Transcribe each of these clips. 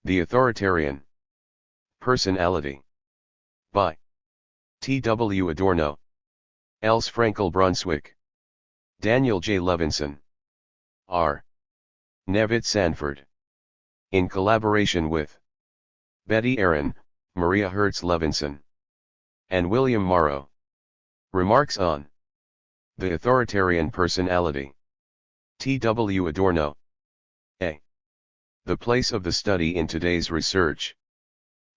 The Authoritarian Personality by T.W. Adorno, Els Frankel Brunswick, Daniel J. Levinson, R. Nevitt Sanford, in collaboration with Betty Aaron, Maria Hertz Levinson, and William Morrow. Remarks on the Authoritarian Personality. T.W. Adorno. A. The place of the study in today's research.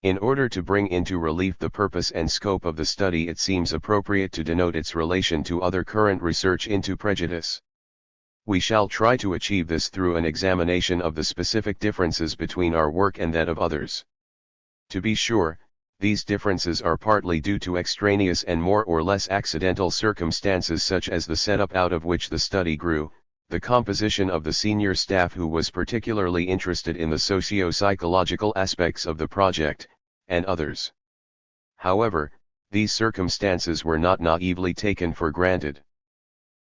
In order to bring into relief the purpose and scope of the study, it seems appropriate to denote its relation to other current research into prejudice. We shall try to achieve this through an examination of the specific differences between our work and that of others. To be sure, these differences are partly due to extraneous and more or less accidental circumstances, such as the setup out of which the study grew, the composition of the senior staff who was particularly interested in the socio-psychological aspects of the project, and others. However, these circumstances were not naively taken for granted.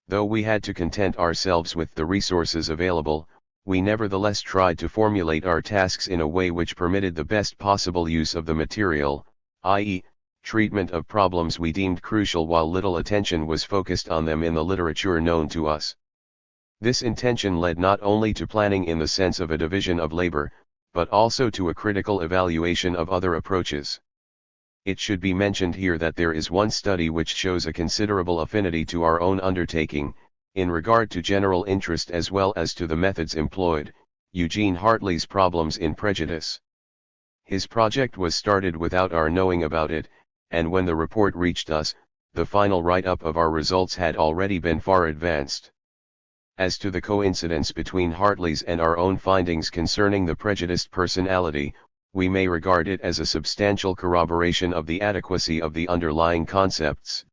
Though we had to content ourselves with the resources available, we nevertheless tried to formulate our tasks in a way which permitted the best possible use of the material, i.e., treatment of problems we deemed crucial while little attention was focused on them in the literature known to us. This intention led not only to planning in the sense of a division of labor, but also to a critical evaluation of other approaches. It should be mentioned here that there is one study which shows a considerable affinity to our own undertaking, in regard to general interest as well as to the methods employed, Eugene Hartley's Problems in Prejudice. His project was started without our knowing about it, and when the report reached us, the final write-up of our results had already been far advanced. As to the coincidence between Hartley's and our own findings concerning the prejudiced personality, we may regard it as a substantial corroboration of the adequacy of the underlying concepts.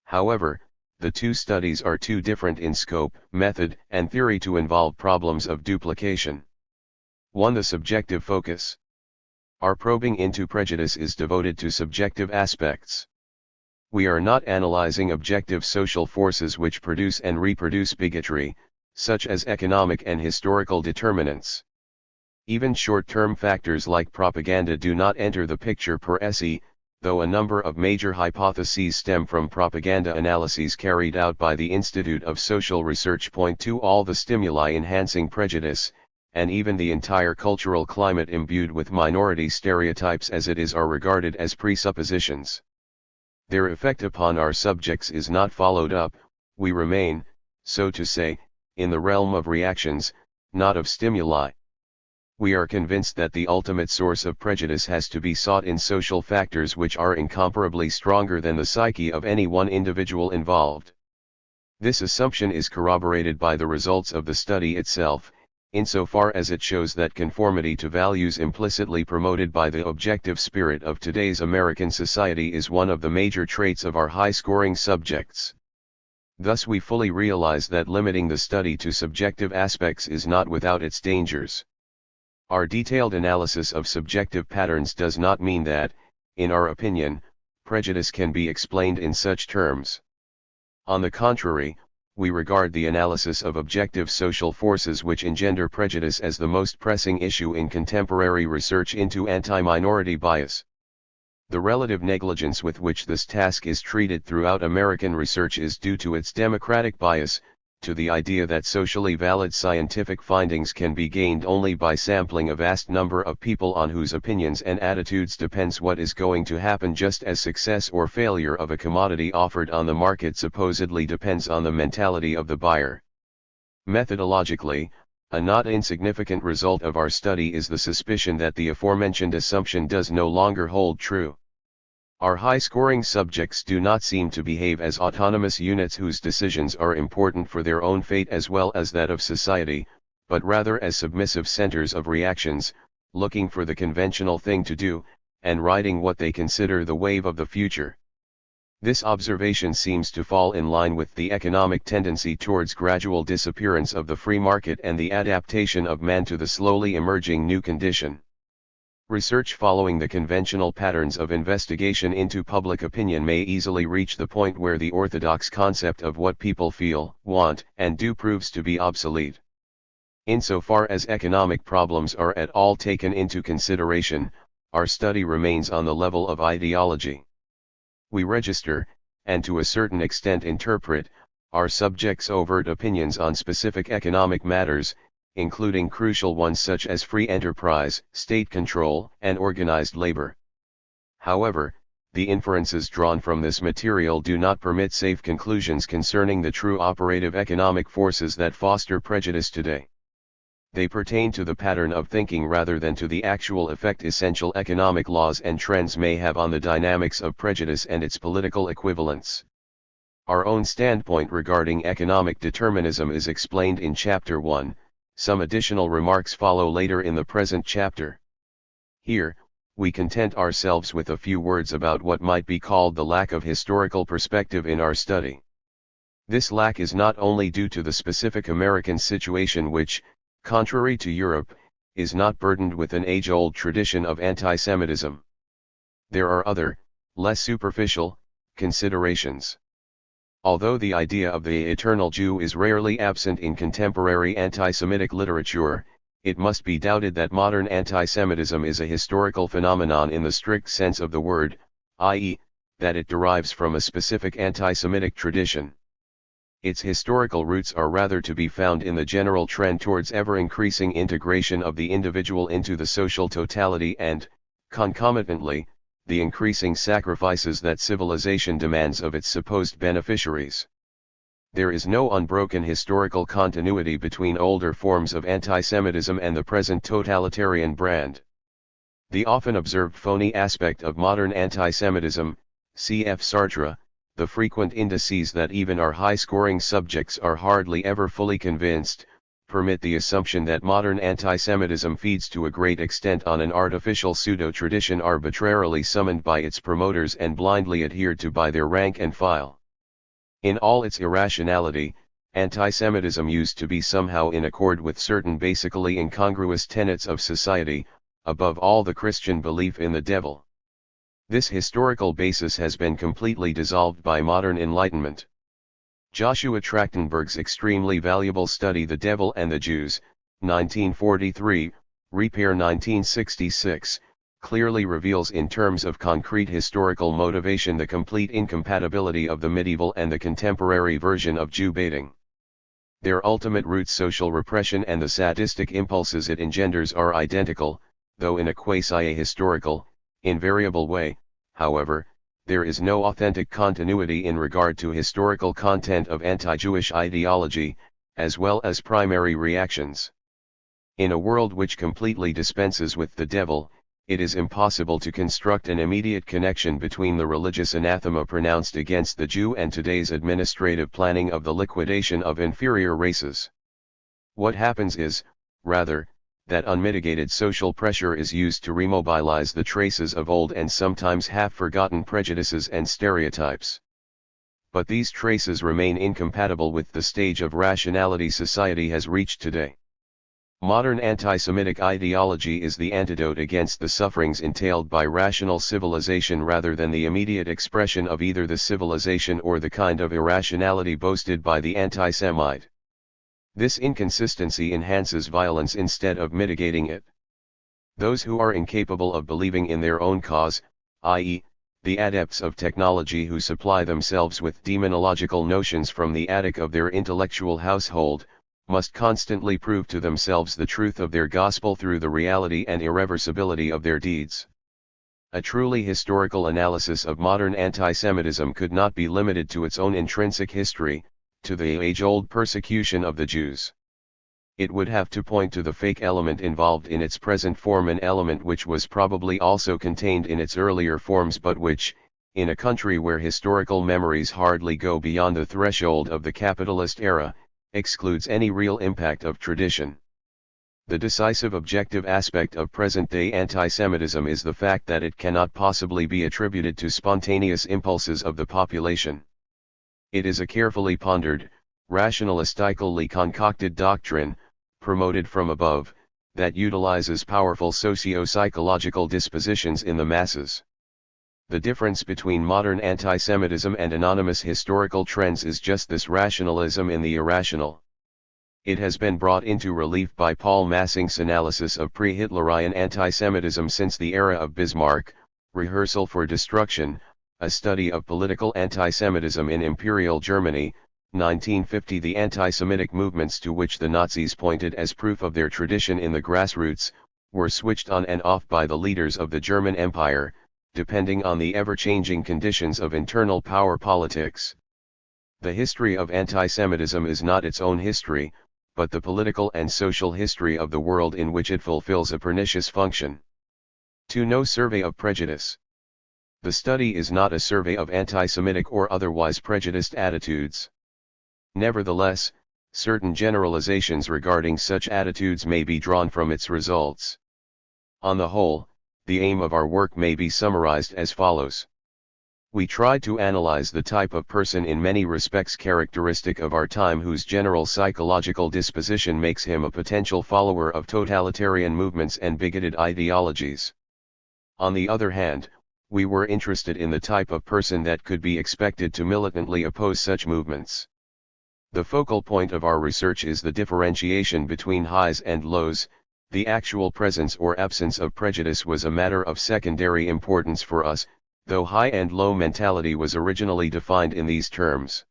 However, the two studies are too different in scope, method, and theory to involve problems of duplication. 1. The subjective focus. Our probing into prejudice is devoted to subjective aspects. We are not analyzing objective social forces which produce and reproduce bigotry, such as economic and historical determinants. Even short-term factors like propaganda do not enter the picture per se, though a number of major hypotheses stem from propaganda analyses carried out by the Institute of Social Research point to all the stimuli enhancing prejudice, and even the entire cultural climate imbued with minority stereotypes as it is are regarded as presuppositions. Their effect upon our subjects is not followed up. We remain, so to say, in the realm of reactions, not of stimuli. We are convinced that the ultimate source of prejudice has to be sought in social factors which are incomparably stronger than the psyche of any one individual involved. This assumption is corroborated by the results of the study itself, insofar as it shows that conformity to values implicitly promoted by the objective spirit of today's American society is one of the major traits of our high-scoring subjects. Thus we fully realize that limiting the study to subjective aspects is not without its dangers. Our detailed analysis of subjective patterns does not mean that, in our opinion, prejudice can be explained in such terms. On the contrary, we regard the analysis of objective social forces which engender prejudice as the most pressing issue in contemporary research into anti-minority bias. The relative negligence with which this task is treated throughout American research is due to its democratic bias, to the idea that socially valid scientific findings can be gained only by sampling a vast number of people on whose opinions and attitudes depends what is going to happen, just as success or failure of a commodity offered on the market supposedly depends on the mentality of the buyer. Methodologically, a not insignificant result of our study is the suspicion that the aforementioned assumption does no longer hold true. Our high-scoring subjects do not seem to behave as autonomous units whose decisions are important for their own fate as well as that of society, but rather as submissive centers of reactions, looking for the conventional thing to do, and riding what they consider the wave of the future. This observation seems to fall in line with the economic tendency towards gradual disappearance of the free market and the adaptation of man to the slowly emerging new condition. Research following the conventional patterns of investigation into public opinion may easily reach the point where the orthodox concept of what people feel, want, and do proves to be obsolete. Insofar as economic problems are at all taken into consideration, our study remains on the level of ideology. We register, and to a certain extent interpret, our subjects' overt opinions on specific economic matters, including crucial ones such as free enterprise, state control, and organized labor. However, the inferences drawn from this material do not permit safe conclusions concerning the true operative economic forces that foster prejudice today. They pertain to the pattern of thinking rather than to the actual effect essential economic laws and trends may have on the dynamics of prejudice and its political equivalents. Our own standpoint regarding economic determinism is explained in Chapter 1, some additional remarks follow later in the present chapter. Here, we content ourselves with a few words about what might be called the lack of historical perspective in our study. This lack is not only due to the specific American situation which, contrary to Europe, is not burdened with an age-old tradition of anti-Semitism. There are other, less superficial, considerations. Although the idea of the eternal Jew is rarely absent in contemporary anti-Semitic literature, it must be doubted that modern anti-Semitism is a historical phenomenon in the strict sense of the word, i.e., that it derives from a specific anti-Semitic tradition. Its historical roots are rather to be found in the general trend towards ever-increasing integration of the individual into the social totality and, concomitantly, the increasing sacrifices that civilization demands of its supposed beneficiaries. There is no unbroken historical continuity between older forms of anti-Semitism and the present totalitarian brand. The often observed phony aspect of modern anti-Semitism, cf. Sartre, the frequent indices that even our high-scoring subjects are hardly ever fully convinced, permit the assumption that modern anti-Semitism feeds to a great extent on an artificial pseudo-tradition arbitrarily summoned by its promoters and blindly adhered to by their rank and file. In all its irrationality, anti-Semitism used to be somehow in accord with certain basically incongruous tenets of society, above all the Christian belief in the devil. This historical basis has been completely dissolved by modern enlightenment. Joshua Trachtenberg's extremely valuable study The Devil and the Jews, 1943, Repair 1966, clearly reveals in terms of concrete historical motivation the complete incompatibility of the medieval and the contemporary version of Jew baiting. Their ultimate roots, social repression and the sadistic impulses it engenders, are identical, though in a quasi-historical, invariable way. However, there is no authentic continuity in regard to historical content of anti-Jewish ideology, as well as primary reactions. In a world which completely dispenses with the devil, it is impossible to construct an immediate connection between the religious anathema pronounced against the Jew and today's administrative planning of the liquidation of inferior races. What happens is, rather, that unmitigated social pressure is used to remobilize the traces of old and sometimes half-forgotten prejudices and stereotypes. But these traces remain incompatible with the stage of rationality society has reached today. Modern anti-Semitic ideology is the antidote against the sufferings entailed by rational civilization rather than the immediate expression of either the civilization or the kind of irrationality boasted by the anti-Semite. This inconsistency enhances violence instead of mitigating it. Those who are incapable of believing in their own cause, i.e., the adepts of technology who supply themselves with demonological notions from the attic of their intellectual household, must constantly prove to themselves the truth of their gospel through the reality and irreversibility of their deeds. A truly historical analysis of modern anti-Semitism could not be limited to its own intrinsic history, to the age-old persecution of the Jews. It would have to point to the fake element involved in its present form, an element which was probably also contained in its earlier forms but which, in a country where historical memories hardly go beyond the threshold of the capitalist era, excludes any real impact of tradition. The decisive objective aspect of present-day anti-Semitism is the fact that it cannot possibly be attributed to spontaneous impulses of the population. It is a carefully pondered, rationalistically concocted doctrine, promoted from above, that utilizes powerful socio-psychological dispositions in the masses. The difference between modern anti-Semitism and anonymous historical trends is just this rationalism in the irrational. It has been brought into relief by Paul Massing's analysis of pre-Hitlerian antisemitism since the era of Bismarck, Rehearsal for Destruction, a study of political antisemitism in Imperial Germany, 1950. The anti-Semitic movements to which the Nazis pointed as proof of their tradition in the grassroots, were switched on and off by the leaders of the German Empire, depending on the ever-changing conditions of internal power politics. The history of antisemitism is not its own history, but the political and social history of the world in which it fulfills a pernicious function. 2. No survey of prejudice. The study is not a survey of anti-Semitic or otherwise prejudiced attitudes. Nevertheless, certain generalizations regarding such attitudes may be drawn from its results. On the whole, the aim of our work may be summarized as follows. We tried to analyze the type of person in many respects characteristic of our time whose general psychological disposition makes him a potential follower of totalitarian movements and bigoted ideologies. On the other hand, we were interested in the type of person that could be expected to militantly oppose such movements. The focal point of our research is the differentiation between highs and lows. The actual presence or absence of prejudice was a matter of secondary importance for us, though high and low mentality was originally defined in these terms.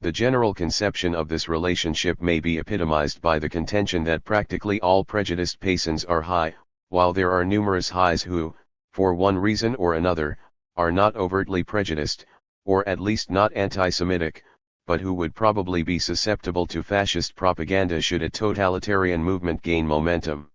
The general conception of this relationship may be epitomized by the contention that practically all prejudiced persons are high, while there are numerous highs who, for one reason or another, are not overtly prejudiced, or at least not anti-Semitic, but who would probably be susceptible to fascist propaganda should a totalitarian movement gain momentum.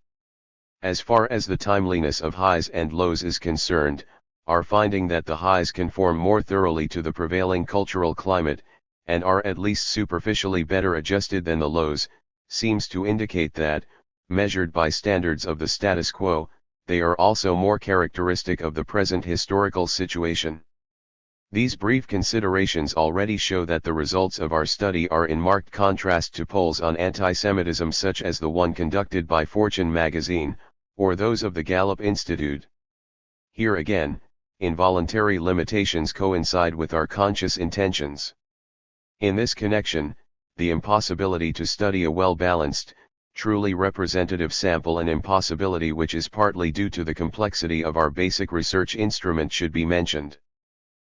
As far as the timeliness of highs and lows is concerned, our finding that the highs conform more thoroughly to the prevailing cultural climate, and are at least superficially better adjusted than the lows, seems to indicate that, measured by standards of the status quo, they are also more characteristic of the present historical situation. These brief considerations already show that the results of our study are in marked contrast to polls on antisemitism such as the one conducted by Fortune magazine, or those of the Gallup Institute. Here again, involuntary limitations coincide with our conscious intentions. In this connection, the impossibility to study a well-balanced, truly representative sample, an impossibility which is partly due to the complexity of our basic research instrument, should be mentioned.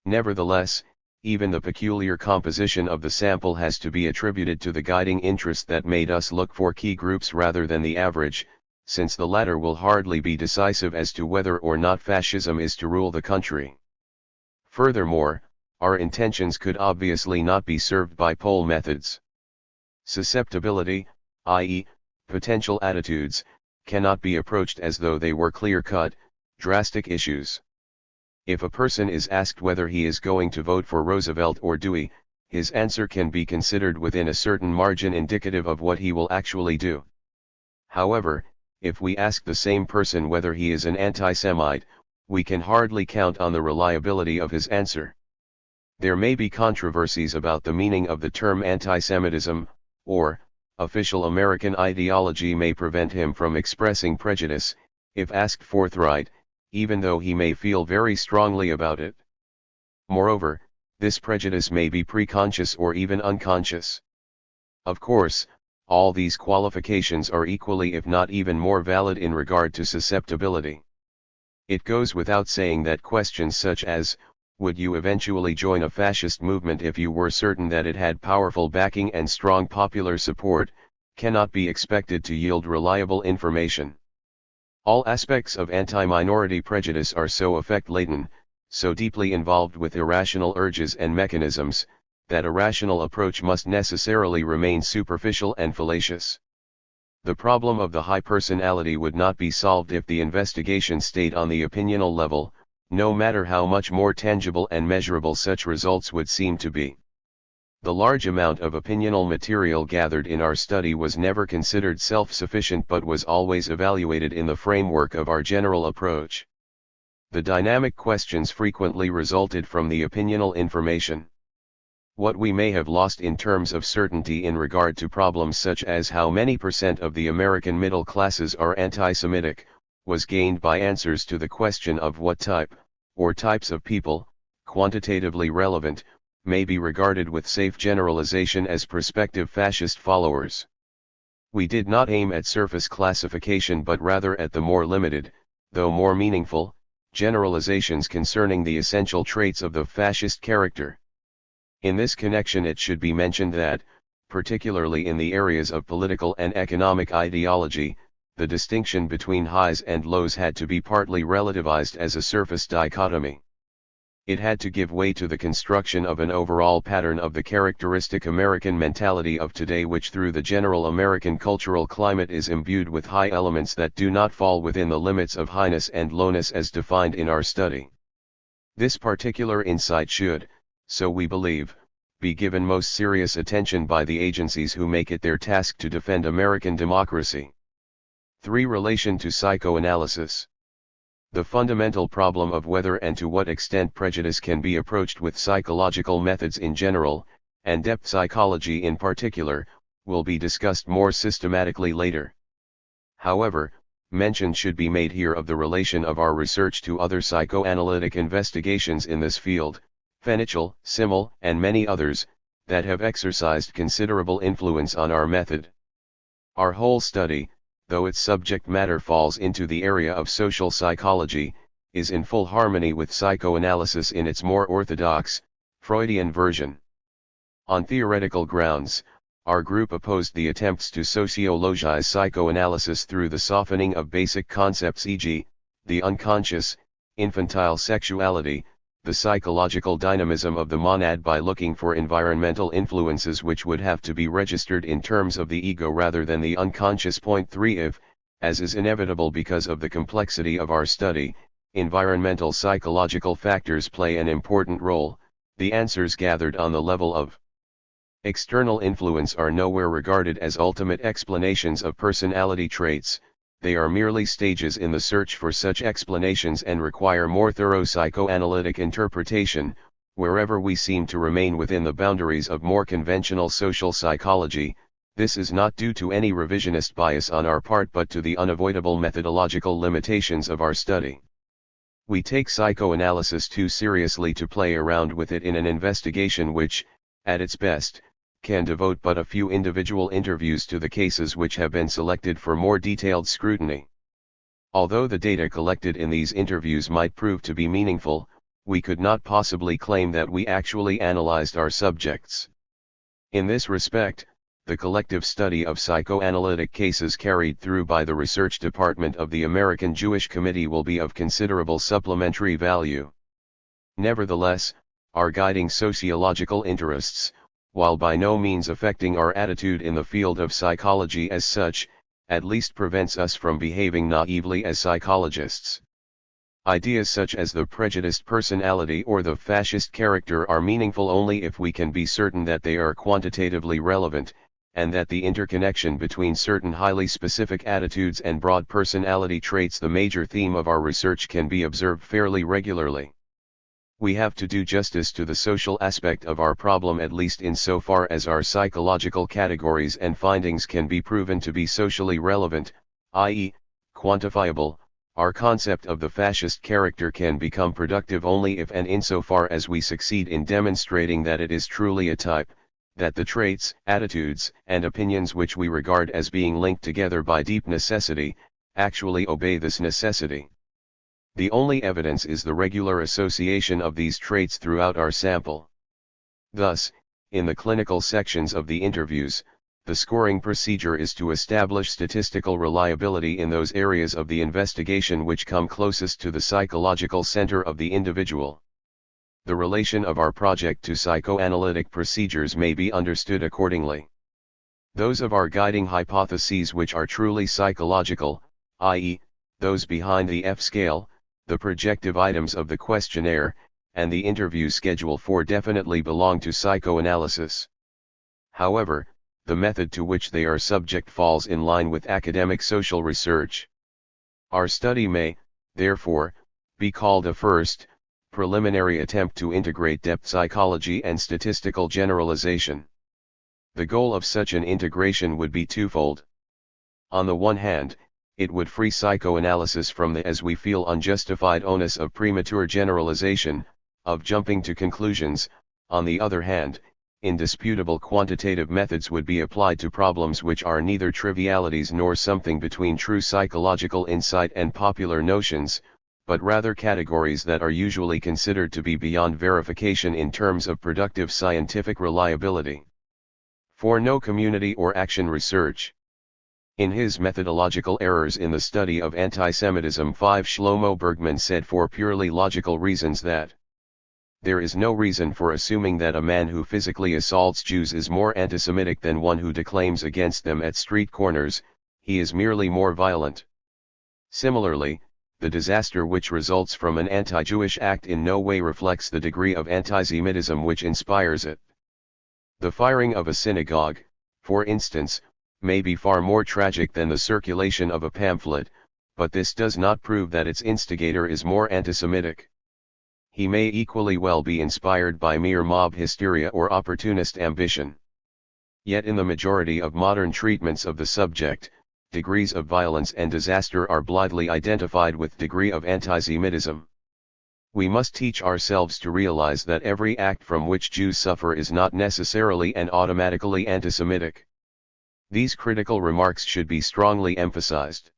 Nevertheless, even the peculiar composition of the sample has to be attributed to the guiding interest that made us look for key groups rather than the average, since the latter will hardly be decisive as to whether or not fascism is to rule the country. Furthermore, our intentions could obviously not be served by poll methods. Susceptibility, i.e., potential attitudes, cannot be approached as though they were clear-cut, drastic issues. If a person is asked whether he is going to vote for Roosevelt or Dewey, his answer can be considered within a certain margin indicative of what he will actually do. However, if we ask the same person whether he is an anti-Semite, we can hardly count on the reliability of his answer. There may be controversies about the meaning of the term antisemitism, or, official American ideology may prevent him from expressing prejudice, if asked forthright, even though he may feel very strongly about it. Moreover, this prejudice may be preconscious or even unconscious. Of course, all these qualifications are equally if not even more valid in regard to susceptibility. It goes without saying that questions such as, would you eventually join a fascist movement if you were certain that it had powerful backing and strong popular support, cannot be expected to yield reliable information. All aspects of anti-minority prejudice are so affect-laden, so deeply involved with irrational urges and mechanisms, that a rational approach must necessarily remain superficial and fallacious. The problem of the high personality would not be solved if the investigation stayed on the opinional level, no matter how much more tangible and measurable such results would seem to be. The large amount of opinional material gathered in our study was never considered self-sufficient but was always evaluated in the framework of our general approach. The dynamic questions frequently resulted from the opinional information. What we may have lost in terms of certainty in regard to problems such as how many % of the American middle classes are anti-Semitic, was gained by answers to the question of what type, or types of people, quantitatively relevant, may be regarded with safe generalization as prospective fascist followers. We did not aim at surface classification but rather at the more limited, though more meaningful, generalizations concerning the essential traits of the fascist character. In this connection it should be mentioned that, particularly in the areas of political and economic ideology, the distinction between highs and lows had to be partly relativized as a surface dichotomy. It had to give way to the construction of an overall pattern of the characteristic American mentality of today, which through the general American cultural climate is imbued with high elements that do not fall within the limits of highness and lowness as defined in our study. This particular insight should, so we believe, be given most serious attention by the agencies who make it their task to defend American democracy. 3. Relation to psychoanalysis. The fundamental problem of whether and to what extent prejudice can be approached with psychological methods in general, and depth psychology in particular, will be discussed more systematically later. However, mention should be made here of the relation of our research to other psychoanalytic investigations in this field, Fenichel, Simmel, and many others, that have exercised considerable influence on our method. Our whole study, though its subject matter falls into the area of social psychology, is in full harmony with psychoanalysis in its more orthodox, Freudian version. On theoretical grounds, our group opposed the attempts to sociologize psychoanalysis through the softening of basic concepts, e.g., the unconscious, infantile sexuality, the psychological dynamism of the monad, by looking for environmental influences which would have to be registered in terms of the ego rather than the unconscious. Point 3. If, as is inevitable because of the complexity of our study, environmental psychological factors play an important role, the answers gathered on the level of external influence are nowhere regarded as ultimate explanations of personality traits. They are merely stages in the search for such explanations and require more thorough psychoanalytic interpretation, wherever we seem to remain within the boundaries of more conventional social psychology. This is not due to any revisionist bias on our part but to the unavoidable methodological limitations of our study. We take psychoanalysis too seriously to play around with it in an investigation which, at its best, can devote but a few individual interviews to the cases which have been selected for more detailed scrutiny. Although the data collected in these interviews might prove to be meaningful, we could not possibly claim that we actually analyzed our subjects. In this respect, the collective study of psychoanalytic cases carried through by the research department of the American Jewish Committee will be of considerable supplementary value. Nevertheless, our guiding sociological interests, while by no means affecting our attitude in the field of psychology as such, at least prevents us from behaving naively as psychologists. Ideas such as the prejudiced personality or the fascist character are meaningful only if we can be certain that they are quantitatively relevant, and that the interconnection between certain highly specific attitudes and broad personality traits, the major theme of our research, can be observed fairly regularly. We have to do justice to the social aspect of our problem, at least insofar as our psychological categories and findings can be proven to be socially relevant, i.e., quantifiable. Our concept of the fascist character can become productive only if and insofar as we succeed in demonstrating that it is truly a type, that the traits, attitudes, and opinions which we regard as being linked together by deep necessity, actually obey this necessity. The only evidence is the regular association of these traits throughout our sample. Thus, in the clinical sections of the interviews, the scoring procedure is to establish statistical reliability in those areas of the investigation which come closest to the psychological center of the individual. The relation of our project to psychoanalytic procedures may be understood accordingly. Those of our guiding hypotheses which are truly psychological, i.e., those behind the F scale, the projective items of the questionnaire, and the interview schedule 4 definitely belong to psychoanalysis. However, the method to which they are subject falls in line with academic social research. Our study may, therefore, be called a first, preliminary attempt to integrate depth psychology and statistical generalization. The goal of such an integration would be twofold. On the one hand, it would free psychoanalysis from the, as we feel, unjustified onus of premature generalization, of jumping to conclusions. On the other hand, indisputable quantitative methods would be applied to problems which are neither trivialities nor something between true psychological insight and popular notions, but rather categories that are usually considered to be beyond verification in terms of productive scientific reliability. For no community or action research. In his Methodological Errors in the Study of Antisemitism 5, Shlomo Bergman said for purely logical reasons that there is no reason for assuming that a man who physically assaults Jews is more antisemitic than one who declaims against them at street corners, he is merely more violent. Similarly, the disaster which results from an anti-Jewish act in no way reflects the degree of antisemitism which inspires it. The firing of a synagogue, for instance, may be far more tragic than the circulation of a pamphlet, but this does not prove that its instigator is more antisemitic. He may equally well be inspired by mere mob hysteria or opportunist ambition. Yet in the majority of modern treatments of the subject, degrees of violence and disaster are blithely identified with degree of antisemitism. We must teach ourselves to realize that every act from which Jews suffer is not necessarily and automatically antisemitic. These critical remarks should be strongly emphasized.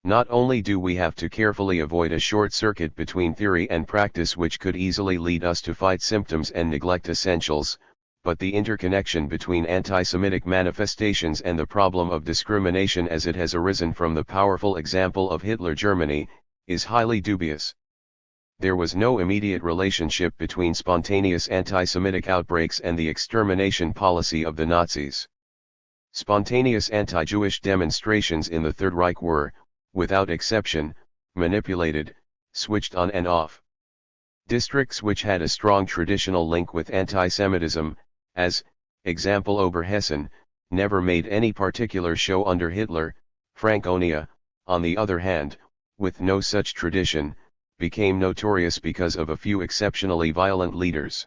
Not only do we have to carefully avoid a short circuit between theory and practice which could easily lead us to fight symptoms and neglect essentials, but the interconnection between anti-Semitic manifestations and the problem of discrimination as it has arisen from the powerful example of Hitler Germany, is highly dubious. There was no immediate relationship between spontaneous anti-Semitic outbreaks and the extermination policy of the Nazis. Spontaneous anti-Jewish demonstrations in the Third Reich were, without exception, manipulated, switched on and off. Districts which had a strong traditional link with anti-Semitism, as, example Oberhessen, never made any particular show under Hitler. Franconia, on the other hand, with no such tradition, became notorious because of a few exceptionally violent leaders.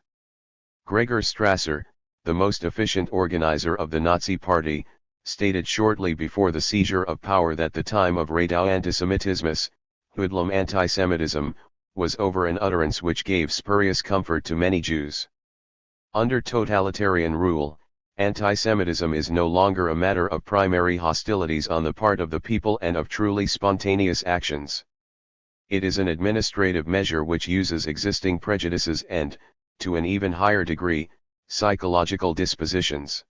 Gregor Strasser, the most efficient organizer of the Nazi Party, stated shortly before the seizure of power that the time of Radau-Antisemitismus, hoodlum antisemitism, was over, an utterance which gave spurious comfort to many Jews. Under totalitarian rule, antisemitism is no longer a matter of primary hostilities on the part of the people and of truly spontaneous actions. It is an administrative measure which uses existing prejudices and, to an even higher degree, psychological dispositions.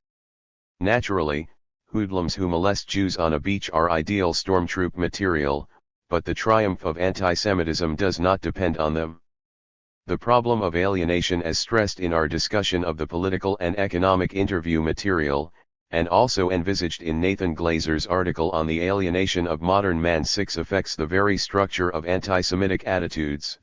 Naturally, hoodlums who molest Jews on a beach are ideal stormtroop material, but the triumph of antisemitism does not depend on them. The problem of alienation, as stressed in our discussion of the political and economic interview material, and also envisaged in Nathan Glazer's article on the alienation of modern man 6, affects the very structure of anti-Semitic attitudes.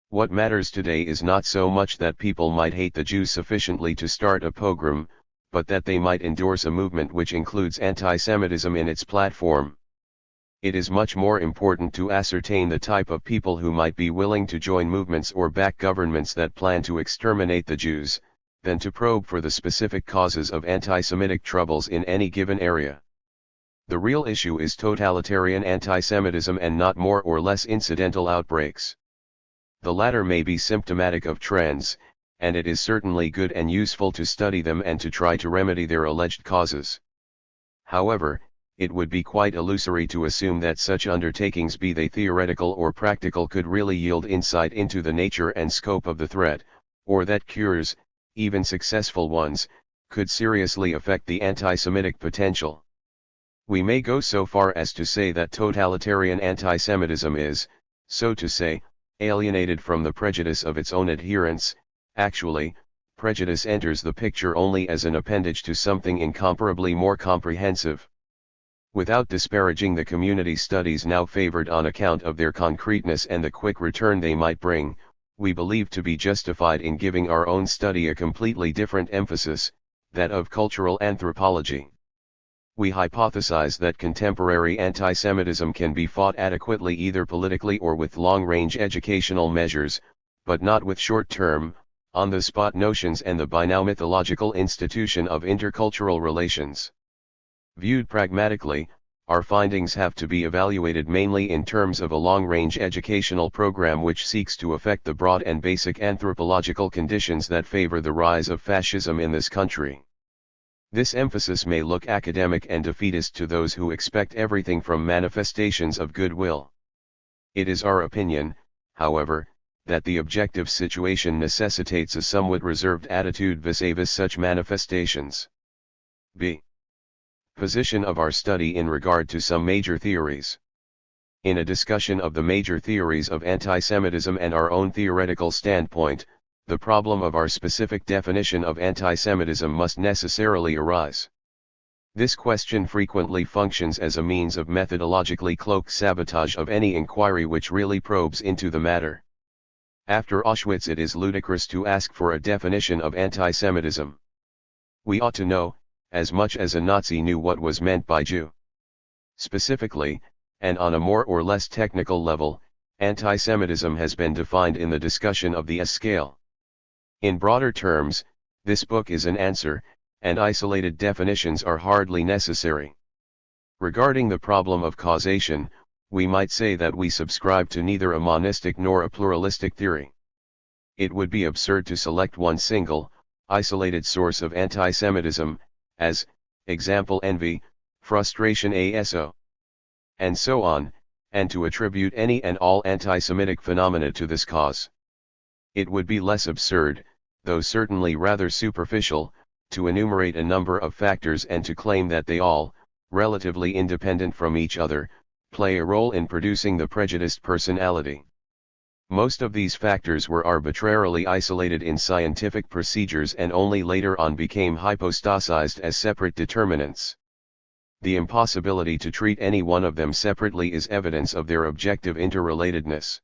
What matters today is not so much that people might hate the Jews sufficiently to start a pogrom, but that they might endorse a movement which includes anti-Semitism in its platform. It is much more important to ascertain the type of people who might be willing to join movements or back governments that plan to exterminate the Jews, than to probe for the specific causes of anti-Semitic troubles in any given area. The real issue is totalitarian anti-Semitism and not more or less incidental outbreaks. The latter may be symptomatic of trends, and it is certainly good and useful to study them and to try to remedy their alleged causes. However, it would be quite illusory to assume that such undertakings, be they theoretical or practical, could really yield insight into the nature and scope of the threat, or that cures, even successful ones, could seriously affect the anti-Semitic potential. We may go so far as to say that totalitarian anti-Semitism is, so to say, alienated from the prejudice of its own adherents. Actually, prejudice enters the picture only as an appendage to something incomparably more comprehensive. Without disparaging the community studies now favored on account of their concreteness and the quick return they might bring, we believe to be justified in giving our own study a completely different emphasis, that of cultural anthropology. We hypothesize that contemporary antisemitism can be fought adequately either politically or with long-range educational measures, but not with short-term, on-the-spot notions and the by now mythological institution of intercultural relations. Viewed pragmatically, our findings have to be evaluated mainly in terms of a long-range educational program which seeks to affect the broad and basic anthropological conditions that favor the rise of fascism in this country. This emphasis may look academic and defeatist to those who expect everything from manifestations of goodwill. It is our opinion, however, that the objective situation necessitates a somewhat reserved attitude vis-a-vis such manifestations. b. Position of our study in regard to some major theories. In a discussion of the major theories of antisemitism and our own theoretical standpoint, the problem of our specific definition of antisemitism must necessarily arise. This question frequently functions as a means of methodologically cloaked sabotage of any inquiry which really probes into the matter. After Auschwitz, it is ludicrous to ask for a definition of antisemitism. We ought to know, as much as a Nazi knew, what was meant by Jew. Specifically, and on a more or less technical level, antisemitism has been defined in the discussion of the S scale. In broader terms, this book is an answer, and isolated definitions are hardly necessary. Regarding the problem of causation, we might say that we subscribe to neither a monistic nor a pluralistic theory. It would be absurd to select one single, isolated source of antisemitism, as, example, envy, frustration, ASO, and so on, and to attribute any and all anti-Semitic phenomena to this cause. It would be less absurd, though certainly rather superficial, to enumerate a number of factors and to claim that they all, relatively independent from each other, play a role in producing the prejudiced personality. Most of these factors were arbitrarily isolated in scientific procedures and only later on became hypostasized as separate determinants. The impossibility to treat any one of them separately is evidence of their objective interrelatedness.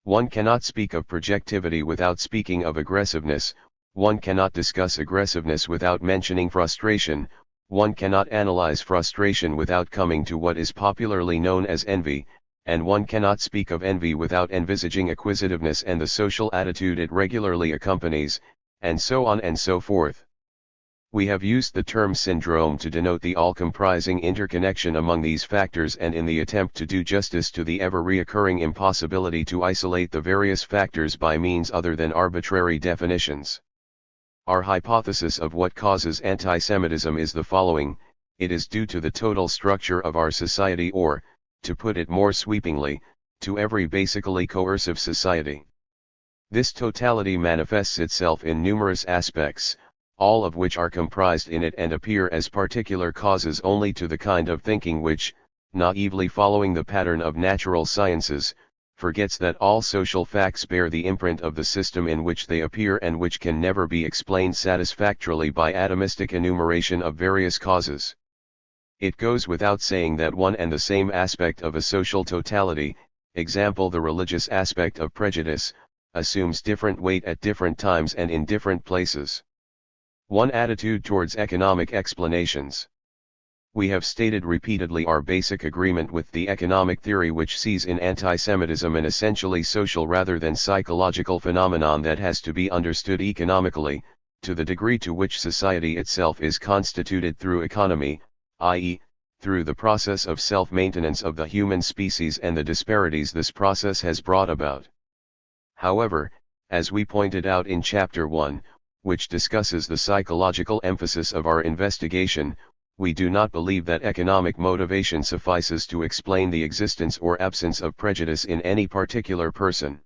One cannot speak of projectivity without speaking of aggressiveness, one cannot discuss aggressiveness without mentioning frustration, one cannot analyze frustration without coming to what is popularly known as envy, and one cannot speak of envy without envisaging acquisitiveness and the social attitude it regularly accompanies, and so on and so forth. We have used the term syndrome to denote the all-comprising interconnection among these factors, and in the attempt to do justice to the ever-reoccurring impossibility to isolate the various factors by means other than arbitrary definitions. Our hypothesis of what causes antisemitism is the following: it is due to the total structure of our society, or, to put it more sweepingly, to every basically coercive society. This totality manifests itself in numerous aspects, all of which are comprised in it and appear as particular causes only to the kind of thinking which, naively following the pattern of natural sciences, forgets that all social facts bear the imprint of the system in which they appear and which can never be explained satisfactorily by atomistic enumeration of various causes. It goes without saying that one and the same aspect of a social totality, example the religious aspect of prejudice, assumes different weight at different times and in different places. One attitude towards economic explanations. We have stated repeatedly our basic agreement with the economic theory which sees in antisemitism an essentially social rather than psychological phenomenon that has to be understood economically, to the degree to which society itself is constituted through economy, i.e., through the process of self-maintenance of the human species and the disparities this process has brought about. However, as we pointed out in Chapter 1, which discusses the psychological emphasis of our investigation, we do not believe that economic motivation suffices to explain the existence or absence of prejudice in any particular person.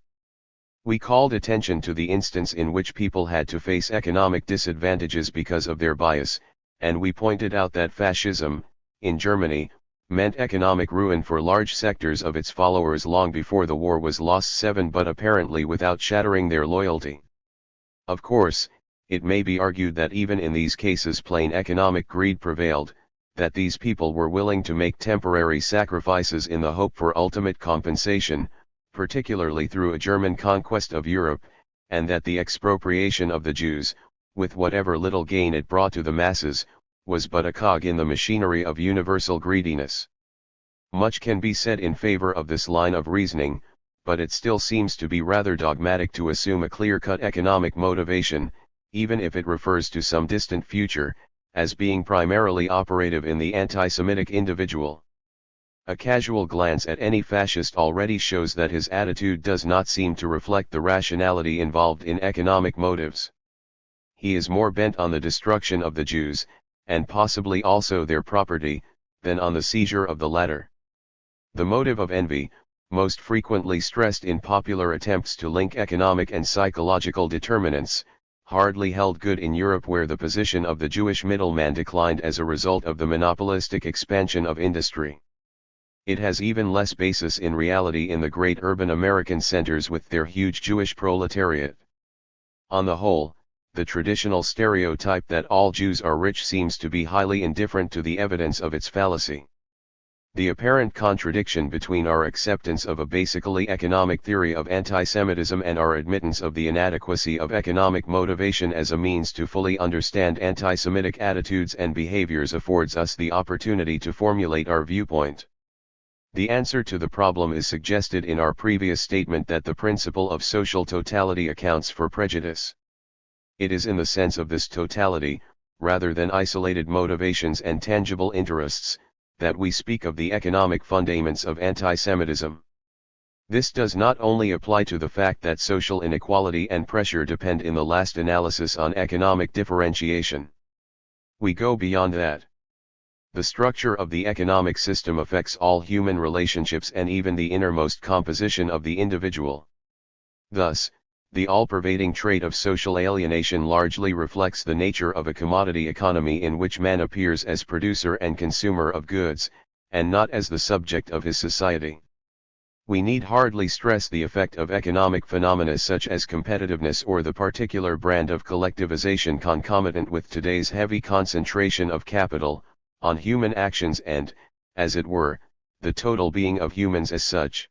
We called attention to the instance in which people had to face economic disadvantages because of their bias, and we pointed out that fascism, in Germany, meant economic ruin for large sectors of its followers long before the war was lost, but apparently without shattering their loyalty. Of course, it may be argued that even in these cases plain economic greed prevailed, that these people were willing to make temporary sacrifices in the hope for ultimate compensation, particularly through a German conquest of Europe, and that the expropriation of the Jews, with whatever little gain it brought to the masses, was but a cog in the machinery of universal greediness. Much can be said in favor of this line of reasoning, but it still seems to be rather dogmatic to assume a clear-cut economic motivation, even if it refers to some distant future, as being primarily operative in the anti-Semitic individual. A casual glance at any fascist already shows that his attitude does not seem to reflect the rationality involved in economic motives. He is more bent on the destruction of the Jews, and possibly also their property, than on the seizure of the latter. The motive of envy, most frequently stressed in popular attempts to link economic and psychological determinants, hardly held good in Europe, where the position of the Jewish middleman declined as a result of the monopolistic expansion of industry. It has even less basis in reality in the great urban American centers with their huge Jewish proletariat. On the whole, the traditional stereotype that all Jews are rich seems to be highly indifferent to the evidence of its fallacy. The apparent contradiction between our acceptance of a basically economic theory of antisemitism and our admittance of the inadequacy of economic motivation as a means to fully understand antisemitic attitudes and behaviors affords us the opportunity to formulate our viewpoint. The answer to the problem is suggested in our previous statement that the principle of social totality accounts for prejudice. It is in the sense of this totality, rather than isolated motivations and tangible interests, that we speak of the economic fundaments of antisemitism. This does not only apply to the fact that social inequality and pressure depend in the last analysis on economic differentiation. We go beyond that. The structure of the economic system affects all human relationships and even the innermost composition of the individual. Thus, the all-pervading trait of social alienation largely reflects the nature of a commodity economy in which man appears as producer and consumer of goods, and not as the subject of his society. We need hardly stress the effect of economic phenomena such as competitiveness or the particular brand of collectivization concomitant with today's heavy concentration of capital, on human actions and, as it were, the total being of humans as such.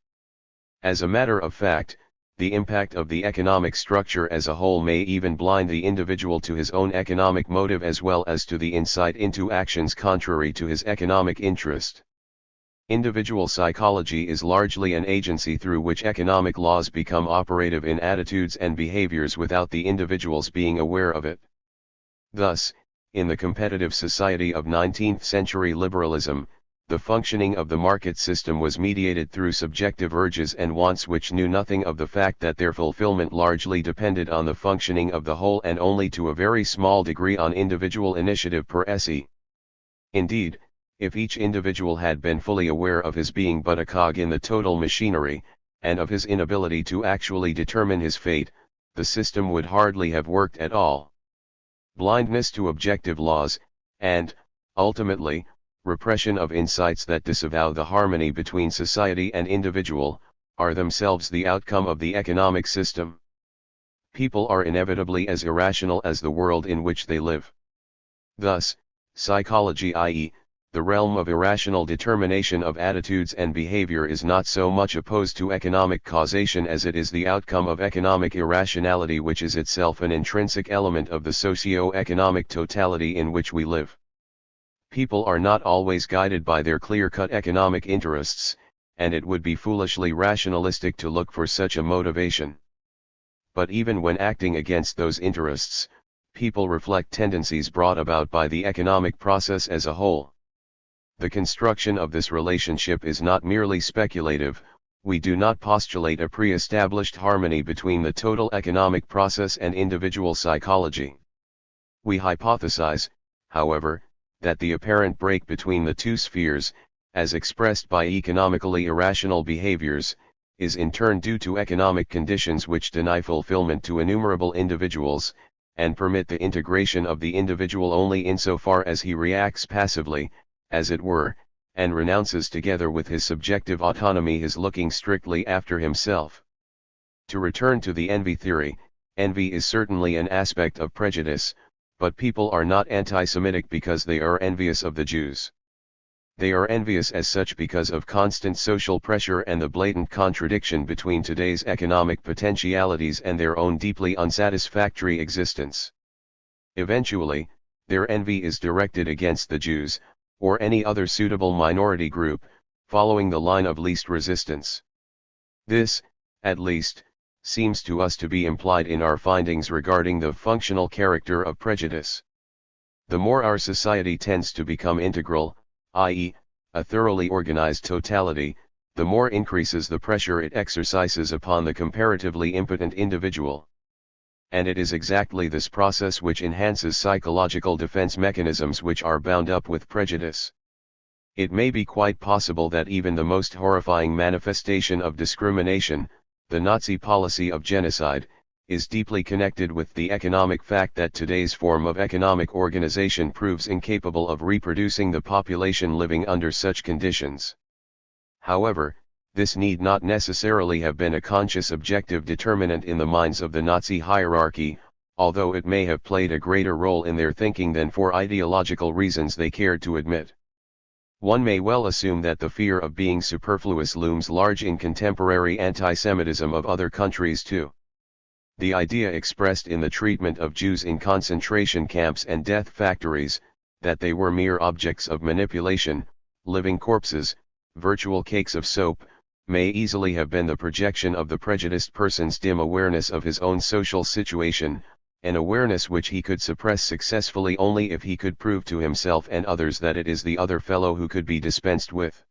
As a matter of fact, the impact of the economic structure as a whole may even blind the individual to his own economic motive as well as to the insight into actions contrary to his economic interest. Individual psychology is largely an agency through which economic laws become operative in attitudes and behaviors without the individuals being aware of it. Thus, in the competitive society of 19th-century liberalism, the functioning of the market system was mediated through subjective urges and wants which knew nothing of the fact that their fulfillment largely depended on the functioning of the whole and only to a very small degree on individual initiative per se. Indeed, if each individual had been fully aware of his being but a cog in the total machinery, and of his inability to actually determine his fate, the system would hardly have worked at all. Blindness to objective laws, and, ultimately, repression of insights that disavow the harmony between society and individual, are themselves the outcome of the economic system. People are inevitably as irrational as the world in which they live. Thus, psychology, i.e., the realm of irrational determination of attitudes and behavior, is not so much opposed to economic causation as it is the outcome of economic irrationality, which is itself an intrinsic element of the socio-economic totality in which we live. People are not always guided by their clear-cut economic interests, and it would be foolishly rationalistic to look for such a motivation. But even when acting against those interests, people reflect tendencies brought about by the economic process as a whole. The construction of this relationship is not merely speculative. We do not postulate a pre-established harmony between the total economic process and individual psychology. We hypothesize, however, that the apparent break between the two spheres, as expressed by economically irrational behaviors, is in turn due to economic conditions which deny fulfillment to innumerable individuals, and permit the integration of the individual only insofar as he reacts passively, as it were, and renounces together with his subjective autonomy his looking strictly after himself. To return to the envy theory, envy is certainly an aspect of prejudice, but people are not anti-Semitic because they are envious of the Jews. They are envious as such because of constant social pressure and the blatant contradiction between today's economic potentialities and their own deeply unsatisfactory existence. Eventually, their envy is directed against the Jews, or any other suitable minority group, following the line of least resistance. This, at least, seems to us to be implied in our findings regarding the functional character of prejudice. The more our society tends to become integral, i.e., A thoroughly organized totality, the more increases the pressure it exercises upon the comparatively impotent individual. And it is exactly this process which enhances psychological defense mechanisms which are bound up with prejudice. It may be quite possible that even the most horrifying manifestation of discrimination, the Nazi policy of genocide, is deeply connected with the economic fact that today's form of economic organization proves incapable of reproducing the population living under such conditions. However, this need not necessarily have been a conscious objective determinant in the minds of the Nazi hierarchy, although it may have played a greater role in their thinking than for ideological reasons they cared to admit. One may well assume that the fear of being superfluous looms large in contemporary anti-Semitism of other countries too. The idea expressed in the treatment of Jews in concentration camps and death factories, that they were mere objects of manipulation, living corpses, virtual cakes of soap, may easily have been the projection of the prejudiced person's dim awareness of his own social situation, an awareness which he could suppress successfully only if he could prove to himself and others that it is the other fellow who could be dispensed with.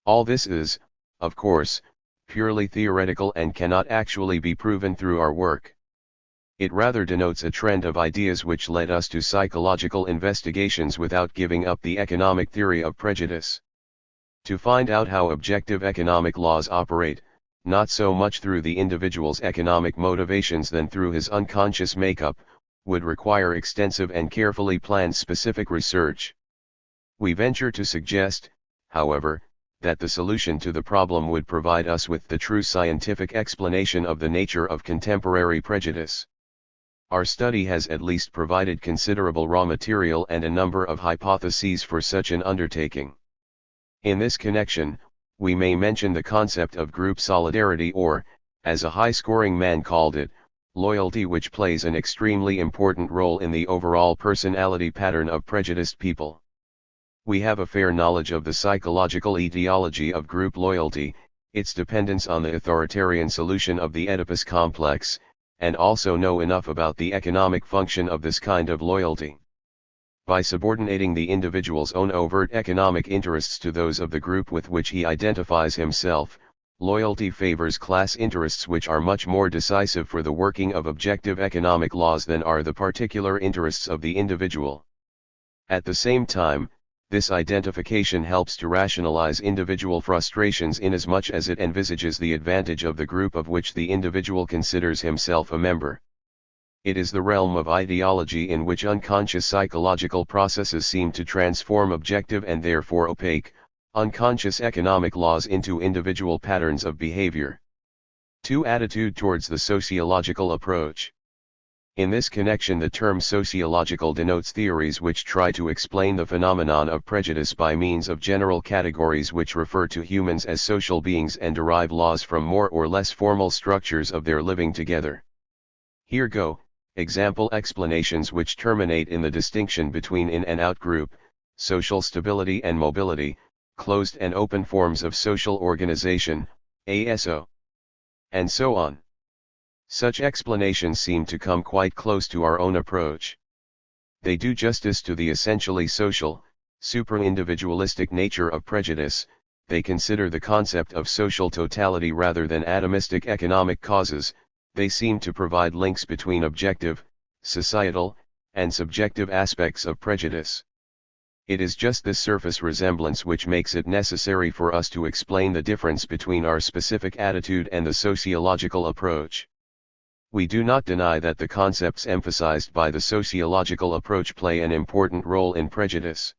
All this is, of course, purely theoretical and cannot actually be proven through our work. It rather denotes a trend of ideas which led us to psychological investigations without giving up the economic theory of prejudice. To find out how objective economic laws operate, not so much through the individual's economic motivations than through his unconscious makeup, would require extensive and carefully planned specific research. We venture to suggest, however, that the solution to the problem would provide us with the true scientific explanation of the nature of contemporary prejudice. Our study has at least provided considerable raw material and a number of hypotheses for such an undertaking. In this connection, we may mention the concept of group solidarity or, as a high-scoring man called it, loyalty, which plays an extremely important role in the overall personality pattern of prejudiced people. We have a fair knowledge of the psychological etiology of group loyalty, its dependence on the authoritarian solution of the Oedipus complex, and also know enough about the economic function of this kind of loyalty. By subordinating the individual's own overt economic interests to those of the group with which he identifies himself, loyalty favors class interests which are much more decisive for the working of objective economic laws than are the particular interests of the individual. At the same time, this identification helps to rationalize individual frustrations inasmuch as it envisages the advantage of the group of which the individual considers himself a member. It is the realm of ideology in which unconscious psychological processes seem to transform objective and therefore opaque, unconscious economic laws into individual patterns of behavior. 2. Attitude towards the sociological approach. In this connection, the term sociological denotes theories which try to explain the phenomenon of prejudice by means of general categories which refer to humans as social beings and derive laws from more or less formal structures of their living together. Here go example explanations which terminate in the distinction between in and out group, social stability and mobility, closed and open forms of social organization, ASO, and so on. Such explanations seem to come quite close to our own approach. They do justice to the essentially social, supra-individualistic nature of prejudice. They consider the concept of social totality rather than atomistic economic causes. They seem to provide links between objective, societal, and subjective aspects of prejudice. It is just this surface resemblance which makes it necessary for us to explain the difference between our specific attitude and the sociological approach. We do not deny that the concepts emphasized by the sociological approach play an important role in prejudice.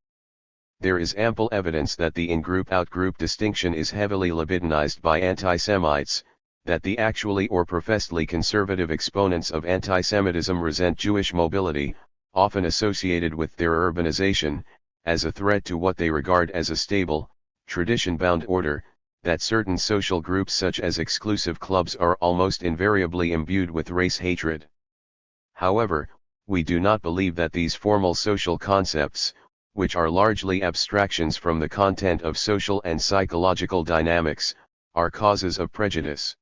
There is ample evidence that the in-group out-group distinction is heavily libidinized by anti-Semites, that the actually or professedly conservative exponents of anti-Semitism resent Jewish mobility, often associated with their urbanization, as a threat to what they regard as a stable, tradition-bound order, that certain social groups such as exclusive clubs are almost invariably imbued with race hatred. However, we do not believe that these formal social concepts, which are largely abstractions from the content of social and psychological dynamics, are causes of prejudice.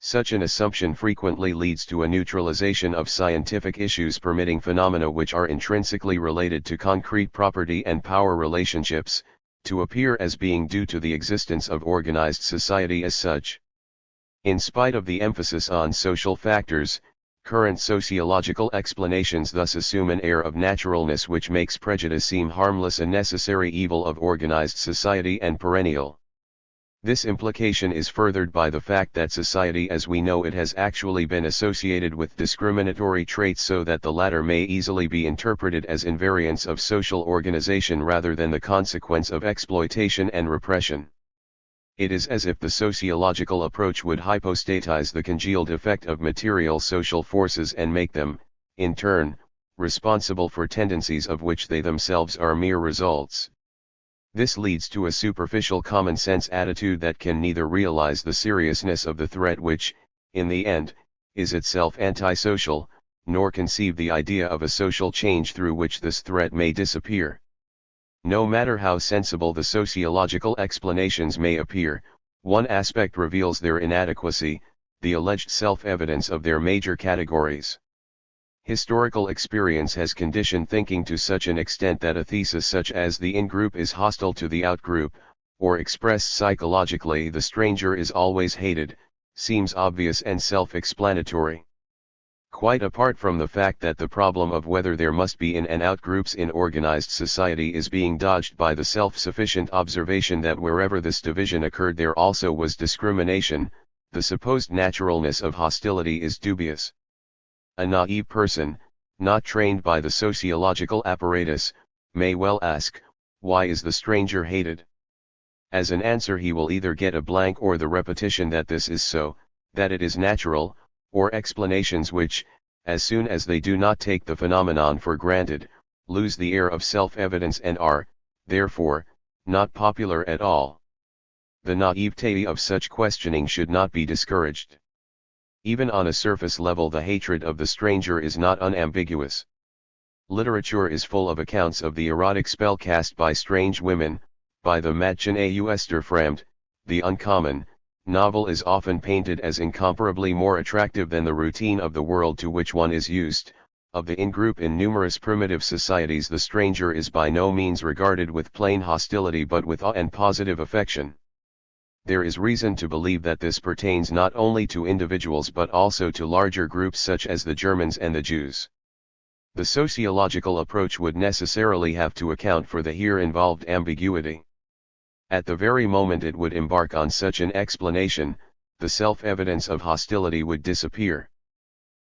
Such an assumption frequently leads to a neutralization of scientific issues permitting phenomena which are intrinsically related to concrete property and power relationships, to appear as being due to the existence of organized society as such. In spite of the emphasis on social factors, current sociological explanations thus assume an air of naturalness which makes prejudice seem harmless, a necessary evil of organized society and perennial. This implication is furthered by the fact that society as we know it has actually been associated with discriminatory traits, so that the latter may easily be interpreted as invariants of social organization rather than the consequence of exploitation and repression. It is as if the sociological approach would hypostatize the congealed effect of material social forces and make them, in turn, responsible for tendencies of which they themselves are mere results. This leads to a superficial common-sense attitude that can neither realize the seriousness of the threat which, in the end, is itself antisocial, nor conceive the idea of a social change through which this threat may disappear. No matter how sensible the sociological explanations may appear, one aspect reveals their inadequacy: the alleged self-evidence of their major categories. Historical experience has conditioned thinking to such an extent that a thesis such as the in-group is hostile to the out-group, or expressed psychologically the stranger is always hated, seems obvious and self-explanatory. Quite apart from the fact that the problem of whether there must be in and out groups in organized society is being dodged by the self-sufficient observation that wherever this division occurred there also was discrimination, the supposed naturalness of hostility is dubious. A naive person, not trained by the sociological apparatus, may well ask, why is the stranger hated? As an answer he will either get a blank or the repetition that this is so, that it is natural, or explanations which, as soon as they do not take the phenomenon for granted, lose the air of self-evidence and are, therefore, not popular at all. The naivete of such questioning should not be discouraged. Even on a surface level the hatred of the stranger is not unambiguous. Literature is full of accounts of the erotic spell cast by strange women, by the Mädchen aus der Fremde. The uncommon novel is often painted as incomparably more attractive than the routine of the world to which one is used. Of the in-group in numerous primitive societies the stranger is by no means regarded with plain hostility but with awe and positive affection. There is reason to believe that this pertains not only to individuals but also to larger groups such as the Germans and the Jews. The sociological approach would necessarily have to account for the here involved ambiguity. At the very moment it would embark on such an explanation, the self-evidence of hostility would disappear.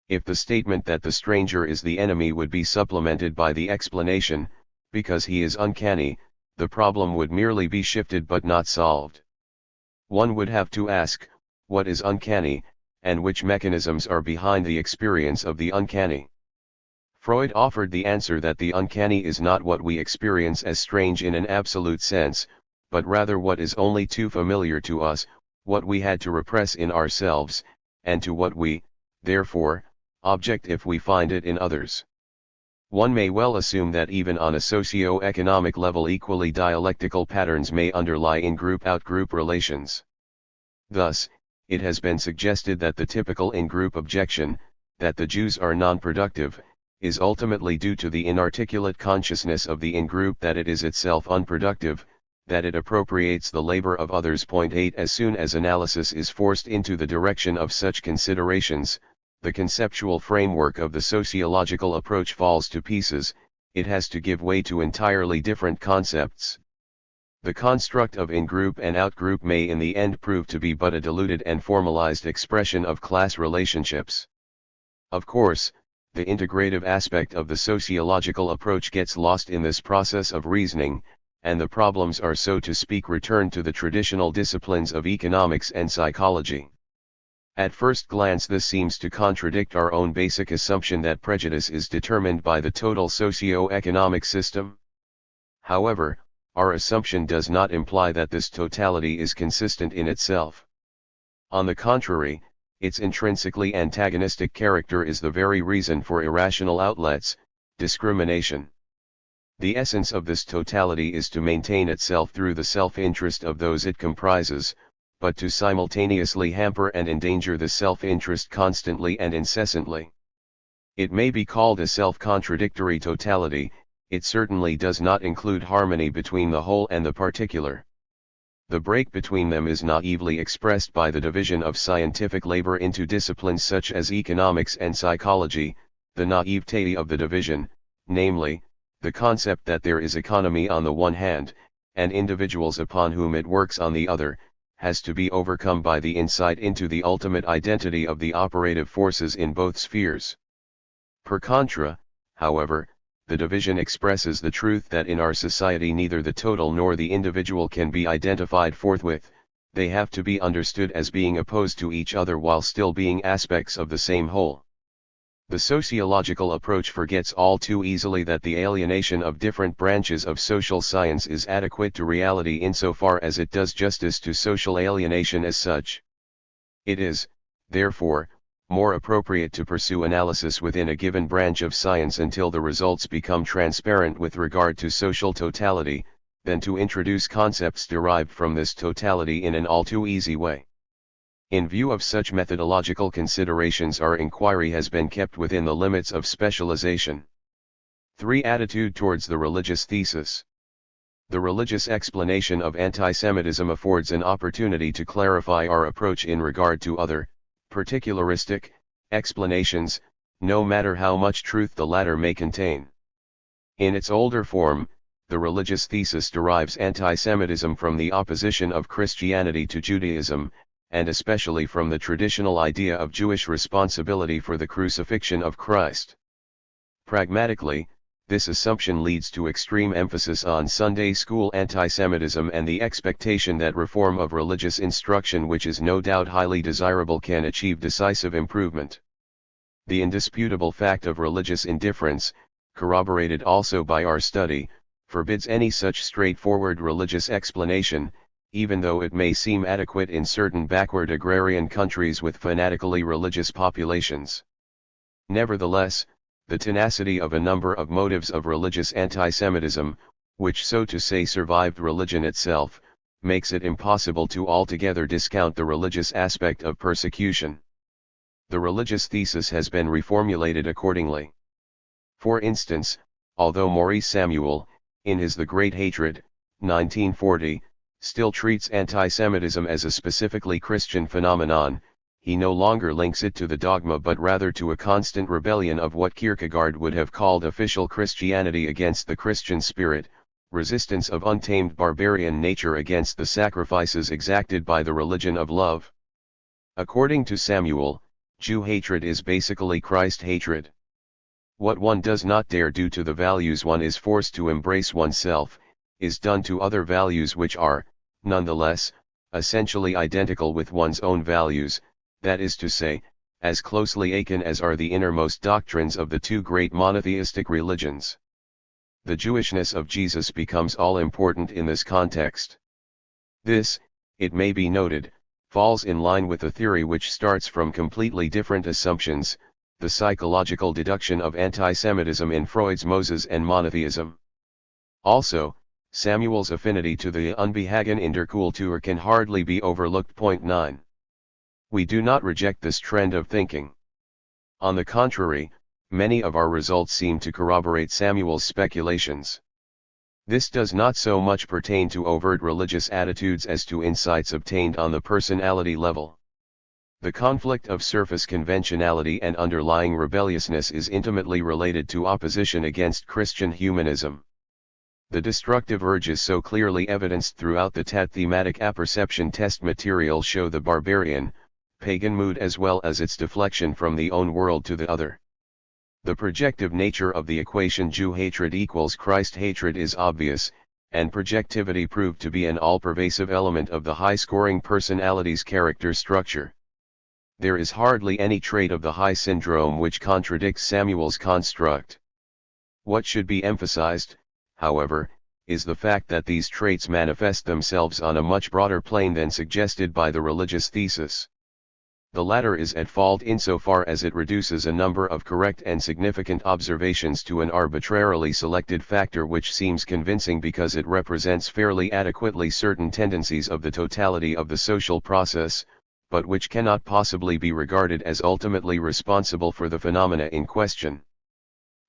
If the statement that the stranger is the enemy would be supplemented by the explanation, because he is uncanny, the problem would merely be shifted but not solved. One would have to ask, what is uncanny, and which mechanisms are behind the experience of the uncanny? Freud offered the answer that the uncanny is not what we experience as strange in an absolute sense, but rather what is only too familiar to us, what we had to repress in ourselves, and to what we, therefore, object if we find it in others. One may well assume that even on a socio-economic level equally dialectical patterns may underlie in-group-out-group relations. Thus, it has been suggested that the typical in-group objection, that the Jews are non-productive, is ultimately due to the inarticulate consciousness of the in-group that it is itself unproductive, that it appropriates the labor of others. 8 As soon as analysis is forced into the direction of such considerations, the conceptual framework of the sociological approach falls to pieces. It has to give way to entirely different concepts. The construct of in-group and out-group may in the end prove to be but a diluted and formalized expression of class relationships. Of course, the integrative aspect of the sociological approach gets lost in this process of reasoning, and the problems are, so to speak, returned to the traditional disciplines of economics and psychology. At first glance this seems to contradict our own basic assumption that prejudice is determined by the total socio-economic system. However, our assumption does not imply that this totality is consistent in itself. On the contrary, its intrinsically antagonistic character is the very reason for irrational outlets, discrimination. The essence of this totality is to maintain itself through the self-interest of those it comprises, but to simultaneously hamper and endanger the self-interest constantly and incessantly. It may be called a self-contradictory totality, it certainly does not include harmony between the whole and the particular. The break between them is naively expressed by the division of scientific labor into disciplines such as economics and psychology, the naivete of the division, namely, the concept that there is economy on the one hand, and individuals upon whom it works on the other, has to be overcome by the insight into the ultimate identity of the operative forces in both spheres. Per contra, however, the division expresses the truth that in our society neither the total nor the individual can be identified forthwith, they have to be understood as being opposed to each other while still being aspects of the same whole. The sociological approach forgets all too easily that the alienation of different branches of social science is adequate to reality insofar as it does justice to social alienation as such. It is, therefore, more appropriate to pursue analysis within a given branch of science until the results become transparent with regard to social totality, than to introduce concepts derived from this totality in an all too easy way. In view of such methodological considerations, our inquiry has been kept within the limits of specialization. 3. Attitude towards the religious thesis. The religious explanation of antisemitism affords an opportunity to clarify our approach in regard to other, particularistic, explanations, no matter how much truth the latter may contain. In its older form, the religious thesis derives antisemitism from the opposition of Christianity to Judaism, and especially from the traditional idea of Jewish responsibility for the crucifixion of Christ. Pragmatically, this assumption leads to extreme emphasis on Sunday school antisemitism and the expectation that reform of religious instruction, which is no doubt highly desirable, can achieve decisive improvement. The indisputable fact of religious indifference, corroborated also by our study, forbids any such straightforward religious explanation, even though it may seem adequate in certain backward agrarian countries with fanatically religious populations. Nevertheless, the tenacity of a number of motives of religious antisemitism, which so to say survived religion itself, makes it impossible to altogether discount the religious aspect of persecution. The religious thesis has been reformulated accordingly. For instance, although Maurice Samuel, in his The Great Hatred, 1940, still treats antisemitism as a specifically Christian phenomenon, he no longer links it to the dogma but rather to a constant rebellion of what Kierkegaard would have called official Christianity against the Christian spirit, resistance of untamed barbarian nature against the sacrifices exacted by the religion of love. According to Samuel, Jew hatred is basically Christ hatred. What one does not dare do to the values one is forced to embrace oneself, is done to other values which are, nonetheless, essentially identical with one's own values, that is to say, as closely akin as are the innermost doctrines of the two great monotheistic religions. The Jewishness of Jesus becomes all important in this context. This, it may be noted, falls in line with a theory which starts from completely different assumptions, the psychological deduction of antisemitism in Freud's Moses and monotheism. Also, Samuel's affinity to the Unbehagen in der Kultur can hardly be overlooked. Point 9. We do not reject this trend of thinking. On the contrary, many of our results seem to corroborate Samuel's speculations. This does not so much pertain to overt religious attitudes as to insights obtained on the personality level. The conflict of surface conventionality and underlying rebelliousness is intimately related to opposition against Christian humanism. The destructive urges so clearly evidenced throughout the TAT thematic apperception test material show the barbarian, pagan mood as well as its deflection from the own world to the other. The projective nature of the equation Jew hatred equals Christ hatred is obvious, and projectivity proved to be an all-pervasive element of the high-scoring personality's character structure. There is hardly any trait of the high syndrome which contradicts Samuel's construct. What should be emphasized, however, is the fact that these traits manifest themselves on a much broader plane than suggested by the religious thesis. The latter is at fault insofar as it reduces a number of correct and significant observations to an arbitrarily selected factor which seems convincing because it represents fairly adequately certain tendencies of the totality of the social process, but which cannot possibly be regarded as ultimately responsible for the phenomena in question.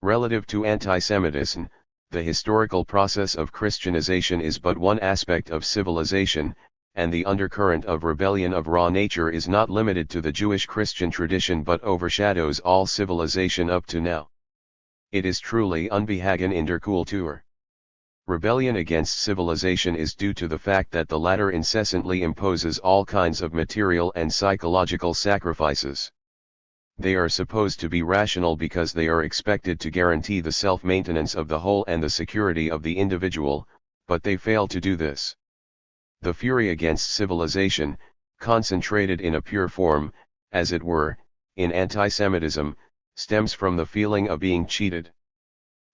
Relative to antisemitism, the historical process of Christianization is but one aspect of civilization, and the undercurrent of rebellion of raw nature is not limited to the Jewish Christian tradition but overshadows all civilization up to now. It is truly Unbehagen in der Kultur. Rebellion against civilization is due to the fact that the latter incessantly imposes all kinds of material and psychological sacrifices. They are supposed to be rational because they are expected to guarantee the self-maintenance of the whole and the security of the individual, but they fail to do this. The fury against civilization, concentrated in a pure form, as it were, in anti-Semitism, stems from the feeling of being cheated.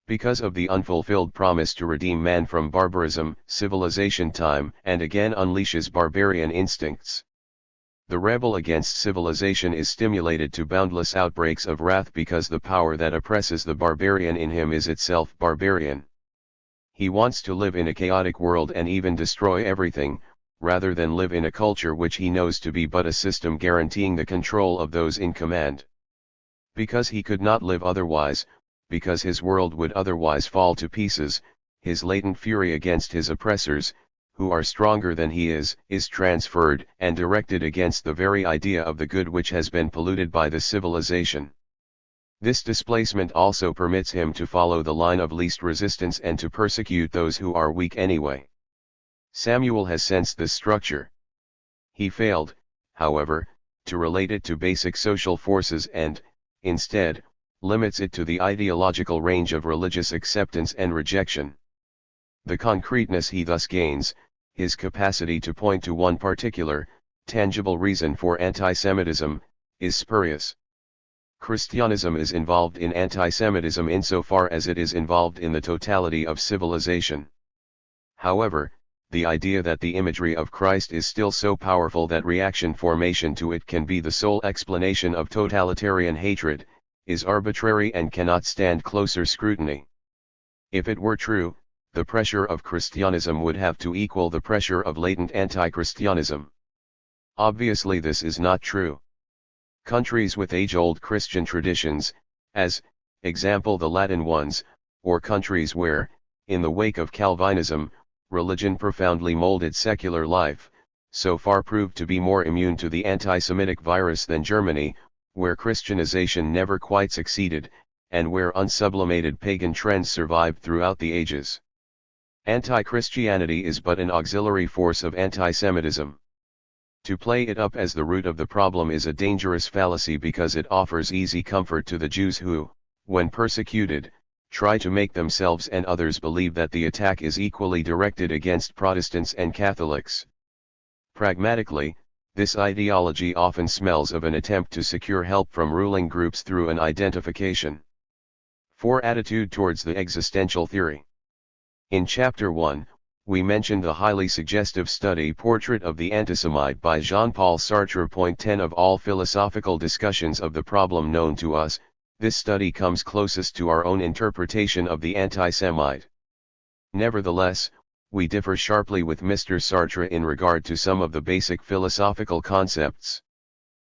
Because of the unfulfilled promise to redeem man from barbarism, civilization time and again unleashes barbarian instincts. The rebel against civilization is stimulated to boundless outbreaks of wrath because the power that oppresses the barbarian in him is itself barbarian. He wants to live in a chaotic world and even destroy everything, rather than live in a culture which he knows to be but a system guaranteeing the control of those in command. Because he could not live otherwise, because his world would otherwise fall to pieces, his latent fury against his oppressors, who are stronger than he is transferred and directed against the very idea of the good which has been polluted by the civilization. This displacement also permits him to follow the line of least resistance and to persecute those who are weak anyway. Samuel has sensed this structure. He failed, however, to relate it to basic social forces and, instead, limits it to the ideological range of religious acceptance and rejection. The concreteness he thus gains, his capacity to point to one particular, tangible reason for anti-Semitism, is spurious. Christianism is involved in anti-Semitism insofar as it is involved in the totality of civilization. However, the idea that the imagery of Christ is still so powerful that reaction formation to it can be the sole explanation of totalitarian hatred, is arbitrary and cannot stand closer scrutiny. If it were true, the pressure of Christianism would have to equal the pressure of latent anti-Christianism. Obviously this is not true. Countries with age-old Christian traditions, as, example the Latin ones, or countries where, in the wake of Calvinism, religion profoundly molded secular life, so far proved to be more immune to the anti-Semitic virus than Germany, where Christianization never quite succeeded, and where unsublimated pagan trends survived throughout the ages. Anti-Christianity is but an auxiliary force of anti-Semitism. To play it up as the root of the problem is a dangerous fallacy because it offers easy comfort to the Jews who, when persecuted, try to make themselves and others believe that the attack is equally directed against Protestants and Catholics. Pragmatically, this ideology often smells of an attempt to secure help from ruling groups through an identification. 4. Attitude towards the existential theory. In Chapter 1, we mentioned the highly suggestive study Portrait of the Antisemite by Jean-Paul Sartre. Point 10 of all philosophical discussions of the problem known to us, this study comes closest to our own interpretation of the anti-Semite. Nevertheless, we differ sharply with Mr. Sartre in regard to some of the basic philosophical concepts.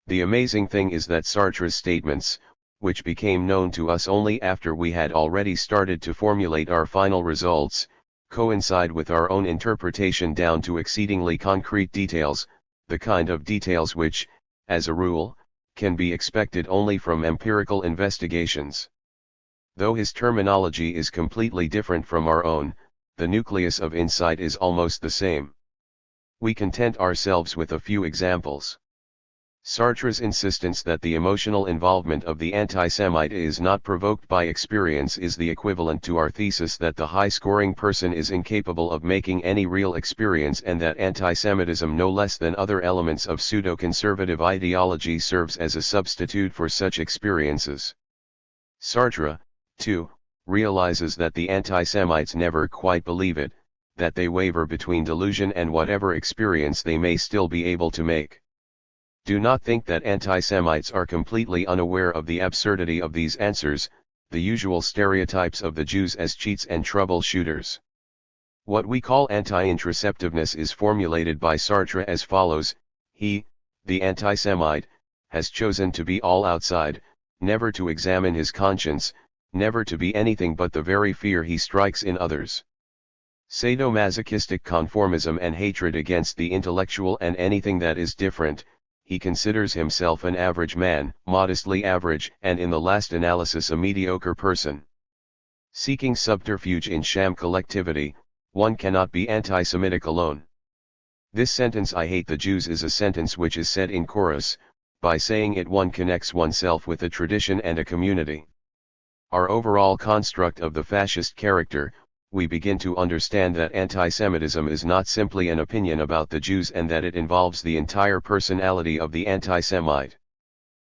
The amazing thing is that Sartre's statements, which became known to us only after we had already started to formulate our final results, coincide with our own interpretation down to exceedingly concrete details, the kind of details which, as a rule, can be expected only from empirical investigations. Though his terminology is completely different from our own, the nucleus of insight is almost the same. We content ourselves with a few examples. Sartre's insistence that the emotional involvement of the anti-Semite is not provoked by experience is the equivalent to our thesis that the high-scoring person is incapable of making any real experience and that anti-Semitism no less than other elements of pseudo-conservative ideology serves as a substitute for such experiences. Sartre, too, realizes that the anti-Semites never quite believe it, that they waver between delusion and whatever experience they may still be able to make. Do not think that anti-Semites are completely unaware of the absurdity of these answers, the usual stereotypes of the Jews as cheats and troubleshooters. What we call anti-introspectiveness is formulated by Sartre as follows: he, the anti-Semite, has chosen to be all outside, never to examine his conscience, never to be anything but the very fear he strikes in others. Sadomasochistic conformism and hatred against the intellectual and anything that is different. He considers himself an average man, modestly average, and in the last analysis a mediocre person. Seeking subterfuge in sham collectivity, one cannot be anti-Semitic alone. This sentence "I hate the Jews" is a sentence which is said in chorus. By saying it one connects oneself with a tradition and a community. Our overall construct of the fascist character, we begin to understand that anti-Semitism is not simply an opinion about the Jews and that it involves the entire personality of the anti-Semite.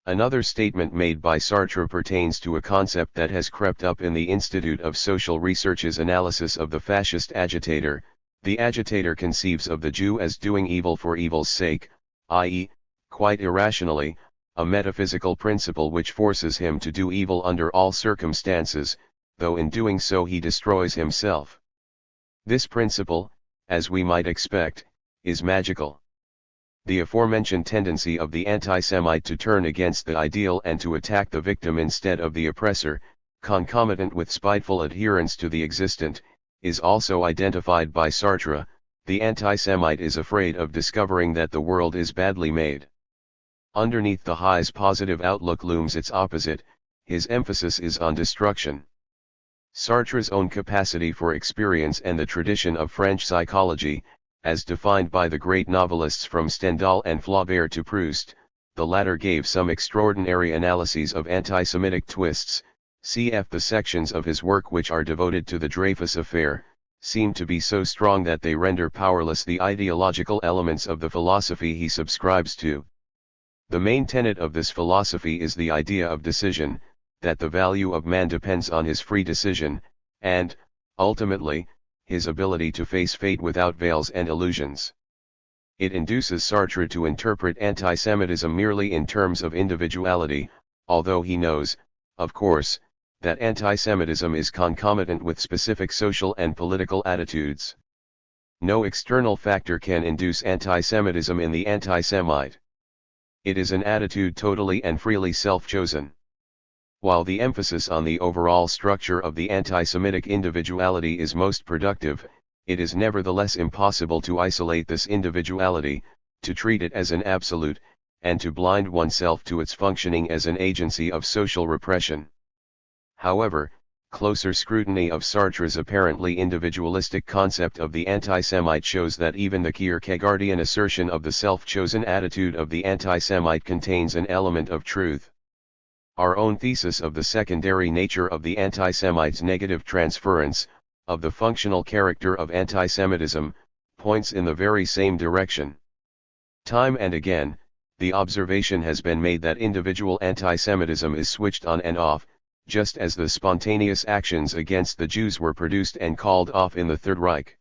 Another statement made by Sartre pertains to a concept that has crept up in the Institute of Social Research's analysis of the fascist agitator. The agitator conceives of the Jew as doing evil for evil's sake, i.e., quite irrationally, a metaphysical principle which forces him to do evil under all circumstances, though in doing so he destroys himself. This principle, as we might expect, is magical. The aforementioned tendency of the anti-Semite to turn against the ideal and to attack the victim instead of the oppressor, concomitant with spiteful adherence to the existent, is also identified by Sartre. The anti-Semite is afraid of discovering that the world is badly made. Underneath the high's positive outlook looms its opposite, his emphasis is on destruction. Sartre's own capacity for experience and the tradition of French psychology, as defined by the great novelists from Stendhal and Flaubert to Proust, the latter gave some extraordinary analyses of anti-Semitic twists. Cf. The sections of his work which are devoted to the Dreyfus affair, seem to be so strong that they render powerless the ideological elements of the philosophy he subscribes to. The main tenet of this philosophy is the idea of decision, that the value of man depends on his free decision, and, ultimately, his ability to face fate without veils and illusions. It induces Sartre to interpret anti-Semitism merely in terms of individuality, although he knows, of course, that anti-Semitism is concomitant with specific social and political attitudes. No external factor can induce anti-Semitism in the anti-Semite. It is an attitude totally and freely self-chosen. While the emphasis on the overall structure of the anti-Semitic individuality is most productive, it is nevertheless impossible to isolate this individuality, to treat it as an absolute, and to blind oneself to its functioning as an agency of social repression. However, closer scrutiny of Sartre's apparently individualistic concept of the anti-Semite shows that even the Kierkegaardian assertion of the self-chosen attitude of the anti-Semite contains an element of truth. Our own thesis of the secondary nature of the anti-Semite's negative transference, of the functional character of anti-Semitism, points in the very same direction. Time and again, the observation has been made that individual anti-Semitism is switched on and off, just as the spontaneous actions against the Jews were produced and called off in the Third Reich.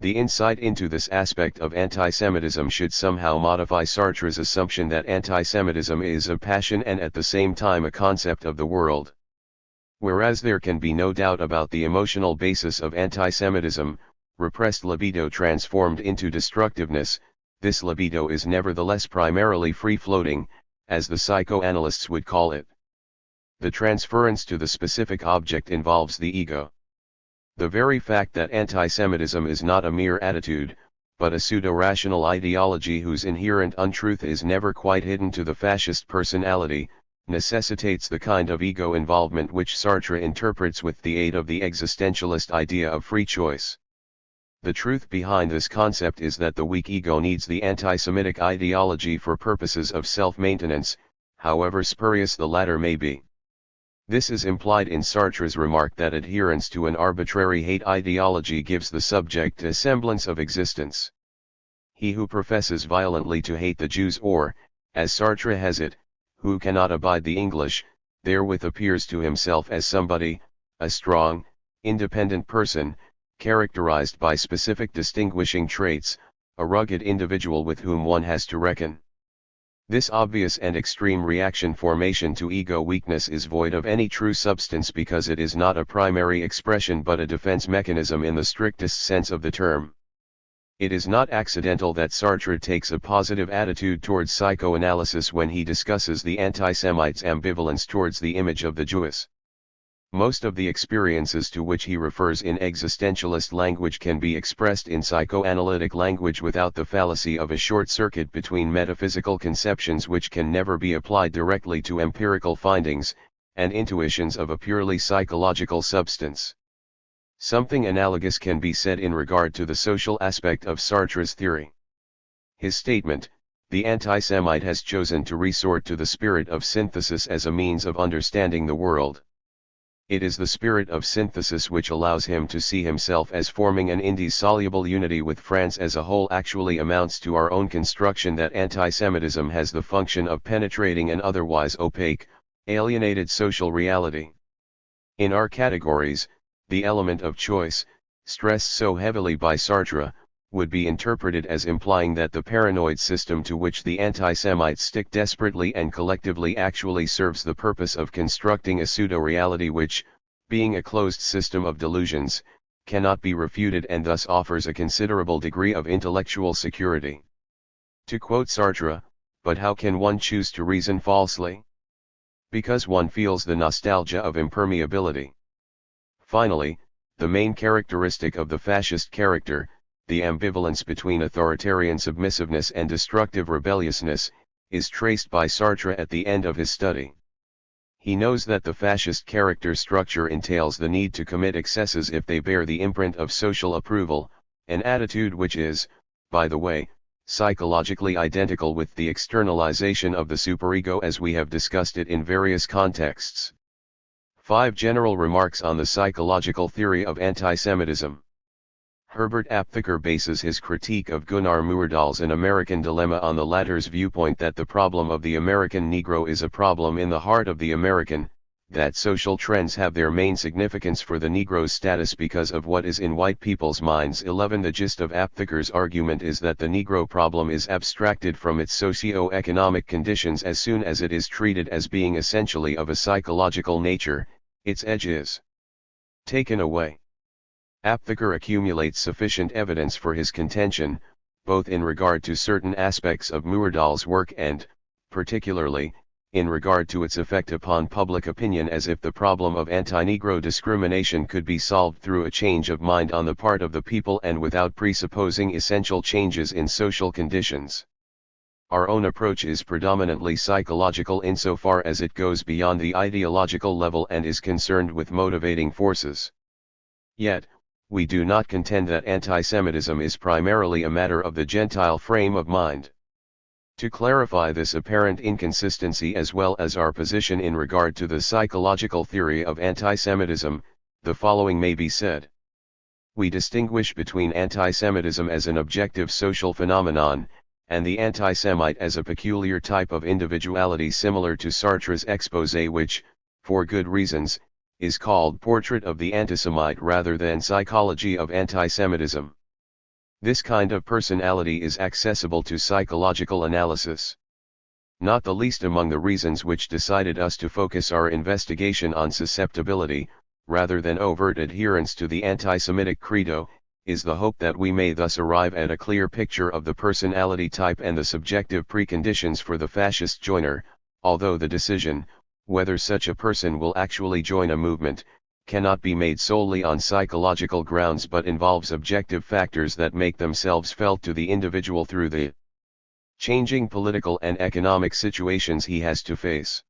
The insight into this aspect of anti-Semitism should somehow modify Sartre's assumption that anti-Semitism is a passion and at the same time a concept of the world. Whereas there can be no doubt about the emotional basis of anti-Semitism, repressed libido transformed into destructiveness, this libido is nevertheless primarily free-floating, as the psychoanalysts would call it. The transference to the specific object involves the ego. The very fact that anti-Semitism is not a mere attitude, but a pseudo-rational ideology whose inherent untruth is never quite hidden to the fascist personality, necessitates the kind of ego involvement which Sartre interprets with the aid of the existentialist idea of free choice. The truth behind this concept is that the weak ego needs the anti-Semitic ideology for purposes of self-maintenance, however spurious the latter may be. This is implied in Sartre's remark that adherence to an arbitrary hate ideology gives the subject a semblance of existence. He who professes violently to hate the Jews or, as Sartre has it, who cannot abide the English, therewith appears to himself as somebody, a strong, independent person, characterized by specific distinguishing traits, a rugged individual with whom one has to reckon. This obvious and extreme reaction formation to ego weakness is void of any true substance because it is not a primary expression but a defense mechanism in the strictest sense of the term. It is not accidental that Sartre takes a positive attitude towards psychoanalysis when he discusses the anti-Semite's ambivalence towards the image of the Jewess. Most of the experiences to which he refers in existentialist language can be expressed in psychoanalytic language without the fallacy of a short circuit between metaphysical conceptions which can never be applied directly to empirical findings, and intuitions of a purely psychological substance. Something analogous can be said in regard to the social aspect of Sartre's theory. His statement, "The anti-Semite has chosen to resort to the spirit of synthesis as a means of understanding the world. It is the spirit of synthesis which allows him to see himself as forming an indissoluble unity with France as a whole actually amounts to our own construction that anti-Semitism has the function of penetrating an otherwise opaque, alienated social reality. In our categories, the element of choice, stressed so heavily by Sartre, would be interpreted as implying that the paranoid system to which the anti-Semites stick desperately and collectively actually serves the purpose of constructing a pseudo-reality which, being a closed system of delusions, cannot be refuted and thus offers a considerable degree of intellectual security." To quote Sartre, "But how can one choose to reason falsely? Because one feels the nostalgia of impermeability." Finally, the main characteristic of the fascist character, the ambivalence between authoritarian submissiveness and destructive rebelliousness, is traced by Sartre at the end of his study. He knows that the fascist character structure entails the need to commit excesses if they bear the imprint of social approval, an attitude which is, by the way, psychologically identical with the externalization of the superego as we have discussed it in various contexts. 5 General remarks on the psychological theory of anti-Semitism. Herbert Aptheker bases his critique of Gunnar Myrdal's An American Dilemma on the latter's viewpoint that the problem of the American Negro is a problem in the heart of the American, that social trends have their main significance for the Negro's status because of what is in white people's minds. 11 The gist of Aptheker's argument is that the Negro problem is abstracted from its socio-economic conditions as soon as it is treated as being essentially of a psychological nature, its edge is taken away. Aptheker accumulates sufficient evidence for his contention, both in regard to certain aspects of Myrdal's work and, particularly, in regard to its effect upon public opinion as if the problem of anti-Negro discrimination could be solved through a change of mind on the part of the people and without presupposing essential changes in social conditions. Our own approach is predominantly psychological insofar as it goes beyond the ideological level and is concerned with motivating forces. Yet, we do not contend that anti-Semitism is primarily a matter of the Gentile frame of mind. To clarify this apparent inconsistency as well as our position in regard to the psychological theory of anti-Semitism, the following may be said. We distinguish between anti-Semitism as an objective social phenomenon, and the anti-Semite as a peculiar type of individuality similar to Sartre's exposé which, for good reasons, is called Portrait of the Antisemite rather than Psychology of Antisemitism. This kind of personality is accessible to psychological analysis. Not the least among the reasons which decided us to focus our investigation on susceptibility, rather than overt adherence to the anti-Semitic credo, is the hope that we may thus arrive at a clear picture of the personality type and the subjective preconditions for the fascist joiner, although the decision, whether such a person will actually join a movement, cannot be made solely on psychological grounds but involves objective factors that make themselves felt to the individual through the changing political and economic situations he has to face.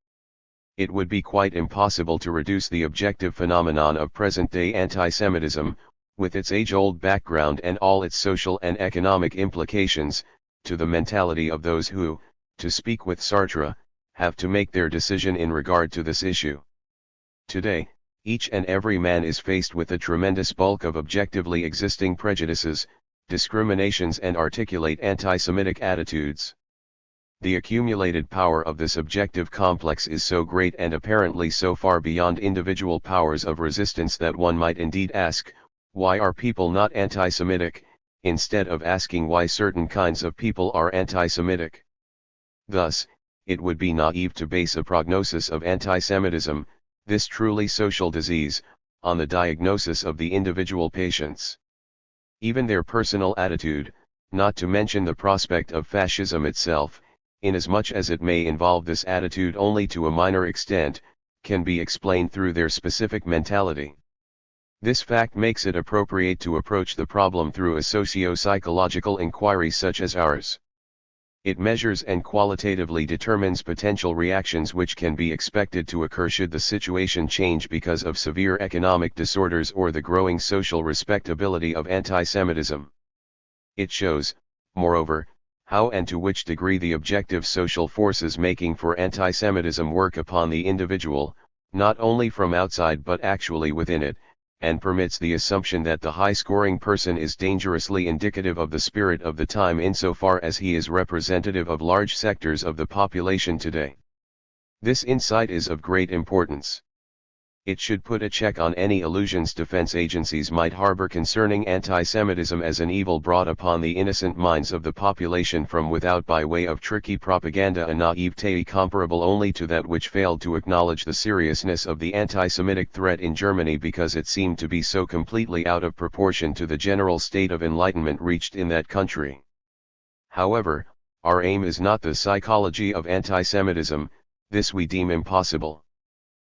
It would be quite impossible to reduce the objective phenomenon of present-day anti-Semitism, with its age-old background and all its social and economic implications, to the mentality of those who, to speak with Sartre, have to make their decision in regard to this issue. Today, each and every man is faced with a tremendous bulk of objectively existing prejudices, discriminations and articulate anti-Semitic attitudes. The accumulated power of this objective complex is so great and apparently so far beyond individual powers of resistance that one might indeed ask, why are people not anti-Semitic, instead of asking why certain kinds of people are anti-Semitic. Thus, it would be naive to base a prognosis of anti-Semitism, this truly social disease, on the diagnosis of the individual patients. Even their personal attitude, not to mention the prospect of fascism itself, inasmuch as it may involve this attitude only to a minor extent, can be explained through their specific mentality. This fact makes it appropriate to approach the problem through a socio-psychological inquiry such as ours. It measures and qualitatively determines potential reactions which can be expected to occur should the situation change because of severe economic disorders or the growing social respectability of anti-Semitism. It shows, moreover, how and to which degree the objective social forces making for anti-Semitism work upon the individual, not only from outside but actually within it, and permits the assumption that the high-scoring person is dangerously indicative of the spirit of the time insofar as he is representative of large sectors of the population today. This insight is of great importance. It should put a check on any illusions defense agencies might harbor concerning anti-Semitism as an evil brought upon the innocent minds of the population from without by way of tricky propaganda, a naivete comparable only to that which failed to acknowledge the seriousness of the anti-Semitic threat in Germany because it seemed to be so completely out of proportion to the general state of enlightenment reached in that country. However, our aim is not the psychology of anti-Semitism, this we deem impossible.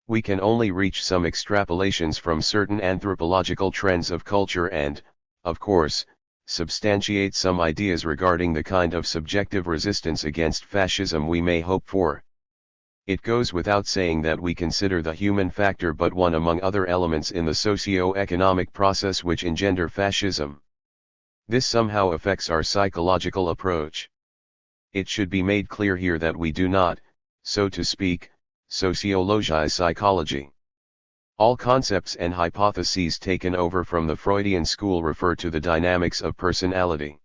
We can only reach some extrapolations from certain anthropological trends of culture and, of course, substantiate some ideas regarding the kind of subjective resistance against fascism we may hope for. It goes without saying that we consider the human factor but one among other elements in the socio-economic process which engender fascism. This somehow affects our psychological approach. It should be made clear here that we do not, so to speak, sociologize psychology. All concepts and hypotheses taken over from the Freudian school refer to the dynamics of personality.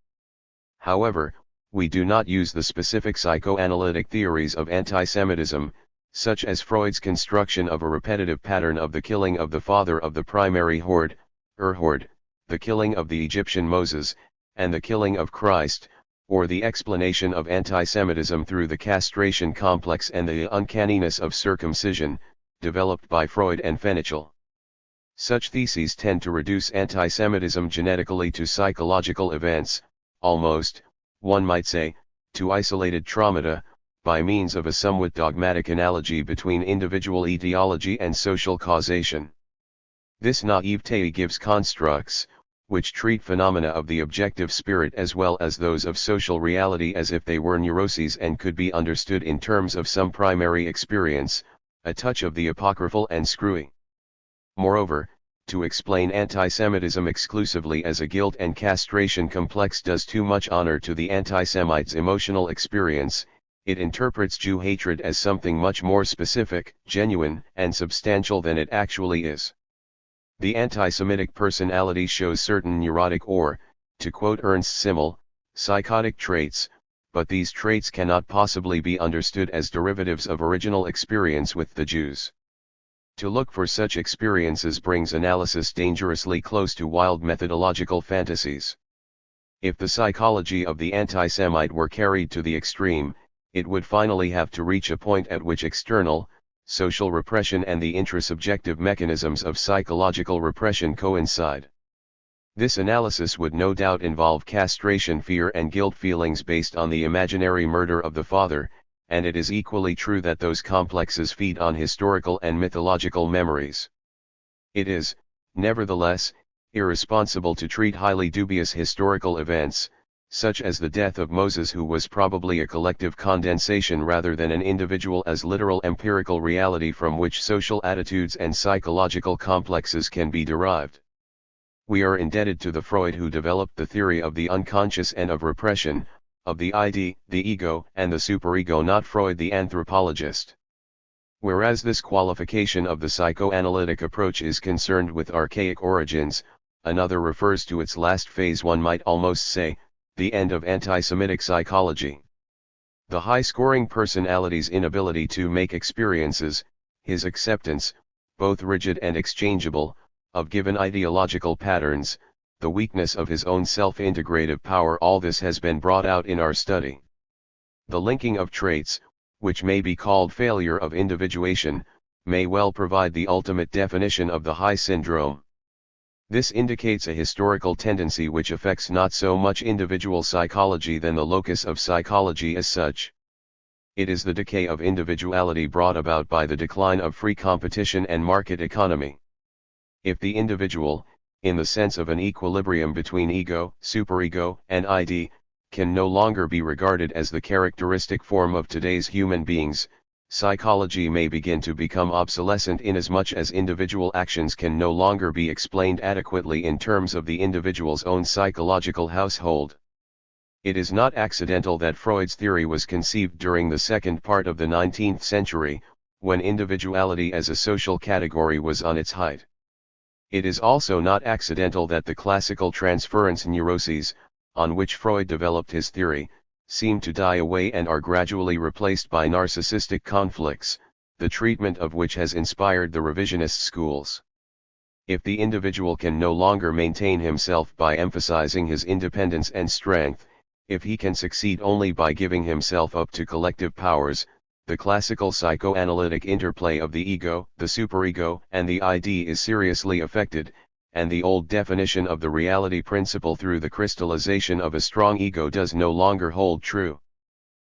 However, we do not use the specific psychoanalytic theories of anti-Semitism, such as Freud's construction of a repetitive pattern of the killing of the father of the primary horde, horde, the killing of the Egyptian Moses, and the killing of Christ, or the explanation of anti-Semitism through the castration complex and the uncanniness of circumcision, developed by Freud and Fenichel. Such theses tend to reduce anti-Semitism genetically to psychological events, almost, one might say, to isolated traumata, by means of a somewhat dogmatic analogy between individual etiology and social causation. This naivete gives constructs, which treat phenomena of the objective spirit as well as those of social reality as if they were neuroses and could be understood in terms of some primary experience, a touch of the apocryphal and screwy. Moreover, to explain anti-Semitism exclusively as a guilt and castration complex does too much honor to the anti-Semite's emotional experience. It interprets Jew hatred as something much more specific, genuine, and substantial than it actually is. The anti-Semitic personality shows certain neurotic or, to quote Ernst Simmel, psychotic traits, but these traits cannot possibly be understood as derivatives of original experience with the Jews. To look for such experiences brings analysis dangerously close to wild methodological fantasies. If the psychology of the anti-Semite were carried to the extreme, it would finally have to reach a point at which external, social repression and the intrasubjective mechanisms of psychological repression coincide. This analysis would no doubt involve castration, fear and guilt feelings based on the imaginary murder of the father, and it is equally true that those complexes feed on historical and mythological memories. It is, nevertheless, irresponsible to treat highly dubious historical events, such as the death of Moses, who was probably a collective condensation rather than an individual, as literal empirical reality from which social attitudes and psychological complexes can be derived. We are indebted to the Freud who developed the theory of the unconscious and of repression, of the ID, the ego, and the superego, not Freud the anthropologist. Whereas this qualification of the psychoanalytic approach is concerned with archaic origins, another refers to its last phase, one might almost say, the end of anti-Semitic psychology. The high-scoring personality's inability to make experiences, his acceptance, both rigid and exchangeable, of given ideological patterns, the weakness of his own self-integrative power, all this has been brought out in our study. The linking of traits, which may be called failure of individuation, may well provide the ultimate definition of the high syndrome. This indicates a historical tendency which affects not so much individual psychology than the locus of psychology as such. It is the decay of individuality brought about by the decline of free competition and market economy. If the individual, in the sense of an equilibrium between ego, superego, and ID, can no longer be regarded as the characteristic form of today's human beings, psychology may begin to become obsolescent inasmuch as individual actions can no longer be explained adequately in terms of the individual's own psychological household. It is not accidental that Freud's theory was conceived during the second part of the 19th century, when individuality as a social category was on its height. It is also not accidental that the classical transference neuroses, on which Freud developed his theory, seem to die away and are gradually replaced by narcissistic conflicts, the treatment of which has inspired the revisionist schools. If the individual can no longer maintain himself by emphasizing his independence and strength, if he can succeed only by giving himself up to collective powers, the classical psychoanalytic interplay of the ego, the superego, and the ID is seriously affected, and the old definition of the reality principle through the crystallization of a strong ego does no longer hold true.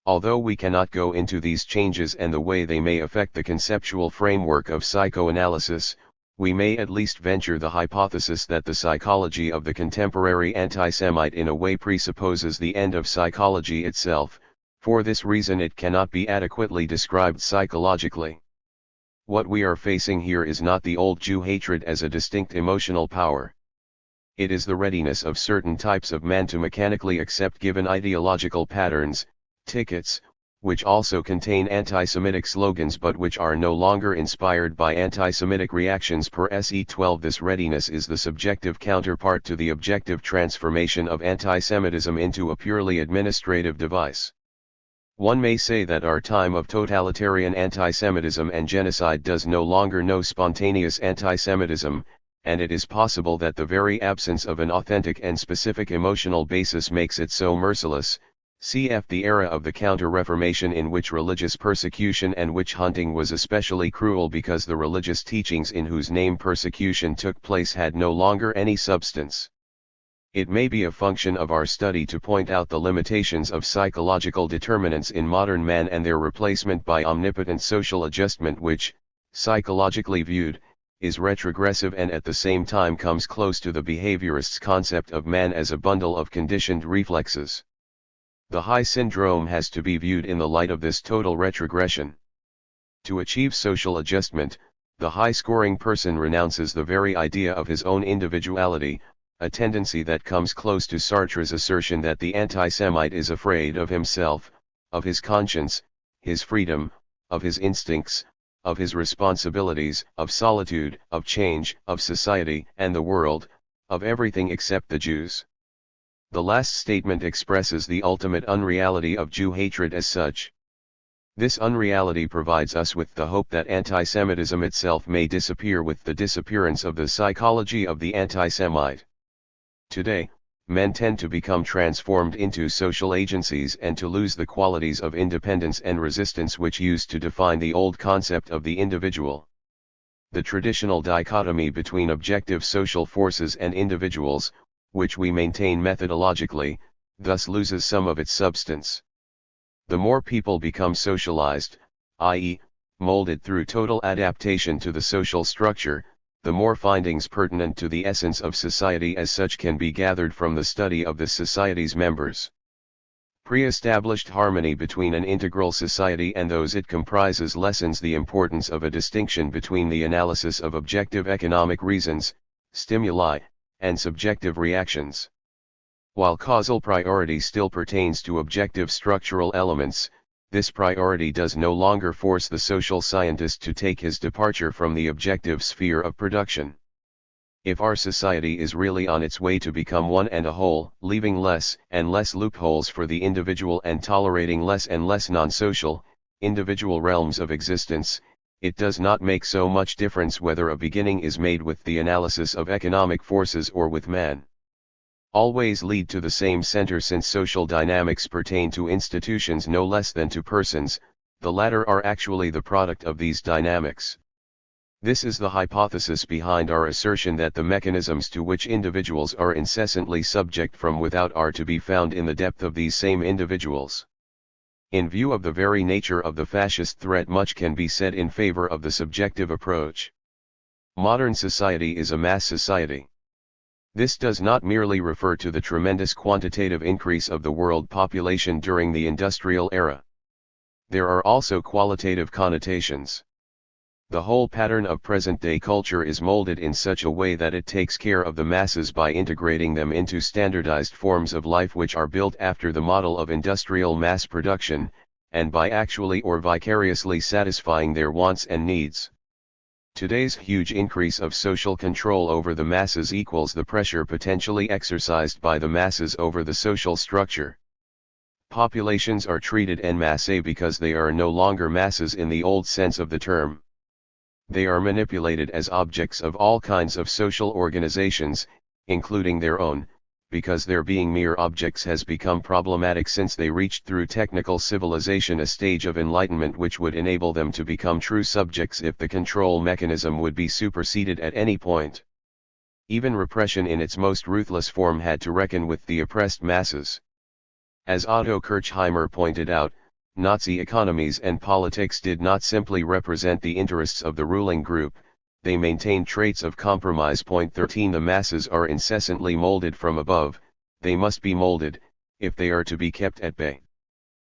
Although we cannot go into these changes and the way they may affect the conceptual framework of psychoanalysis, we may at least venture the hypothesis that the psychology of the contemporary anti-Semite in a way presupposes the end of psychology itself. For this reason it cannot be adequately described psychologically. What we are facing here is not the old Jew hatred as a distinct emotional power. It is the readiness of certain types of man to mechanically accept given ideological patterns, tickets, which also contain anti-Semitic slogans but which are no longer inspired by anti-Semitic reactions per SE12. This readiness is the subjective counterpart to the objective transformation of anti-Semitism into a purely administrative device. One may say that our time of totalitarian anti-Semitism and genocide does no longer know spontaneous anti-Semitism, and it is possible that the very absence of an authentic and specific emotional basis makes it so merciless. Cf. the era of the Counter-Reformation in which religious persecution and witch hunting was especially cruel because the religious teachings in whose name persecution took place had no longer any substance. It may be a function of our study to point out the limitations of psychological determinants in modern man and their replacement by omnipotent social adjustment which, psychologically viewed, is retrogressive and at the same time comes close to the behaviorist's concept of man as a bundle of conditioned reflexes. The high syndrome has to be viewed in the light of this total retrogression. To achieve social adjustment, the high-scoring person renounces the very idea of his own individuality, a tendency that comes close to Sartre's assertion that the anti-Semite is afraid of himself, of his conscience, his freedom, of his instincts, of his responsibilities, of solitude, of change, of society and the world, of everything except the Jews. The last statement expresses the ultimate unreality of Jew hatred as such. This unreality provides us with the hope that anti-Semitism itself may disappear with the disappearance of the psychology of the anti-Semite. Today, men tend to become transformed into social agencies and to lose the qualities of independence and resistance which used to define the old concept of the individual. The traditional dichotomy between objective social forces and individuals, which we maintain methodologically, thus loses some of its substance. The more people become socialized, i.e., molded through total adaptation to the social structure, the more findings pertinent to the essence of society as such can be gathered from the study of the society's members. Pre-established harmony between an integral society and those it comprises lessens the importance of a distinction between the analysis of objective economic reasons, stimuli, and subjective reactions. While causal priority still pertains to objective structural elements, this priority does no longer force the social scientist to take his departure from the objective sphere of production. If our society is really on its way to become one and a whole, leaving less and less loopholes for the individual and tolerating less and less non-social, individual realms of existence, it does not make so much difference whether a beginning is made with the analysis of economic forces or with man. Always lead to the same center since social dynamics pertain to institutions no less than to persons, the latter are actually the product of these dynamics. This is the hypothesis behind our assertion that the mechanisms to which individuals are incessantly subject from without are to be found in the depth of these same individuals. In view of the very nature of the fascist threat, much can be said in favor of the subjective approach. Modern society is a mass society. This does not merely refer to the tremendous quantitative increase of the world population during the industrial era. There are also qualitative connotations. The whole pattern of present-day culture is molded in such a way that it takes care of the masses by integrating them into standardized forms of life which are built after the model of industrial mass production, and by actually or vicariously satisfying their wants and needs. Today's huge increase of social control over the masses equals the pressure potentially exercised by the masses over the social structure. Populations are treated en masse because they are no longer masses in the old sense of the term. They are manipulated as objects of all kinds of social organizations, including their own, because their being mere objects has become problematic since they reached through technical civilization a stage of enlightenment which would enable them to become true subjects if the control mechanism would be superseded at any point. Even repression in its most ruthless form had to reckon with the oppressed masses. As Otto Kirchheimer pointed out, Nazi economies and politics did not simply represent the interests of the ruling group, they maintained traits of compromise. 13 The masses are incessantly molded from above, they must be molded, if they are to be kept at bay.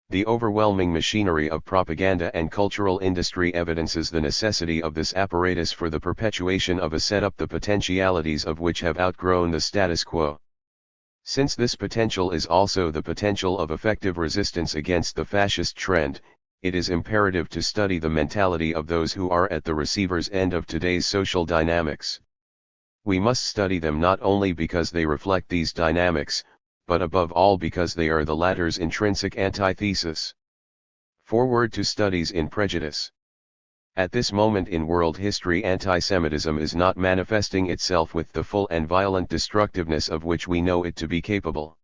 The overwhelming machinery of propaganda and cultural industry evidences the necessity of this apparatus for the perpetuation of a setup the potentialities of which have outgrown the status quo. Since this potential is also the potential of effective resistance against the fascist trend, it is imperative to study the mentality of those who are at the receiver's end of today's social dynamics. We must study them not only because they reflect these dynamics, but above all because they are the latter's intrinsic antithesis. Forward to Studies in Prejudice. At this moment in world history, antisemitism is not manifesting itself with the full and violent destructiveness of which we know it to be capable.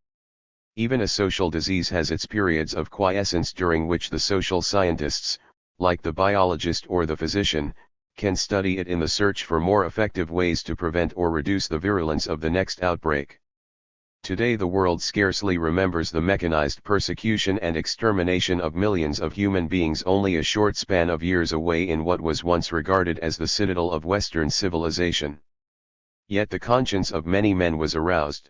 Even a social disease has its periods of quiescence during which the social scientists, like the biologist or the physician, can study it in the search for more effective ways to prevent or reduce the virulence of the next outbreak. Today the world scarcely remembers the mechanized persecution and extermination of millions of human beings only a short span of years away in what was once regarded as the citadel of Western civilization. Yet the conscience of many men was aroused.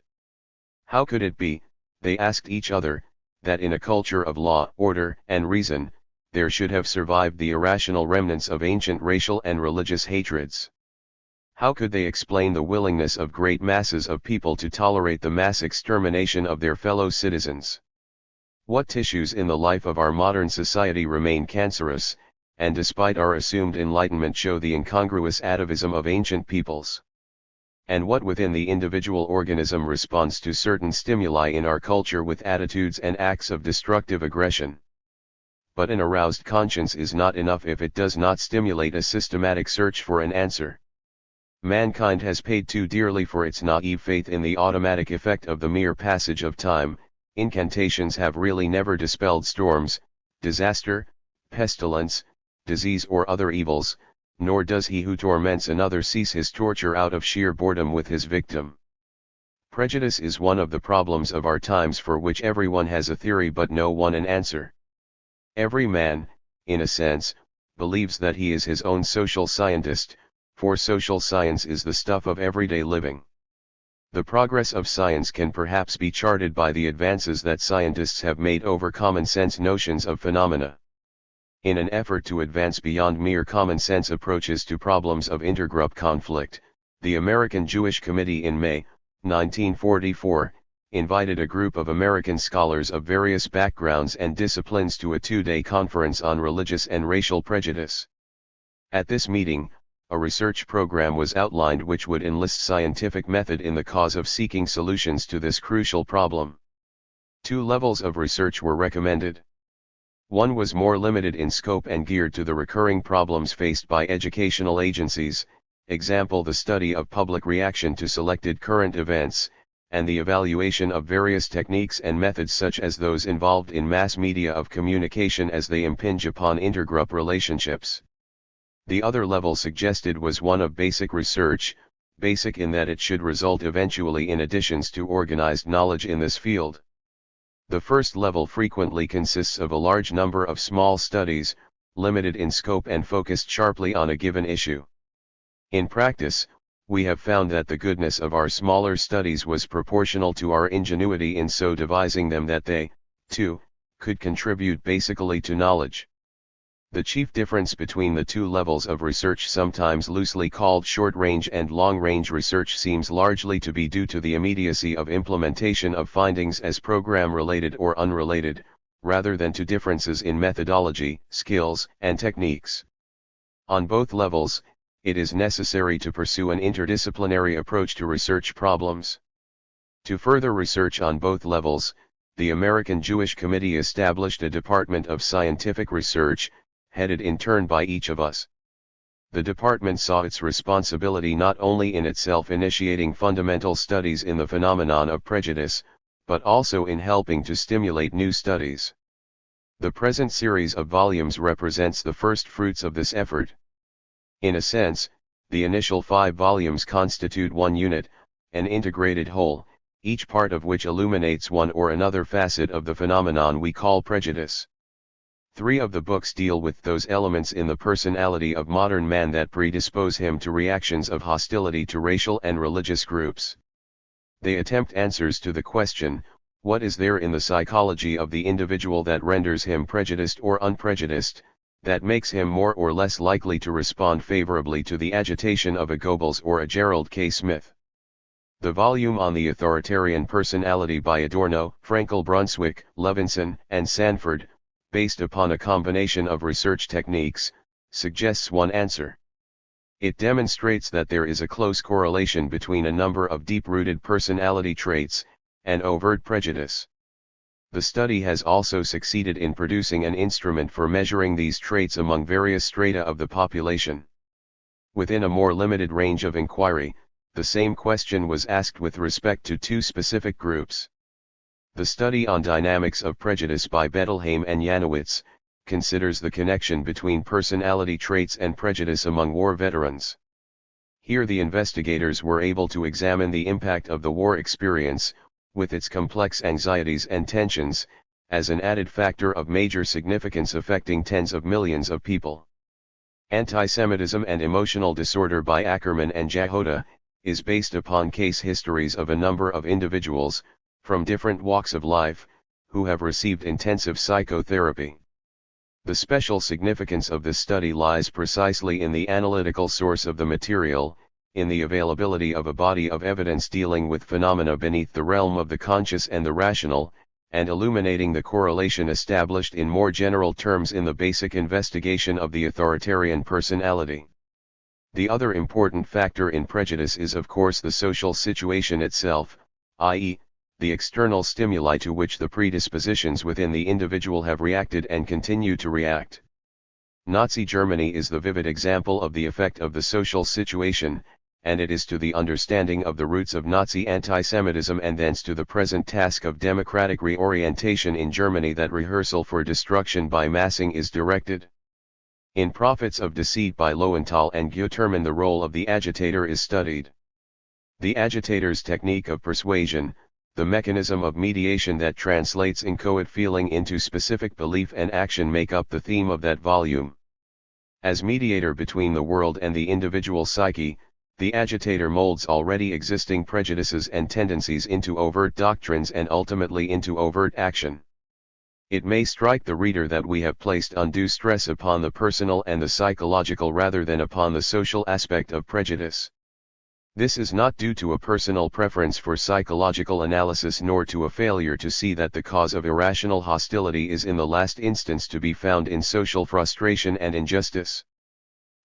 How could it be, they asked each other, that in a culture of law, order, and reason, there should have survived the irrational remnants of ancient racial and religious hatreds? How could they explain the willingness of great masses of people to tolerate the mass extermination of their fellow citizens? What tissues in the life of our modern society remain cancerous, and despite our assumed enlightenment show the incongruous atavism of ancient peoples? And what within the individual organism responds to certain stimuli in our culture with attitudes and acts of destructive aggression? But an aroused conscience is not enough if it does not stimulate a systematic search for an answer. Mankind has paid too dearly for its naive faith in the automatic effect of the mere passage of time. Incantations have really never dispelled storms, disaster, pestilence, disease or other evils, nor does he who torments another cease his torture out of sheer boredom with his victim. Prejudice is one of the problems of our times for which everyone has a theory but no one an answer. Every man, in a sense, believes that he is his own social scientist, for social science is the stuff of everyday living. The progress of science can perhaps be charted by the advances that scientists have made over common sense notions of phenomena. In an effort to advance beyond mere common sense approaches to problems of intergroup conflict, the American Jewish Committee in May, 1944, invited a group of American scholars of various backgrounds and disciplines to a two-day conference on religious and racial prejudice. At this meeting, a research program was outlined which would enlist scientific method in the cause of seeking solutions to this crucial problem. Two levels of research were recommended. One was more limited in scope and geared to the recurring problems faced by educational agencies, example the study of public reaction to selected current events, and the evaluation of various techniques and methods such as those involved in mass media of communication as they impinge upon intergroup relationships. The other level suggested was one of basic research, basic in that it should result eventually in additions to organized knowledge in this field. The first level frequently consists of a large number of small studies, limited in scope and focused sharply on a given issue. In practice, we have found that the goodness of our smaller studies was proportional to our ingenuity in so devising them that they, too, could contribute basically to knowledge. The chief difference between the two levels of research, sometimes loosely called short-range and long-range research, seems largely to be due to the immediacy of implementation of findings as program-related or unrelated, rather than to differences in methodology, skills, and techniques. On both levels, it is necessary to pursue an interdisciplinary approach to research problems. To further research on both levels, the American Jewish Committee established a Department of Scientific Research, headed in turn by each of us. The department saw its responsibility not only in itself initiating fundamental studies in the phenomenon of prejudice, but also in helping to stimulate new studies. The present series of volumes represents the first fruits of this effort. In a sense, the initial 5 volumes constitute one unit, an integrated whole, each part of which illuminates one or another facet of the phenomenon we call prejudice. 3 of the books deal with those elements in the personality of modern man that predispose him to reactions of hostility to racial and religious groups. They attempt answers to the question, what is there in the psychology of the individual that renders him prejudiced or unprejudiced, that makes him more or less likely to respond favorably to the agitation of a Goebbels or a Gerald K. Smith. The volume on the authoritarian personality by Adorno, Frankel, Brunswick, Levinson, and Sanford, based upon a combination of research techniques, suggests one answer. It demonstrates that there is a close correlation between a number of deep-rooted personality traits and overt prejudice. The study has also succeeded in producing an instrument for measuring these traits among various strata of the population. Within a more limited range of inquiry, the same question was asked with respect to 2 specific groups. The study on dynamics of prejudice by Bettelheim and Janowitz considers the connection between personality traits and prejudice among war veterans. Here the investigators were able to examine the impact of the war experience, with its complex anxieties and tensions, as an added factor of major significance affecting tens of millions of people. Antisemitism and Emotional Disorder by Ackerman and Jahoda is based upon case histories of a number of individuals, from different walks of life, who have received intensive psychotherapy. The special significance of this study lies precisely in the analytical source of the material, in the availability of a body of evidence dealing with phenomena beneath the realm of the conscious and the rational, and illuminating the correlation established in more general terms in the basic investigation of the authoritarian personality. The other important factor in prejudice is of course the social situation itself, i.e., the external stimuli to which the predispositions within the individual have reacted and continue to react. Nazi Germany is the vivid example of the effect of the social situation, and it is to the understanding of the roots of Nazi antisemitism and thence to the present task of democratic reorientation in Germany that rehearsal for destruction by massing is directed. In Prophets of Deceit by Lowenthal and Guterman, the role of the agitator is studied. The agitator's technique of persuasion, the mechanism of mediation that translates inchoate feeling into specific belief and action, make up the theme of that volume. As mediator between the world and the individual psyche, the agitator molds already existing prejudices and tendencies into overt doctrines and ultimately into overt action. It may strike the reader that we have placed undue stress upon the personal and the psychological rather than upon the social aspect of prejudice. This is not due to a personal preference for psychological analysis nor to a failure to see that the cause of irrational hostility is in the last instance to be found in social frustration and injustice.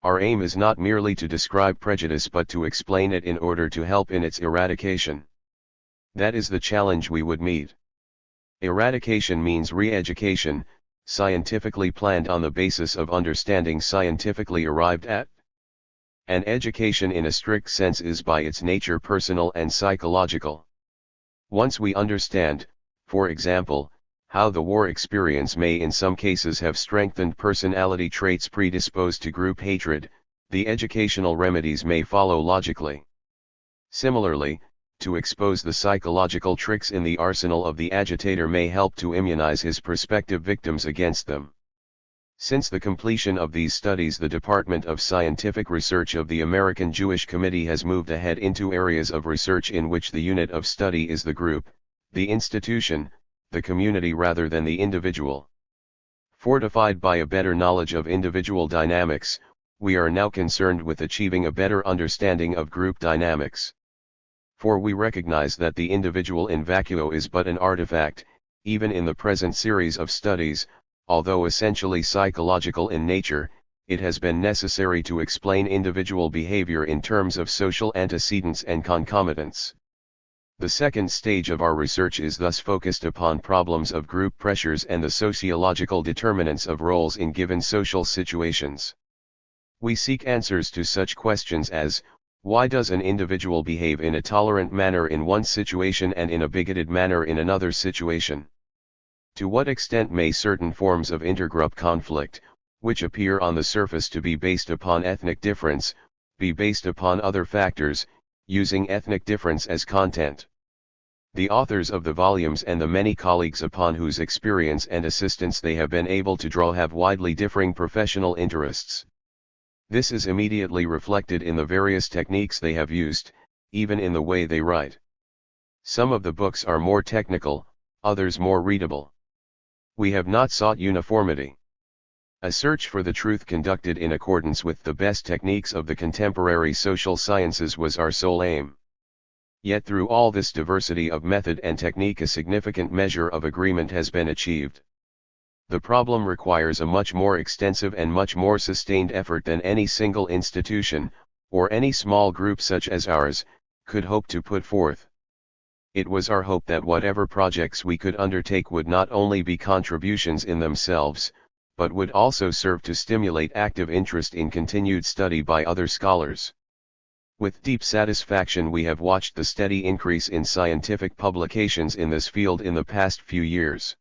Our aim is not merely to describe prejudice but to explain it in order to help in its eradication. That is the challenge we would meet. Eradication means re-education, scientifically planned on the basis of understanding scientifically arrived at. An education in a strict sense is by its nature personal and psychological. Once we understand, for example, how the war experience may in some cases have strengthened personality traits predisposed to group hatred, the educational remedies may follow logically. Similarly, to expose the psychological tricks in the arsenal of the agitator may help to immunize his prospective victims against them. Since the completion of these studies, the Department of Scientific Research of the American Jewish Committee has moved ahead into areas of research in which the unit of study is the group, the institution, the community rather than the individual. Fortified by a better knowledge of individual dynamics, we are now concerned with achieving a better understanding of group dynamics. For we recognize that the individual in vacuo is but an artifact, even in the present series of studies. Although essentially psychological in nature, it has been necessary to explain individual behavior in terms of social antecedents and concomitants. The second stage of our research is thus focused upon problems of group pressures and the sociological determinants of roles in given social situations. We seek answers to such questions as, why does an individual behave in a tolerant manner in one situation and in a bigoted manner in another situation? To what extent may certain forms of intergroup conflict, which appear on the surface to be based upon ethnic difference, be based upon other factors, using ethnic difference as content? The authors of the volumes and the many colleagues upon whose experience and assistance they have been able to draw have widely differing professional interests. This is immediately reflected in the various techniques they have used, even in the way they write. Some of the books are more technical, others more readable. We have not sought uniformity. A search for the truth conducted in accordance with the best techniques of the contemporary social sciences was our sole aim. Yet through all this diversity of method and technique a significant measure of agreement has been achieved. The problem requires a much more extensive and much more sustained effort than any single institution, or any small group such as ours, could hope to put forth. It was our hope that whatever projects we could undertake would not only be contributions in themselves, but would also serve to stimulate active interest in continued study by other scholars. With deep satisfaction we have watched the steady increase in scientific publications in this field in the past few years.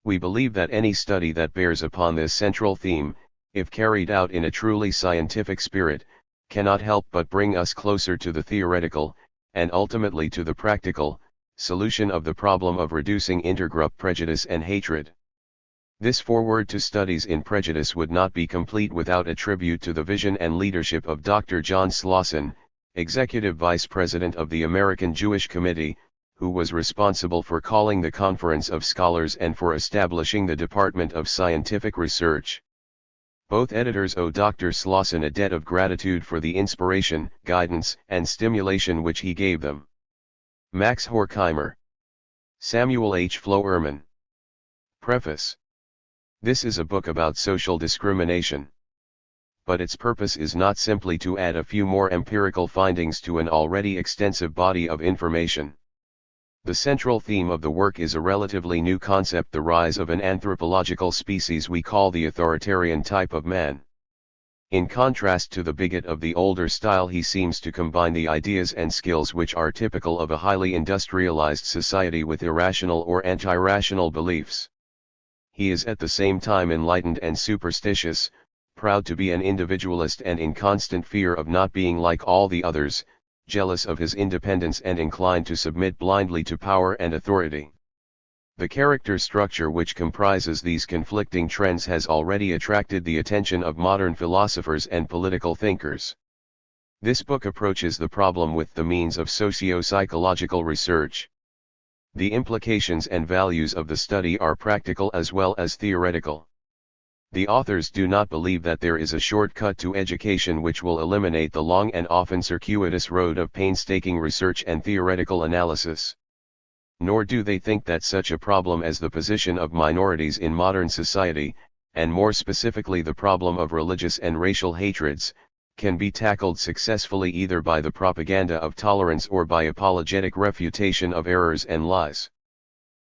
We believe that any study that bears upon this central theme, if carried out in a truly scientific spirit, cannot help but bring us closer to the theoretical, and ultimately to the practical, solution of the problem of reducing intergroup prejudice and hatred. This foreword to studies in prejudice would not be complete without a tribute to the vision and leadership of Dr. John Slauson, Executive Vice President of the American Jewish Committee, who was responsible for calling the Conference of Scholars and for establishing the Department of Scientific Research. Both editors owe Dr. Slauson a debt of gratitude for the inspiration, guidance, and stimulation which he gave them. Max Horkheimer. Samuel H. Flo-Ehrman. Preface. This is a book about social discrimination. But its purpose is not simply to add a few more empirical findings to an already extensive body of information. The central theme of the work is a relatively new concept, the rise of an anthropological species we call the authoritarian type of man. In contrast to the bigot of the older style, he seems to combine the ideas and skills which are typical of a highly industrialized society with irrational or anti-rational beliefs. He is at the same time enlightened and superstitious, proud to be an individualist and in constant fear of not being like all the others, jealous of his independence and inclined to submit blindly to power and authority. The character structure which comprises these conflicting trends has already attracted the attention of modern philosophers and political thinkers. This book approaches the problem with the means of socio-psychological research. The implications and values of the study are practical as well as theoretical. The authors do not believe that there is a shortcut to education which will eliminate the long and often circuitous road of painstaking research and theoretical analysis. Nor do they think that such a problem as the position of minorities in modern society, and more specifically the problem of religious and racial hatreds, can be tackled successfully either by the propaganda of tolerance or by apologetic refutation of errors and lies.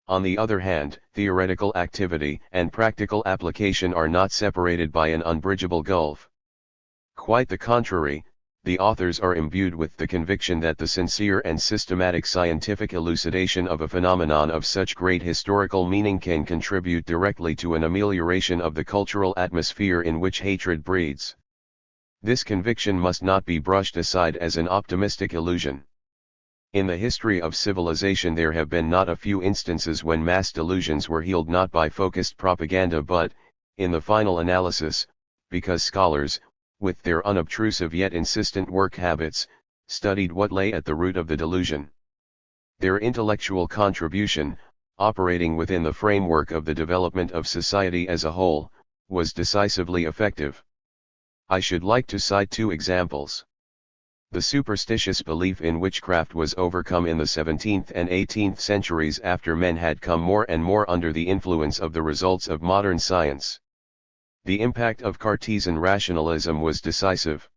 On the other hand, theoretical activity and practical application are not separated by an unbridgeable gulf. Quite the contrary, the authors are imbued with the conviction that the sincere and systematic scientific elucidation of a phenomenon of such great historical meaning can contribute directly to an amelioration of the cultural atmosphere in which hatred breeds. This conviction must not be brushed aside as an optimistic illusion. In the history of civilization there have been not a few instances when mass delusions were healed not by focused propaganda but, in the final analysis, because scholars, with their unobtrusive yet insistent work habits, studied what lay at the root of the delusion. Their intellectual contribution, operating within the framework of the development of society as a whole, was decisively effective. I should like to cite two examples. The superstitious belief in witchcraft was overcome in the 17th and 18th centuries after men had come more and more under the influence of the results of modern science. The impact of Cartesian rationalism was decisive.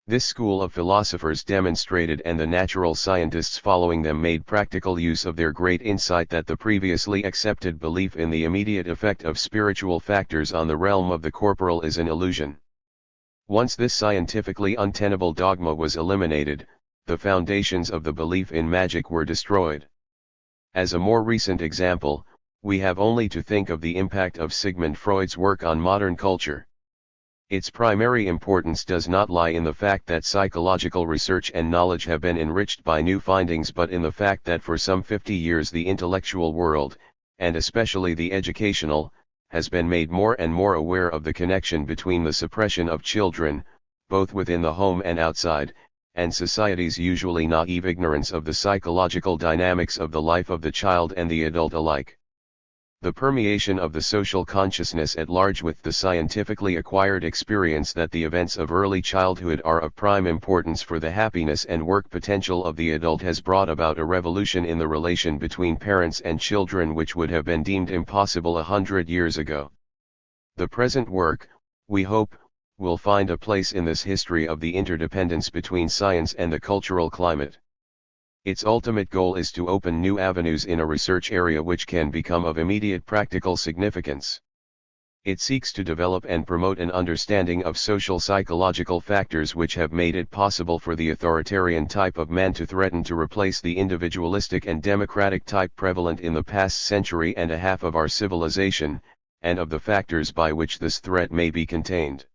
This school of philosophers demonstrated, and the natural scientists following them made practical use of their great insight, that the previously accepted belief in the immediate effect of spiritual factors on the realm of the corporal is an illusion. Once this scientifically untenable dogma was eliminated, the foundations of the belief in magic were destroyed. As a more recent example, we have only to think of the impact of Sigmund Freud's work on modern culture. Its primary importance does not lie in the fact that psychological research and knowledge have been enriched by new findings, but in the fact that for some 50 years the intellectual world, and especially the educational, has been made more and more aware of the connection between the suppression of children, both within the home and outside, and society's usually naive ignorance of the psychological dynamics of the life of the child and the adult alike. The permeation of the social consciousness at large with the scientifically acquired experience that the events of early childhood are of prime importance for the happiness and work potential of the adult has brought about a revolution in the relation between parents and children which would have been deemed impossible 100 years ago. The present work, we hope, will find a place in this history of the interdependence between science and the cultural climate. Its ultimate goal is to open new avenues in a research area which can become of immediate practical significance. It seeks to develop and promote an understanding of social psychological factors which have made it possible for the authoritarian type of man to threaten to replace the individualistic and democratic type prevalent in the past century and a half of our civilization, and of the factors by which this threat may be contained.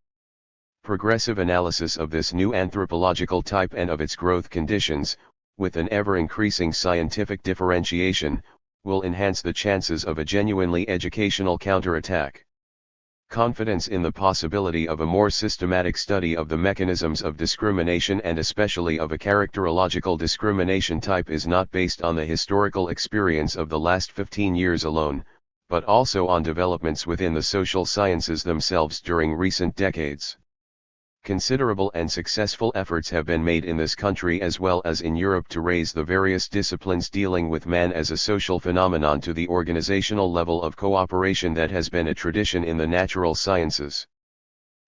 Progressive analysis of this new anthropological type and of its growth conditions, with an ever-increasing scientific differentiation, will enhance the chances of a genuinely educational counterattack. Confidence in the possibility of a more systematic study of the mechanisms of discrimination and especially of a characterological discrimination type is not based on the historical experience of the last 15 years alone, but also on developments within the social sciences themselves during recent decades. Considerable and successful efforts have been made in this country as well as in Europe to raise the various disciplines dealing with man as a social phenomenon to the organizational level of cooperation that has been a tradition in the natural sciences.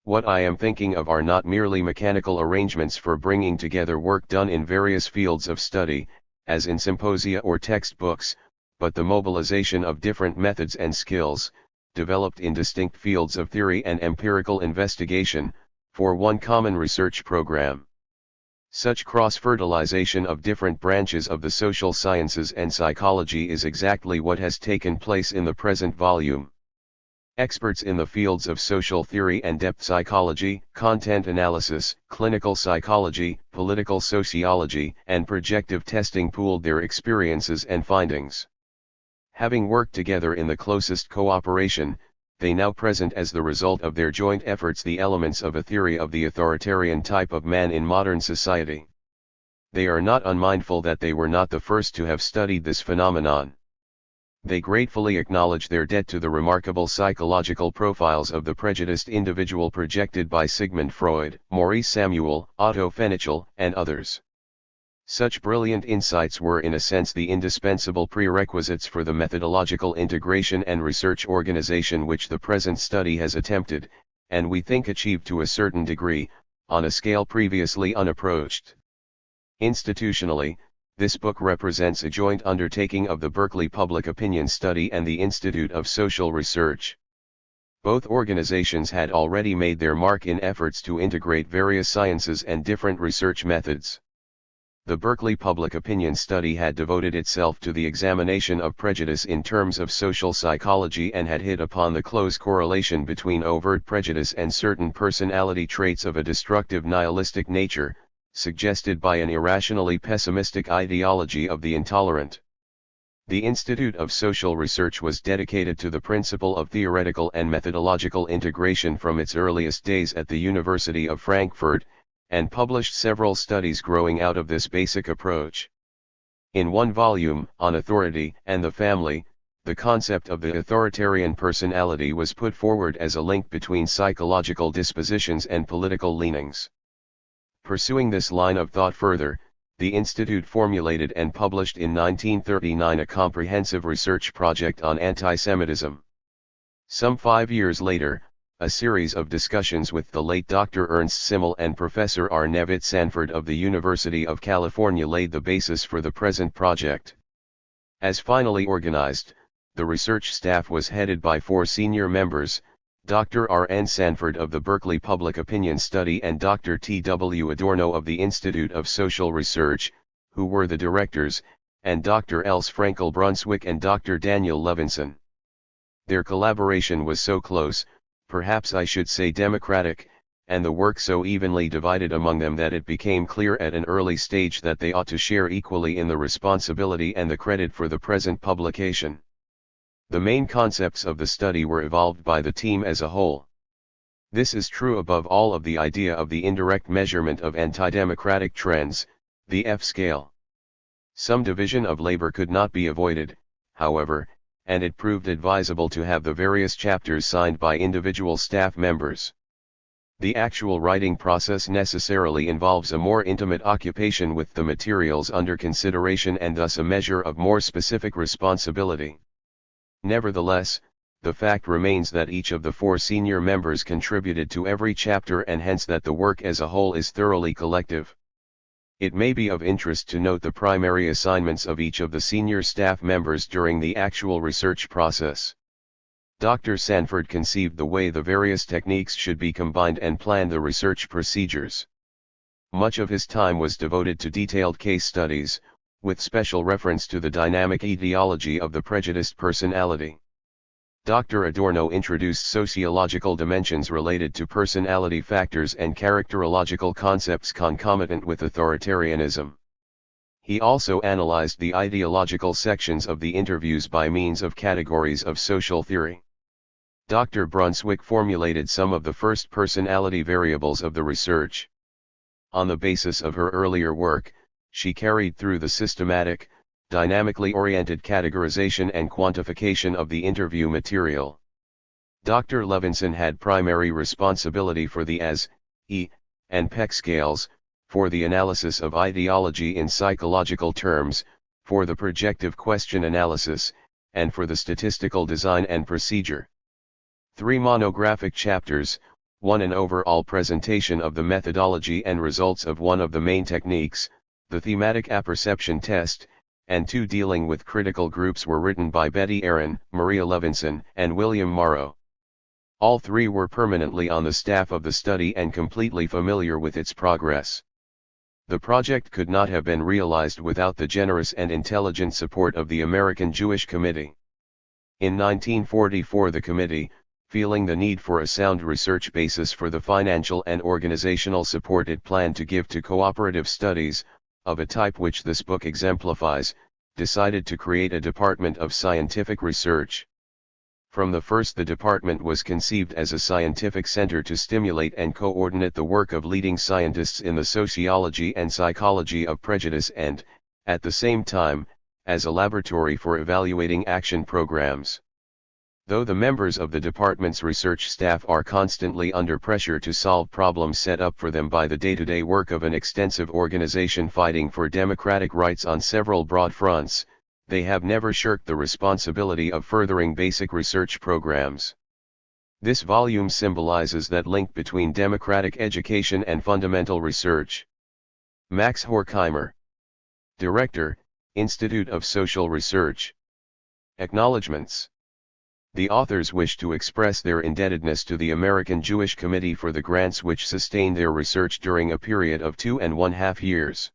What I am thinking of are not merely mechanical arrangements for bringing together work done in various fields of study, as in symposia or textbooks, but the mobilization of different methods and skills, developed in distinct fields of theory and empirical investigation, for one common research program. Such cross-fertilization of different branches of the social sciences and psychology is exactly what has taken place in the present volume. Experts in the fields of social theory and depth psychology, content analysis, clinical psychology, political sociology, and projective testing pooled their experiences and findings. Having worked together in the closest cooperation, they now present as the result of their joint efforts the elements of a theory of the authoritarian type of man in modern society. They are not unmindful that they were not the first to have studied this phenomenon. They gratefully acknowledge their debt to the remarkable psychological profiles of the prejudiced individual projected by Sigmund Freud, Maurice Samuel, Otto Fenichel, and others. Such brilliant insights were in a sense the indispensable prerequisites for the methodological integration and research organization which the present study has attempted, and we think achieved to a certain degree, on a scale previously unapproached. Institutionally, this book represents a joint undertaking of the Berkeley Public Opinion Study and the Institute of Social Research. Both organizations had already made their mark in efforts to integrate various sciences and different research methods. The Berkeley Public Opinion Study had devoted itself to the examination of prejudice in terms of social psychology and had hit upon the close correlation between overt prejudice and certain personality traits of a destructive nihilistic nature, suggested by an irrationally pessimistic ideology of the intolerant. The Institute of Social Research was dedicated to the principle of theoretical and methodological integration from its earliest days at the University of Frankfurt, and published several studies growing out of this basic approach. In one volume, On Authority and the Family, the concept of the authoritarian personality was put forward as a link between psychological dispositions and political leanings. Pursuing this line of thought further, the Institute formulated and published in 1939 a comprehensive research project on anti-Semitism. Some 5 years later, a series of discussions with the late Dr. Ernst Simmel and Professor R. Neville Sanford of the University of California laid the basis for the present project. As finally organized, the research staff was headed by 4 senior members: Dr. R. N. Sanford of the Berkeley Public Opinion Study and Dr. T. W. Adorno of the Institute of Social Research, who were the directors, and Dr. Els Frankel Brunswick and Dr. Daniel Levinson. Their collaboration was so close, perhaps I should say democratic, and the work so evenly divided among them that it became clear at an early stage that they ought to share equally in the responsibility and the credit for the present publication. The main concepts of the study were evolved by the team as a whole. This is true above all of the idea of the indirect measurement of anti-democratic trends, the F-scale. Some division of labor could not be avoided, however, and it proved advisable to have the various chapters signed by individual staff members. The actual writing process necessarily involves a more intimate occupation with the materials under consideration and thus a measure of more specific responsibility. Nevertheless, the fact remains that each of the 4 senior members contributed to every chapter and hence that the work as a whole is thoroughly collective. It may be of interest to note the primary assignments of each of the senior staff members during the actual research process. Dr. Sanford conceived the way the various techniques should be combined and planned the research procedures. Much of his time was devoted to detailed case studies, with special reference to the dynamic etiology of the prejudiced personality. Dr. Adorno introduced sociological dimensions related to personality factors and characterological concepts concomitant with authoritarianism. He also analyzed the ideological sections of the interviews by means of categories of social theory. Dr. Brunswick formulated some of the first personality variables of the research. On the basis of her earlier work, she carried through the systematic, dynamically oriented categorization and quantification of the interview material. Dr. Levinson had primary responsibility for the AS, E, and PEC scales, for the analysis of ideology in psychological terms, for the projective question analysis, and for the statistical design and procedure. 3 monographic chapters, 1 an overall presentation of the methodology and results of one of the main techniques, the thematic apperception test, and 2 dealing with critical groups were written by Betty Aaron, Maria Levinson, and William Morrow. All 3 were permanently on the staff of the study and completely familiar with its progress. The project could not have been realized without the generous and intelligent support of the American Jewish Committee. In 1944 the committee, feeling the need for a sound research basis for the financial and organizational support it planned to give to cooperative studies, of a type which this book exemplifies, decided to create a Department of Scientific Research. From the first the department was conceived as a scientific center to stimulate and coordinate the work of leading scientists in the sociology and psychology of prejudice and, at the same time, as a laboratory for evaluating action programs. Though the members of the department's research staff are constantly under pressure to solve problems set up for them by the day-to-day work of an extensive organization fighting for democratic rights on several broad fronts, they have never shirked the responsibility of furthering basic research programs. This volume symbolizes that link between democratic education and fundamental research. Max Horkheimer, Director, Institute of Social Research. Acknowledgements. The authors wish to express their indebtedness to the American Jewish Committee for the grants which sustained their research during a period of 2½ years.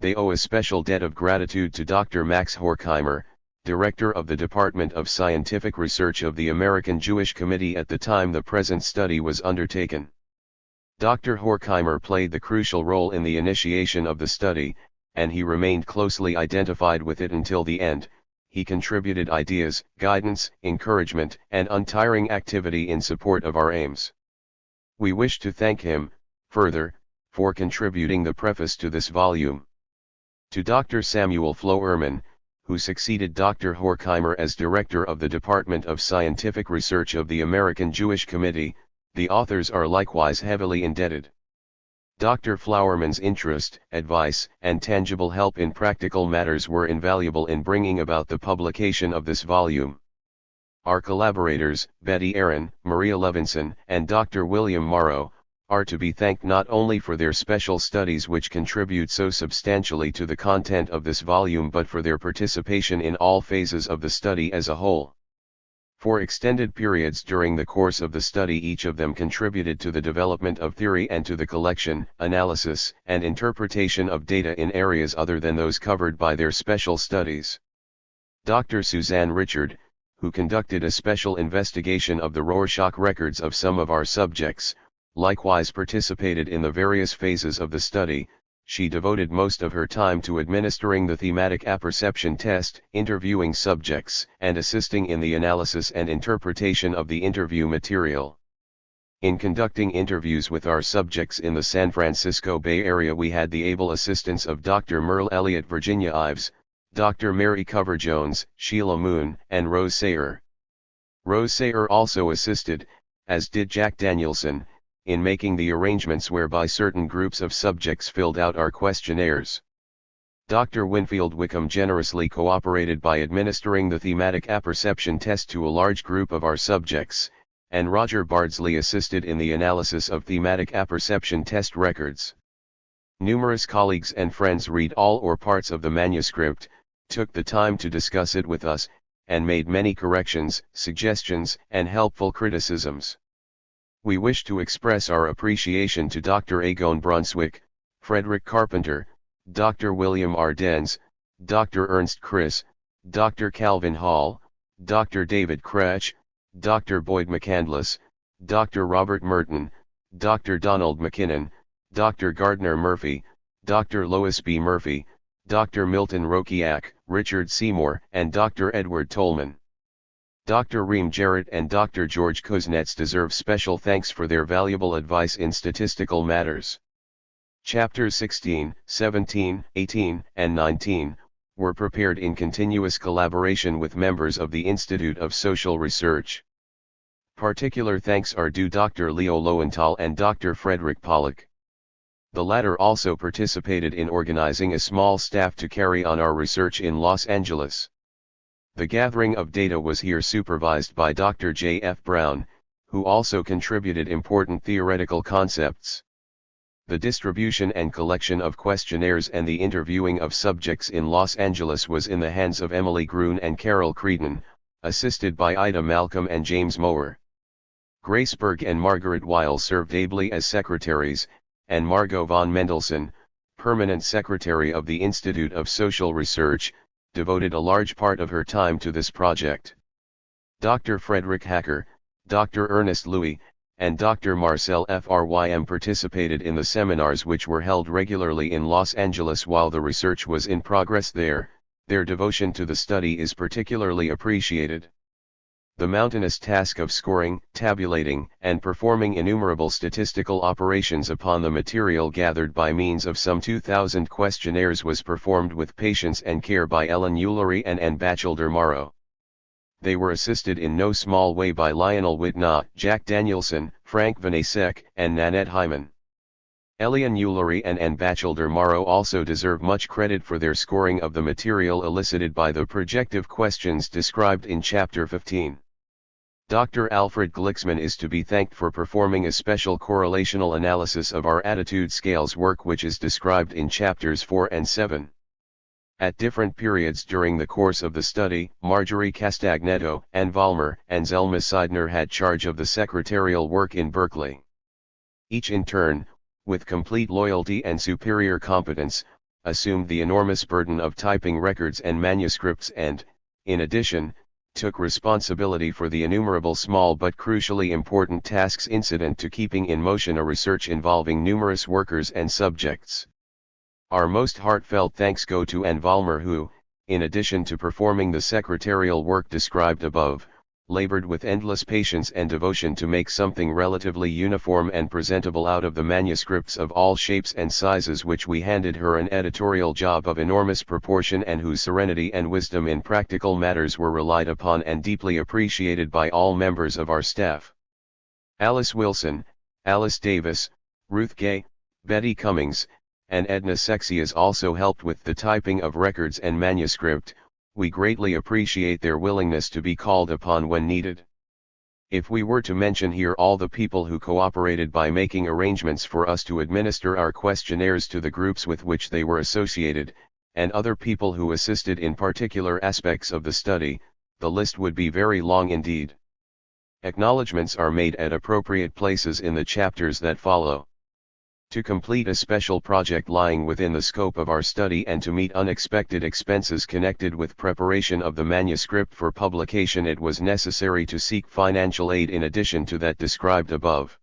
They owe a special debt of gratitude to Dr. Max Horkheimer, Director of the Department of Scientific Research of the American Jewish Committee at the time the present study was undertaken. Dr. Horkheimer played the crucial role in the initiation of the study, and he remained closely identified with it until the end. He contributed ideas, guidance, encouragement, and untiring activity in support of our aims. We wish to thank him, further, for contributing the preface to this volume. To Dr. Samuel Floerman, who succeeded Dr. Horkheimer as Director of the Department of Scientific Research of the American Jewish Committee, the authors are likewise heavily indebted. Dr. Flowerman's interest, advice, and tangible help in practical matters were invaluable in bringing about the publication of this volume. Our collaborators, Betty Aaron, Maria Levinson, and Dr. William Morrow, are to be thanked not only for their special studies which contribute so substantially to the content of this volume but for their participation in all phases of the study as a whole. For extended periods during the course of the study each of them contributed to the development of theory and to the collection, analysis, and interpretation of data in areas other than those covered by their special studies. Dr. Suzanne Richard, who conducted a special investigation of the Rorschach records of some of our subjects, likewise participated in the various phases of the study. She devoted most of her time to administering the thematic apperception test, interviewing subjects, and assisting in the analysis and interpretation of the interview material. In conducting interviews with our subjects in the San Francisco Bay Area we had the able assistance of Dr. Merle Elliott, Virginia Ives, Dr. Mary Cover-Jones, Sheila Moon, and Rose Sayer. Rose Sayer also assisted, as did Jack Danielson, in making the arrangements whereby certain groups of subjects filled out our questionnaires. Dr. Winfield Wickham generously cooperated by administering the thematic apperception test to a large group of our subjects, and Roger Bardsley assisted in the analysis of thematic apperception test records. Numerous colleagues and friends read all or parts of the manuscript, took the time to discuss it with us, and made many corrections, suggestions, and helpful criticisms. We wish to express our appreciation to Dr. Agon Brunswick, Frederick Carpenter, Dr. William Ardennes, Dr. Ernst Chris, Dr. Calvin Hall, Dr. David Kretsch, Dr. Boyd McCandless, Dr. Robert Merton, Dr. Donald McKinnon, Dr. Gardner Murphy, Dr. Lois B. Murphy, Dr. Milton Rokiak, Richard Seymour, and Dr. Edward Tolman. Dr. Reem Jarrett and Dr. George Kuznets deserve special thanks for their valuable advice in statistical matters. Chapters 16, 17, 18, and 19 were prepared in continuous collaboration with members of the Institute of Social Research. Particular thanks are due Dr. Leo Lowenthal and Dr. Frederick Pollock. The latter also participated in organizing a small staff to carry on our research in Los Angeles. The gathering of data was here supervised by Dr. J. F. Brown, who also contributed important theoretical concepts. The distribution and collection of questionnaires and the interviewing of subjects in Los Angeles was in the hands of Emily Gruen and Carol Creedon, assisted by Ida Malcolm and James Mower. Grace Berg and Margaret Weil served ably as secretaries, and Margot von Mendelssohn, permanent secretary of the Institute of Social Research, devoted a large part of her time to this project. Dr. Frederick Hacker, Dr. Ernest Louis, and Dr. Marcel Frym participated in the seminars which were held regularly in Los Angeles while the research was in progress there. Their devotion to the study is particularly appreciated. The mountainous task of scoring, tabulating, and performing innumerable statistical operations upon the material gathered by means of some 2,000 questionnaires was performed with patience and care by Ellen Ullery and Ann Batchelder Morrow. They were assisted in no small way by Lionel Whitnah, Jack Danielson, Frank Vanasek, and Nanette Hyman. Elian Ullery and Ann Batchelder Morrow also deserve much credit for their scoring of the material elicited by the projective questions described in Chapter 15. Dr. Alfred Glixman is to be thanked for performing a special correlational analysis of our attitude scales work which is described in Chapters 4 and 7. At different periods during the course of the study, Marjorie Castagneto, Ann Vollmer, and Zelma Seidner had charge of the secretarial work in Berkeley. Each in turn, with complete loyalty and superior competence, assumed the enormous burden of typing records and manuscripts and, in addition, took responsibility for the innumerable small but crucially important tasks incident to keeping in motion a research involving numerous workers and subjects. Our most heartfelt thanks go to Anne Vollmer who, in addition to performing the secretarial work described above, labored with endless patience and devotion to make something relatively uniform and presentable out of the manuscripts of all shapes and sizes which we handed her, an editorial job of enormous proportion and whose serenity and wisdom in practical matters were relied upon and deeply appreciated by all members of our staff. Alice Wilson, Alice Davis, Ruth Gay, Betty Cummings, and Edna Sexias also helped with the typing of records and manuscript. We greatly appreciate their willingness to be called upon when needed. If we were to mention here all the people who cooperated by making arrangements for us to administer our questionnaires to the groups with which they were associated, and other people who assisted in particular aspects of the study, the list would be very long indeed. Acknowledgements are made at appropriate places in the chapters that follow. To complete a special project lying within the scope of our study and to meet unexpected expenses connected with preparation of the manuscript for publication, it was necessary to seek financial aid in addition to that described above.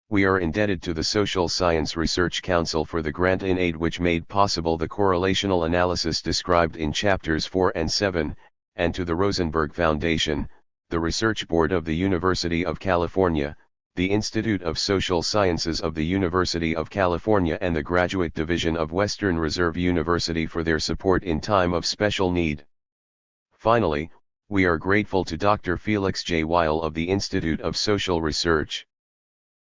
We are indebted to the Social Science Research Council for the grant in aid which made possible the correlational analysis described in chapters 4 and 7, and to the Rosenberg Foundation, the Research Board of the University of California, the Institute of Social Sciences of the University of California, and the Graduate Division of Western Reserve University for their support in time of special need. Finally, we are grateful to Dr. Felix J. Weil of the Institute of Social Research.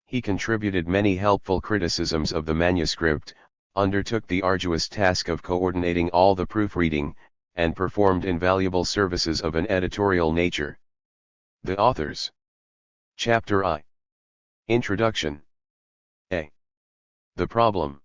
He contributed many helpful criticisms of the manuscript, undertook the arduous task of coordinating all the proofreading, and performed invaluable services of an editorial nature. The authors. Chapter I. Introduction. A. The problem.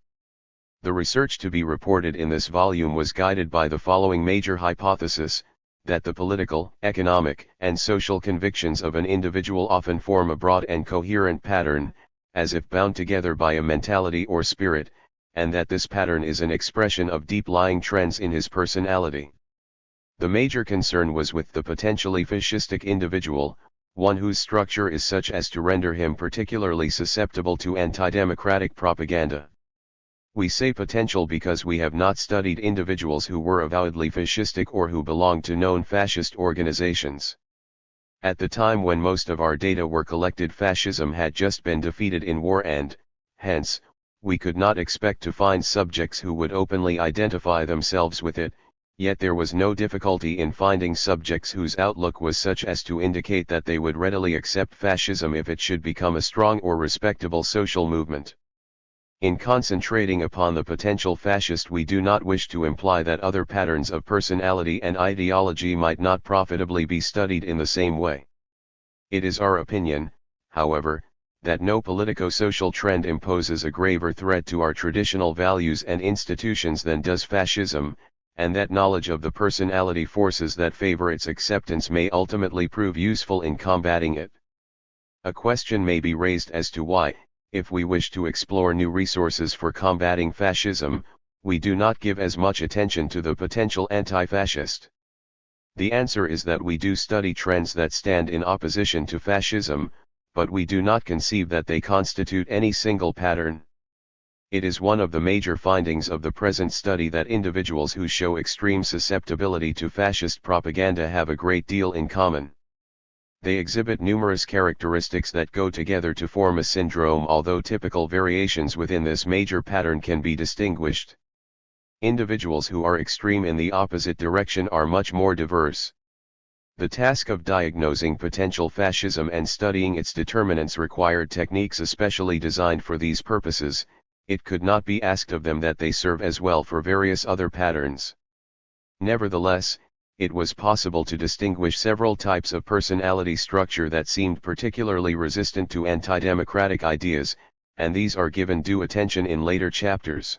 The research to be reported in this volume was guided by the following major hypothesis: that the political, economic, and social convictions of an individual often form a broad and coherent pattern, as if bound together by a mentality or spirit, and that this pattern is an expression of deep-lying trends in his personality. The major concern was with the potentially fascistic individual, one whose structure is such as to render him particularly susceptible to anti-democratic propaganda. We say potential because we have not studied individuals who were avowedly fascistic or who belonged to known fascist organizations. At the time when most of our data were collected, fascism had just been defeated in war and, hence, we could not expect to find subjects who would openly identify themselves with it. Yet there was no difficulty in finding subjects whose outlook was such as to indicate that they would readily accept fascism if it should become a strong or respectable social movement. In concentrating upon the potential fascist, we do not wish to imply that other patterns of personality and ideology might not profitably be studied in the same way. It is our opinion, however, that no politico-social trend imposes a graver threat to our traditional values and institutions than does fascism, and that knowledge of the personality forces that favor its acceptance may ultimately prove useful in combating it. A question may be raised as to why, if we wish to explore new resources for combating fascism, we do not give as much attention to the potential anti-fascist. The answer is that we do study trends that stand in opposition to fascism, but we do not conceive that they constitute any single pattern. It is one of the major findings of the present study that individuals who show extreme susceptibility to fascist propaganda have a great deal in common. They exhibit numerous characteristics that go together to form a syndrome, although typical variations within this major pattern can be distinguished. Individuals who are extreme in the opposite direction are much more diverse. The task of diagnosing potential fascism and studying its determinants required techniques especially designed for these purposes. It could not be asked of them that they serve as well for various other patterns. Nevertheless, it was possible to distinguish several types of personality structure that seemed particularly resistant to anti-democratic ideas, and these are given due attention in later chapters.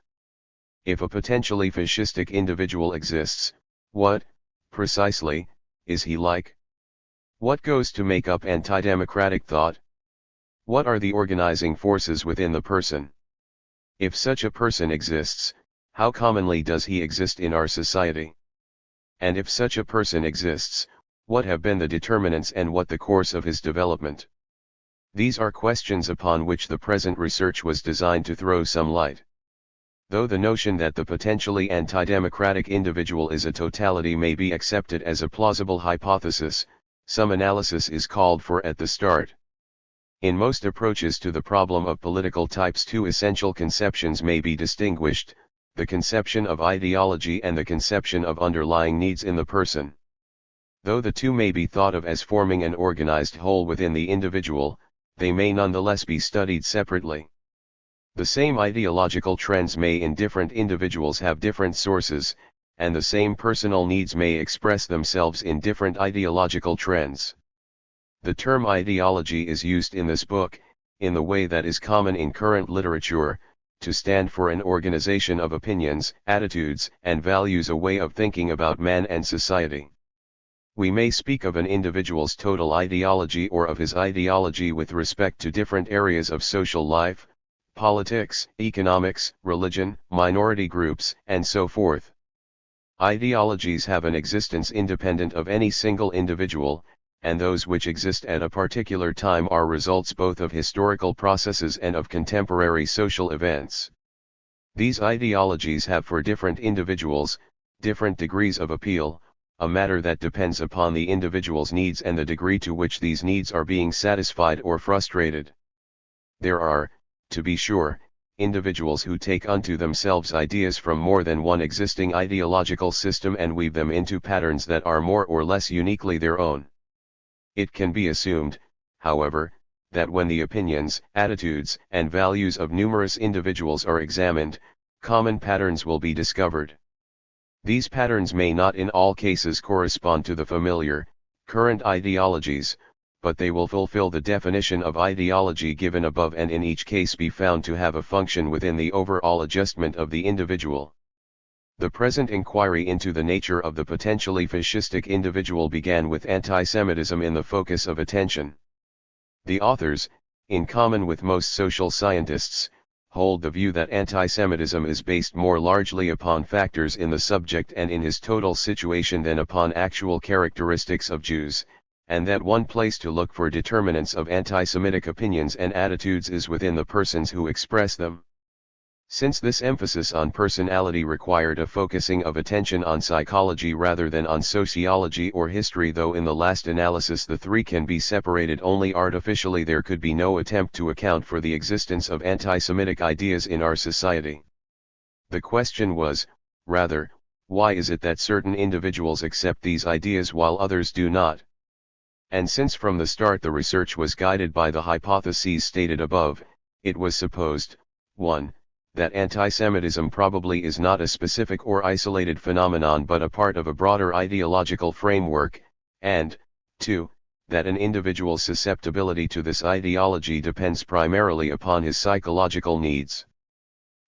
If a potentially fascistic individual exists, what, precisely, is he like? What goes to make up anti-democratic thought? What are the organizing forces within the person? If such a person exists, how commonly does he exist in our society? And if such a person exists, What have been the determinants and what the course of his development? These are questions upon which the present research was designed to throw some light. Though the notion that the potentially anti-democratic individual is a totality may be accepted as a plausible hypothesis, some analysis is called for at the start. In most approaches to the problem of political types, two essential conceptions may be distinguished: the conception of ideology and the conception of underlying needs in the person. Though the two may be thought of as forming an organized whole within the individual, they may nonetheless be studied separately. The same ideological trends may in different individuals have different sources, and the same personal needs may express themselves in different ideological trends. The term ideology is used in this book, in the way that is common in current literature, to stand for an organization of opinions, attitudes, and values, a way of thinking about man and society. We may speak of an individual's total ideology or of his ideology with respect to different areas of social life, politics, economics, religion, minority groups, and so forth. Ideologies have an existence independent of any single individual, and those which exist at a particular time are results both of historical processes and of contemporary social events. These ideologies have for different individuals, different degrees of appeal, a matter that depends upon the individual's needs and the degree to which these needs are being satisfied or frustrated. There are, to be sure, individuals who take unto themselves ideas from more than one existing ideological system and weave them into patterns that are more or less uniquely their own. It can be assumed, however, that when the opinions, attitudes, and values of numerous individuals are examined, common patterns will be discovered. These patterns may not in all cases correspond to the familiar, current ideologies, but they will fulfill the definition of ideology given above and in each case be found to have a function within the overall adjustment of the individual. The present inquiry into the nature of the potentially fascistic individual began with anti-Semitism in the focus of attention. The authors, in common with most social scientists, hold the view that anti-Semitism is based more largely upon factors in the subject and in his total situation than upon actual characteristics of Jews, and that one place to look for determinants of anti-Semitic opinions and attitudes is within the persons who express them. Since this emphasis on personality required a focusing of attention on psychology rather than on sociology or history, though in the last analysis the three can be separated only artificially, there could be no attempt to account for the existence of anti-Semitic ideas in our society. The question was, rather, why is it that certain individuals accept these ideas while others do not? And since from the start the research was guided by the hypotheses stated above, it was supposed, 1. That anti-Semitism probably is not a specific or isolated phenomenon but a part of a broader ideological framework, and, 2. That an individual's susceptibility to this ideology depends primarily upon his psychological needs.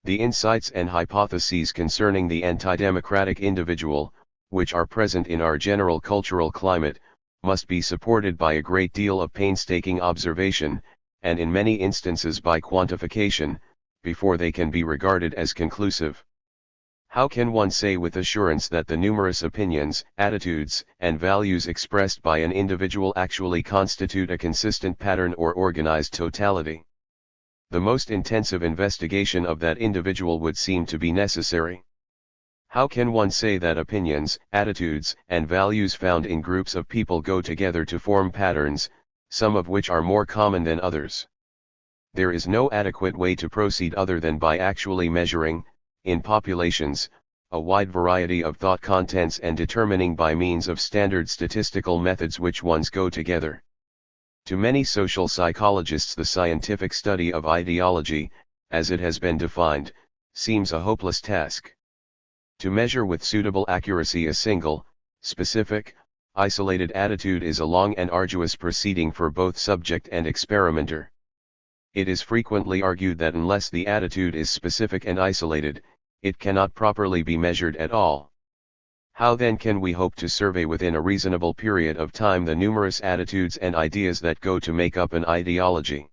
The insights and hypotheses concerning the anti-democratic individual, which are present in our general cultural climate, must be supported by a great deal of painstaking observation, and in many instances by quantification, before they can be regarded as conclusive. How can one say with assurance that the numerous opinions, attitudes, and values expressed by an individual actually constitute a consistent pattern or organized totality? The most intensive investigation of that individual would seem to be necessary. How can one say that opinions, attitudes, and values found in groups of people go together to form patterns, some of which are more common than others? There is no adequate way to proceed other than by actually measuring, in populations, a wide variety of thought contents and determining by means of standard statistical methods which ones go together. To many social psychologists the scientific study of ideology, as it has been defined, seems a hopeless task. To measure with suitable accuracy a single, specific, isolated attitude is a long and arduous proceeding for both subject and experimenter. It is frequently argued that unless the attitude is specific and isolated, it cannot properly be measured at all. How then can we hope to survey within a reasonable period of time the numerous attitudes and ideas that go to make up an ideology?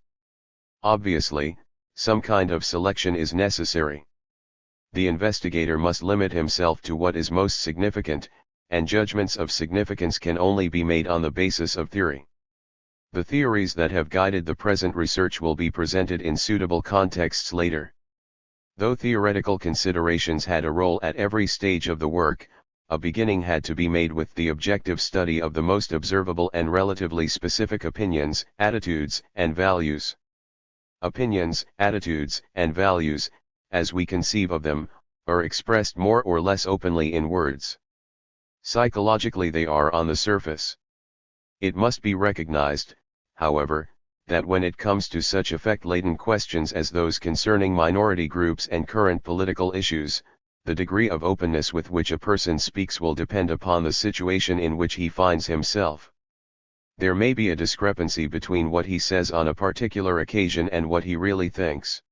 Obviously, some kind of selection is necessary. The investigator must limit himself to what is most significant, and judgments of significance can only be made on the basis of theory. The theories that have guided the present research will be presented in suitable contexts later. Though theoretical considerations had a role at every stage of the work, a beginning had to be made with the objective study of the most observable and relatively specific opinions, attitudes, and values. Opinions, attitudes, and values, as we conceive of them, are expressed more or less openly in words. Psychologically they are on the surface. It must be recognized, however, that when it comes to such effect-laden questions as those concerning minority groups and current political issues, the degree of openness with which a person speaks will depend upon the situation in which he finds himself. There may be a discrepancy between what he says on a particular occasion and what he really thinks.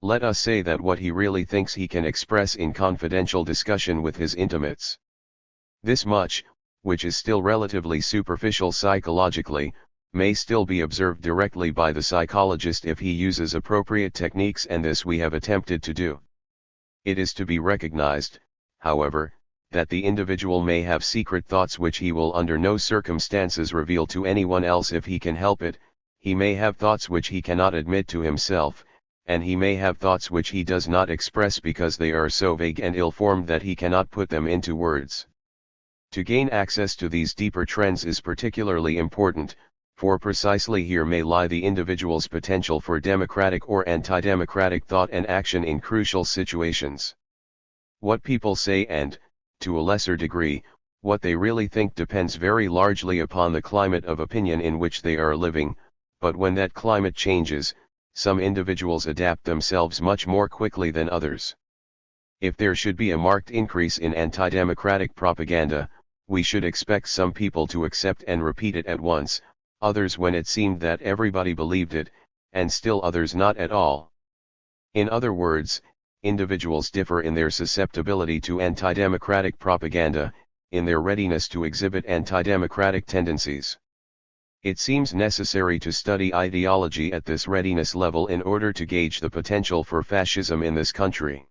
Let us say that what he really thinks he can express in confidential discussion with his intimates. This much, which is still relatively superficial psychologically, may still be observed directly by the psychologist if he uses appropriate techniques, and this we have attempted to do. It is to be recognized, however, that the individual may have secret thoughts which he will under no circumstances reveal to anyone else if he can help it. He may have thoughts which he cannot admit to himself, and he may have thoughts which he does not express because they are so vague and ill-formed that he cannot put them into words. To gain access to these deeper trends is particularly important, for precisely here may lie the individual's potential for democratic or anti-democratic thought and action in crucial situations. What people say and, to a lesser degree, what they really think depends very largely upon the climate of opinion in which they are living, but when that climate changes, some individuals adapt themselves much more quickly than others. If there should be a marked increase in anti-democratic propaganda, we should expect some people to accept and repeat it at once, others when it seemed that everybody believed it, and still others not at all. In other words, individuals differ in their susceptibility to anti-democratic propaganda, in their readiness to exhibit anti-democratic tendencies. It seems necessary to study ideology at this readiness level in order to gauge the potential for fascism in this country.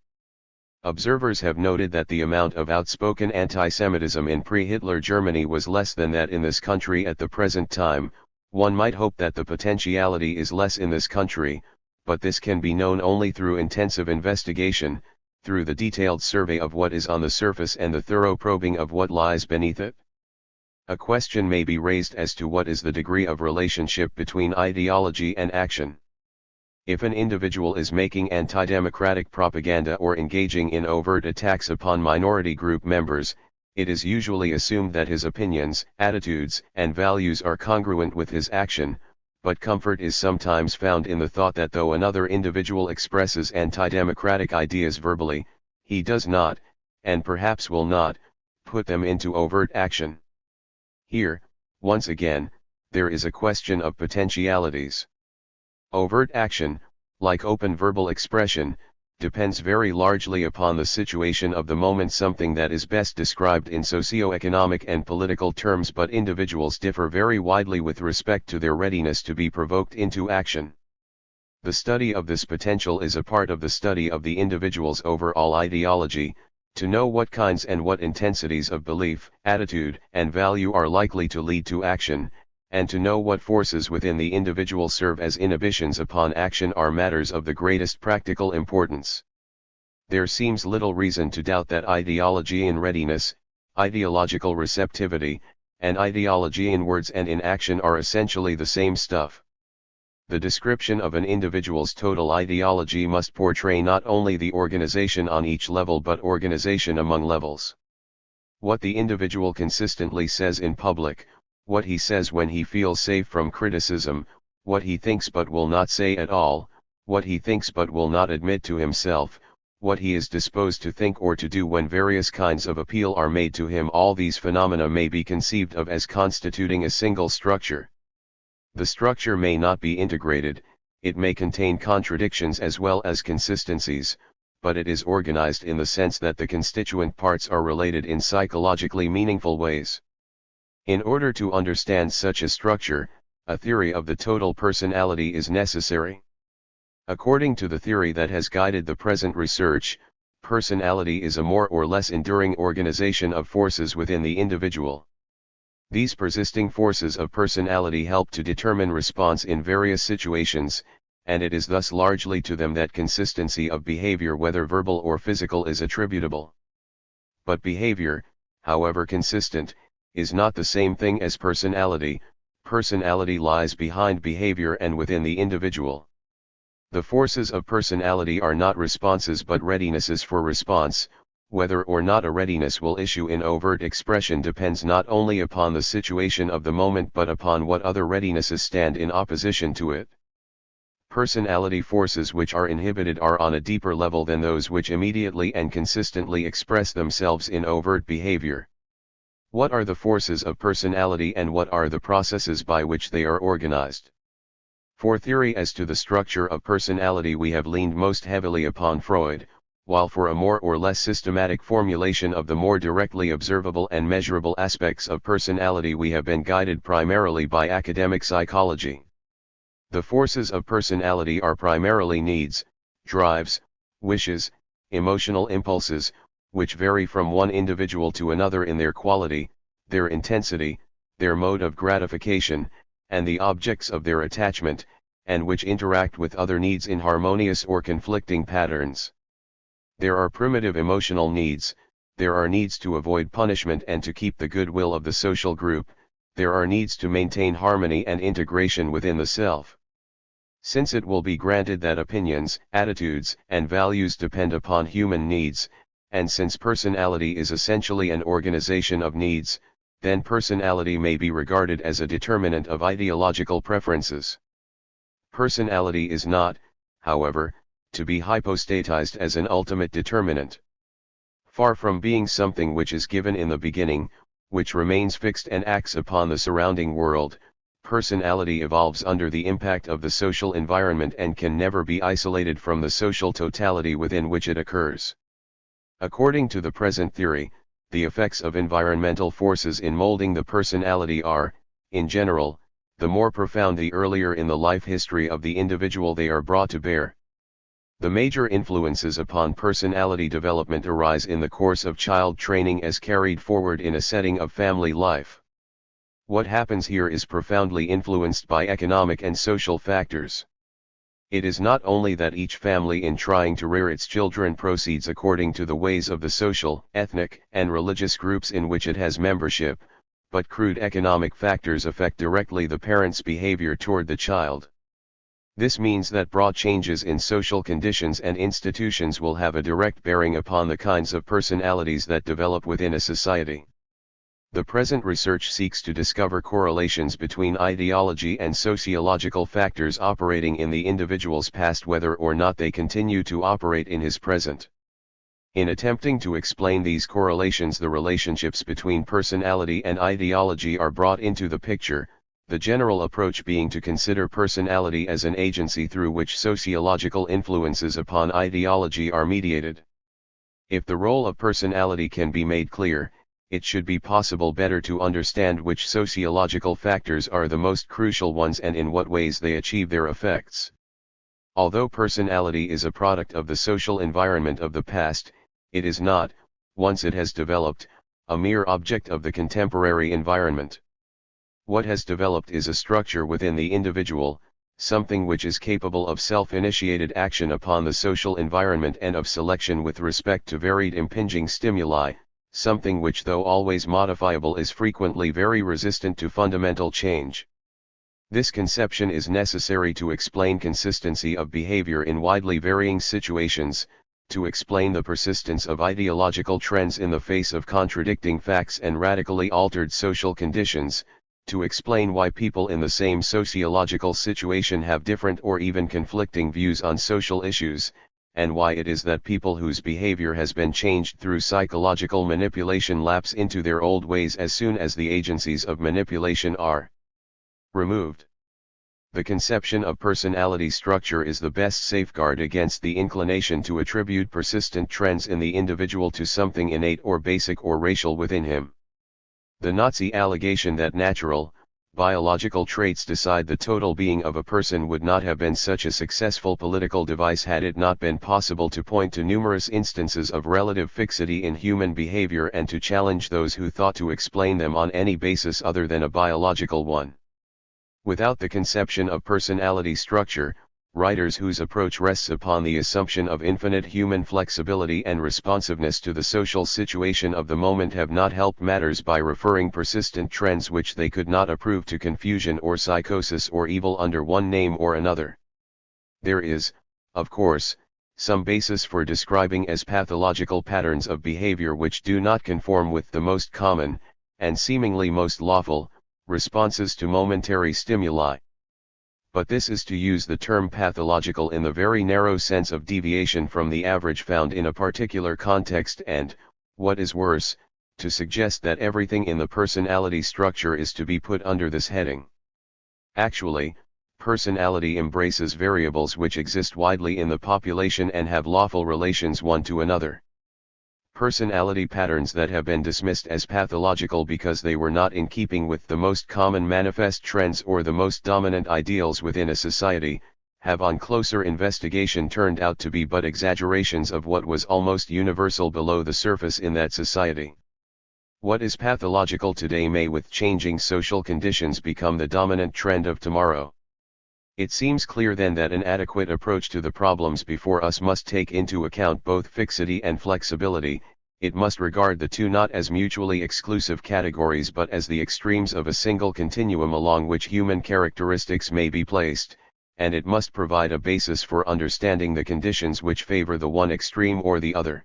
Observers have noted that the amount of outspoken anti-Semitism in pre-Hitler Germany was less than that in this country at the present time. One might hope that the potentiality is less in this country, but this can be known only through intensive investigation, through the detailed survey of what is on the surface and the thorough probing of what lies beneath it. A question may be raised as to what is the degree of relationship between ideology and action. If an individual is making anti-democratic propaganda or engaging in overt attacks upon minority group members, it is usually assumed that his opinions, attitudes, and values are congruent with his action, but comfort is sometimes found in the thought that though another individual expresses anti-democratic ideas verbally, he does not, and perhaps will not, put them into overt action. Here, once again, there is a question of potentialities. Overt action, like open verbal expression, depends very largely upon the situation of the moment, something that is best described in socio-economic and political terms, but individuals differ very widely with respect to their readiness to be provoked into action. The study of this potential is a part of the study of the individual's overall ideology, to know what kinds and what intensities of belief, attitude, and value are likely to lead to action, and to know what forces within the individual serve as inhibitions upon action are matters of the greatest practical importance. There seems little reason to doubt that ideology in readiness, ideological receptivity, and ideology in words and in action are essentially the same stuff. The description of an individual's total ideology must portray not only the organization on each level but organization among levels. What the individual consistently says in public, what he says when he feels safe from criticism, what he thinks but will not say at all, what he thinks but will not admit to himself, what he is disposed to think or to do when various kinds of appeal are made to him, all these phenomena may be conceived of as constituting a single structure. The structure may not be integrated, it may contain contradictions as well as consistencies, but it is organized in the sense that the constituent parts are related in psychologically meaningful ways. In order to understand such a structure, a theory of the total personality is necessary. According to the theory that has guided the present research, Personality is a more or less enduring organization of forces within the individual. These persisting forces of personality help to determine response in various situations, and it is thus largely to them that consistency of behavior, whether verbal or physical, is attributable. But behavior, however consistent, is not the same thing as personality. Personality lies behind behavior and within the individual. The forces of personality are not responses but readinesses for response. Whether or not a readiness will issue in overt expression depends not only upon the situation of the moment but upon what other readinesses stand in opposition to it. Personality forces which are inhibited are on a deeper level than those which immediately and consistently express themselves in overt behavior. What are the forces of personality and what are the processes by which they are organized? For theory as to the structure of personality we have leaned most heavily upon Freud, while for a more or less systematic formulation of the more directly observable and measurable aspects of personality we have been guided primarily by academic psychology. The forces of personality are primarily needs, drives, wishes, emotional impulses, which vary from one individual to another in their quality, their intensity, their mode of gratification, and the objects of their attachment, and which interact with other needs in harmonious or conflicting patterns. There are primitive emotional needs, there are needs to avoid punishment and to keep the goodwill of the social group, there are needs to maintain harmony and integration within the self. Since it will be granted that opinions, attitudes, and values depend upon human needs, and since personality is essentially an organization of needs, then personality may be regarded as a determinant of ideological preferences. Personality is not, however, to be hypostatized as an ultimate determinant. Far from being something which is given in the beginning, which remains fixed and acts upon the surrounding world, personality evolves under the impact of the social environment and can never be isolated from the social totality within which it occurs. According to the present theory, the effects of environmental forces in molding the personality are, in general, the more profound the earlier in the life history of the individual they are brought to bear. The major influences upon personality development arise in the course of child training as carried forward in a setting of family life. What happens here is profoundly influenced by economic and social factors. It is not only that each family in trying to rear its children proceeds according to the ways of the social, ethnic, and religious groups in which it has membership, but crude economic factors affect directly the parent's behavior toward the child. This means that broad changes in social conditions and institutions will have a direct bearing upon the kinds of personalities that develop within a society. The present research seeks to discover correlations between ideology and sociological factors operating in the individual's past, whether or not they continue to operate in his present. In attempting to explain these correlations, the relationships between personality and ideology are brought into the picture, the general approach being to consider personality as an agency through which sociological influences upon ideology are mediated. If the role of personality can be made clear, it should be possible better to understand which sociological factors are the most crucial ones and in what ways they achieve their effects. Although personality is a product of the social environment of the past, it is not, once it has developed, a mere object of the contemporary environment. What has developed is a structure within the individual, something which is capable of self-initiated action upon the social environment and of selection with respect to varied impinging stimuli, something which, though always modifiable, is frequently very resistant to fundamental change. This conception is necessary to explain consistency of behavior in widely varying situations, to explain the persistence of ideological trends in the face of contradicting facts and radically altered social conditions, to explain why people in the same sociological situation have different or even conflicting views on social issues, and why it is that people whose behavior has been changed through psychological manipulation lapse into their old ways as soon as the agencies of manipulation are removed. The conception of personality structure is the best safeguard against the inclination to attribute persistent trends in the individual to something innate or basic or racial within him. The Nazi allegation that natural, biological traits decide the total being of a person would not have been such a successful political device had it not been possible to point to numerous instances of relative fixity in human behavior and to challenge those who thought to explain them on any basis other than a biological one. Without the conception of personality structure, writers whose approach rests upon the assumption of infinite human flexibility and responsiveness to the social situation of the moment have not helped matters by referring persistent trends which they could not approve to confusion or psychosis or evil under one name or another. There is, of course, some basis for describing as pathological patterns of behavior which do not conform with the most common, and seemingly most lawful, responses to momentary stimuli. But this is to use the term pathological in the very narrow sense of deviation from the average found in a particular context and, what is worse, to suggest that everything in the personality structure is to be put under this heading. Actually, personality embraces variables which exist widely in the population and have lawful relations one to another. Personality patterns that have been dismissed as pathological because they were not in keeping with the most common manifest trends or the most dominant ideals within a society, have on closer investigation turned out to be but exaggerations of what was almost universal below the surface in that society. What is pathological today may with changing social conditions become the dominant trend of tomorrow. It seems clear then that an adequate approach to the problems before us must take into account both fixity and flexibility. It must regard the two not as mutually exclusive categories but as the extremes of a single continuum along which human characteristics may be placed, and it must provide a basis for understanding the conditions which favor the one extreme or the other.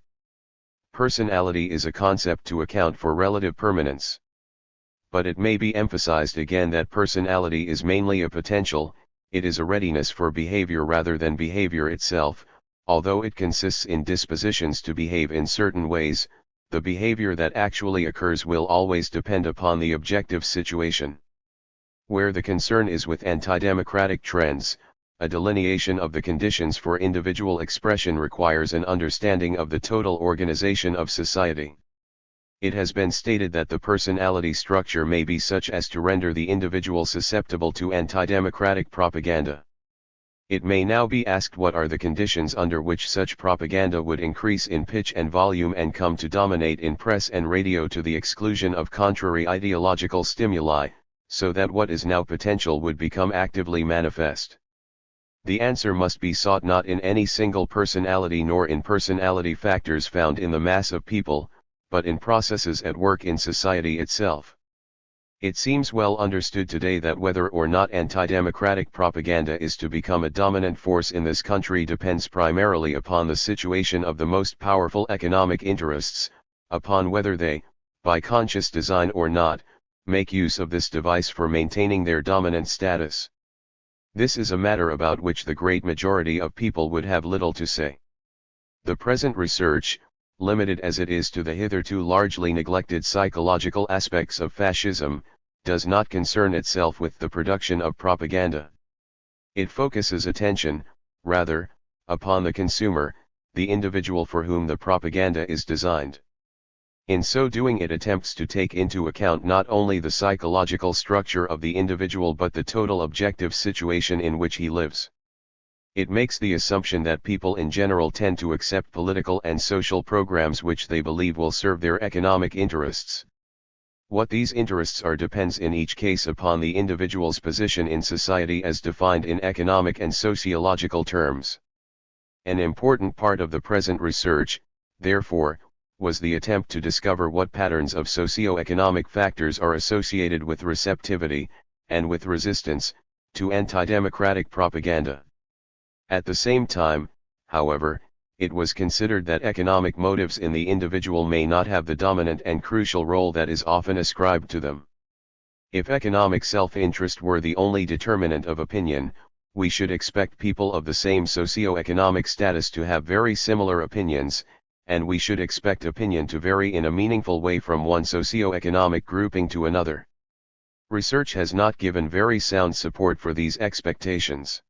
Personality is a concept to account for relative permanence. But it may be emphasized again that personality is mainly a potential. It is a readiness for behavior rather than behavior itself. Although it consists in dispositions to behave in certain ways, the behavior that actually occurs will always depend upon the objective situation. Where the concern is with anti-democratic trends, a delineation of the conditions for individual expression requires an understanding of the total organization of society. It has been stated that the personality structure may be such as to render the individual susceptible to anti-democratic propaganda. It may now be asked what are the conditions under which such propaganda would increase in pitch and volume and come to dominate in press and radio to the exclusion of contrary ideological stimuli, so that what is now potential would become actively manifest. The answer must be sought not in any single personality nor in personality factors found in the mass of people, but in processes at work in society itself. It seems well understood today that whether or not anti-democratic propaganda is to become a dominant force in this country depends primarily upon the situation of the most powerful economic interests, upon whether they, by conscious design or not, make use of this device for maintaining their dominant status. This is a matter about which the great majority of people would have little to say. The present research, limited as it is to the hitherto largely neglected psychological aspects of fascism, does not concern itself with the production of propaganda. It focuses attention, rather, upon the consumer, the individual for whom the propaganda is designed. In so doing it attempts to take into account not only the psychological structure of the individual but the total objective situation in which he lives. It makes the assumption that people in general tend to accept political and social programs which they believe will serve their economic interests. What these interests are depends in each case upon the individual's position in society as defined in economic and sociological terms. An important part of the present research, therefore, was the attempt to discover what patterns of socio-economic factors are associated with receptivity, and with resistance, to anti-democratic propaganda. At the same time, however, it was considered that economic motives in the individual may not have the dominant and crucial role that is often ascribed to them. If economic self-interest were the only determinant of opinion, we should expect people of the same socio-economic status to have very similar opinions, and we should expect opinion to vary in a meaningful way from one socio-economic grouping to another. Research has not given very sound support for these expectations.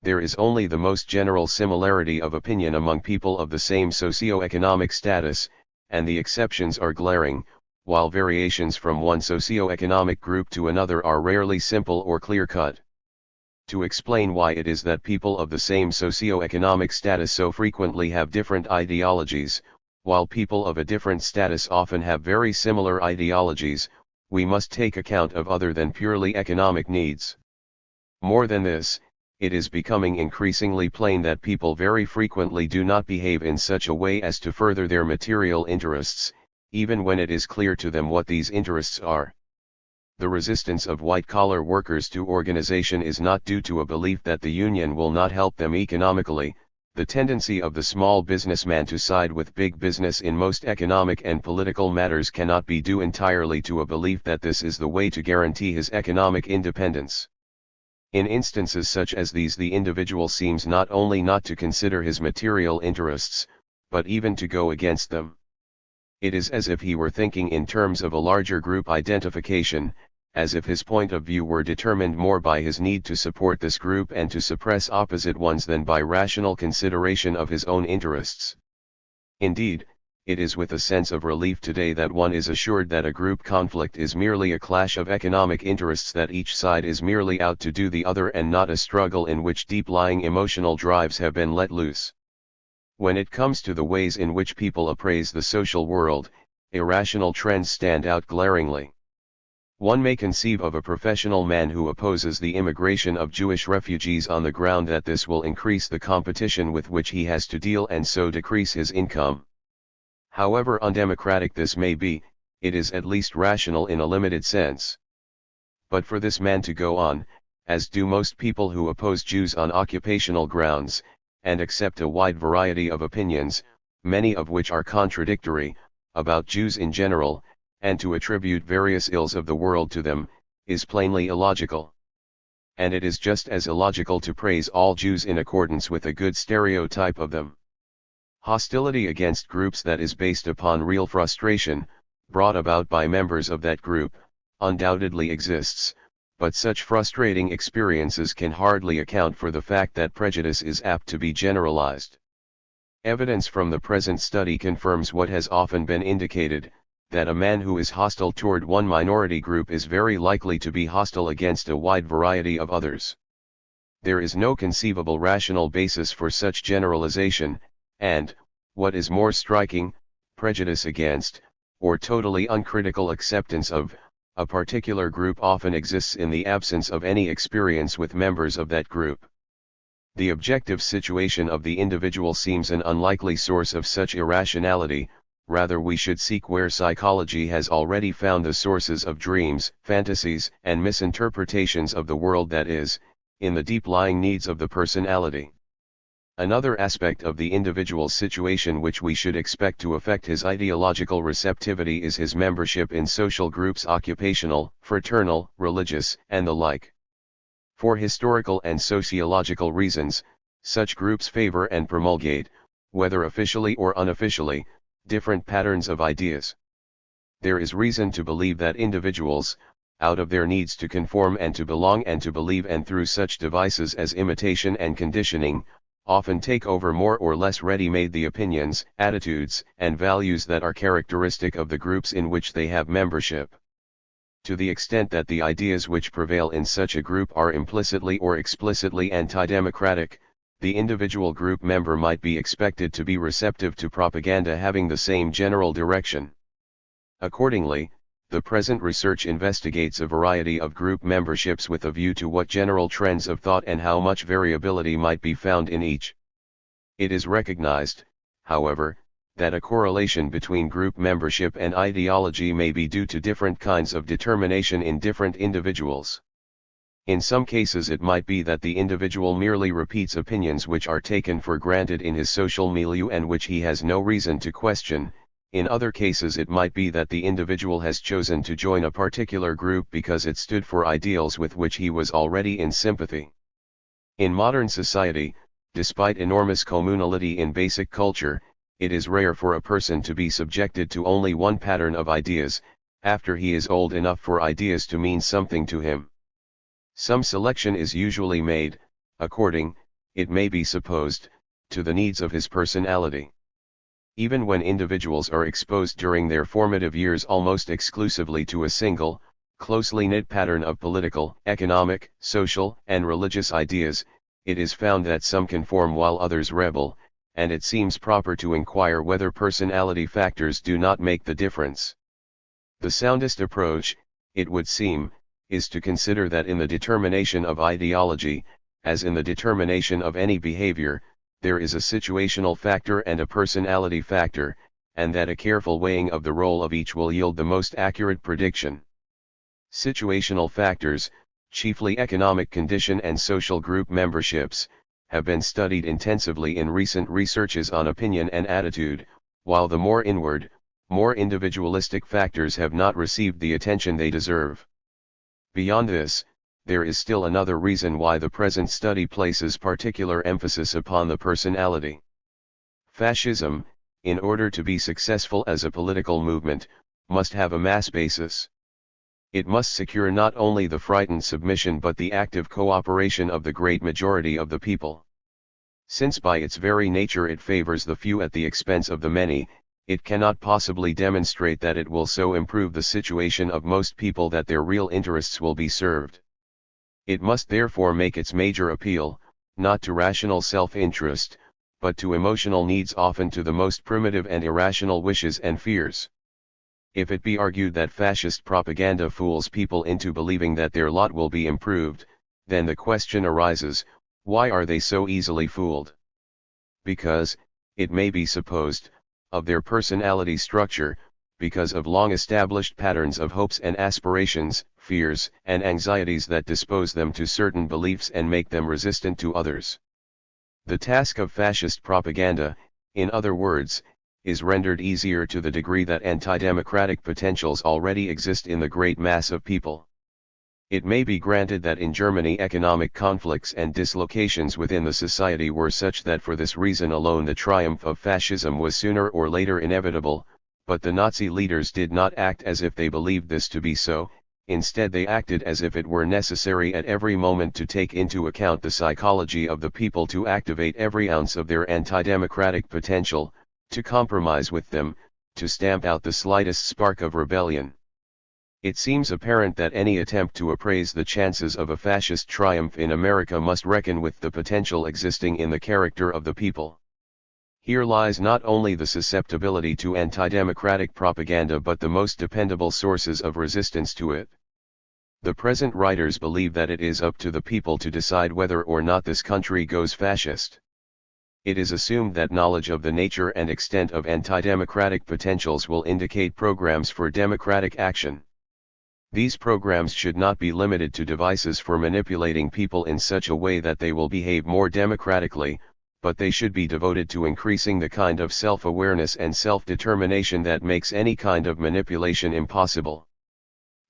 There is only the most general similarity of opinion among people of the same socio-economic status, and the exceptions are glaring, while variations from one socio-economic group to another are rarely simple or clear-cut. To explain why it is that people of the same socio-economic status so frequently have different ideologies, while people of a different status often have very similar ideologies, we must take account of other than purely economic needs. More than this, it is becoming increasingly plain that people very frequently do not behave in such a way as to further their material interests, even when it is clear to them what these interests are. The resistance of white-collar workers to organization is not due to a belief that the union will not help them economically. The tendency of the small businessman to side with big business in most economic and political matters cannot be due entirely to a belief that this is the way to guarantee his economic independence. In instances such as these, the individual seems not only not to consider his material interests, but even to go against them. It is as if he were thinking in terms of a larger group identification, as if his point of view were determined more by his need to support this group and to suppress opposite ones than by rational consideration of his own interests. Indeed, it is with a sense of relief today that one is assured that a group conflict is merely a clash of economic interests, that each side is merely out to do the other and not a struggle in which deep-lying emotional drives have been let loose. When it comes to the ways in which people appraise the social world, irrational trends stand out glaringly. One may conceive of a professional man who opposes the immigration of Jewish refugees on the ground that this will increase the competition with which he has to deal and so decrease his income. However undemocratic this may be, it is at least rational in a limited sense. But for this man to go on, as do most people who oppose Jews on occupational grounds, and accept a wide variety of opinions, many of which are contradictory, about Jews in general, and to attribute various ills of the world to them, is plainly illogical. And it is just as illogical to praise all Jews in accordance with a good stereotype of them. Hostility against groups that is based upon real frustration, brought about by members of that group, undoubtedly exists, but such frustrating experiences can hardly account for the fact that prejudice is apt to be generalized. Evidence from the present study confirms what has often been indicated, that a man who is hostile toward one minority group is very likely to be hostile against a wide variety of others. There is no conceivable rational basis for such generalization, and, what is more striking, prejudice against, or totally uncritical acceptance of, a particular group often exists in the absence of any experience with members of that group. The objective situation of the individual seems an unlikely source of such irrationality. Rather, we should seek where psychology has already found the sources of dreams, fantasies, and misinterpretations of the world, that is, in the deep-lying needs of the personality. Another aspect of the individual's situation which we should expect to affect his ideological receptivity is his membership in social groups, occupational, fraternal, religious, and the like. For historical and sociological reasons, such groups favor and promulgate, whether officially or unofficially, different patterns of ideas. There is reason to believe that individuals, out of their needs to conform and to belong and to believe, and through such devices as imitation and conditioning, often take over more or less ready-made the opinions, attitudes, and values that are characteristic of the groups in which they have membership. To the extent that the ideas which prevail in such a group are implicitly or explicitly anti-democratic, the individual group member might be expected to be receptive to propaganda having the same general direction. Accordingly, the present research investigates a variety of group memberships with a view to what general trends of thought and how much variability might be found in each. It is recognized, however, that a correlation between group membership and ideology may be due to different kinds of determination in different individuals. In some cases it might be that the individual merely repeats opinions which are taken for granted in his social milieu and which he has no reason to question. In other cases it might be that the individual has chosen to join a particular group because it stood for ideals with which he was already in sympathy. In modern society, despite enormous communality in basic culture, it is rare for a person to be subjected to only one pattern of ideas, after he is old enough for ideas to mean something to him. Some selection is usually made, according, it may be supposed, to the needs of his personality. Even when individuals are exposed during their formative years almost exclusively to a single, closely knit pattern of political, economic, social, and religious ideas, it is found that some conform while others rebel, and it seems proper to inquire whether personality factors do not make the difference. The soundest approach, it would seem, is to consider that in the determination of ideology, as in the determination of any behavior, there is a situational factor and a personality factor, and that a careful weighing of the role of each will yield the most accurate prediction. Situational factors, chiefly economic condition and social group memberships, have been studied intensively in recent researches on opinion and attitude, while the more inward, more individualistic factors have not received the attention they deserve. Beyond this, there is still another reason why the present study places particular emphasis upon the personality. Fascism, in order to be successful as a political movement, must have a mass basis. It must secure not only the frightened submission but the active cooperation of the great majority of the people. Since by its very nature it favors the few at the expense of the many, it cannot possibly demonstrate that it will so improve the situation of most people that their real interests will be served. It must therefore make its major appeal, not to rational self-interest, but to emotional needs, often to the most primitive and irrational wishes and fears. If it be argued that fascist propaganda fools people into believing that their lot will be improved, then the question arises, why are they so easily fooled? Because, it may be supposed, of their personality structure, because of long-established patterns of hopes and aspirations, fears and anxieties that dispose them to certain beliefs and make them resistant to others. The task of fascist propaganda, in other words, is rendered easier to the degree that anti-democratic potentials already exist in the great mass of people. It may be granted that in Germany economic conflicts and dislocations within the society were such that for this reason alone the triumph of fascism was sooner or later inevitable, but the Nazi leaders did not act as if they believed this to be so. Instead they acted as if it were necessary at every moment to take into account the psychology of the people, to activate every ounce of their anti-democratic potential, to compromise with them, to stamp out the slightest spark of rebellion. It seems apparent that any attempt to appraise the chances of a fascist triumph in America must reckon with the potential existing in the character of the people. Here lies not only the susceptibility to anti-democratic propaganda but the most dependable sources of resistance to it. The present writers believe that it is up to the people to decide whether or not this country goes fascist. It is assumed that knowledge of the nature and extent of anti-democratic potentials will indicate programs for democratic action. These programs should not be limited to devices for manipulating people in such a way that they will behave more democratically, but they should be devoted to increasing the kind of self-awareness and self-determination that makes any kind of manipulation impossible.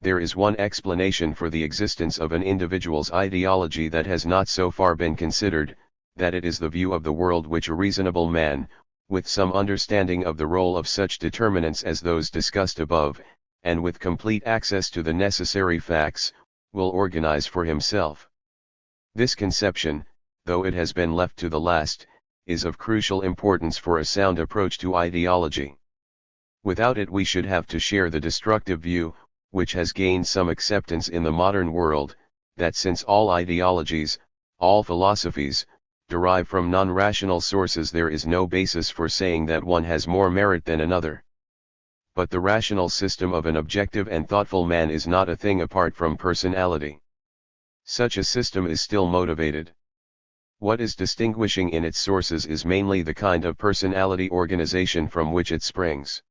There is one explanation for the existence of an individual's ideology that has not so far been considered, that it is the view of the world which a reasonable man, with some understanding of the role of such determinants as those discussed above, and with complete access to the necessary facts, will organize for himself. This conception, though it has been left to the last, is of crucial importance for a sound approach to ideology. Without it we should have to share the destructive view, which has gained some acceptance in the modern world, that since all ideologies, all philosophies, derive from non-rational sources, there is no basis for saying that one has more merit than another. But the rational system of an objective and thoughtful man is not a thing apart from personality. Such a system is still motivated. What is distinguishing in its sources is mainly the kind of personality organization from which it springs.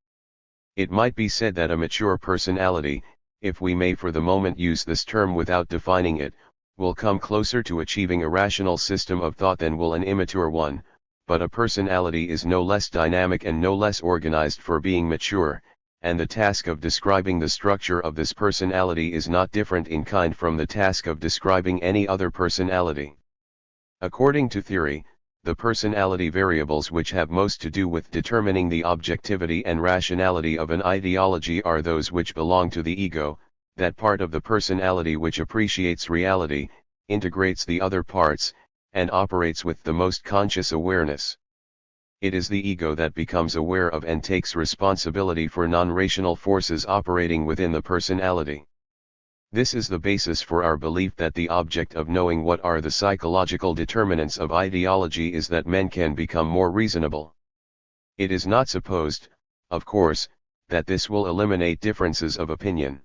It might be said that a mature personality, if we may for the moment use this term without defining it, will come closer to achieving a rational system of thought than will an immature one, but a personality is no less dynamic and no less organized for being mature, and the task of describing the structure of this personality is not different in kind from the task of describing any other personality. According to theory, the personality variables which have most to do with determining the objectivity and rationality of an ideology are those which belong to the ego, that part of the personality which appreciates reality, integrates the other parts, and operates with the most conscious awareness. It is the ego that becomes aware of and takes responsibility for non-rational forces operating within the personality. This is the basis for our belief that the object of knowing what are the psychological determinants of ideology is that men can become more reasonable. It is not supposed, of course, that this will eliminate differences of opinion.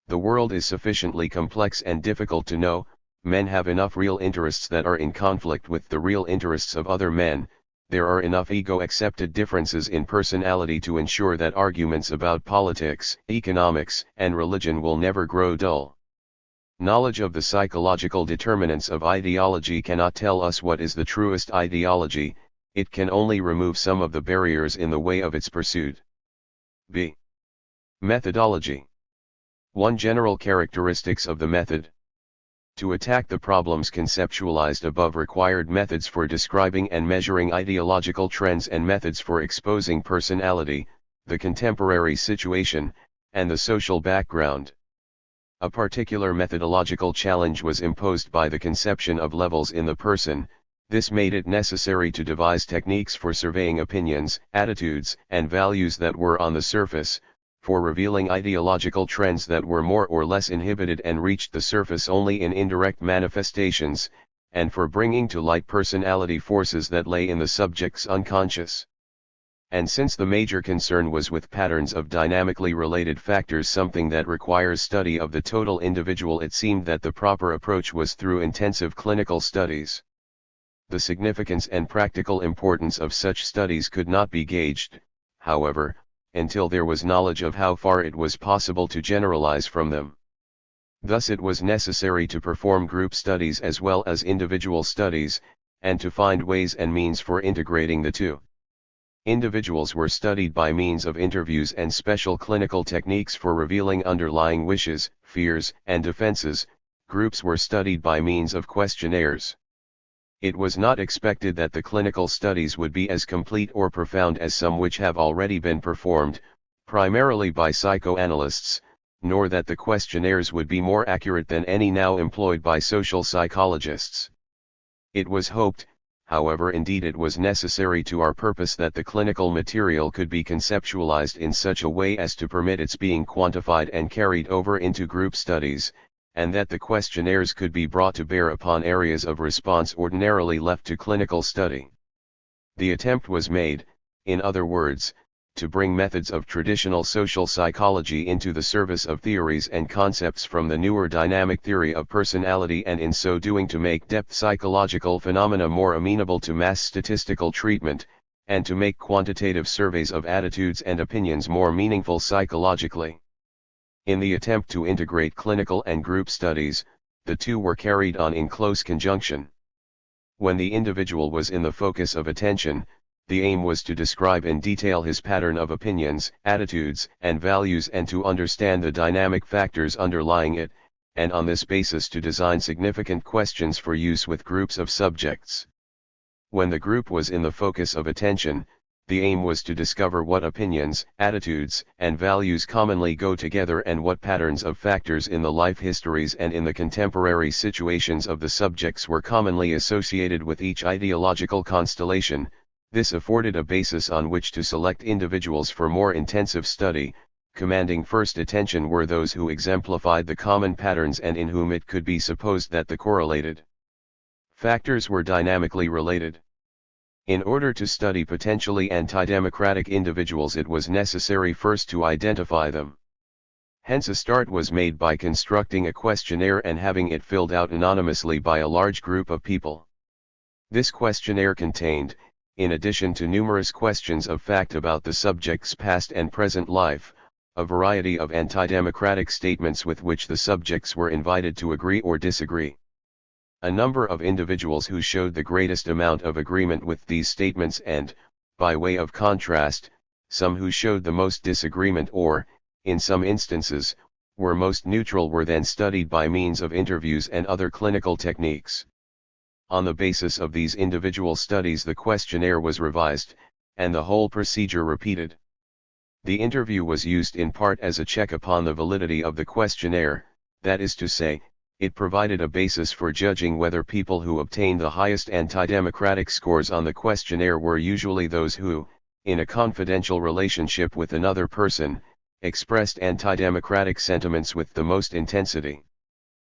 The world is sufficiently complex and difficult to know. Men have enough real interests that are in conflict with the real interests of other men. There are enough ego-accepted differences in personality to ensure that arguments about politics, economics, and religion will never grow dull. Knowledge of the psychological determinants of ideology cannot tell us what is the truest ideology. It can only remove some of the barriers in the way of its pursuit. B. Methodology. 1. General characteristics of the method. To attack the problems conceptualized above required methods for describing and measuring ideological trends and methods for exposing personality, the contemporary situation, and the social background. A particular methodological challenge was imposed by the conception of levels in the person. This made it necessary to devise techniques for surveying opinions, attitudes, and values that were on the surface, for revealing ideological trends that were more or less inhibited and reached the surface only in indirect manifestations, and for bringing to light personality forces that lay in the subject's unconscious. And since the major concern was with patterns of dynamically related factors, something that requires study of the total individual, it seemed that the proper approach was through intensive clinical studies. The significance and practical importance of such studies could not be gauged, however, until there was knowledge of how far it was possible to generalize from them. Thus it was necessary to perform group studies as well as individual studies, and to find ways and means for integrating the two. Individuals were studied by means of interviews and special clinical techniques for revealing underlying wishes, fears, and defenses. Groups were studied by means of questionnaires. It was not expected that the clinical studies would be as complete or profound as some which have already been performed, primarily by psychoanalysts, nor that the questionnaires would be more accurate than any now employed by social psychologists. It was hoped, however, indeed it was necessary to our purpose, that the clinical material could be conceptualized in such a way as to permit its being quantified and carried over into group studies, and that the questionnaires could be brought to bear upon areas of response ordinarily left to clinical study. The attempt was made, in other words, to bring methods of traditional social psychology into the service of theories and concepts from the newer dynamic theory of personality, and in so doing to make depth psychological phenomena more amenable to mass statistical treatment, and to make quantitative surveys of attitudes and opinions more meaningful psychologically. In the attempt to integrate clinical and group studies, the two were carried on in close conjunction. When the individual was in the focus of attention, the aim was to describe in detail his pattern of opinions, attitudes, and values, and to understand the dynamic factors underlying it, and on this basis to design significant questions for use with groups of subjects. When the group was in the focus of attention, the aim was to discover what opinions, attitudes, and values commonly go together, and what patterns of factors in the life histories and in the contemporary situations of the subjects were commonly associated with each ideological constellation. This afforded a basis on which to select individuals for more intensive study. Commanding first attention were those who exemplified the common patterns and in whom it could be supposed that the correlated factors were dynamically related. In order to study potentially anti-democratic individuals, it was necessary first to identify them. Hence a start was made by constructing a questionnaire and having it filled out anonymously by a large group of people. This questionnaire contained, in addition to numerous questions of fact about the subject's past and present life, a variety of anti-democratic statements with which the subjects were invited to agree or disagree. A number of individuals who showed the greatest amount of agreement with these statements, and, by way of contrast, some who showed the most disagreement or, in some instances, were most neutral, were then studied by means of interviews and other clinical techniques. On the basis of these individual studies, the questionnaire was revised, and the whole procedure repeated. The interview was used in part as a check upon the validity of the questionnaire, that is to say, It provided a basis for judging whether people who obtained the highest anti-democratic scores on the questionnaire were usually those who, in a confidential relationship with another person, expressed anti-democratic sentiments with the most intensity.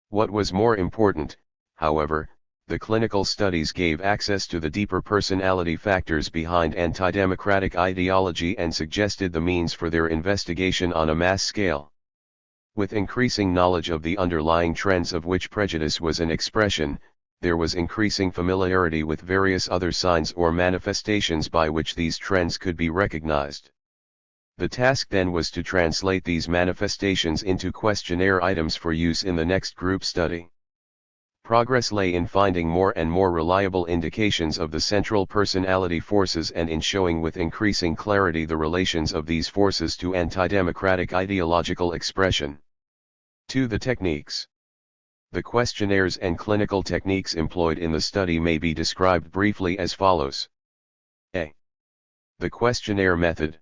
What was more important, however, the clinical studies gave access to the deeper personality factors behind anti-democratic ideology and suggested the means for their investigation on a mass scale. With increasing knowledge of the underlying trends of which prejudice was an expression, there was increasing familiarity with various other signs or manifestations by which these trends could be recognized. The task then was to translate these manifestations into questionnaire items for use in the next group study. Progress lay in finding more and more reliable indications of the central personality forces and in showing with increasing clarity the relations of these forces to anti-democratic ideological expression. 2. The techniques. The questionnaires and clinical techniques employed in the study may be described briefly as follows. A. The questionnaire method.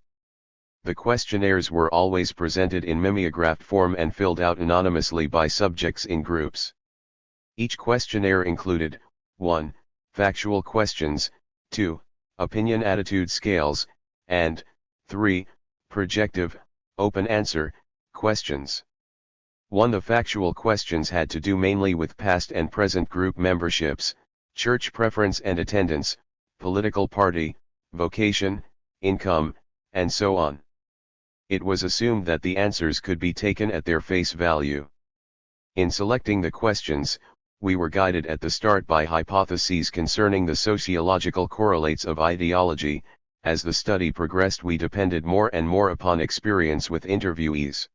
The questionnaires were always presented in mimeographed form and filled out anonymously by subjects in groups. Each questionnaire included 1. Factual questions, 2. Opinion attitude scales, and 3. Projective, open-answer, questions. 1. The factual questions had to do mainly with past and present group memberships, church preference and attendance, political party, vocation, income, and so on. It was assumed that the answers could be taken at their face value. In selecting the questions, we were guided at the start by hypotheses concerning the sociological correlates of ideology. As the study progressed, we depended more and more upon experience with interviewees.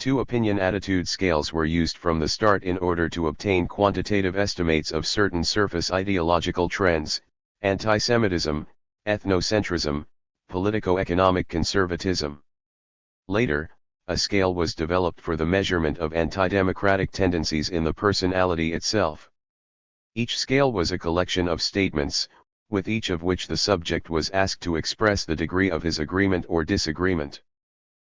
2. Opinion attitude scales were used from the start in order to obtain quantitative estimates of certain surface ideological trends: anti-Semitism, ethnocentrism, politico-economic conservatism. Later, a scale was developed for the measurement of anti-democratic tendencies in the personality itself. Each scale was a collection of statements, with each of which the subject was asked to express the degree of his agreement or disagreement.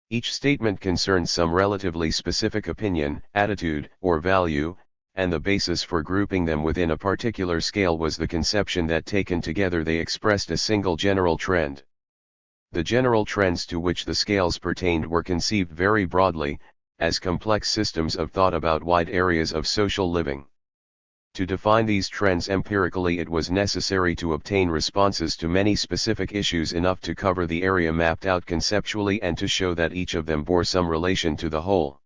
Each statement concerned some relatively specific opinion, attitude, or value, and the basis for grouping them within a particular scale was the conception that taken together they expressed a single general trend. The general trends to which the scales pertained were conceived very broadly, as complex systems of thought about wide areas of social living. To define these trends empirically, it was necessary to obtain responses to many specific issues enough to cover the area mapped out conceptually and to show that each of them bore some relation to the whole.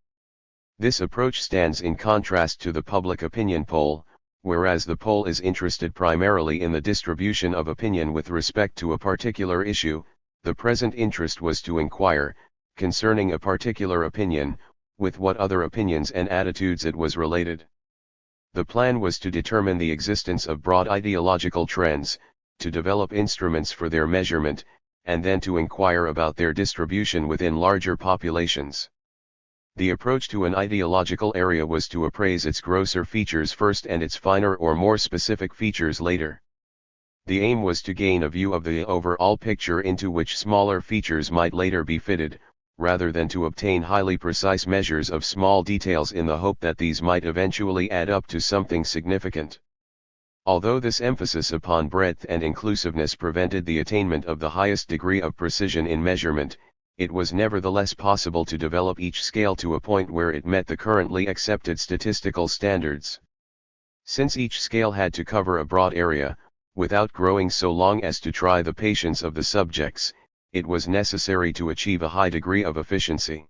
This approach stands in contrast to the public opinion poll, whereas the poll is interested primarily in the distribution of opinion with respect to a particular issue. The present interest was to inquire, concerning a particular opinion, with what other opinions and attitudes it was related. The plan was to determine the existence of broad ideological trends, to develop instruments for their measurement, and then to inquire about their distribution within larger populations. The approach to an ideological area was to appraise its grosser features first and its finer or more specific features later. The aim was to gain a view of the overall picture into which smaller features might later be fitted, rather than to obtain highly precise measures of small details in the hope that these might eventually add up to something significant. Although this emphasis upon breadth and inclusiveness prevented the attainment of the highest degree of precision in measurement, it was nevertheless possible to develop each scale to a point where it met the currently accepted statistical standards. Since each scale had to cover a broad area, without growing so long as to try the patience of the subjects, it was necessary to achieve a high degree of efficiency.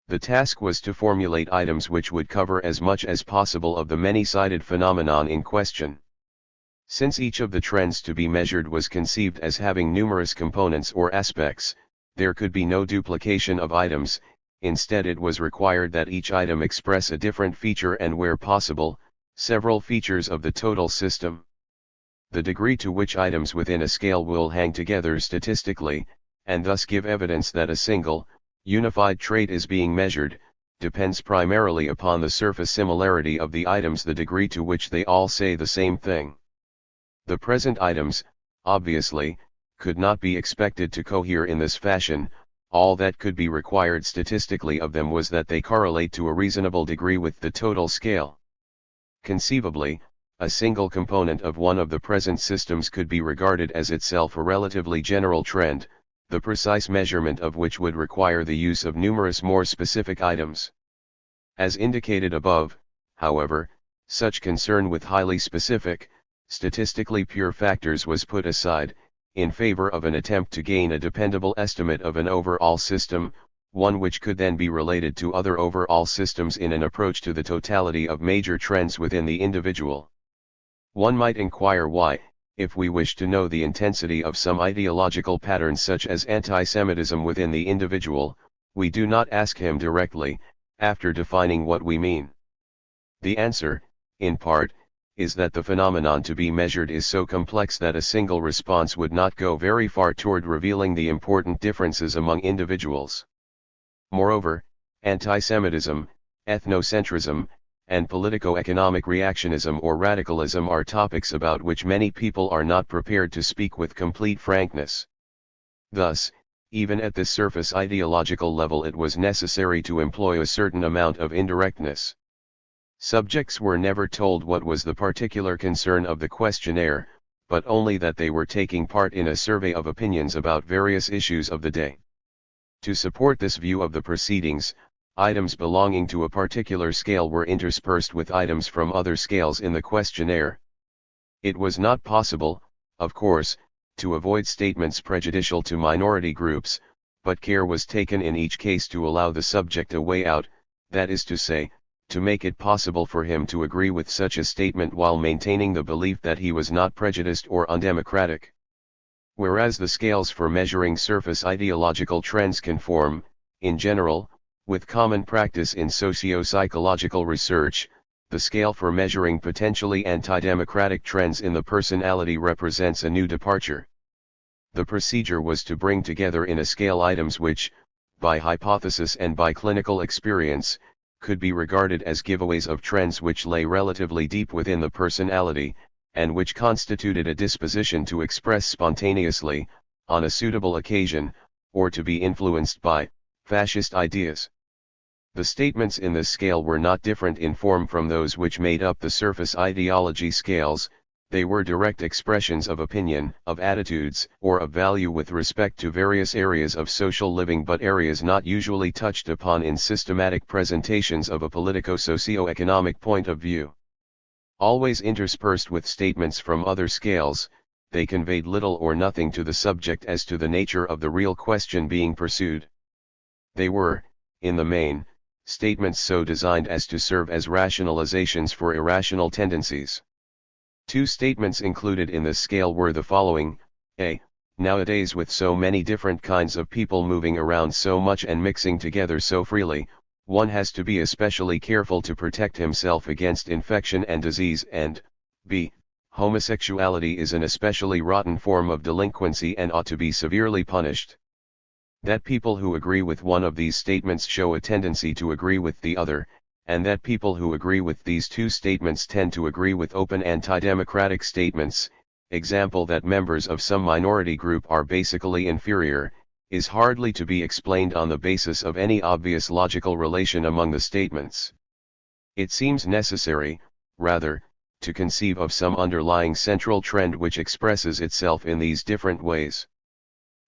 The task was to formulate items which would cover as much as possible of the many-sided phenomenon in question. Since each of the trends to be measured was conceived as having numerous components or aspects, there could be no duplication of items. Instead, it was required that each item express a different feature and, where possible, several features of the total system. The degree to which items within a scale will hang together statistically, and thus give evidence that a single, unified trait is being measured, depends primarily upon the surface similarity of the items, the degree to which they all say the same thing. The present items, obviously, could not be expected to cohere in this fashion, all that could be required statistically of them was that they correlate to a reasonable degree with the total scale. Conceivably, a single component of one of the present systems could be regarded as itself a relatively general trend, the precise measurement of which would require the use of numerous more specific items. As indicated above, however, such concern with highly specific, statistically pure factors was put aside, in favor of an attempt to gain a dependable estimate of an overall system, one which could then be related to other overall systems in an approach to the totality of major trends within the individual. One might inquire why, if we wish to know the intensity of some ideological patterns such as anti-Semitism within the individual, we do not ask him directly, after defining what we mean. The answer, in part, is that the phenomenon to be measured is so complex that a single response would not go very far toward revealing the important differences among individuals. Moreover, anti-Semitism, ethnocentrism, and politico-economic reactionism or radicalism are topics about which many people are not prepared to speak with complete frankness. Thus, even at this surface ideological level it was necessary to employ a certain amount of indirectness. Subjects were never told what was the particular concern of the questionnaire, but only that they were taking part in a survey of opinions about various issues of the day. To support this view of the proceedings, items belonging to a particular scale were interspersed with items from other scales in the questionnaire. It was not possible, of course, to avoid statements prejudicial to minority groups, but care was taken in each case to allow the subject a way out, that is to say, to make it possible for him to agree with such a statement while maintaining the belief that he was not prejudiced or undemocratic. Whereas the scales for measuring surface ideological trends conform, in general, with common practice in socio-psychological research, the scale for measuring potentially anti-democratic trends in the personality represents a new departure. The procedure was to bring together in a scale items which, by hypothesis and by clinical experience, could be regarded as giveaways of trends which lay relatively deep within the personality, and which constituted a disposition to express spontaneously, on a suitable occasion, or to be influenced by, fascist ideas. The statements in this scale were not different in form from those which made up the surface ideology scales, they were direct expressions of opinion, of attitudes, or of value with respect to various areas of social living, but areas not usually touched upon in systematic presentations of a politico-socio-economic point of view. Always interspersed with statements from other scales, they conveyed little or nothing to the subject as to the nature of the real question being pursued. They were, in the main, statements so designed as to serve as rationalizations for irrational tendencies. Two statements included in this scale were the following: A. Nowadays, with so many different kinds of people moving around so much and mixing together so freely, one has to be especially careful to protect himself against infection and disease, and B. Homosexuality is an especially rotten form of delinquency and ought to be severely punished. That people who agree with one of these statements show a tendency to agree with the other, and that people who agree with these two statements tend to agree with open anti-democratic statements, example that members of some minority group are basically inferior, is hardly to be explained on the basis of any obvious logical relation among the statements. It seems necessary, rather, to conceive of some underlying central trend which expresses itself in these different ways.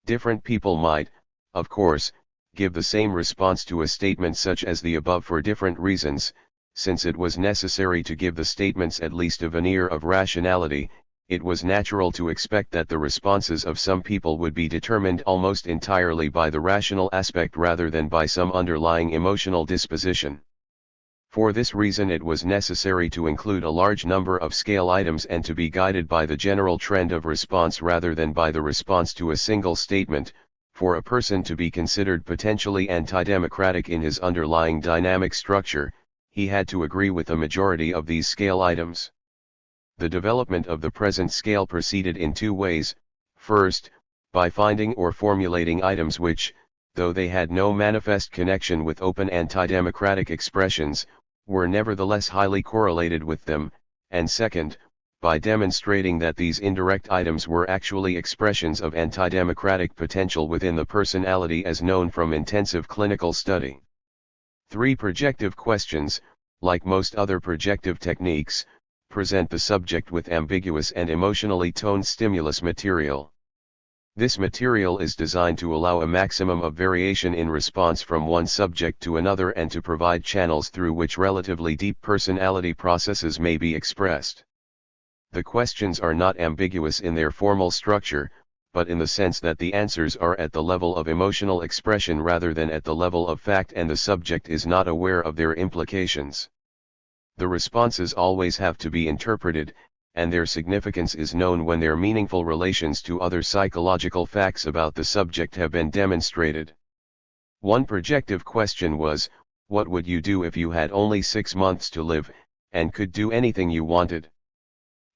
Different people might, of course, give the same response to a statement such as the above for different reasons. Since it was necessary to give the statements at least a veneer of rationality, it was natural to expect that the responses of some people would be determined almost entirely by the rational aspect rather than by some underlying emotional disposition. For this reason it was necessary to include a large number of scale items and to be guided by the general trend of response rather than by the response to a single statement. For a person to be considered potentially anti-democratic in his underlying dynamic structure, he had to agree with a majority of these scale items. The development of the present scale proceeded in two ways: first, by finding or formulating items which, though they had no manifest connection with open anti-democratic expressions, were nevertheless highly correlated with them, and second, by demonstrating that these indirect items were actually expressions of antidemocratic potential within the personality as known from intensive clinical study. 3. Projective questions, like most other projective techniques, present the subject with ambiguous and emotionally toned stimulus material. This material is designed to allow a maximum of variation in response from one subject to another and to provide channels through which relatively deep personality processes may be expressed. The questions are not ambiguous in their formal structure, but in the sense that the answers are at the level of emotional expression rather than at the level of fact, and the subject is not aware of their implications. The responses always have to be interpreted, and their significance is known when their meaningful relations to other psychological facts about the subject have been demonstrated. One projective question was, what would you do if you had only 6 months to live, and could do anything you wanted?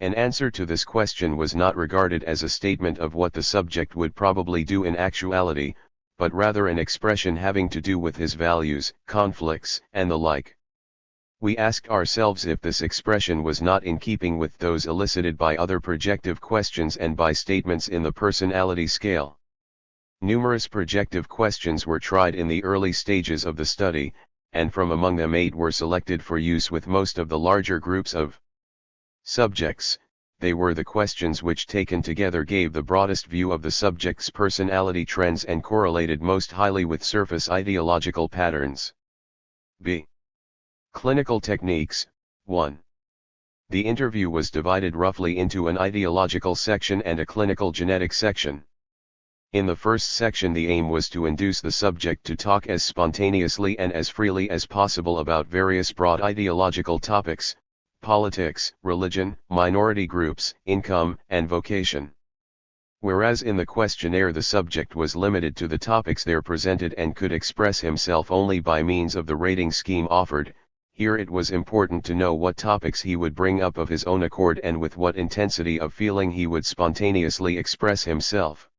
An answer to this question was not regarded as a statement of what the subject would probably do in actuality, but rather an expression having to do with his values, conflicts, and the like. We asked ourselves if this expression was not in keeping with those elicited by other projective questions and by statements in the personality scale. Numerous projective questions were tried in the early stages of the study, and from among them 8 were selected for use with most of the larger groups of subjects. They were the questions which taken together gave the broadest view of the subject's personality trends and correlated most highly with surface ideological patterns. B. Clinical techniques. 1. The interview was divided roughly into an ideological section and a clinical genetic section. In the first section, the aim was to induce the subject to talk as spontaneously and as freely as possible about various broad ideological topics: politics, religion, minority groups, income, and vocation. Whereas in the questionnaire the subject was limited to the topics there presented and could express himself only by means of the rating scheme offered, here it was important to know what topics he would bring up of his own accord and with what intensity of feeling he would spontaneously express himself.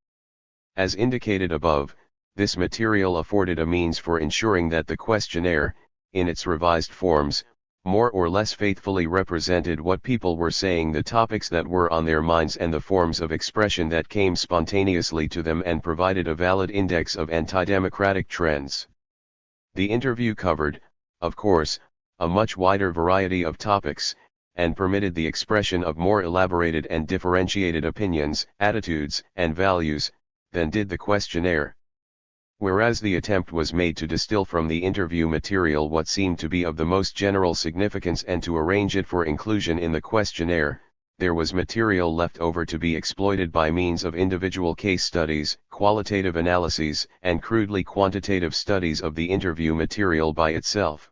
As indicated above, this material afforded a means for ensuring that the questionnaire, in its revised forms, more or less faithfully represented what people were saying, the topics that were on their minds and the forms of expression that came spontaneously to them, and provided a valid index of antidemocratic trends. The interview covered, of course, a much wider variety of topics, and permitted the expression of more elaborated and differentiated opinions, attitudes, and values, than did the questionnaire. Whereas the attempt was made to distill from the interview material what seemed to be of the most general significance and to arrange it for inclusion in the questionnaire, there was material left over to be exploited by means of individual case studies, qualitative analyses, and crudely quantitative studies of the interview material by itself.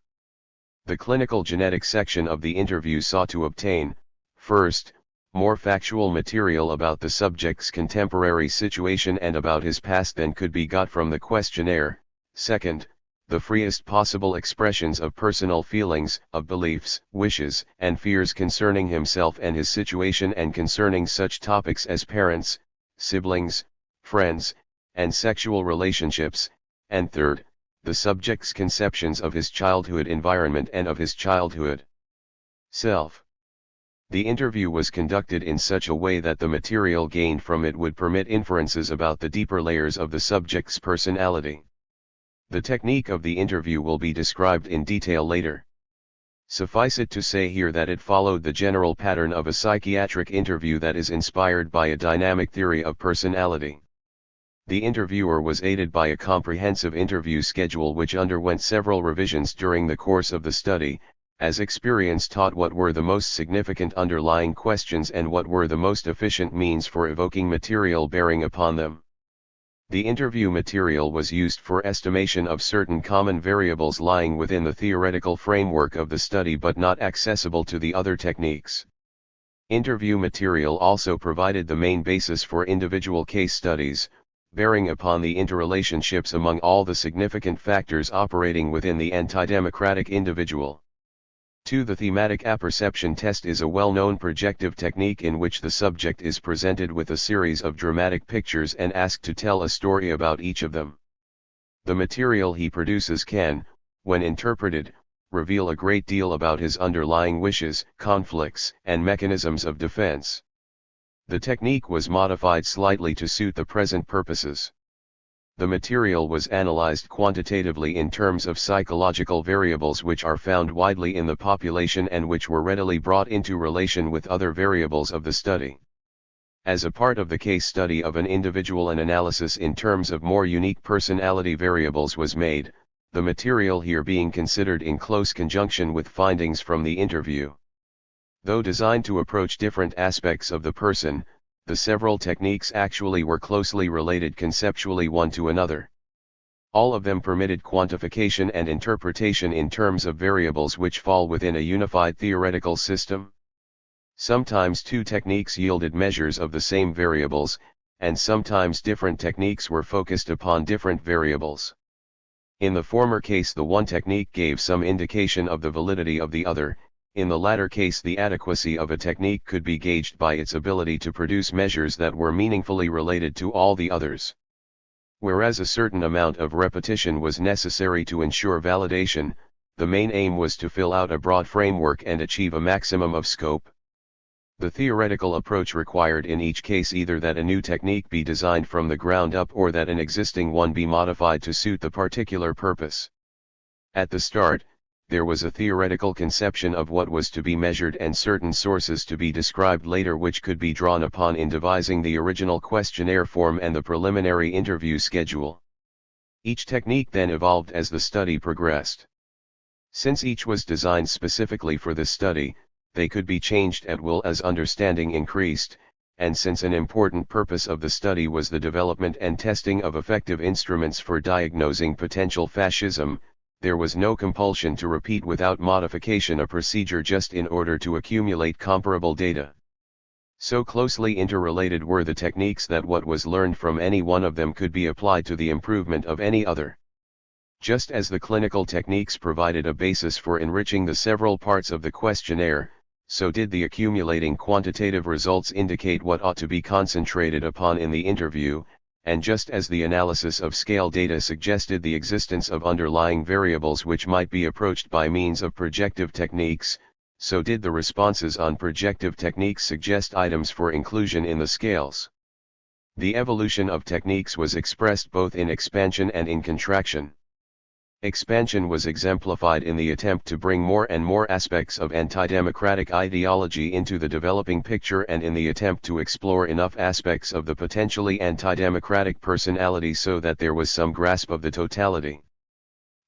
The clinical genetic section of the interview sought to obtain, first, more factual material about the subject's contemporary situation and about his past than could be got from the questionnaire; second, the freest possible expressions of personal feelings, of beliefs, wishes, and fears concerning himself and his situation and concerning such topics as parents, siblings, friends, and sexual relationships; and third, the subject's conceptions of his childhood environment and of his childhood self. The interview was conducted in such a way that the material gained from it would permit inferences about the deeper layers of the subject's personality. The technique of the interview will be described in detail later. Suffice it to say here that it followed the general pattern of a psychiatric interview that is inspired by a dynamic theory of personality. The interviewer was aided by a comprehensive interview schedule which underwent several revisions during the course of the study, as experience taught what were the most significant underlying questions and what were the most efficient means for evoking material bearing upon them. The interview material was used for estimation of certain common variables lying within the theoretical framework of the study but not accessible to the other techniques. Interview material also provided the main basis for individual case studies, bearing upon the interrelationships among all the significant factors operating within the antidemocratic individual. 2. The thematic apperception test is a well-known projective technique in which the subject is presented with a series of dramatic pictures and asked to tell a story about each of them. The material he produces can, when interpreted, reveal a great deal about his underlying wishes, conflicts, and mechanisms of defense. The technique was modified slightly to suit the present purposes. The material was analyzed quantitatively in terms of psychological variables which are found widely in the population and which were readily brought into relation with other variables of the study. As a part of the case study of an individual, an analysis in terms of more unique personality variables was made, the material here being considered in close conjunction with findings from the interview. Though designed to approach different aspects of the person, the several techniques actually were closely related conceptually one to another. All of them permitted quantification and interpretation in terms of variables which fall within a unified theoretical system. Sometimes two techniques yielded measures of the same variables, and sometimes different techniques were focused upon different variables. In the former case, the one technique gave some indication of the validity of the other. In the latter case, the adequacy of a technique could be gauged by its ability to produce measures that were meaningfully related to all the others. Whereas a certain amount of repetition was necessary to ensure validation, the main aim was to fill out a broad framework and achieve a maximum of scope. The theoretical approach required in each case either that a new technique be designed from the ground up or that an existing one be modified to suit the particular purpose. At the start, there was a theoretical conception of what was to be measured and certain sources to be described later which could be drawn upon in devising the original questionnaire form and the preliminary interview schedule. Each technique then evolved as the study progressed. Since each was designed specifically for this study, they could be changed at will as understanding increased, and since an important purpose of the study was the development and testing of effective instruments for diagnosing potential fascism, there was no compulsion to repeat without modification a procedure just in order to accumulate comparable data. So closely interrelated were the techniques that what was learned from any one of them could be applied to the improvement of any other. Just as the clinical techniques provided a basis for enriching the several parts of the questionnaire, so did the accumulating quantitative results indicate what ought to be concentrated upon in the interview, and just as the analysis of scale data suggested the existence of underlying variables which might be approached by means of projective techniques, so did the responses on projective techniques suggest items for inclusion in the scales. The evolution of techniques was expressed both in expansion and in contraction. Expansion was exemplified in the attempt to bring more and more aspects of anti-democratic ideology into the developing picture and in the attempt to explore enough aspects of the potentially anti-democratic personality so that there was some grasp of the totality.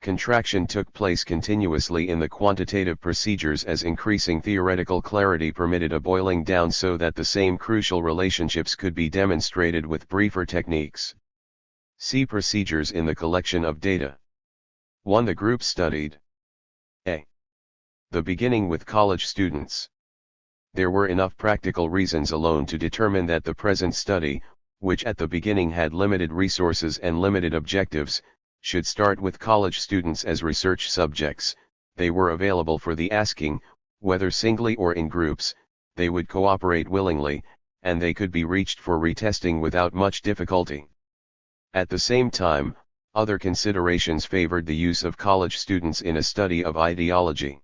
Contraction took place continuously in the quantitative procedures as increasing theoretical clarity permitted a boiling down so that the same crucial relationships could be demonstrated with briefer techniques. See procedures in the collection of data. 1. The group studied. A. The beginning with college students. There were enough practical reasons alone to determine that the present study, which at the beginning had limited resources and limited objectives, should start with college students as research subjects. They were available for the asking, whether singly or in groups, they would cooperate willingly, and they could be reached for retesting without much difficulty. At the same time, other considerations favored the use of college students in a study of ideology.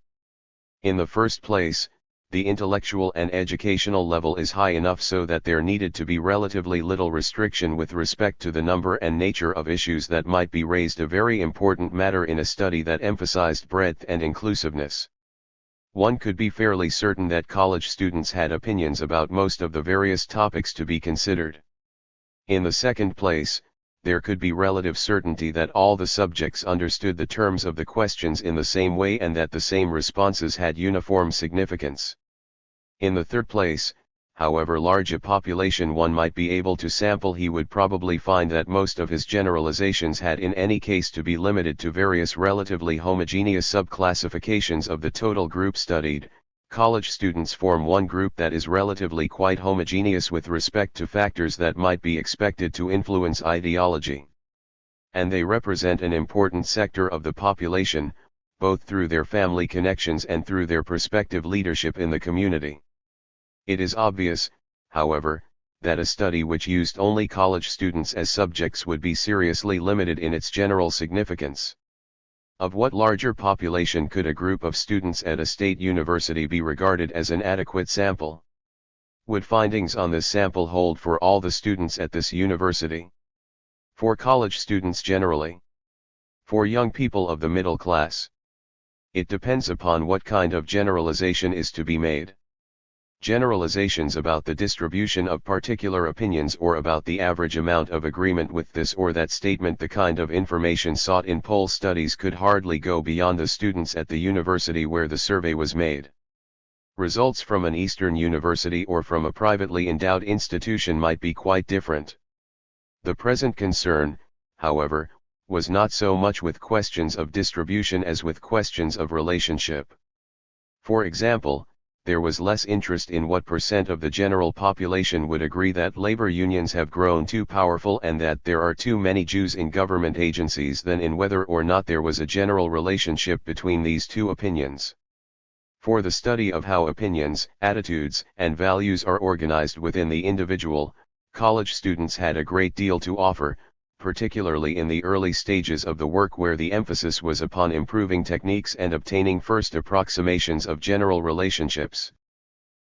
In the first place, the intellectual and educational level is high enough so that there needed to be relatively little restriction with respect to the number and nature of issues that might be raised, a very important matter in a study that emphasized breadth and inclusiveness. One could be fairly certain that college students had opinions about most of the various topics to be considered. In the second place, there could be relative certainty that all the subjects understood the terms of the questions in the same way and that the same responses had uniform significance. In the third place, however large a population one might be able to sample, he would probably find that most of his generalizations had in any case to be limited to various relatively homogeneous subclassifications of the total group studied. College students form one group that is relatively quite homogeneous with respect to factors that might be expected to influence ideology. And they represent an important sector of the population, both through their family connections and through their prospective leadership in the community. It is obvious, however, that a study which used only college students as subjects would be seriously limited in its general significance. Of what larger population could a group of students at a state university be regarded as an adequate sample? Would findings on this sample hold for all the students at this university? For college students generally? For young people of the middle class? It depends upon what kind of generalization is to be made. Generalizations about the distribution of particular opinions or about the average amount of agreement with this or that statement, the kind of information sought in poll studies, could hardly go beyond the students at the university where the survey was made. Results from an Eastern university or from a privately endowed institution might be quite different. The present concern, however, was not so much with questions of distribution as with questions of relationship. For example, there was less interest in what percent of the general population would agree that labor unions have grown too powerful and that there are too many Jews in government agencies than in whether or not there was a general relationship between these two opinions. For the study of how opinions, attitudes, and values are organized within the individual, college students had a great deal to offer, particularly in the early stages of the work where the emphasis was upon improving techniques and obtaining first approximations of general relationships.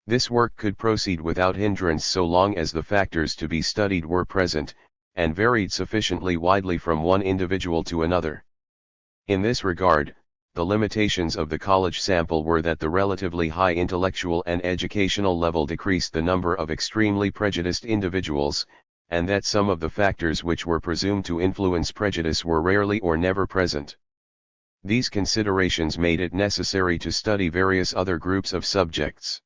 This work could proceed without hindrance so long as the factors to be studied were present, and varied sufficiently widely from one individual to another. In this regard, the limitations of the college sample were that the relatively high intellectual and educational level decreased the number of extremely prejudiced individuals, and that some of the factors which were presumed to influence prejudice were rarely or never present. These considerations made it necessary to study various other groups of subjects.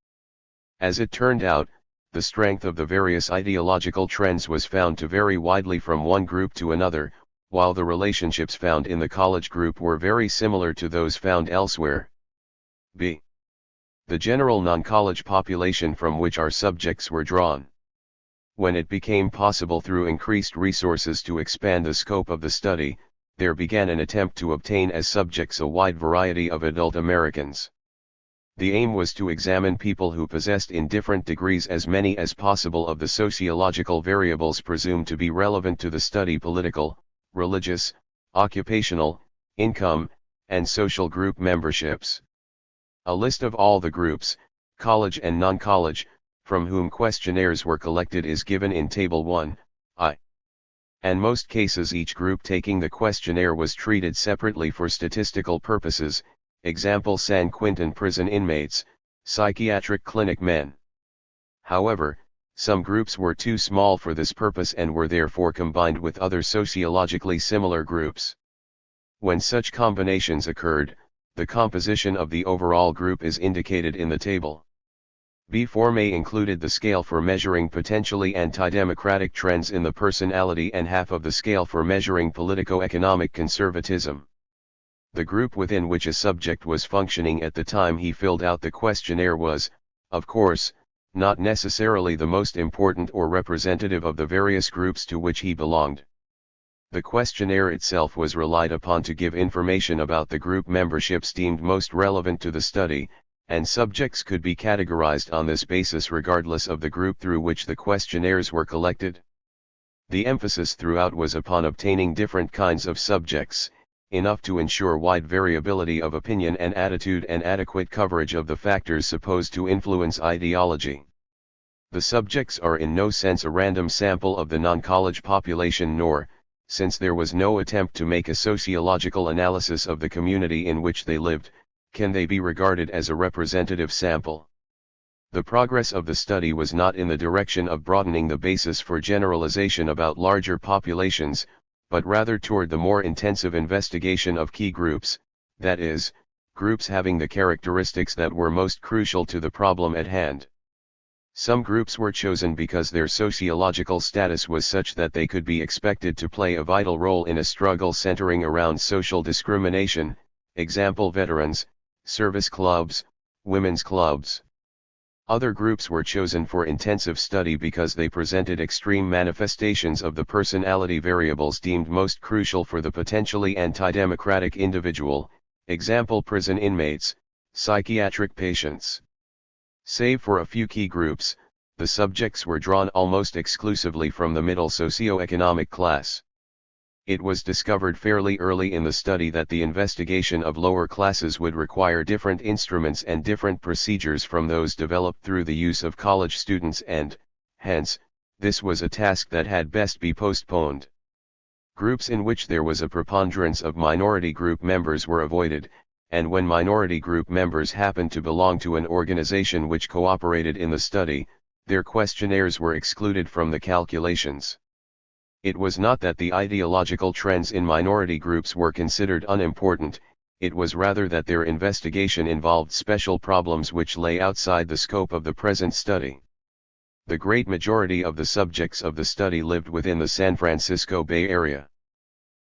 As it turned out, the strength of the various ideological trends was found to vary widely from one group to another, while the relationships found in the college group were very similar to those found elsewhere. b. The general non-college population from which our subjects were drawn. When it became possible through increased resources to expand the scope of the study, there began an attempt to obtain as subjects a wide variety of adult Americans. The aim was to examine people who possessed in different degrees as many as possible of the sociological variables presumed to be relevant to the study: political, religious, occupational, income, and social group memberships. A list of all the groups, college and non-college, from whom questionnaires were collected is given in Table 1I. In most cases each group taking the questionnaire was treated separately for statistical purposes, example San Quentin prison inmates, psychiatric clinic men. However, some groups were too small for this purpose and were therefore combined with other sociologically similar groups. When such combinations occurred, the composition of the overall group is indicated in the table. B4 included the scale for measuring potentially anti-democratic trends in the personality and half of the scale for measuring politico-economic conservatism. The group within which a subject was functioning at the time he filled out the questionnaire was, of course, not necessarily the most important or representative of the various groups to which he belonged. The questionnaire itself was relied upon to give information about the group memberships deemed most relevant to the study, and subjects could be categorized on this basis regardless of the group through which the questionnaires were collected. The emphasis throughout was upon obtaining different kinds of subjects, enough to ensure wide variability of opinion and attitude and adequate coverage of the factors supposed to influence ideology. The subjects are in no sense a random sample of the non-college population nor, since there was no attempt to make a sociological analysis of the community in which they lived, can they be regarded as a representative sample. The progress of the study was not in the direction of broadening the basis for generalization about larger populations, but rather toward the more intensive investigation of key groups, that is, groups having the characteristics that were most crucial to the problem at hand. Some groups were chosen because their sociological status was such that they could be expected to play a vital role in a struggle centering around social discrimination, example veterans, service clubs, women's clubs. Other groups were chosen for intensive study because they presented extreme manifestations of the personality variables deemed most crucial for the potentially anti-democratic individual, example prison inmates, psychiatric patients. Save for a few key groups, the subjects were drawn almost exclusively from the middle socio-economic class. It was discovered fairly early in the study that the investigation of lower classes would require different instruments and different procedures from those developed through the use of college students and, hence, this was a task that had best be postponed. Groups in which there was a preponderance of minority group members were avoided, and when minority group members happened to belong to an organization which cooperated in the study, their questionnaires were excluded from the calculations. It was not that the ideological trends in minority groups were considered unimportant, it was rather that their investigation involved special problems which lay outside the scope of the present study. The great majority of the subjects of the study lived within the San Francisco Bay Area.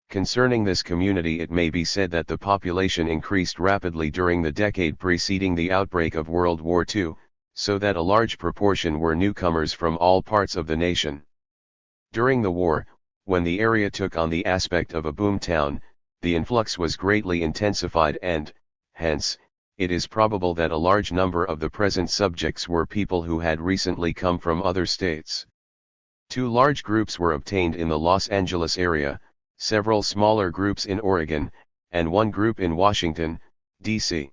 Concerning this community, it may be said that the population increased rapidly during the decade preceding the outbreak of World War II, so that a large proportion were newcomers from all parts of the nation. During the war, when the area took on the aspect of a boom town, the influx was greatly intensified and, hence, it is probable that a large number of the present subjects were people who had recently come from other states. 2 large groups were obtained in the Los Angeles area, several smaller groups in Oregon, and 1 group in Washington, D.C.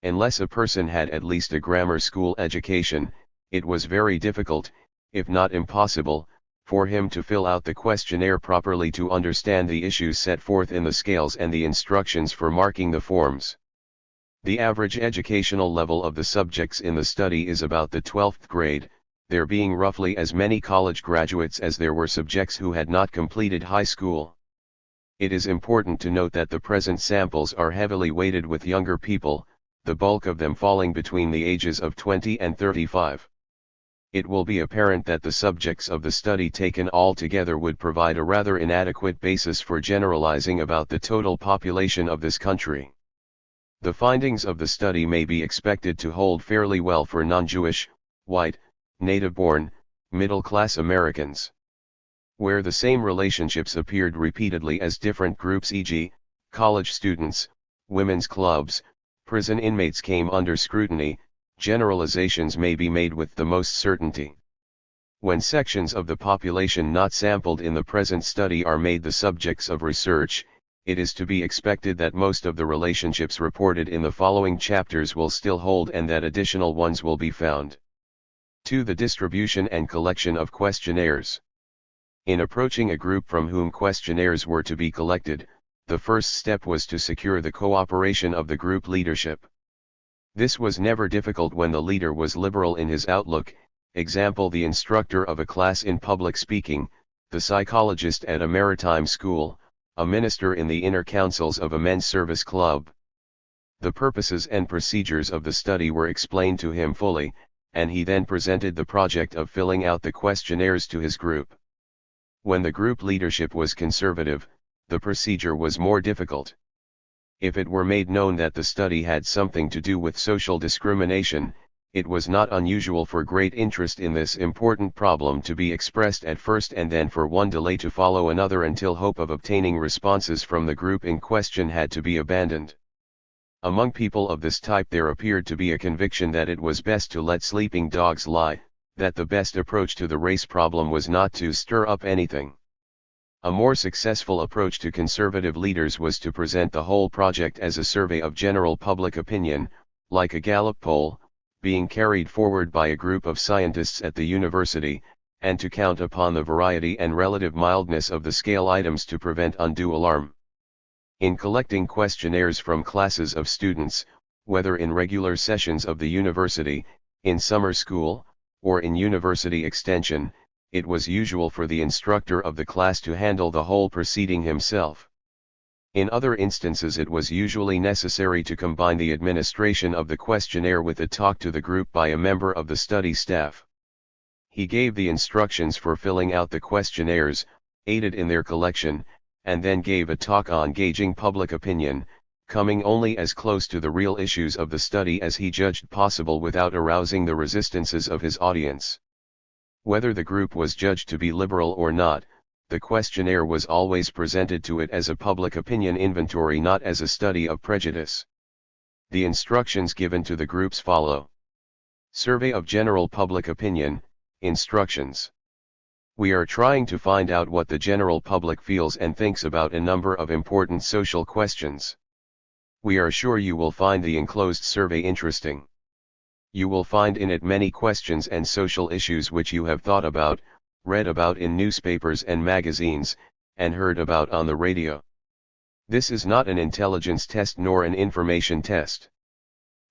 Unless a person had at least a grammar school education, it was very difficult, if not impossible, for him to fill out the questionnaire properly to understand the issues set forth in the scales and the instructions for marking the forms. The average educational level of the subjects in the study is about the 12th grade, there being roughly as many college graduates as there were subjects who had not completed high school. It is important to note that the present samples are heavily weighted with younger people, the bulk of them falling between the ages of 20 and 35. It will be apparent that the subjects of the study taken all together would provide a rather inadequate basis for generalizing about the total population of this country. The findings of the study may be expected to hold fairly well for non-Jewish, white, native-born, middle-class Americans. Where the same relationships appeared repeatedly as different groups, e.g., college students, women's clubs, prison inmates came under scrutiny, generalizations may be made with the most certainty. When sections of the population not sampled in the present study are made the subjects of research, it is to be expected that most of the relationships reported in the following chapters will still hold and that additional ones will be found. 2. The distribution and collection of questionnaires. In approaching a group from whom questionnaires were to be collected, the first step was to secure the cooperation of the group leadership. This was never difficult when the leader was liberal in his outlook, example the instructor of a class in public speaking, the psychologist at a maritime school, a minister in the inner councils of a men's service club. The purposes and procedures of the study were explained to him fully, and he then presented the project of filling out the questionnaires to his group. When the group leadership was conservative, the procedure was more difficult. If it were made known that the study had something to do with social discrimination, it was not unusual for great interest in this important problem to be expressed at first and then for one delay to follow another until hope of obtaining responses from the group in question had to be abandoned. Among people of this type there appeared to be a conviction that it was best to let sleeping dogs lie, that the best approach to the race problem was not to stir up anything. A more successful approach to conservative leaders was to present the whole project as a survey of general public opinion, like a Gallup poll, being carried forward by a group of scientists at the university, and to count upon the variety and relative mildness of the scale items to prevent undue alarm. In collecting questionnaires from classes of students, whether in regular sessions of the university, in summer school, or in university extension, it was usual for the instructor of the class to handle the whole proceeding himself. In other instances it was usually necessary to combine the administration of the questionnaire with a talk to the group by a member of the study staff. He gave the instructions for filling out the questionnaires, aided in their collection, and then gave a talk on gauging public opinion, coming only as close to the real issues of the study as he judged possible without arousing the resistances of his audience. Whether the group was judged to be liberal or not, the questionnaire was always presented to it as a public opinion inventory, not as a study of prejudice. The instructions given to the groups follow. Survey of general public opinion, instructions. We are trying to find out what the general public feels and thinks about a number of important social questions. We are sure you will find the enclosed survey interesting. You will find in it many questions and social issues which you have thought about, read about in newspapers and magazines, and heard about on the radio. This is not an intelligence test nor an information test.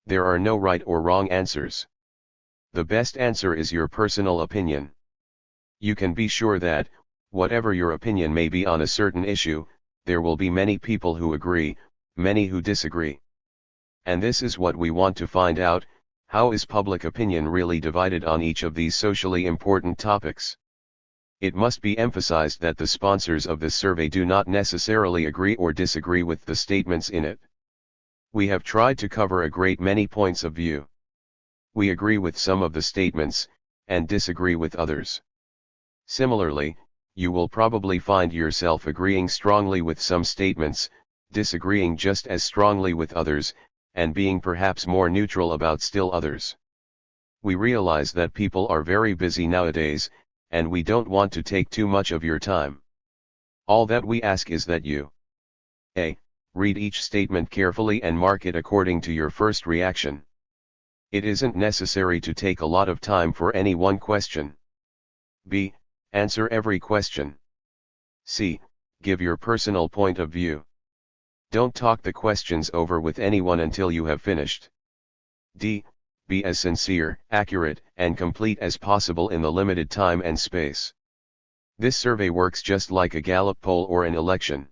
There are no right or wrong answers. The best answer is your personal opinion. You can be sure that, whatever your opinion may be on a certain issue, there will be many people who agree, many who disagree. And this is what we want to find out: how is public opinion really divided on each of these socially important topics? It must be emphasized that the sponsors of this survey do not necessarily agree or disagree with the statements in it. We have tried to cover a great many points of view. We agree with some of the statements, and disagree with others. Similarly, you will probably find yourself agreeing strongly with some statements, disagreeing just as strongly with others, and being perhaps more neutral about still others. We realize that people are very busy nowadays, and we don't want to take too much of your time. All that we ask is that you a. Read each statement carefully and mark it according to your first reaction. It isn't necessary to take a lot of time for any one question. b. Answer every question. c. Give your personal point of view. Don't talk the questions over with anyone until you have finished. d. Be as sincere, accurate, and complete as possible in the limited time and space. This survey works just like a Gallup poll or an election.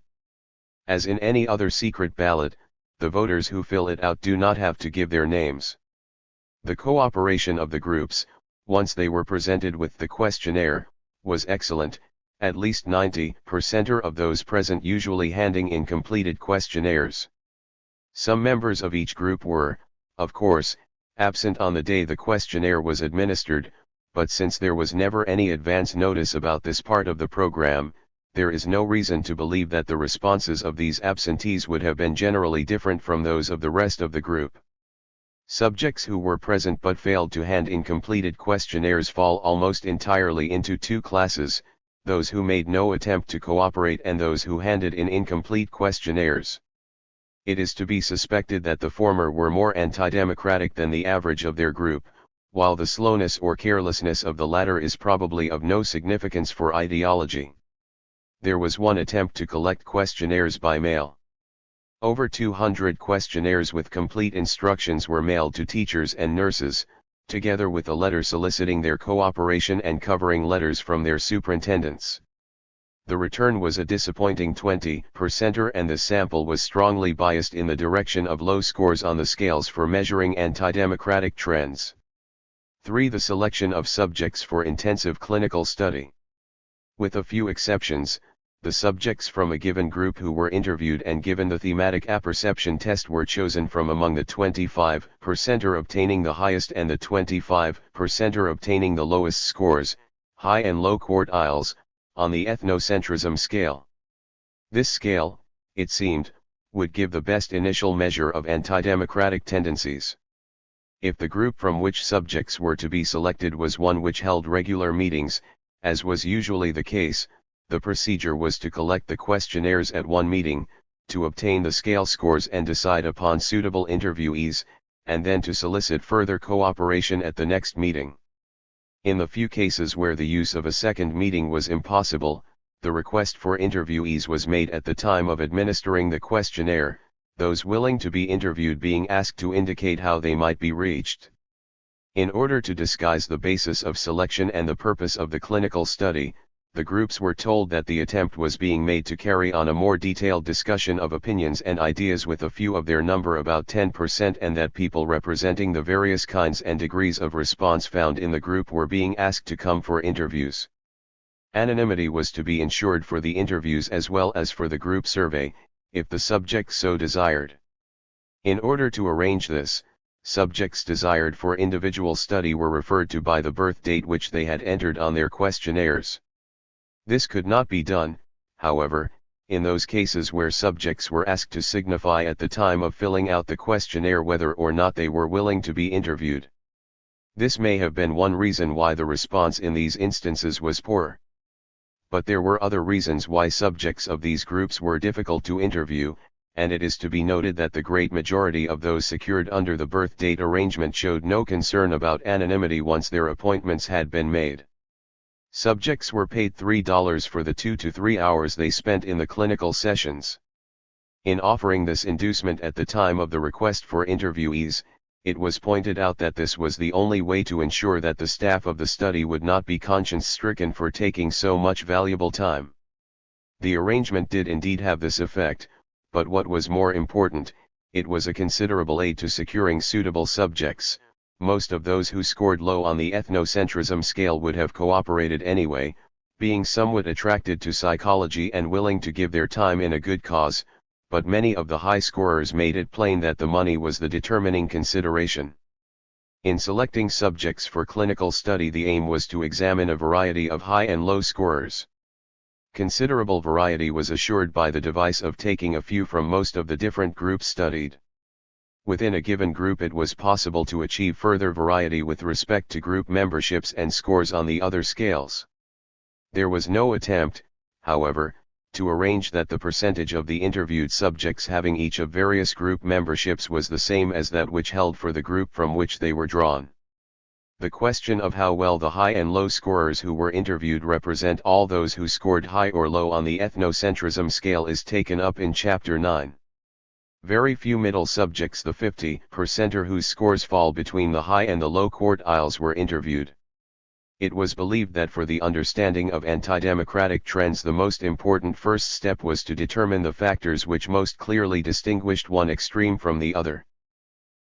As in any other secret ballot, the voters who fill it out do not have to give their names. The cooperation of the groups, once they were presented with the questionnaire, was excellent, at least 90% of those present usually handing in completed questionnaires. Some members of each group were, of course, absent on the day the questionnaire was administered, but since there was never any advance notice about this part of the program, there is no reason to believe that the responses of these absentees would have been generally different from those of the rest of the group. Subjects who were present but failed to hand in completed questionnaires fall almost entirely into two classes: those who made no attempt to cooperate and those who handed in incomplete questionnaires. It is to be suspected that the former were more anti-democratic than the average of their group, while the slowness or carelessness of the latter is probably of no significance for ideology. There was one attempt to collect questionnaires by mail. Over 200 questionnaires with complete instructions were mailed to teachers and nurses, together with a letter soliciting their cooperation and covering letters from their superintendents. The return was a disappointing 20%, and the sample was strongly biased in the direction of low scores on the scales for measuring anti-democratic trends. 3. The selection of subjects for intensive clinical study. With a few exceptions, the subjects from a given group who were interviewed and given the thematic apperception test were chosen from among the 25% obtaining the highest and the 25% obtaining the lowest scores, high and low quartiles, on the ethnocentrism scale. This scale, it seemed, would give the best initial measure of anti-democratic tendencies. If the group from which subjects were to be selected was one which held regular meetings, as was usually the case, the procedure was to collect the questionnaires at one meeting, to obtain the scale scores and decide upon suitable interviewees, and then to solicit further cooperation at the next meeting. In the few cases where the use of a second meeting was impossible, the request for interviewees was made at the time of administering the questionnaire, those willing to be interviewed being asked to indicate how they might be reached. In order to disguise the basis of selection and the purpose of the clinical study, the groups were told that the attempt was being made to carry on a more detailed discussion of opinions and ideas with a few of their number, about 10%, and that people representing the various kinds and degrees of response found in the group were being asked to come for interviews. Anonymity was to be ensured for the interviews as well as for the group survey, if the subjects so desired. In order to arrange this, subjects desired for individual study were referred to by the birth date which they had entered on their questionnaires. This could not be done, however, in those cases where subjects were asked to signify at the time of filling out the questionnaire whether or not they were willing to be interviewed. This may have been one reason why the response in these instances was poor. but there were other reasons why subjects of these groups were difficult to interview, and it is to be noted that the great majority of those secured under the birth date arrangement showed no concern about anonymity once their appointments had been made. Subjects were paid $3 for the 2 to 3 hours they spent in the clinical sessions. In offering this inducement at the time of the request for interviewees, it was pointed out that this was the only way to ensure that the staff of the study would not be conscience-stricken for taking so much valuable time. The arrangement did indeed have this effect, but what was more important, it was a considerable aid to securing suitable subjects. Most of those who scored low on the ethnocentrism scale would have cooperated anyway, being somewhat attracted to psychology and willing to give their time in a good cause, but many of the high scorers made it plain that the money was the determining consideration. In selecting subjects for clinical study, the aim was to examine a variety of high and low scorers. Considerable variety was assured by the device of taking a few from most of the different groups studied. Within a given group it was possible to achieve further variety with respect to group memberships and scores on the other scales. There was no attempt, however, to arrange that the percentage of the interviewed subjects having each of various group memberships was the same as that which held for the group from which they were drawn. The question of how well the high and low scorers who were interviewed represent all those who scored high or low on the ethnocentrism scale is taken up in Chapter 9. Very few middle subjects, the 50%er whose scores fall between the high and the low quartiles, were interviewed. It was believed that for the understanding of anti-democratic trends the most important first step was to determine the factors which most clearly distinguished one extreme from the other.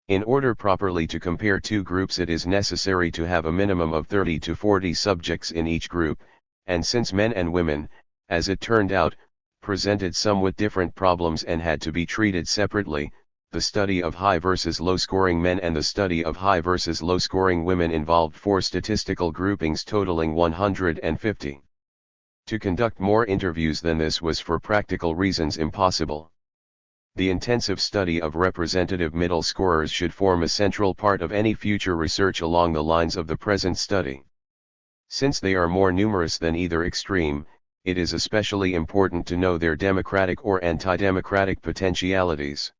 In order properly to compare two groups it is necessary to have a minimum of 30 to 40 subjects in each group, and since men and women, as it turned out, presented somewhat different problems and had to be treated separately, the study of high versus low-scoring men and the study of high versus low-scoring women involved 4 statistical groupings totaling 150. To conduct more interviews than this was for practical reasons impossible. The intensive study of representative middle scorers should form a central part of any future research along the lines of the present study. Since they are more numerous than either extreme, it is especially important to know their democratic or anti-democratic potentialities.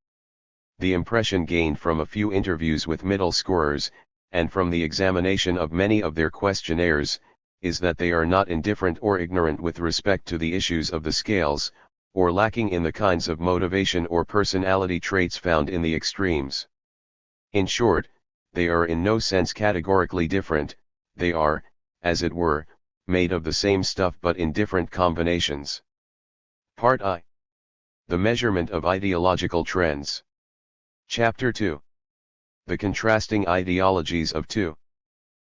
The impression gained from a few interviews with middle scorers, and from the examination of many of their questionnaires, is that they are not indifferent or ignorant with respect to the issues of the scales, or lacking in the kinds of motivation or personality traits found in the extremes. In short, they are in no sense categorically different, they are, as it were, made of the same stuff but in different combinations. Part I. The measurement of ideological trends. Chapter 2. The contrasting ideologies of two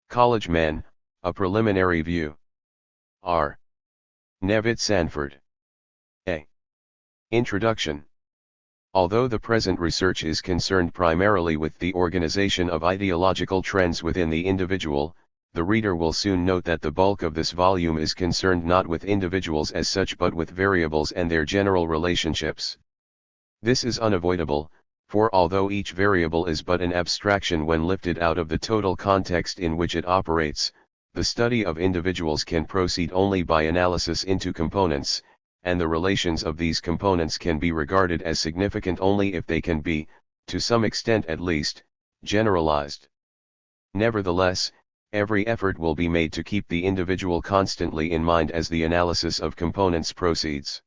college men, a preliminary view. R. Nevitt Sanford. A. Introduction. Although the present research is concerned primarily with the organization of ideological trends within the individual, the reader will soon note that the bulk of this volume is concerned not with individuals as such but with variables and their general relationships. This is unavoidable, for although each variable is but an abstraction when lifted out of the total context in which it operates, the study of individuals can proceed only by analysis into components, and the relations of these components can be regarded as significant only if they can be, to some extent at least, generalized. Nevertheless, every effort will be made to keep the individual constantly in mind as the analysis of components proceeds.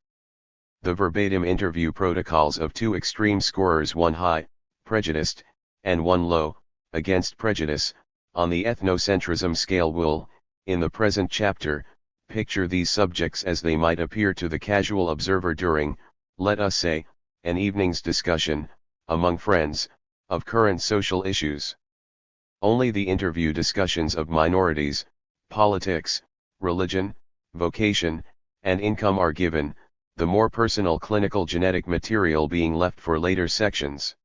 The verbatim interview protocols of two extreme scorers, one high, prejudiced, and one low, against prejudice, on the ethnocentrism scale will, in the present chapter, picture these subjects as they might appear to the casual observer during, let us say, an evening's discussion, among friends, of current social issues. Only the interview discussions of minorities, politics, religion, vocation, and income are given, the more personal clinical genetic material being left for later sections.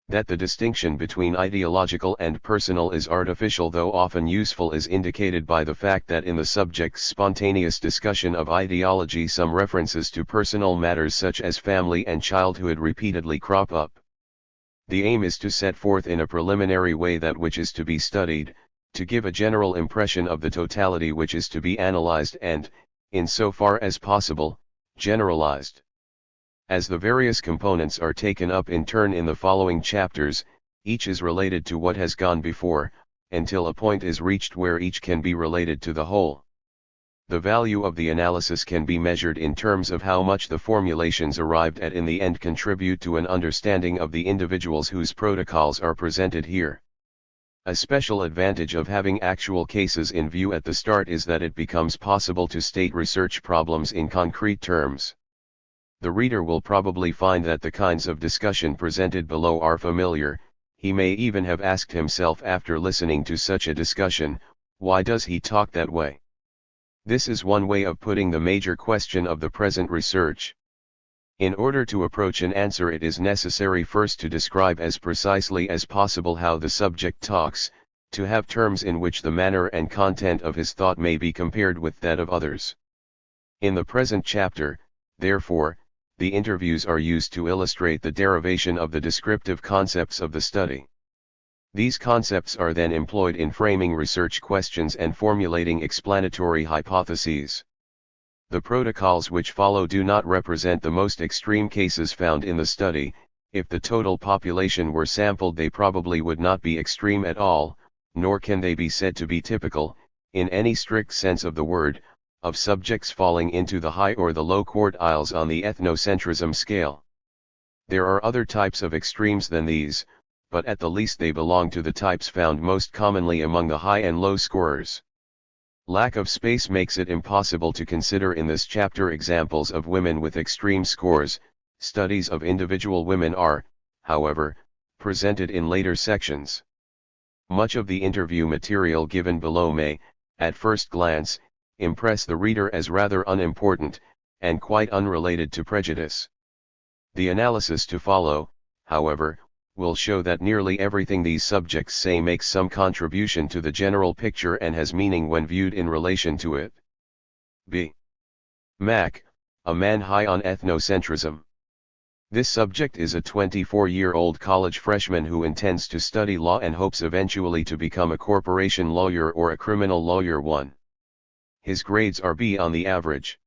That the distinction between ideological and personal is artificial though often useful is indicated by the fact that in the subject's spontaneous discussion of ideology some references to personal matters such as family and childhood repeatedly crop up. The aim is to set forth in a preliminary way that which is to be studied, to give a general impression of the totality which is to be analyzed and, insofar as possible, generalized. As the various components are taken up in turn in the following chapters, each is related to what has gone before, until a point is reached where each can be related to the whole. The value of the analysis can be measured in terms of how much the formulations arrived at in the end contribute to an understanding of the individuals whose protocols are presented here. A special advantage of having actual cases in view at the start is that it becomes possible to state research problems in concrete terms. The reader will probably find that the kinds of discussion presented below are familiar. He may even have asked himself after listening to such a discussion, why does he talk that way? This is one way of putting the major question of the present research. In order to approach an answer, it is necessary first to describe as precisely as possible how the subject talks, to have terms in which the manner and content of his thought may be compared with that of others. In the present chapter, therefore, the interviews are used to illustrate the derivation of the descriptive concepts of the study. These concepts are then employed in framing research questions and formulating explanatory hypotheses. The protocols which follow do not represent the most extreme cases found in the study. If the total population were sampled, they probably would not be extreme at all, nor can they be said to be typical, in any strict sense of the word, of subjects falling into the high or the low quartiles on the ethnocentrism scale. There are other types of extremes than these, but at the least they belong to the types found most commonly among the high and low scorers. Lack of space makes it impossible to consider in this chapter examples of women with extreme scores. Studies of individual women are, however, presented in later sections. Much of the interview material given below may, at first glance, impress the reader as rather unimportant, and quite unrelated to prejudice. The analysis to follow, however, will show that nearly everything these subjects say makes some contribution to the general picture and has meaning when viewed in relation to it. B. Mack, a man high on ethnocentrism. This subject is a 24-year-old college freshman who intends to study law and hopes eventually to become a corporation lawyer or a criminal lawyer. 1. His grades are B on the average.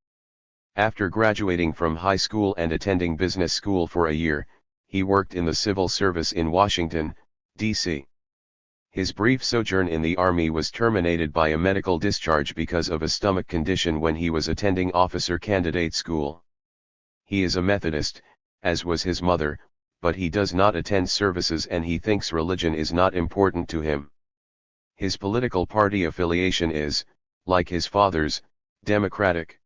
After graduating from high school and attending business school for a year, he worked in the civil service in Washington, D.C. His brief sojourn in the Army was terminated by a medical discharge because of a stomach condition when he was attending officer candidate school. He is a Methodist, as was his mother, but he does not attend services and he thinks religion is not important to him. His political party affiliation is, like his father's, Democratic.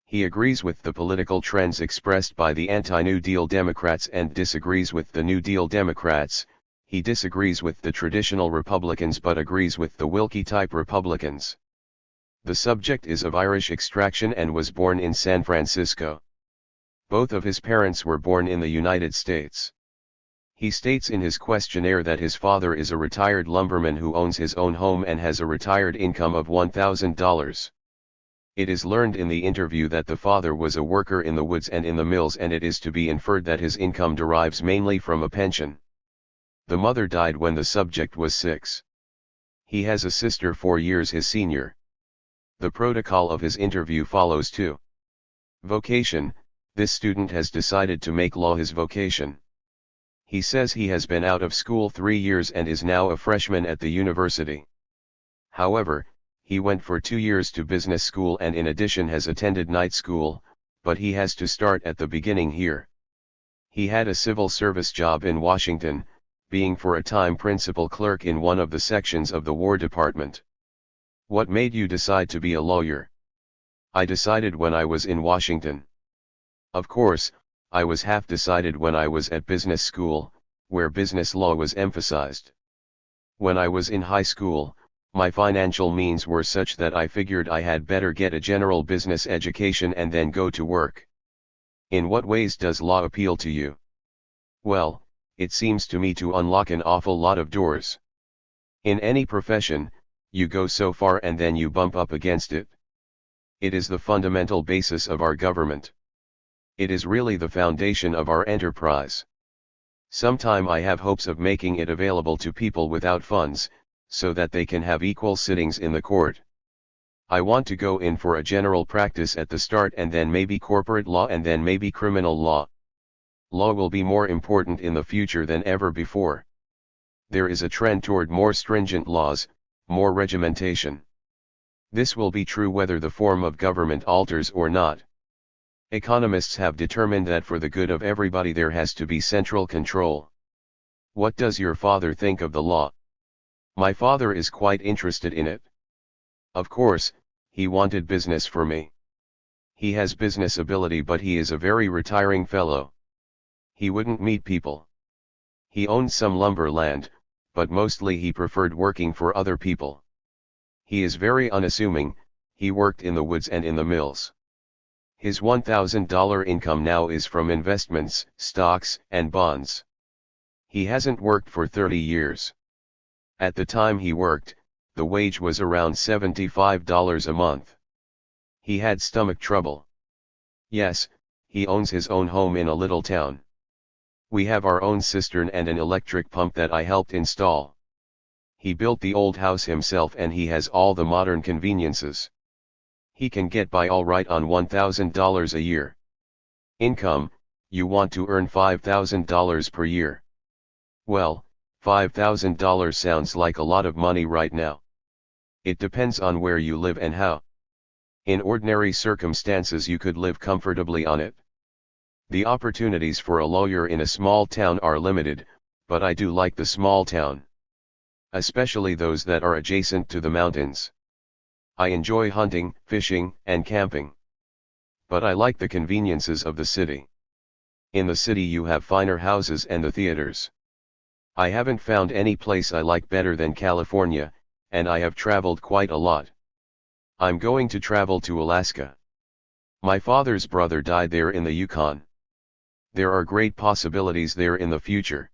He agrees with the political trends expressed by the anti-New Deal Democrats and disagrees with the New Deal Democrats. He disagrees with the traditional Republicans but agrees with the Wilkie-type Republicans. The subject is of Irish extraction and was born in San Francisco. Both of his parents were born in the United States. He states in his questionnaire that his father is a retired lumberman who owns his own home and has a retired income of $1,000. It is learned in the interview that the father was a worker in the woods and in the mills, and it is to be inferred that his income derives mainly from a pension. The mother died when the subject was 6. He has a sister 4 years his senior. The protocol of his interview follows too. Vocation: this student has decided to make law his vocation. He says he has been out of school 3 years and is now a freshman at the university. However, he went for 2 years to business school and in addition has attended night school, but he has to start at the beginning here. He had a civil service job in Washington, being for a time principal clerk in one of the sections of the War Department. What made you decide to be a lawyer? I decided when I was in Washington. Of course, I was half decided when I was at business school, where business law was emphasized. When I was in high school, my financial means were such that I figured I had better get a general business education and then go to work. In what ways does law appeal to you? Well, it seems to me to unlock an awful lot of doors. In any profession, you go so far and then you bump up against it. It is the fundamental basis of our government. It is really the foundation of our enterprise. Sometime I have hopes of making it available to people without funds, so that they can have equal sittings in the court. I want to go in for a general practice at the start and then maybe corporate law and then maybe criminal law. Law will be more important in the future than ever before. There is a trend toward more stringent laws, more regimentation. This will be true whether the form of government alters or not. Economists have determined that for the good of everybody there has to be central control. What does your father think of the law? My father is quite interested in it. Of course, he wanted business for me. He has business ability, but he is a very retiring fellow. He wouldn't meet people. He owns some lumber land, but mostly he preferred working for other people. He is very unassuming, he worked in the woods and in the mills. His $1,000 income now is from investments, stocks, and bonds. He hasn't worked for 30 years. At the time he worked, the wage was around $75 a month. He had stomach trouble. Yes, he owns his own home in a little town. We have our own cistern and an electric pump that I helped install. He built the old house himself and he has all the modern conveniences. He can get by all right on $1,000 a year. Income, you want to earn $5,000 per year. Well, $5,000 sounds like a lot of money right now. It depends on where you live and how. In ordinary circumstances you could live comfortably on it. The opportunities for a lawyer in a small town are limited, but I do like the small town. Especially those that are adjacent to the mountains. I enjoy hunting, fishing, and camping. But I like the conveniences of the city. In the city you have finer houses and the theaters. I haven't found any place I like better than California, and I have traveled quite a lot. I'm going to travel to Alaska. My father's brother died there in the Yukon. There are great possibilities there in the future.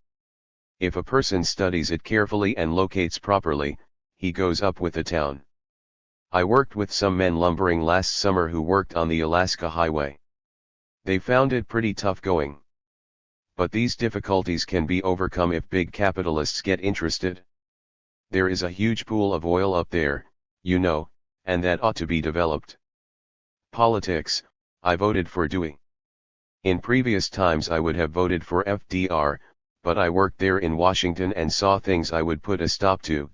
If a person studies it carefully and locates properly, he goes up with the town. I worked with some men lumbering last summer who worked on the Alaska Highway. They found it pretty tough going. But these difficulties can be overcome if big capitalists get interested. There is a huge pool of oil up there, you know, and that ought to be developed. Politics, I voted for Dewey. In previous times I would have voted for FDR, but I worked there in Washington and saw things I would put a stop to.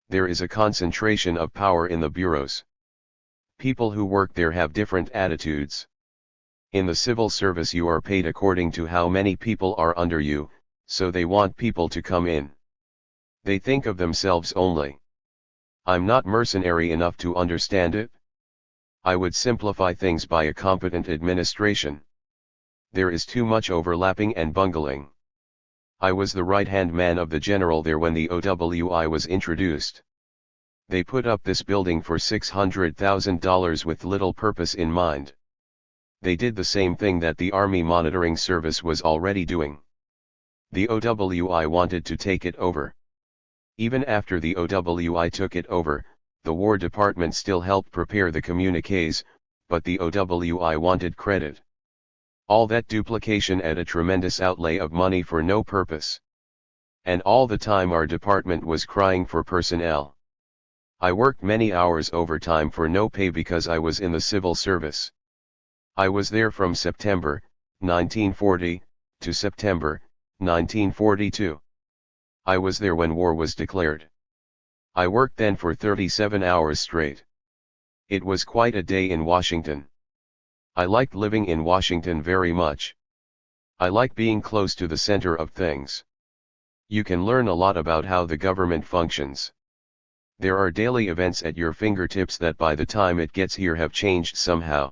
There is a concentration of power in the bureaus. People who work there have different attitudes. In the civil service you are paid according to how many people are under you, so they want people to come in. They think of themselves only. I'm not mercenary enough to understand it. I would simplify things by a competent administration. There is too much overlapping and bungling. I was the right-hand man of the general there when the OWI was introduced. They put up this building for $600,000 with little purpose in mind. They did the same thing that the Army Monitoring Service was already doing. The OWI wanted to take it over. Even after the OWI took it over, the War Department still helped prepare the communiques, but the OWI wanted credit. All that duplication at a tremendous outlay of money for no purpose. And all the time our department was crying for personnel. I worked many hours overtime for no pay because I was in the civil service. I was there from September, 1940, to September, 1942. I was there when war was declared. I worked then for 37 hours straight. It was quite a day in Washington. I liked living in Washington very much. I like being close to the center of things. You can learn a lot about how the government functions. There are daily events at your fingertips that by the time it gets here have changed somehow.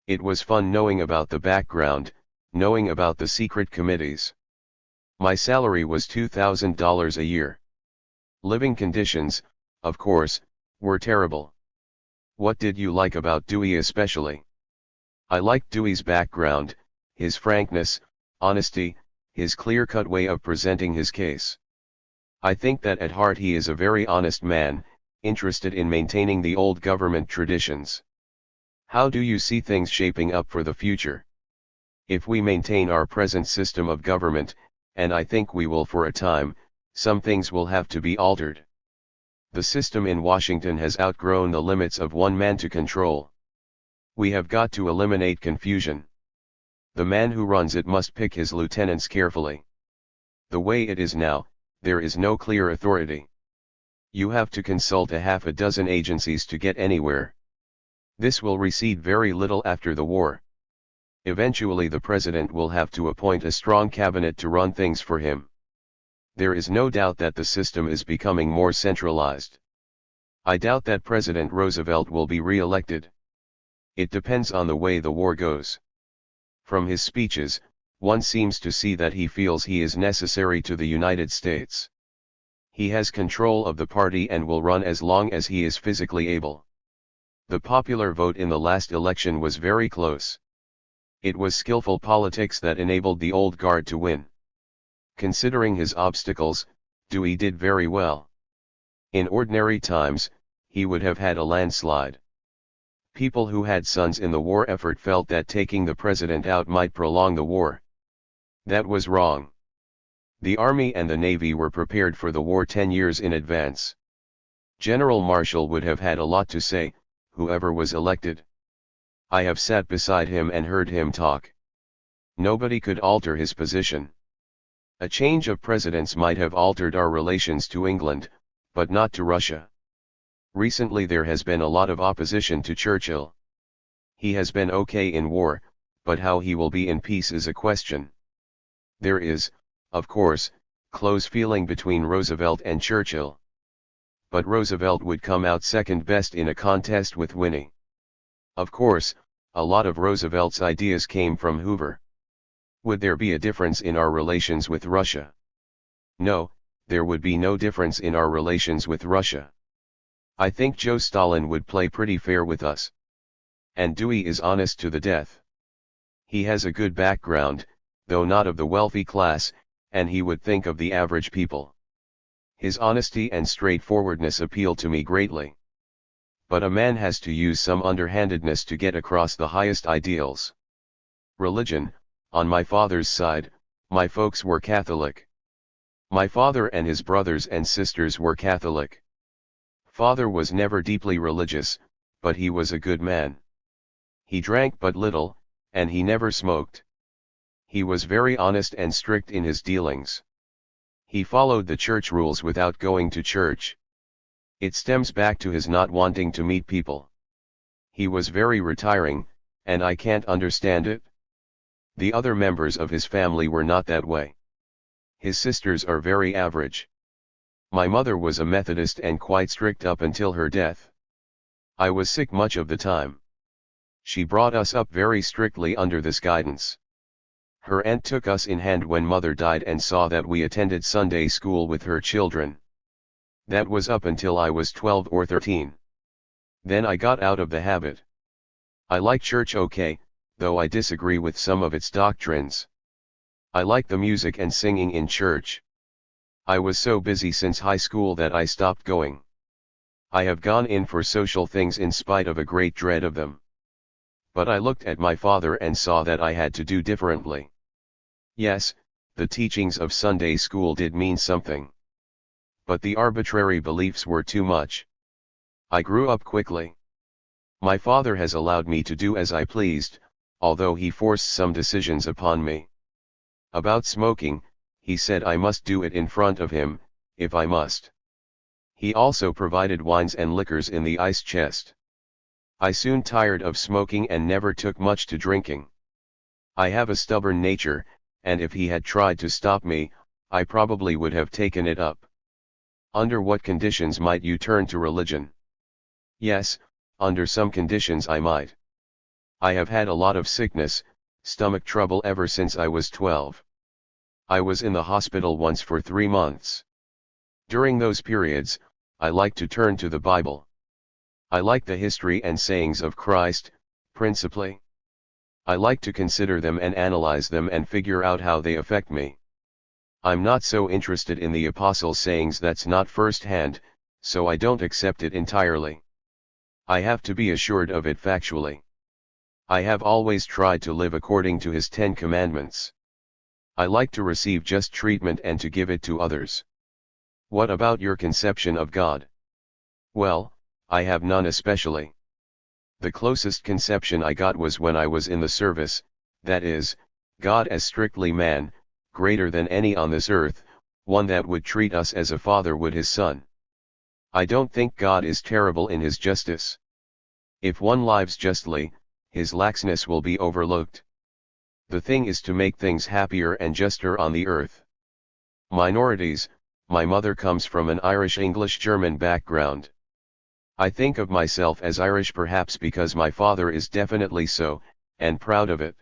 It was fun knowing about the background, knowing about the secret committees. My salary was $2,000 a year. Living conditions, of course, were terrible. What did you like about Dewey especially? I liked Dewey's background, his frankness, honesty, his clear-cut way of presenting his case. I think that at heart he is a very honest man, interested in maintaining the old government traditions. How do you see things shaping up for the future? If we maintain our present system of government, and I think we will for a time, some things will have to be altered. The system in Washington has outgrown the limits of one man to control. We have got to eliminate confusion. The man who runs it must pick his lieutenants carefully. The way it is now, there is no clear authority. You have to consult a half a dozen agencies to get anywhere. This will recede very little after the war. Eventually the president will have to appoint a strong cabinet to run things for him. There is no doubt that the system is becoming more centralized. I doubt that President Roosevelt will be re-elected. It depends on the way the war goes. From his speeches, one seems to see that he feels he is necessary to the United States. He has control of the party and will run as long as he is physically able. The popular vote in the last election was very close. It was skillful politics that enabled the old guard to win. Considering his obstacles, Dewey did very well. In ordinary times, he would have had a landslide. People who had sons in the war effort felt that taking the president out might prolong the war. That was wrong. The Army and the Navy were prepared for the war 10 years in advance. General Marshall would have had a lot to say, whoever was elected. I have sat beside him and heard him talk. Nobody could alter his position. A change of presidents might have altered our relations to England, but not to Russia. Recently there has been a lot of opposition to Churchill. He has been okay in war, but how he will be in peace is a question. There is, of course, close feeling between Roosevelt and Churchill. But Roosevelt would come out second best in a contest with Winnie. Of course, a lot of Roosevelt's ideas came from Hoover. Would there be a difference in our relations with Russia? No, there would be no difference in our relations with Russia. I think Joe Stalin would play pretty fair with us. And Dewey is honest to the death. He has a good background, though not of the wealthy class, and he would think of the average people. His honesty and straightforwardness appeal to me greatly. But a man has to use some underhandedness to get across the highest ideals. Religion, on my father's side, my folks were Catholic. My father and his brothers and sisters were Catholic. Father was never deeply religious, but he was a good man. He drank but little, and he never smoked. He was very honest and strict in his dealings. He followed the church rules without going to church. It stems back to his not wanting to meet people. He was very retiring, and I can't understand it. The other members of his family were not that way. His sisters are very average. My mother was a Methodist and quite strict up until her death. I was sick much of the time. She brought us up very strictly under this guidance. Her aunt took us in hand when mother died and saw that we attended Sunday school with her children. That was up until I was 12 or 13. Then I got out of the habit. I like church okay, though I disagree with some of its doctrines. I like the music and singing in church. I was so busy since high school that I stopped going. I have gone in for social things in spite of a great dread of them. But I looked at my father and saw that I had to do differently. Yes, the teachings of Sunday school did mean something. But the arbitrary beliefs were too much. I grew up quickly. My father has allowed me to do as I pleased, although he forced some decisions upon me. About smoking, he said I must do it in front of him, if I must. He also provided wines and liquors in the ice chest. I soon tired of smoking and never took much to drinking. I have a stubborn nature, and if he had tried to stop me, I probably would have taken it up. Under what conditions might you turn to religion? Yes, under some conditions I might. I have had a lot of sickness, stomach trouble ever since I was 12. I was in the hospital once for 3 months. During those periods, I like to turn to the Bible. I like the history and sayings of Christ, principally. I like to consider them and analyze them and figure out how they affect me. I'm not so interested in the apostles' sayings that's not first-hand, so I don't accept it entirely. I have to be assured of it factually. I have always tried to live according to his 10 commandments. I like to receive just treatment and to give it to others. What about your conception of God? Well, I have none especially. The closest conception I got was when I was in the service, that is, God as strictly man, greater than any on this earth, one that would treat us as a father would his son. I don't think God is terrible in his justice. If one lives justly, his laxness will be overlooked. The thing is to make things happier and juster on the earth. Minorities, my mother comes from an Irish-English-German background. I think of myself as Irish perhaps because my father is definitely so, and proud of it.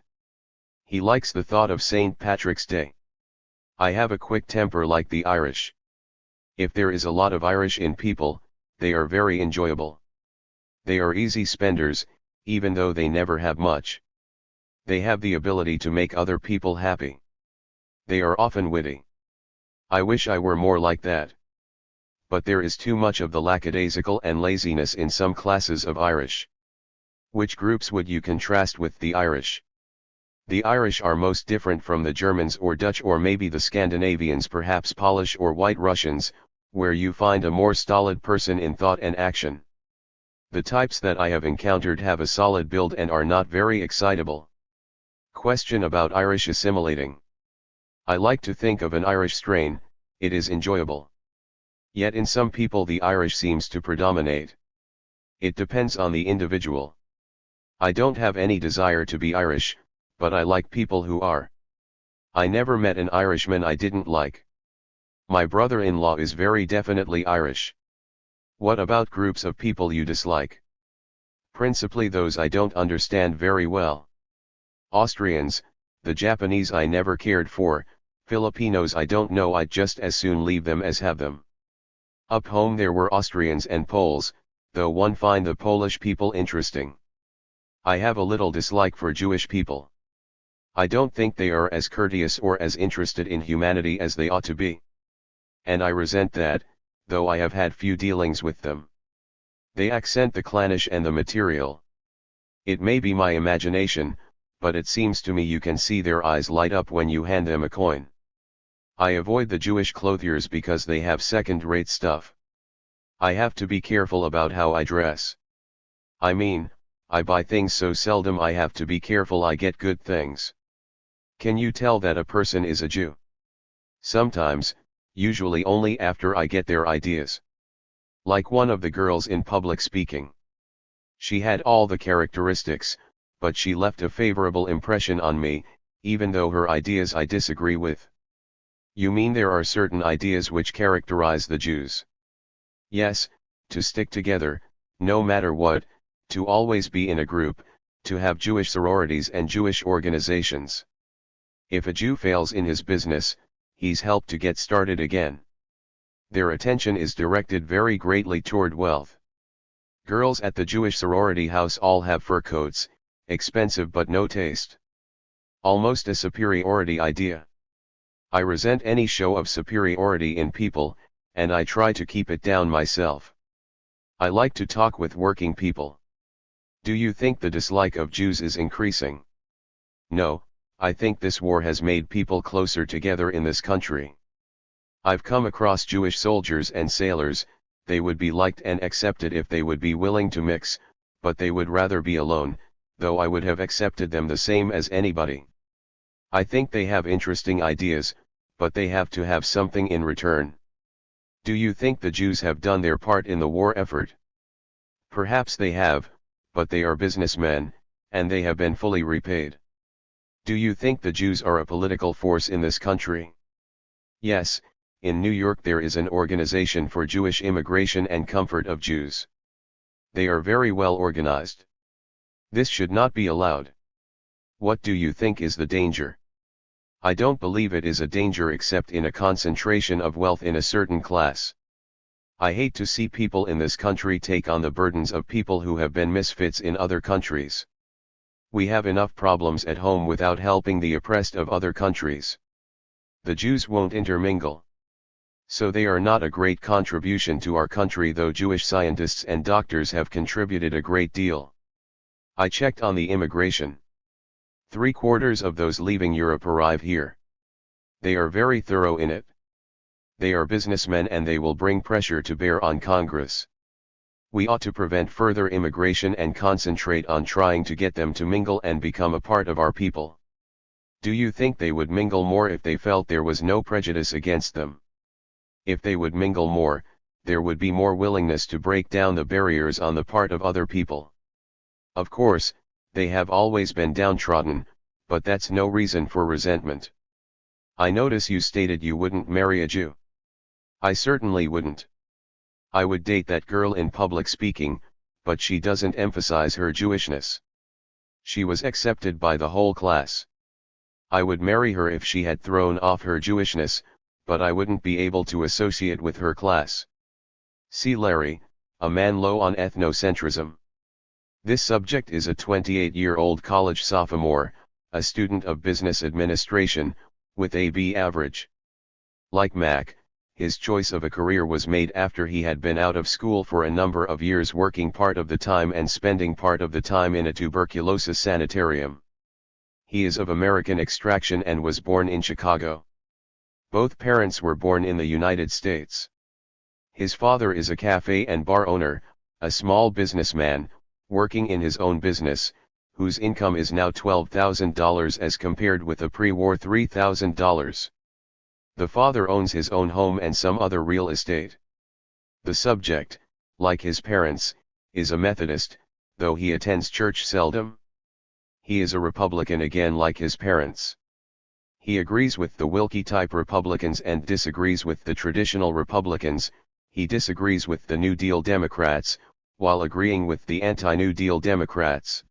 He likes the thought of St. Patrick's Day. I have a quick temper like the Irish. If there is a lot of Irish in people, they are very enjoyable. They are easy spenders, even though they never have much. They have the ability to make other people happy. They are often witty. I wish I were more like that. But there is too much of the lackadaisical and laziness in some classes of Irish. Which groups would you contrast with the Irish? The Irish are most different from the Germans or Dutch or maybe the Scandinavians, perhaps Polish or White Russians, where you find a more stolid person in thought and action. The types that I have encountered have a solid build and are not very excitable. Question about Irish assimilating. I like to think of an Irish strain, it is enjoyable. Yet in some people the Irish seems to predominate. It depends on the individual. I don't have any desire to be Irish, but I like people who are. I never met an Irishman I didn't like. My brother-in-law is very definitely Irish. What about groups of people you dislike? Principally those I don't understand very well. Austrians, the Japanese I never cared for, Filipinos I don't know, I'd just as soon leave them as have them. Up home there were Austrians and Poles, though one find the Polish people interesting. I have a little dislike for Jewish people. I don't think they are as courteous or as interested in humanity as they ought to be. And I resent that, though I have had few dealings with them. They accent the clannish and the material. It may be my imagination, but it seems to me you can see their eyes light up when you hand them a coin. I avoid the Jewish clothiers because they have second-rate stuff. I have to be careful about how I dress. I mean, I buy things so seldom I have to be careful I get good things. Can you tell that a person is a Jew? Sometimes, usually only after I get their ideas. Like one of the girls in public speaking. She had all the characteristics, but she left a favorable impression on me, even though her ideas I disagree with. You mean there are certain ideas which characterize the Jews? Yes, to stick together, no matter what, to always be in a group, to have Jewish sororities and Jewish organizations. If a Jew fails in his business, he's helped to get started again. Their attention is directed very greatly toward wealth. Girls at the Jewish sorority house all have fur coats, expensive but no taste. Almost a superiority idea. I resent any show of superiority in people, and I try to keep it down myself. I like to talk with working people. Do you think the dislike of Jews is increasing? No, I think this war has made people closer together in this country. I've come across Jewish soldiers and sailors, they would be liked and accepted if they would be willing to mix, but they would rather be alone, though I would have accepted them the same as anybody. I think they have interesting ideas, but they have to have something in return. Do you think the Jews have done their part in the war effort? Perhaps they have, but they are businessmen, and they have been fully repaid. Do you think the Jews are a political force in this country? Yes, in New York there is an organization for Jewish immigration and comfort of Jews. They are very well organized. This should not be allowed. What do you think is the danger? I don't believe it is a danger except in a concentration of wealth in a certain class. I hate to see people in this country take on the burdens of people who have been misfits in other countries. We have enough problems at home without helping the oppressed of other countries. The Jews won't intermingle. So they are not a great contribution to our country, though Jewish scientists and doctors have contributed a great deal. I checked on the immigration. 3/4 of those leaving Europe arrive here. They are very thorough in it. They are businessmen and they will bring pressure to bear on Congress. We ought to prevent further immigration and concentrate on trying to get them to mingle and become a part of our people. Do you think they would mingle more if they felt there was no prejudice against them? If they would mingle more, there would be more willingness to break down the barriers on the part of other people. Of course, they have always been downtrodden, but that's no reason for resentment. I notice you stated you wouldn't marry a Jew. I certainly wouldn't. I would date that girl in public speaking, but she doesn't emphasize her Jewishness. She was accepted by the whole class. I would marry her if she had thrown off her Jewishness, but I wouldn't be able to associate with her class. See Larry, a man low on ethnocentrism. This subject is a 28-year-old college sophomore, a student of business administration, with a B average. Like Mac, his choice of a career was made after he had been out of school for a number of years, working part of the time and spending part of the time in a tuberculosis sanitarium. He is of American extraction and was born in Chicago. Both parents were born in the United States. His father is a cafe and bar owner, a small businessman, working in his own business, whose income is now $12,000 as compared with a pre-war $3,000. The father owns his own home and some other real estate. The subject, like his parents, is a Methodist, though he attends church seldom. He is a Republican again like his parents. He agrees with the Wilkie-type Republicans and disagrees with the traditional Republicans. He disagrees with the New Deal Democrats, while agreeing with the anti-New Deal Democrats.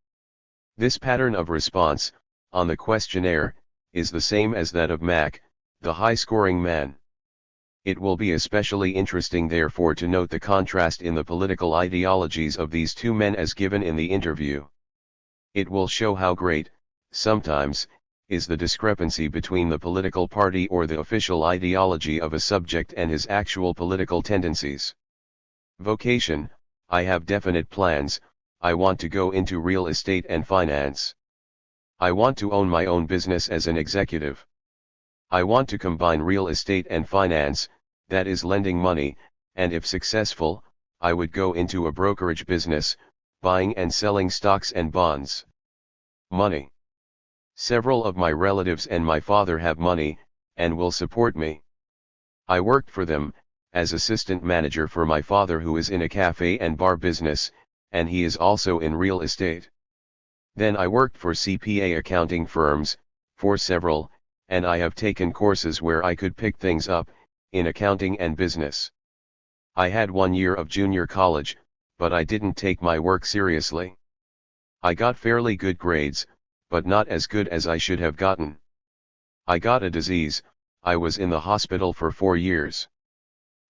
This pattern of response, on the questionnaire, is the same as that of Mac, the high-scoring man. It will be especially interesting therefore to note the contrast in the political ideologies of these two men as given in the interview. It will show how great, sometimes, is the discrepancy between the political party or the official ideology of a subject and his actual political tendencies. Vocation: I have definite plans. I want to go into real estate and finance. I want to own my own business as an executive. I want to combine real estate and finance, that is lending money, and if successful, I would go into a brokerage business, buying and selling stocks and bonds. Money. Several of my relatives and my father have money, and will support me. I worked for them, as assistant manager for my father who is in a cafe and bar business, and he is also in real estate. Then I worked for CPA accounting firms, for several, and I have taken courses where I could pick things up, in accounting and business. I had 1 year of junior college, but I didn't take my work seriously. I got fairly good grades, but not as good as I should have gotten. I got a disease. I was in the hospital for 4 years.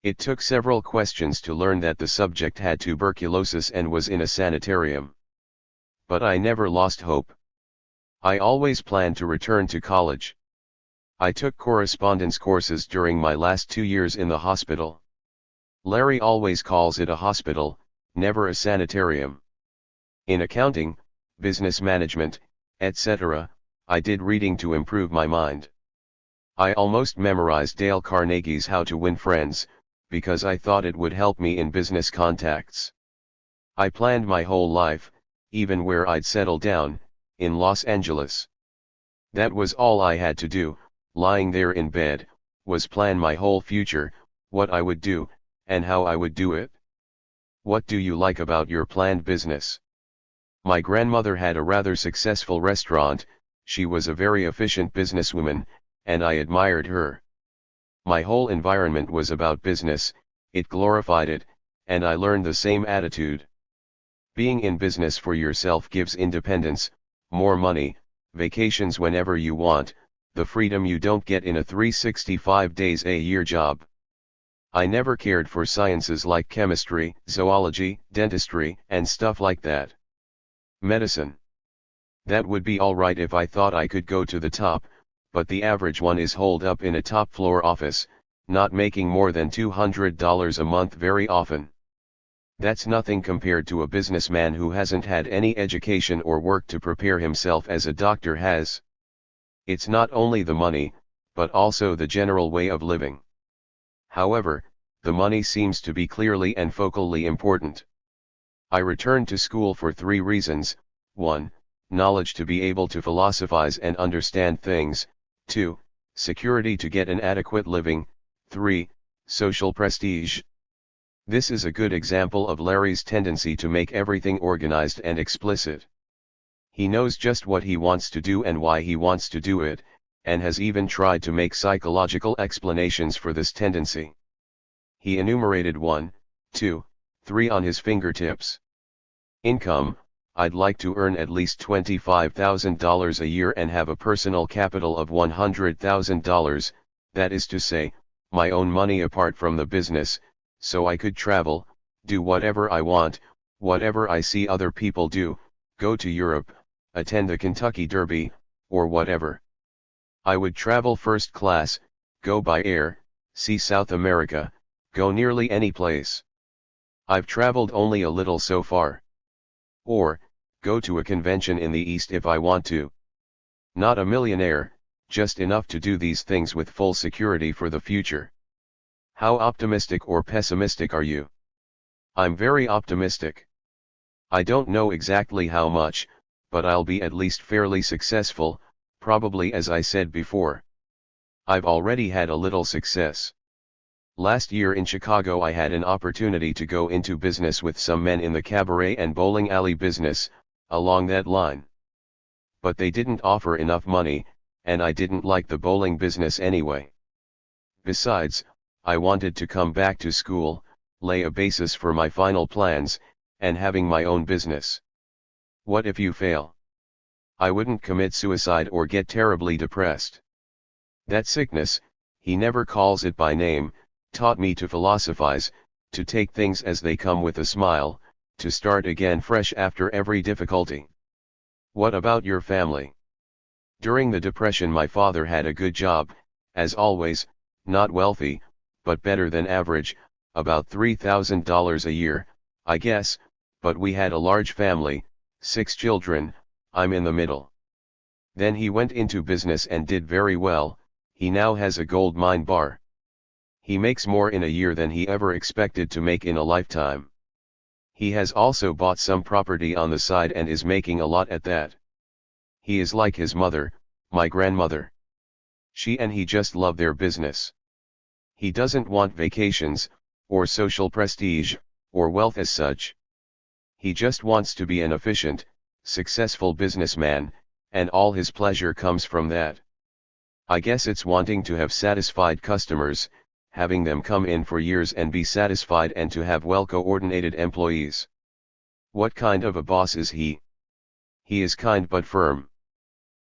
It took several questions to learn that the subject had tuberculosis and was in a sanitarium. But I never lost hope. I always planned to return to college. I took correspondence courses during my last 2 years in the hospital. Larry always calls it a hospital, never a sanitarium. In accounting, business management, etc., I did reading to improve my mind. I almost memorized Dale Carnegie's How to Win Friends, because I thought it would help me in business contacts. I planned my whole life, even where I'd settle down, in Los Angeles. That was all I had to do, lying there in bed, was plan my whole future, what I would do, and how I would do it. What do you like about your planned business? My grandmother had a rather successful restaurant. She was a very efficient businesswoman, and I admired her. My whole environment was about business, it glorified it, and I learned the same attitude. Being in business for yourself gives independence, more money, vacations whenever you want, the freedom you don't get in a 365 days a year job. I never cared for sciences like chemistry, zoology, dentistry, and stuff like that. Medicine. That would be all right if I thought I could go to the top, but the average one is holed up in a top floor office, not making more than $200 a month very often. That's nothing compared to a businessman who hasn't had any education or work to prepare himself as a doctor has. It's not only the money, but also the general way of living. However, the money seems to be clearly and focally important. I returned to school for 3 reasons: 1. Knowledge to be able to philosophize and understand things; 2. Security to get an adequate living; 3. Social prestige. This is a good example of Larry's tendency to make everything organized and explicit. He knows just what he wants to do and why he wants to do it, and has even tried to make psychological explanations for this tendency. He enumerated 1, 2, 3 on his fingertips. Income: I'd like to earn at least $25,000 a year and have a personal capital of $100,000, that is to say, my own money apart from the business, so I could travel, do whatever I want, whatever I see other people do, go to Europe, attend the Kentucky Derby, or whatever. I would travel first class, go by air, see South America, go nearly any place. I've traveled only a little so far. Or, go to a convention in the East if I want to. Not a millionaire, just enough to do these things with full security for the future. How optimistic or pessimistic are you? I'm very optimistic. I don't know exactly how much, but I'll be at least fairly successful, probably, as I said before. I've already had a little success. Last year in Chicago I had an opportunity to go into business with some men in the cabaret and bowling alley business, along that line. But they didn't offer enough money, and I didn't like the bowling business anyway. Besides, I wanted to come back to school, lay a basis for my final plans, and having my own business. What if you fail? I wouldn't commit suicide or get terribly depressed. That sickness, he never calls it by name, taught me to philosophize, to take things as they come with a smile, to start again fresh after every difficulty. What about your family? During the Depression my father had a good job, as always, not wealthy, but better than average, about $3,000 a year, I guess, but we had a large family, 6 children, I'm in the middle. Then he went into business and did very well. He now has a gold mine bar. He makes more in a year than he ever expected to make in a lifetime. He has also bought some property on the side and is making a lot at that. He is like his mother, my grandmother. She and he just love their business. He doesn't want vacations, or social prestige, or wealth as such. He just wants to be an efficient, successful businessman, and all his pleasure comes from that. I guess it's wanting to have satisfied customers, having them come in for years and be satisfied, and to have well-coordinated employees. What kind of a boss is he? He is kind but firm.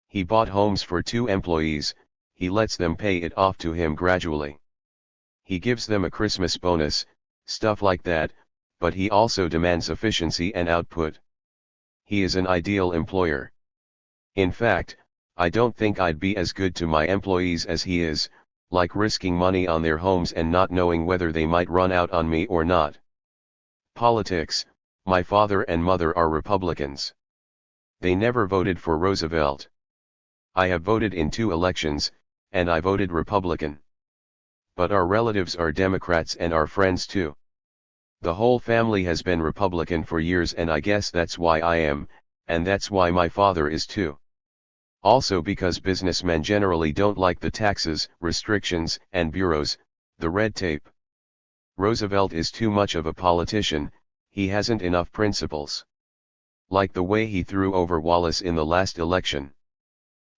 He bought homes for 2 employees, he lets them pay it off to him gradually. He gives them a Christmas bonus, stuff like that, but he also demands efficiency and output. He is an ideal employer. In fact, I don't think I'd be as good to my employees as he is, like risking money on their homes and not knowing whether they might run out on me or not. Politics: my father and mother are Republicans. They never voted for Roosevelt. I have voted in 2 elections, and I voted Republican. But our relatives are Democrats and our friends too. The whole family has been Republican for years, and I guess that's why I am, and that's why my father is too. Also because businessmen generally don't like the taxes, restrictions, and bureaus, the red tape. Roosevelt is too much of a politician, he hasn't enough principles. Like the way he threw over Wallace in the last election.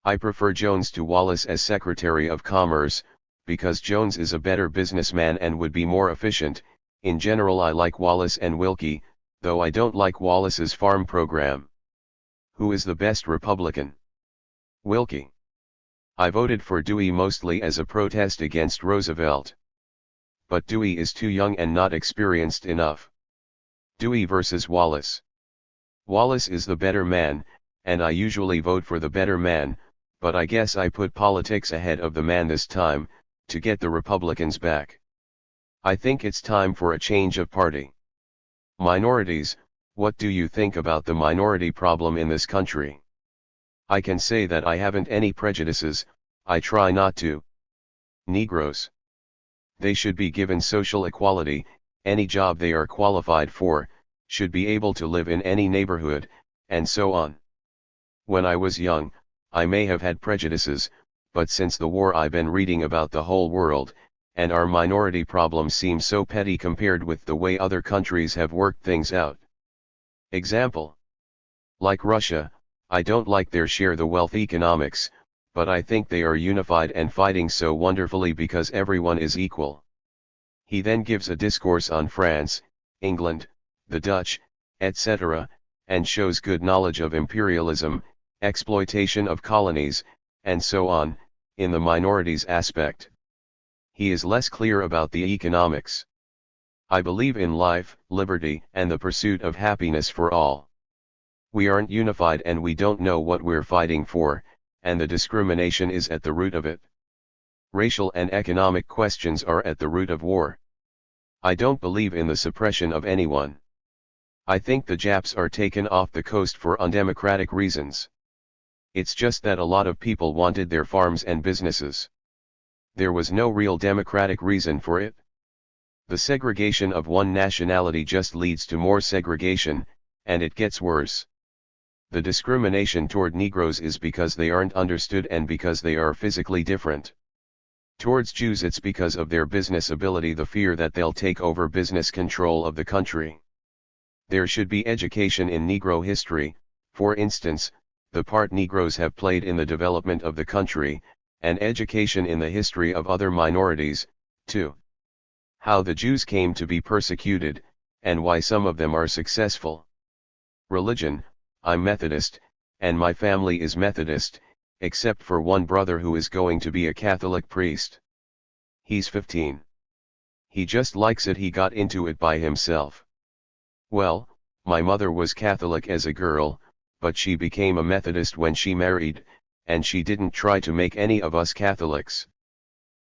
I prefer Jones to Wallace as Secretary of Commerce, because Jones is a better businessman and would be more efficient. In general I like Wallace and Wilkie, though I don't like Wallace's farm program. Who is the best Republican? Wilkie. I voted for Dewey mostly as a protest against Roosevelt. But Dewey is too young and not experienced enough. Dewey versus Wallace. Wallace is the better man, and I usually vote for the better man, but I guess I put politics ahead of the man this time, to get the Republicans back. I think it's time for a change of party. Minorities: what do you think about the minority problem in this country? I can say that I haven't any prejudices, I try not to. Negroes. They should be given social equality, any job they are qualified for, should be able to live in any neighborhood, and so on. When I was young, I may have had prejudices, but since the war I've been reading about the whole world, and our minority problems seem so petty compared with the way other countries have worked things out. Example. Like Russia, I don't like their share the wealth economics, but I think they are unified and fighting so wonderfully because everyone is equal. He then gives a discourse on France, England, the Dutch, etc., and shows good knowledge of imperialism, exploitation of colonies, and so on, in the minorities aspect. He is less clear about the economics. I believe in life, liberty, and the pursuit of happiness for all. We aren't unified and we don't know what we're fighting for, and the discrimination is at the root of it. Racial and economic questions are at the root of war. I don't believe in the suppression of anyone. I think the Japs are taken off the coast for undemocratic reasons. It's just that a lot of people wanted their farms and businesses. There was no real democratic reason for it. The segregation of one nationality just leads to more segregation, and it gets worse. The discrimination toward Negroes is because they aren't understood and because they are physically different. Towards Jews it's because of their business ability, the fear that they'll take over business control of the country. There should be education in Negro history, for instance, the part Negroes have played in the development of the country, and education in the history of other minorities, too. How the Jews came to be persecuted, and why some of them are successful. Religion, I'm Methodist, and my family is Methodist, except for one brother who is going to be a Catholic priest. He's 15. He just likes it, he got into it by himself. Well, my mother was Catholic as a girl, but she became a Methodist when she married, and she didn't try to make any of us Catholics.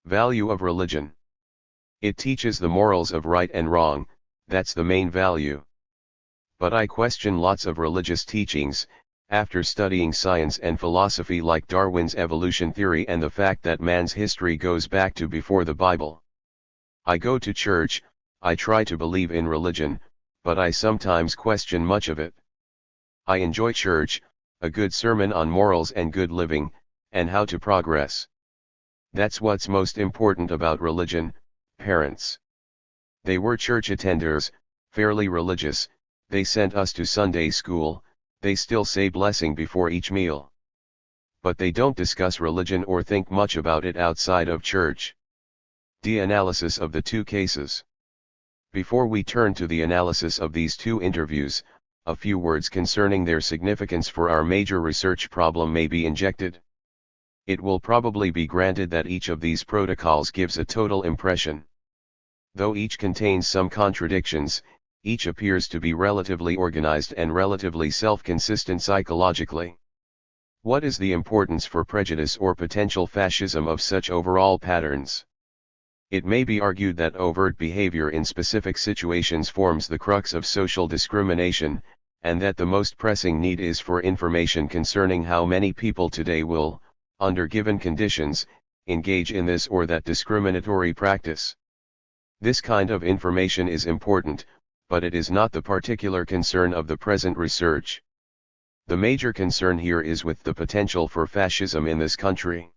Value of religion. It teaches the morals of right and wrong, that's the main value. But I question lots of religious teachings, after studying science and philosophy like Darwin's evolution theory and the fact that man's history goes back to before the Bible. I go to church, I try to believe in religion, but I sometimes question much of it. I enjoy church, a good sermon on morals and good living, and how to progress. That's what's most important about religion. Parents. They were church attenders, fairly religious, they sent us to Sunday school, they still say blessing before each meal. But they don't discuss religion or think much about it outside of church. The analysis of the two cases. Before we turn to the analysis of these two interviews, a few words concerning their significance for our major research problem may be injected. It will probably be granted that each of these protocols gives a total impression. Though each contains some contradictions, each appears to be relatively organized and relatively self-consistent psychologically. What is the importance for prejudice or potential fascism of such overall patterns? It may be argued that overt behavior in specific situations forms the crux of social discrimination, and that the most pressing need is for information concerning how many people today will, under given conditions, engage in this or that discriminatory practice. This kind of information is important, but it is not the particular concern of the present research. The major concern here is with the potential for fascism in this country.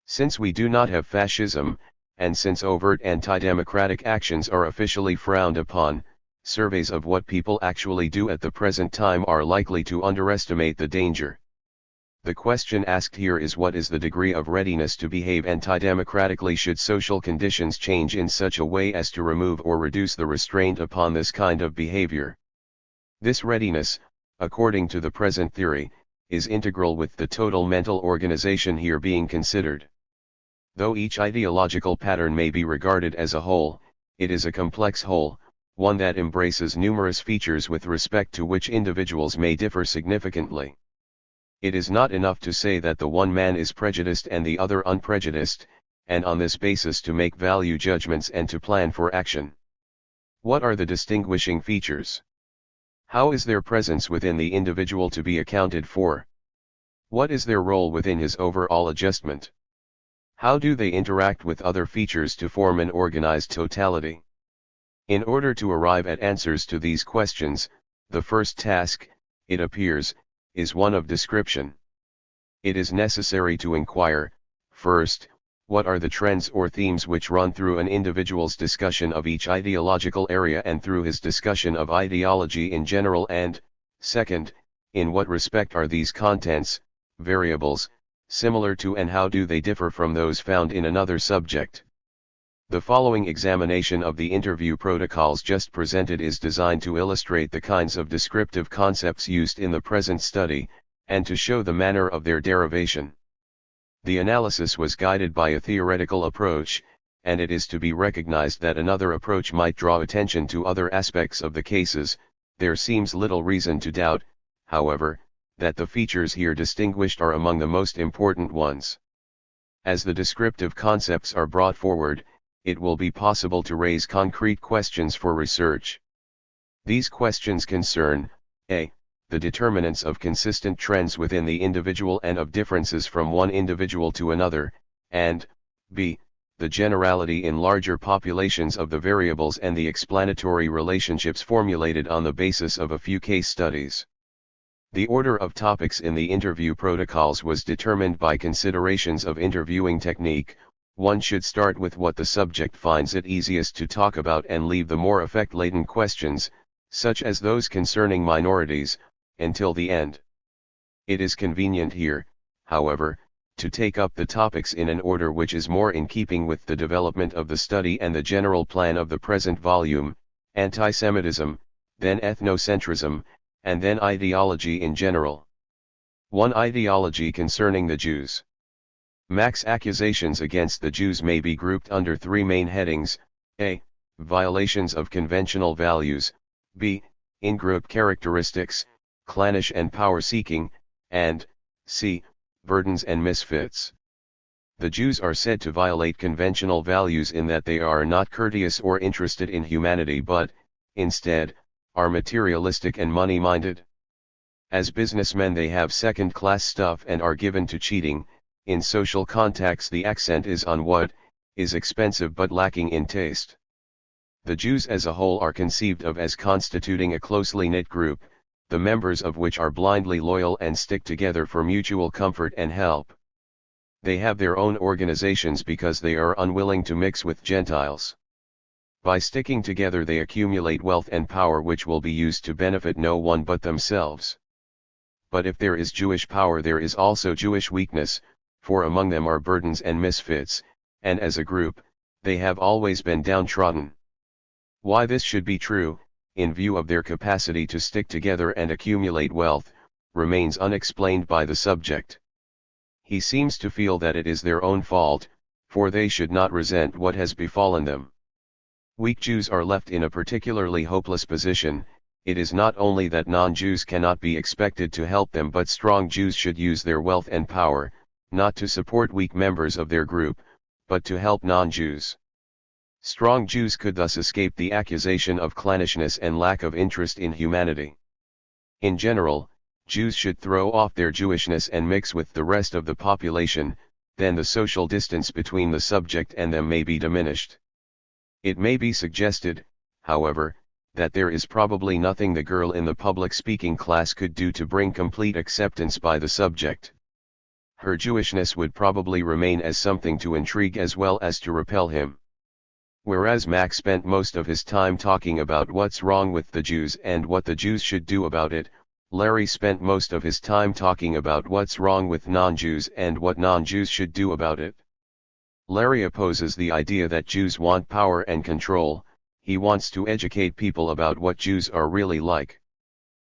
Since we do not have fascism, and since overt anti-democratic actions are officially frowned upon, surveys of what people actually do at the present time are likely to underestimate the danger. The question asked here is, what is the degree of readiness to behave anti-democratically should social conditions change in such a way as to remove or reduce the restraint upon this kind of behavior? This readiness, according to the present theory, is integral with the total mental organization here being considered. Though each ideological pattern may be regarded as a whole, it is a complex whole, one that embraces numerous features with respect to which individuals may differ significantly. It is not enough to say that the one man is prejudiced and the other unprejudiced, and on this basis to make value judgments and to plan for action. What are the distinguishing features? How is their presence within the individual to be accounted for? What is their role within his overall adjustment? How do they interact with other features to form an organized totality? In order to arrive at answers to these questions, the first task, it appears, is one of description. It is necessary to inquire, first, what are the trends or themes which run through an individual's discussion of each ideological area and through his discussion of ideology in general, and, second, in what respect are these contents, variables, similar to and how do they differ from those found in another subject. The following examination of the interview protocols just presented is designed to illustrate the kinds of descriptive concepts used in the present study, and to show the manner of their derivation. The analysis was guided by a theoretical approach, and it is to be recognized that another approach might draw attention to other aspects of the cases. There seems little reason to doubt, however, that the features here distinguished are among the most important ones. As the descriptive concepts are brought forward, it will be possible to raise concrete questions for research. These questions concern, a. the determinants of consistent trends within the individual and of differences from one individual to another, and, b. the generality in larger populations of the variables and the explanatory relationships formulated on the basis of a few case studies. The order of topics in the interview protocols was determined by considerations of interviewing technique. One should start with what the subject finds it easiest to talk about and leave the more effect-laden questions, such as those concerning minorities, until the end. It is convenient here, however, to take up the topics in an order which is more in keeping with the development of the study and the general plan of the present volume: antisemitism, then ethnocentrism, and then ideology in general. 1. Ideology concerning the Jews. Mac's accusations against the Jews may be grouped under three main headings: a. violations of conventional values, b. in-group characteristics, clannish and power-seeking, and c. burdens and misfits. The Jews are said to violate conventional values in that they are not courteous or interested in humanity but, instead, are materialistic and money-minded. As businessmen they have second-class stuff and are given to cheating. In social contacts the accent is on what is expensive but lacking in taste. The Jews as a whole are conceived of as constituting a closely knit group, the members of which are blindly loyal and stick together for mutual comfort and help. They have their own organizations because they are unwilling to mix with Gentiles. By sticking together they accumulate wealth and power which will be used to benefit no one but themselves. But if there is Jewish power there is also Jewish weakness, for among them are burdens and misfits, and as a group, they have always been downtrodden. Why this should be true, in view of their capacity to stick together and accumulate wealth, remains unexplained by the subject. He seems to feel that it is their own fault, for they should not resent what has befallen them. Weak Jews are left in a particularly hopeless position. It is not only that non-Jews cannot be expected to help them but strong Jews should use their wealth and power, not to support weak members of their group, but to help non-Jews. Strong Jews could thus escape the accusation of clannishness and lack of interest in humanity. In general, Jews should throw off their Jewishness and mix with the rest of the population, then the social distance between the subject and them may be diminished. It may be suggested, however, that there is probably nothing the girl in the public speaking class could do to bring complete acceptance by the subject. Her Jewishness would probably remain as something to intrigue as well as to repel him. Whereas Mac spent most of his time talking about what's wrong with the Jews and what the Jews should do about it, Larry spent most of his time talking about what's wrong with non-Jews and what non-Jews should do about it. Larry opposes the idea that Jews want power and control. He wants to educate people about what Jews are really like.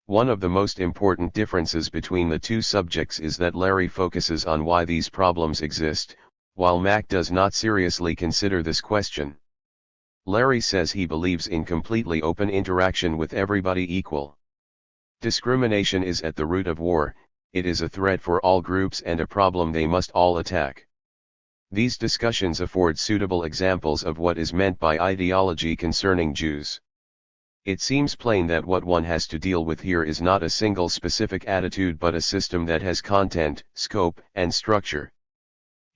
One of the most important differences between the two subjects is that Larry focuses on why these problems exist, while Mac does not seriously consider this question. Larry says he believes in completely open interaction with everybody equal. Discrimination is at the root of war. It is a threat for all groups and a problem they must all attack. These discussions afford suitable examples of what is meant by ideology concerning Jews. It seems plain that what one has to deal with here is not a single specific attitude but a system that has content, scope, and structure.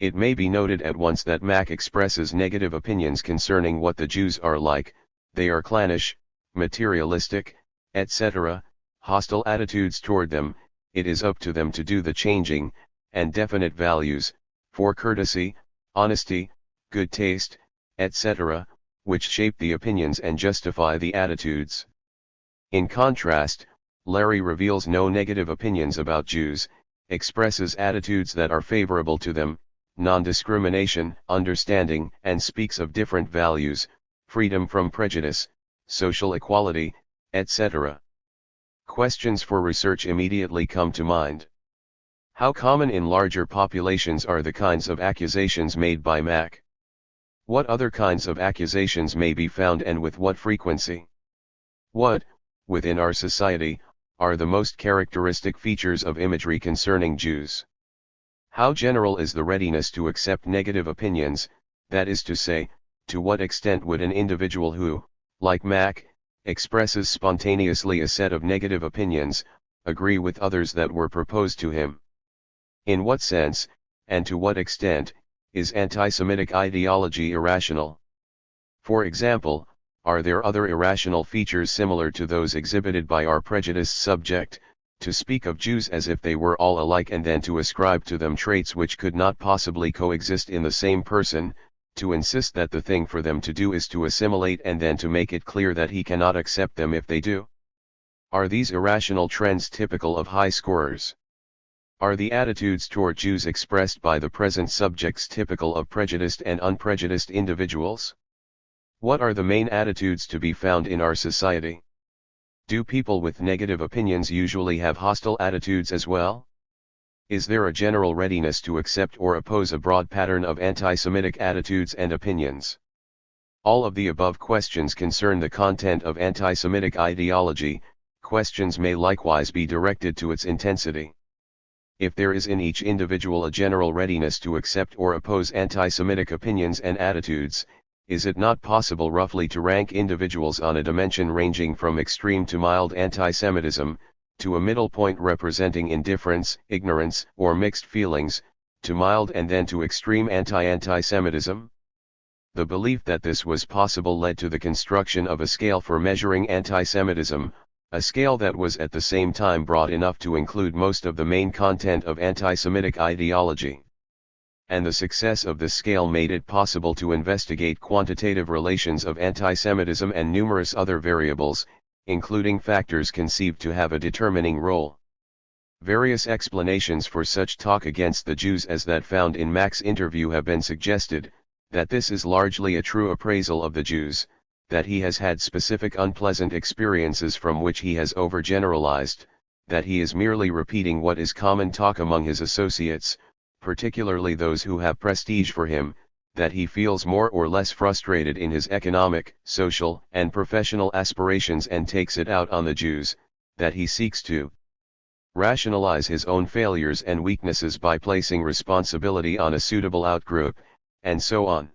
It may be noted at once that Mac expresses negative opinions concerning what the Jews are like, they are clannish, materialistic, etc., hostile attitudes toward them, it is up to them to do the changing, and definite values, for courtesy, honesty, good taste, etc., which shape the opinions and justify the attitudes. In contrast, Larry reveals no negative opinions about Jews, expresses attitudes that are favorable to them, non-discrimination, understanding, and speaks of different values, freedom from prejudice, social equality, etc. Questions for research immediately come to mind. How common in larger populations are the kinds of accusations made by Mack? What other kinds of accusations may be found and with what frequency? What, within our society, are the most characteristic features of imagery concerning Jews? How general is the readiness to accept negative opinions, that is to say, to what extent would an individual who, like Mack, expresses spontaneously a set of negative opinions, agree with others that were proposed to him? In what sense, and to what extent, is anti-Semitic ideology irrational? For example, are there other irrational features similar to those exhibited by our prejudiced subject, to speak of Jews as if they were all alike and then to ascribe to them traits which could not possibly coexist in the same person, to insist that the thing for them to do is to assimilate and then to make it clear that he cannot accept them if they do? Are these irrational trends typical of high scorers? Are the attitudes toward Jews expressed by the present subjects typical of prejudiced and unprejudiced individuals? What are the main attitudes to be found in our society? Do people with negative opinions usually have hostile attitudes as well? Is there a general readiness to accept or oppose a broad pattern of anti-Semitic attitudes and opinions? All of the above questions concern the content of anti-Semitic ideology. Questions may likewise be directed to its intensity. If there is in each individual a general readiness to accept or oppose anti-Semitic opinions and attitudes, is it not possible roughly to rank individuals on a dimension ranging from extreme to mild anti-Semitism, to a middle point representing indifference, ignorance, or mixed feelings, to mild and then to extreme anti-Semitism? The belief that this was possible led to the construction of a scale for measuring anti-Semitism, a scale that was at the same time broad enough to include most of the main content of anti-Semitic ideology. And the success of this scale made it possible to investigate quantitative relations of anti-Semitism and numerous other variables, including factors conceived to have a determining role. Various explanations for such talk against the Jews as that found in Mack's interview have been suggested, that this is largely a true appraisal of the Jews, that he has had specific unpleasant experiences from which he has overgeneralized, that he is merely repeating what is common talk among his associates, particularly those who have prestige for him, that he feels more or less frustrated in his economic, social, and professional aspirations and takes it out on the Jews, that he seeks to rationalize his own failures and weaknesses by placing responsibility on a suitable outgroup, and so on.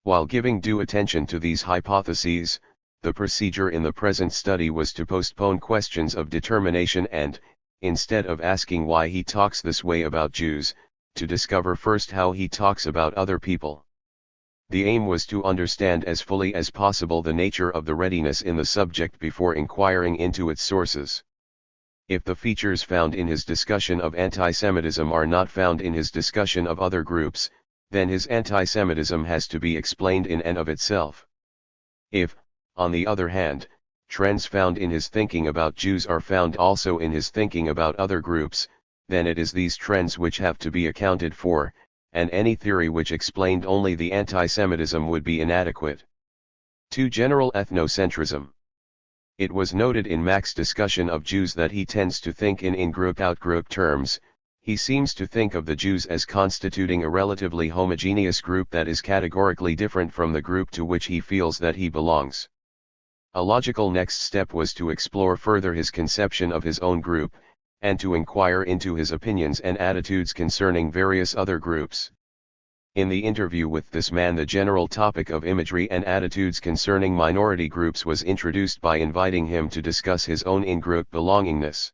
While giving due attention to these hypotheses, the procedure in the present study was to postpone questions of determination and, instead of asking why he talks this way about Jews, to discover first how he talks about other people. The aim was to understand as fully as possible the nature of the readiness in the subject before inquiring into its sources. If the features found in his discussion of anti-Semitism are not found in his discussion of other groups, then his anti-Semitism has to be explained in and of itself. If, on the other hand, trends found in his thinking about Jews are found also in his thinking about other groups, then it is these trends which have to be accounted for, and any theory which explained only the anti-Semitism would be inadequate. 2. General ethnocentrism. It was noted in Mack's discussion of Jews that he tends to think in in-group-out-group terms. He seems to think of the Jews as constituting a relatively homogeneous group that is categorically different from the group to which he feels that he belongs. A logical next step was to explore further his conception of his own group, and to inquire into his opinions and attitudes concerning various other groups. In the interview with this man, the general topic of imagery and attitudes concerning minority groups was introduced by inviting him to discuss his own in-group belongingness.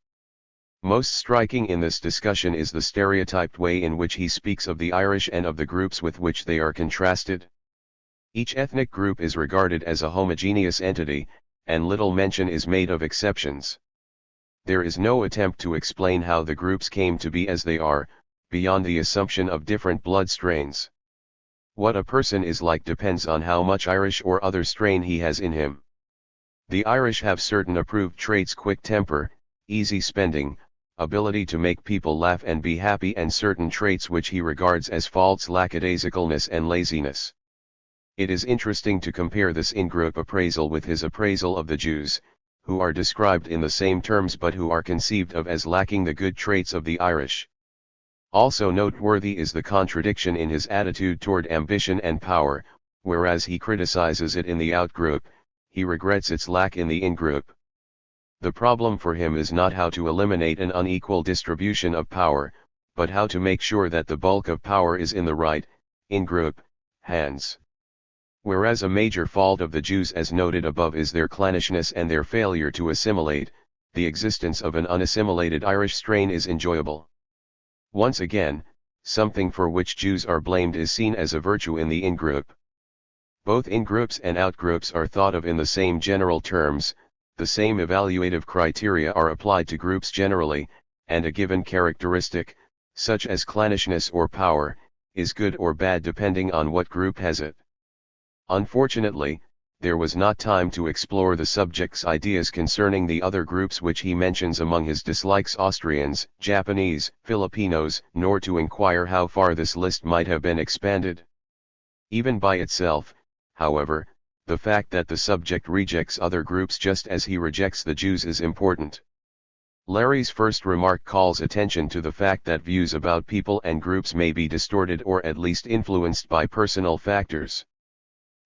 Most striking in this discussion is the stereotyped way in which he speaks of the Irish and of the groups with which they are contrasted. Each ethnic group is regarded as a homogeneous entity, and little mention is made of exceptions. There is no attempt to explain how the groups came to be as they are, beyond the assumption of different blood strains. What a person is like depends on how much Irish or other strain he has in him. The Irish have certain approved traits: quick temper, easy spending, ability to make people laugh and be happy, and certain traits which he regards as faults: lackadaisicalness and laziness. It is interesting to compare this in-group appraisal with his appraisal of the Jews, who are described in the same terms but who are conceived of as lacking the good traits of the Irish. Also noteworthy is the contradiction in his attitude toward ambition and power. Whereas he criticizes it in the out-group, he regrets its lack in the in-group. The problem for him is not how to eliminate an unequal distribution of power, but how to make sure that the bulk of power is in the right, in-group, hands. Whereas a major fault of the Jews, as noted above, is their clannishness and their failure to assimilate, the existence of an unassimilated Irish strain is enjoyable. Once again, something for which Jews are blamed is seen as a virtue in the in-group. Both in-groups and out-groups are thought of in the same general terms, the same evaluative criteria are applied to groups generally, and a given characteristic, such as clannishness or power, is good or bad depending on what group has it. Unfortunately, there was not time to explore the subject's ideas concerning the other groups which he mentions among his dislikes: Austrians, Japanese, Filipinos, nor to inquire how far this list might have been expanded. Even by itself, however, the fact that the subject rejects other groups just as he rejects the Jews is important. Larry's first remark calls attention to the fact that views about people and groups may be distorted or at least influenced by personal factors.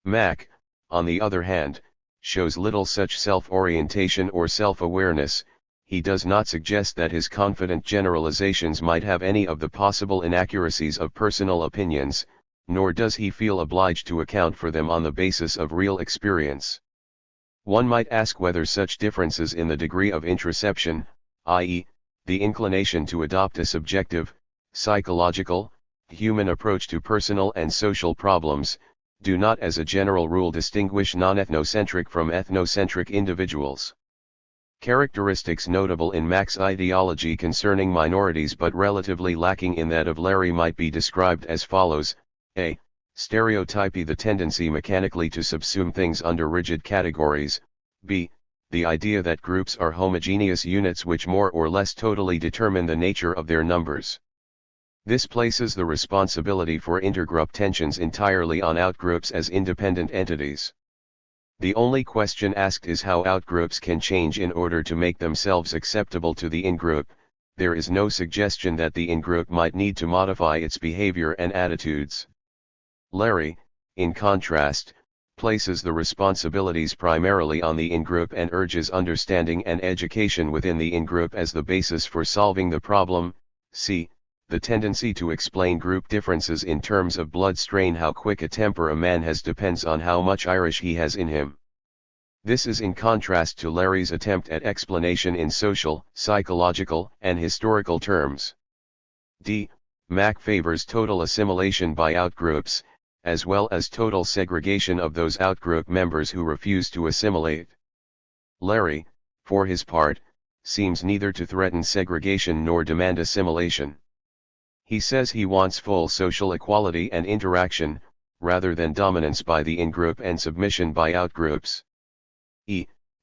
Mack, on the other hand, shows little such self-orientation or self-awareness. He does not suggest that his confident generalizations might have any of the possible inaccuracies of personal opinions, nor does he feel obliged to account for them on the basis of real experience. One might ask whether such differences in the degree of introception, i.e., the inclination to adopt a subjective, psychological, human approach to personal and social problems, do not as a general rule distinguish non-ethnocentric from ethnocentric individuals. Characteristics notable in Mack's ideology concerning minorities but relatively lacking in that of Larry might be described as follows: a. Stereotypy, the tendency mechanically to subsume things under rigid categories; b. The idea that groups are homogeneous units which more or less totally determine the nature of their numbers. This places the responsibility for intergroup tensions entirely on outgroups as independent entities. The only question asked is how outgroups can change in order to make themselves acceptable to the in-group. There is no suggestion that the in-group might need to modify its behavior and attitudes. Larry, in contrast, places the responsibilities primarily on the in-group and urges understanding and education within the in-group as the basis for solving the problem. C. The tendency to explain group differences in terms of blood strain. How quick a temper a man has depends on how much Irish he has in him. This is in contrast to Larry's attempt at explanation in social, psychological, and historical terms. D. Mack favors total assimilation by outgroups, as well as total segregation of those outgroup members who refuse to assimilate. Larry, for his part, seems neither to threaten segregation nor demand assimilation. He says he wants full social equality and interaction, rather than dominance by the in-group and submission by outgroups.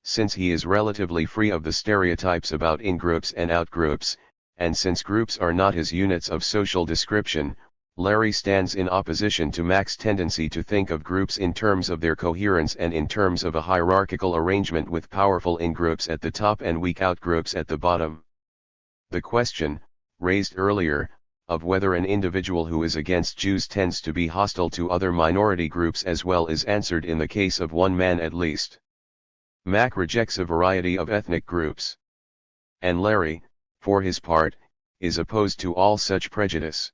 Since he is relatively free of the stereotypes about in-groups and outgroups, and since groups are not his units of social description, Larry stands in opposition to Mack's tendency to think of groups in terms of their coherence and in terms of a hierarchical arrangement with powerful in-groups at the top and weak outgroups at the bottom. The question, raised earlier, of whether an individual who is against Jews tends to be hostile to other minority groups as well is answered in the case of one man at least. Mack rejects a variety of ethnic groups. And Larry, for his part, is opposed to all such prejudice.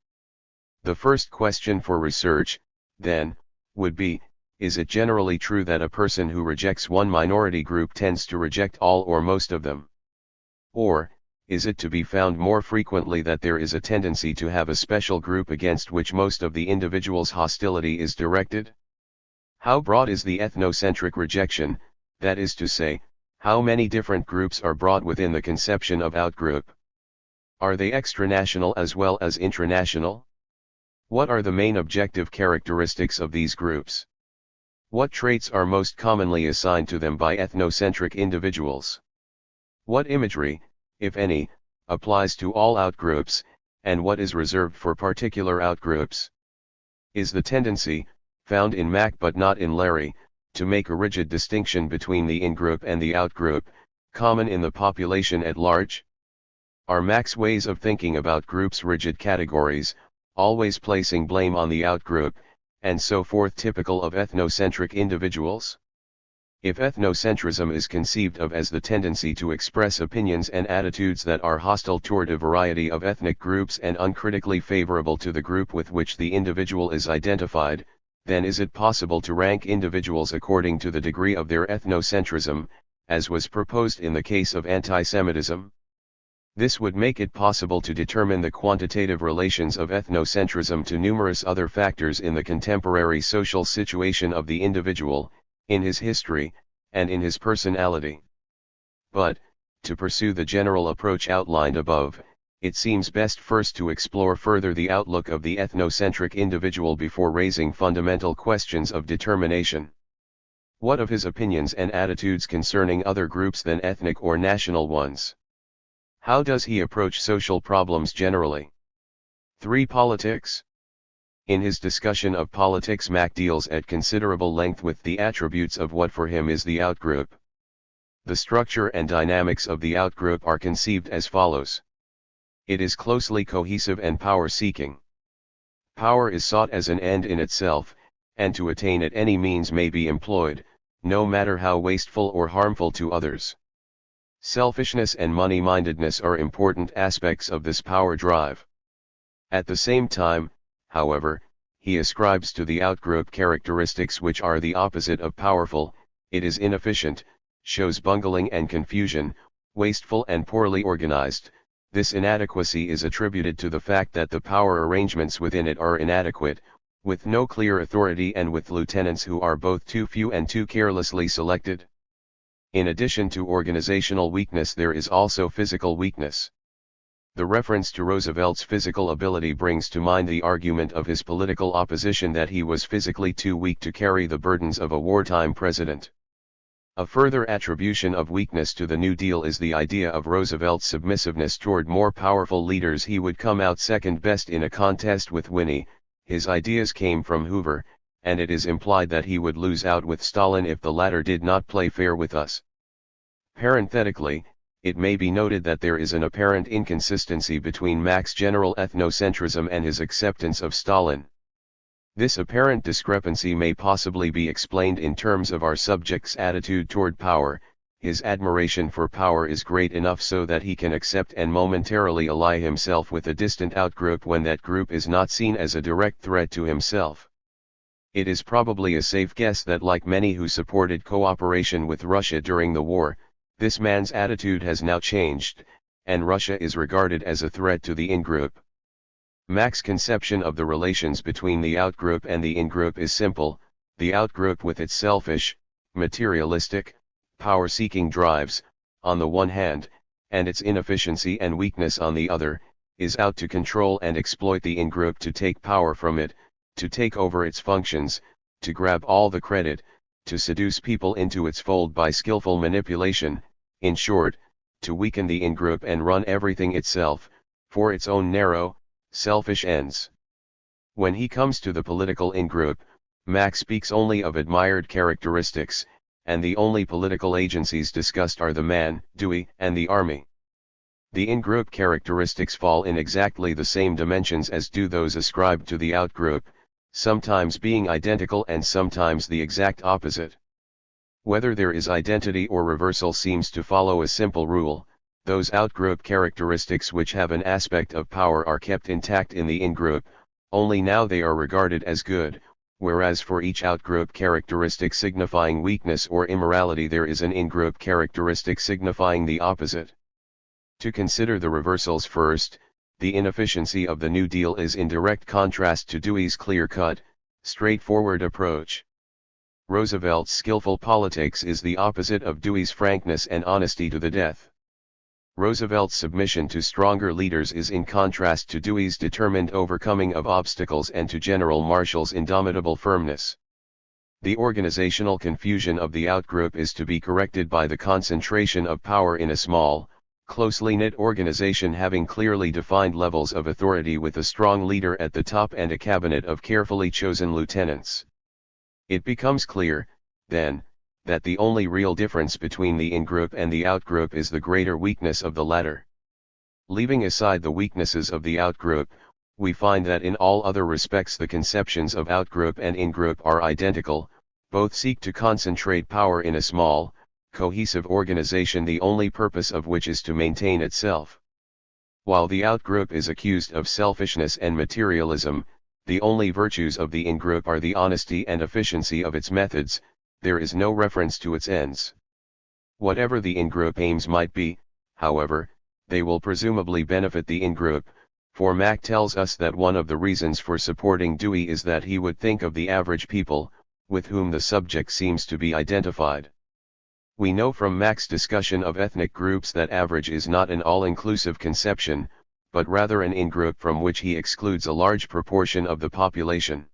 The first question for research, then, would be, is it generally true that a person who rejects one minority group tends to reject all or most of them? Or, is it to be found more frequently that there is a tendency to have a special group against which most of the individual's hostility is directed? How broad is the ethnocentric rejection, that is to say, how many different groups are brought within the conception of outgroup? Are they extranational as well as intranational? What are the main objective characteristics of these groups? What traits are most commonly assigned to them by ethnocentric individuals? What imagery, if any, applies to all outgroups, and what is reserved for particular outgroups? Is the tendency, found in Mack but not in Larry, to make a rigid distinction between the in-group and the out-group, common in the population at large? Are Mack's ways of thinking about groups rigid categories, always placing blame on the out-group, and so forth typical of ethnocentric individuals? If ethnocentrism is conceived of as the tendency to express opinions and attitudes that are hostile toward a variety of ethnic groups and uncritically favorable to the group with which the individual is identified, then is it possible to rank individuals according to the degree of their ethnocentrism, as was proposed in the case of antisemitism? This would make it possible to determine the quantitative relations of ethnocentrism to numerous other factors in the contemporary social situation of the individual, in his history, and in his personality. But, to pursue the general approach outlined above, it seems best first to explore further the outlook of the ethnocentric individual before raising fundamental questions of determination. What of his opinions and attitudes concerning other groups than ethnic or national ones? How does he approach social problems generally? 3. Politics. In his discussion of politics, Mack deals at considerable length with the attributes of what for him is the outgroup. The structure and dynamics of the outgroup are conceived as follows. It is closely cohesive and power-seeking. Power is sought as an end in itself, and to attain it any means may be employed, no matter how wasteful or harmful to others. Selfishness and money-mindedness are important aspects of this power drive. At the same time, however, he ascribes to the outgroup characteristics which are the opposite of powerful. It is inefficient, shows bungling and confusion, wasteful and poorly organized. This inadequacy is attributed to the fact that the power arrangements within it are inadequate, with no clear authority and with lieutenants who are both too few and too carelessly selected. In addition to organizational weakness, there is also physical weakness. The reference to Roosevelt's physical ability brings to mind the argument of his political opposition that he was physically too weak to carry the burdens of a wartime president. A further attribution of weakness to the New Deal is the idea of Roosevelt's submissiveness toward more powerful leaders. He would come out second best in a contest with Winnie. His ideas came from Hoover, and it is implied that he would lose out with Stalin if the latter did not play fair with us. Parenthetically, it may be noted that there is an apparent inconsistency between Mack's general ethnocentrism and his acceptance of Stalin. This apparent discrepancy may possibly be explained in terms of our subject's attitude toward power. His admiration for power is great enough so that he can accept and momentarily ally himself with a distant outgroup when that group is not seen as a direct threat to himself. It is probably a safe guess that, like many who supported cooperation with Russia during the war, this man's attitude has now changed, and Russia is regarded as a threat to the in-group. Mack's conception of the relations between the outgroup and the in-group is simple. The outgroup, with its selfish, materialistic, power-seeking drives, on the one hand, and its inefficiency and weakness on the other, is out to control and exploit the in-group, to take power from it, to take over its functions, to grab all the credit, to seduce people into its fold by skillful manipulation, in short, to weaken the in-group and run everything itself, for its own narrow, selfish ends. When he comes to the political in-group, Mack speaks only of admired characteristics, and the only political agencies discussed are the man, Dewey, and the army. The in-group characteristics fall in exactly the same dimensions as do those ascribed to the out-group, sometimes being identical and sometimes the exact opposite. Whether there is identity or reversal seems to follow a simple rule: those out-group characteristics which have an aspect of power are kept intact in the in-group, only now they are regarded as good, whereas for each out-group characteristic signifying weakness or immorality there is an in-group characteristic signifying the opposite. To consider the reversals first, the inefficiency of the New Deal is in direct contrast to Dewey's clear-cut, straightforward approach. Roosevelt's skillful politics is the opposite of Dewey's frankness and honesty to the death. Roosevelt's submission to stronger leaders is in contrast to Dewey's determined overcoming of obstacles and to General Marshall's indomitable firmness. The organizational confusion of the outgroup is to be corrected by the concentration of power in a small, closely knit organization having clearly defined levels of authority with a strong leader at the top and a cabinet of carefully chosen lieutenants. It becomes clear, then, that the only real difference between the in-group and the out-group is the greater weakness of the latter. Leaving aside the weaknesses of the out-group, we find that in all other respects the conceptions of out-group and in-group are identical, both seek to concentrate power in a small, cohesive organization, the only purpose of which is to maintain itself. While the out-group is accused of selfishness and materialism, the only virtues of the in-group are the honesty and efficiency of its methods. There is no reference to its ends. Whatever the in-group aims might be, however, they will presumably benefit the in-group, for Mack tells us that one of the reasons for supporting Dewey is that he would think of the average people, with whom the subject seems to be identified. We know from Mack's discussion of ethnic groups that average is not an all-inclusive conception, but rather an in-group from which he excludes a large proportion of the population.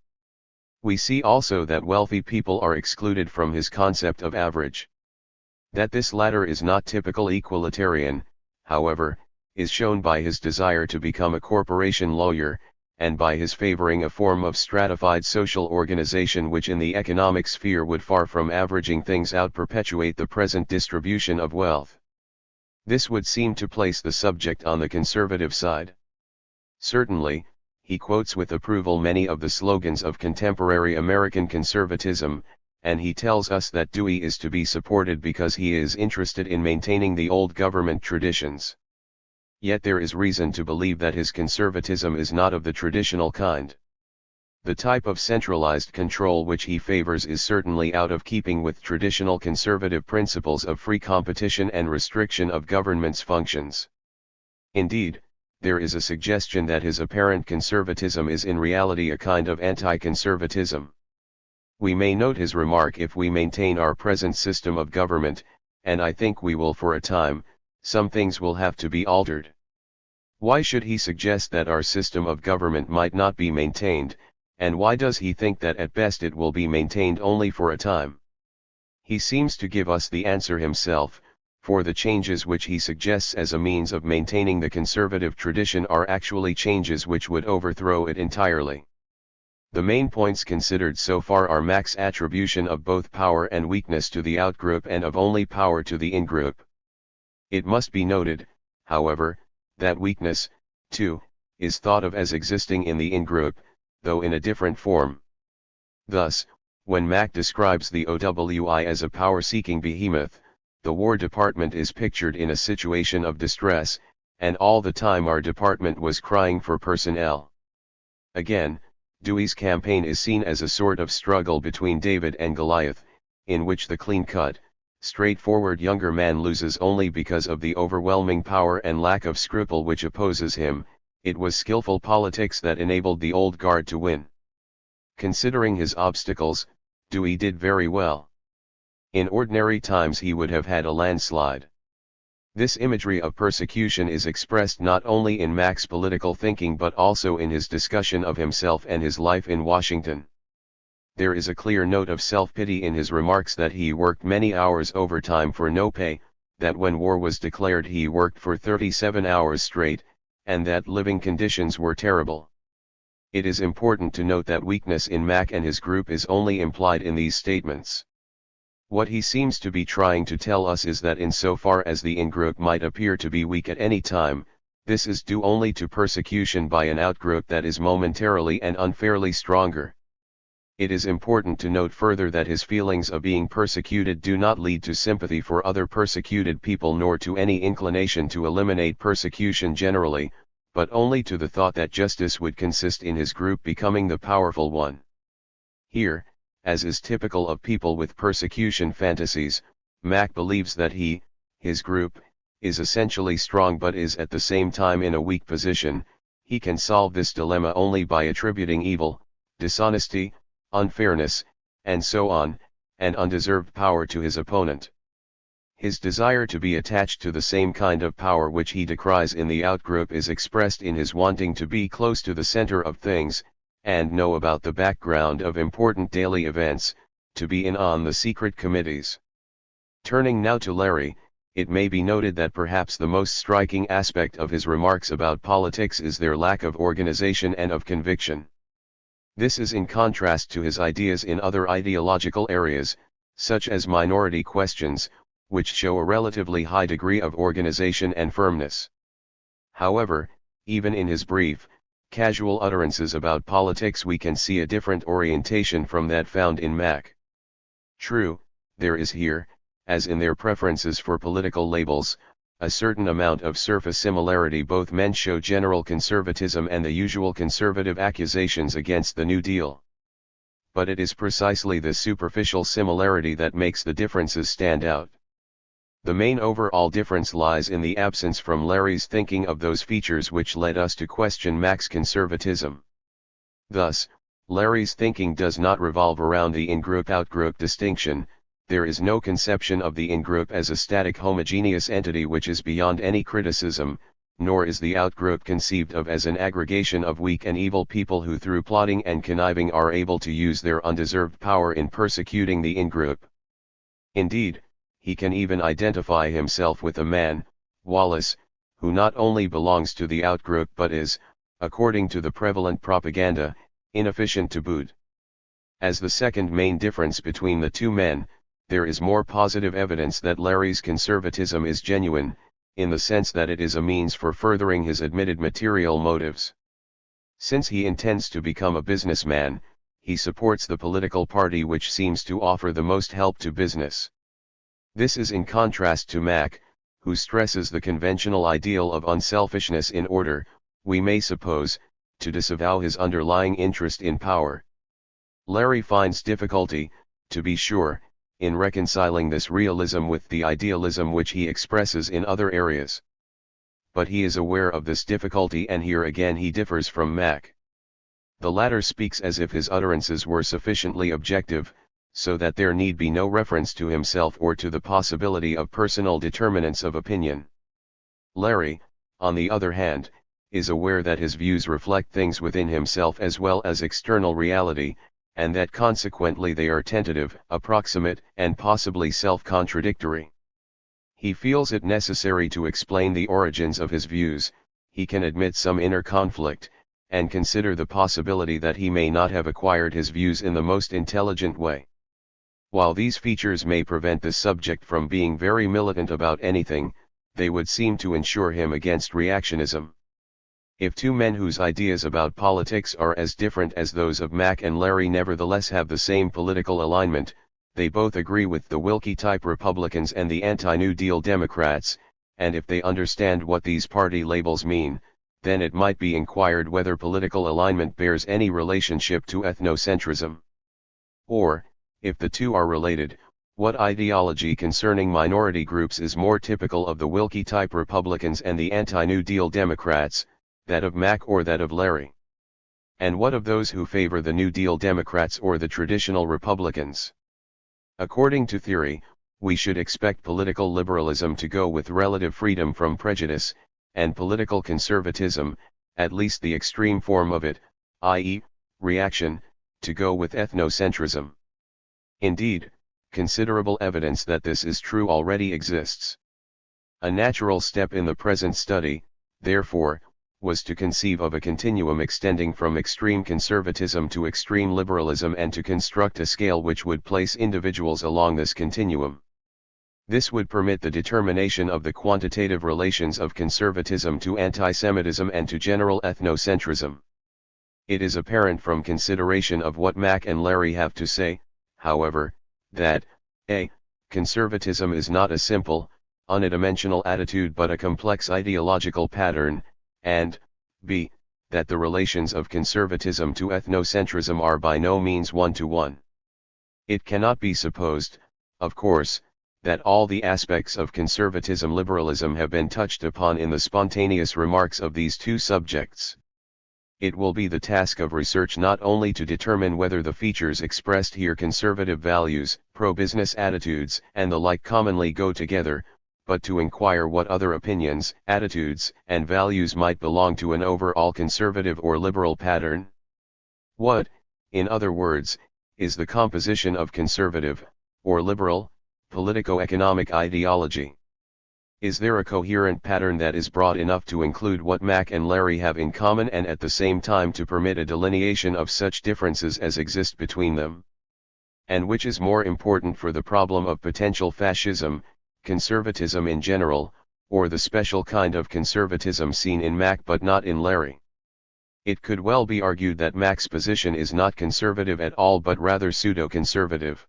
We see also that wealthy people are excluded from his concept of average. That this latter is not typical equalitarian, however, is shown by his desire to become a corporation lawyer, and by his favoring a form of stratified social organization which in the economic sphere would, far from averaging things out, perpetuate the present distribution of wealth. This would seem to place the subject on the conservative side. Certainly, he quotes with approval many of the slogans of contemporary American conservatism, and he tells us that Dewey is to be supported because he is interested in maintaining the old government traditions. Yet there is reason to believe that his conservatism is not of the traditional kind. The type of centralized control which he favors is certainly out of keeping with traditional conservative principles of free competition and restriction of government's functions. Indeed, there is a suggestion that his apparent conservatism is in reality a kind of anti-conservatism. We may note his remark, "If we maintain our present system of government, and I think we will for a time, some things will have to be altered." Why should he suggest that our system of government might not be maintained, and why does he think that at best it will be maintained only for a time? He seems to give us the answer himself, for the changes which he suggests as a means of maintaining the conservative tradition are actually changes which would overthrow it entirely. The main points considered so far are Mack's attribution of both power and weakness to the outgroup and of only power to the in-group. It must be noted, however, that weakness, too, is thought of as existing in the in-group, though in a different form. Thus, when Mack describes the OWI as a power-seeking behemoth, the War Department is pictured in a situation of distress, and all the time our department was crying for personnel. Again, Dewey's campaign is seen as a sort of struggle between David and Goliath, in which the clean-cut, straightforward younger man loses only because of the overwhelming power and lack of scruple which opposes him. It was skillful politics that enabled the old guard to win. Considering his obstacles, Dewey did very well. In ordinary times he would have had a landslide. This imagery of persecution is expressed not only in Mack's political thinking but also in his discussion of himself and his life in Washington. There is a clear note of self-pity in his remarks that he worked many hours overtime for no pay, that when war was declared he worked for 37 hours straight, and that living conditions were terrible. It is important to note that weakness in Mack and his group is only implied in these statements. What he seems to be trying to tell us is that insofar as the in-group might appear to be weak at any time, this is due only to persecution by an out-group that is momentarily and unfairly stronger. It is important to note further that his feelings of being persecuted do not lead to sympathy for other persecuted people nor to any inclination to eliminate persecution generally, but only to the thought that justice would consist in his group becoming the powerful one. Here, as is typical of people with persecution fantasies, Mack believes that he, his group, is essentially strong but is at the same time in a weak position. He can solve this dilemma only by attributing evil, dishonesty, unfairness, and so on, and undeserved power to his opponent. His desire to be attached to the same kind of power which he decries in the outgroup is expressed in his wanting to be close to the center of things, and know about the background of important daily events, to be in on the secret committees. Turning now to Larry, it may be noted that perhaps the most striking aspect of his remarks about politics is their lack of organization and of conviction. This is in contrast to his ideas in other ideological areas, such as minority questions, which show a relatively high degree of organization and firmness. However, even in his brief, casual utterances about politics we can see a different orientation from that found in Mack. True, there is here, as in their preferences for political labels, a certain amount of surface similarity. Both men show general conservatism and the usual conservative accusations against the New Deal. But it is precisely this superficial similarity that makes the differences stand out. The main overall difference lies in the absence from Larry's thinking of those features which led us to question Mack's conservatism. Thus, Larry's thinking does not revolve around the in-group-out-group distinction. There is no conception of the in-group as a static homogeneous entity which is beyond any criticism, nor is the out-group conceived of as an aggregation of weak and evil people who through plotting and conniving are able to use their undeserved power in persecuting the in-group. Indeed, he can even identify himself with a man, Wallace, who not only belongs to the out-group but is, according to the prevalent propaganda, inefficient to boot. As the second main difference between the two men, there is more positive evidence that Larry's conservatism is genuine, in the sense that it is a means for furthering his admitted material motives. Since he intends to become a businessman, he supports the political party which seems to offer the most help to business. This is in contrast to Mack, who stresses the conventional ideal of unselfishness in order, we may suppose, to disavow his underlying interest in power. Larry finds difficulty, to be sure, in reconciling this realism with the idealism which he expresses in other areas. But he is aware of this difficulty, and here again he differs from Mack. The latter speaks as if his utterances were sufficiently objective, so that there need be no reference to himself or to the possibility of personal determinants of opinion. Larry, on the other hand, is aware that his views reflect things within himself as well as external reality, and that consequently they are tentative, approximate, and possibly self-contradictory. He feels it necessary to explain the origins of his views. He can admit some inner conflict, and consider the possibility that he may not have acquired his views in the most intelligent way. While these features may prevent the subject from being very militant about anything, they would seem to insure him against reactionism. If two men whose ideas about politics are as different as those of Mack and Larry nevertheless have the same political alignment, they both agree with the Wilkie-type Republicans and the anti-New Deal Democrats, and if they understand what these party labels mean, then it might be inquired whether political alignment bears any relationship to ethnocentrism. Or, if the two are related, what ideology concerning minority groups is more typical of the Wilkie-type Republicans and the anti-New Deal Democrats, that of Mack or that of Larry? And what of those who favor the New Deal Democrats or the traditional Republicans? According to theory, we should expect political liberalism to go with relative freedom from prejudice, and political conservatism, at least the extreme form of it, i.e., reaction, to go with ethnocentrism. Indeed, considerable evidence that this is true already exists. A natural step in the present study, therefore, was to conceive of a continuum extending from extreme conservatism to extreme liberalism and to construct a scale which would place individuals along this continuum. This would permit the determination of the quantitative relations of conservatism to anti-Semitism and to general ethnocentrism. It is apparent from consideration of what Mack and Larry have to say, however, that a. Conservatism is not a simple, unidimensional attitude but a complex ideological pattern, and b. That the relations of conservatism to ethnocentrism are by no means one-to-one. It cannot be supposed, of course, that all the aspects of conservatism-liberalism have been touched upon in the spontaneous remarks of these two subjects. it will be the task of research not only to determine whether the features expressed here, conservative values, pro-business attitudes, and the like, commonly go together, but to inquire what other opinions, attitudes, and values might belong to an overall conservative or liberal pattern. What, in other words, is the composition of conservative, or liberal, politico-economic ideology? Is there a coherent pattern that is broad enough to include what Mack and Larry have in common and at the same time to permit a delineation of such differences as exist between them? And which is more important for the problem of potential fascism, conservatism in general, or the special kind of conservatism seen in Mack but not in Larry? It could well be argued that Mack's position is not conservative at all but rather pseudo-conservative.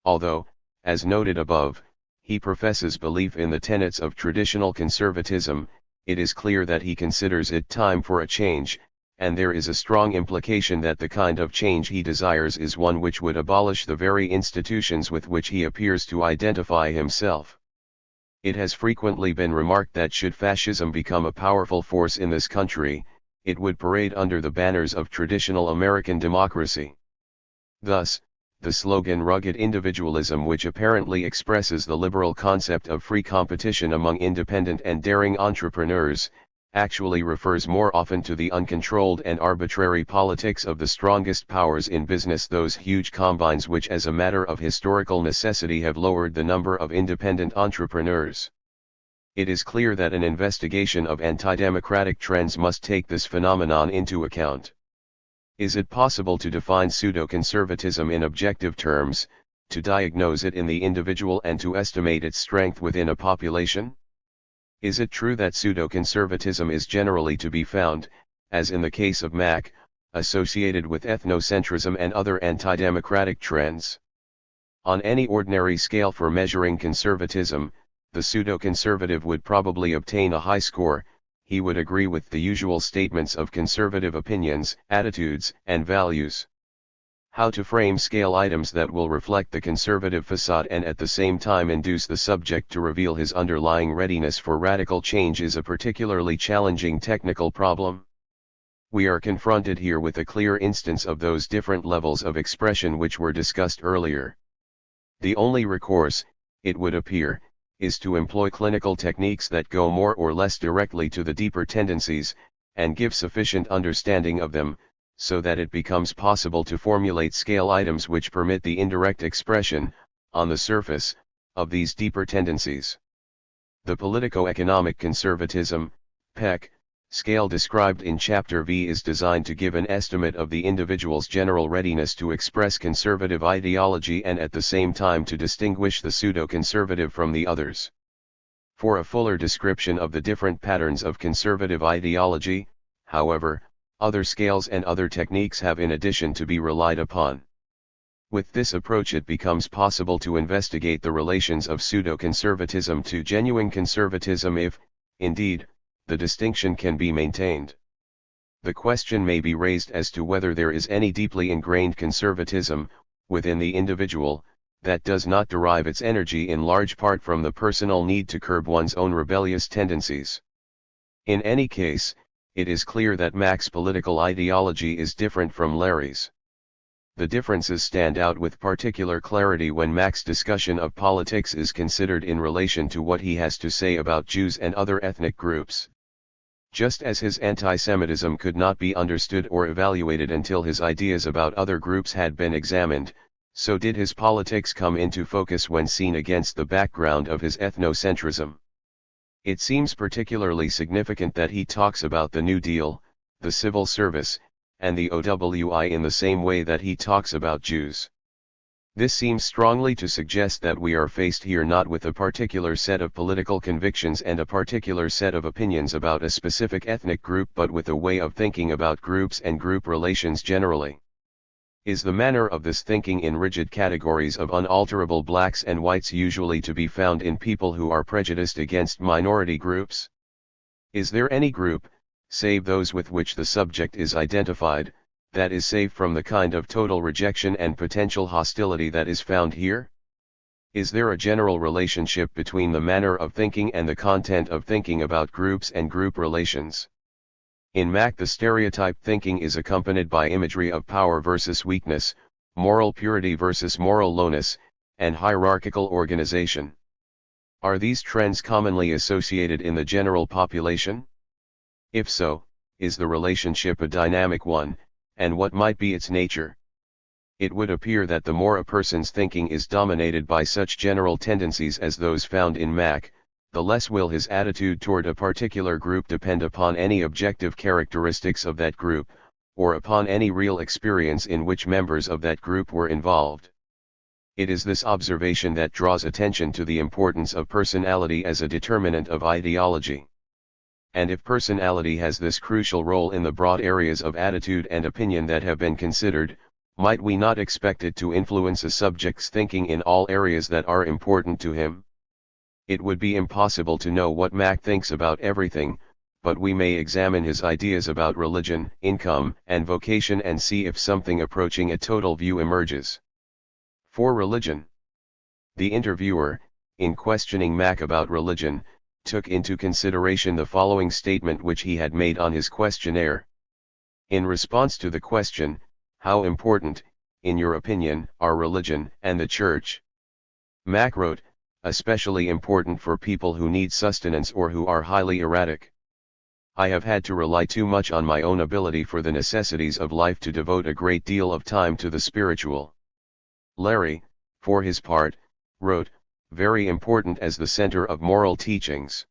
Although, as noted above, he professes belief in the tenets of traditional conservatism, it is clear that he considers it time for a change, and there is a strong implication that the kind of change he desires is one which would abolish the very institutions with which he appears to identify himself. It has frequently been remarked that should fascism become a powerful force in this country, it would parade under the banners of traditional American democracy. Thus, the slogan rugged individualism, which apparently expresses the liberal concept of free competition among independent and daring entrepreneurs, actually refers more often to the uncontrolled and arbitrary politics of the strongest powers in business, those huge combines which as a matter of historical necessity have lowered the number of independent entrepreneurs. It is clear that an investigation of anti-democratic trends must take this phenomenon into account. Is it possible to define pseudo-conservatism in objective terms, to diagnose it in the individual and to estimate its strength within a population? Is it true that pseudo-conservatism is generally to be found, as in the case of Mack, associated with ethnocentrism and other anti-democratic trends? On any ordinary scale for measuring conservatism, the pseudo-conservative would probably obtain a high score. He would agree with the usual statements of conservative opinions, attitudes, and values. How to frame scale items that will reflect the conservative facade and at the same time induce the subject to reveal his underlying readiness for radical change is a particularly challenging technical problem. We are confronted here with a clear instance of those different levels of expression which were discussed earlier. The only recourse, it would appear, is to employ clinical techniques that go more or less directly to the deeper tendencies, and give sufficient understanding of them, so that it becomes possible to formulate scale items which permit the indirect expression, on the surface, of these deeper tendencies. The politico-economic conservatism, PEC, scale described in Chapter V is designed to give an estimate of the individual's general readiness to express conservative ideology and at the same time to distinguish the pseudo-conservative from the others. For a fuller description of the different patterns of conservative ideology, however, other scales and other techniques have in addition to be relied upon. With this approach it becomes possible to investigate the relations of pseudo-conservatism to genuine conservatism if, indeed, the distinction can be maintained. The question may be raised as to whether there is any deeply ingrained conservatism, within the individual, that does not derive its energy in large part from the personal need to curb one's own rebellious tendencies. In any case, it is clear that Mack's political ideology is different from Larry's. The differences stand out with particular clarity when Mack's discussion of politics is considered in relation to what he has to say about Jews and other ethnic groups. Just as his anti-Semitism could not be understood or evaluated until his ideas about other groups had been examined, so did his politics come into focus when seen against the background of his ethnocentrism. It seems particularly significant that he talks about the New Deal, the civil service, and the OWI in the same way that he talks about Jews. This seems strongly to suggest that we are faced here not with a particular set of political convictions and a particular set of opinions about a specific ethnic group but with a way of thinking about groups and group relations generally. Is the manner of this thinking in rigid categories of unalterable blacks and whites usually to be found in people who are prejudiced against minority groups? Is there any group, save those with which the subject is identified, that is safe from the kind of total rejection and potential hostility that is found here? Is there a general relationship between the manner of thinking and the content of thinking about groups and group relations? In Mac, the stereotype thinking is accompanied by imagery of power versus weakness, moral purity versus moral lowness, and hierarchical organization. Are these trends commonly associated in the general population? If so, is the relationship a dynamic one, and what might be its nature? It would appear that the more a person's thinking is dominated by such general tendencies as those found in Mac, the less will his attitude toward a particular group depend upon any objective characteristics of that group, or upon any real experience in which members of that group were involved. It is this observation that draws attention to the importance of personality as a determinant of ideology. And if personality has this crucial role in the broad areas of attitude and opinion that have been considered, might we not expect it to influence a subject's thinking in all areas that are important to him? It would be impossible to know what Mac thinks about everything, but we may examine his ideas about religion, income, and vocation and see if something approaching a total view emerges. For religion. The interviewer, in questioning Mac about religion, took into consideration the following statement which he had made on his questionnaire. In response to the question, "How important, in your opinion, are religion and the church?" Mac wrote, "Especially important for people who need sustenance or who are highly erratic. I have had to rely too much on my own ability for the necessities of life to devote a great deal of time to the spiritual." Larry, for his part, wrote, "Very important as the center of moral teachings."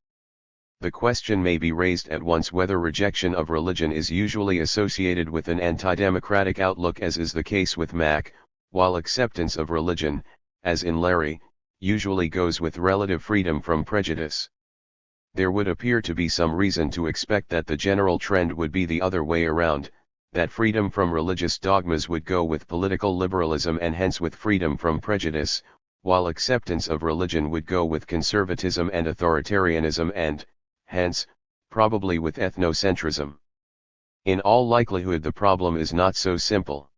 The question may be raised at once whether rejection of religion is usually associated with an anti-democratic outlook, as is the case with Mac, while acceptance of religion, as in Larry, usually goes with relative freedom from prejudice. There would appear to be some reason to expect that the general trend would be the other way around, that freedom from religious dogmas would go with political liberalism and hence with freedom from prejudice, while acceptance of religion would go with conservatism and authoritarianism and, hence, probably with ethnocentrism. In all likelihood the problem is not so simple.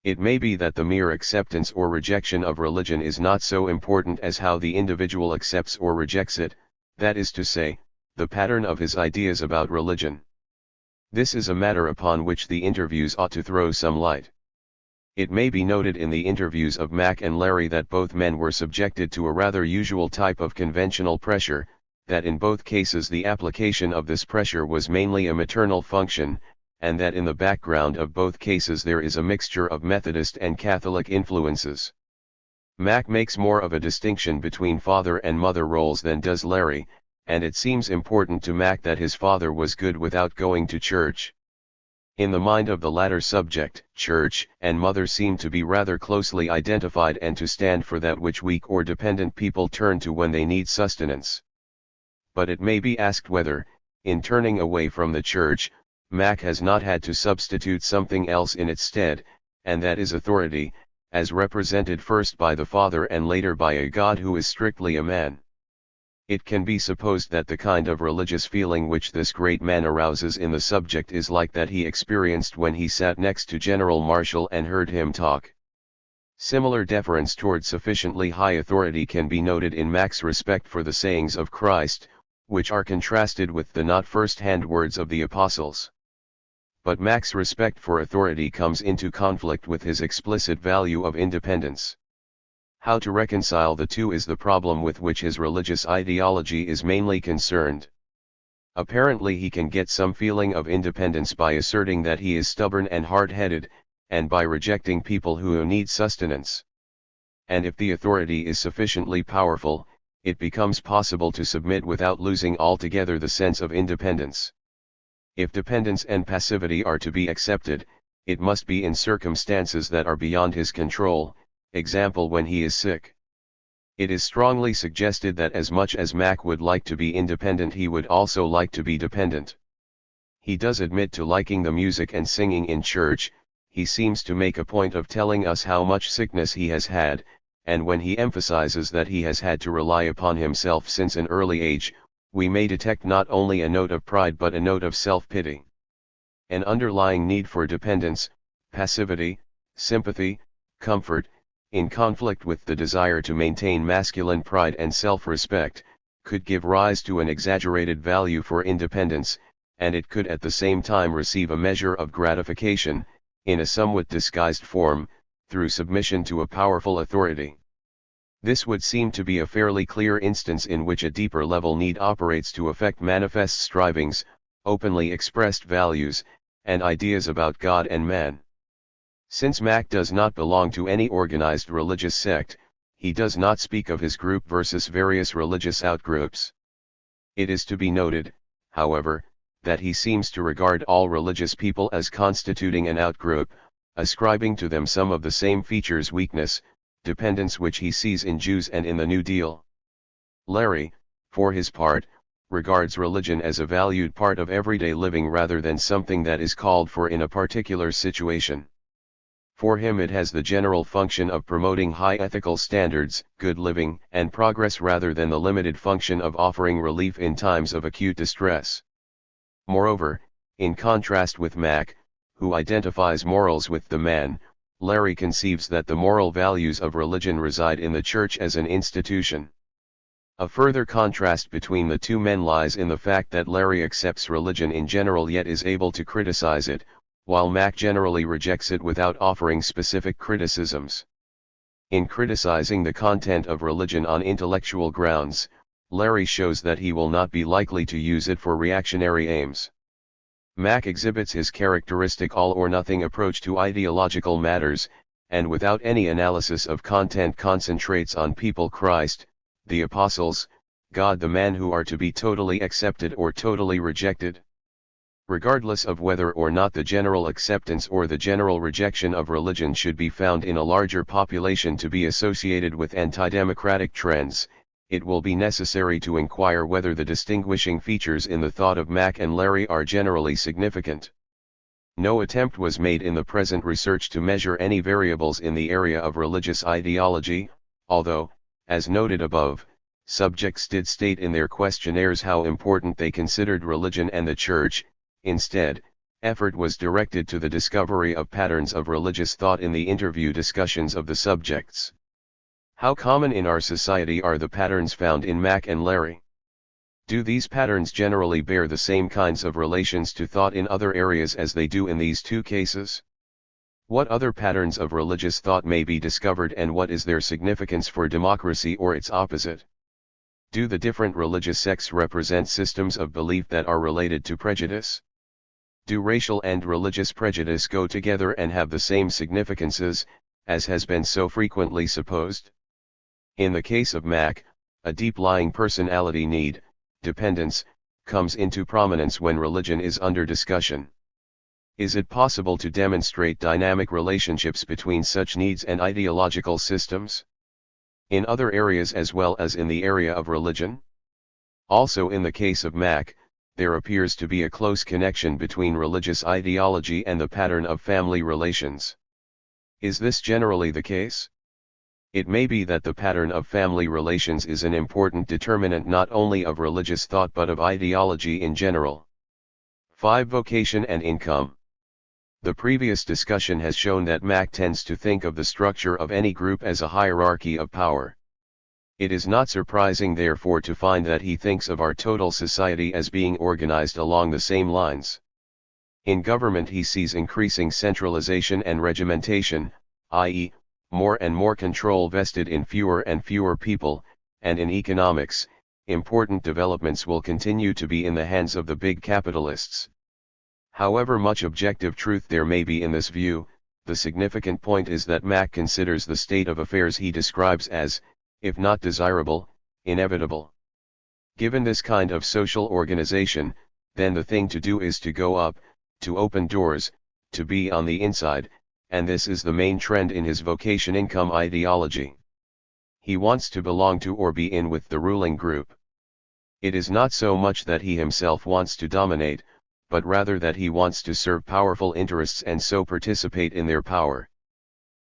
It may be that the mere acceptance or rejection of religion is not so important as how the individual accepts or rejects it, that is to say, the pattern of his ideas about religion. This is a matter upon which the interviews ought to throw some light. It may be noted in the interviews of Mac and Larry that both men were subjected to a rather usual type of conventional pressure, that in both cases the application of this pressure was mainly a maternal function, and that in the background of both cases there is a mixture of Methodist and Catholic influences. Mac makes more of a distinction between father and mother roles than does Larry, and it seems important to Mac that his father was good without going to church. In the mind of the latter subject, church and mother seem to be rather closely identified and to stand for that which weak or dependent people turn to when they need sustenance. But it may be asked whether, in turning away from the church, Mac has not had to substitute something else in its stead, and that is authority, as represented first by the Father and later by a God who is strictly a man. It can be supposed that the kind of religious feeling which this great man arouses in the subject is like that he experienced when he sat next to General Marshall and heard him talk. Similar deference toward sufficiently high authority can be noted in Mac's respect for the sayings of Christ, which are contrasted with the not first-hand words of the apostles. But Mac's respect for authority comes into conflict with his explicit value of independence. How to reconcile the two is the problem with which his religious ideology is mainly concerned. Apparently he can get some feeling of independence by asserting that he is stubborn and hard-headed, and by rejecting people who need sustenance. And if the authority is sufficiently powerful, it becomes possible to submit without losing altogether the sense of independence. If dependence and passivity are to be accepted, it must be in circumstances that are beyond his control, example when he is sick. It is strongly suggested that as much as Mac would like to be independent he would also like to be dependent. He does admit to liking the music and singing in church, he seems to make a point of telling us how much sickness he has had, and when he emphasizes that he has had to rely upon himself since an early age, we may detect not only a note of pride but a note of self-pity. An underlying need for dependence, passivity, sympathy, comfort, in conflict with the desire to maintain masculine pride and self-respect, could give rise to an exaggerated value for independence, and it could at the same time receive a measure of gratification, in a somewhat disguised form, through submission to a powerful authority. This would seem to be a fairly clear instance in which a deeper level need operates to affect manifest strivings, openly expressed values, and ideas about God and man. Since Mack does not belong to any organized religious sect, he does not speak of his group versus various religious outgroups. It is to be noted, however, that he seems to regard all religious people as constituting an outgroup, ascribing to them some of the same features: weakness, dependence, which he sees in Jews and in the New Deal. Larry, for his part, regards religion as a valued part of everyday living rather than something that is called for in a particular situation. For him it has the general function of promoting high ethical standards, good living, and progress rather than the limited function of offering relief in times of acute distress. Moreover, in contrast with Mack, who identifies morals with the man, Larry conceives that the moral values of religion reside in the Church as an institution. A further contrast between the two men lies in the fact that Larry accepts religion in general yet is able to criticize it, while Mack generally rejects it without offering specific criticisms. In criticizing the content of religion on intellectual grounds, Larry shows that he will not be likely to use it for reactionary aims. Mack exhibits his characteristic all-or-nothing approach to ideological matters, and without any analysis of content concentrates on people, Christ, the apostles, God, the man, who are to be totally accepted or totally rejected. Regardless of whether or not the general acceptance or the general rejection of religion should be found in a larger population to be associated with anti-democratic trends, it will be necessary to inquire whether the distinguishing features in the thought of Mack and Larry are generally significant. No attempt was made in the present research to measure any variables in the area of religious ideology, although, as noted above, subjects did state in their questionnaires how important they considered religion and the Church. Instead, effort was directed to the discovery of patterns of religious thought in the interview discussions of the subjects. How common in our society are the patterns found in Mack and Larry? Do these patterns generally bear the same kinds of relations to thought in other areas as they do in these two cases? What other patterns of religious thought may be discovered, and what is their significance for democracy or its opposite? Do the different religious sects represent systems of belief that are related to prejudice? Do racial and religious prejudice go together and have the same significances, as has been so frequently supposed? In the case of Mack, a deep-lying personality need, dependence, comes into prominence when religion is under discussion. Is it possible to demonstrate dynamic relationships between such needs and ideological systems? In other areas as well as in the area of religion? Also in the case of Mack, there appears to be a close connection between religious ideology and the pattern of family relations. Is this generally the case? It may be that the pattern of family relations is an important determinant not only of religious thought but of ideology in general. 5. Vocation and income. The previous discussion has shown that Mack tends to think of the structure of any group as a hierarchy of power. It is not surprising therefore to find that he thinks of our total society as being organized along the same lines. In government he sees increasing centralization and regimentation, i.e., more and more control vested in fewer and fewer people, and in economics, important developments will continue to be in the hands of the big capitalists. However much objective truth there may be in this view, the significant point is that Mack considers the state of affairs he describes as, if not desirable, inevitable. Given this kind of social organization, then the thing to do is to go up, to open doors, to be on the inside, and this is the main trend in his vocation-income ideology. He wants to belong to or be in with the ruling group. It is not so much that he himself wants to dominate, but rather that he wants to serve powerful interests and so participate in their power.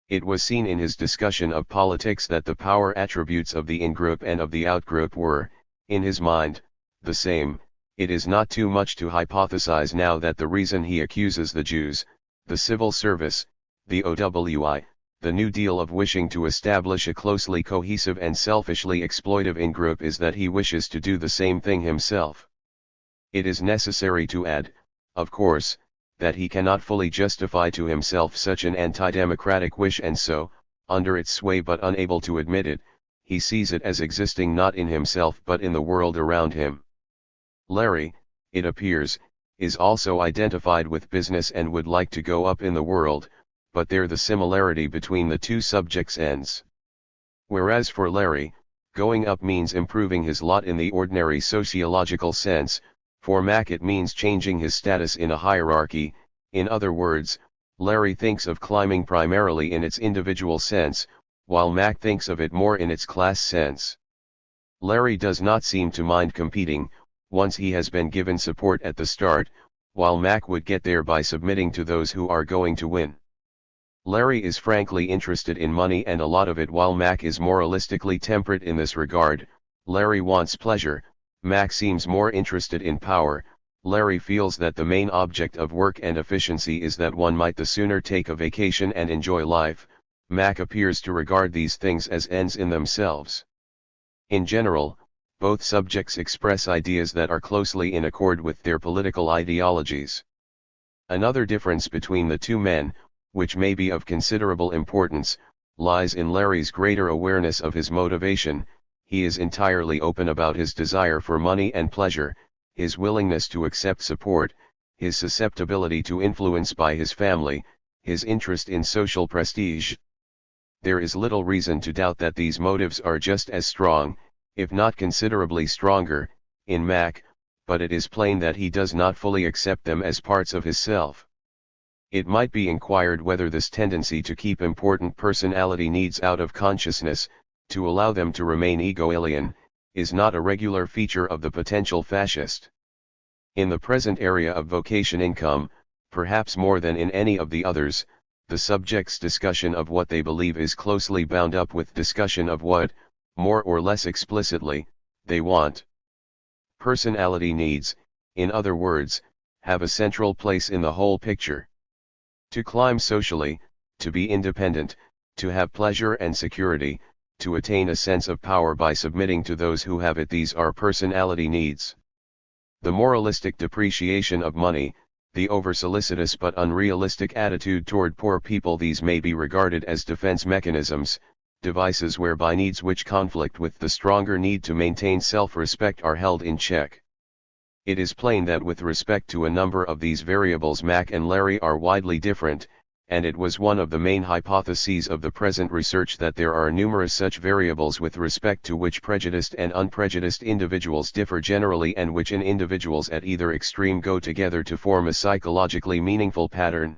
It was seen in his discussion of politics that the power attributes of the in-group and of the out-group were, in his mind, the same. It is not too much to hypothesize now that the reason he accuses the Jews, the civil service, the OWI, the New Deal of wishing to establish a closely cohesive and selfishly exploitive in-group is that he wishes to do the same thing himself. It is necessary to add, of course, that he cannot fully justify to himself such an anti-democratic wish, and so, under its sway but unable to admit it, he sees it as existing not in himself but in the world around him. Larry, it appears, is also identified with business and would like to go up in the world, but there the similarity between the two subjects ends. Whereas for Larry, going up means improving his lot in the ordinary sociological sense, for Mac it means changing his status in a hierarchy. In other words, Larry thinks of climbing primarily in its individual sense, while Mac thinks of it more in its class sense. Larry does not seem to mind competing, once he has been given support at the start, while Mac would get there by submitting to those who are going to win. Larry is frankly interested in money and a lot of it, while Mac is moralistically temperate in this regard. Larry wants pleasure, Mac seems more interested in power. Larry feels that the main object of work and efficiency is that one might the sooner take a vacation and enjoy life. Mac appears to regard these things as ends in themselves. In general, both subjects express ideas that are closely in accord with their political ideologies. Another difference between the two men, which may be of considerable importance, lies in Larry's greater awareness of his motivation. He is entirely open about his desire for money and pleasure, his willingness to accept support, his susceptibility to influence by his family, his interest in social prestige. There is little reason to doubt that these motives are just as strong, if not considerably stronger, in Mac, but it is plain that he does not fully accept them as parts of his self. It might be inquired whether this tendency to keep important personality needs out of consciousness, to allow them to remain ego-alien, is not a regular feature of the potential fascist. In the present area of vocation income, perhaps more than in any of the others, the subject's discussion of what they believe is closely bound up with discussion of what, more or less explicitly, they want. Personality needs, in other words, have a central place in the whole picture. To climb socially, to be independent, to have pleasure and security, to attain a sense of power by submitting to those who have it, these are personality needs. The moralistic depreciation of money, the over-solicitous but unrealistic attitude toward poor people, these may be regarded as defense mechanisms, devices whereby needs which conflict with the stronger need to maintain self-respect are held in check. It is plain that with respect to a number of these variables Mac and Larry are widely different, and it was one of the main hypotheses of the present research that there are numerous such variables with respect to which prejudiced and unprejudiced individuals differ generally, and which in individuals at either extreme go together to form a psychologically meaningful pattern.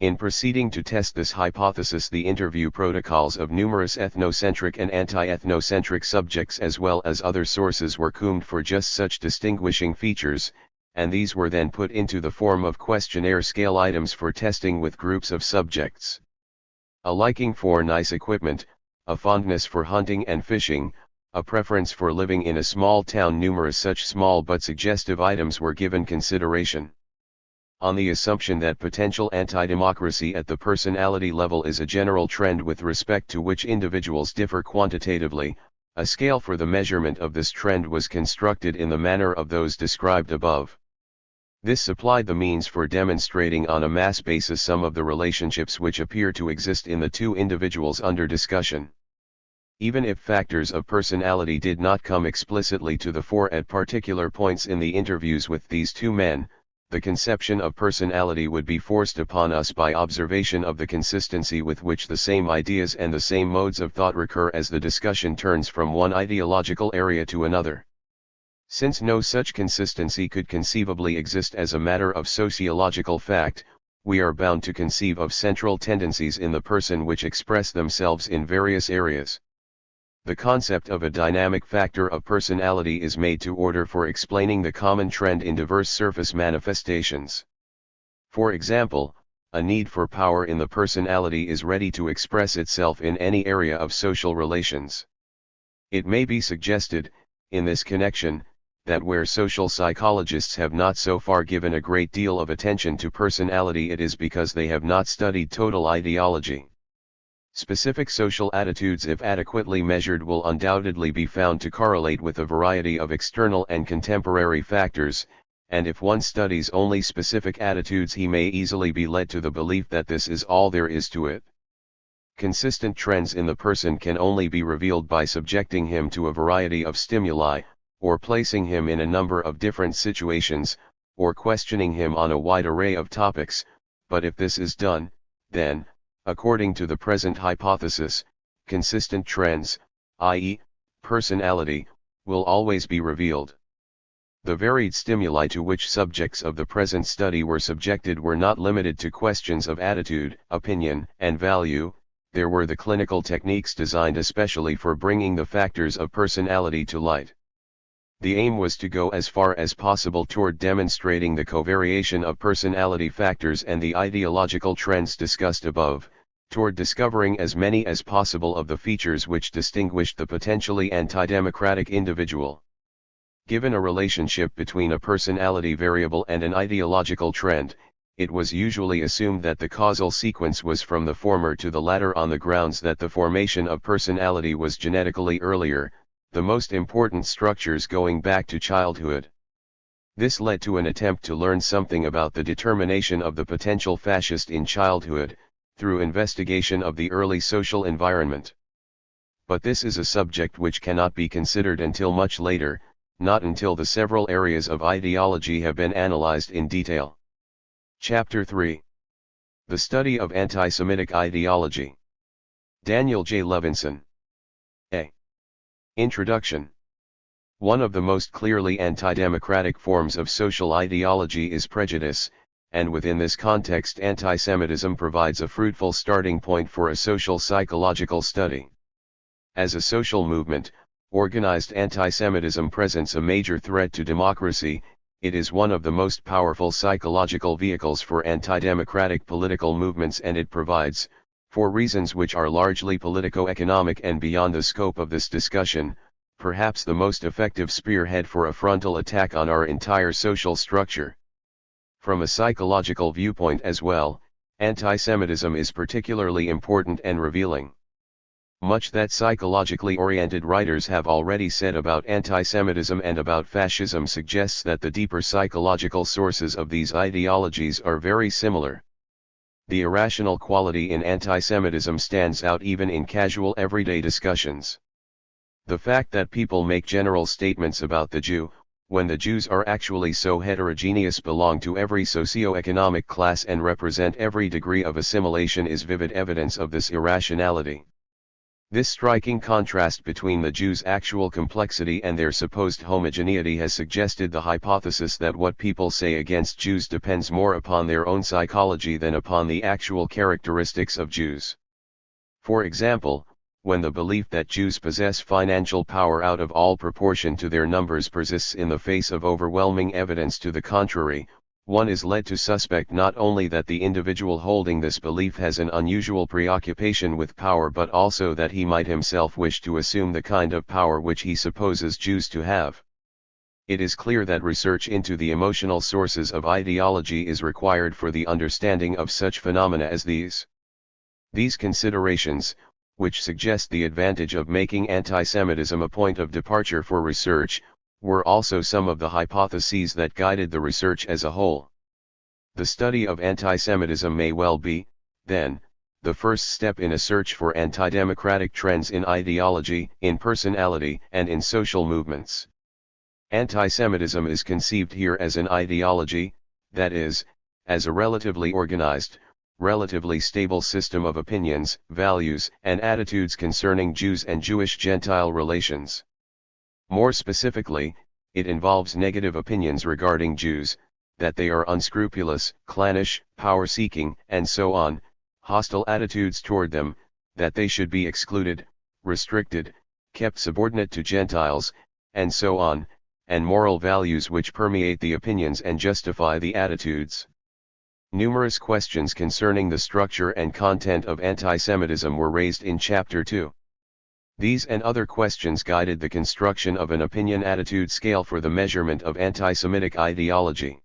In proceeding to test this hypothesis, the interview protocols of numerous ethnocentric and anti-ethnocentric subjects as well as other sources were combed for just such distinguishing features, and these were then put into the form of questionnaire scale items for testing with groups of subjects. A liking for nice equipment, a fondness for hunting and fishing, a preference for living in a small town, numerous such small but suggestive items were given consideration. On the assumption that potential anti-democracy at the personality level is a general trend with respect to which individuals differ quantitatively, a scale for the measurement of this trend was constructed in the manner of those described above. This supplied the means for demonstrating on a mass basis some of the relationships which appear to exist in the two individuals under discussion. Even if factors of personality did not come explicitly to the fore at particular points in the interviews with these two men, the conception of personality would be forced upon us by observation of the consistency with which the same ideas and the same modes of thought recur as the discussion turns from one ideological area to another. Since no such consistency could conceivably exist as a matter of sociological fact, we are bound to conceive of central tendencies in the person which express themselves in various areas. The concept of a dynamic factor of personality is made to order for explaining the common trend in diverse surface manifestations. For example, a need for power in the personality is ready to express itself in any area of social relations. It may be suggested, in this connection, that where social psychologists have not so far given a great deal of attention to personality, it is because they have not studied total ideology. Specific social attitudes, if adequately measured, will undoubtedly be found to correlate with a variety of external and contemporary factors, and if one studies only specific attitudes, he may easily be led to the belief that this is all there is to it. Consistent trends in the person can only be revealed by subjecting him to a variety of stimuli, or placing him in a number of different situations, or questioning him on a wide array of topics, but if this is done, then, according to the present hypothesis, consistent trends, i.e., personality, will always be revealed. The varied stimuli to which subjects of the present study were subjected were not limited to questions of attitude, opinion, and value. There were the clinical techniques designed especially for bringing the factors of personality to light. The aim was to go as far as possible toward demonstrating the covariation of personality factors and the ideological trends discussed above, toward discovering as many as possible of the features which distinguished the potentially anti-democratic individual. Given a relationship between a personality variable and an ideological trend, it was usually assumed that the causal sequence was from the former to the latter on the grounds that the formation of personality was genetically earlier, the most important structures going back to childhood. This led to an attempt to learn something about the determination of the potential fascist in childhood, through investigation of the early social environment. But this is a subject which cannot be considered until much later, not until the several areas of ideology have been analyzed in detail. Chapter 3. The Study of Anti-Semitic Ideology. Daniel J. Levinson. A. Introduction. One of the most clearly anti-democratic forms of social ideology is prejudice, and within this context anti-Semitism provides a fruitful starting point for a social psychological study. As a social movement, organized anti-Semitism presents a major threat to democracy. It is one of the most powerful psychological vehicles for anti-democratic political movements, and it provides, for reasons which are largely politico-economic and beyond the scope of this discussion, perhaps the most effective spearhead for a frontal attack on our entire social structure. From a psychological viewpoint as well, anti-Semitism is particularly important and revealing. Much that psychologically oriented writers have already said about anti-Semitism and about fascism suggests that the deeper psychological sources of these ideologies are very similar. The irrational quality in anti-Semitism stands out even in casual everyday discussions. The fact that people make general statements about the Jew, when the Jews are actually so heterogeneous, belong to every socio-economic class and represent every degree of assimilation, is vivid evidence of this irrationality. This striking contrast between the Jews' actual complexity and their supposed homogeneity has suggested the hypothesis that what people say against Jews depends more upon their own psychology than upon the actual characteristics of Jews. For example, when the belief that Jews possess financial power out of all proportion to their numbers persists in the face of overwhelming evidence to the contrary, one is led to suspect not only that the individual holding this belief has an unusual preoccupation with power, but also that he might himself wish to assume the kind of power which he supposes Jews to have. It is clear that research into the emotional sources of ideology is required for the understanding of such phenomena as these. These considerations, which suggest the advantage of making anti-Semitism a point of departure for research, were also some of the hypotheses that guided the research as a whole. The study of anti-Semitism may well be, then, the first step in a search for anti-democratic trends in ideology, in personality, and in social movements. Anti-Semitism is conceived here as an ideology, that is, as a relatively organized, relatively stable system of opinions, values, and attitudes concerning Jews and Jewish-Gentile relations. More specifically, it involves negative opinions regarding Jews, that they are unscrupulous, clannish, power-seeking, and so on, hostile attitudes toward them, that they should be excluded, restricted, kept subordinate to Gentiles, and so on, and moral values which permeate the opinions and justify the attitudes. Numerous questions concerning the structure and content of anti-Semitism were raised in Chapter 2. These and other questions guided the construction of an opinion-attitude scale for the measurement of anti-Semitic ideology.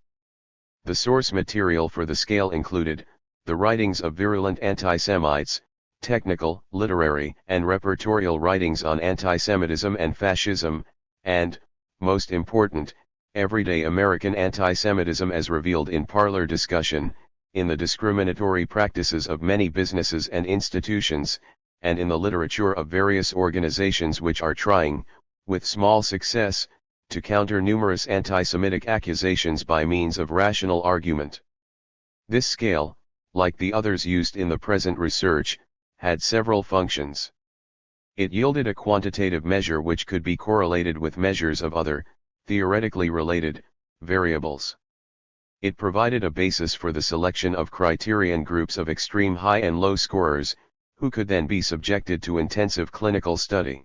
The source material for the scale included the writings of virulent anti-Semites, technical, literary, and repertorial writings on anti-Semitism and fascism, and, most important, everyday American anti-Semitism as revealed in parlor discussion, in the discriminatory practices of many businesses and institutions, and in the literature of various organizations which are trying, with small success, to counter numerous anti-Semitic accusations by means of rational argument. This scale, like the others used in the present research, had several functions. It yielded a quantitative measure which could be correlated with measures of other, theoretically related, variables. It provided a basis for the selection of criterion groups of extreme high and low scorers, who could then be subjected to intensive clinical study.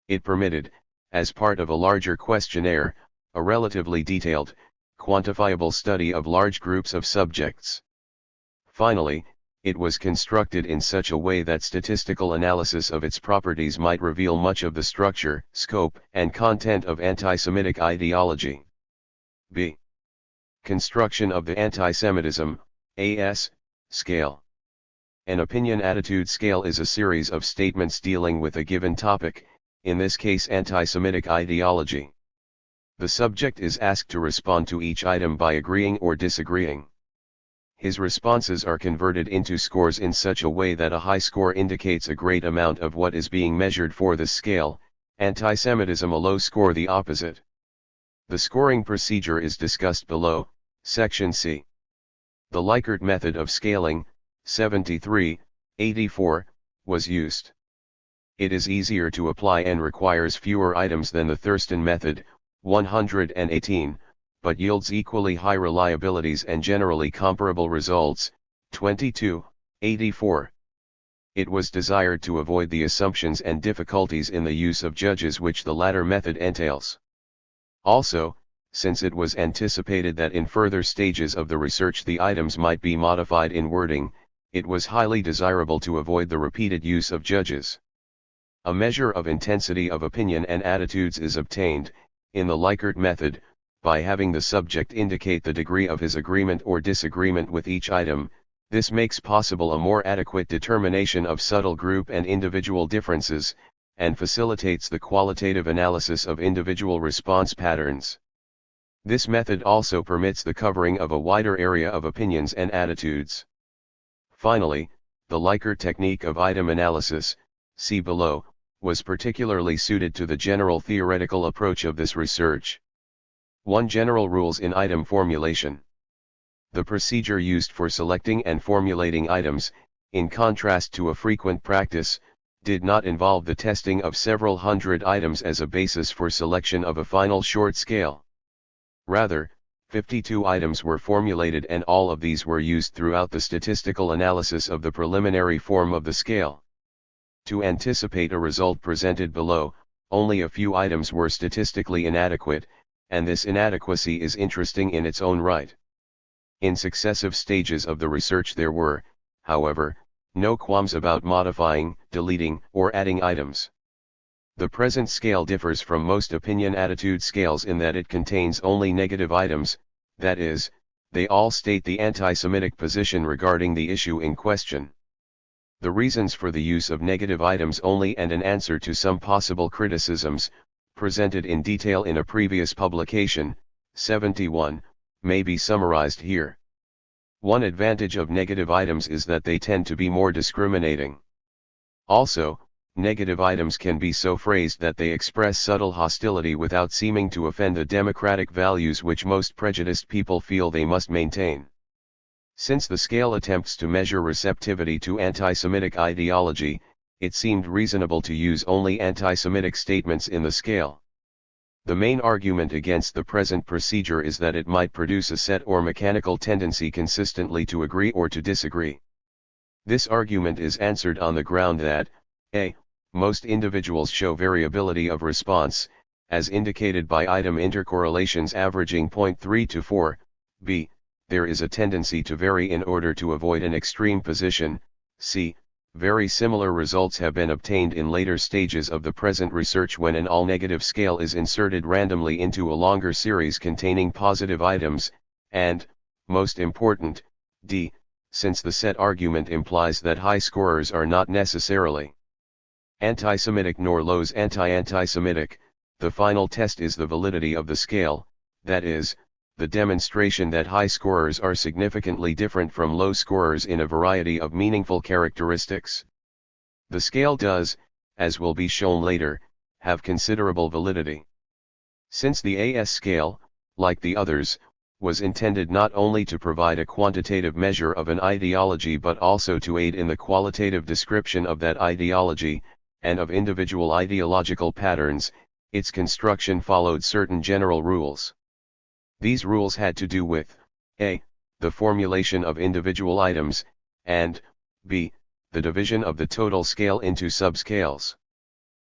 It permitted, as part of a larger questionnaire, a relatively detailed, quantifiable study of large groups of subjects. Finally, it was constructed in such a way that statistical analysis of its properties might reveal much of the structure, scope, and content of anti-Semitic ideology. B. Construction of the Anti-Semitism, AS, scale. An opinion-attitude scale is a series of statements dealing with a given topic, in this case anti-Semitic ideology. The subject is asked to respond to each item by agreeing or disagreeing. His responses are converted into scores in such a way that a high score indicates a great amount of what is being measured for the scale, anti-Semitism a low score the opposite. The scoring procedure is discussed below, Section C. The Likert method of scaling, 73-84, was used. It is easier to apply and requires fewer items than the Thurston method, 118, but yields equally high reliabilities and generally comparable results, 22-84. It was desired to avoid the assumptions and difficulties in the use of judges which the latter method entails. Also, since it was anticipated that in further stages of the research the items might be modified in wording, it was highly desirable to avoid the repeated use of judges. A measure of intensity of opinion and attitudes is obtained, in the Likert method, by having the subject indicate the degree of his agreement or disagreement with each item. This makes possible a more adequate determination of subtle group and individual differences, and facilitates the qualitative analysis of individual response patterns. This method also permits the covering of a wider area of opinions and attitudes. Finally, the Likert technique of item analysis, see below, was particularly suited to the general theoretical approach of this research. 1. General rules in item formulation. The procedure used for selecting and formulating items, in contrast to a frequent practice, did not involve the testing of several hundred items as a basis for selection of a final short scale. Rather, 52 items were formulated and all of these were used throughout the statistical analysis of the preliminary form of the scale. To anticipate a result presented below, only a few items were statistically inadequate, and this inadequacy is interesting in its own right. In successive stages of the research there were, however, no qualms about modifying, deleting, or adding items. The present scale differs from most opinion-attitude scales in that it contains only negative items, that is, they all state the anti-Semitic position regarding the issue in question. The reasons for the use of negative items only and an answer to some possible criticisms, presented in detail in a previous publication, 71, may be summarized here. One advantage of negative items is that they tend to be more discriminating. Also, negative items can be so phrased that they express subtle hostility without seeming to offend the democratic values which most prejudiced people feel they must maintain. Since the scale attempts to measure receptivity to anti-Semitic ideology, it seemed reasonable to use only anti-Semitic statements in the scale. The main argument against the present procedure is that it might produce a set or mechanical tendency consistently to agree or to disagree. This argument is answered on the ground that, a. Most individuals show variability of response, as indicated by item intercorrelations averaging 0.3 to 4, b. There is a tendency to vary in order to avoid an extreme position, c. Very similar results have been obtained in later stages of the present research when an all-negative scale is inserted randomly into a longer series containing positive items, and, most important, d. since the set argument implies that high scorers are not necessarily anti-Semitic nor lows anti-Semitic. The final test is the validity of the scale, that is, the demonstration that high scorers are significantly different from low scorers in a variety of meaningful characteristics. The scale does, as will be shown later, have considerable validity. Since the AS scale, like the others, was intended not only to provide a quantitative measure of an ideology but also to aid in the qualitative description of that ideology, and of individual ideological patterns, its construction followed certain general rules. These rules had to do with a. the formulation of individual items, and b. the division of the total scale into subscales.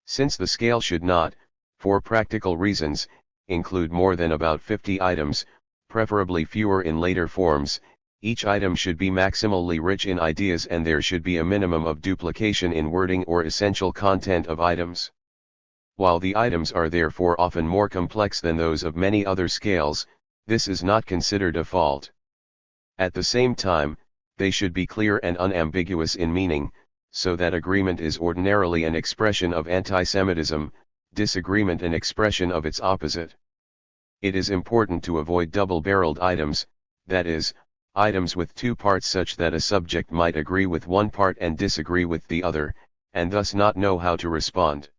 Since the scale should not, for practical reasons, include more than about 50 items, preferably fewer in later forms, each item should be maximally rich in ideas and there should be a minimum of duplication in wording or essential content of items. While the items are therefore often more complex than those of many other scales, this is not considered a fault. At the same time, they should be clear and unambiguous in meaning, so that agreement is ordinarily an expression of antisemitism, disagreement an expression of its opposite. It is important to avoid double-barreled items, that is, items with two parts such that a subject might agree with one part and disagree with the other, and thus not know how to respond.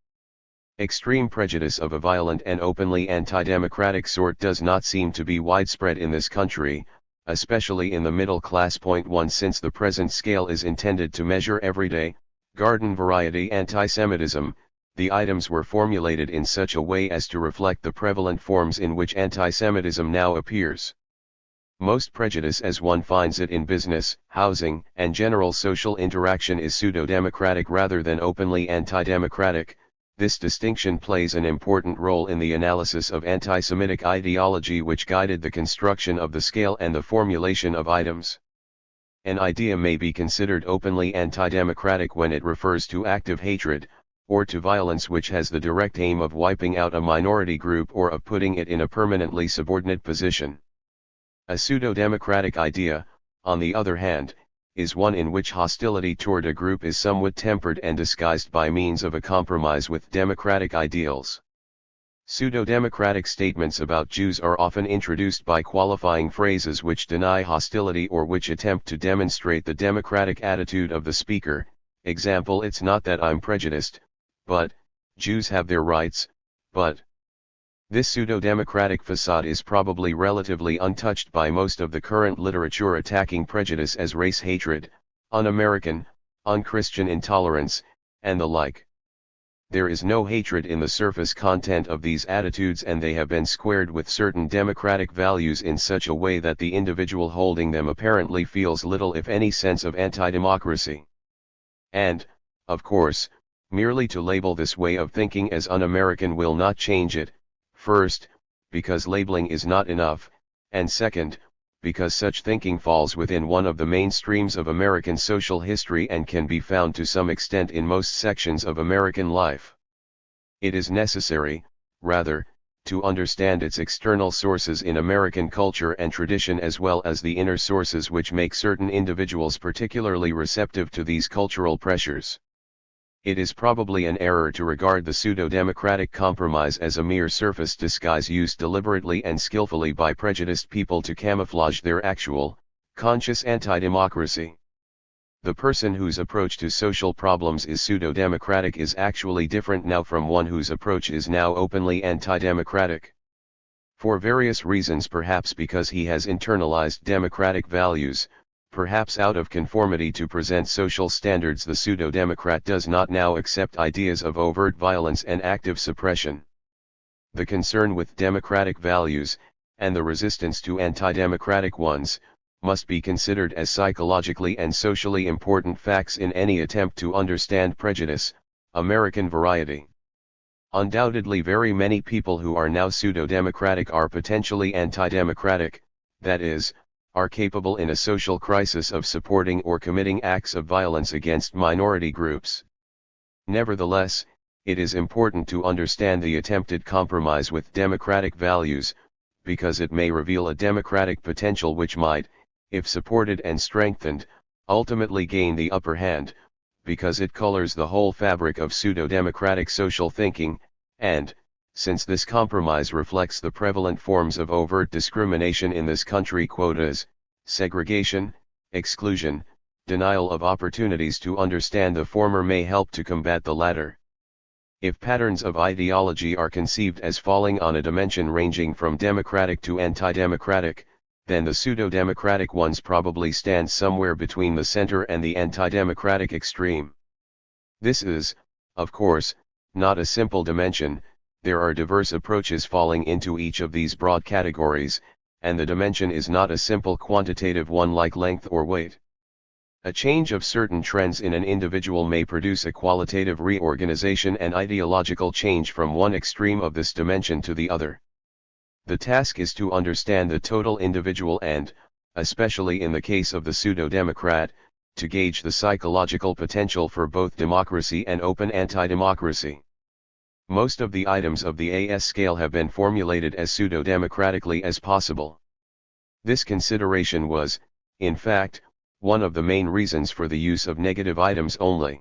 Extreme prejudice of a violent and openly anti-democratic sort does not seem to be widespread in this country, especially in the middle class. 1 Since the present scale is intended to measure everyday, garden variety antisemitism, the items were formulated in such a way as to reflect the prevalent forms in which antisemitism now appears. Most prejudice as one finds it in business, housing, and general social interaction is pseudo-democratic rather than openly anti-democratic. This distinction plays an important role in the analysis of anti-Semitic ideology which guided the construction of the scale and the formulation of items. An idea may be considered openly anti-democratic when it refers to active hatred, or to violence which has the direct aim of wiping out a minority group or of putting it in a permanently subordinate position. A pseudo-democratic idea, on the other hand, is one in which hostility toward a group is somewhat tempered and disguised by means of a compromise with democratic ideals. Pseudo-democratic statements about Jews are often introduced by qualifying phrases which deny hostility or which attempt to demonstrate the democratic attitude of the speaker. Example: it's not that I'm prejudiced, but Jews have their rights, but. This pseudo-democratic facade is probably relatively untouched by most of the current literature attacking prejudice as race hatred, un-American, un-Christian intolerance, and the like. There is no hatred in the surface content of these attitudes, and they have been squared with certain democratic values in such a way that the individual holding them apparently feels little if any sense of anti-democracy. And, of course, merely to label this way of thinking as un-American will not change it. First, because labeling is not enough, and second, because such thinking falls within one of the mainstreams of American social history and can be found to some extent in most sections of American life. It is necessary, rather, to understand its external sources in American culture and tradition as well as the inner sources which make certain individuals particularly receptive to these cultural pressures. It is probably an error to regard the pseudo-democratic compromise as a mere surface disguise used deliberately and skillfully by prejudiced people to camouflage their actual, conscious anti-democracy. The person whose approach to social problems is pseudo-democratic is actually different now from one whose approach is now openly anti-democratic. For various reasons, perhaps because he has internalized democratic values, perhaps out of conformity to present social standards, the pseudo-democrat does not now accept ideas of overt violence and active suppression. The concern with democratic values, and the resistance to anti-democratic ones, must be considered as psychologically and socially important facts in any attempt to understand prejudice, American variety. Undoubtedly very many people who are now pseudo-democratic are potentially anti-democratic, that is, are capable in a social crisis of supporting or committing acts of violence against minority groups. Nevertheless, it is important to understand the attempted compromise with democratic values, because it may reveal a democratic potential which might, if supported and strengthened, ultimately gain the upper hand, because it colors the whole fabric of pseudo-democratic social thinking, and, since this compromise reflects the prevalent forms of overt discrimination in this country, quotas, segregation, exclusion, denial of opportunities to understand the former may help to combat the latter. If patterns of ideology are conceived as falling on a dimension ranging from democratic to anti-democratic, then the pseudo-democratic ones probably stand somewhere between the center and the anti-democratic extreme. This is, of course, not a simple dimension. There are diverse approaches falling into each of these broad categories, and the dimension is not a simple quantitative one like length or weight. A change of certain trends in an individual may produce a qualitative reorganization and ideological change from one extreme of this dimension to the other. The task is to understand the total individual and, especially in the case of the pseudo-democrat, to gauge the psychological potential for both democracy and open anti-democracy. Most of the items of the AS scale have been formulated as pseudo-democratically as possible. This consideration was, in fact, one of the main reasons for the use of negative items only.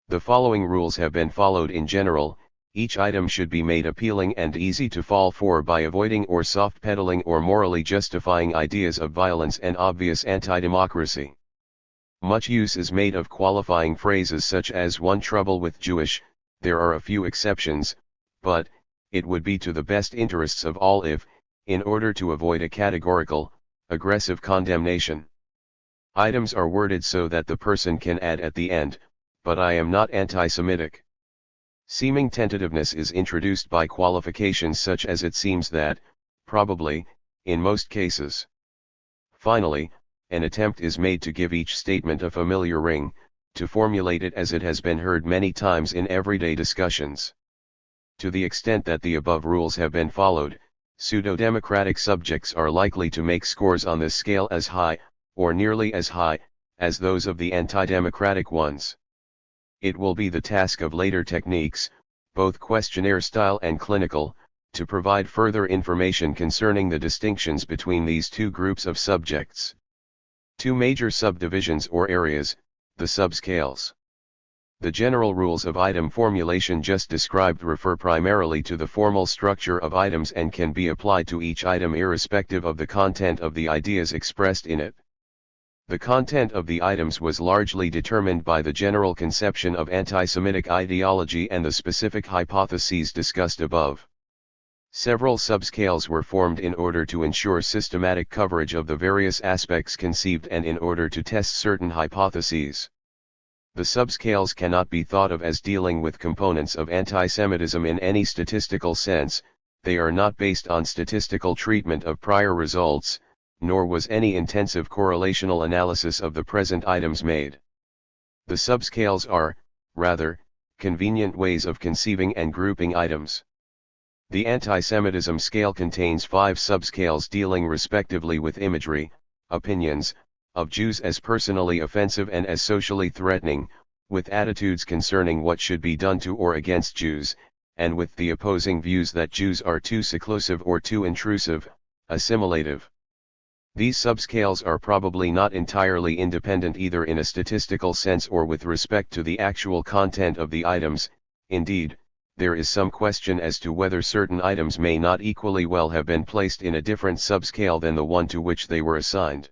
The following rules have been followed in general: each item should be made appealing and easy to fall for by avoiding or soft-pedaling or morally justifying ideas of violence and obvious anti-democracy. Much use is made of qualifying phrases such as "one trouble with Jewish." There are a few exceptions, but it would be to the best interests of all if, in order to avoid a categorical, aggressive condemnation, items are worded so that the person can add at the end, "but I am not anti-Semitic." Seeming tentativeness is introduced by qualifications such as "it seems that," "probably," in most cases. Finally, an attempt is made to give each statement a familiar ring, to formulate it as it has been heard many times in everyday discussions. To the extent that the above rules have been followed, pseudo-democratic subjects are likely to make scores on this scale as high, or nearly as high, as those of the anti-democratic ones. It will be the task of later techniques, both questionnaire style and clinical, to provide further information concerning the distinctions between these two groups of subjects. Two major subdivisions or areas, the subscales. The general rules of item formulation just described refer primarily to the formal structure of items and can be applied to each item irrespective of the content of the ideas expressed in it. The content of the items was largely determined by the general conception of anti-Semitic ideology and the specific hypotheses discussed above. Several subscales were formed in order to ensure systematic coverage of the various aspects conceived and in order to test certain hypotheses. The subscales cannot be thought of as dealing with components of anti-Semitism in any statistical sense. They are not based on statistical treatment of prior results, nor was any intensive correlational analysis of the present items made. The subscales are, rather, convenient ways of conceiving and grouping items. The anti-Semitism scale contains 5 subscales dealing respectively with imagery, opinions, of Jews as personally offensive and as socially threatening, with attitudes concerning what should be done to or against Jews, and with the opposing views that Jews are too seclusive or too intrusive, assimilative. These subscales are probably not entirely independent either in a statistical sense or with respect to the actual content of the items. Indeed, there is some question as to whether certain items may not equally well have been placed in a different subscale than the one to which they were assigned.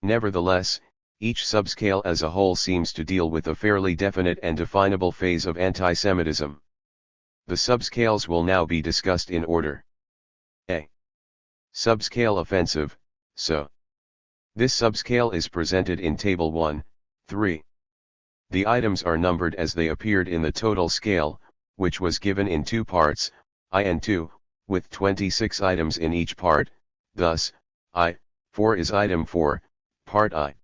Nevertheless, each subscale as a whole seems to deal with a fairly definite and definable phase of anti-Semitism. The subscales will now be discussed in order. A. Subscale offensive, so. This subscale is presented in Table 1, 3. The items are numbered as they appeared in the total scale, which was given in 2 parts, I and II, with 26 items in each part. Thus, I-4 is item 4, part I.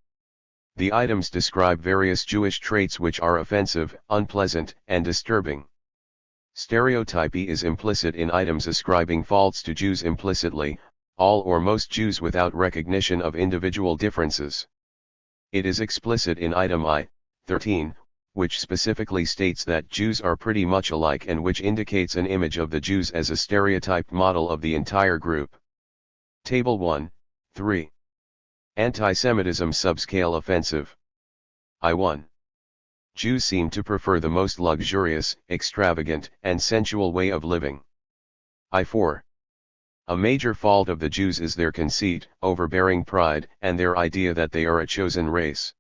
The items describe various Jewish traits which are offensive, unpleasant, and disturbing. Stereotypy is implicit in items ascribing faults to Jews implicitly, all or most Jews without recognition of individual differences. It is explicit in item I-13, which specifically states that Jews are pretty much alike and which indicates an image of the Jews as a stereotyped model of the entire group. Table 1, 3. Anti-Semitism subscale offensive. I1. Jews seem to prefer the most luxurious, extravagant, and sensual way of living. I4. A major fault of the Jews is their conceit, overbearing pride, and their idea that they are a chosen race.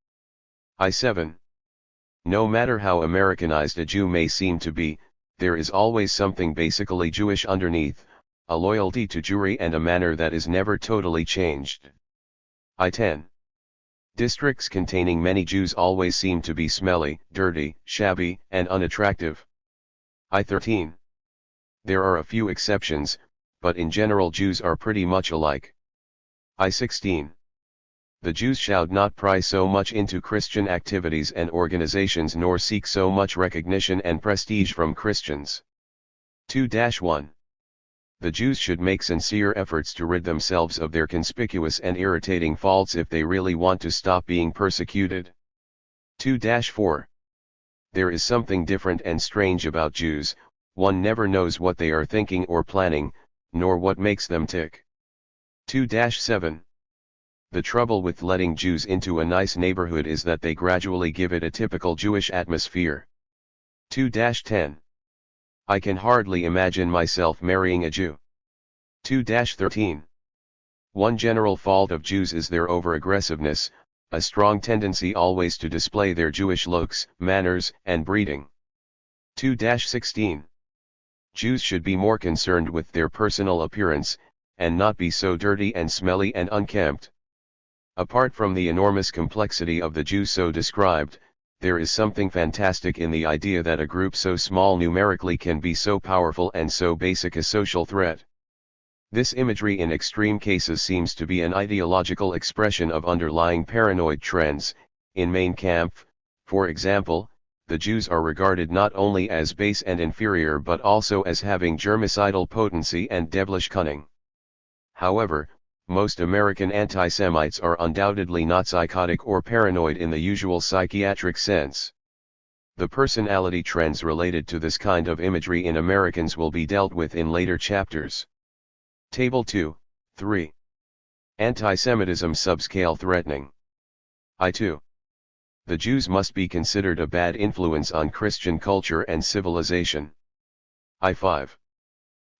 I7. No matter how Americanized a Jew may seem to be, there is always something basically Jewish underneath, a loyalty to Jewry and a manner that is never totally changed. I10. Districts containing many Jews always seem to be smelly, dirty, shabby, and unattractive. I13. There are a few exceptions, but in general Jews are pretty much alike. I16. The Jews should not pry so much into Christian activities and organizations nor seek so much recognition and prestige from Christians. 2-1. The Jews should make sincere efforts to rid themselves of their conspicuous and irritating faults if they really want to stop being persecuted. 2-4. There is something different and strange about Jews, one never knows what they are thinking or planning, nor what makes them tick. 2-7. The trouble with letting Jews into a nice neighborhood is that they gradually give it a typical Jewish atmosphere. 2-10. I can hardly imagine myself marrying a Jew. 2-13. One general fault of Jews is their over-aggressiveness, a strong tendency always to display their Jewish looks, manners, and breeding. 2-16. Jews should be more concerned with their personal appearance, and not be so dirty and smelly and unkempt. Apart from the enormous complexity of the Jew so described, there is something fantastic in the idea that a group so small numerically can be so powerful and so basic a social threat. This imagery in extreme cases seems to be an ideological expression of underlying paranoid trends. In Mein Kampf, for example, the Jews are regarded not only as base and inferior but also as having germicidal potency and devilish cunning. However, most American anti-Semites are undoubtedly not psychotic or paranoid in the usual psychiatric sense. The personality trends related to this kind of imagery in Americans will be dealt with in later chapters. Table 2, 3. Anti-Semitism subscale threatening. I2. The Jews must be considered a bad influence on Christian culture and civilization. I5.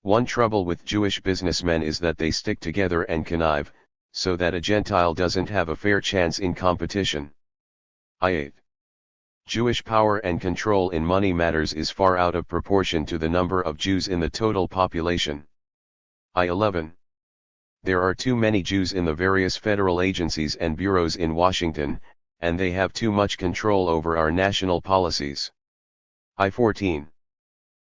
One trouble with Jewish businessmen is that they stick together and connive, so that a Gentile doesn't have a fair chance in competition. I8. Jewish power and control in money matters is far out of proportion to the number of Jews in the total population. I11. There are too many Jews in the various federal agencies and bureaus in Washington, and they have too much control over our national policies. I14.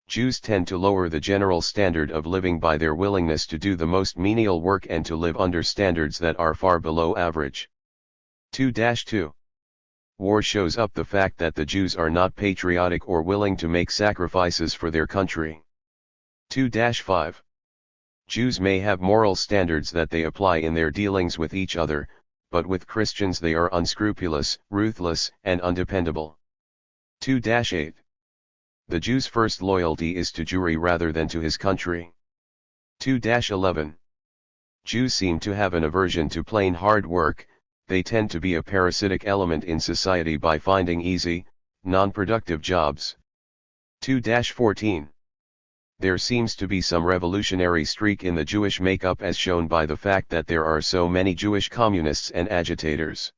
Jews tend to lower the general standard of living by their willingness to do the most menial work and to live under standards that are far below average. 2-2. War shows up the fact that the Jews are not patriotic or willing to make sacrifices for their country. 2-5. Jews may have moral standards that they apply in their dealings with each other, but with Christians they are unscrupulous, ruthless, and undependable. 2-8. The Jew's first loyalty is to Jewry rather than to his country. 2-11. Jews seem to have an aversion to plain hard work, they tend to be a parasitic element in society by finding easy, non-productive jobs. 2-14. There seems to be some revolutionary streak in the Jewish makeup as shown by the fact that there are so many Jewish communists and agitators.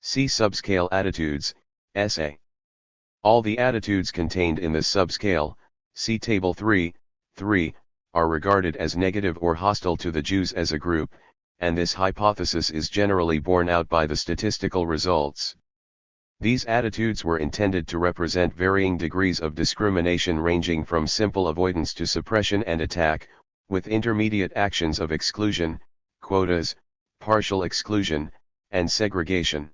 See Subscale Attitudes, Essay. All the attitudes contained in this subscale, see Table 3, 3, are regarded as negative or hostile to the Jews as a group, and this hypothesis is generally borne out by the statistical results. These attitudes were intended to represent varying degrees of discrimination ranging from simple avoidance to suppression and attack, with intermediate actions of exclusion, quotas, partial exclusion, and segregation.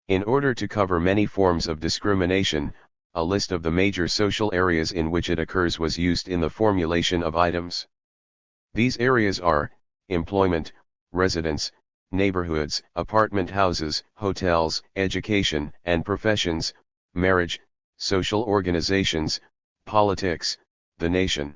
In order to cover many forms of discrimination, a list of the major social areas in which it occurs was used in the formulation of items. These areas are employment, residence, neighborhoods, apartment houses, hotels, education and professions, marriage, social organizations, politics, the nation.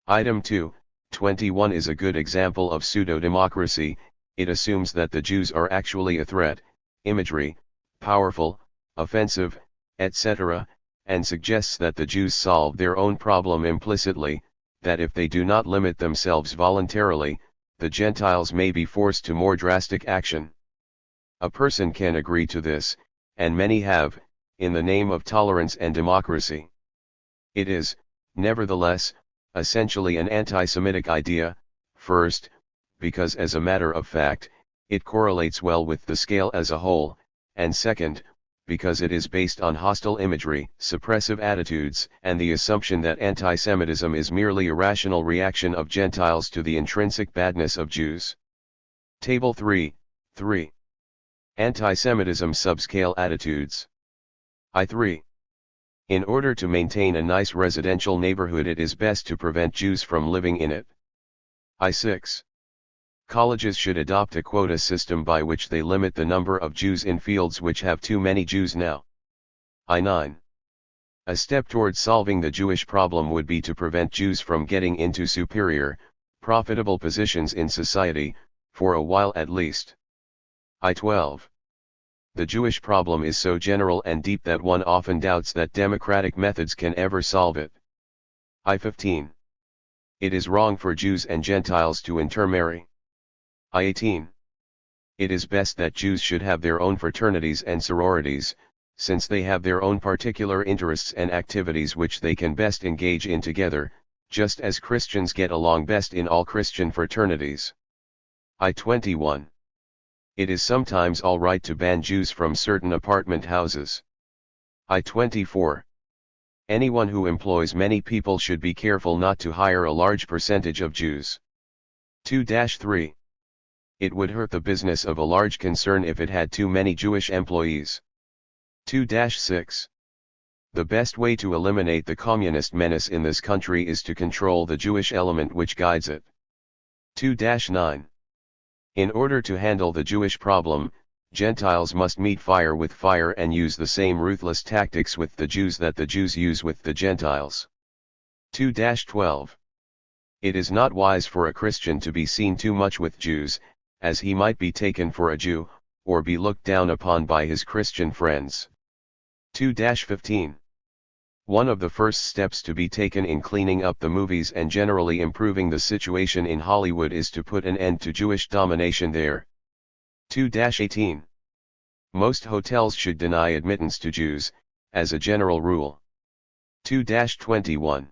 Item 2, 21 is a good example of pseudo-democracy. it assumes that the Jews are actually a threat, imagery, powerful, offensive, etc., and suggests that the Jews solve their own problem implicitly, that if they do not limit themselves voluntarily, the Gentiles may be forced to more drastic action. A person can agree to this, and many have, in the name of tolerance and democracy. It is, nevertheless, essentially an anti-Semitic idea, first, because as a matter of fact, it correlates well with the scale as a whole, and second, because it is based on hostile imagery, suppressive attitudes, and the assumption that anti-Semitism is merely a rational reaction of Gentiles to the intrinsic badness of Jews. Table 3. Anti-Semitism subscale attitudes. I3. In order to maintain a nice residential neighborhood, it is best to prevent Jews from living in it. I6. Colleges should adopt a quota system by which they limit the number of Jews in fields which have too many Jews now. I9. A step towards solving the Jewish problem would be to prevent Jews from getting into superior, profitable positions in society, for a while at least. I12. The Jewish problem is so general and deep that one often doubts that democratic methods can ever solve it. I15. It is wrong for Jews and Gentiles to intermarry. I18. It is best that Jews should have their own fraternities and sororities, since they have their own particular interests and activities which they can best engage in together, just as Christians get along best in all Christian fraternities. I21. It is sometimes all right to ban Jews from certain apartment houses. I24. Anyone who employs many people should be careful not to hire a large percentage of Jews. 2-3. It would hurt the business of a large concern if it had too many Jewish employees. 2-6. The best way to eliminate the communist menace in this country is to control the Jewish element which guides it. 2-9. In order to handle the Jewish problem, Gentiles must meet fire with fire and use the same ruthless tactics with the Jews that the Jews use with the Gentiles. 2-12. It is not wise for a Christian to be seen too much with Jews, as he might be taken for a Jew, or be looked down upon by his Christian friends. 2-15. One of the first steps to be taken in cleaning up the movies and generally improving the situation in Hollywood is to put an end to Jewish domination there. 2-18. Most hotels should deny admittance to Jews, as a general rule. 2-21.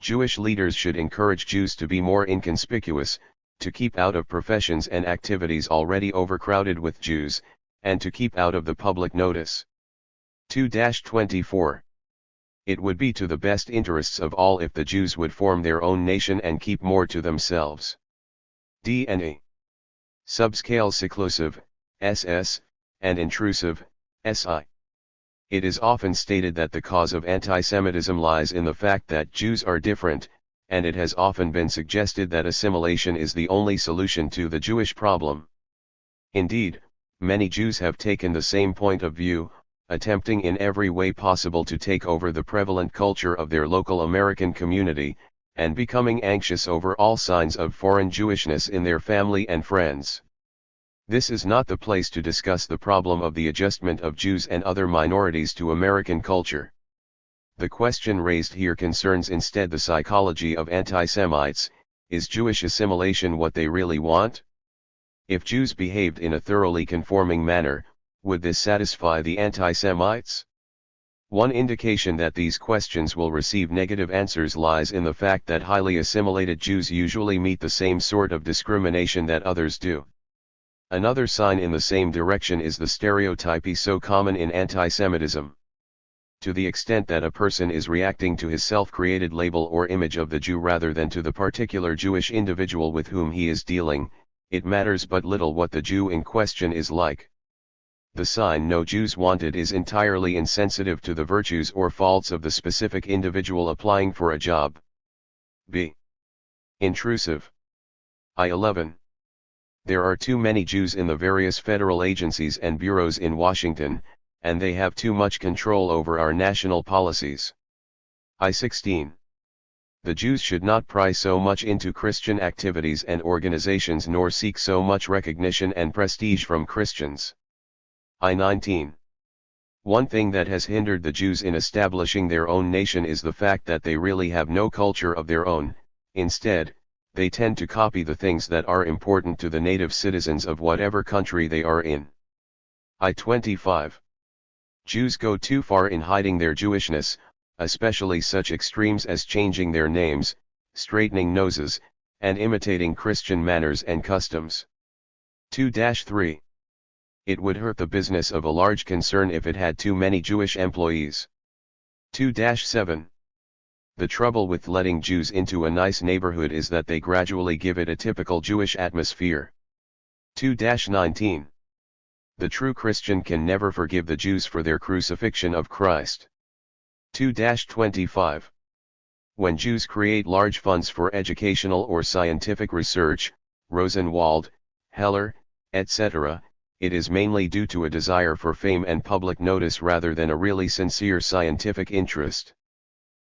Jewish leaders should encourage Jews to be more inconspicuous, to keep out of professions and activities already overcrowded with Jews, and to keep out of the public notice. 2-24. It would be to the best interests of all if the Jews would form their own nation and keep more to themselves. D&E. Subscale seclusive, SS, and intrusive, SI. It is often stated that the cause of anti-Semitism lies in the fact that Jews are different, and it has often been suggested that assimilation is the only solution to the Jewish problem. Indeed, many Jews have taken the same point of view, attempting in every way possible to take over the prevalent culture of their local American community, and becoming anxious over all signs of foreign Jewishness in their family and friends. This is not the place to discuss the problem of the adjustment of Jews and other minorities to American culture. The question raised here concerns instead the psychology of anti-Semites. Is Jewish assimilation what they really want? If Jews behaved in a thoroughly conforming manner, would this satisfy the anti-Semites? One indication that these questions will receive negative answers lies in the fact that highly assimilated Jews usually meet the same sort of discrimination that others do. Another sign in the same direction is the stereotype so common in anti-Semitism. To the extent that a person is reacting to his self-created label or image of the Jew rather than to the particular Jewish individual with whom he is dealing, it matters but little what the Jew in question is like. The sign "No Jews Wanted" is entirely insensitive to the virtues or faults of the specific individual applying for a job. B. Intrusive. I11. There are too many Jews in the various federal agencies and bureaus in Washington, and they have too much control over our national policies. I16. The Jews should not pry so much into Christian activities and organizations nor seek so much recognition and prestige from Christians. I-19. One thing that has hindered the Jews in establishing their own nation is the fact that they really have no culture of their own. Instead, they tend to copy the things that are important to the native citizens of whatever country they are in. I-25. Jews go too far in hiding their Jewishness, especially such extremes as changing their names, straightening noses, and imitating Christian manners and customs. 2-3. It would hurt the business of a large concern if it had too many Jewish employees. 2-7. The trouble with letting Jews into a nice neighborhood is that they gradually give it a typical Jewish atmosphere. 2-19. The true Christian can never forgive the Jews for their crucifixion of Christ. 2-25. When Jews create large funds for educational or scientific research, Rosenwald, Heller, etc., it is mainly due to a desire for fame and public notice rather than a really sincere scientific interest.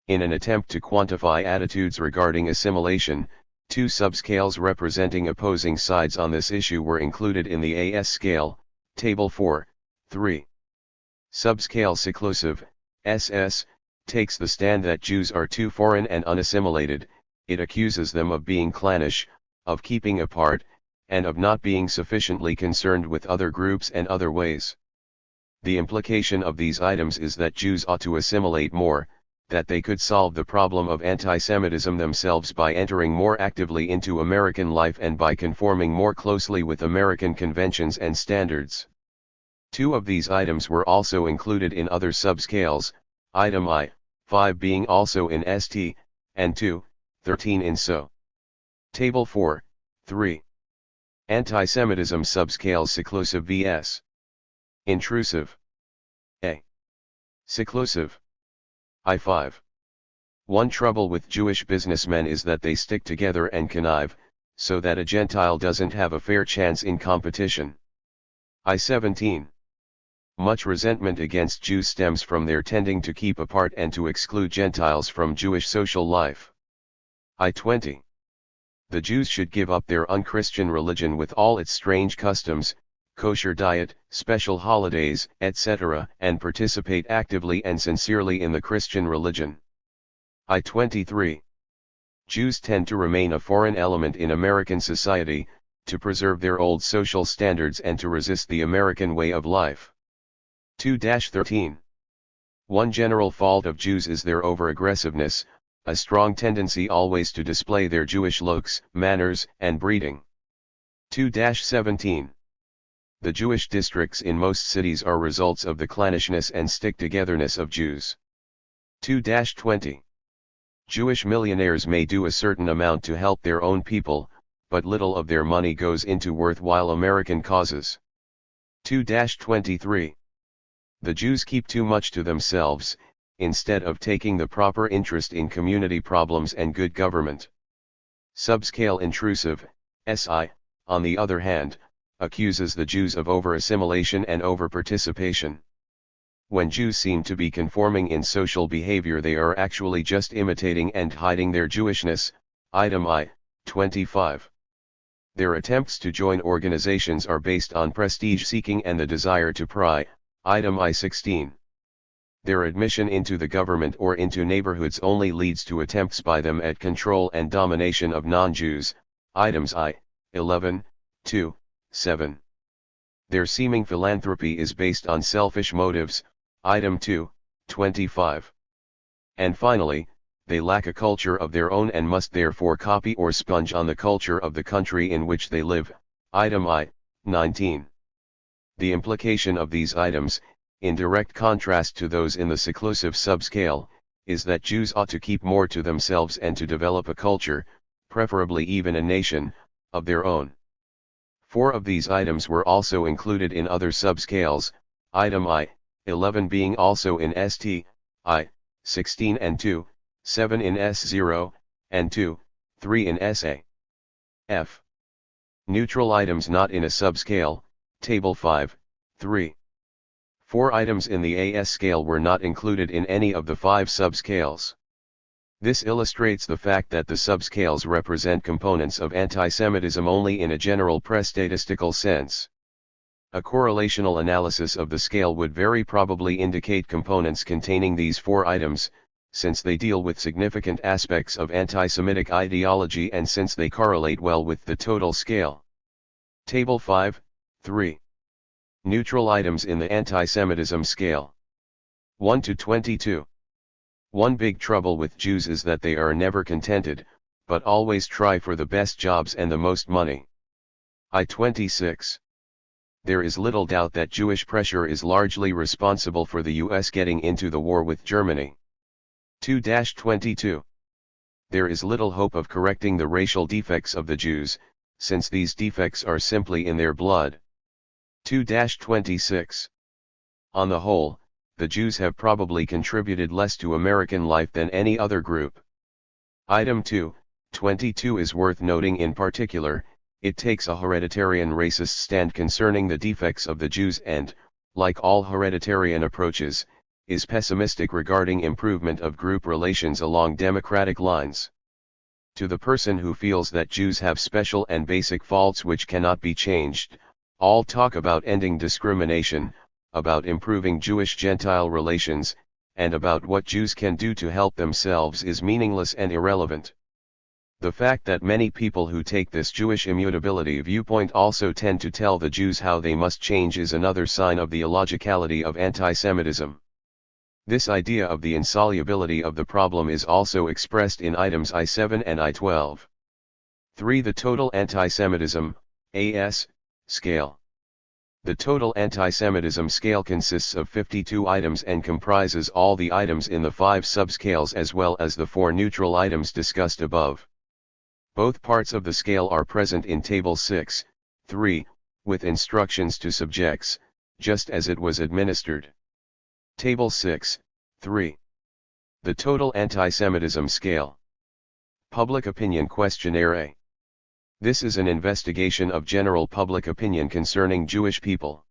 In an attempt to quantify attitudes regarding assimilation, two subscales representing opposing sides on this issue were included in the AS scale, Table 4, 3. Subscale Seclusive, SS, takes the stand that Jews are too foreign and unassimilated. It accuses them of being clannish, of keeping apart, and of not being sufficiently concerned with other groups and other ways. The implication of these items is that Jews ought to assimilate more, that they could solve the problem of anti-Semitism themselves by entering more actively into American life and by conforming more closely with American conventions and standards. Two of these items were also included in other subscales, item I-5 being also in ST, and 2-13 in SO. Table 4, 3. Anti-Semitism subscale Seclusive vs. Intrusive. A. Seclusive. I-5. One trouble with Jewish businessmen is that they stick together and connive, so that a Gentile doesn't have a fair chance in competition. I-17. Much resentment against Jews stems from their tending to keep apart and to exclude Gentiles from Jewish social life. I-20. The Jews should give up their unchristian religion with all its strange customs, kosher diet, special holidays, etc., and participate actively and sincerely in the Christian religion. I-23. Jews tend to remain a foreign element in American society, to preserve their old social standards and to resist the American way of life. 2-13. One general fault of Jews is their over-aggressiveness, a strong tendency always to display their Jewish looks, manners, and breeding. 2-17. The Jewish districts in most cities are results of the clannishness and stick-togetherness of Jews. 2-20. Jewish millionaires may do a certain amount to help their own people, but little of their money goes into worthwhile American causes. 2-23. The Jews keep too much to themselves, instead of taking the proper interest in community problems and good government. Subscale Intrusive, SI, on the other hand, accuses the Jews of over-assimilation and over-participation. When Jews seem to be conforming in social behavior, they are actually just imitating and hiding their Jewishness. Item I-25. Their attempts to join organizations are based on prestige-seeking and the desire to pry. Item I-16. Their admission into the government or into neighborhoods only leads to attempts by them at control and domination of non-Jews. Items I-11, 2, 7. Their seeming philanthropy is based on selfish motives. Item 2, 25. And finally, they lack a culture of their own and must therefore copy or sponge on the culture of the country in which they live. Item I-19. The implication of these items, in direct contrast to those in the seclusive subscale, is that Jews ought to keep more to themselves and to develop a culture, preferably even a nation, of their own. 4 of these items were also included in other subscales, item I-11 being also in ST, I-16 and 2, 7 in S0, and 2, 3 in SA. F. Neutral items not in a subscale, Table 5, 3. 4 items in the AS scale were not included in any of the 5 subscales. This illustrates the fact that the subscales represent components of antisemitism only in a general prestatistical sense. A correlational analysis of the scale would very probably indicate components containing these four items, since they deal with significant aspects of anti-Semitic ideology and since they correlate well with the total scale. Table 5, 3. Neutral items in the antisemitism scale. 1 to 22. One big trouble with Jews is that they are never contented, but always try for the best jobs and the most money. I-26. There is little doubt that Jewish pressure is largely responsible for the US getting into the war with Germany. 2-22. There is little hope of correcting the racial defects of the Jews, since these defects are simply in their blood. 2-26. On the whole, the Jews have probably contributed less to American life than any other group. Item 2, 22 is worth noting in particular. It takes a hereditarian racist stand concerning the defects of the Jews and, like all hereditarian approaches, is pessimistic regarding improvement of group relations along democratic lines. To the person who feels that Jews have special and basic faults which cannot be changed, all talk about ending discrimination, about improving Jewish-Gentile relations, and about what Jews can do to help themselves is meaningless and irrelevant. The fact that many people who take this Jewish immutability viewpoint also tend to tell the Jews how they must change is another sign of the illogicality of antisemitism. This idea of the insolubility of the problem is also expressed in items I-7 and I-12. 3. The total antisemitism, AS, scale. The total antisemitism scale consists of 52 items and comprises all the items in the 5 subscales as well as the 4 neutral items discussed above. Both parts of the scale are present in Table 6, 3, with instructions to subjects, just as it was administered. Table 6, 3. The total antisemitism scale. Public opinion questionnaire A. This is an investigation of general public opinion concerning Jewish people.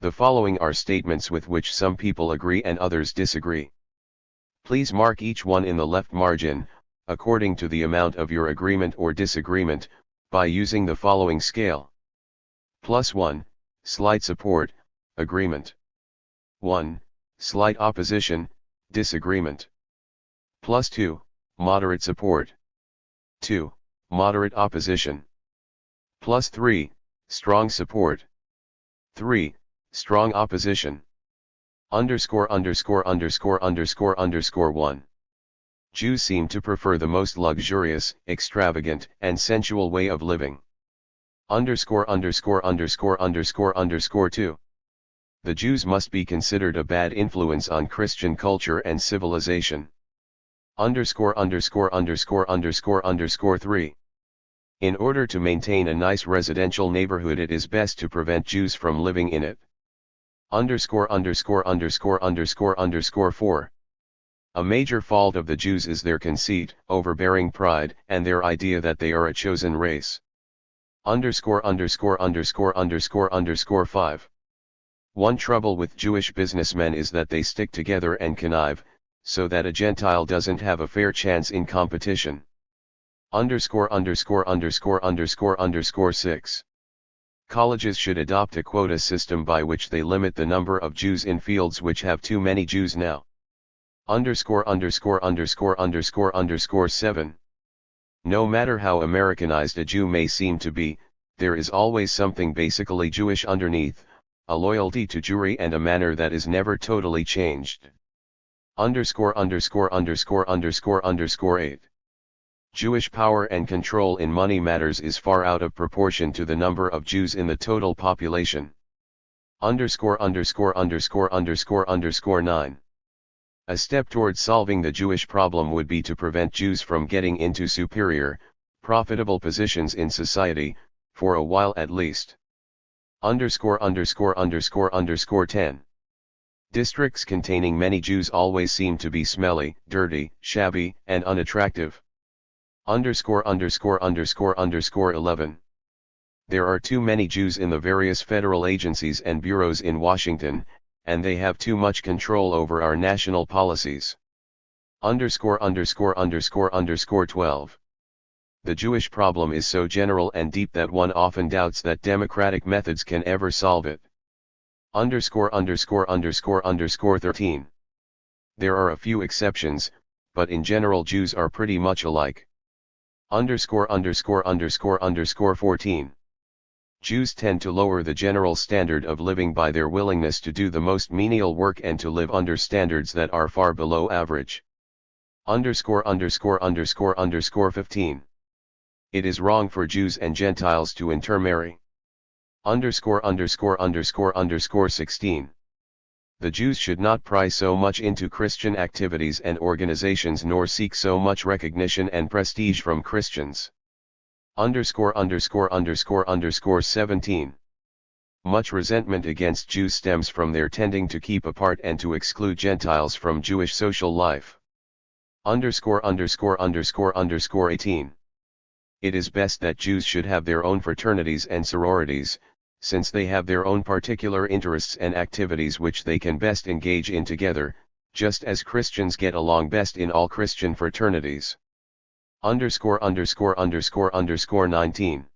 The following are statements with which some people agree and others disagree. Please mark each one in the left margin, according to the amount of your agreement or disagreement, by using the following scale. +1, slight support, agreement. 1, slight opposition, disagreement. +2, moderate support. 2, moderate opposition. +3, strong support. 3, strong opposition. _______1. Jews seem to prefer the most luxurious, extravagant, and sensual way of living. _______2. The Jews must be considered a bad influence on Christian culture and civilization. _______3. In order to maintain a nice residential neighborhood, it is best to prevent Jews from living in it. _______4. A major fault of the Jews is their conceit, overbearing pride, and their idea that they are a chosen race. _______5. One trouble with Jewish businessmen is that they stick together and connive, so that a Gentile doesn't have a fair chance in competition. _______6. Colleges should adopt a quota system by which they limit the number of Jews in fields which have too many Jews now. _______7. No matter how Americanized a Jew may seem to be, there is always something basically Jewish underneath, a loyalty to Jewry and a manner that is never totally changed. _______8. Jewish power and control in money matters is far out of proportion to the number of Jews in the total population. _______9. A step toward solving the Jewish problem would be to prevent Jews from getting into superior, profitable positions in society, for a while at least. ______10. Districts containing many Jews always seem to be smelly, dirty, shabby, and unattractive. ______11. There are too many Jews in the various federal agencies and bureaus in Washington, and they have too much control over our national policies. Underscore underscore underscore underscore 12. The Jewish problem is so general and deep that one often doubts that democratic methods can ever solve it. Underscore underscore underscore underscore 13. There are a few exceptions, but in general Jews are pretty much alike. Underscore underscore underscore underscore 14. Jews tend to lower the general standard of living by their willingness to do the most menial work and to live under standards that are far below average. Underscore underscore underscore underscore 15. It is wrong for Jews and Gentiles to intermarry. Underscore underscore underscore underscore 16. The Jews should not pry so much into Christian activities and organizations nor seek so much recognition and prestige from Christians. Underscore underscore underscore underscore 17. Much resentment against Jews stems from their tending to keep apart and to exclude Gentiles from Jewish social life. Underscore underscore underscore underscore 18. It is best that Jews should have their own fraternities and sororities, since they have their own particular interests and activities which they can best engage in together, just as Christians get along best in all Christian fraternities. Underscore underscore underscore underscore 19.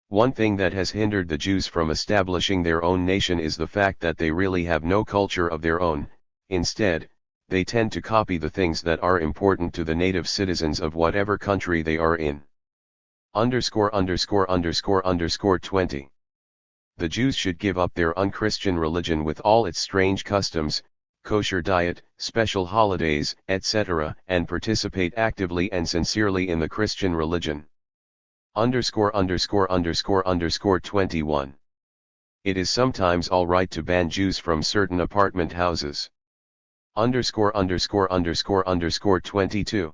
One thing that has hindered the Jews from establishing their own nation is the fact that they really have no culture of their own. Instead, they tend to copy the things that are important to the native citizens of whatever country they are in. Underscore underscore underscore underscore 20. The Jews should give up their unchristian religion with all its strange customs, kosher diet, special holidays, etc., and participate actively and sincerely in the Christian religion. Underscore underscore underscore underscore 21. It is sometimes all right to ban Jews from certain apartment houses. Underscore underscore underscore underscore 22.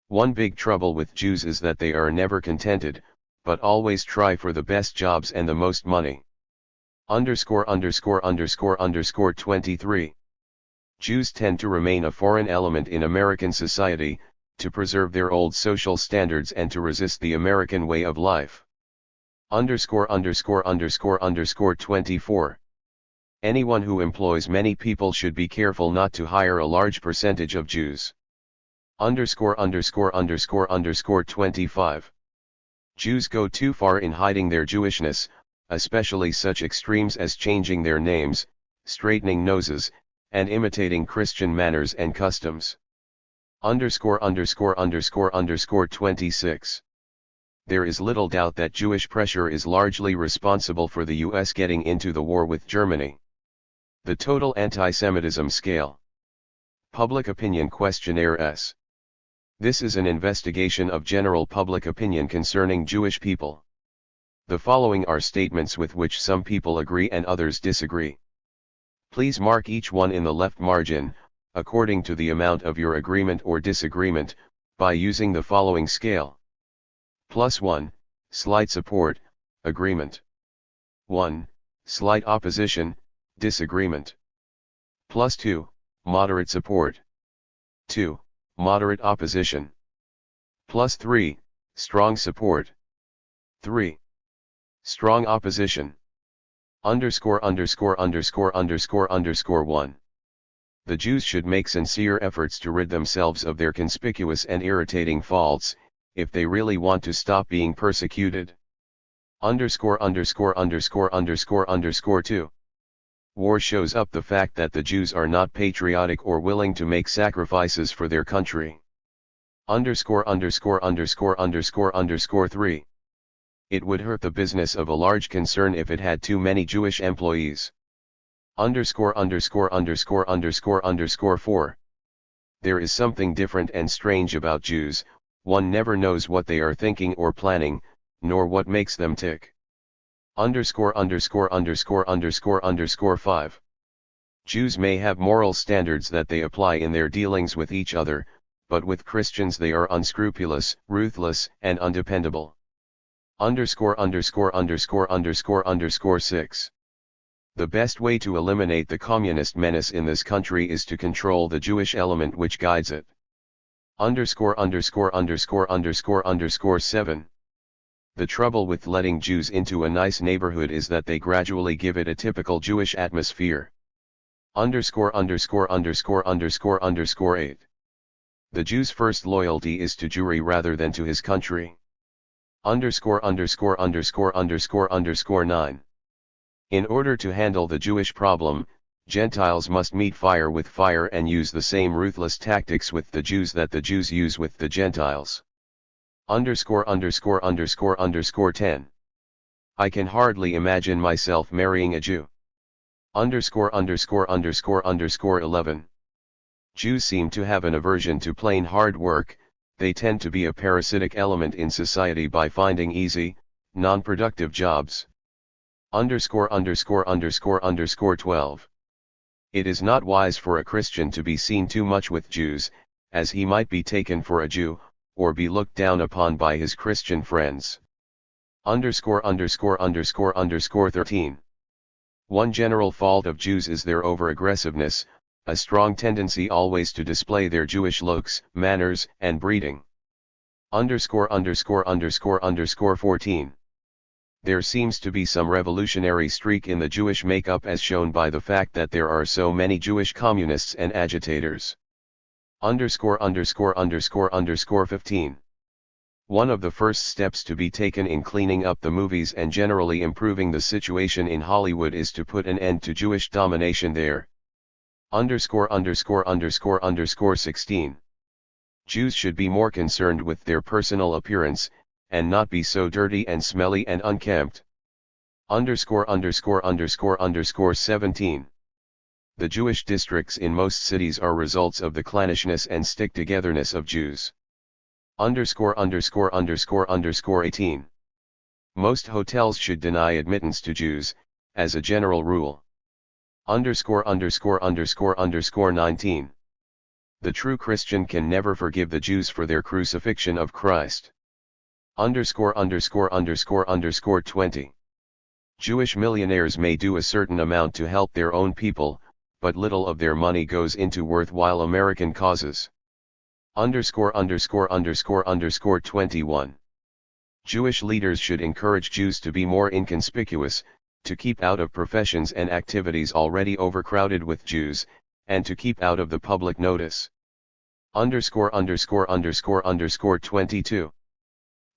One big trouble with Jews is that they are never contented, but always try for the best jobs and the most money. Underscore underscore underscore underscore 23. Jews tend to remain a foreign element in American society, to preserve their old social standards and to resist the American way of life. Underscore underscore underscore underscore 24. Anyone who employs many people should be careful not to hire a large percentage of Jews. Underscore underscore underscore underscore 25. Jews go too far in hiding their Jewishness, especially such extremes as changing their names, straightening noses, and imitating Christian manners and customs. Underscore underscore underscore underscore 26. There is little doubt that Jewish pressure is largely responsible for the U.S. getting into the war with Germany. The Total Anti-Semitism Scale. Public Opinion Questionnaire S. This is an investigation of general public opinion concerning Jewish people. The following are statements with which some people agree and others disagree. Please mark each one in the left margin, according to the amount of your agreement or disagreement, by using the following scale. +1, slight support, agreement. 1, slight opposition, disagreement. +2, moderate support. 2, moderate opposition. +3, strong support. 3, strong opposition. Underscore underscore underscore underscore underscore 1. The Jews should make sincere efforts to rid themselves of their conspicuous and irritating faults, if they really want to stop being persecuted. Underscore underscore underscore underscore underscore 2. War shows up the fact that the Jews are not patriotic or willing to make sacrifices for their country. Underscore underscore underscore underscore underscore 3. It would hurt the business of a large concern if it had too many Jewish employees. Underscore underscore underscore underscore underscore 4. There is something different and strange about Jews. One never knows what they are thinking or planning, nor what makes them tick. Underscore underscore underscore underscore underscore 5. Jews may have moral standards that they apply in their dealings with each other, but with Christians they are unscrupulous, ruthless, and undependable. Underscore underscore underscore underscore underscore 6. The best way to eliminate the communist menace in this country is to control the Jewish element which guides it. Underscore underscore underscore underscore underscore 7. The trouble with letting Jews into a nice neighborhood is that they gradually give it a typical Jewish atmosphere. Underscore underscore underscore underscore underscore 8. The Jew's first loyalty is to Jewry rather than to his country. Underscore underscore underscore underscore underscore 9. In order to handle the Jewish problem, Gentiles must meet fire with fire and use the same ruthless tactics with the Jews that the Jews use with the Gentiles. Underscore underscore underscore underscore 10. I can hardly imagine myself marrying a Jew. Underscore underscore underscore underscore 11. Jews seem to have an aversion to plain hard work. They tend to be a parasitic element in society by finding easy, non-productive jobs. Underscore underscore underscore underscore 12. It is not wise for a Christian to be seen too much with Jews, as he might be taken for a Jew, or be looked down upon by his Christian friends. Underscore underscore underscore underscore 13. One general fault of Jews is their over-aggressiveness, a strong tendency always to display their Jewish looks, manners, and breeding. Underscore underscore underscore underscore 14. There seems to be some revolutionary streak in the Jewish makeup as shown by the fact that there are so many Jewish communists and agitators. Underscore underscore underscore underscore 15. One of the first steps to be taken in cleaning up the movies and generally improving the situation in Hollywood is to put an end to Jewish domination there. Underscore underscore underscore underscore 16. Jews should be more concerned with their personal appearance, and not be so dirty and smelly and unkempt. Underscore underscore underscore underscore 17. The Jewish districts in most cities are results of the clannishness and stick-togetherness of Jews. Underscore underscore underscore underscore 18. Most hotels should deny admittance to Jews, as a general rule. Underscore underscore underscore underscore 19. The true Christian can never forgive the Jews for their crucifixion of Christ. Underscore underscore underscore underscore 20. Jewish millionaires may do a certain amount to help their own people, but little of their money goes into worthwhile American causes. Underscore underscore underscore underscore 21. Jewish leaders should encourage Jews to be more inconspicuous, to keep out of professions and activities already overcrowded with Jews, and to keep out of the public notice. Underscore underscore underscore underscore 22.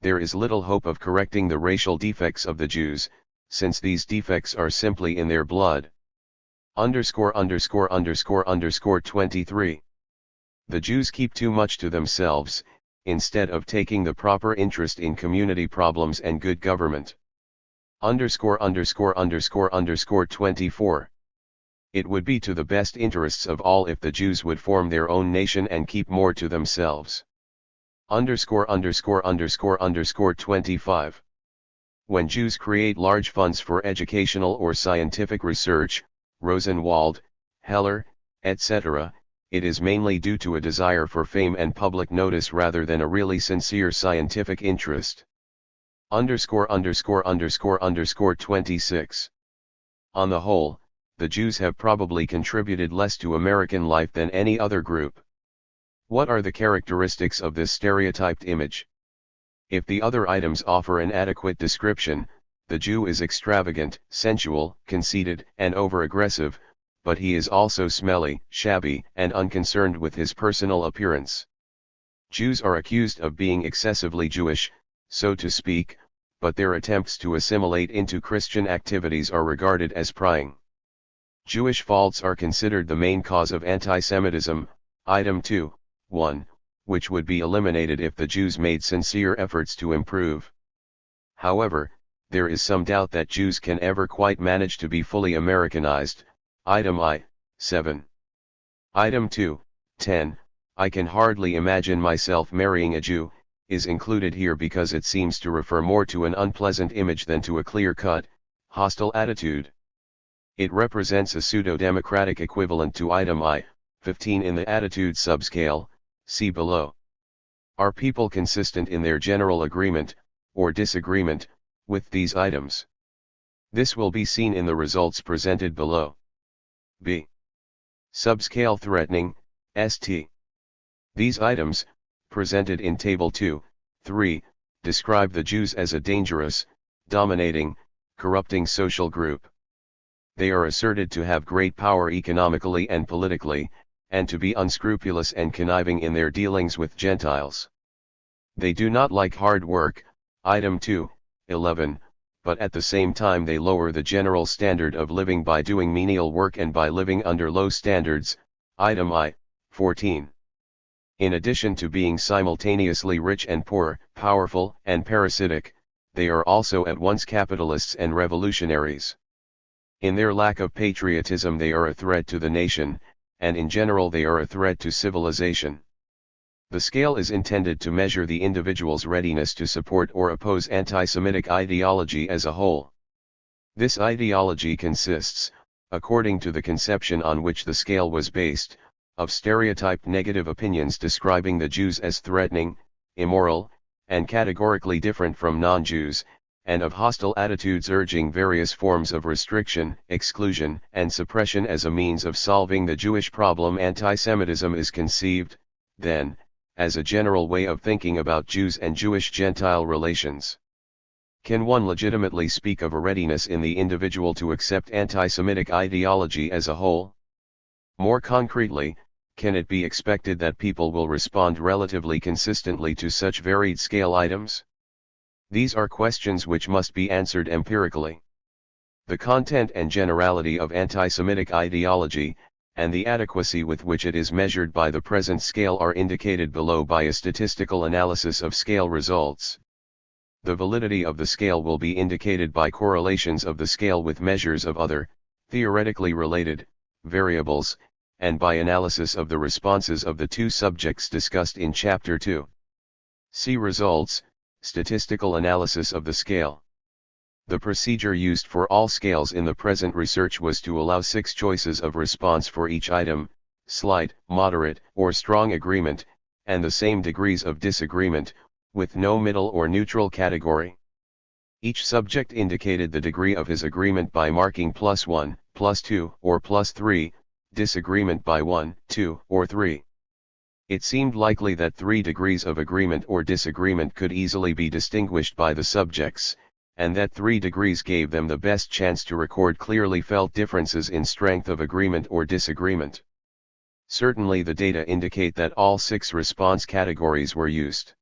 There is little hope of correcting the racial defects of the Jews, since these defects are simply in their blood. Underscore underscore underscore underscore 23. The Jews keep too much to themselves, instead of taking the proper interest in community problems and good government. Underscore underscore underscore underscore 24. It would be to the best interests of all if the Jews would form their own nation and keep more to themselves. Underscore underscore underscore underscore 25. When Jews create large funds for educational or scientific research, Rosenwald, Heller, etc., it is mainly due to a desire for fame and public notice rather than a really sincere scientific interest. Underscore underscore underscore underscore 26. On the whole, the Jews have probably contributed less to American life than any other group. What are the characteristics of this stereotyped image? If the other items offer an adequate description, the Jew is extravagant, sensual, conceited, and over-aggressive, but he is also smelly, shabby, and unconcerned with his personal appearance. Jews are accused of being excessively Jewish, so to speak, but their attempts to assimilate into Christian activities are regarded as prying. Jewish faults are considered the main cause of anti-Semitism, item 2, 1, which would be eliminated if the Jews made sincere efforts to improve. However, there is some doubt that Jews can ever quite manage to be fully Americanized, item I, 7. Item 2, 10, I can hardly imagine myself marrying a Jew, is included here because it seems to refer more to an unpleasant image than to a clear-cut, hostile attitude. It represents a pseudo-democratic equivalent to item I, 15 in the attitude subscale, see below. Are people consistent in their general agreement, or disagreement, with these items? This will be seen in the results presented below. B. Subscale threatening, St. These items, presented in Table 2, 3, describe the Jews as a dangerous, dominating, corrupting social group. They are asserted to have great power economically and politically, and to be unscrupulous and conniving in their dealings with Gentiles. They do not like hard work, item 2, 11, but at the same time they lower the general standard of living by doing menial work and by living under low standards, item I, 14. In addition to being simultaneously rich and poor, powerful and parasitic, they are also at once capitalists and revolutionaries. In their lack of patriotism they are a threat to the nation, and in general they are a threat to civilization. The scale is intended to measure the individual's readiness to support or oppose anti-Semitic ideology as a whole. This ideology consists, according to the conception on which the scale was based, of stereotyped negative opinions describing the Jews as threatening, immoral, and categorically different from non-Jews, and of hostile attitudes urging various forms of restriction, exclusion, and suppression as a means of solving the Jewish problem. Anti-Semitism is conceived, then, as a general way of thinking about Jews and Jewish-Gentile relations. Can one legitimately speak of a readiness in the individual to accept anti-Semitic ideology as a whole? More concretely, can it be expected that people will respond relatively consistently to such varied scale items? These are questions which must be answered empirically. The content and generality of anti-Semitic ideology, and the adequacy with which it is measured by the present scale are indicated below by a statistical analysis of scale results. The validity of the scale will be indicated by correlations of the scale with measures of other, theoretically related, variables, and by analysis of the responses of the two subjects discussed in Chapter 2. See results, statistical analysis of the scale. The procedure used for all scales in the present research was to allow 6 choices of response for each item, slight, moderate, or strong agreement, and the same degrees of disagreement, with no middle or neutral category. Each subject indicated the degree of his agreement by marking +1, +2, or +3, disagreement by 1, 2, or 3. It seemed likely that 3 degrees of agreement or disagreement could easily be distinguished by the subjects, and that 3 degrees gave them the best chance to record clearly felt differences in strength of agreement or disagreement. Certainly the data indicate that all 6 response categories were used.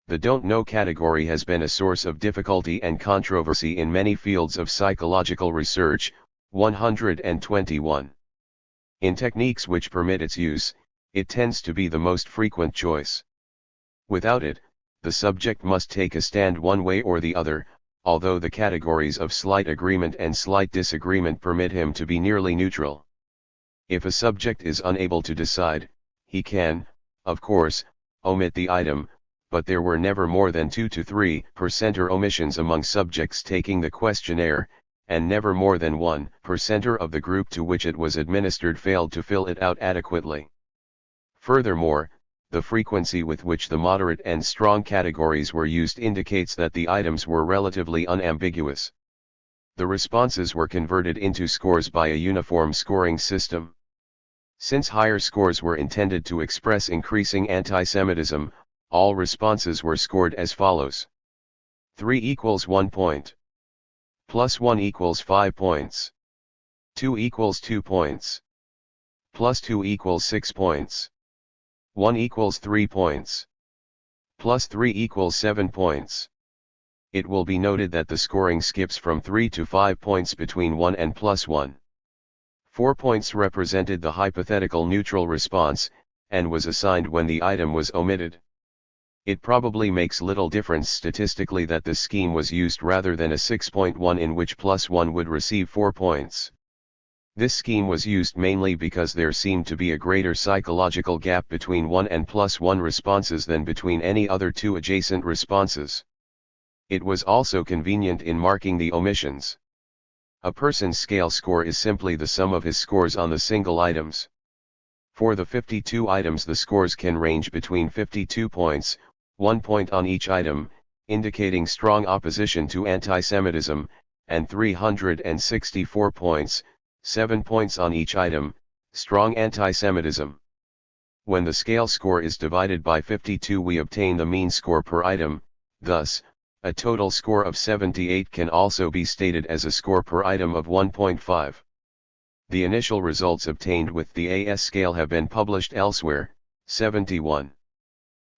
The don't know category has been a source of difficulty and controversy in many fields of psychological research. 121. In techniques which permit its use, it tends to be the most frequent choice. Without it, the subject must take a stand one way or the other, although the categories of slight agreement and slight disagreement permit him to be nearly neutral. If a subject is unable to decide, he can, of course, omit the item, but there were never more than 2 to 3% omissions among subjects taking the questionnaire, and never more than 1% of the group to which it was administered failed to fill it out adequately. Furthermore, the frequency with which the moderate and strong categories were used indicates that the items were relatively unambiguous. The responses were converted into scores by a uniform scoring system. Since higher scores were intended to express increasing anti-Semitism, all responses were scored as follows. 3 equals 1 point. +1 equals 5 points. 2 equals 2 points. +2 equals 6 points. 1 equals 3 points. +3 equals 7 points. It will be noted that the scoring skips from 3 to 5 points between 1 and +1. 4 points represented the hypothetical neutral response, and was assigned when the item was omitted. It probably makes little difference statistically that this scheme was used rather than a 6-point one in which +1 would receive 4 points. This scheme was used mainly because there seemed to be a greater psychological gap between 1 and +1 responses than between any other 2 adjacent responses. It was also convenient in marking the omissions. A person's scale score is simply the sum of his scores on the single items. For the 52 items the scores can range between 52 points, 1 point on each item, indicating strong opposition to anti-Semitism, and 364 points, 7 points on each item, strong anti-Semitism. When the scale score is divided by 52 we obtain the mean score per item, thus, a total score of 78 can also be stated as a score per item of 1.5. The initial results obtained with the AS scale have been published elsewhere. 71.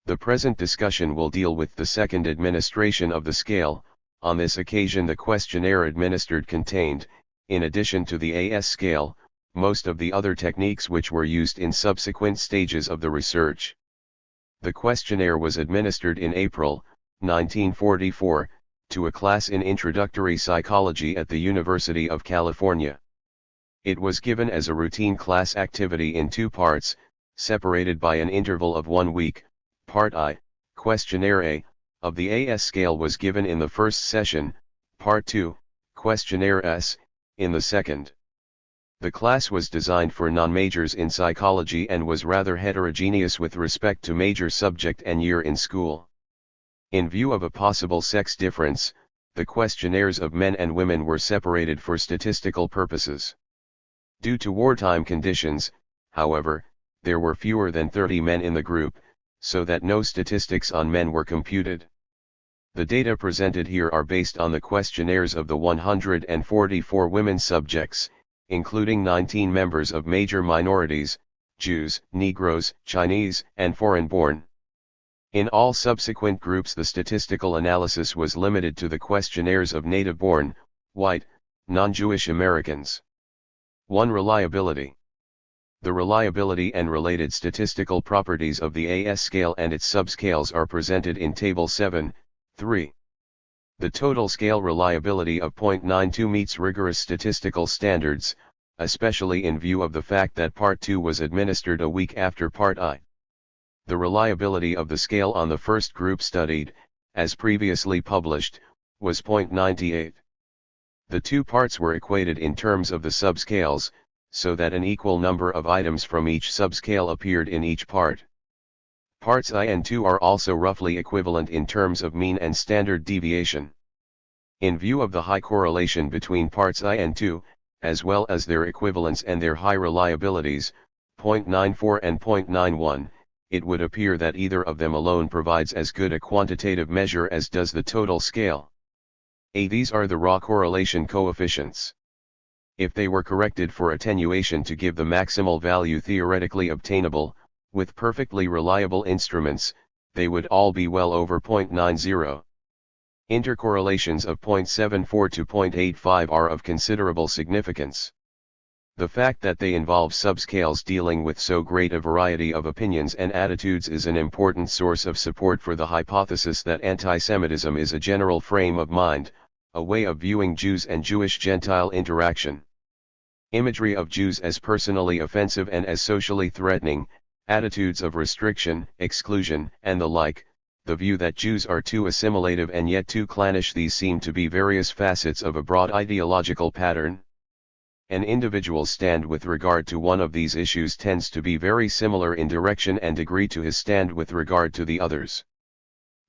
The present discussion will deal with the second administration of the scale. On this occasion the questionnaire administered contained, in addition to the AS scale, most of the other techniques which were used in subsequent stages of the research. The questionnaire was administered in April, 1944, to a class in introductory psychology at the University of California. It was given as a routine class activity in 2 parts, separated by an interval of 1 week. Part I, Questionnaire A, of the AS scale was given in the first session, Part 2, Questionnaire S, in the second. The class was designed for non-majors in psychology and was rather heterogeneous with respect to major subject and year in school. In view of a possible sex difference, the questionnaires of men and women were separated for statistical purposes. Due to wartime conditions, however, there were fewer than 30 men in the group, so that no statistics on men were computed. The data presented here are based on the questionnaires of the 144 women subjects, including 19 members of major minorities, Jews, Negroes, Chinese, and foreign-born. In all subsequent groups the statistical analysis was limited to the questionnaires of native-born, white, non-Jewish Americans. 1. Reliability. The reliability and related statistical properties of the AS scale and its subscales are presented in Table 7, 3. The total scale reliability of 0.92 meets rigorous statistical standards, especially in view of the fact that Part 2 was administered a week after Part I. The reliability of the scale on the first group studied, as previously published, was 0.98. The 2 parts were equated in terms of the subscales, so that an equal number of items from each subscale appeared in each part. Parts I and II are also roughly equivalent in terms of mean and standard deviation. In view of the high correlation between parts I and II, as well as their equivalence and their high reliabilities, 0.94 and 0.91, it would appear that either of them alone provides as good a quantitative measure as does the total scale. These are the raw correlation coefficients. If they were corrected for attenuation to give the maximal value theoretically obtainable, with perfectly reliable instruments, they would all be well over 0.90. Intercorrelations of 0.74 to 0.85 are of considerable significance. The fact that they involve subscales dealing with so great a variety of opinions and attitudes is an important source of support for the hypothesis that antisemitism is a general frame of mind, a way of viewing Jews and Jewish-Gentile interaction. Imagery of Jews as personally offensive and as socially threatening, attitudes of restriction, exclusion, and the like, the view that Jews are too assimilative and yet too clannish, these seem to be various facets of a broad ideological pattern. An individual's stand with regard to one of these issues tends to be very similar in direction and degree to his stand with regard to the others.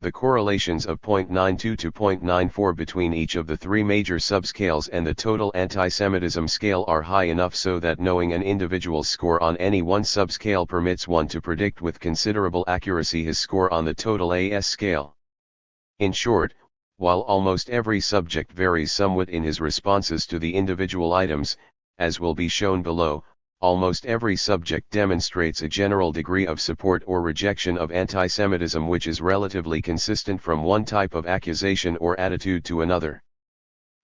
The correlations of 0.92 to 0.94 between each of the 3 major subscales and the total antisemitism scale are high enough so that knowing an individual's score on any one subscale permits one to predict with considerable accuracy his score on the total AS scale. In short, while almost every subject varies somewhat in his responses to the individual items, as will be shown below, almost every subject demonstrates a general degree of support or rejection of antisemitism which is relatively consistent from one type of accusation or attitude to another.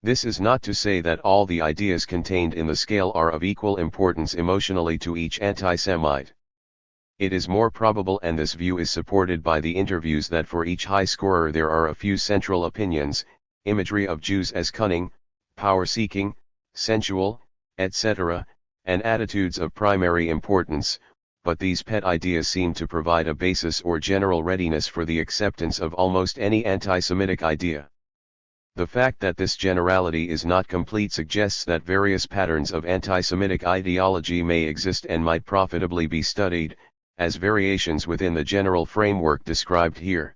This is not to say that all the ideas contained in the scale are of equal importance emotionally to each anti-Semite. It is more probable, and this view is supported by the interviews, that for each high scorer there are a few central opinions, imagery of Jews as cunning, power-seeking, sensual, etc., and attitudes of primary importance, but these pet ideas seem to provide a basis or general readiness for the acceptance of almost any anti-Semitic idea. The fact that this generality is not complete suggests that various patterns of anti-Semitic ideology may exist and might profitably be studied, as variations within the general framework described here.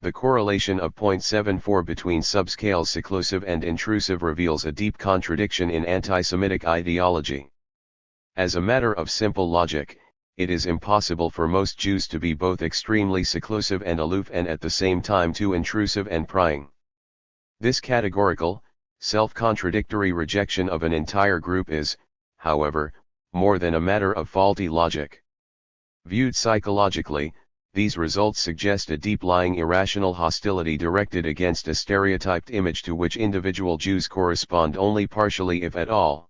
The correlation of 0.74 between subscales seclusive and intrusive reveals a deep contradiction in anti-Semitic ideology. As a matter of simple logic, it is impossible for most Jews to be both extremely seclusive and aloof and at the same time too intrusive and prying. This categorical, self-contradictory rejection of an entire group is, however, more than a matter of faulty logic. Viewed psychologically, these results suggest a deep-lying irrational hostility directed against a stereotyped image to which individual Jews correspond only partially if at all.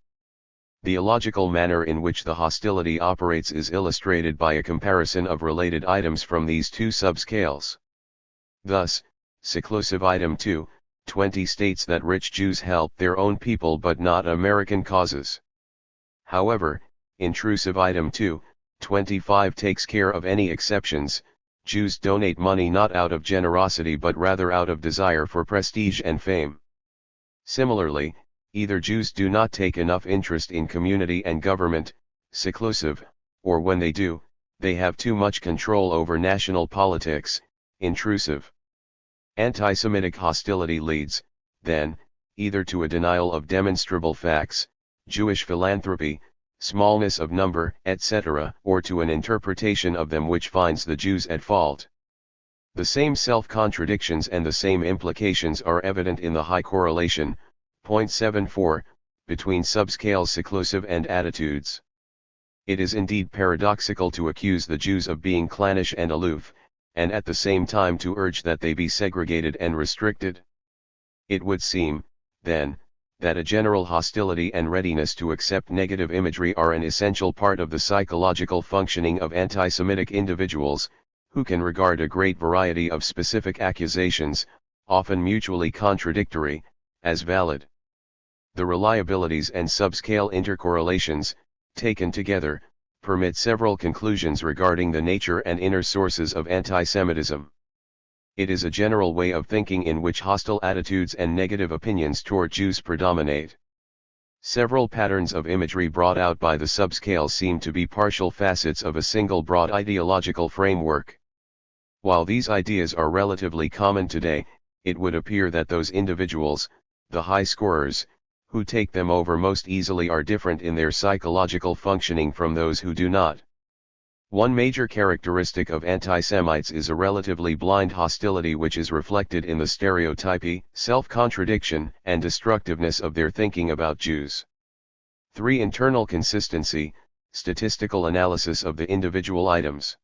The illogical manner in which the hostility operates is illustrated by a comparison of related items from these two subscales. Thus, seclusive item 2:20 states that rich Jews help their own people but not American causes. However, intrusive item 2:25 takes care of any exceptions. Jews donate money not out of generosity but rather out of desire for prestige and fame. Similarly, either Jews do not take enough interest in community and government, seclusive, or when they do, they have too much control over national politics, intrusive. Anti-Semitic hostility leads, then, either to a denial of demonstrable facts, Jewish philanthropy, smallness of number, etc., or to an interpretation of them which finds the Jews at fault. The same self-contradictions and the same implications are evident in the high correlation, 0.74, between subscales seclusive and attitudes. It is indeed paradoxical to accuse the Jews of being clannish and aloof, and at the same time to urge that they be segregated and restricted. It would seem, then, that a general hostility and readiness to accept negative imagery are an essential part of the psychological functioning of anti-Semitic individuals, who can regard a great variety of specific accusations, often mutually contradictory, as valid. The reliabilities and subscale intercorrelations, taken together, permit several conclusions regarding the nature and inner sources of anti-Semitism. It is a general way of thinking in which hostile attitudes and negative opinions toward Jews predominate. Several patterns of imagery brought out by the subscale seem to be partial facets of a single broad ideological framework. While these ideas are relatively common today, it would appear that those individuals, the high scorers, who take them over most easily are different in their psychological functioning from those who do not. One major characteristic of anti-Semites is a relatively blind hostility which is reflected in the stereotypy, self-contradiction, and destructiveness of their thinking about Jews. 3. Internal consistency, statistical analysis of the individual items.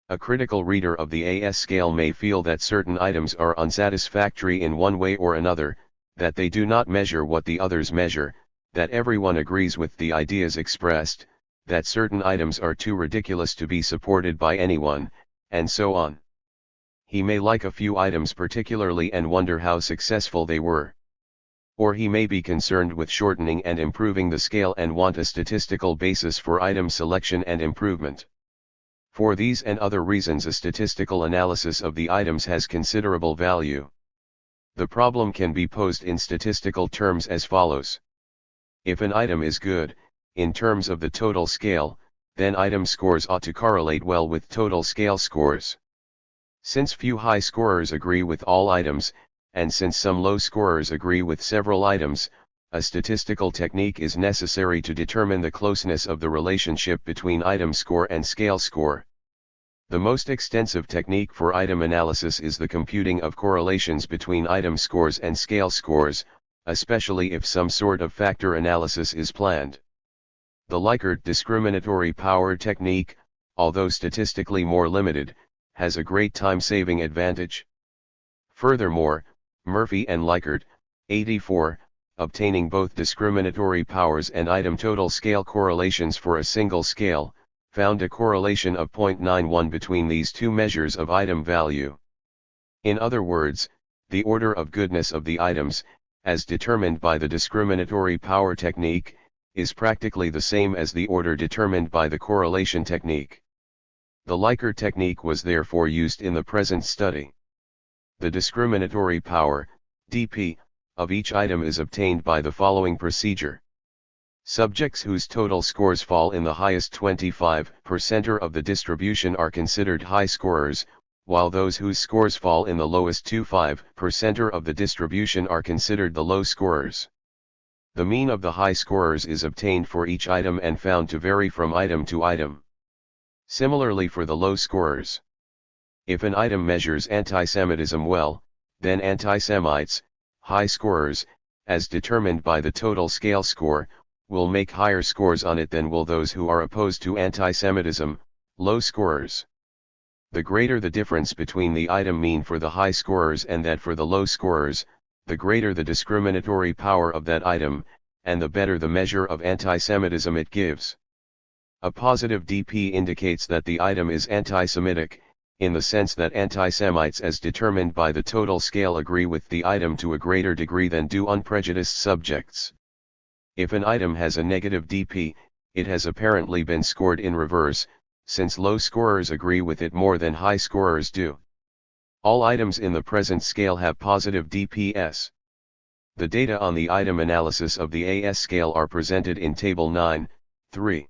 A critical reader of the AS scale may feel that certain items are unsatisfactory in one way or another, that they do not measure what the others measure, that everyone agrees with the ideas expressed, that certain items are too ridiculous to be supported by anyone, and so on. He may like a few items particularly and wonder how successful they were. Or he may be concerned with shortening and improving the scale and want a statistical basis for item selection and improvement. For these and other reasons, a statistical analysis of the items has considerable value. The problem can be posed in statistical terms as follows. If an item is good, in terms of the total scale, then item scores ought to correlate well with total scale scores. Since few high scorers agree with all items, and since some low scorers agree with several items, a statistical technique is necessary to determine the closeness of the relationship between item score and scale score. The most extensive technique for item analysis is the computing of correlations between item scores and scale scores, especially if some sort of factor analysis is planned. The Likert discriminatory power technique, although statistically more limited, has a great time-saving advantage. Furthermore, Murphy and Likert, 84, obtaining both discriminatory powers and item total scale correlations for a single scale, found a correlation of 0.91 between these two measures of item value. In other words, the order of goodness of the items, as determined by the discriminatory power technique, is practically the same as the order determined by the correlation technique. The Likert technique was therefore used in the present study. The discriminatory power, dP, of each item is obtained by the following procedure. Subjects whose total scores fall in the highest 25% of the distribution are considered high scorers, while those whose scores fall in the lowest 25% of the distribution are considered the low scorers. The mean of the high scorers is obtained for each item and found to vary from item to item. Similarly for the low scorers. If an item measures anti-Semitism well, then anti-Semites, high scorers, as determined by the total scale score, will make higher scores on it than will those who are opposed to anti-Semitism, low scorers. The greater the difference between the item mean for the high scorers and that for the low scorers, the greater the discriminatory power of that item, and the better the measure of anti-Semitism it gives. A positive DP indicates that the item is anti-Semitic, in the sense that anti-Semites as determined by the total scale agree with the item to a greater degree than do unprejudiced subjects. If an item has a negative DP, it has apparently been scored in reverse, since low scorers agree with it more than high scorers do. All items in the present scale have positive DPS. The data on the item analysis of the AS scale are presented in Table 9.3.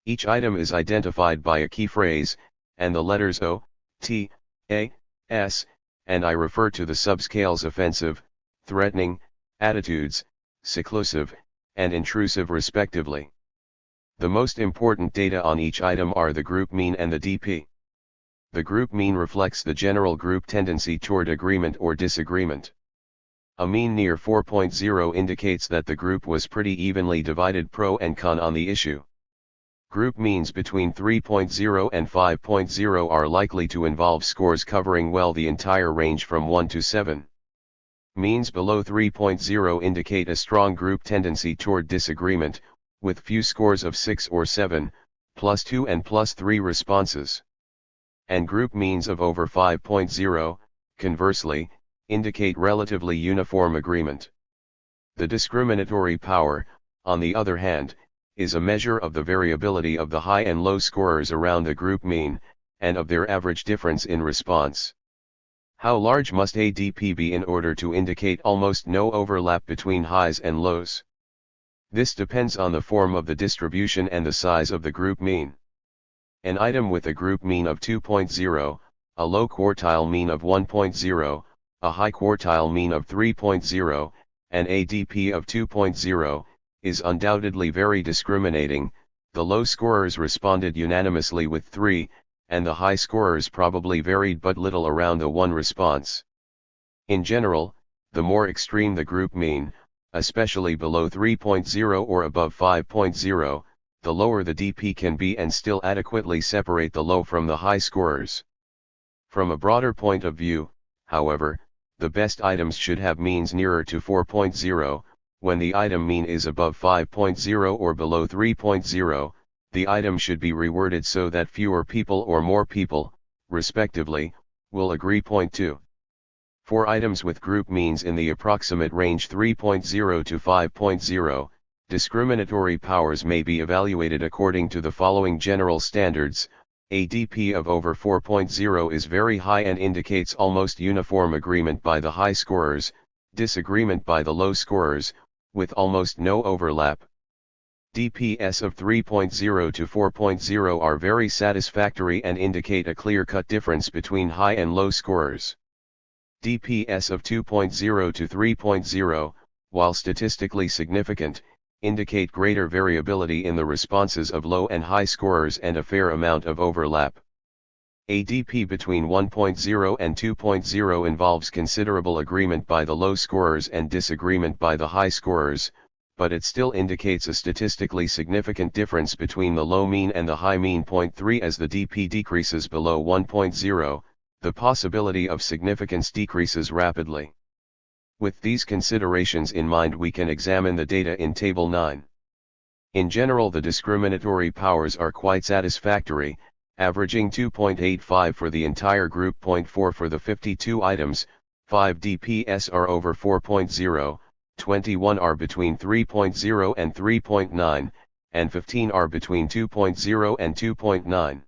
Each item is identified by a key phrase, and the letters O, T, A, S, and I refer to the subscales offensive, threatening, attitudes, seclusive, and intrusive respectively. The most important data on each item are the group mean and the DP. The group mean reflects the general group tendency toward agreement or disagreement. A mean near 4.0 indicates that the group was pretty evenly divided pro and con on the issue. Group means between 3.0 and 5.0 are likely to involve scores covering well the entire range from 1 to 7. Means below 3.0 indicate a strong group tendency toward disagreement, with few scores of 6 or 7, +2 and +3 responses. And group means of over 5.0, conversely, indicate relatively uniform agreement. The discriminatory power, on the other hand, is a measure of the variability of the high and low scorers around the group mean, and of their average difference in response. How large must ADP be in order to indicate almost no overlap between highs and lows? This depends on the form of the distribution and the size of the group mean. An item with a group mean of 2.0, a low quartile mean of 1.0, a high quartile mean of 3.0, and ADP of 2.0, is undoubtedly very discriminating. The low scorers responded unanimously with 3, and the high scorers probably varied but little around the 1 response. In general, the more extreme the group mean, especially below 3.0 or above 5.0, the lower the DP can be and still adequately separate the low from the high scorers. From a broader point of view, however, the best items should have means nearer to 4.0, when the item mean is above 5.0 or below 3.0, the item should be reworded so that fewer people or more people, respectively, will agree. 2. For items with group means in the approximate range 3.0 to 5.0, discriminatory powers may be evaluated according to the following general standards. ADP of over 4.0 is very high and indicates almost uniform agreement by the high scorers, disagreement by the low scorers, with almost no overlap. DPS of 3.0 to 4.0 are very satisfactory and indicate a clear-cut difference between high and low scorers. DPS of 2.0 to 3.0, while statistically significant, indicate greater variability in the responses of low and high scorers and a fair amount of overlap. ADP between 1.0 and 2.0 involves considerable agreement by the low scorers and disagreement by the high scorers, but it still indicates a statistically significant difference between the low mean and the high mean. 3 As the DP decreases below 1.0, the possibility of significance decreases rapidly. With these considerations in mind, we can examine the data in Table 9. In general, the discriminatory powers are quite satisfactory, averaging 2.85 for the entire group. 4 For the 52 items, 5 DPS are over 4.0, 21 are between 3.0 and 3.9, and 15 are between 2.0 and 2.9.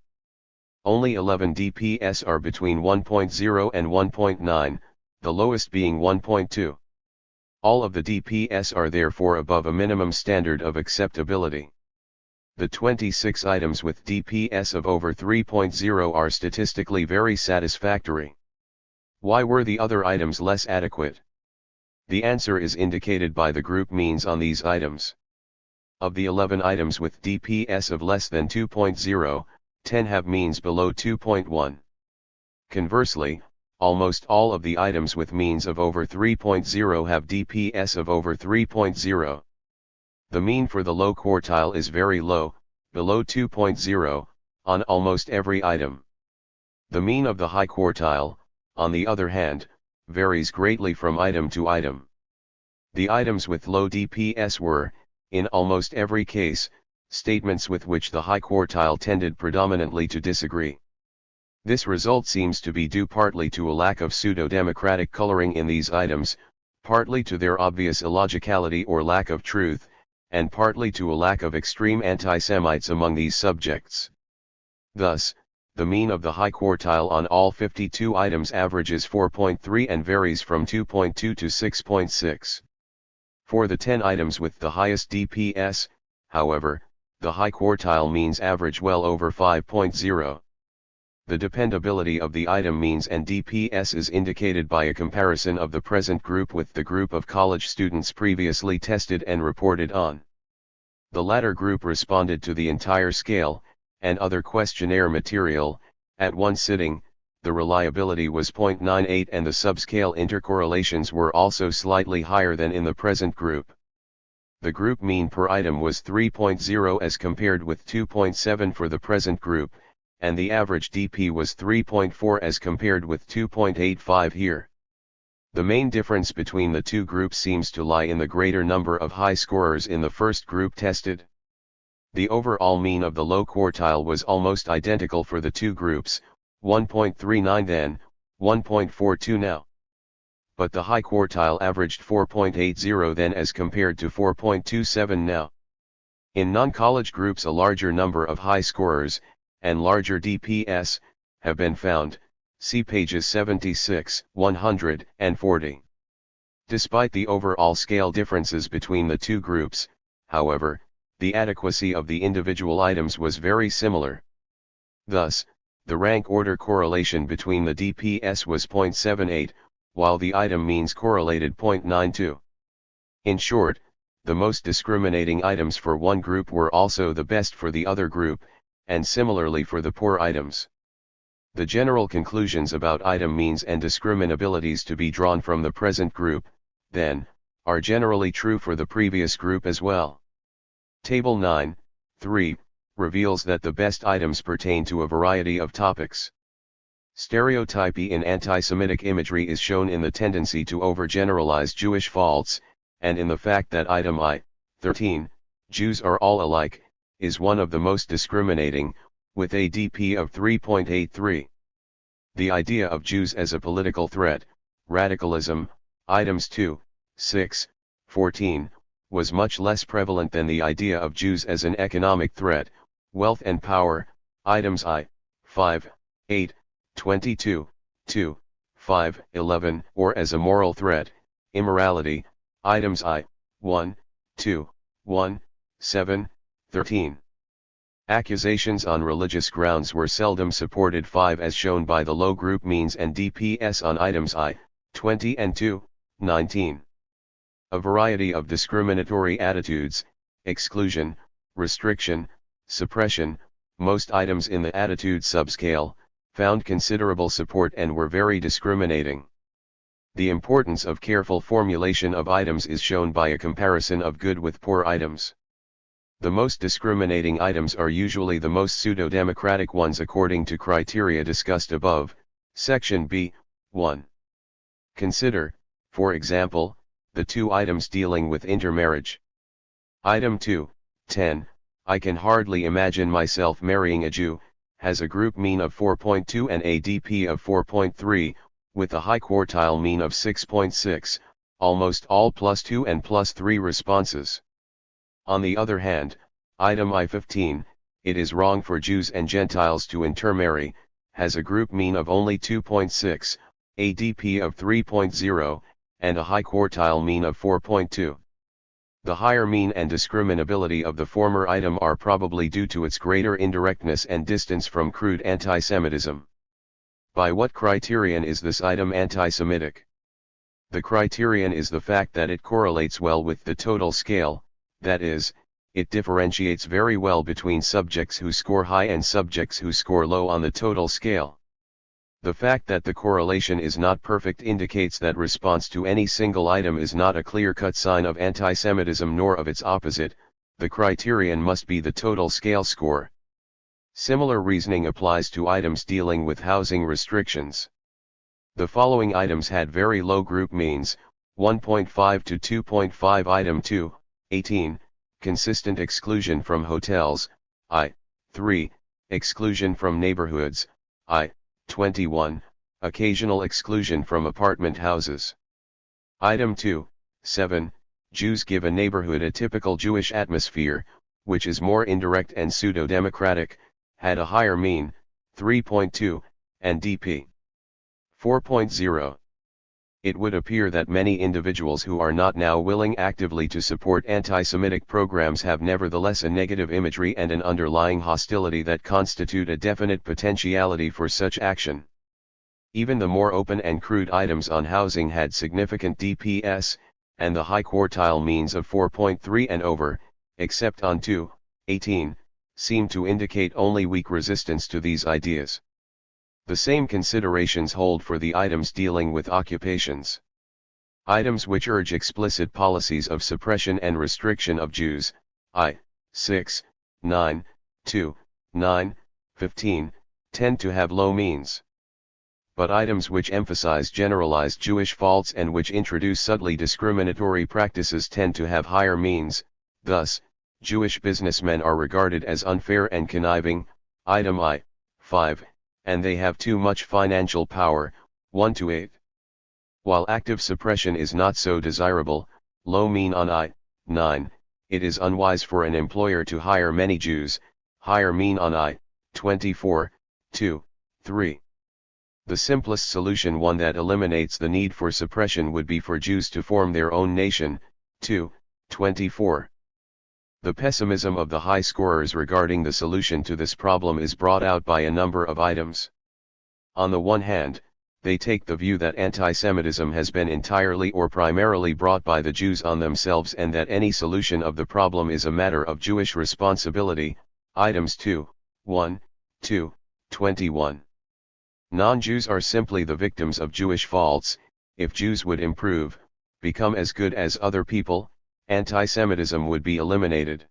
Only 11 DPS are between 1.0 and 1.9, the lowest being 1.2. All of the DPS are therefore above a minimum standard of acceptability. The 26 items with DPS of over 3.0 are statistically very satisfactory. Why were the other items less adequate? The answer is indicated by the group means on these items. Of the 11 items with DPS of less than 2.0, 10 have means below 2.1. Conversely, almost all of the items with means of over 3.0 have DPS of over 3.0. The mean for the low quartile is very low, below 2.0, on almost every item. The mean of the high quartile, on the other hand, varies greatly from item to item. The items with low DPS were, in almost every case, statements with which the high quartile tended predominantly to disagree. This result seems to be due partly to a lack of pseudo-democratic coloring in these items, partly to their obvious illogicality or lack of truth, and partly to a lack of extreme anti-Semites among these subjects. Thus, the mean of the high quartile on all 52 items averages 4.3 and varies from 2.2 to 6.6. For the 10 items with the highest DPS, however, the high quartile means average well over 5.0. The dependability of the item means and DPS is indicated by a comparison of the present group with the group of college students previously tested and reported on. The latter group responded to the entire scale, and other questionnaire material, at one sitting. The reliability was 0.98 and the subscale intercorrelations were also slightly higher than in the present group. The group mean per item was 3.0 as compared with 2.7 for the present group, and the average DP was 3.4 as compared with 2.85 here. The main difference between the two groups seems to lie in the greater number of high scorers in the first group tested. The overall mean of the low quartile was almost identical for the two groups, 1.39 then, 1.42 now. But the high quartile averaged 4.80 then as compared to 4.27 now. In non-college groups a larger number of high scorers, and larger DPS, have been found, see pages 76, 140. Despite the overall scale differences between the two groups, however, the adequacy of the individual items was very similar. Thus, the rank order correlation between the DPS was 0.78, while the item means correlated 0.92. In short, the most discriminating items for one group were also the best for the other group, and similarly for the poor items. The general conclusions about item means and discriminabilities to be drawn from the present group, then, are generally true for the previous group as well. Table 9.3 reveals that the best items pertain to a variety of topics. Stereotypy in anti-Semitic imagery is shown in the tendency to overgeneralize Jewish faults, and in the fact that item I-13, Jews are all alike, is one of the most discriminating, with a DP of 3.83. The idea of Jews as a political threat, radicalism, items 2, 6, 14, was much less prevalent than the idea of Jews as an economic threat, wealth and power, items I, 5, 8, 22, 2, 5, 11, or as a moral threat, immorality, items I, 1, 2, 1, 7, 13. Accusations on religious grounds were seldom supported 5 as shown by the low group means and DPS on items I, 20 and 2, 19. A variety of discriminatory attitudes, exclusion, restriction, suppression, most items in the attitude subscale, found considerable support and were very discriminating. The importance of careful formulation of items is shown by a comparison of good with poor items. The most discriminating items are usually the most pseudo-democratic ones according to criteria discussed above, section B, 1. Consider, for example, the two items dealing with intermarriage. Item 2, 10, I can hardly imagine myself marrying a Jew, has a group mean of 4.2 and a DP of 4.3, with a high quartile mean of 6.6, almost all +2 and +3 responses. On the other hand, item I-15, it is wrong for Jews and Gentiles to intermarry, has a group mean of only 2.6, a DP of 3.0, and a high quartile mean of 4.2. The higher mean and discriminability of the former item are probably due to its greater indirectness and distance from crude anti-Semitism. By what criterion is this item anti-Semitic? The criterion is the fact that it correlates well with the total scale, that is, it differentiates very well between subjects who score high and subjects who score low on the total scale. The fact that the correlation is not perfect indicates that response to any single item is not a clear-cut sign of antisemitism nor of its opposite. The criterion must be the total scale score. Similar reasoning applies to items dealing with housing restrictions. The following items had very low group means: 1.5 to 2.5. Item 2, 18, consistent exclusion from hotels, I. 3, exclusion from neighborhoods, I. 21, occasional exclusion from apartment houses. Item 2, 7, Jews give a neighborhood a typical Jewish atmosphere, which is more indirect and pseudo-democratic, had a higher mean, 3.2, and DP 4.0. It would appear that many individuals who are not now willing actively to support anti-Semitic programs have nevertheless a negative imagery and an underlying hostility that constitute a definite potentiality for such action. Even the more open and crude items on housing had significant DPS, and the high quartile means of 4.3 and over, except on 2, 18, seem to indicate only weak resistance to these ideas. The same considerations hold for the items dealing with occupations. Items which urge explicit policies of suppression and restriction of Jews, I. 6, 9, 2, 9, 15, tend to have low means. But items which emphasize generalized Jewish faults and which introduce subtly discriminatory practices tend to have higher means. Thus, Jewish businessmen are regarded as unfair and conniving, item I. 5, and they have too much financial power, 1 to 8. While active suppression is not so desirable, low mean on I. 9, it is unwise for an employer to hire many Jews, higher mean on I. 24, 2, 3. The simplest solution, one that eliminates the need for suppression, would be for Jews to form their own nation, 2, 24. The pessimism of the high scorers regarding the solution to this problem is brought out by a number of items. On the one hand, they take the view that antisemitism has been entirely or primarily brought by the Jews on themselves and that any solution of the problem is a matter of Jewish responsibility, items 2, 1, 2, 21. Non-Jews are simply the victims of Jewish faults. If Jews would improve, become as good as other people, antisemitism would be eliminated.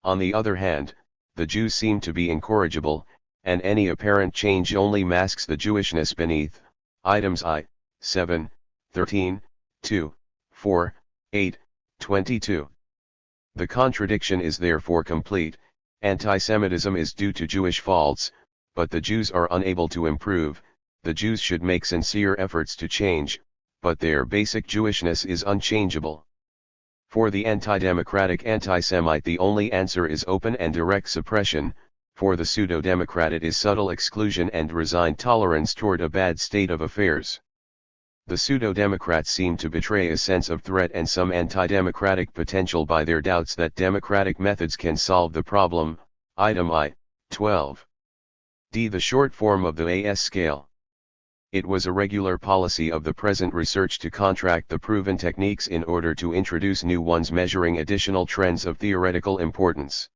On the other hand, the Jews seem to be incorrigible, and any apparent change only masks the Jewishness beneath, items I. 7, 13, 2, 4, 8, 22. The contradiction is therefore complete. Antisemitism is due to Jewish faults, but the Jews are unable to improve. The Jews should make sincere efforts to change, but their basic Jewishness is unchangeable. For the anti-democratic anti-Semite, the only answer is open and direct suppression. For the pseudo-democrat, it is subtle exclusion and resigned tolerance toward a bad state of affairs. The pseudo-democrats seem to betray a sense of threat and some anti-democratic potential by their doubts that democratic methods can solve the problem, item I. 12. D. The short form of the AS scale. It was a regular policy of the present research to contract the proven techniques in order to introduce new ones measuring additional trends of theoretical importance.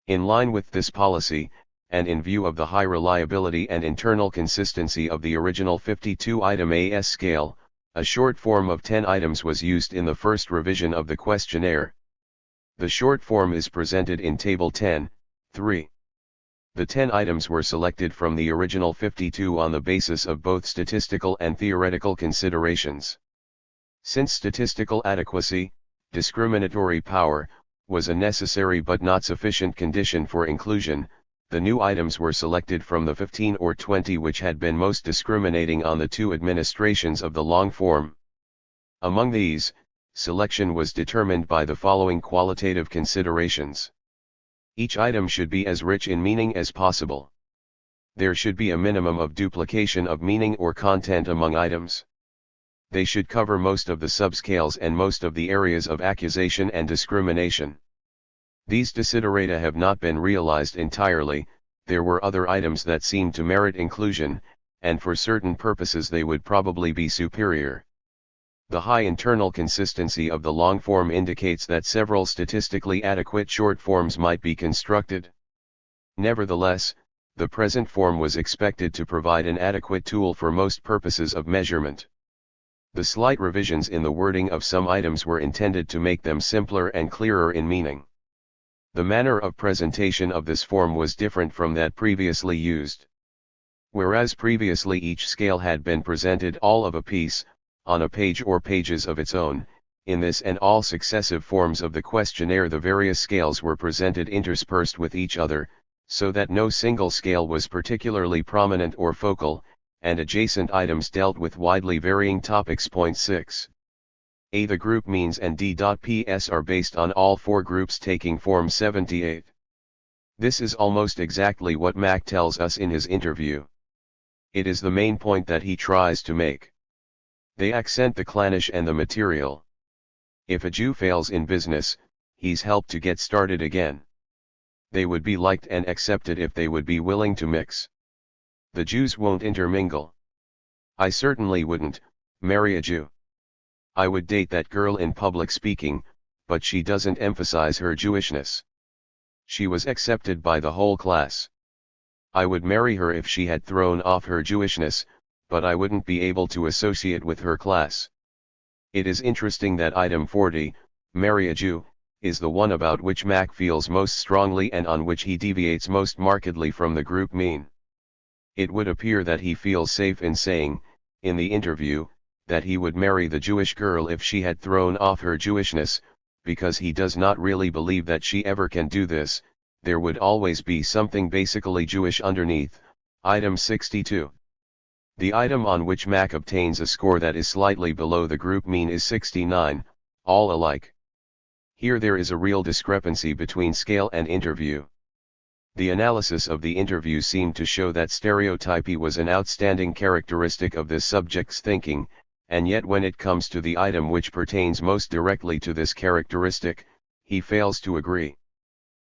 In line with this policy, and in view of the high reliability and internal consistency of the original 52-item AS scale, a short form of 10 items was used in the first revision of the questionnaire. The short form is presented in Table 10, 3. The 10 items were selected from the original 52 on the basis of both statistical and theoretical considerations. Since statistical adequacy, discriminatory power, was a necessary but not sufficient condition for inclusion, the new items were selected from the 15 or 20 which had been most discriminating on the two administrations of the long form. Among these, selection was determined by the following qualitative considerations. Each item should be as rich in meaning as possible. There should be a minimum of duplication of meaning or content among items. They should cover most of the subscales and most of the areas of accusation and discrimination. These desiderata have not been realized entirely. There were other items that seemed to merit inclusion, and for certain purposes they would probably be superior. The high internal consistency of the long form indicates that several statistically adequate short forms might be constructed. Nevertheless, the present form was expected to provide an adequate tool for most purposes of measurement. The slight revisions in the wording of some items were intended to make them simpler and clearer in meaning. The manner of presentation of this form was different from that previously used. Whereas previously each scale had been presented all of a piece, on a page or pages of its own, in this and all successive forms of the questionnaire the various scales were presented interspersed with each other, so that no single scale was particularly prominent or focal, and adjacent items dealt with widely varying topics. 6. A. The group means and D.PS are based on all four groups taking form 78. This is almost exactly what Mack tells us in his interview. It is the main point that he tries to make. They accent the clannish and the material. If a Jew fails in business, he's helped to get started again. They would be liked and accepted if they would be willing to mix. The Jews won't intermingle. I certainly wouldn't marry a Jew. I would date that girl in public speaking, but she doesn't emphasize her Jewishness. She was accepted by the whole class. I would marry her if she had thrown off her Jewishness, but I wouldn't be able to associate with her class. It is interesting that item 40, marry a Jew, is the one about which Mack feels most strongly and on which he deviates most markedly from the group mean. It would appear that he feels safe in saying, in the interview, that he would marry the Jewish girl if she had thrown off her Jewishness, because he does not really believe that she ever can do this. There would always be something basically Jewish underneath. Item 62. The item on which Mack obtains a score that is slightly below the group mean is 69, all alike. Here there is a real discrepancy between scale and interview. The analysis of the interview seemed to show that stereotypy was an outstanding characteristic of this subject's thinking, and yet when it comes to the item which pertains most directly to this characteristic, he fails to agree.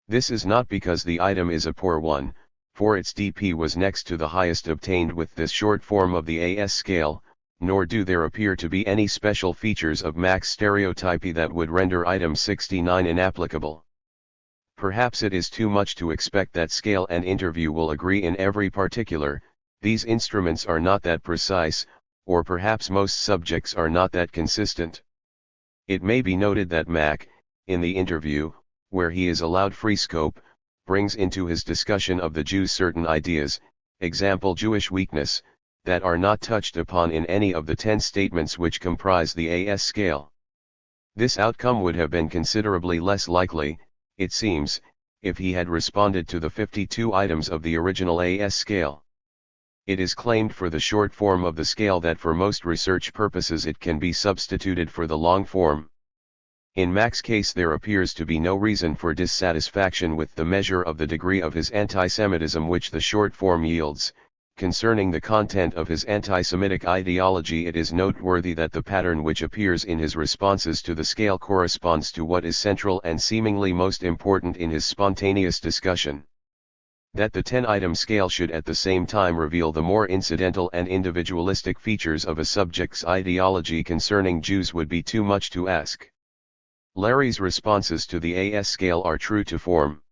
This is not because the item is a poor one, for its DP was next to the highest obtained with this short form of the AS scale, nor do there appear to be any special features of Mack's stereotypy that would render item 69 inapplicable. Perhaps it is too much to expect that scale and interview will agree in every particular. These instruments are not that precise, or perhaps most subjects are not that consistent. It may be noted that Mack, in the interview, where he is allowed free scope, brings into his discussion of the Jews certain ideas, example Jewish weakness, that are not touched upon in any of the 10 statements which comprise the AS scale. This outcome would have been considerably less likely, it seems, if he had responded to the 52 items of the original AS scale. It is claimed for the short form of the scale that for most research purposes it can be substituted for the long form. In Mack's case there appears to be no reason for dissatisfaction with the measure of the degree of his antisemitism which the short form yields. Concerning the content of his anti-Semitic ideology, it is noteworthy that the pattern which appears in his responses to the scale corresponds to what is central and seemingly most important in his spontaneous discussion. That the 10-item scale should at the same time reveal the more incidental and individualistic features of a subject's ideology concerning Jews would be too much to ask. Larry's responses to the AS scale are true to form.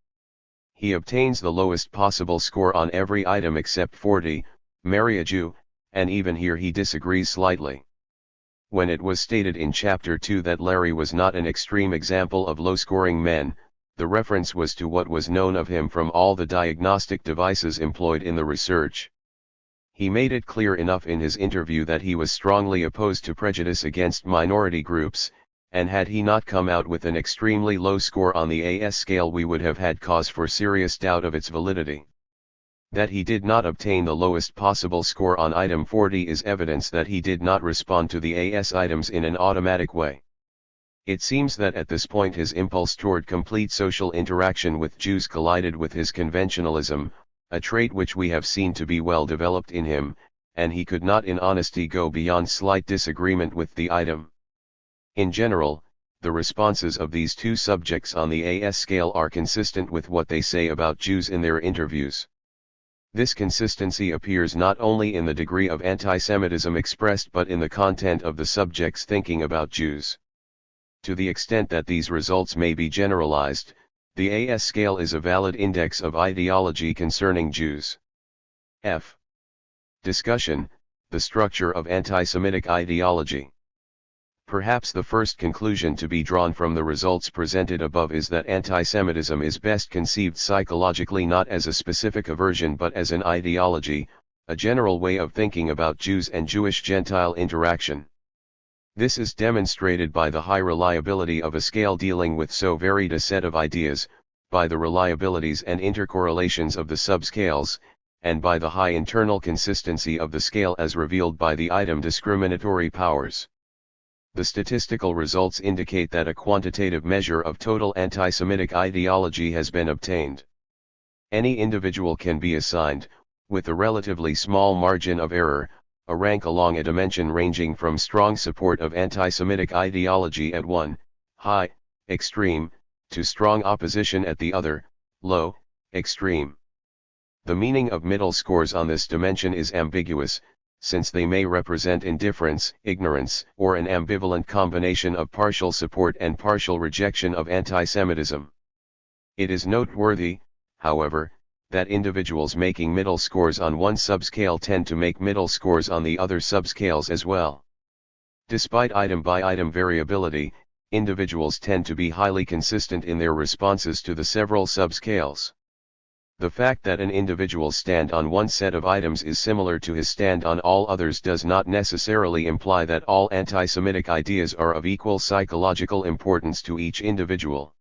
He obtains the lowest possible score on every item except 40, marry a Jew, and even here he disagrees slightly. When it was stated in Chapter 2 that Larry was not an extreme example of low-scoring men, the reference was to what was known of him from all the diagnostic devices employed in the research. He made it clear enough in his interview that he was strongly opposed to prejudice against minority groups, and had he not come out with an extremely low score on the AS scale we would have had cause for serious doubt of its validity. That he did not obtain the lowest possible score on item 40 is evidence that he did not respond to the AS items in an automatic way. It seems that at this point his impulse toward complete social interaction with Jews collided with his conventionalism, a trait which we have seen to be well developed in him, and he could not in honesty go beyond slight disagreement with the item. In general, the responses of these two subjects on the AS scale are consistent with what they say about Jews in their interviews. This consistency appears not only in the degree of antisemitism expressed but in the content of the subject's thinking about Jews. To the extent that these results may be generalized, The AS scale is a valid index of ideology concerning Jews. F. Discussion: the structure of anti-Semitic ideology. Perhaps the first conclusion to be drawn from the results presented above is that anti-Semitism is best conceived psychologically not as a specific aversion but as an ideology, a general way of thinking about Jews and Jewish-Gentile interaction. This is demonstrated by the high reliability of a scale dealing with so varied a set of ideas, by the reliabilities and intercorrelations of the subscales, and by the high internal consistency of the scale as revealed by the item discriminatory powers. The statistical results indicate that a quantitative measure of total anti-Semitic ideology has been obtained. Any individual can be assigned, with a relatively small margin of error, a rank along a dimension ranging from strong support of anti-Semitic ideology at one, high, extreme, to strong opposition at the other, low, extreme. The meaning of middle scores on this dimension is ambiguous, since they may represent indifference, ignorance, or an ambivalent combination of partial support and partial rejection of anti-Semitism. It is noteworthy, however, that individuals making middle scores on one subscale tend to make middle scores on the other subscales as well. Despite item-by-item variability, individuals tend to be highly consistent in their responses to the several subscales. The fact that an individual's stand on one set of items is similar to his stand on all others does not necessarily imply that all anti-Semitic ideas are of equal psychological importance to each individual.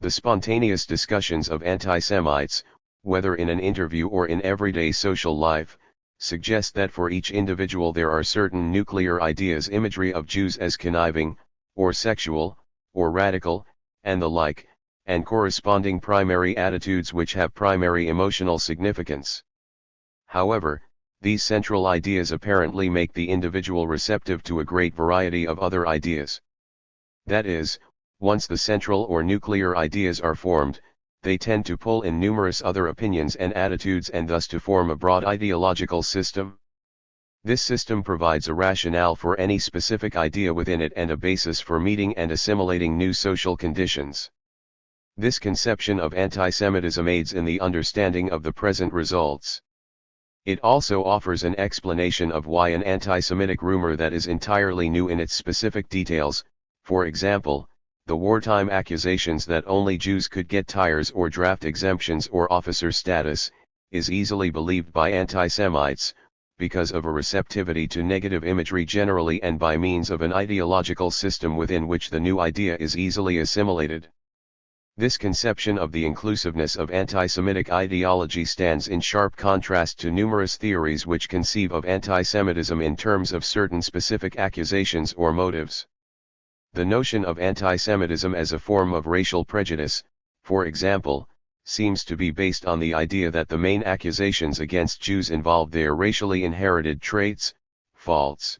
The spontaneous discussions of anti-Semites, whether in an interview or in everyday social life, suggest that for each individual there are certain nuclear ideas, imagery of Jews as conniving, or sexual, or radical, and the like, and corresponding primary attitudes which have primary emotional significance. However, these central ideas apparently make the individual receptive to a great variety of other ideas. That is, once the central or nuclear ideas are formed, they tend to pull in numerous other opinions and attitudes and thus to form a broad ideological system. This system provides a rationale for any specific idea within it and a basis for meeting and assimilating new social conditions. This conception of anti-Semitism aids in the understanding of the present results. It also offers an explanation of why an anti-Semitic rumor that is entirely new in its specific details, for example, the wartime accusations that only Jews could get tires or draft exemptions or officer status, is easily believed by anti-Semites, because of a receptivity to negative imagery generally and by means of an ideological system within which the new idea is easily assimilated. This conception of the inclusiveness of anti-Semitic ideology stands in sharp contrast to numerous theories which conceive of anti-Semitism in terms of certain specific accusations or motives. The notion of anti-Semitism as a form of racial prejudice, for example, seems to be based on the idea that the main accusations against Jews involve their racially inherited traits. False.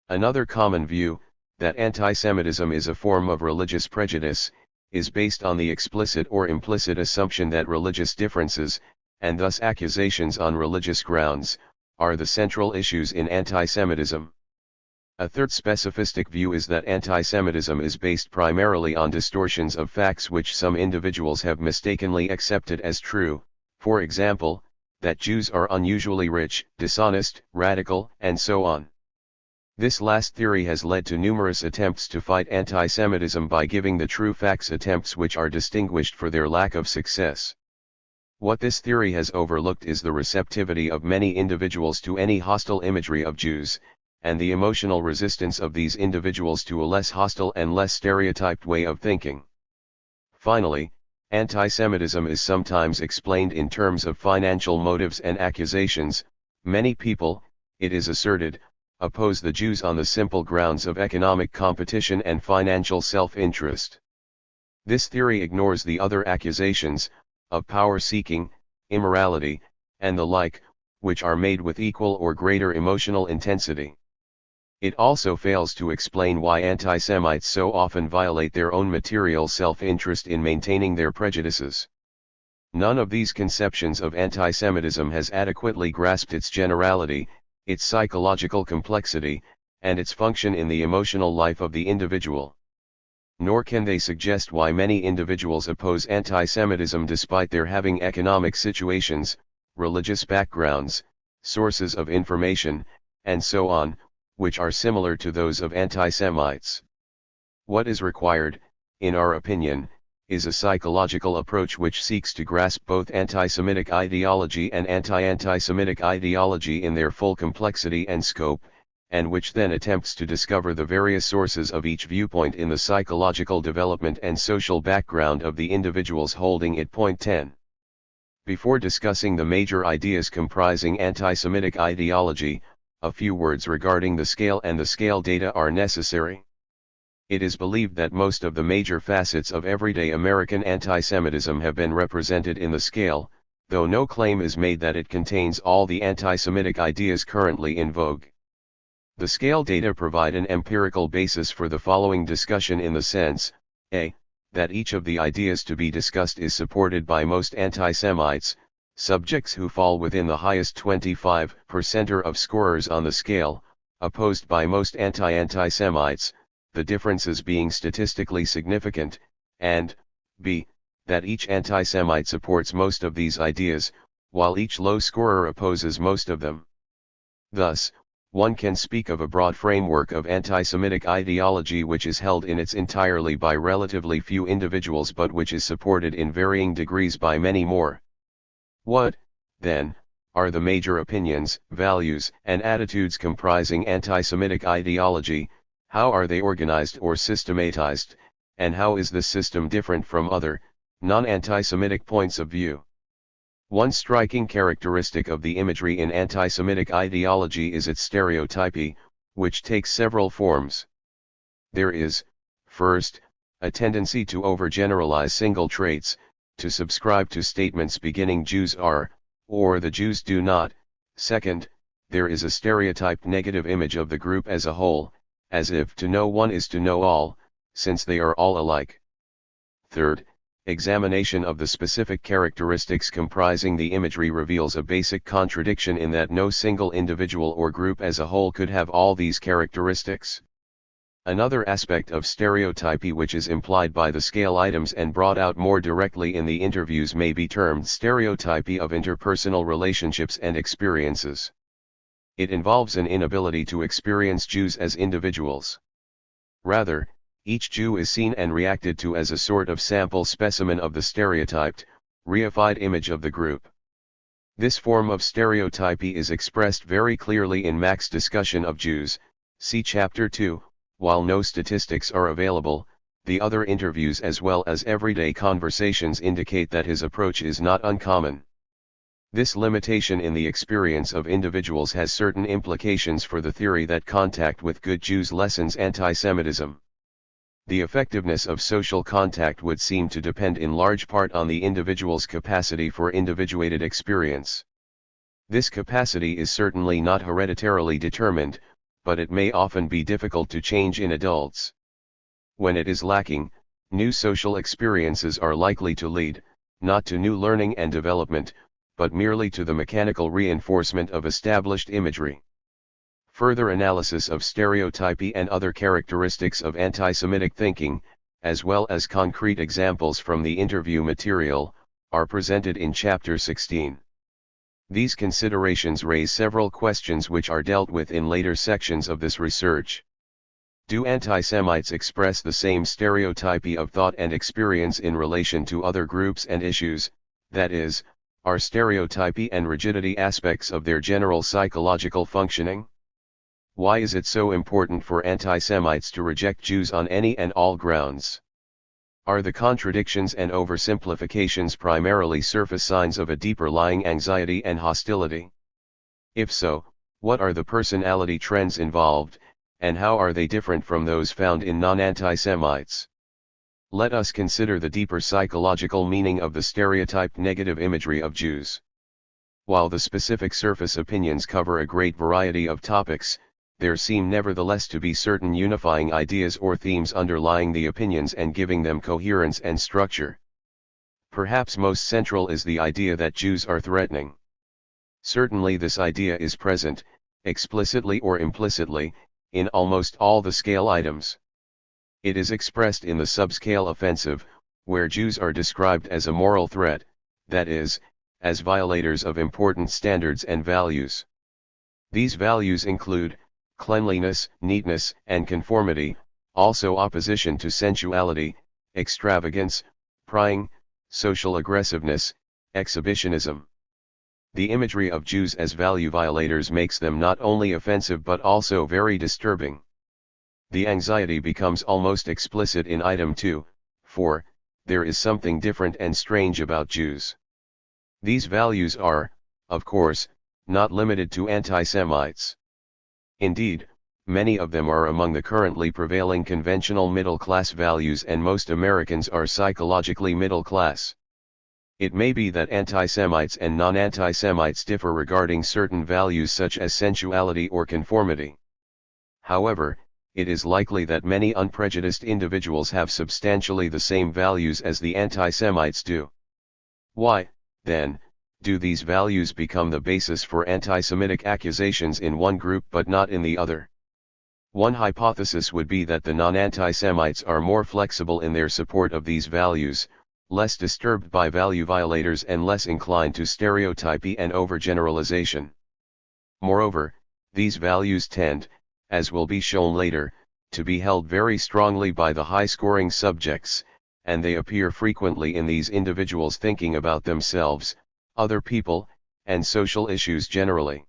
Another common view, that anti-Semitism is a form of religious prejudice, is based on the explicit or implicit assumption that religious differences, and thus accusations on religious grounds, are the central issues in anti-Semitism. A third specificistic view is that anti-Semitism is based primarily on distortions of facts which some individuals have mistakenly accepted as true, for example, that Jews are unusually rich, dishonest, radical, and so on. This last theory has led to numerous attempts to fight anti-Semitism by giving the true facts attempts which are distinguished for their lack of success. What this theory has overlooked is the receptivity of many individuals to any hostile imagery of Jews, and the emotional resistance of these individuals to a less hostile and less stereotyped way of thinking. Finally, anti-Semitism is sometimes explained in terms of financial motives and accusations. Many people, it is asserted, oppose the Jews on the simple grounds of economic competition and financial self-interest. This theory ignores the other accusations, of power-seeking, immorality, and the like, which are made with equal or greater emotional intensity. It also fails to explain why anti-Semites so often violate their own material self-interest in maintaining their prejudices. None of these conceptions of anti-Semitism has adequately grasped its generality, its psychological complexity, and its function in the emotional life of the individual. nor can they suggest why many individuals oppose anti-Semitism despite their having economic situations, religious backgrounds, sources of information, and so on, which are similar to those of anti-Semites. What is required, in our opinion, is a psychological approach which seeks to grasp both anti-Semitic ideology and anti-anti-Semitic ideology in their full complexity and scope, and which then attempts to discover the various sources of each viewpoint in the psychological development and social background of the individuals holding it. Point 10. Before discussing the major ideas comprising anti-Semitic ideology, a few words regarding the scale and the scale data are necessary. It is believed that most of the major facets of everyday American anti-Semitism have been represented in the scale, though no claim is made that it contains all the anti-Semitic ideas currently in vogue. The scale data provide an empirical basis for the following discussion in the sense, a. that each of the ideas to be discussed is supported by most anti-Semites, subjects who fall within the highest 25% of scorers on the scale, opposed by most anti-Semites, the differences being statistically significant, and, b. that each anti-Semite supports most of these ideas, while each low scorer opposes most of them. Thus, one can speak of a broad framework of anti-Semitic ideology which is held in its entirety by relatively few individuals but which is supported in varying degrees by many more. What, then, are the major opinions, values, and attitudes comprising anti-Semitic ideology? How are they organized or systematized, and how is this system different from other, non-anti-Semitic points of view? One striking characteristic of the imagery in anti-Semitic ideology is its stereotypy, which takes several forms. There is, first, a tendency to overgeneralize single traits, to subscribe to statements beginning Jews are, or the Jews do not. Second, there is a stereotyped negative image of the group as a whole, as if to know one is to know all, since they are all alike. Third, examination of the specific characteristics comprising the imagery reveals a basic contradiction in that no single individual or group as a whole could have all these characteristics. Another aspect of stereotypy which is implied by the scale items and brought out more directly in the interviews may be termed stereotypy of interpersonal relationships and experiences. It involves an inability to experience Jews as individuals. Rather, each Jew is seen and reacted to as a sort of sample specimen of the stereotyped, reified image of the group. This form of stereotypy is expressed very clearly in Mack's discussion of Jews, see Chapter 2, while no statistics are available. The other interviews as well as everyday conversations indicate that his approach is not uncommon. This limitation in the experience of individuals has certain implications for the theory that contact with good Jews lessens anti-Semitism. The effectiveness of social contact would seem to depend in large part on the individual's capacity for individuated experience. This capacity is certainly not hereditarily determined, but it may often be difficult to change in adults. When it is lacking, new social experiences are likely to lead, not to new learning and development, but merely to the mechanical reinforcement of established imagery. Further analysis of stereotypy and other characteristics of anti-Semitic thinking, as well as concrete examples from the interview material, are presented in Chapter 16. These considerations raise several questions which are dealt with in later sections of this research. Do anti-Semites express the same stereotypy of thought and experience in relation to other groups and issues, that is, are stereotypy and rigidity aspects of their general psychological functioning? Why is it so important for anti-Semites to reject Jews on any and all grounds? Are the contradictions and oversimplifications primarily surface signs of a deeper lying anxiety and hostility? If so, what are the personality trends involved, and how are they different from those found in non-anti-Semites? Let us consider the deeper psychological meaning of the stereotyped negative imagery of Jews. While the specific surface opinions cover a great variety of topics, there seem nevertheless to be certain unifying ideas or themes underlying the opinions and giving them coherence and structure. Perhaps most central is the idea that Jews are threatening. Certainly this idea is present, explicitly or implicitly, in almost all the scale items. It is expressed in the subscale offensive, where Jews are described as a moral threat, that is, as violators of important standards and values. These values include cleanliness, neatness, and conformity, also opposition to sensuality, extravagance, prying, social aggressiveness, exhibitionism. The imagery of Jews as value violators makes them not only offensive but also very disturbing. The anxiety becomes almost explicit in item 2, for, there is something different and strange about Jews. These values are, of course, not limited to anti-Semites. Indeed, many of them are among the currently prevailing conventional middle-class values, and most Americans are psychologically middle class. It may be that anti-Semites and non-anti-Semites differ regarding certain values such as sensuality or conformity. However, it is likely that many unprejudiced individuals have substantially the same values as the anti-Semites do. Why, then, do these values become the basis for anti-Semitic accusations in one group but not in the other? One hypothesis would be that the non-anti-Semites are more flexible in their support of these values, less disturbed by value violators, and less inclined to stereotypy and overgeneralization. Moreover, these values tend, as will be shown later, to be held very strongly by the high-scoring subjects, and they appear frequently in these individuals' thinking about themselves, other people, and social issues generally.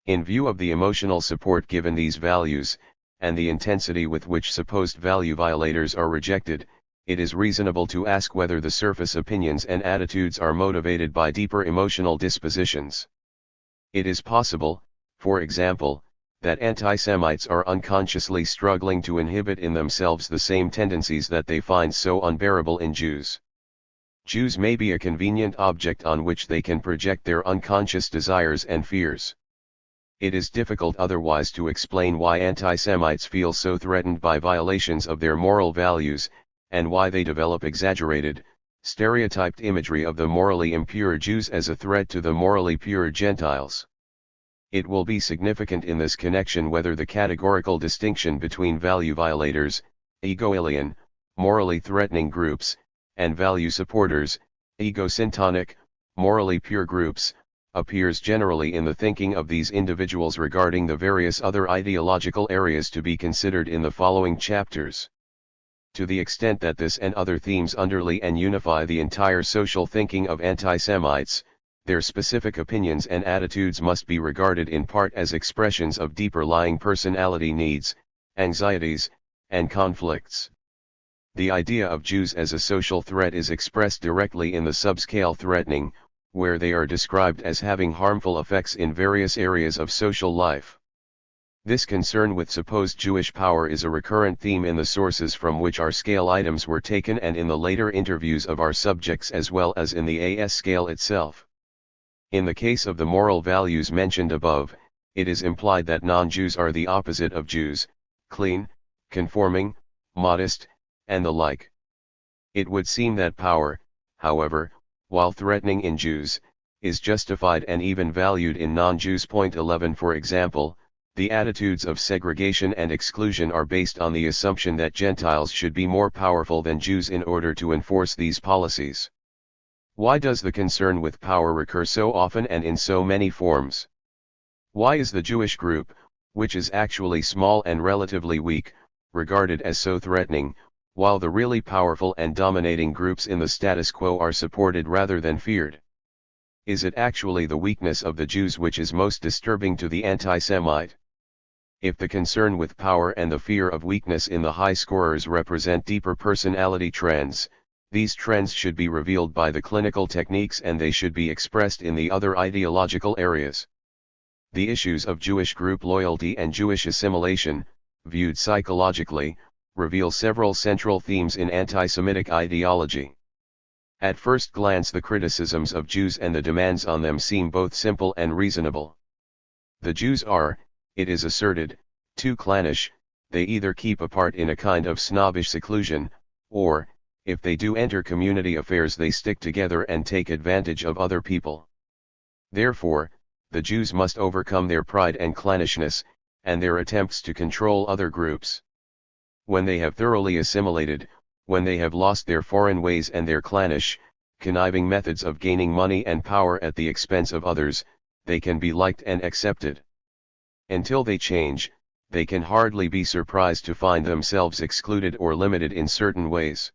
In view of the emotional support given these values, and the intensity with which supposed value violators are rejected, it is reasonable to ask whether the surface opinions and attitudes are motivated by deeper emotional dispositions. It is possible, for example, that anti-Semites are unconsciously struggling to inhibit in themselves the same tendencies that they find so unbearable in Jews. Jews may be a convenient object on which they can project their unconscious desires and fears. It is difficult otherwise to explain why anti-Semites feel so threatened by violations of their moral values, and why they develop exaggerated, stereotyped imagery of the morally impure Jews as a threat to the morally pure Gentiles. It will be significant in this connection whether the categorical distinction between value violators, ego-alien, morally threatening groups, and value supporters, ego-syntonic, morally pure groups, appears generally in the thinking of these individuals regarding the various other ideological areas to be considered in the following chapters. To the extent that this and other themes underlie and unify the entire social thinking of anti-Semites, their specific opinions and attitudes must be regarded in part as expressions of deeper lying personality needs, anxieties, and conflicts. The idea of Jews as a social threat is expressed directly in the subscale threatening, where they are described as having harmful effects in various areas of social life. This concern with supposed Jewish power is a recurrent theme in the sources from which our scale items were taken and in the later interviews of our subjects, as well as in the AS scale itself. In the case of the moral values mentioned above, it is implied that non-Jews are the opposite of Jews, clean, conforming, modest, and the like. It would seem that power, however, while threatening in Jews, is justified and even valued in non-Jews. Point 11. For example, the attitudes of segregation and exclusion are based on the assumption that Gentiles should be more powerful than Jews in order to enforce these policies. Why does the concern with power recur so often and in so many forms? Why is the Jewish group, which is actually small and relatively weak, regarded as so threatening, while the really powerful and dominating groups in the status quo are supported rather than feared? Is it actually the weakness of the Jews which is most disturbing to the anti-Semite? If the concern with power and the fear of weakness in the high scorers represent deeper personality trends, these trends should be revealed by the clinical techniques and they should be expressed in the other ideological areas. The issues of Jewish group loyalty and Jewish assimilation, viewed psychologically, reveal several central themes in anti-Semitic ideology. At first glance, the criticisms of Jews and the demands on them seem both simple and reasonable. The Jews are, it is asserted, too clannish. They either keep apart in a kind of snobbish seclusion, or, if they do enter community affairs, they stick together and take advantage of other people. Therefore, the Jews must overcome their pride and clannishness, and their attempts to control other groups. When they have thoroughly assimilated, when they have lost their foreign ways and their clannish, conniving methods of gaining money and power at the expense of others, they can be liked and accepted. Until they change, they can hardly be surprised to find themselves excluded or limited in certain ways.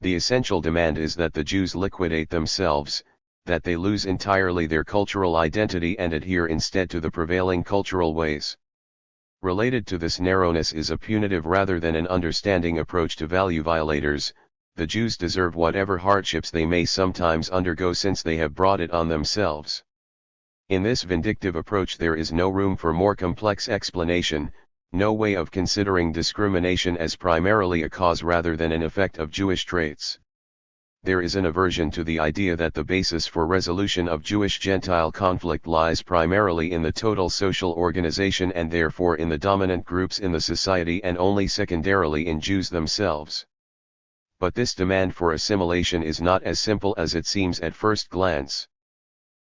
The essential demand is that the Jews liquidate themselves, that they lose entirely their cultural identity and adhere instead to the prevailing cultural ways. Related to this narrowness is a punitive rather than an understanding approach to value violators. The Jews deserve whatever hardships they may sometimes undergo since they have brought it on themselves. In this vindictive approach there is no room for more complex explanation, no way of considering discrimination as primarily a cause rather than an effect of Jewish traits. There is an aversion to the idea that the basis for resolution of Jewish-Gentile conflict lies primarily in the total social organization and therefore in the dominant groups in the society and only secondarily in Jews themselves. But this demand for assimilation is not as simple as it seems at first glance.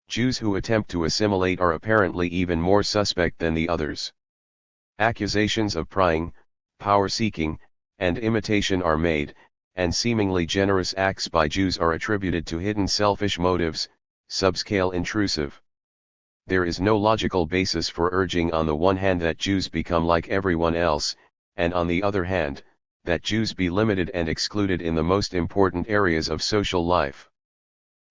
Jews who attempt to assimilate are apparently even more suspect than the others. Accusations of prying, power-seeking, and imitation are made, and seemingly generous acts by Jews are attributed to hidden selfish motives, subscale intrusive. There is no logical basis for urging on the one hand that Jews become like everyone else, and on the other hand, that Jews be limited and excluded in the most important areas of social life.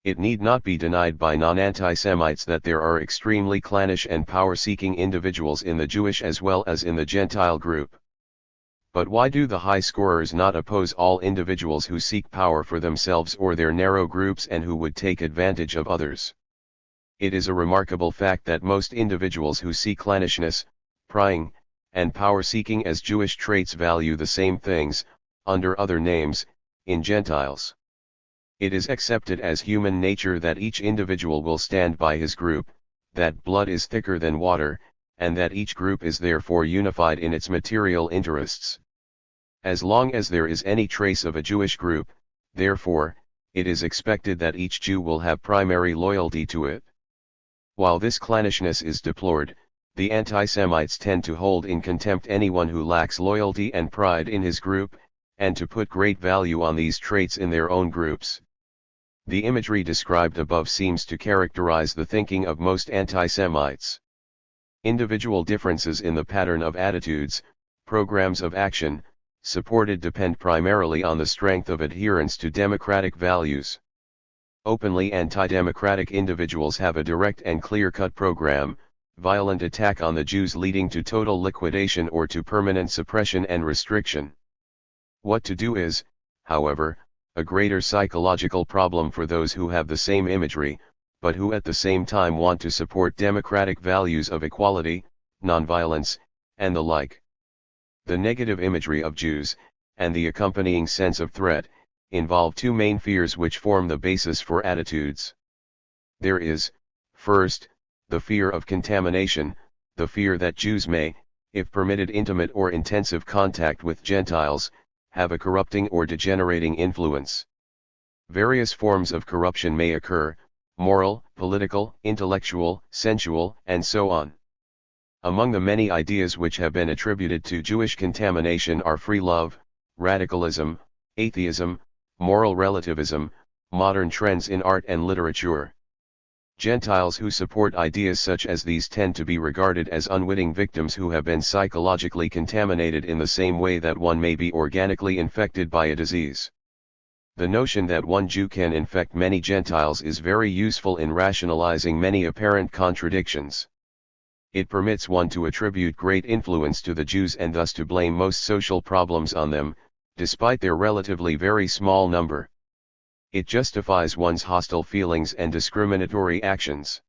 It need not be denied by non-anti-Semites that there are extremely clannish and power-seeking individuals in the Jewish as well as in the Gentile group. But why do the high scorers not oppose all individuals who seek power for themselves or their narrow groups and who would take advantage of others? It is a remarkable fact that most individuals who see clannishness, prying, and power-seeking as Jewish traits value the same things, under other names, in Gentiles. It is accepted as human nature that each individual will stand by his group, that blood is thicker than water, and that each group is therefore unified in its material interests. As long as there is any trace of a Jewish group, therefore, it is expected that each Jew will have primary loyalty to it. While this clannishness is deplored, the anti-Semites tend to hold in contempt anyone who lacks loyalty and pride in his group, and to put great value on these traits in their own groups. The imagery described above seems to characterize the thinking of most anti-Semites. Individual differences in the pattern of attitudes, programs of action, supported depend primarily on the strength of adherence to democratic values. Openly anti-democratic individuals have a direct and clear-cut program, violent attack on the Jews leading to total liquidation or to permanent suppression and restriction. What to do is, however, a greater psychological problem for those who have the same imagery, but who at the same time want to support democratic values of equality, nonviolence, and the like. The negative imagery of Jews, and the accompanying sense of threat, involve two main fears which form the basis for attitudes. There is, first, the fear of contamination, the fear that Jews may, if permitted intimate or intensive contact with Gentiles, have a corrupting or degenerating influence. Various forms of corruption may occur, moral, political, intellectual, sensual, and so on. Among the many ideas which have been attributed to Jewish contamination are free love, radicalism, atheism, moral relativism, modern trends in art and literature. Gentiles who support ideas such as these tend to be regarded as unwitting victims who have been psychologically contaminated in the same way that one may be organically infected by a disease. The notion that one Jew can infect many Gentiles is very useful in rationalizing many apparent contradictions. It permits one to attribute great influence to the Jews and thus to blame most social problems on them, despite their relatively very small number. It justifies one's hostile feelings and discriminatory actions.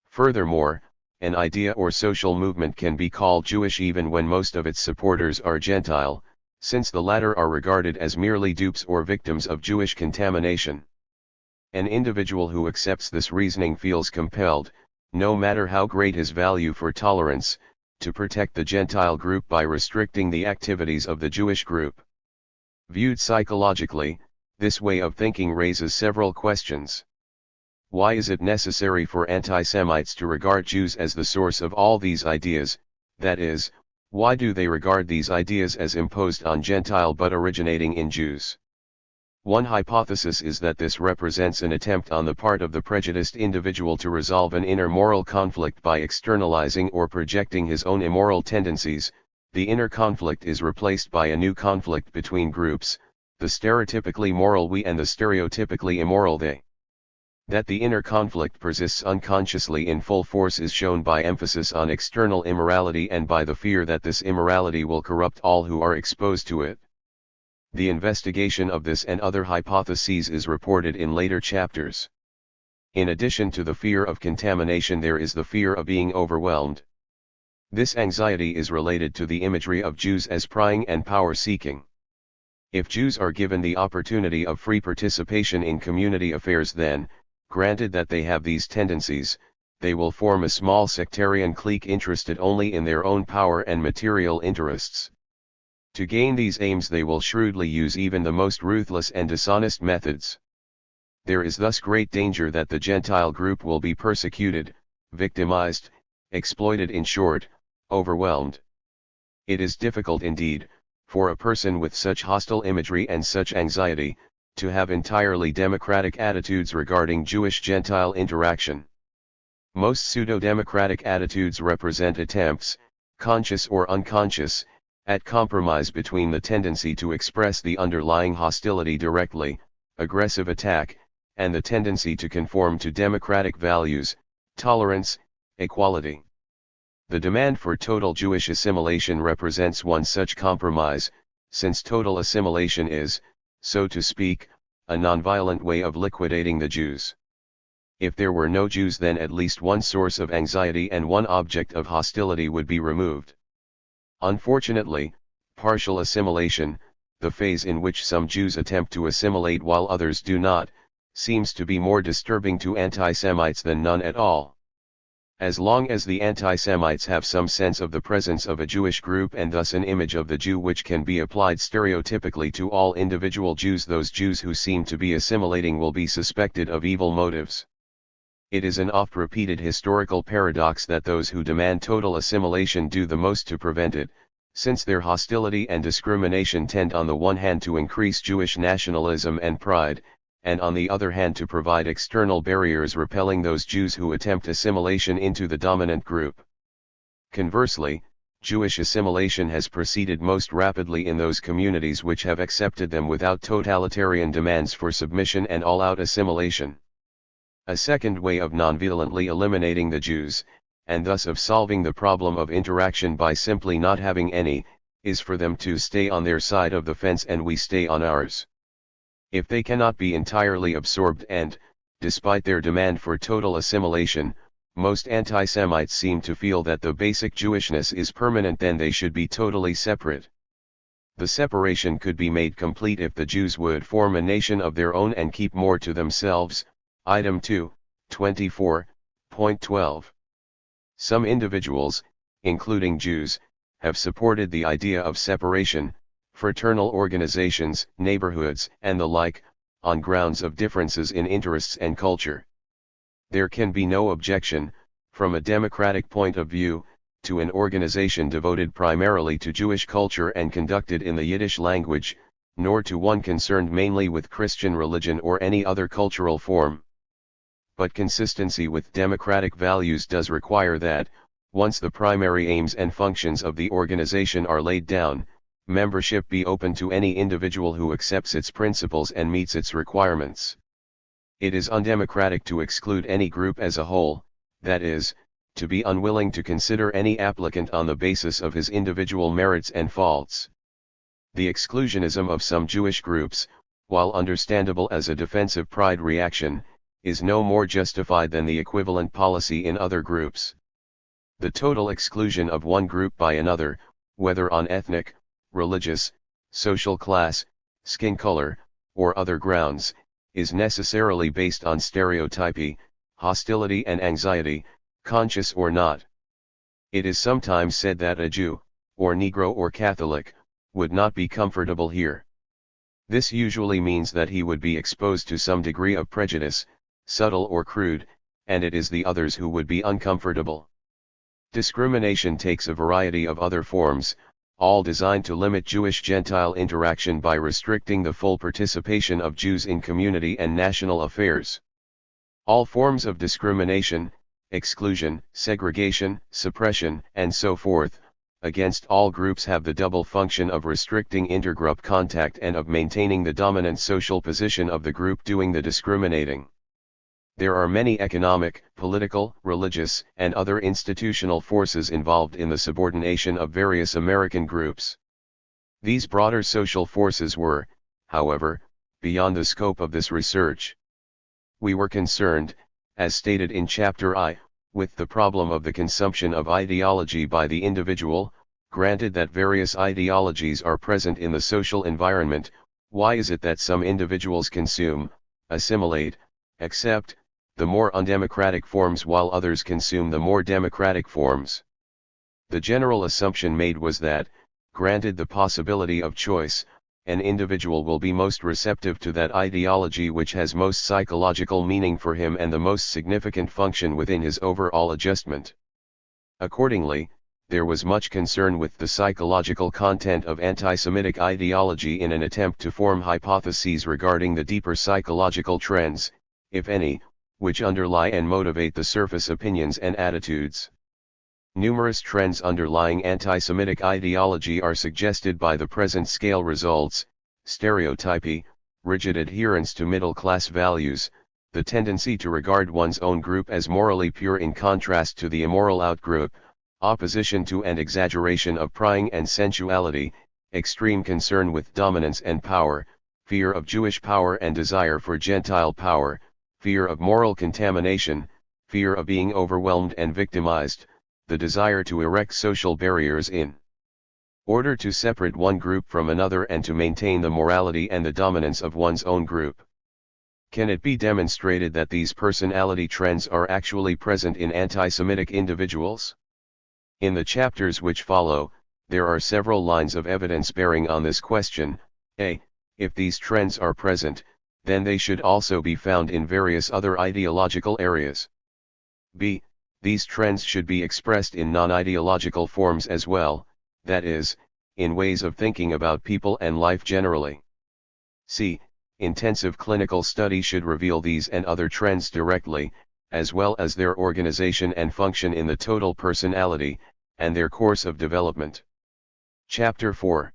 Furthermore, an idea or social movement can be called Jewish even when most of its supporters are Gentile, since the latter are regarded as merely dupes or victims of Jewish contamination. An individual who accepts this reasoning feels compelled, no matter how great his value for tolerance, to protect the Gentile group by restricting the activities of the Jewish group. Viewed psychologically, this way of thinking raises several questions. Why is it necessary for anti-Semites to regard Jews as the source of all these ideas, that is, Why do they regard these ideas as imposed on Gentile but originating in Jews? One hypothesis is that this represents an attempt on the part of the prejudiced individual to resolve an inner moral conflict by externalizing or projecting his own immoral tendencies. The inner conflict is replaced by a new conflict between groups, the stereotypically moral we and the stereotypically immoral they. That the inner conflict persists unconsciously in full force is shown by emphasis on external immorality and by the fear that this immorality will corrupt all who are exposed to it. The investigation of this and other hypotheses is reported in later chapters. In addition to the fear of contamination, there is the fear of being overwhelmed. This anxiety is related to the imagery of Jews as prying and power-seeking. If Jews are given the opportunity of free participation in community affairs, then, granted that they have these tendencies, they will form a small sectarian clique interested only in their own power and material interests. To gain these aims, they will shrewdly use even the most ruthless and dishonest methods. There is thus great danger that the Gentile group will be persecuted, victimized, exploited, in short, overwhelmed. It is difficult indeed, for a person with such hostile imagery and such anxiety, to have entirely democratic attitudes regarding Jewish-Gentile interaction. Most pseudo-democratic attitudes represent attempts, conscious or unconscious, at compromise between the tendency to express the underlying hostility directly, aggressive attack, and the tendency to conform to democratic values, tolerance, equality. The demand for total Jewish assimilation represents one such compromise, since total assimilation is, so to speak, a nonviolent way of liquidating the Jews. If there were no Jews, then at least one source of anxiety and one object of hostility would be removed. Unfortunately, partial assimilation, the phase in which some Jews attempt to assimilate while others do not, seems to be more disturbing to anti-Semites than none at all. As long as the anti-Semites have some sense of the presence of a Jewish group and thus an image of the Jew which can be applied stereotypically to all individual Jews, those Jews who seem to be assimilating will be suspected of evil motives. It is an oft-repeated historical paradox that those who demand total assimilation do the most to prevent it, since their hostility and discrimination tend on the one hand to increase Jewish nationalism and pride, and on the other hand to provide external barriers repelling those Jews who attempt assimilation into the dominant group. Conversely, Jewish assimilation has proceeded most rapidly in those communities which have accepted them without totalitarian demands for submission and all-out assimilation. A second way of nonviolently eliminating the Jews, and thus of solving the problem of interaction by simply not having any, is for them to stay on their side of the fence and we stay on ours. If they cannot be entirely absorbed and, despite their demand for total assimilation, most anti-Semites seem to feel that the basic Jewishness is permanent, then they should be totally separate. The separation could be made complete if the Jews would form a nation of their own and keep more to themselves. Item 2, 24.12. Some individuals, including Jews, have supported the idea of separation, fraternal organizations, neighborhoods, and the like, on grounds of differences in interests and culture. There can be no objection, from a democratic point of view, to an organization devoted primarily to Jewish culture and conducted in the Yiddish language, nor to one concerned mainly with Christian religion or any other cultural form. But consistency with democratic values does require that, once the primary aims and functions of the organization are laid down, membership be open to any individual who accepts its principles and meets its requirements. It is undemocratic to exclude any group as a whole, that is, to be unwilling to consider any applicant on the basis of his individual merits and faults. The exclusionism of some Jewish groups, while understandable as a defensive pride reaction, is no more justified than the equivalent policy in other groups. The total exclusion of one group by another, whether on ethnic, religious, social class, skin color, or other grounds, is necessarily based on stereotypy, hostility and anxiety, conscious or not. It is sometimes said that a Jew, or Negro or Catholic, would not be comfortable here. This usually means that he would be exposed to some degree of prejudice, subtle or crude, and it is the others who would be uncomfortable. Discrimination takes a variety of other forms, all designed to limit Jewish-Gentile interaction by restricting the full participation of Jews in community and national affairs. All forms of discrimination, exclusion, segregation, suppression, and so forth, against all groups have the double function of restricting intergroup contact and of maintaining the dominant social position of the group doing the discriminating. There are many economic, political, religious, and other institutional forces involved in the subordination of various American groups. These broader social forces were, however, beyond the scope of this research. We were concerned, as stated in Chapter I, with the problem of the consumption of ideology by the individual. Granted that various ideologies are present in the social environment, why is it that some individuals consume, assimilate, accept, the more undemocratic forms while others consume the more democratic forms? The general assumption made was that, granted the possibility of choice, an individual will be most receptive to that ideology which has most psychological meaning for him and the most significant function within his overall adjustment. Accordingly, there was much concern with the psychological content of anti-Semitic ideology in an attempt to form hypotheses regarding the deeper psychological trends, if any, which underlie and motivate the surface opinions and attitudes. Numerous trends underlying anti-Semitic ideology are suggested by the present scale results: stereotypy, rigid adherence to middle-class values, the tendency to regard one's own group as morally pure in contrast to the immoral outgroup, opposition to and exaggeration of prying and sensuality, extreme concern with dominance and power, fear of Jewish power and desire for Gentile power, fear of moral contamination, fear of being overwhelmed and victimized, the desire to erect social barriers in order to separate one group from another and to maintain the morality and the dominance of one's own group. Can it be demonstrated that these personality trends are actually present in anti-Semitic individuals? In the chapters which follow, there are several lines of evidence bearing on this question. A. If these trends are present, then they should also be found in various other ideological areas. B. These trends should be expressed in non-ideological forms as well, that is, in ways of thinking about people and life generally. C. Intensive clinical study should reveal these and other trends directly, as well as their organization and function in the total personality, and their course of development. Chapter 4.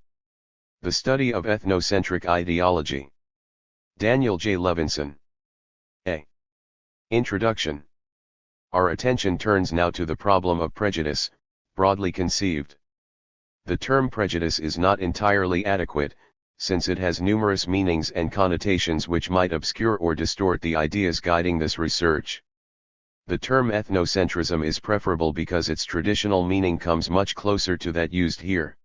The Study of Ethnocentric Ideology. Daniel J. Levinson. A. Introduction. Our attention turns now to the problem of prejudice, broadly conceived. The term prejudice is not entirely adequate, since it has numerous meanings and connotations which might obscure or distort the ideas guiding this research. The term ethnocentrism is preferable because its traditional meaning comes much closer to that used here.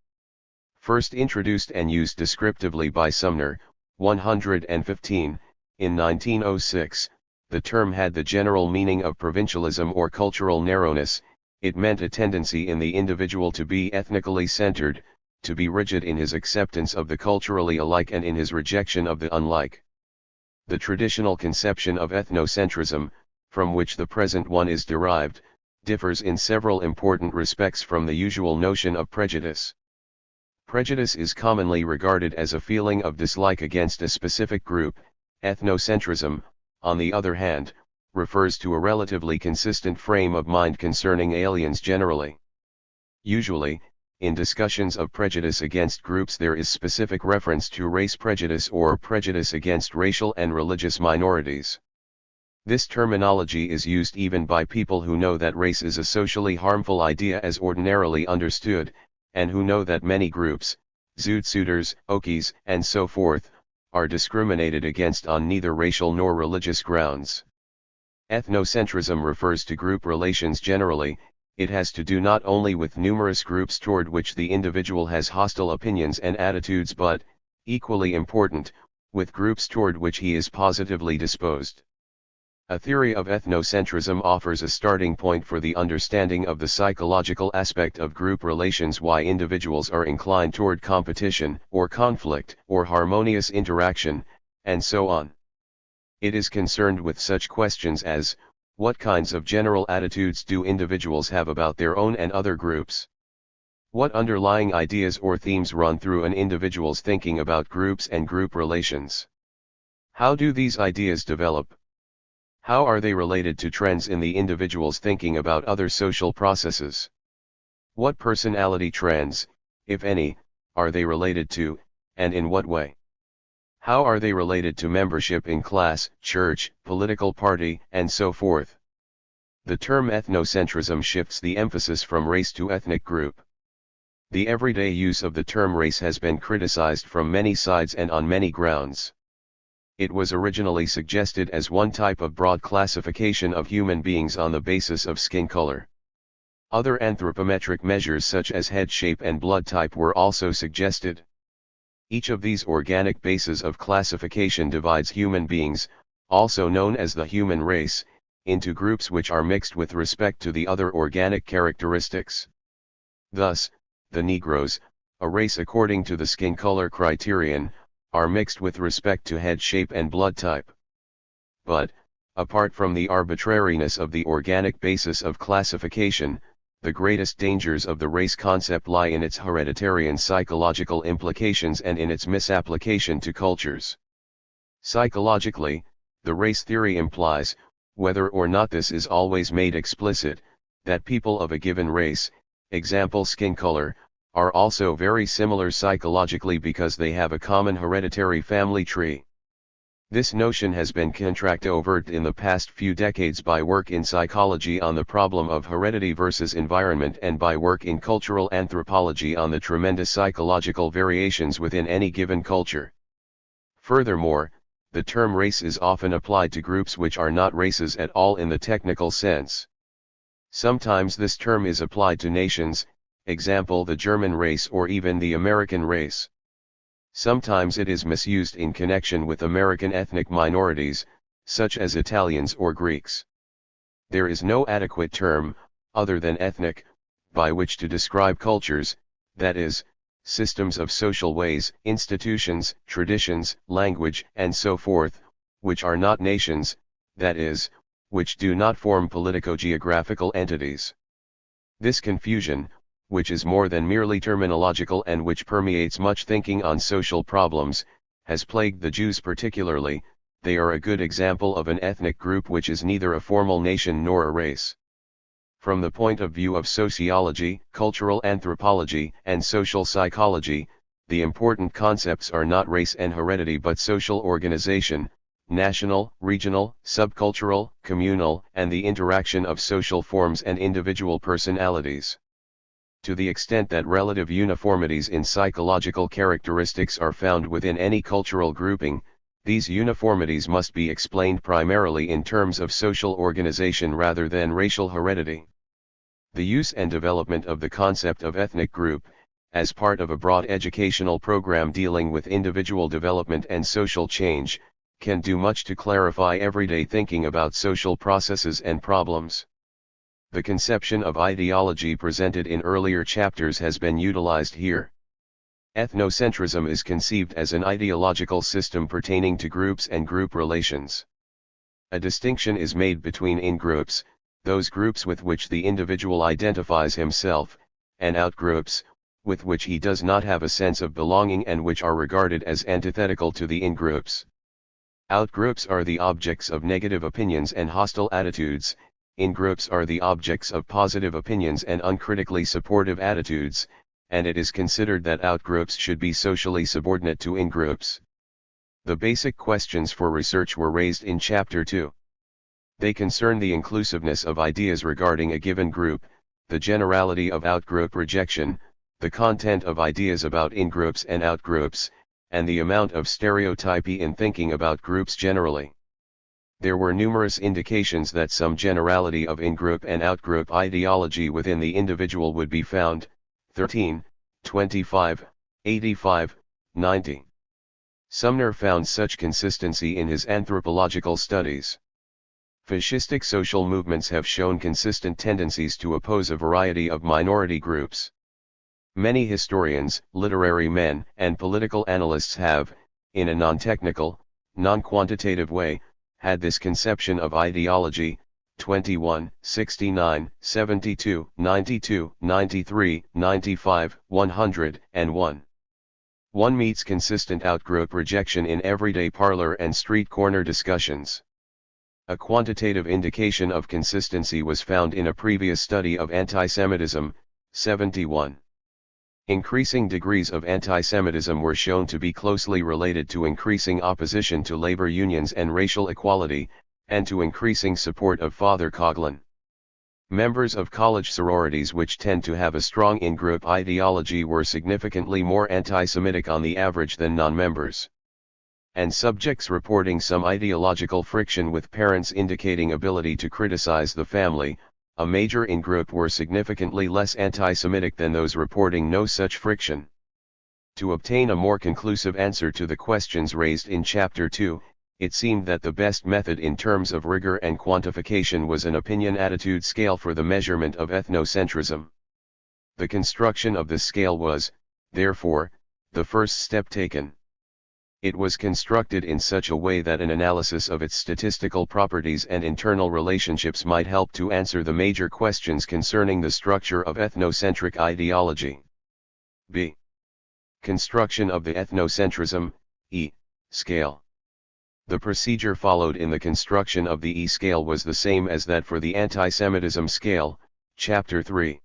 First introduced and used descriptively by Sumner, 115, in 1906, the term had the general meaning of provincialism or cultural narrowness. It meant a tendency in the individual to be ethnically centered, to be rigid in his acceptance of the culturally alike and in his rejection of the unlike. The traditional conception of ethnocentrism, from which the present one is derived, differs in several important respects from the usual notion of prejudice. Prejudice is commonly regarded as a feeling of dislike against a specific group. Ethnocentrism, on the other hand, refers to a relatively consistent frame of mind concerning aliens generally. Usually, in discussions of prejudice against groups there is specific reference to race prejudice or prejudice against racial and religious minorities. This terminology is used even by people who know that race is a socially harmful idea as ordinarily understood, and who know that many groups, Zoot-Suiters, Okies, and so forth, are discriminated against on neither racial nor religious grounds. Ethnocentrism refers to group relations generally. It has to do not only with numerous groups toward which the individual has hostile opinions and attitudes but, equally important, with groups toward which he is positively disposed. A theory of ethnocentrism offers a starting point for the understanding of the psychological aspect of group relations, why individuals are inclined toward competition, or conflict, or harmonious interaction, and so on. It is concerned with such questions as, What kinds of general attitudes do individuals have about their own and other groups? What underlying ideas or themes run through an individual's thinking about groups and group relations? How do these ideas develop? How are they related to trends in the individual's thinking about other social processes? What personality trends, if any, are they related to, and in what way? How are they related to membership in class, church, political party, and so forth? The term ethnocentrism shifts the emphasis from race to ethnic group. The everyday use of the term race has been criticized from many sides and on many grounds. It was originally suggested as one type of broad classification of human beings on the basis of skin color. Other anthropometric measures such as head shape and blood type were also suggested. Each of these organic bases of classification divides human beings, also known as the human race, into groups which are mixed with respect to the other organic characteristics. Thus, the Negroes, a race according to the skin color criterion, are mixed with respect to head shape and blood type. But, apart from the arbitrariness of the organic basis of classification, the greatest dangers of the race concept lie in its hereditary psychological implications and in its misapplication to cultures. Psychologically, the race theory implies, whether or not this is always made explicit, that people of a given race, example skin color, are also very similar psychologically because they have a common hereditary family tree. This notion has been contracted overt in the past few decades by work in psychology on the problem of heredity versus environment and by work in cultural anthropology on the tremendous psychological variations within any given culture. Furthermore, the term race is often applied to groups which are not races at all in the technical sense. Sometimes this term is applied to nations, example the German race or even the American race. Sometimes it is misused in connection with American ethnic minorities, such as Italians or Greeks. There is no adequate term, other than ethnic, by which to describe cultures, that is, systems of social ways, institutions, traditions, language, and so forth, which are not nations, that is, which do not form politico-geographical entities. This confusion, which is more than merely terminological and which permeates much thinking on social problems, has plagued the Jews particularly. They are a good example of an ethnic group which is neither a formal nation nor a race. From the point of view of sociology, cultural anthropology, and social psychology, the important concepts are not race and heredity but social organization, national, regional, subcultural, communal, and the interaction of social forms and individual personalities. To the extent that relative uniformities in psychological characteristics are found within any cultural grouping, these uniformities must be explained primarily in terms of social organization rather than racial heredity. The use and development of the concept of ethnic group, as part of a broad educational program dealing with individual development and social change, can do much to clarify everyday thinking about social processes and problems. The conception of ideology presented in earlier chapters has been utilized here. Ethnocentrism is conceived as an ideological system pertaining to groups and group relations. A distinction is made between in-groups, those groups with which the individual identifies himself, and out-groups, with which he does not have a sense of belonging and which are regarded as antithetical to the in-groups. Out-groups are the objects of negative opinions and hostile attitudes. In-groups are the objects of positive opinions and uncritically supportive attitudes, and it is considered that out-groups should be socially subordinate to in-groups. The basic questions for research were raised in Chapter 2. They concern the inclusiveness of ideas regarding a given group, the generality of out-group rejection, the content of ideas about in-groups and out-groups, and the amount of stereotypy in thinking about groups generally. There were numerous indications that some generality of in-group and out-group ideology within the individual would be found. 13, 25, 85, 90. Sumner found such consistency in his anthropological studies. Fascistic social movements have shown consistent tendencies to oppose a variety of minority groups. Many historians, literary men, and political analysts have, in a non-technical, non-quantitative way, had this conception of ideology, 21, 69, 72, 92, 93, 95, 100, and 1. 1 meets consistent outgroup rejection in everyday parlor and street corner discussions. A quantitative indication of consistency was found in a previous study of antisemitism, 71. Increasing degrees of antisemitism were shown to be closely related to increasing opposition to labor unions and racial equality, and to increasing support of Father Coughlin. Members of college sororities which tend to have a strong in-group ideology were significantly more anti-Semitic on the average than non-members. And subjects reporting some ideological friction with parents indicating ability to criticize the family, a major in-group, were significantly less anti-Semitic than those reporting no such friction. To obtain a more conclusive answer to the questions raised in Chapter 2, it seemed that the best method in terms of rigor and quantification was an opinion-attitude scale for the measurement of ethnocentrism. The construction of this scale was, therefore, the first step taken. It was constructed in such a way that an analysis of its statistical properties and internal relationships might help to answer the major questions concerning the structure of ethnocentric ideology. B. Construction of the ethnocentrism, E, scale. The procedure followed in the construction of the E-scale was the same as that for the antisemitism scale, Chapter 3.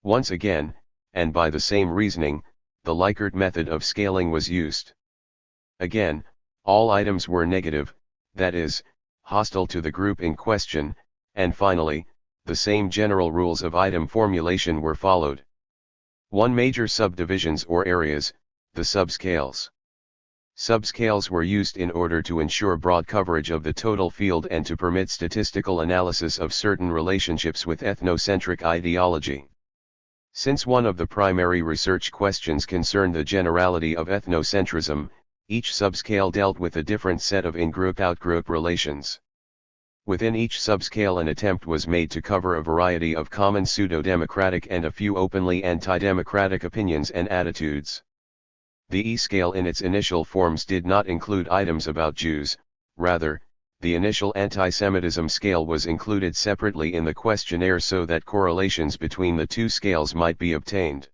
Once again, and by the same reasoning, the Likert method of scaling was used. Again, all items were negative, that is, hostile to the group in question, and finally, the same general rules of item formulation were followed. 1 Major subdivisions or areas, the subscales. Subscales were used in order to ensure broad coverage of the total field and to permit statistical analysis of certain relationships with ethnocentric ideology. Since one of the primary research questions concerned the generality of ethnocentrism, each subscale dealt with a different set of in-group-out-group relations. Within each subscale an attempt was made to cover a variety of common pseudo-democratic and a few openly anti-democratic opinions and attitudes. The E-scale in its initial forms did not include items about Jews, rather, the initial anti-Semitism scale was included separately in the questionnaire so that correlations between the two scales might be obtained.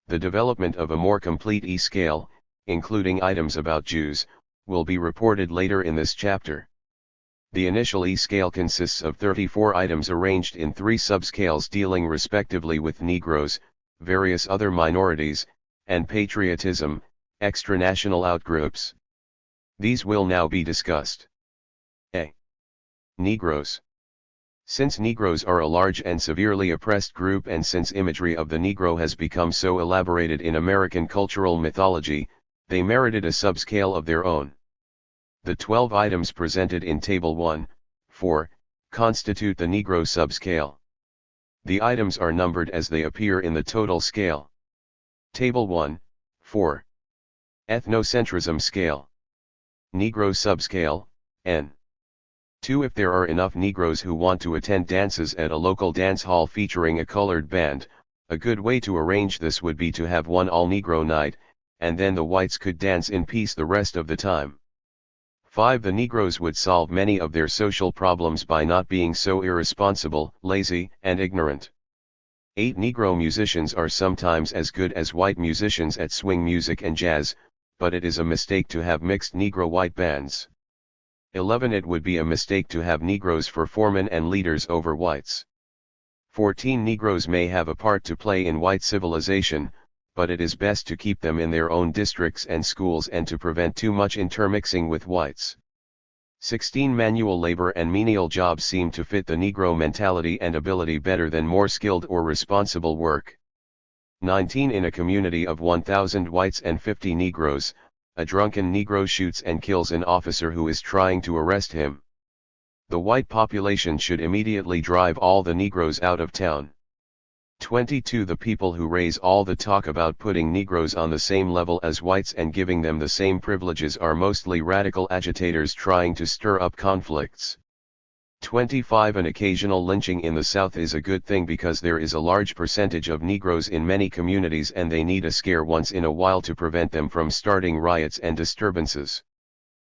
The development of a more complete E-scale, including items about Jews, will be reported later in this chapter. The initial E-scale consists of 34 items arranged in 3 subscales dealing respectively with Negroes, various other minorities, and patriotism, extranational outgroups. These will now be discussed. A. Negroes. Since Negroes are a large and severely oppressed group and since imagery of the Negro has become so elaborated in American cultural mythology, they merited a subscale of their own. The 12 items presented in Table 1, 4, constitute the Negro subscale. The items are numbered as they appear in the total scale. Table 1, 4. Ethnocentrism scale. Negro subscale, N. 2. If there are enough Negroes who want to attend dances at a local dance hall featuring a colored band, a good way to arrange this would be to have one all-Negro night, and then the whites could dance in peace the rest of the time. 5. The Negroes would solve many of their social problems by not being so irresponsible, lazy, and ignorant. 8. Negro musicians are sometimes as good as white musicians at swing music and jazz, but it is a mistake to have mixed Negro-white bands. 11. It would be a mistake to have Negroes for foremen and leaders over whites. 14. Negroes may have a part to play in white civilization, but it is best to keep them in their own districts and schools and to prevent too much intermixing with whites. 16. Manual labor and menial jobs seem to fit the Negro mentality and ability better than more skilled or responsible work. 19. In a community of 1,000 whites and 50 Negroes, a drunken Negro shoots and kills an officer who is trying to arrest him. The white population should immediately drive all the Negroes out of town. 22. The people who raise all the talk about putting Negroes on the same level as whites and giving them the same privileges are mostly radical agitators trying to stir up conflicts. 25. An occasional lynching in the South is a good thing because there is a large percentage of Negroes in many communities and they need a scare once in a while to prevent them from starting riots and disturbances.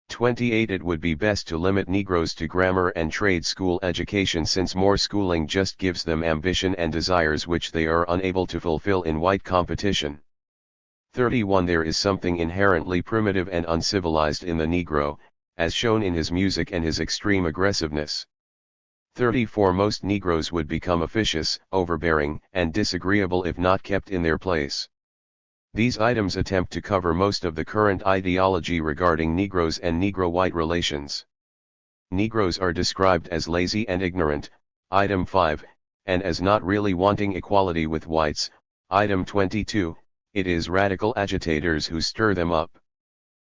28. It would be best to limit Negroes to grammar and trade school education, since more schooling just gives them ambition and desires which they are unable to fulfill in white competition. 31. There is something inherently primitive and uncivilized in the Negro, as shown in his music and his extreme aggressiveness. 34. Most Negroes would become officious, overbearing, and disagreeable if not kept in their place. These items attempt to cover most of the current ideology regarding Negroes and Negro-white relations. Negroes are described as lazy and ignorant, item 5, and as not really wanting equality with whites, item 22, it is radical agitators who stir them up.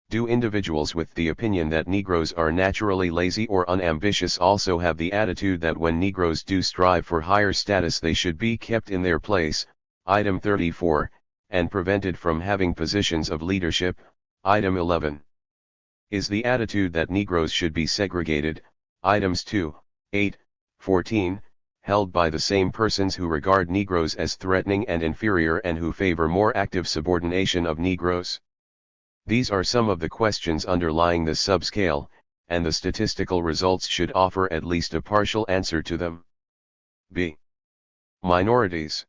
Do individuals with the opinion that Negroes are naturally lazy or unambitious also have the attitude that when Negroes do strive for higher status they should be kept in their place, item 34, and prevented from having positions of leadership, item 11. Is the attitude that Negroes should be segregated, items 2, 8, 14, held by the same persons who regard Negroes as threatening and inferior and who favor more active subordination of Negroes? These are some of the questions underlying this subscale, and the statistical results should offer at least a partial answer to them. B. Minorities.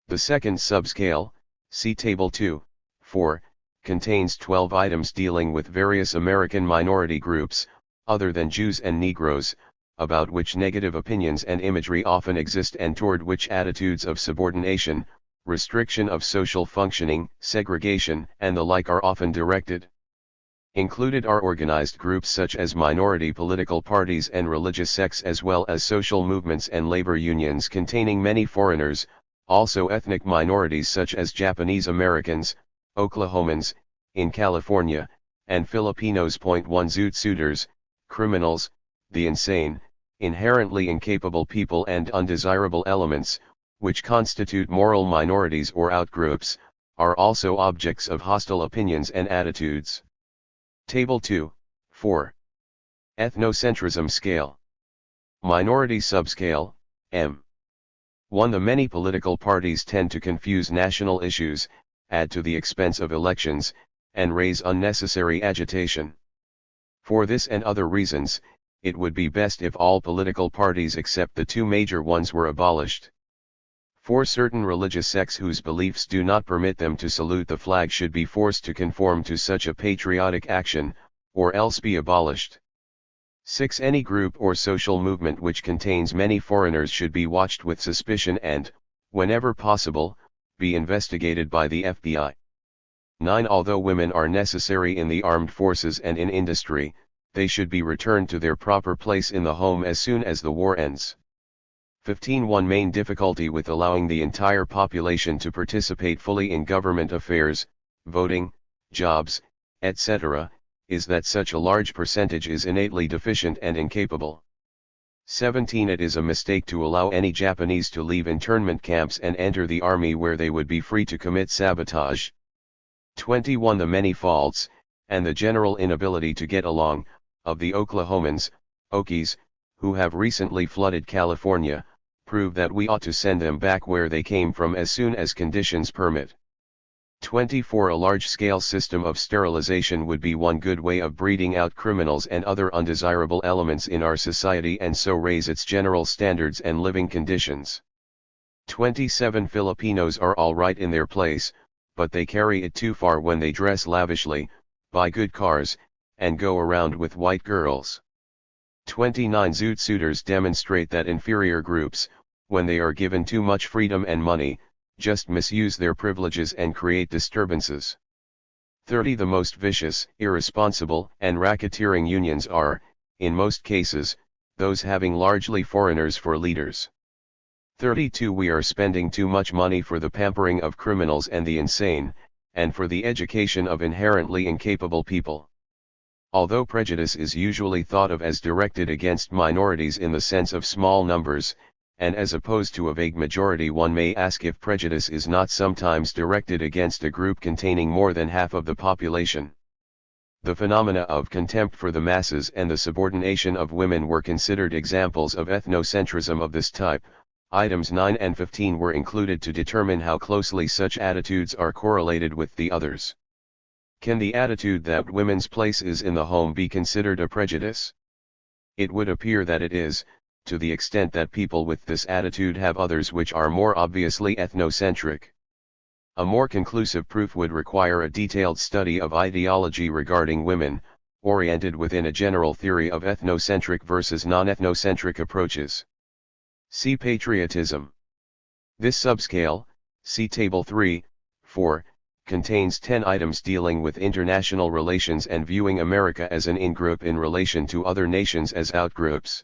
The second subscale, see Table 2, 4, contains 12 items dealing with various American minority groups, other than Jews and Negroes, about which negative opinions and imagery often exist and toward which attitudes of subordination, restriction of social functioning, segregation, and the like are often directed. Included are organized groups such as minority political parties and religious sects, as well as social movements and labor unions containing many foreigners, also ethnic minorities such as Japanese Americans, Oklahomans, in California, and Filipinos. 1 Zoot suiters, criminals, the insane, inherently incapable people and undesirable elements, which constitute moral minorities or outgroups, are also objects of hostile opinions and attitudes. Table 2, 4. Ethnocentrism scale. Minority subscale, M. 1. The many political parties tend to confuse national issues, add to the expense of elections, and raise unnecessary agitation. For this and other reasons, it would be best if all political parties except the two major ones were abolished. 4. Certain religious sects whose beliefs do not permit them to salute the flag should be forced to conform to such a patriotic action, or else be abolished. 6. Any group or social movement which contains many foreigners should be watched with suspicion and, whenever possible, be investigated by the FBI. 9. Although women are necessary in the armed forces and in industry, they should be returned to their proper place in the home as soon as the war ends. 15. One main difficulty with allowing the entire population to participate fully in government affairs, voting, jobs, etc., is that such a large percentage is innately deficient and incapable. 17. It is a mistake to allow any Japanese to leave internment camps and enter the army where they would be free to commit sabotage. 21. The many faults, and the general inability to get along, of the Oklahomans, Okies, who have recently flooded California, prove that we ought to send them back where they came from as soon as conditions permit. 24. A large-scale system of sterilization would be one good way of breeding out criminals and other undesirable elements in our society and so raise its general standards and living conditions. 27. Filipinos are all right in their place, but they carry it too far when they dress lavishly, buy good cars, and go around with white girls. 29. Zoot suiters demonstrate that inferior groups, when they are given too much freedom and money, just misuse their privileges and create disturbances. 30. The most vicious, irresponsible, and racketeering unions are, in most cases, those having largely foreigners for leaders. 32. We are spending too much money for the pampering of criminals and the insane, and for the education of inherently incapable people. Although prejudice is usually thought of as directed against minorities in the sense of small numbers, and as opposed to a vague majority, one may ask if prejudice is not sometimes directed against a group containing more than half of the population. The phenomena of contempt for the masses and the subordination of women were considered examples of ethnocentrism of this type. Items 9 and 15 were included to determine how closely such attitudes are correlated with the others. Can the attitude that women's place is in the home be considered a prejudice? It would appear that it is, to the extent that people with this attitude have others which are more obviously ethnocentric. A more conclusive proof would require a detailed study of ideology regarding women, oriented within a general theory of ethnocentric versus non-ethnocentric approaches. See patriotism. This subscale, see Table 3, 4, contains 10 items dealing with international relations and viewing America as an in-group in relation to other nations as out-groups.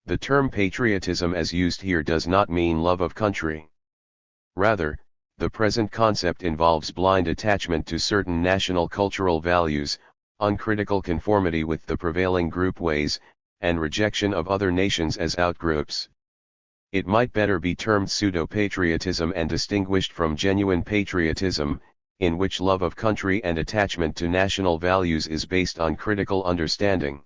The term patriotism as used here does not mean love of country. Rather, the present concept involves blind attachment to certain national cultural values, uncritical conformity with the prevailing group ways, and rejection of other nations as outgroups. It might better be termed pseudo-patriotism and distinguished from genuine patriotism, in which love of country and attachment to national values is based on critical understanding.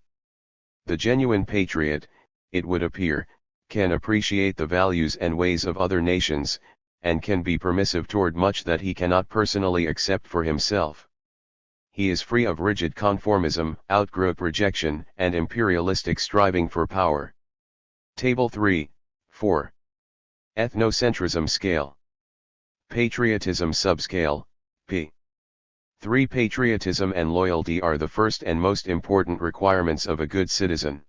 The genuine patriot, it would appear, can appreciate the values and ways of other nations, and can be permissive toward much that he cannot personally accept for himself. He is free of rigid conformism, outgroup rejection, and imperialistic striving for power. Table 3, 4. Ethnocentrism scale. Patriotism subscale, p. 3. Patriotism and loyalty are the first and most important requirements of a good citizen.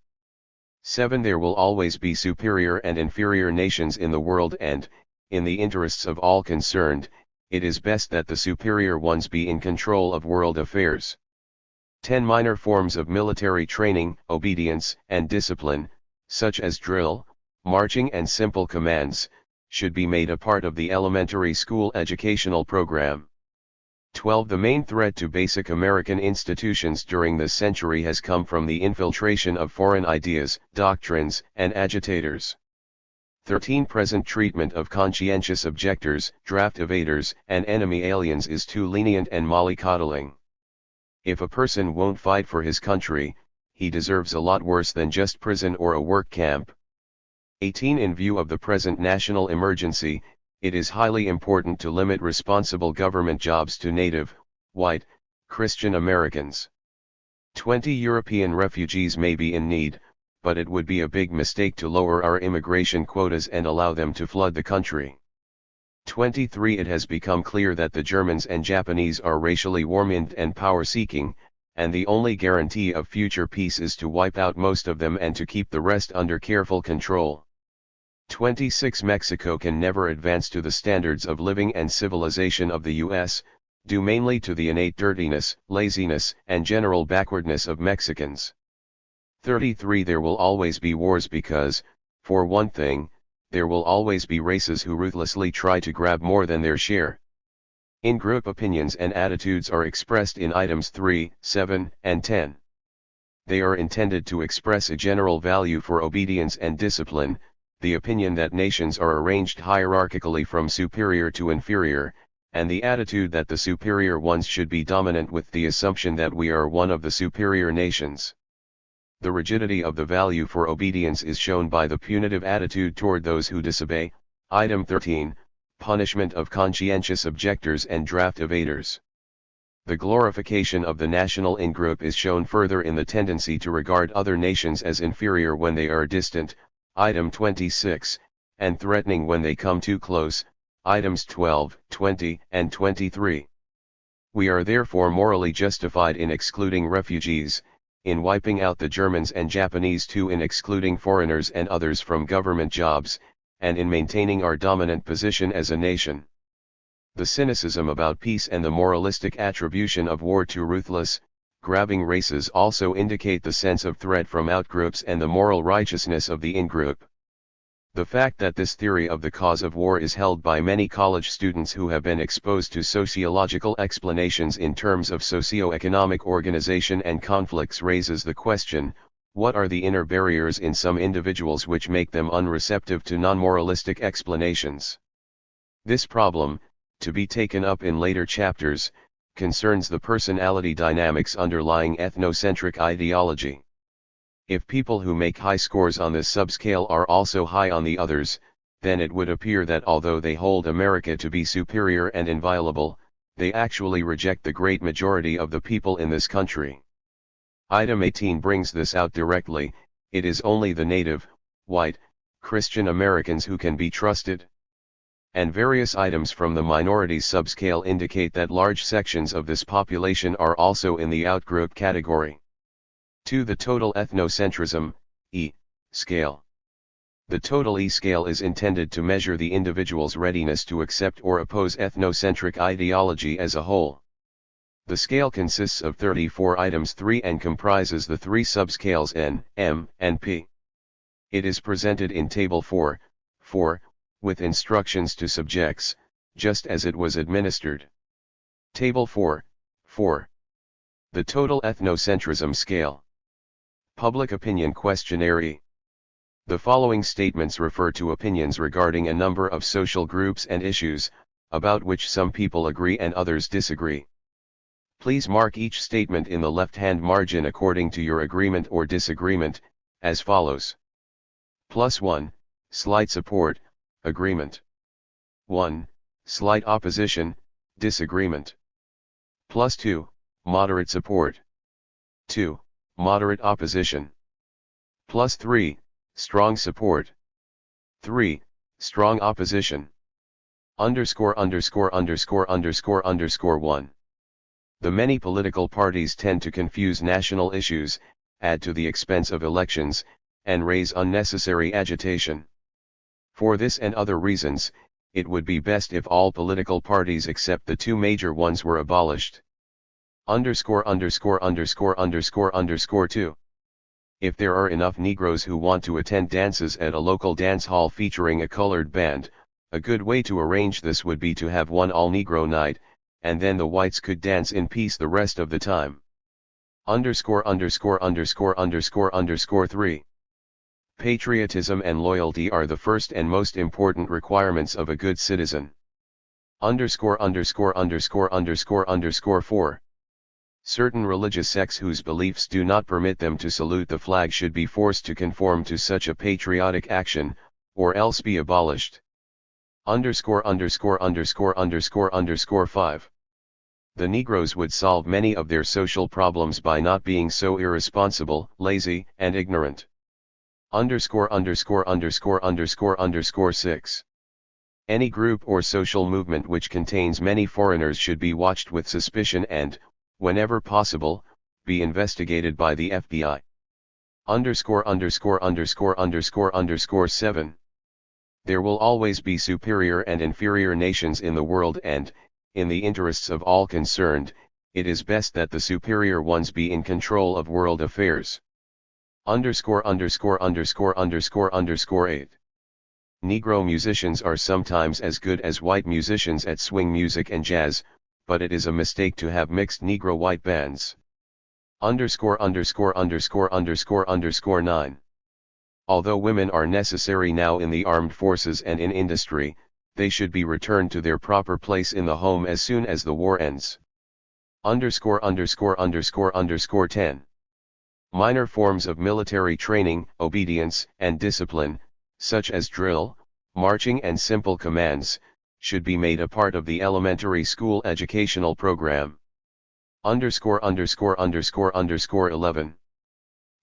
7. There will always be superior and inferior nations in the world and, in the interests of all concerned, it is best that the superior ones be in control of world affairs. 10. Minor forms of military training, obedience, and discipline, such as drill, marching and simple commands, should be made a part of the elementary school educational program. 12. The main threat to basic American institutions during this century has come from the infiltration of foreign ideas, doctrines, and agitators. 13. Present treatment of conscientious objectors, draft evaders, and enemy aliens is too lenient and mollycoddling. If a person won't fight for his country, he deserves a lot worse than just prison or a work camp. 18. In view of the present national emergency, it is highly important to limit responsible government jobs to native, white, Christian Americans. 20. European refugees may be in need, but it would be a big mistake to lower our immigration quotas and allow them to flood the country. 23. It has become clear that the Germans and Japanese are racially warmonged and power-seeking, and the only guarantee of future peace is to wipe out most of them and to keep the rest under careful control. 26. Mexico can never advance to the standards of living and civilization of the U.S., due mainly to the innate dirtiness, laziness, and general backwardness of Mexicans. 33. There will always be wars because, for one thing, there will always be races who ruthlessly try to grab more than their share. In-group opinions and attitudes are expressed in items 3, 7, and 10. They are intended to express a general value for obedience and discipline, the opinion that nations are arranged hierarchically from superior to inferior, and the attitude that the superior ones should be dominant with the assumption that we are one of the superior nations. The rigidity of the value for obedience is shown by the punitive attitude toward those who disobey. Item 13, punishment of conscientious objectors and draft evaders. The glorification of the national in-group is shown further in the tendency to regard other nations as inferior when they are distant. Item 26, and threatening when they come too close. Items 12, 20, and 23. We are therefore morally justified in excluding refugees, in wiping out the Germans and Japanese too, in excluding foreigners and others from government jobs, and in maintaining our dominant position as a nation. The cynicism about peace and the moralistic attribution of war to ruthless, grabbing races also indicate the sense of threat from outgroups and the moral righteousness of the in-group. The fact that this theory of the cause of war is held by many college students who have been exposed to sociological explanations in terms of socio-economic organization and conflicts raises the question, what are the inner barriers in some individuals which make them unreceptive to non-moralistic explanations? This problem, to be taken up in later chapters, concerns the personality dynamics underlying ethnocentric ideology. If people who make high scores on this subscale are also high on the others, then it would appear that although they hold America to be superior and inviolable, they actually reject the great majority of the people in this country. Item 18 brings this out directly. It is only the native, white, Christian Americans who can be trusted. And various items from the minorities subscale indicate that large sections of this population are also in the outgroup category. 2. The total ethnocentrism, E, scale. The total E scale is intended to measure the individual's readiness to accept or oppose ethnocentric ideology as a whole. The scale consists of 34 items 3 and comprises the three subscales N, M, and P. It is presented in Table 4, with instructions to subjects, just as it was administered. Table 4. The total ethnocentrism scale. Public opinion questionnaire. The following statements refer to opinions regarding a number of social groups and issues, about which some people agree and others disagree. Please mark each statement in the left-hand margin according to your agreement or disagreement, as follows. +1, slight support, agreement. 1, slight opposition, disagreement. +2, moderate support. 2, moderate opposition. +3, strong support. 3, strong opposition. ___________1. The many political parties tend to confuse national issues, add to the expense of elections, and raise unnecessary agitation. For this and other reasons, it would be best if all political parties except the two major ones were abolished. ________2. If there are enough Negroes who want to attend dances at a local dance hall featuring a colored band, a good way to arrange this would be to have one all-Negro night, and then the whites could dance in peace the rest of the time. ________3. Patriotism and loyalty are the first and most important requirements of a good citizen. ________4. Certain religious sects whose beliefs do not permit them to salute the flag should be forced to conform to such a patriotic action, or else be abolished. _______5. The Negroes would solve many of their social problems by not being so irresponsible, lazy, and ignorant. _______6. Any group or social movement which contains many foreigners should be watched with suspicion and, whenever possible, be investigated by the FBI. _______7. There will always be superior and inferior nations in the world and, in the interests of all concerned, it is best that the superior ones be in control of world affairs. _______8. Negro musicians are sometimes as good as white musicians at swing music and jazz, but it is a mistake to have mixed Negro-white bands. _______9. Although women are necessary now in the armed forces and in industry, they should be returned to their proper place in the home as soon as the war ends. _______10. Minor forms of military training, obedience, and discipline, such as drill, marching and simple commands, should be made a part of the elementary school educational program. ______11.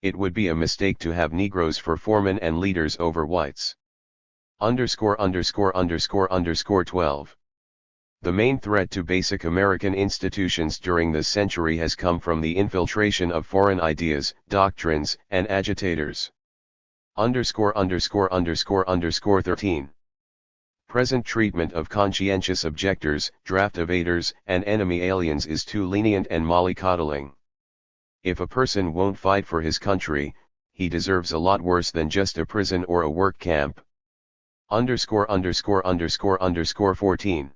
It would be a mistake to have Negroes for foremen and leaders over whites. ______12. The main threat to basic American institutions during this century has come from the infiltration of foreign ideas, doctrines, and agitators. ______13. Present treatment of conscientious objectors, draft evaders, and enemy aliens is too lenient and mollycoddling. If a person won't fight for his country, he deserves a lot worse than just a prison or a work camp. ______14.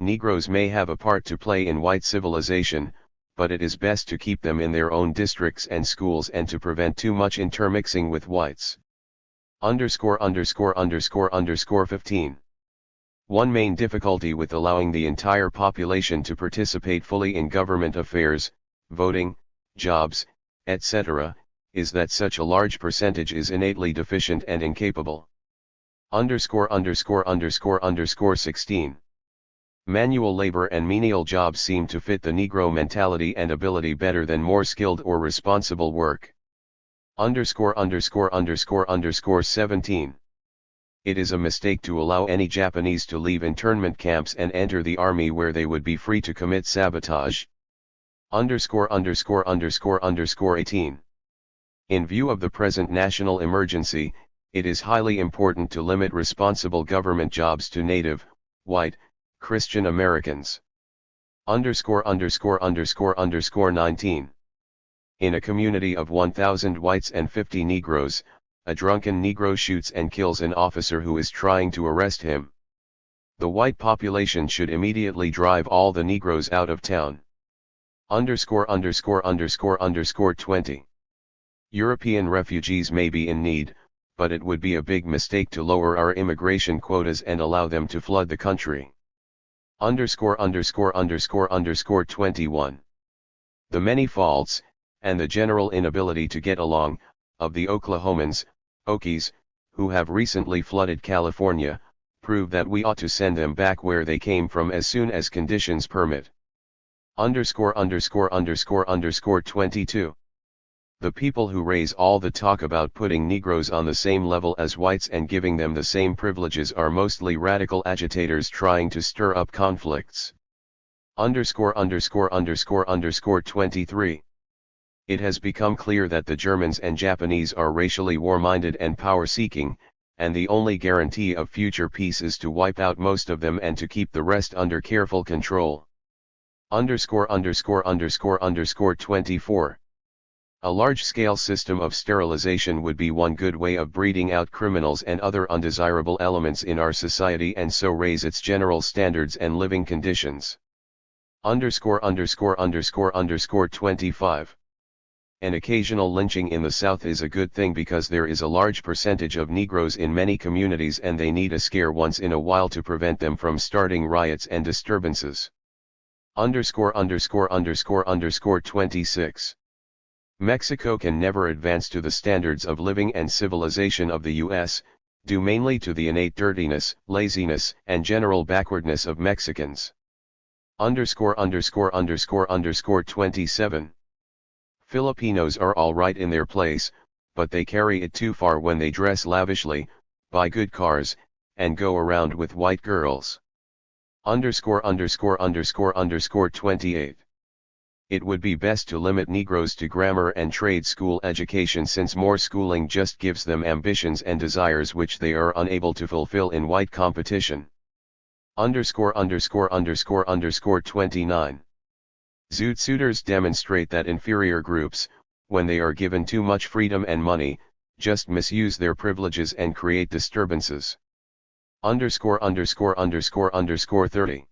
Negroes may have a part to play in white civilization, but it is best to keep them in their own districts and schools and to prevent too much intermixing with whites. ______15. One main difficulty with allowing the entire population to participate fully in government affairs, voting, jobs, etc., is that such a large percentage is innately deficient and incapable. _______16. Manual labor and menial jobs seem to fit the Negro mentality and ability better than more skilled or responsible work. ______ 17. It is a mistake to allow any Japanese to leave internment camps and enter the army where they would be free to commit sabotage. ______ 18. In view of the present national emergency, it is highly important to limit responsible government jobs to native, white, Christian Americans. ______ 19. In a community of 1,000 whites and 50 Negroes, a drunken Negro shoots and kills an officer who is trying to arrest him. The white population should immediately drive all the Negroes out of town. ______ 20. European refugees may be in need, but it would be a big mistake to lower our immigration quotas and allow them to flood the country. ______ 21. The many faults, and the general inability to get along, of the Oklahomans, Okies, who have recently flooded California, prove that we ought to send them back where they came from as soon as conditions permit. ______ 22. The people who raise all the talk about putting Negroes on the same level as whites and giving them the same privileges are mostly radical agitators trying to stir up conflicts. ______ 23. It has become clear that the Germans and Japanese are racially war-minded and power-seeking, and the only guarantee of future peace is to wipe out most of them and to keep the rest under careful control. ______ 24. A large-scale system of sterilization would be one good way of breeding out criminals and other undesirable elements in our society and so raise its general standards and living conditions. ______ 25. An occasional lynching in the South is a good thing because there is a large percentage of Negroes in many communities and they need a scare once in a while to prevent them from starting riots and disturbances. ______ 26. Mexico can never advance to the standards of living and civilization of the U.S., due mainly to the innate dirtiness, laziness, and general backwardness of Mexicans. ______ 27. Filipinos are all right in their place, but they carry it too far when they dress lavishly, buy good cars, and go around with white girls. ______ 28. It would be best to limit Negroes to grammar and trade school education since more schooling just gives them ambitions and desires which they are unable to fulfill in white competition. ______ 29. Zoot suitors demonstrate that inferior groups, when they are given too much freedom and money, just misuse their privileges and create disturbances. ______ 30.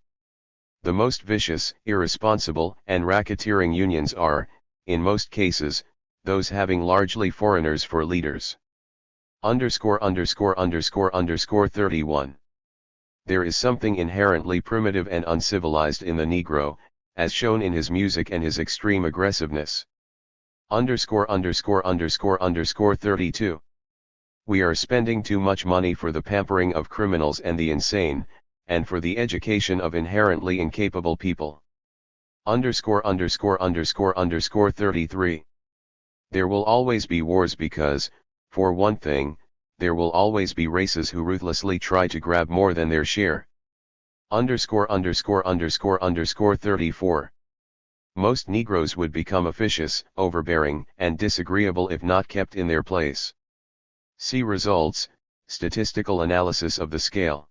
The most vicious, irresponsible, and racketeering unions are, in most cases, those having largely foreigners for leaders. ______ 31. There is something inherently primitive and uncivilized in the Negro, as shown in his music and his extreme aggressiveness. ______ 32. We are spending too much money for the pampering of criminals and the insane, and for the education of inherently incapable people. ______ 33. There will always be wars because, for one thing, there will always be races who ruthlessly try to grab more than their share. ______ 34. Most Negroes would become officious, overbearing, and disagreeable if not kept in their place. See results, statistical analysis of the scale.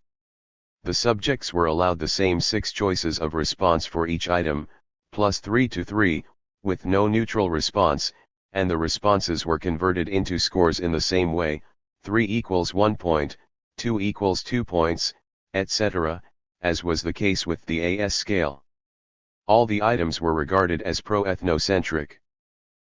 The subjects were allowed the same 6 choices of response for each item, plus 3 to 3, with no neutral response, and the responses were converted into scores in the same way, 3 equals 1 point, 2 equals 2 points, etc., as was the case with the AS scale. All the items were regarded as pro-ethnocentric.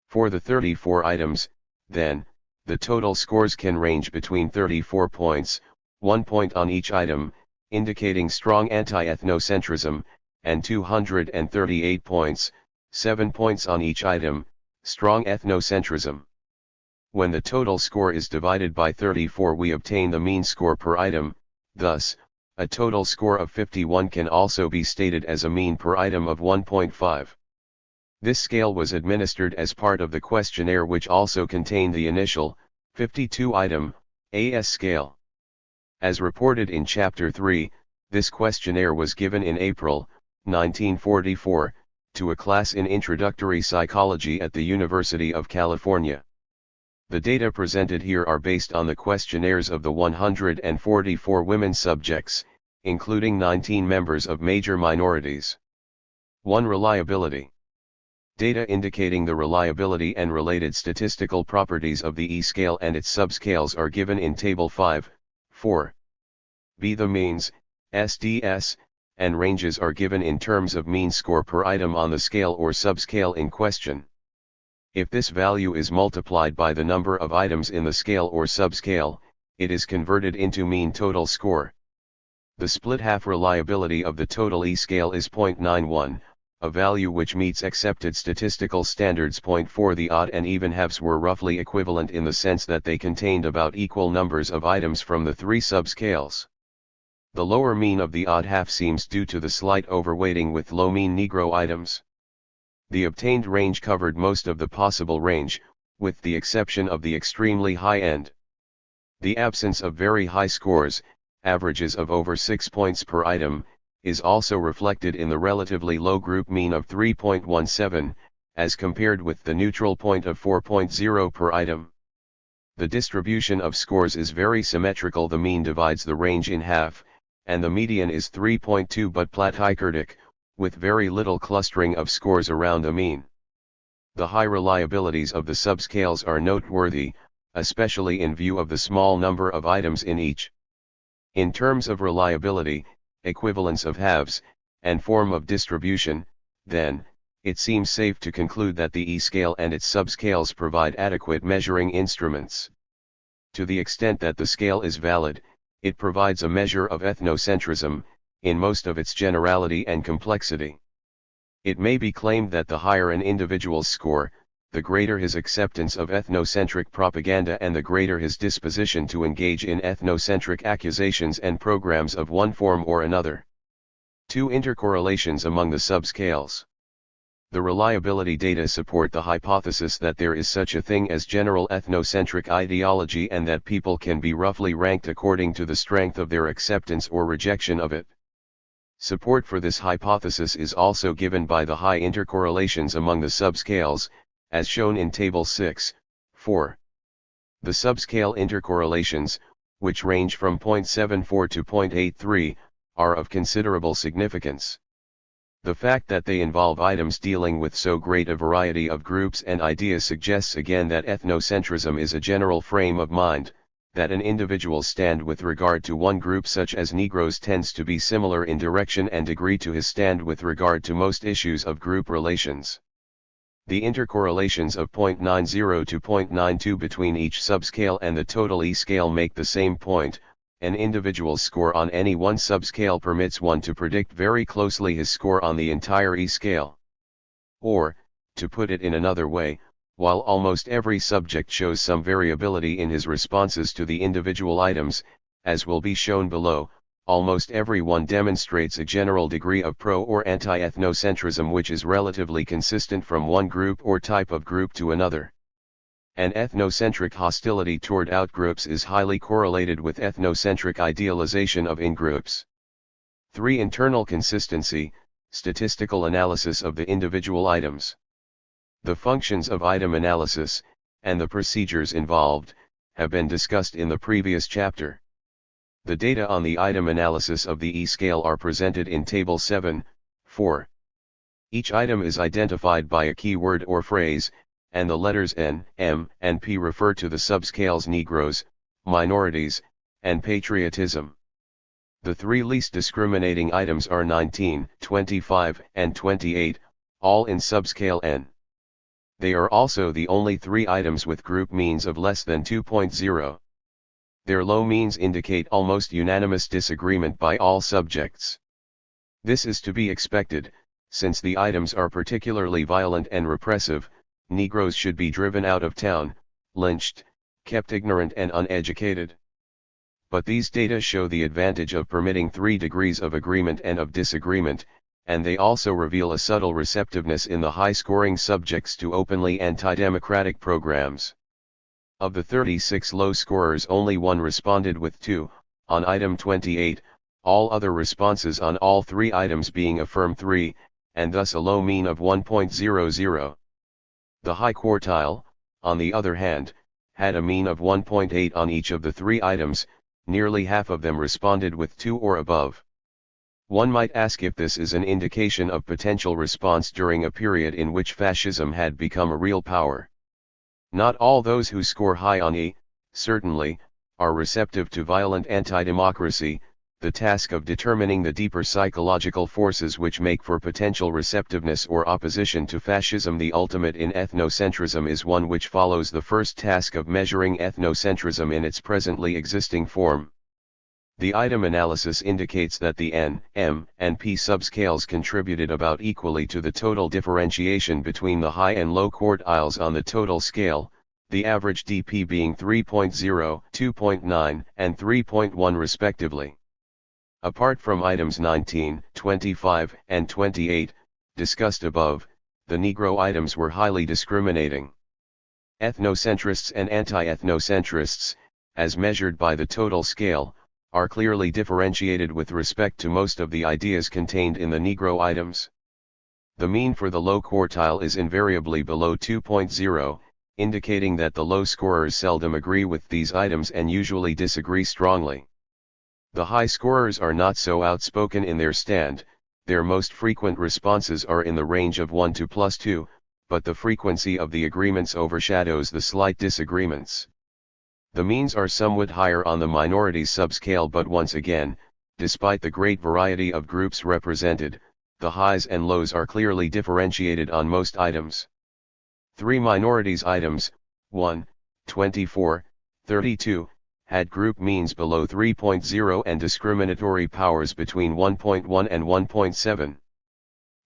For the 34 items, then, the total scores can range between 34 points, 1 point on each item, indicating strong anti-ethnocentrism, and 238 points, 7 points on each item, strong ethnocentrism. When the total score is divided by 34 we obtain the mean score per item, thus, A total score of 51 can also be stated as a mean per item of 1.5. This scale was administered as part of the questionnaire, which also contained the initial, 52-item, AS scale. As reported in Chapter 3, this questionnaire was given in April, 1944, to a class in introductory psychology at the University of California. The data presented here are based on the questionnaires of the 144 women subjects, including 19 members of major minorities. 1. Reliability. Data indicating the reliability and related statistical properties of the E-scale and its subscales are given in Table 5, 4. B. The means, SDS, and ranges are given in terms of mean score per item on the scale or subscale in question. If this value is multiplied by the number of items in the scale or subscale, it is converted into mean total score. The split half reliability of the total E-scale is 0.91, a value which meets accepted statistical standards. 0.4 The odd and even halves were roughly equivalent in the sense that they contained about equal numbers of items from the three subscales. The lower mean of the odd half seems due to the slight overweighting with low mean Negro items. The obtained range covered most of the possible range, with the exception of the extremely high end. The absence of very high scores, averages of over 6 points per item, is also reflected in the relatively low group mean of 3.17, as compared with the neutral point of 4.0 per item. The distribution of scores is very symmetrical. The mean divides the range in half, and the median is 3.2 but plateauic, with very little clustering of scores around the mean. The high reliabilities of the subscales are noteworthy, especially in view of the small number of items in each. In terms of reliability, equivalence of halves, and form of distribution, then, it seems safe to conclude that the E-scale and its subscales provide adequate measuring instruments. To the extent that the scale is valid, it provides a measure of ethnocentrism, in most of its generality and complexity. It may be claimed that the higher an individual's score, the greater his acceptance of ethnocentric propaganda and the greater his disposition to engage in ethnocentric accusations and programs of one form or another. 2. Intercorrelations among the subscales. The reliability data support the hypothesis that there is such a thing as general ethnocentric ideology and that people can be roughly ranked according to the strength of their acceptance or rejection of it. Support for this hypothesis is also given by the high intercorrelations among the subscales, as shown in Table 6, 4. The subscale intercorrelations, which range from 0.74 to 0.83, are of considerable significance. The fact that they involve items dealing with so great a variety of groups and ideas suggests again that ethnocentrism is a general frame of mind, that an individual's stand with regard to one group such as Negroes tends to be similar in direction and degree to his stand with regard to most issues of group relations. The intercorrelations of 0.90 to 0.92 between each subscale and the total E-scale make the same point. An individual's score on any one subscale permits one to predict very closely his score on the entire E-scale. Or, to put it in another way, while almost every subject shows some variability in his responses to the individual items, as will be shown below, almost every one demonstrates a general degree of pro- or anti-ethnocentrism which is relatively consistent from one group or type of group to another. An ethnocentric hostility toward outgroups is highly correlated with ethnocentric idealization of ingroups. 3. Internal consistency, statistical analysis of the individual items. The functions of item analysis, and the procedures involved, have been discussed in the previous chapter. The data on the item analysis of the E-scale are presented in Table 7, 4. Each item is identified by a keyword or phrase, and the letters N, M, and P refer to the subscales Negroes, minorities, and patriotism. The three least discriminating items are 19, 25, and 28, all in subscale N. They are also the only three items with group means of less than 2.0. Their low means indicate almost unanimous disagreement by all subjects. This is to be expected, since the items are particularly violent and repressive. Negroes should be driven out of town, lynched, kept ignorant and uneducated. but these data show the advantage of permitting 3 degrees of agreement and of disagreement, and they also reveal a subtle receptiveness in the high-scoring subjects to openly anti-democratic programs. Of the 36 low scorers, only one responded with 2, on item 28, all other responses on all 3 items being affirm 3, and thus a low mean of 1.00. The high quartile, on the other hand, had a mean of 1.8 on each of the 3 items, nearly half of them responded with 2 or above. One might ask if this is an indication of potential response during a period in which fascism had become a real power. Not all those who score high on E, certainly, are receptive to violent anti-democracy. The task of determining the deeper psychological forces which make for potential receptiveness or opposition to fascism the ultimate in ethnocentrism is one which follows the first task of measuring ethnocentrism in its presently existing form. The item analysis indicates that the N, M, and P subscales contributed about equally to the total differentiation between the high and low quartiles on the total scale, the average DP being 3.0, 2.9, and 3.1 respectively. Apart from items 19, 25, and 28, discussed above, the Negro items were highly discriminating. Ethnocentrists and anti-ethnocentrists, as measured by the total scale, are clearly differentiated with respect to most of the ideas contained in the Negro items. The mean for the low quartile is invariably below 2.0, indicating that the low scorers seldom agree with these items and usually disagree strongly. The high scorers are not so outspoken in their stand, their most frequent responses are in the range of 1 to +2, but the frequency of the agreements overshadows the slight disagreements. The means are somewhat higher on the minorities subscale, but once again, despite the great variety of groups represented, the highs and lows are clearly differentiated on most items. 3 minorities items, 1, 24, 32, had group means below 3.0 and discriminatory powers between 1.1 and 1.7.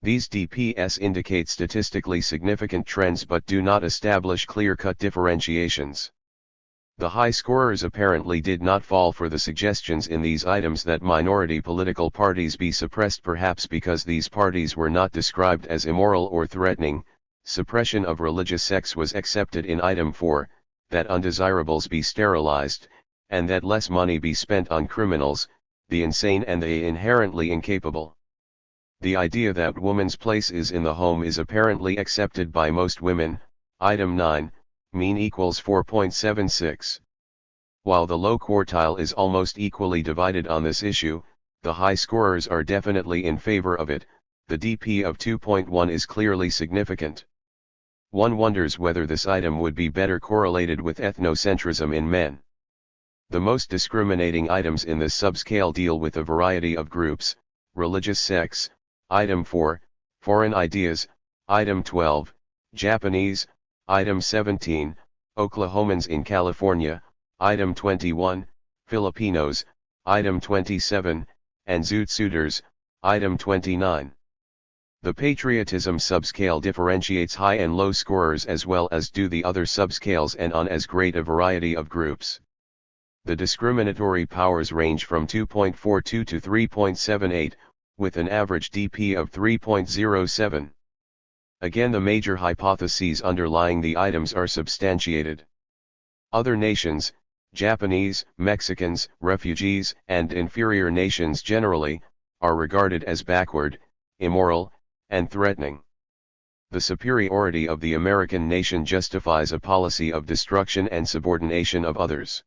These DPS indicate statistically significant trends but do not establish clear-cut differentiations. The high scorers apparently did not fall for the suggestions in these items that minority political parties be suppressed, perhaps because these parties were not described as immoral or threatening. Suppression of religious sects was accepted in item 4, that undesirables be sterilized, and that less money be spent on criminals, the insane and the inherently incapable. The idea that woman's place is in the home is apparently accepted by most women. Item 9, mean equals 4.76. While the low quartile is almost equally divided on this issue, the high scorers are definitely in favor of it. The DP of 2.1 is clearly significant. One wonders whether this item would be better correlated with ethnocentrism in men. The most discriminating items in this subscale deal with a variety of groups: religious sects, item 4, foreign ideas, item 12, Japanese, item 17, Oklahomans in California, item 21, Filipinos, item 27, and Zoot Suiters, item 29. The patriotism subscale differentiates high and low scorers as well as do the other subscales and on as great a variety of groups. The discriminatory powers range from 2.42 to 3.78, with an average DP of 3.07. Again, the major hypotheses underlying the items are substantiated. Other nations, Japanese, Mexicans, refugees, and inferior nations generally, are regarded as backward, immoral, and threatening. The superiority of the American nation justifies a policy of destruction and subordination of others.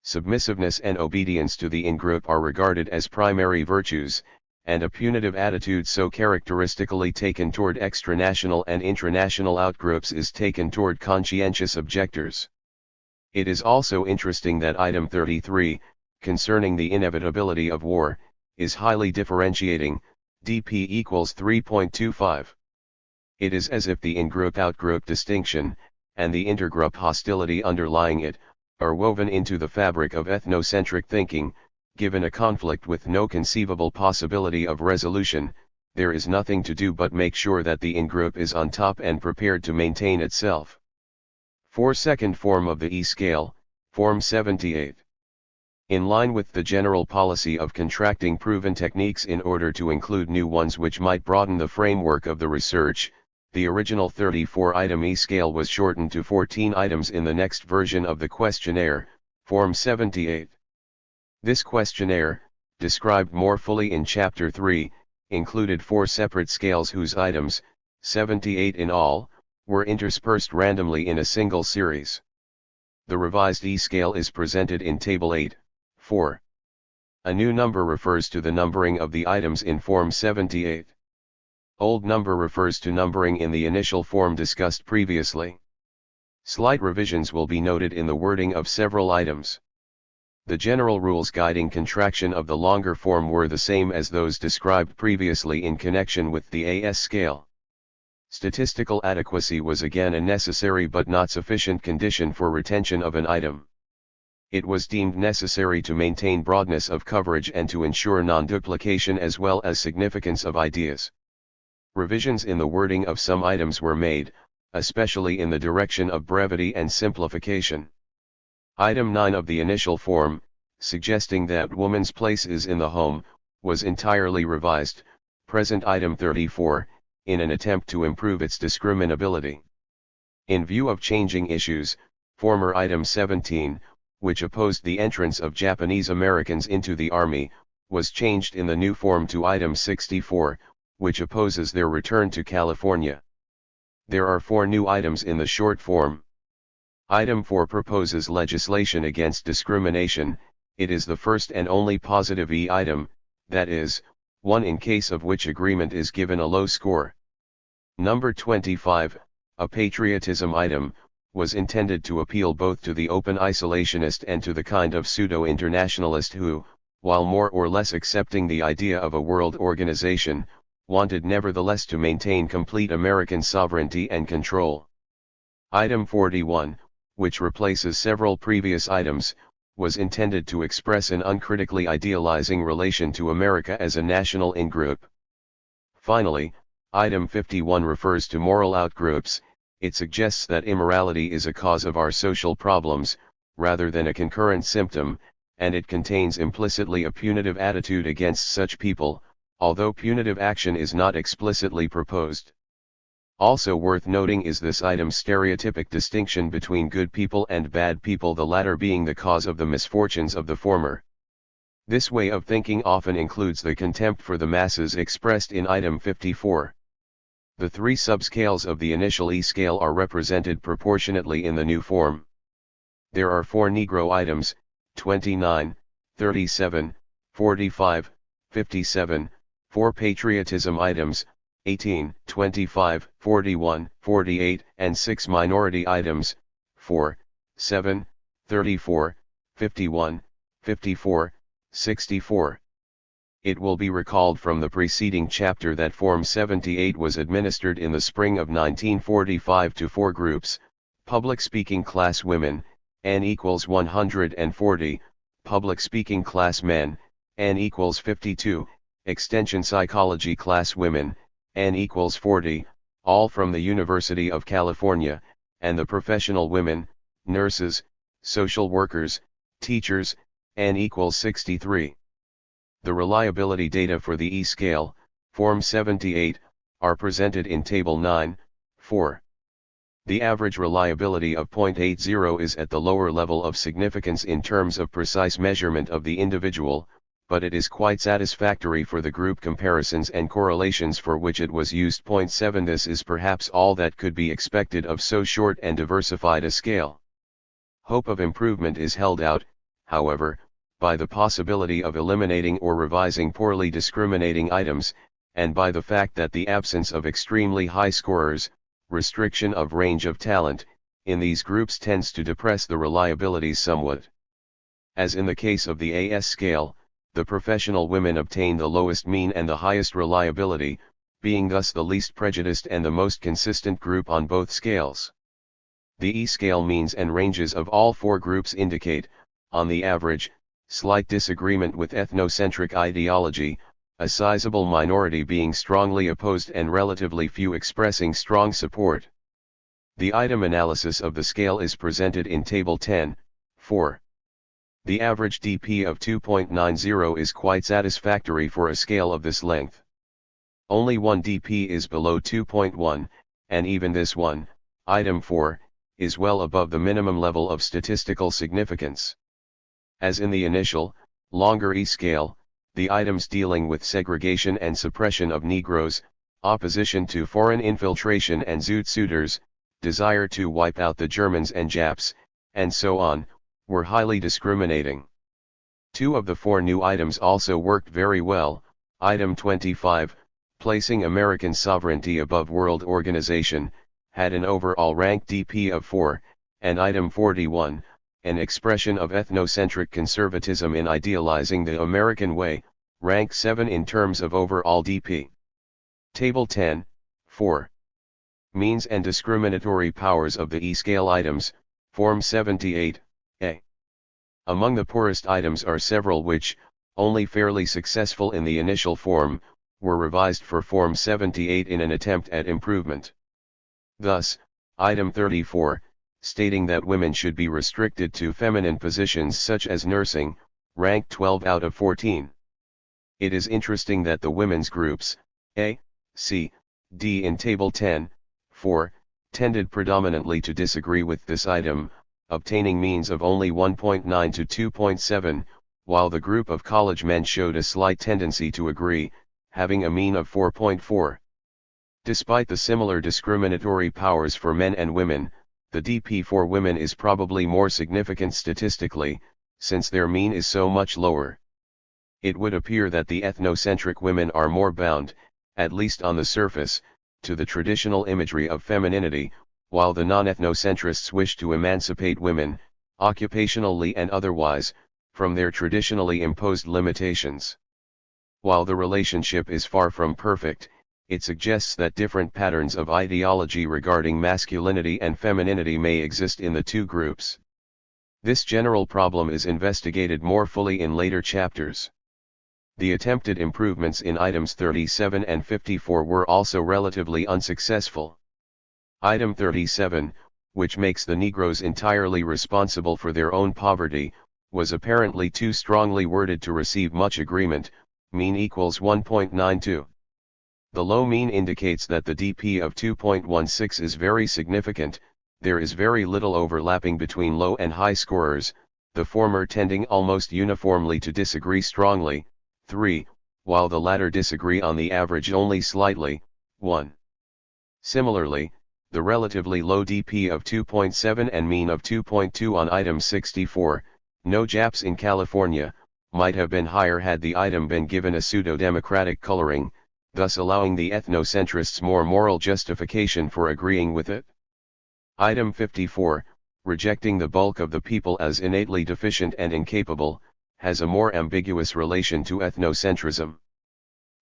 Submissiveness and obedience to the in-group are regarded as primary virtues, and a punitive attitude so characteristically taken toward extranational and intranational outgroups is taken toward conscientious objectors. It is also interesting that item 33, concerning the inevitability of war, is highly differentiating, DP equals 3.25. It is as if the in-group-out-group distinction, and the intergroup hostility underlying it, are woven into the fabric of ethnocentric thinking. Given a conflict with no conceivable possibility of resolution, there is nothing to do but make sure that the in-group is on top and prepared to maintain itself. 4. Second form of the E scale, Form 78. In line with the general policy of contracting proven techniques in order to include new ones which might broaden the framework of the research, the original 34-item E-scale was shortened to 14 items in the next version of the questionnaire, Form 78. This questionnaire, described more fully in Chapter 3, included 4 separate scales whose items, 78 in all, were interspersed randomly in a single series. The revised E-scale is presented in Table 8. 4. A new number refers to the numbering of the items in Form 78. Old number refers to numbering in the initial form discussed previously. Slight revisions will be noted in the wording of several items. The general rules guiding contraction of the longer form were the same as those described previously in connection with the AS scale. Statistical adequacy was again a necessary but not sufficient condition for retention of an item. It was deemed necessary to maintain broadness of coverage and to ensure non-duplication as well as significance of ideas. Revisions in the wording of some items were made, especially in the direction of brevity and simplification. Item 9 of the initial form, suggesting that woman's place is in the home, was entirely revised, present item 34, in an attempt to improve its discriminability. In view of changing issues, former item 17, which opposed the entrance of Japanese Americans into the Army, was changed in the new form to item 64, which opposes their return to California. There are 4 new items in the short form. Item 4 proposes legislation against discrimination. It is the first and only positive E item, that is, one in case of which agreement is given a low score. Number 25, a patriotism item, was intended to appeal both to the open isolationist and to the kind of pseudo-internationalist who, while more or less accepting the idea of a world organization, wanted nevertheless to maintain complete American sovereignty and control. Item 41, which replaces several previous items, was intended to express an uncritically idealizing relation to America as a national in-group. Finally, item 51 refers to moral outgroups. It suggests that immorality is a cause of our social problems, rather than a concurrent symptom, and it contains implicitly a punitive attitude against such people, although punitive action is not explicitly proposed. Also worth noting is this item's stereotypic distinction between good people and bad people, the latter being the cause of the misfortunes of the former. This way of thinking often includes the contempt for the masses expressed in item 54. The 3 subscales of the initial E-scale are represented proportionately in the new form. There are 4 Negro items, 29, 37, 45, 57, 4 patriotism items, 18, 25, 41, 48, and 6 minority items, 4, 7, 34, 51, 54, 64. It will be recalled from the preceding chapter that Form 78 was administered in the spring of 1945 to 4 groups: Public Speaking Class Women, N equals 140, Public Speaking Class Men, N equals 52, Extension Psychology Class Women, N equals 40, all from the University of California, and the Professional Women, Nurses, Social Workers, Teachers, N equals 63. The reliability data for the E-scale, Form 78, are presented in Table 9, 4. The average reliability of 0.80 is at the lower level of significance in terms of precise measurement of the individual, but it is quite satisfactory for the group comparisons and correlations for which it was used. 0.7 This is perhaps all that could be expected of so short and diversified a scale. Hope of improvement is held out, however, by the possibility of eliminating or revising poorly discriminating items, and by the fact that the absence of extremely high scorers, restriction of range of talent, in these groups tends to depress the reliability somewhat. As in the case of the AS scale, the professional women obtain the lowest mean and the highest reliability, being thus the least prejudiced and the most consistent group on both scales. The E-scale means and ranges of all 4 groups indicate, on the average, slight disagreement with ethnocentric ideology, a sizable minority being strongly opposed and relatively few expressing strong support. The item analysis of the scale is presented in Table 10, 4. The average dp of 2.90 is quite satisfactory for a scale of this length. Only one dp is below 2.1, and even this one, item 4, is well above the minimum level of statistical significance. As in the initial, longer E scale, the items dealing with segregation and suppression of Negroes, opposition to foreign infiltration and Zoot-Suiters, desire to wipe out the Germans and Japs, and so on, were highly discriminating. 2 of the 4 new items also worked very well. Item 25, placing American sovereignty above world organization, had an overall rank dp of 4, and item 41, an expression of ethnocentric conservatism in idealizing the American way, rank 7 in terms of overall dp. Table 10, 4. Means and discriminatory powers of the E-scale items, Form 78, A. Among the poorest items are several which, only fairly successful in the initial form, were revised for Form 78 in an attempt at improvement. Thus, item 34, stating that women should be restricted to feminine positions such as nursing, ranked 12 out of 14. It is interesting that the women's groups, A, C, D in Table 10, 4, tended predominantly to disagree with this item, obtaining means of only 1.9 to 2.7, while the group of college men showed a slight tendency to agree, having a mean of 4.4. Despite the similar discriminatory powers for men and women, the DP for women is probably more significant statistically, since their mean is so much lower. It would appear that the ethnocentric women are more bound, at least on the surface, to the traditional imagery of femininity, while the non-ethnocentrists wish to emancipate women, occupationally and otherwise, from their traditionally imposed limitations. While the relationship is far from perfect, it suggests that different patterns of ideology regarding masculinity and femininity may exist in the two groups. This general problem is investigated more fully in later chapters. The attempted improvements in items 37 and 54 were also relatively unsuccessful. Item 37, which makes the Negroes entirely responsible for their own poverty, was apparently too strongly worded to receive much agreement. Mean equals 1.92. The low mean indicates that the dp of 2.16 is very significant. There is very little overlapping between low and high scorers, the former tending almost uniformly to disagree strongly, 3, while the latter disagree on the average only slightly, 1. Similarly, the relatively low dp of 2.7 and mean of 2.2 on item 64, no Japs in California, might have been higher had the item been given a pseudo-democratic coloring, thus allowing the ethnocentrists more moral justification for agreeing with it. Item 54, rejecting the bulk of the people as innately deficient and incapable, has a more ambiguous relation to ethnocentrism.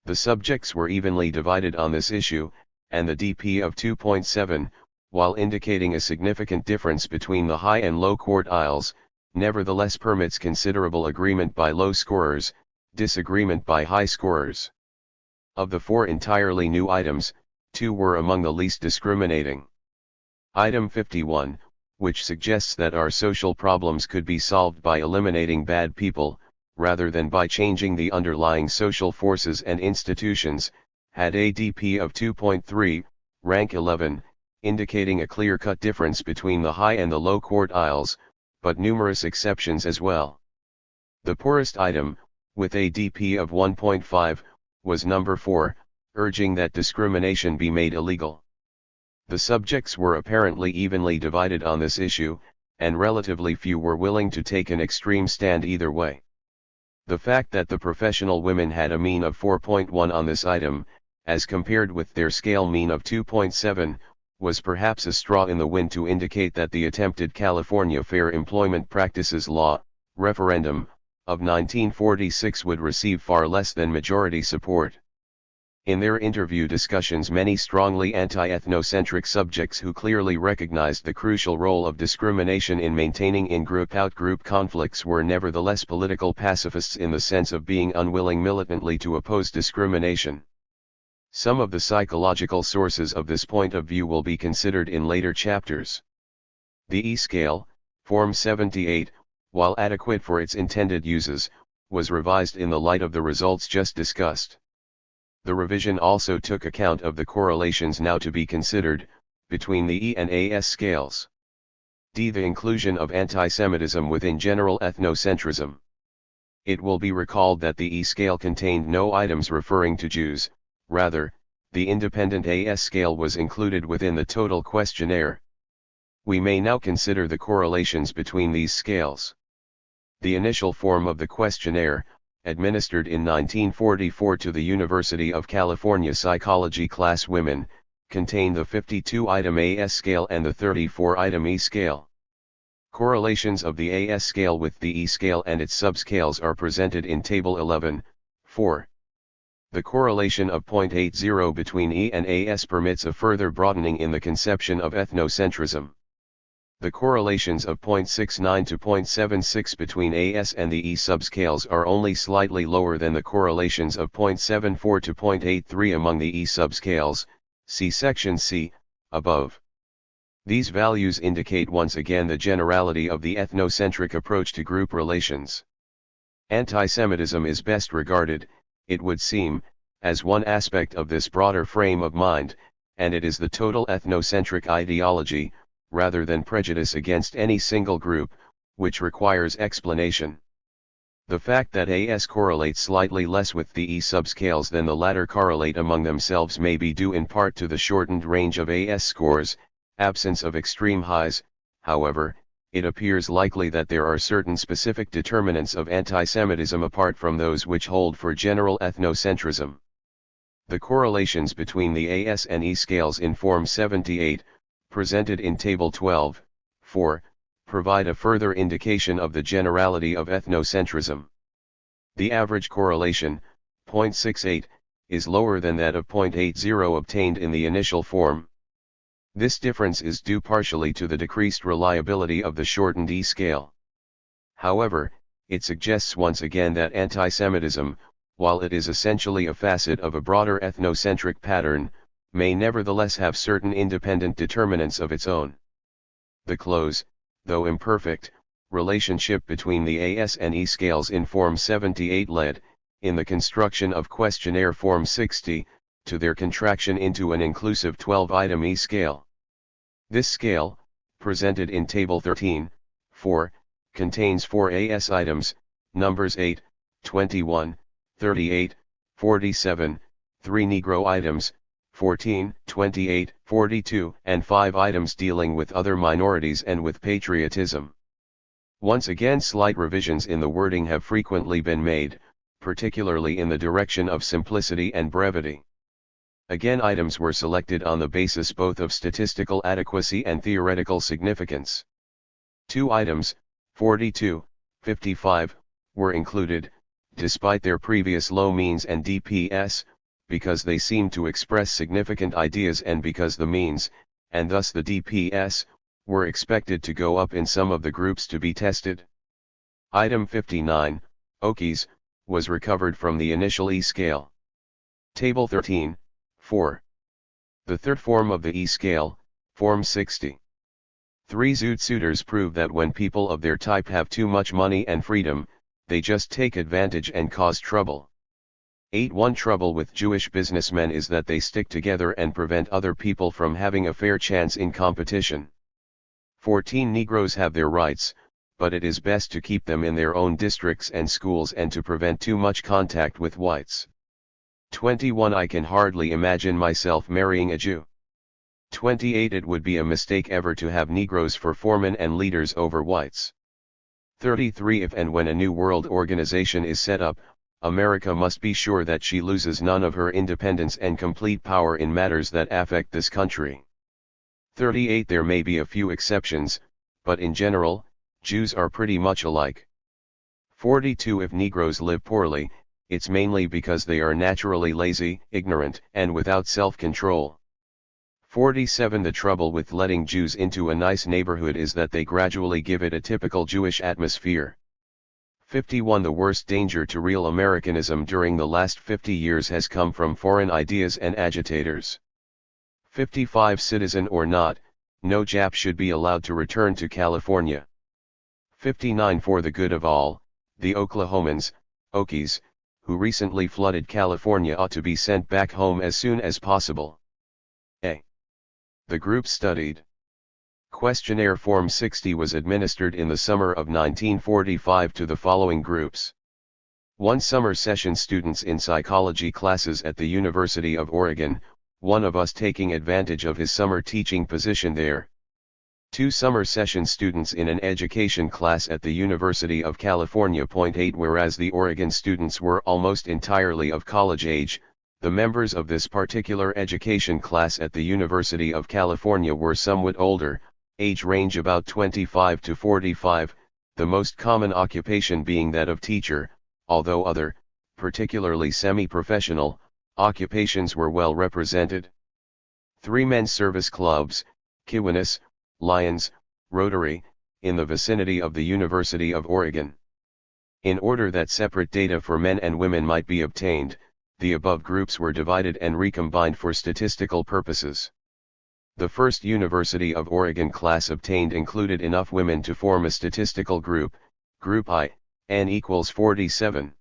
The subjects were evenly divided on this issue, and the dp of 2.7, while indicating a significant difference between the high and low quartiles, nevertheless permits considerable agreement by low scorers, disagreement by high scorers. Of the 4 entirely new items, 2 were among the least discriminating. Item 51, which suggests that our social problems could be solved by eliminating bad people, rather than by changing the underlying social forces and institutions, had a dp of 2.3, rank 11, indicating a clear-cut difference between the high and the low quartiles, but numerous exceptions as well. The poorest item, with a dp of 1.5, was number 4, urging that discrimination be made illegal. The subjects were apparently evenly divided on this issue, and relatively few were willing to take an extreme stand either way. The fact that the professional women had a mean of 4.1 on this item, as compared with their scale mean of 2.7, was perhaps a straw in the wind to indicate that the attempted California Fair Employment Practices Law, referendum, of 1946 would receive far less than majority support. In their interview discussions, many strongly anti-ethnocentric subjects who clearly recognized the crucial role of discrimination in maintaining in-group out-group conflicts were nevertheless political pacifists in the sense of being unwilling militantly to oppose discrimination. Some of the psychological sources of this point of view will be considered in later chapters. The E-scale, Form 78, while adequate for its intended uses, was revised in the light of the results just discussed. The revision also took account of the correlations now to be considered, between the E and AS scales. D. The inclusion of antisemitism within general ethnocentrism. It will be recalled that the E scale contained no items referring to Jews, rather, the independent AS scale was included within the total questionnaire. We may now consider the correlations between these scales. The initial form of the questionnaire, administered in 1944 to the University of California Psychology class women, contained the 52-item AS scale and the 34-item E scale. Correlations of the AS scale with the E scale and its subscales are presented in Table 11, 4. The correlation of 0.80 between E and AS permits a further broadening in the conception of ethnocentrism. The correlations of 0.69 to 0.76 between AS and the E subscales are only slightly lower than the correlations of 0.74 to 0.83 among the E subscales, see section C, above. These values indicate once again the generality of the ethnocentric approach to group relations. Antisemitism is best regarded, it would seem, as one aspect of this broader frame of mind, and it is the total ethnocentric ideology, rather than prejudice against any single group, which requires explanation. The fact that AS correlates slightly less with the E subscales than the latter correlate among themselves may be due in part to the shortened range of AS scores, absence of extreme highs. However, it appears likely that there are certain specific determinants of antisemitism apart from those which hold for general ethnocentrism. The correlations between the AS and E scales in Form 78, presented in Table 12, 4, provide a further indication of the generality of ethnocentrism. The average correlation, 0.68, is lower than that of 0.80 obtained in the initial form. This difference is due partially to the decreased reliability of the shortened E scale. However, it suggests once again that antisemitism, while it is essentially a facet of a broader ethnocentric pattern, may nevertheless have certain independent determinants of its own. The close, though imperfect, relationship between the AS and E scales in Form 78 led, in the construction of questionnaire Form 60, to their contraction into an inclusive 12-item E scale. This scale, presented in Table 13, 4, contains 4 AS items, numbers 8, 21, 38, 47, 3 Negro items, 14, 28, 42, and 5 items dealing with other minorities and with patriotism. Once again, slight revisions in the wording have frequently been made, particularly in the direction of simplicity and brevity. Again, items were selected on the basis both of statistical adequacy and theoretical significance. 2 items, 42, 55, were included, despite their previous low means and DPS, because they seemed to express significant ideas and because the means, and thus the DPS, were expected to go up in some of the groups to be tested. Item 59, Okies, was recovered from the initial E scale. Table 13, 4. The third form of the E scale, Form 60. 3 Zoot suitors prove that when people of their type have too much money and freedom, they just take advantage and cause trouble. 8 One trouble with Jewish businessmen is that they stick together and prevent other people from having a fair chance in competition. 14 Negroes have their rights, but it is best to keep them in their own districts and schools and to prevent too much contact with whites. 21 I can hardly imagine myself marrying a Jew. 28 It would be a mistake ever to have Negroes for foremen and leaders over whites. 33 If and when a new world organization is set up, America must be sure that she loses none of her independence and complete power in matters that affect this country. 38 There may be a few exceptions, but in general, Jews are pretty much alike. 42 If Negroes live poorly, it's mainly because they are naturally lazy, ignorant, and without self-control. 47 The trouble with letting Jews into a nice neighborhood is that they gradually give it a typical Jewish atmosphere. 51 The worst danger to real Americanism during the last 50 years has come from foreign ideas and agitators. 55 Citizen or not, no Jap should be allowed to return to California. 59 For the good of all, the Oklahomans, Okies, who recently flooded California ought to be sent back home as soon as possible. A. The group studied. Questionnaire Form 60 was administered in the summer of 1945 to the following groups. 1. Summer session students in psychology classes at the University of Oregon, one of us taking advantage of his summer teaching position there. 2. Summer session students in an education class at the University of California. 8. Whereas the Oregon students were almost entirely of college age, the members of this particular education class at the University of California were somewhat older, age range about 25 to 45, the most common occupation being that of teacher, although other, particularly semi-professional, occupations were well represented. 3. Men's service clubs, Kiwanis, Lions, Rotary, in the vicinity of the University of Oregon. In order that separate data for men and women might be obtained, the above groups were divided and recombined for statistical purposes. The first University of Oregon class obtained included enough women to form a statistical group, Group I, N equals 47.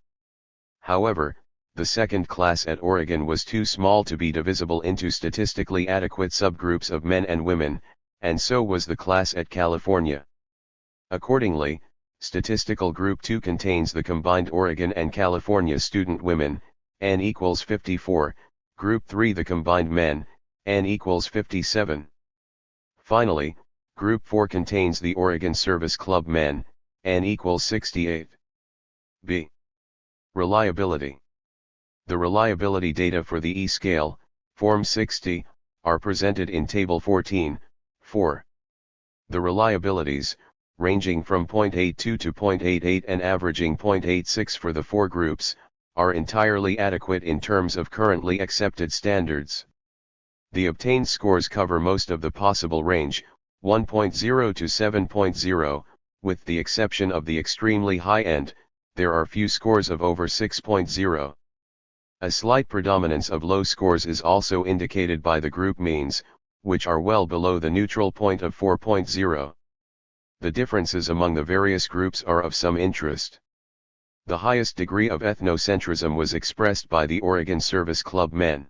However, the second class at Oregon was too small to be divisible into statistically adequate subgroups of men and women, and so was the class at California. Accordingly, Statistical Group 2 contains the combined Oregon and California student women, N equals 54, Group 3 the combined men, N equals 57. Finally, Group 4 contains the Oregon Service Club men, N equals 68. B. Reliability. The reliability data for the E-scale, Form 60, are presented in Table 14, 4. The reliabilities, ranging from 0.82 to 0.88 and averaging 0.86 for the four groups, are entirely adequate in terms of currently accepted standards. The obtained scores cover most of the possible range, 1.0 to 7.0, with the exception of the extremely high end. There are few scores of over 6.0. A slight predominance of low scores is also indicated by the group means, which are well below the neutral point of 4.0. The differences among the various groups are of some interest. The highest degree of ethnocentrism was expressed by the Oregon Service Club men.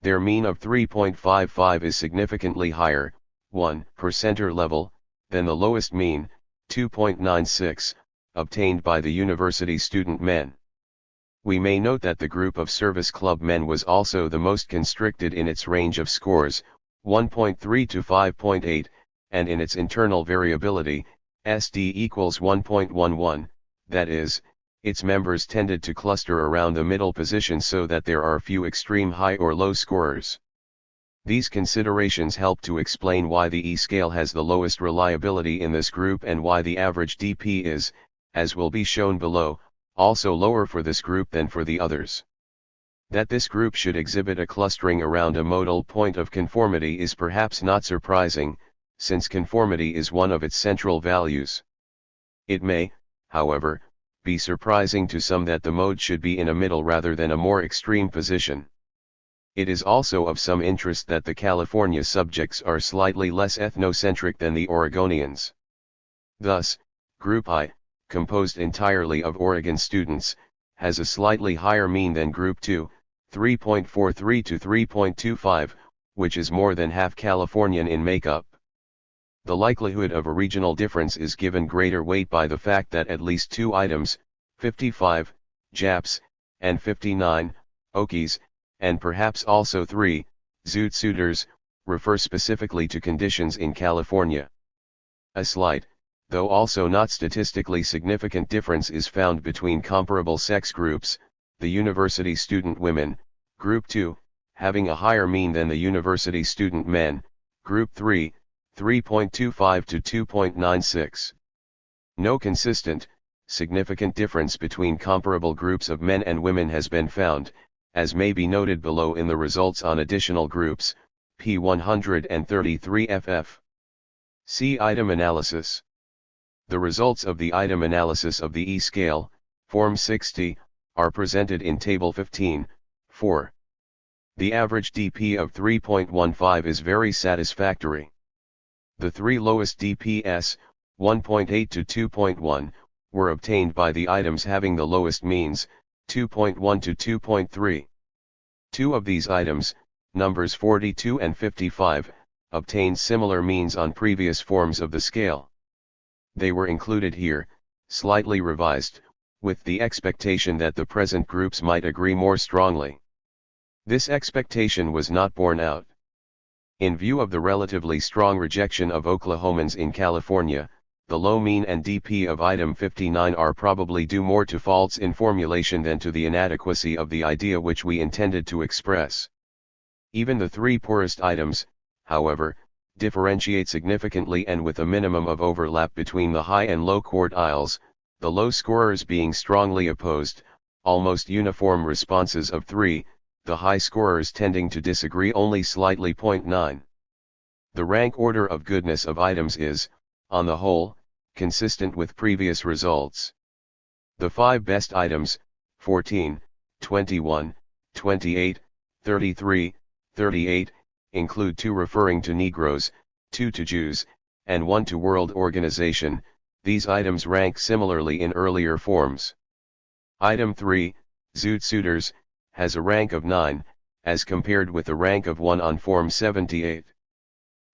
Their mean of 3.55 is significantly higher, 1 per center level, than the lowest mean, 2.96, obtained by the university student men. We may note that the group of Service Club men was also the most constricted in its range of scores, 1.3 to 5.8, and in its internal variability, SD equals 1.11, that is, its members tended to cluster around the middle position so that there are few extreme high or low scorers. These considerations help to explain why the E-scale has the lowest reliability in this group and why the average DP is, as will be shown below, also lower for this group than for the others. That this group should exhibit a clustering around a modal point of conformity is perhaps not surprising, since conformity is one of its central values. It may, however, be surprising to some that the mode should be in a middle rather than a more extreme position. It is also of some interest that the California subjects are slightly less ethnocentric than the Oregonians. Thus, Group I, composed entirely of Oregon students, has a slightly higher mean than Group 2, 3.43 to 3.25, which is more than half Californian in makeup. The likelihood of a regional difference is given greater weight by the fact that at least two items, 55, Japs, and 59, Okies, and perhaps also 3, Zoot Suiters, refer specifically to conditions in California. A slight, though also not statistically significant difference is found between comparable sex groups, the university student women, Group 2, having a higher mean than the university student men, Group 3, 3.25 to 2.96. No consistent, significant difference between comparable groups of men and women has been found, as may be noted below in the results on additional groups, p. 133 ff. See item analysis. The results of the item analysis of the E-scale, Form 60, are presented in Table 15, 4. The average DP of 3.15 is very satisfactory. The three lowest DPS, 1.8 to 2.1, were obtained by the items having the lowest means, 2.1 to 2.3. Two of these items, numbers 42 and 55, obtained similar means on previous forms of the scale. They were included here, slightly revised, with the expectation that the present groups might agree more strongly. This expectation was not borne out. In view of the relatively strong rejection of Oklahomans in California, the low mean and DP of item 59 are probably due more to faults in formulation than to the inadequacy of the idea which we intended to express. Even the three poorest items, however, differentiate significantly and with a minimum of overlap between the high and low quartiles, the low scorers being strongly opposed, almost uniform responses of 3, the high scorers tending to disagree only slightly. 9. The rank order of goodness of items is, on the whole, consistent with previous results. The 5 best items, 14, 21, 28, 33, 38, include 2 referring to Negroes, 2 to Jews, and 1 to World Organization. These items rank similarly in earlier forms. Item 3, Zoot Suitors, has a rank of 9, as compared with a rank of 1 on Form 78.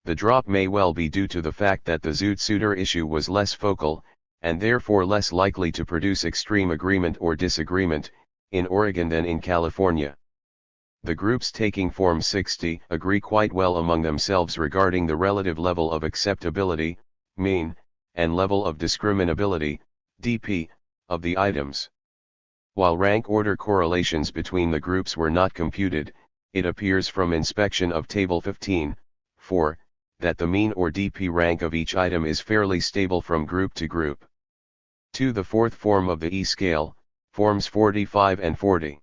The drop may well be due to the fact that the Zoot Suitor issue was less focal, and therefore less likely to produce extreme agreement or disagreement, in Oregon than in California. The groups taking Form 60 agree quite well among themselves regarding the relative level of acceptability, mean, and level of discriminability, DP, of the items. While rank order correlations between the groups were not computed, it appears from inspection of Table 15, 4, that the mean or DP rank of each item is fairly stable from group to group. To the fourth form of the E-scale, Forms 45 and 40.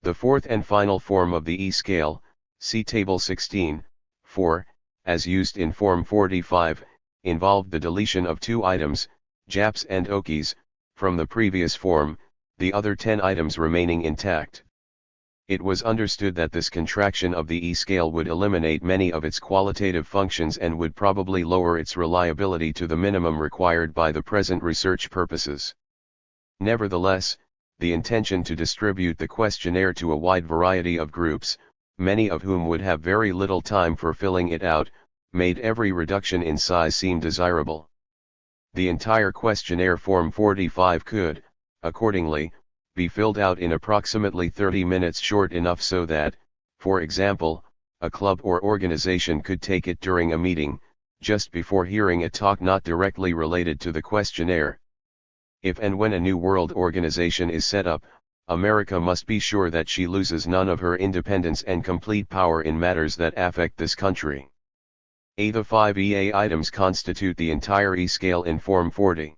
The fourth and final form of the E-scale, see Table 16, 4, as used in Form 45, involved the deletion of 2 items, Japs and Okies, from the previous form, the other 10 items remaining intact. It was understood that this contraction of the E-scale would eliminate many of its qualitative functions and would probably lower its reliability to the minimum required by the present research purposes. Nevertheless, the intention to distribute the questionnaire to a wide variety of groups, many of whom would have very little time for filling it out, made every reduction in size seem desirable. The entire questionnaire Form 45 could, accordingly, be filled out in approximately 30 minutes, short enough so that, for example, a club or organization could take it during a meeting, just before hearing a talk not directly related to the questionnaire. If and when a new world organization is set up, America must be sure that she loses none of her independence and complete power in matters that affect this country. The 5 EA items constitute the entire E-scale in Form 40.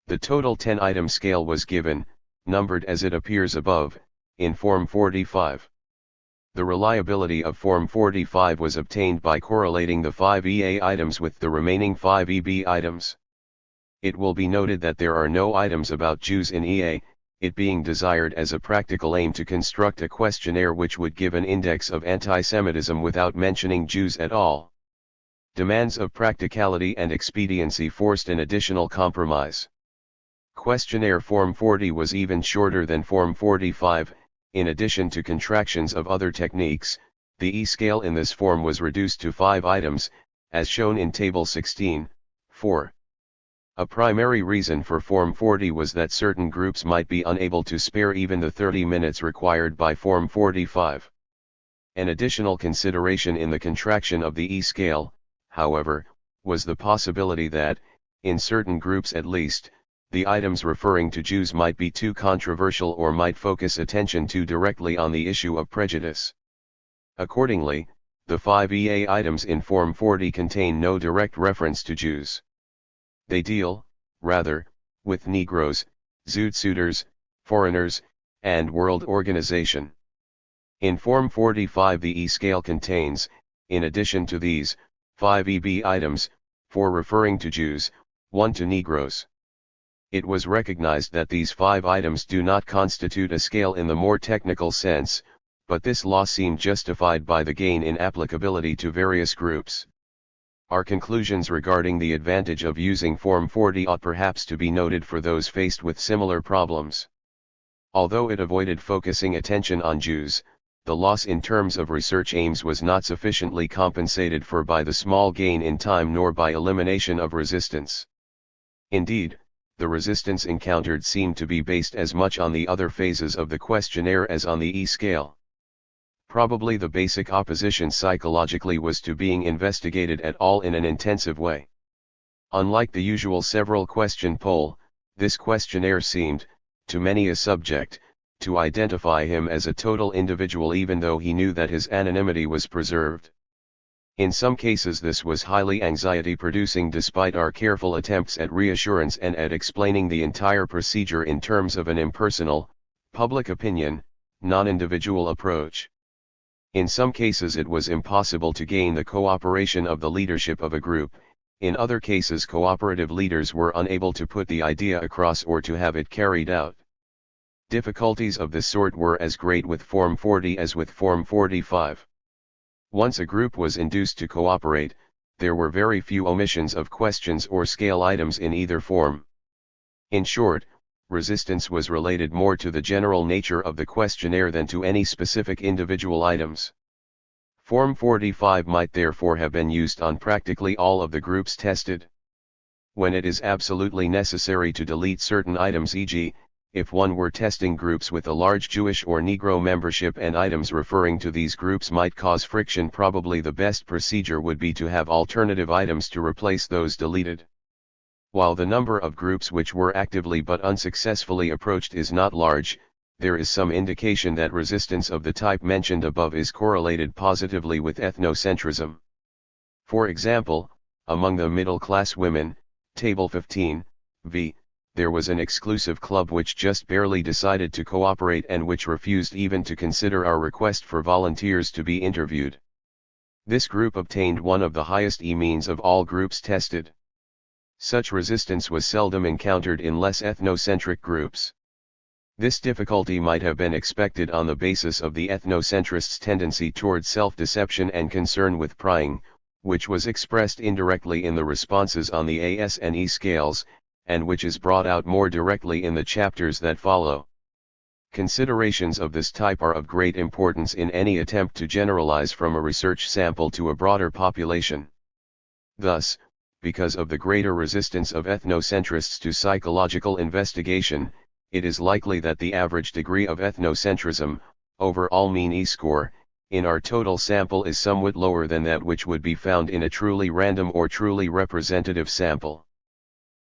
The total 10-item scale was given, numbered as it appears above, in Form 45. The reliability of Form 45 was obtained by correlating the 5 EA items with the remaining 5 EB items. It will be noted that there are no items about Jews in EA, it being desired as a practical aim to construct a questionnaire which would give an index of anti-Semitism without mentioning Jews at all. Demands of practicality and expediency forced an additional compromise. Questionnaire Form 40 was even shorter than Form 45, in addition to contractions of other techniques, the E-scale in this form was reduced to 5 items, as shown in Table 16, 4. A primary reason for Form 40 was that certain groups might be unable to spare even the 30 minutes required by Form 45. An additional consideration in the contraction of the E-scale, however, was the possibility that, in certain groups at least, the items referring to Jews might be too controversial or might focus attention too directly on the issue of prejudice. Accordingly, the 5 EA items in Form 40 contain no direct reference to Jews. They deal, rather, with Negroes, Zoot Suitors, foreigners, and World Organization. In Form 45 the E-scale contains, in addition to these, 5 EB items, 4 referring to Jews, 1 to Negroes. It was recognized that these 5 items do not constitute a scale in the more technical sense, but this law seemed justified by the gain in applicability to various groups. Our conclusions regarding the advantage of using Form 40 ought perhaps to be noted for those faced with similar problems. Although it avoided focusing attention on Jews, the loss in terms of research aims was not sufficiently compensated for by the small gain in time nor by elimination of resistance. Indeed, the resistance encountered seemed to be based as much on the other phases of the questionnaire as on the E-scale. Probably the basic opposition psychologically was to being investigated at all in an intensive way. Unlike the usual several question poll, this questionnaire seemed, to many a subject, to identify him as a total individual even though he knew that his anonymity was preserved. In some cases this was highly anxiety-producing despite our careful attempts at reassurance and at explaining the entire procedure in terms of an impersonal, public opinion, non-individual approach. In some cases it was impossible to gain the cooperation of the leadership of a group, in other cases cooperative leaders were unable to put the idea across or to have it carried out. Difficulties of this sort were as great with Form 40 as with Form 45. Once a group was induced to cooperate, there were very few omissions of questions or scale items in either form. In short, resistance was related more to the general nature of the questionnaire than to any specific individual items. Form 45 might therefore have been used on practically all of the groups tested. When it is absolutely necessary to delete certain items, e.g., if one were testing groups with a large Jewish or Negro membership and items referring to these groups might cause friction, probably the best procedure would be to have alternative items to replace those deleted. While the number of groups which were actively but unsuccessfully approached is not large, there is some indication that resistance of the type mentioned above is correlated positively with ethnocentrism. For example, among the middle-class women, Table 15, v. there was an exclusive club which just barely decided to cooperate and which refused even to consider our request for volunteers to be interviewed. This group obtained one of the highest E-means of all groups tested. Such resistance was seldom encountered in less ethnocentric groups. This difficulty might have been expected on the basis of the ethnocentrists' tendency toward self-deception and concern with prying, which was expressed indirectly in the responses on the AS and E scales, and which is brought out more directly in the chapters that follow. Considerations of this type are of great importance in any attempt to generalize from a research sample to a broader population. Thus, because of the greater resistance of ethnocentrists to psychological investigation, it is likely that the average degree of ethnocentrism, overall mean E-score, in our total sample is somewhat lower than that which would be found in a truly random or truly representative sample.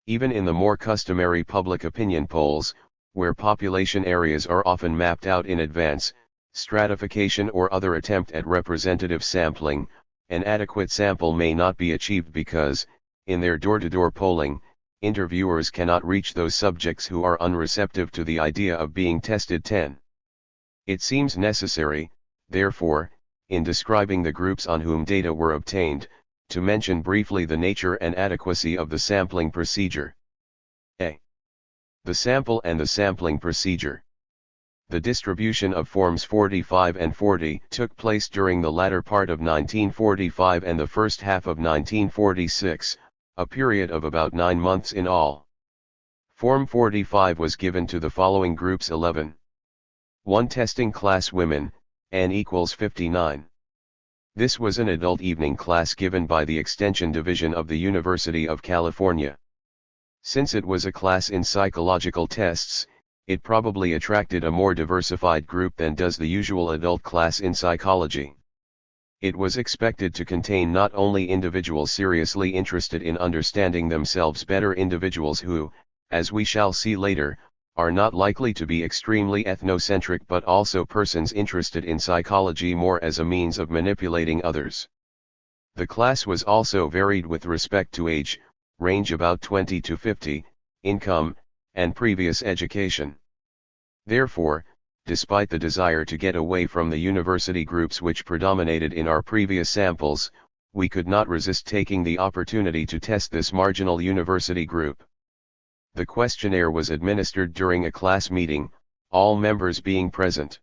Even in the more customary public opinion polls, where population areas are often mapped out in advance, stratification or other attempt at representative sampling, an adequate sample may not be achieved because, in their door-to-door polling, interviewers cannot reach those subjects who are unreceptive to the idea of being tested. 10. It seems necessary, therefore, in describing the groups on whom data were obtained, to mention briefly the nature and adequacy of the sampling procedure. A. The sample and the sampling procedure. The distribution of Forms 45 and 40 took place during the latter part of 1945 and the first half of 1946, a period of about 9 months in all. Form 45 was given to the following groups: 11. 1. Testing class women, N equals 59. This was an adult evening class given by the Extension Division of the University of California. Since it was a class in psychological tests, it probably attracted a more diversified group than does the usual adult class in psychology. It was expected to contain not only individuals seriously interested in understanding themselves better, individuals who, as we shall see later, are not likely to be extremely ethnocentric, but also persons interested in psychology more as a means of manipulating others. The class was also varied with respect to age, range about 20 to 50, income, and previous education. Therefore, despite the desire to get away from the university groups which predominated in our previous samples, we could not resist taking the opportunity to test this marginal university group. The questionnaire was administered during a class meeting, all members being present.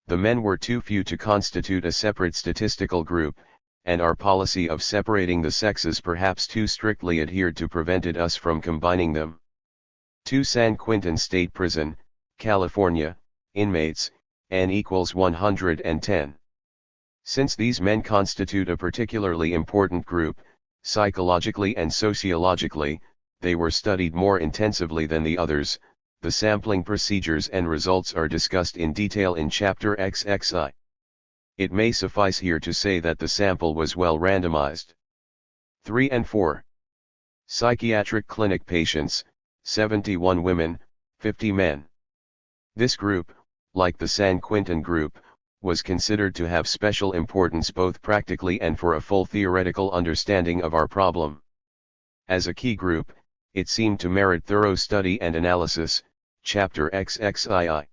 The men were too few to constitute a separate statistical group, and our policy of separating the sexes perhaps too strictly adhered to prevented us from combining them. 2 San Quentin State Prison, California, inmates, N equals 110. Since these men constitute a particularly important group, psychologically and sociologically, they were studied more intensively than the others. The sampling procedures and results are discussed in detail in Chapter XXI. It may suffice here to say that the sample was well randomized. 3 and 4. Psychiatric clinic patients, 71 women, 50 men. This group, like the San Quentin group, was considered to have special importance both practically and for a full theoretical understanding of our problem. As a key group, it seemed to merit thorough study and analysis. Chapter XXII.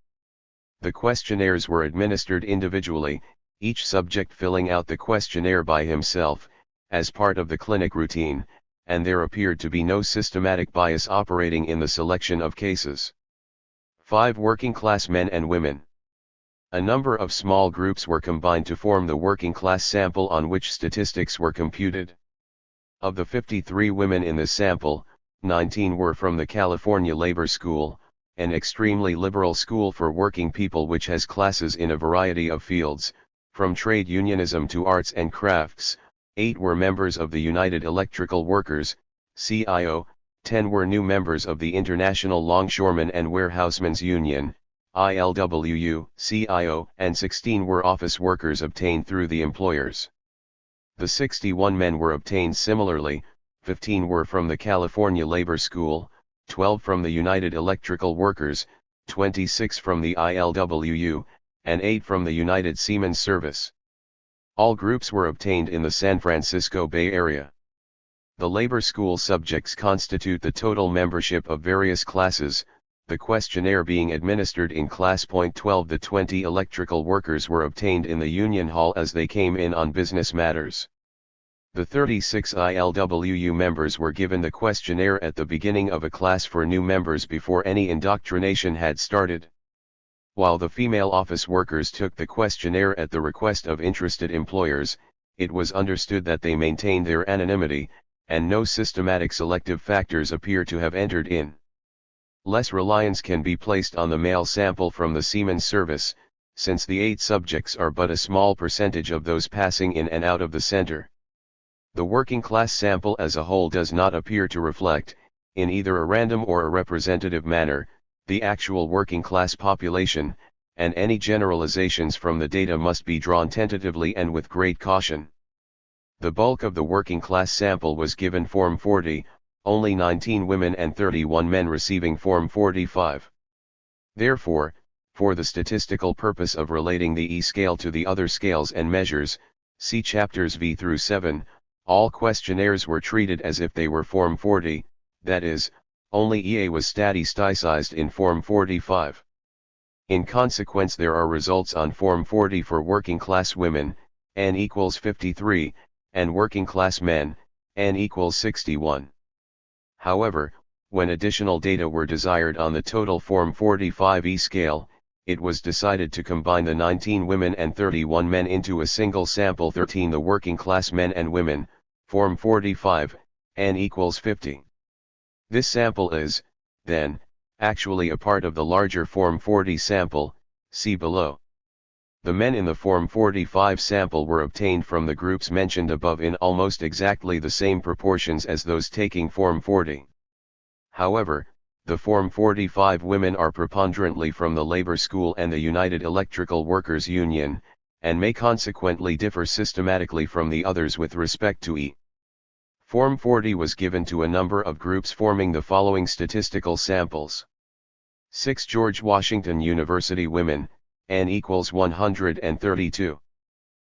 The questionnaires were administered individually, each subject filling out the questionnaire by himself, as part of the clinic routine, and there appeared to be no systematic bias operating in the selection of cases. 5 Working class men and women. A number of small groups were combined to form the working class sample on which statistics were computed. Of the 53 women in this sample, 19 were from the California Labor School, an extremely liberal school for working people which has classes in a variety of fields, from trade unionism to arts and crafts. 8 were members of the United Electrical Workers, CIO, 10 were new members of the International Longshoremen and Warehousemen's Union, ILWU, CIO, and 16 were office workers obtained through the employers. The 61 men were obtained similarly, 15 were from the California Labor School, 12 from the United Electrical Workers, 26 from the ILWU, and 8 from the United Seamen's Service. All groups were obtained in the San Francisco Bay Area. The labor school subjects constitute the total membership of various classes, the questionnaire being administered in Class Point 12. The 20 electrical workers were obtained in the Union Hall as they came in on business matters. The 36 ILWU members were given the questionnaire at the beginning of a class for new members before any indoctrination had started. While the female office workers took the questionnaire at the request of interested employers, it was understood that they maintained their anonymity, and no systematic selective factors appear to have entered in. Less reliance can be placed on the male sample from the Seamen's Service, since the 8 subjects are but a small percentage of those passing in and out of the center. The working class sample as a whole does not appear to reflect, in either a random or a representative manner, the actual working class population, and any generalizations from the data must be drawn tentatively and with great caution. The bulk of the working class sample was given Form 40, only 19 women and 31 men receiving Form 45. Therefore, for the statistical purpose of relating the E-scale to the other scales and measures, see chapters V through 7, all questionnaires were treated as if they were Form 40, that is, only EA was statisticized in Form 45. In consequence, there are results on Form 40 for working class women, N equals 53, and working class men, N equals 61. However, when additional data were desired on the total Form 45 E-scale, it was decided to combine the 19 women and 31 men into a single sample 13 the working class men and women, Form 45, N equals 50. This sample is, then, actually a part of the larger Form 40 sample, see below. The men in the Form 45 sample were obtained from the groups mentioned above in almost exactly the same proportions as those taking Form 40. However, the Form 45 women are preponderantly from the Labor School and the United Electrical Workers Union, and may consequently differ systematically from the others with respect to E. Form 40 was given to a number of groups forming the following statistical samples. 6 George Washington University women, N equals 132.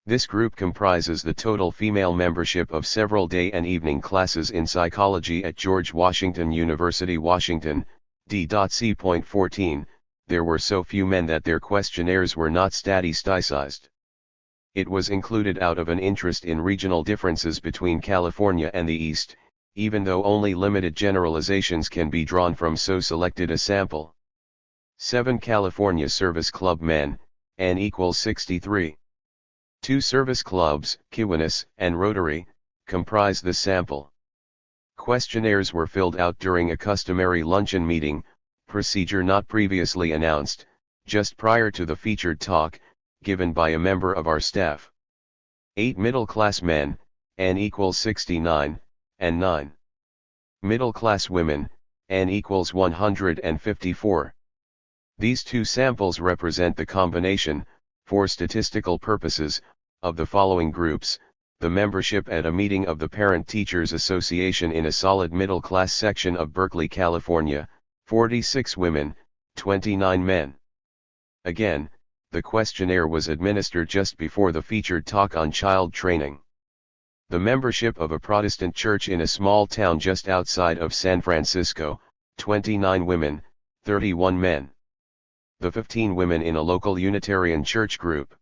This group comprises the total female membership of several day and evening classes in psychology at George Washington University, Washington, D.C.14. There were so few men that their questionnaires were not statisticized. It was included out of an interest in regional differences between California and the East, even though only limited generalizations can be drawn from so selected a sample. 7 California Service Club men, N equals 63. Two service clubs, Kiwanis and Rotary, comprise the sample. Questionnaires were filled out during a customary luncheon meeting, procedure not previously announced, just prior to the featured talk, given by a member of our staff. 8 middle-class men, N equals 69, and 9 middle-class women, N equals 154. These two samples represent the combination, for statistical purposes, of the following groups: the membership at a meeting of the Parent Teachers Association in a solid middle-class section of Berkeley, California, 46 women, 29 men. Again, the questionnaire was administered just before the featured talk on child training. The membership of a Protestant church in a small town just outside of San Francisco, 29 women, 31 men. The 15 women in a local Unitarian church group.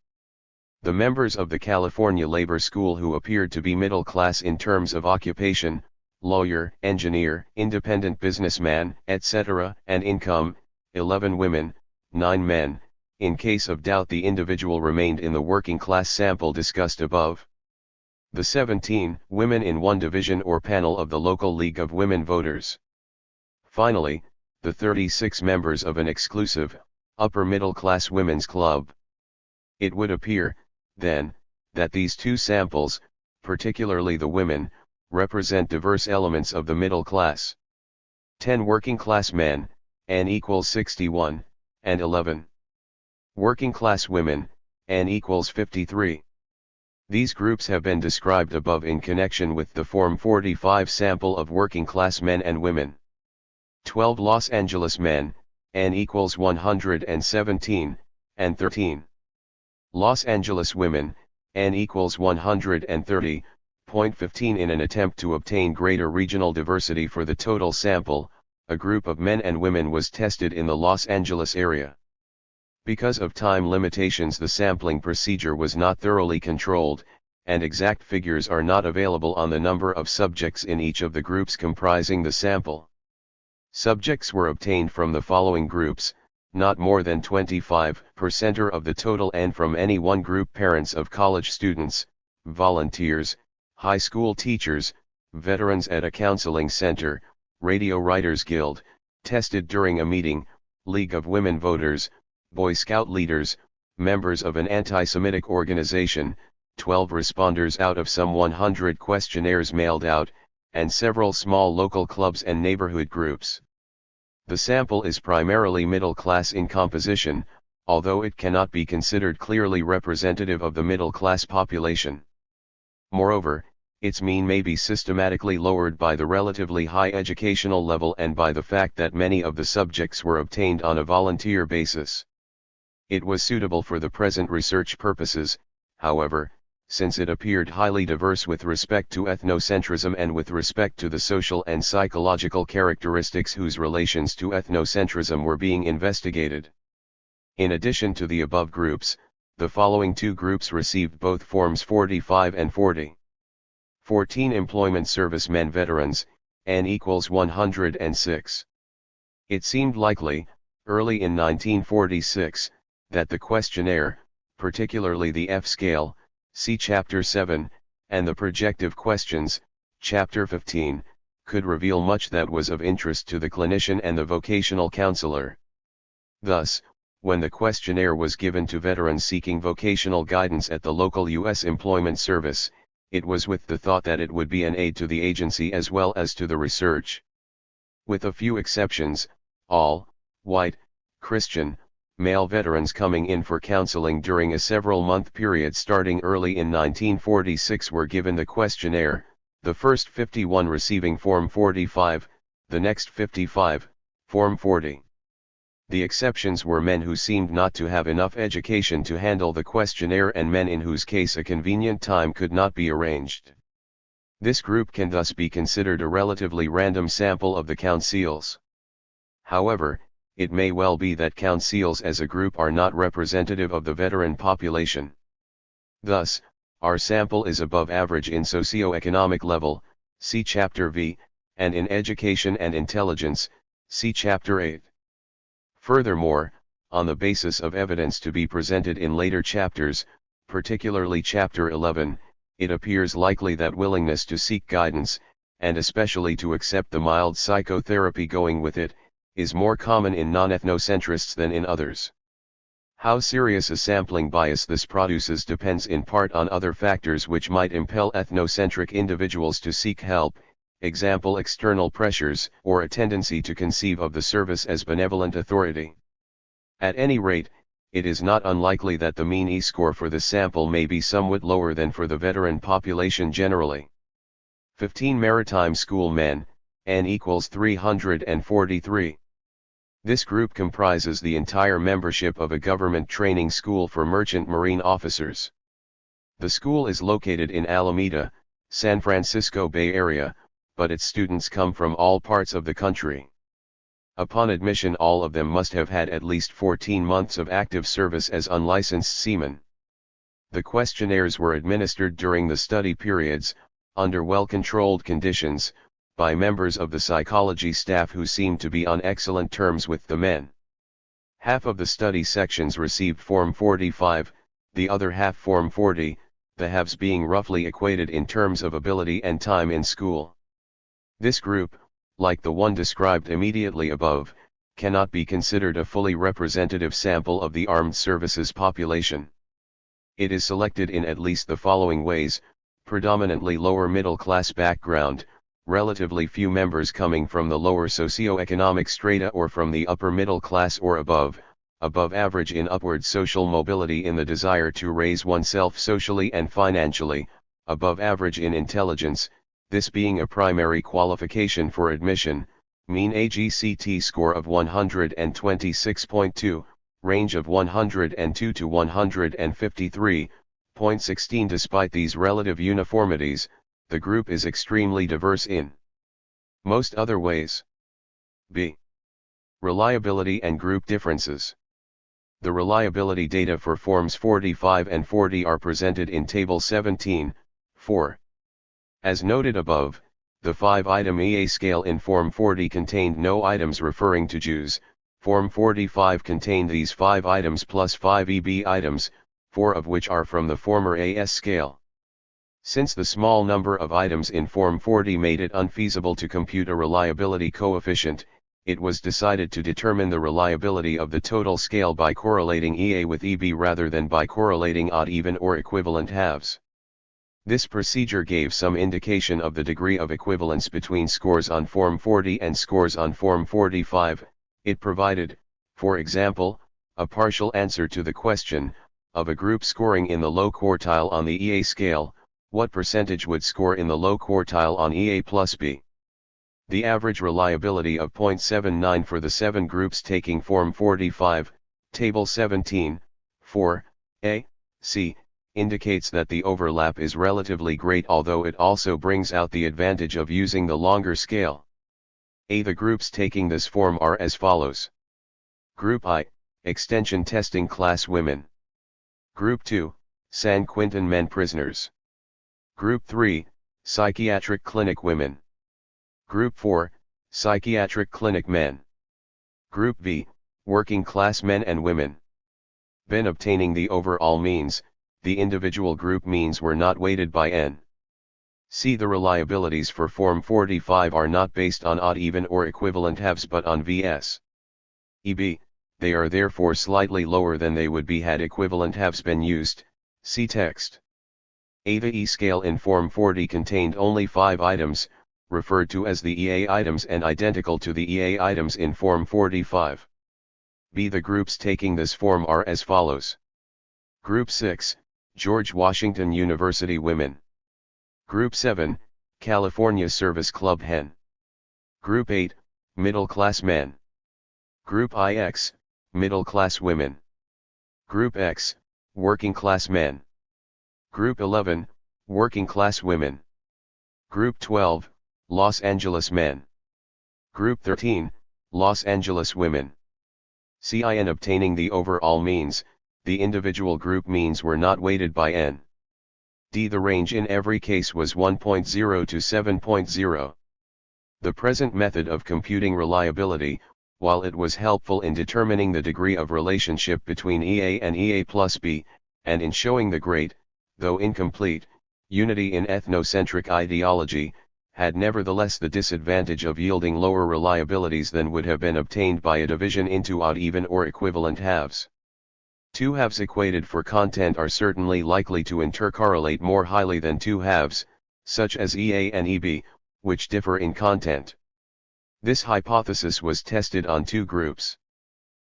The members of the California Labor School who appeared to be middle class in terms of occupation, lawyer, engineer, independent businessman, etc., and income, 11 women, 9 men. In case of doubt, the individual remained in the working class sample discussed above. The 17 women in one division or panel of the local League of Women Voters. Finally, the 36 members of an exclusive, upper middle class women's club. It would appear, then, that these two samples, particularly the women, represent diverse elements of the middle class. 10 working class men, N equals 61, and 11 working class women, N equals 53. These groups have been described above in connection with the Form 45 sample of working class men and women. 12 Los Angeles men, N equals 117, and 13 Los Angeles women, N equals 130.15. In an attempt to obtain greater regional diversity for the total sample, a group of men and women was tested in the Los Angeles area. Because of time limitations, the sampling procedure was not thoroughly controlled, and exact figures are not available on the number of subjects in each of the groups comprising the sample. Subjects were obtained from the following groups: not more than 25% of the total, and from any one group: parents of college students, volunteers, high school teachers, veterans at a counseling center, Radio Writers Guild, tested during a meeting, League of Women Voters, Boy Scout leaders, members of an anti-Semitic organization, 12 responders out of some 100 questionnaires mailed out, and several small local clubs and neighborhood groups. The sample is primarily middle class in composition, although it cannot be considered clearly representative of the middle class population. Moreover, its mean may be systematically lowered by the relatively high educational level and by the fact that many of the subjects were obtained on a volunteer basis. It was suitable for the present research purposes, however, since it appeared highly diverse with respect to ethnocentrism and with respect to the social and psychological characteristics whose relations to ethnocentrism were being investigated. In addition to the above groups, the following two groups received both Forms 45 and 40. 14 Employment Service Men Veterans, N equals 106. It seemed likely, early in 1946, that the questionnaire, particularly the F-scale, see Chapter 7, and the projective questions, Chapter 15, could reveal much that was of interest to the clinician and the vocational counselor. Thus, when the questionnaire was given to veterans seeking vocational guidance at the local U.S. Employment Service, it was with the thought that it would be an aid to the agency as well as to the research. With a few exceptions, all white, Christian, male veterans coming in for counseling during a several-month period starting early in 1946 were given the questionnaire, the first 51 receiving Form 45, the next 55, Form 40. The exceptions were men who seemed not to have enough education to handle the questionnaire and men in whose case a convenient time could not be arranged. This group can thus be considered a relatively random sample of the counciles. However, it may well be that counciles as a group are not representative of the veteran population. Thus, our sample is above average in socioeconomic level, see Chapter V, and in education and intelligence, see Chapter 8. Furthermore, on the basis of evidence to be presented in later chapters, particularly Chapter 11, it appears likely that willingness to seek guidance, and especially to accept the mild psychotherapy going with it, is more common in non-ethnocentrists than in others. How serious a sampling bias this produces depends in part on other factors which might impel ethnocentric individuals to seek help, example external pressures, or a tendency to conceive of the service as benevolent authority. At any rate, it is not unlikely that the mean E-score for the sample may be somewhat lower than for the veteran population generally. 15 Maritime School men, N equals 343. This group comprises the entire membership of a government training school for merchant marine officers. The school is located in Alameda, San Francisco Bay Area, but its students come from all parts of the country. Upon admission, all of them must have had at least 14 months of active service as unlicensed seamen. The questionnaires were administered during the study periods, under well-controlled conditions, by members of the psychology staff who seemed to be on excellent terms with the men. Half of the study sections received Form 45, the other half Form 40, the halves being roughly equated in terms of ability and time in school. This group, like the one described immediately above, cannot be considered a fully representative sample of the armed services population. It is selected in at least the following ways: predominantly lower middle class background, relatively few members coming from the lower socioeconomic strata or from the upper middle class or above average in upward social mobility in the desire to raise oneself socially and financially, above average in intelligence, this being a primary qualification for admission, mean AGCT score of 126.2, range of 102 to 153.16. Despite these relative uniformities, the group is extremely diverse in most other ways. B. Reliability and group differences. The reliability data for Forms 45 and 40 are presented in Table 17, 4. As noted above, the 5-item EA scale in Form 40 contained no items referring to Jews. Form 45 contained these 5 items plus 5 EB items, 4 of which are from the former AS scale. Since the small number of items in Form 40 made it unfeasible to compute a reliability coefficient, it was decided to determine the reliability of the total scale by correlating EA with EB rather than by correlating odd, even, or equivalent halves. This procedure gave some indication of the degree of equivalence between scores on Form 40 and scores on Form 45. It provided, for example, a partial answer to the question, of a group scoring in the low quartile on the EA scale, what percentage would score in the low quartile on EA plus B? The average reliability of 0.79 for the 7 groups taking Form 45, Table 17, 4, A, C, indicates that the overlap is relatively great, although it also brings out the advantage of using the longer scale. A. The groups taking this form are as follows. Group I, Extension Testing Class Women. Group 2, San Quentin Men Prisoners. Group 3, Psychiatric Clinic Women. Group 4, Psychiatric Clinic Men. Group V, Working Class Men and Women. When obtaining the overall means, the individual group means were not weighted by N. See, the reliabilities for Form 45 are not based on odd, even, or equivalent halves but on VS. EB, they are therefore slightly lower than they would be had equivalent halves been used, see text. A. The E scale in Form 40 contained only 5 items, referred to as the EA items and identical to the EA items in Form 45. B. The groups taking this form are as follows. Group 6, George Washington University Women. Group 7, California Service Club Hen. Group 8, Middle Class Men. Group IX, Middle Class Women. Group X, Working Class Men. Group 11, Working Class Women. Group 12, Los Angeles Men. Group 13, Los Angeles Women. In obtaining the overall means, the individual group means were not weighted by N. D. The range in every case was 1.0 to 7.0. The present method of computing reliability, while it was helpful in determining the degree of relationship between EA and EA plus B, and in showing the great, though incomplete, unity in ethnocentric ideology, had nevertheless the disadvantage of yielding lower reliabilities than would have been obtained by a division into odd even or equivalent halves. Two halves equated for content are certainly likely to intercorrelate more highly than two halves, such as EA and EB, which differ in content. This hypothesis was tested on two groups.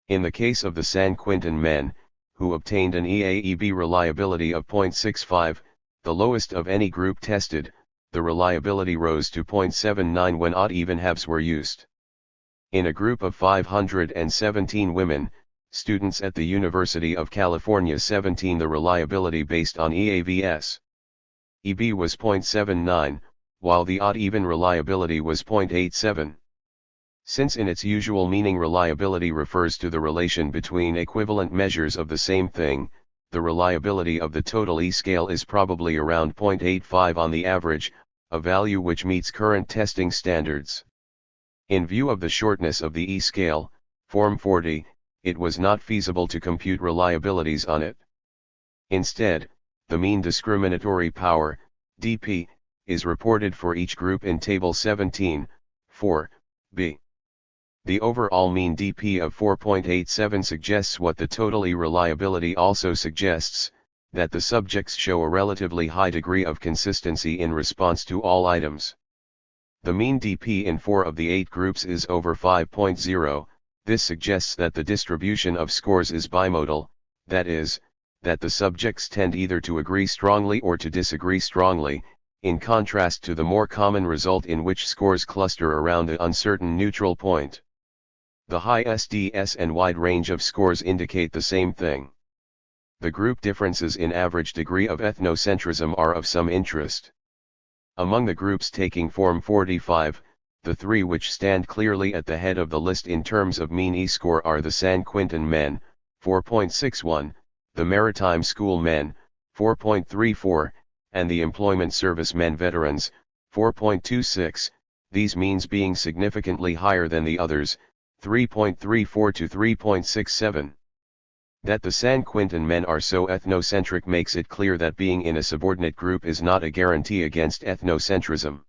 In the case of the San Quintin men, who obtained an EA-EB reliability of 0.65, the lowest of any group tested, the reliability rose to 0.79 when odd-even halves were used. In a group of 517 women, students at the University of California 17, the reliability based on EAVS EB was 0.79, while the odd-even reliability was 0.87. Since in its usual meaning reliability refers to the relation between equivalent measures of the same thing, the reliability of the total E-scale is probably around 0.85 on the average, a value which meets current testing standards. In view of the shortness of the E-scale, Form 40, it was not feasible to compute reliabilities on it. Instead, the mean discriminatory power, dP, is reported for each group in Table 17, 4b. The overall mean dP of 4.87 suggests what the total E-reliability also suggests, that the subjects show a relatively high degree of consistency in response to all items. The mean dP in 4 of the 8 groups is over 5.0, this suggests that the distribution of scores is bimodal, that is, that the subjects tend either to agree strongly or to disagree strongly, in contrast to the more common result in which scores cluster around the uncertain neutral point. The high SDS and wide range of scores indicate the same thing. The group differences in average degree of ethnocentrism are of some interest. Among the groups taking Form 45, the three which stand clearly at the head of the list in terms of mean E-score are the San Quintin men, 4.61, the Maritime School men, 4.34, and the Employment Service men veterans, 4.26, these means being significantly higher than the others, 3.34 to 3.67. That the San Quintin men are so ethnocentric makes it clear that being in a subordinate group is not a guarantee against ethnocentrism.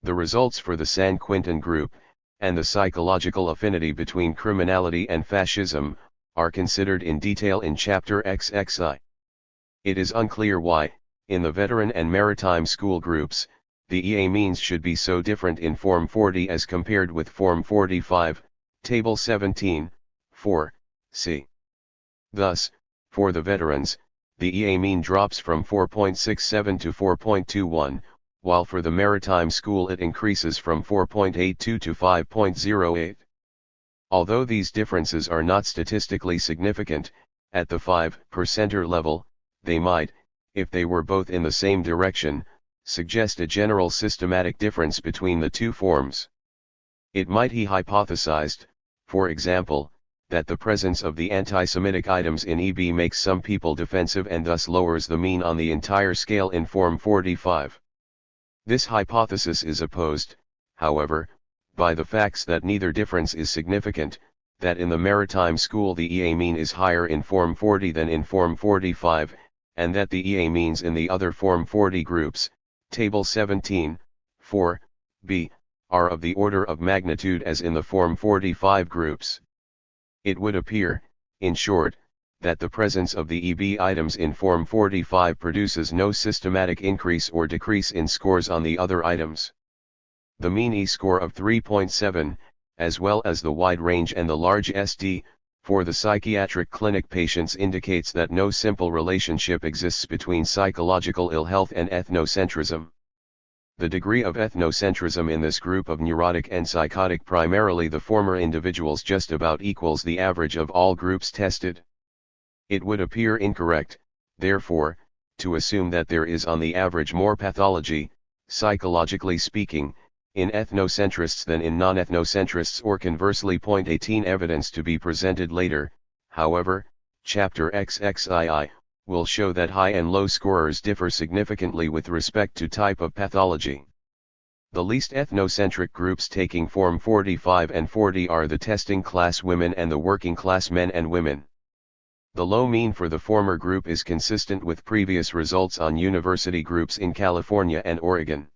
The results for the San Quintin group, and the psychological affinity between criminality and fascism, are considered in detail in Chapter XXI. It is unclear why, in the veteran and maritime school groups, the EA means should be so different in Form 40 as compared with Form 45, Table 17, 4c. Thus, for the veterans, the EA mean drops from 4.67 to 4.21, while for the maritime school it increases from 4.82 to 5.08. Although these differences are not statistically significant, at the 5% level, they might, if they were both in the same direction, suggest a general systematic difference between the two forms. It might, he hypothesized, for example, that the presence of the anti-Semitic items in EB makes some people defensive and thus lowers the mean on the entire scale in Form 45. This hypothesis is opposed, however, by the facts that neither difference is significant, that in the maritime school the EA mean is higher in Form 40 than in Form 45, and that the EA means in the other Form 40 groups, Table 17, 4b, are of the order of magnitude as in the Form 45 groups. It would appear, in short, that the presence of the EB items in Form 45 produces no systematic increase or decrease in scores on the other items. The mean E-score of 3.7, as well as the wide range and the large SD, for the psychiatric clinic patients indicates that no simple relationship exists between psychological ill health and ethnocentrism. The degree of ethnocentrism in this group of neurotic and psychotic, primarily the former individuals, just about equals the average of all groups tested. It would appear incorrect, therefore, to assume that there is on the average more pathology, psychologically speaking, in ethnocentrists than in non-ethnocentrists, or conversely. Point 18 evidence to be presented later, however, Chapter XXII, will show that high and low scorers differ significantly with respect to type of pathology. The least ethnocentric groups taking Form 45 and 40 are the testing class women and the working class men and women. The low mean for the former group is consistent with previous results on university groups in California and Oregon.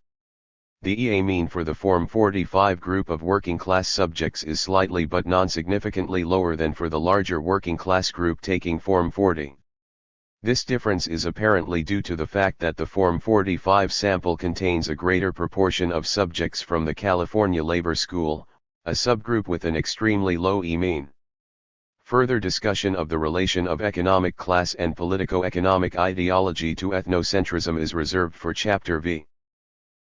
The EA mean for the Form 45 group of working class subjects is slightly but non-significantly lower than for the larger working class group taking Form 40. This difference is apparently due to the fact that the Form 45 sample contains a greater proportion of subjects from the California Labor School, a subgroup with an extremely low E mean. Further discussion of the relation of economic class and politico-economic ideology to ethnocentrism is reserved for Chapter V.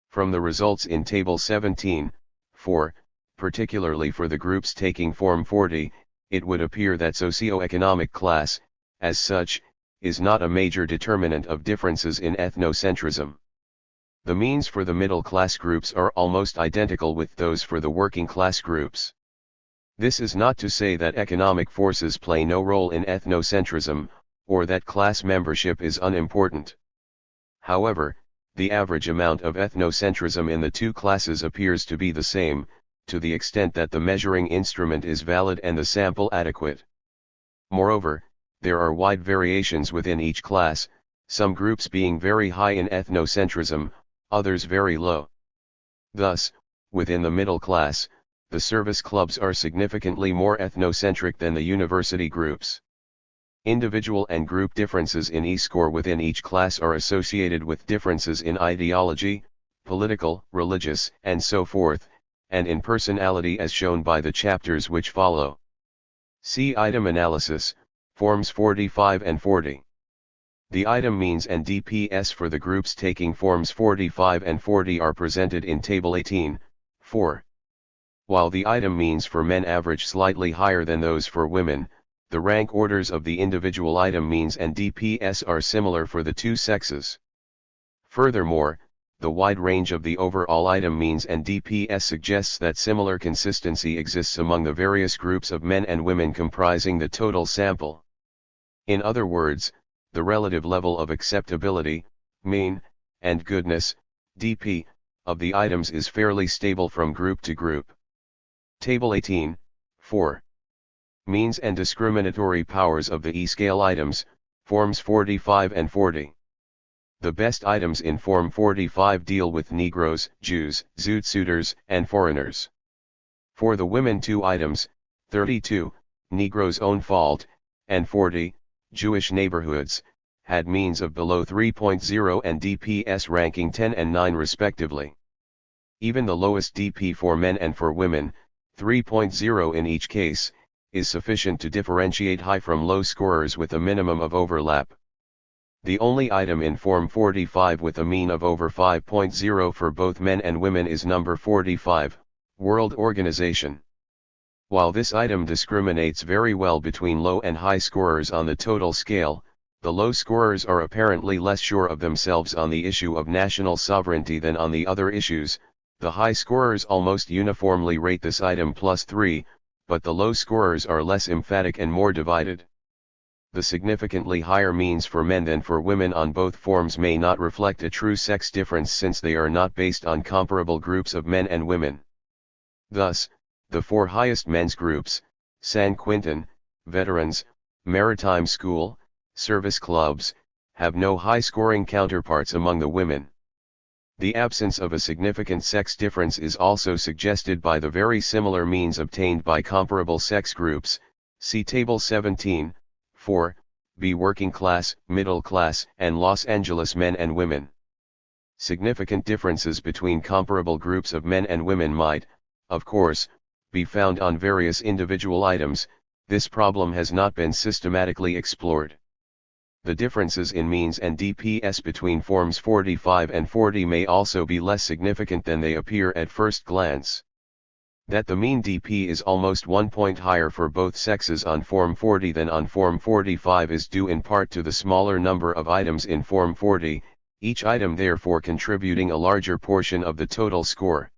From the results in Table 17(4), particularly for the groups taking Form 40, it would appear that socio-economic class, as such, is not a major determinant of differences in ethnocentrism. The means for the middle class groups are almost identical with those for the working class groups. This is not to say that economic forces play no role in ethnocentrism, or that class membership is unimportant. However, the average amount of ethnocentrism in the two classes appears to be the same, to the extent that the measuring instrument is valid and the sample adequate. Moreover, there are wide variations within each class, some groups being very high in ethnocentrism, others very low. Thus, within the middle class, the service clubs are significantly more ethnocentric than the university groups. Individual and group differences in E-score within each class are associated with differences in ideology, political, religious, and so forth, and in personality as shown by the chapters which follow. See item analysis, Forms 45 and 40. The item means and DPS for the groups taking Forms 45 and 40 are presented in Table 18(4). While the item means for men average slightly higher than those for women, the rank orders of the individual item means and DPS are similar for the two sexes. Furthermore, the wide range of the overall item means and DPS suggests that similar consistency exists among the various groups of men and women comprising the total sample. In other words, the relative level of acceptability, mean, and goodness, DP, of the items is fairly stable from group to group. Table 18(4). Means and discriminatory powers of the E-scale items, Forms 45 and 40. The best items in Form 45 deal with Negroes, Jews, Zoot-suiters, and foreigners. For the women, two items, 32, Negroes' own fault, and 40, Jewish neighborhoods, had means of below 3.0 and DPS ranking 10 and 9 respectively. Even the lowest DP for men and for women, 3.0 in each case, is sufficient to differentiate high from low scorers with a minimum of overlap. The only item in Form 45 with a mean of over 5.0 for both men and women is number 45, World Organization. While this item discriminates very well between low and high scorers on the total scale, the low scorers are apparently less sure of themselves on the issue of national sovereignty than on the other issues. The high scorers almost uniformly rate this item +3, but the low scorers are less emphatic and more divided. The significantly higher means for men than for women on both forms may not reflect a true sex difference since they are not based on comparable groups of men and women. Thus, the four highest men's groups, San Quentin, Veterans, Maritime School, Service Clubs, have no high-scoring counterparts among the women. The absence of a significant sex difference is also suggested by the very similar means obtained by comparable sex groups, see Table 17(4), B working class, middle class, and Los Angeles men and women. Significant differences between comparable groups of men and women might, of course, be found on various individual items. This problem has not been systematically explored. The differences in means and DPS between Forms 45 and 40 may also be less significant than they appear at first glance. That the mean DP is almost 1 point higher for both sexes on Form 40 than on Form 45 is due in part to the smaller number of items in Form 40, each item therefore contributing a larger portion of the total score.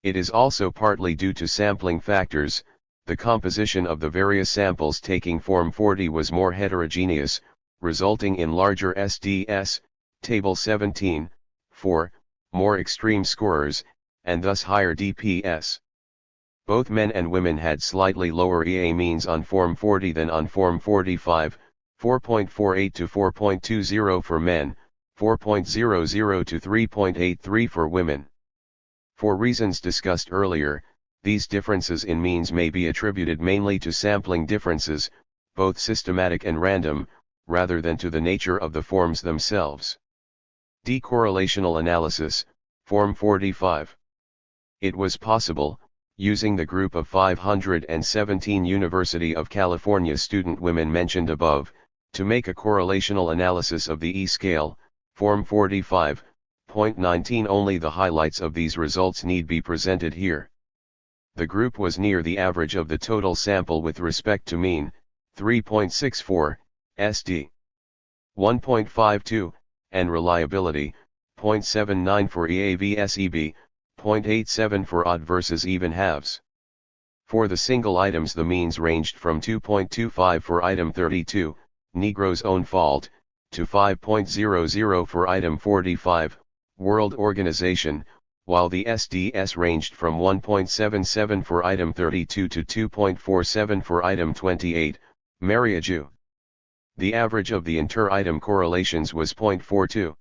It is also partly due to sampling factors. The composition of the various samples taking Form 40 was more heterogeneous, resulting in larger SDS, Table 17(4), more extreme scorers, and thus higher DPS. Both men and women had slightly lower EA means on Form 40 than on Form 45, 4.48 to 4.20 for men, 4.00 to 3.83 for women. For reasons discussed earlier, these differences in means may be attributed mainly to sampling differences, both systematic and random, rather than to the nature of the forms themselves. Decorrelational analysis, Form 45. It was possible, using the group of 517 University of California student women mentioned above, to make a correlational analysis of the E-scale, Form 45.19. Only the highlights of these results need be presented here. The group was near the average of the total sample with respect to mean, 3.64, SD 1.52, and reliability, 0.79 for EAV/SEB, 0.87 for odd versus even halves. For the single items the means ranged from 2.25 for item 32, Negro's own fault, to 5.00 for item 45, World Organization, while the SDS ranged from 1.77 for item 32 to 2.47 for item 28, Mariaju. The average of the inter-item correlations was 0.42.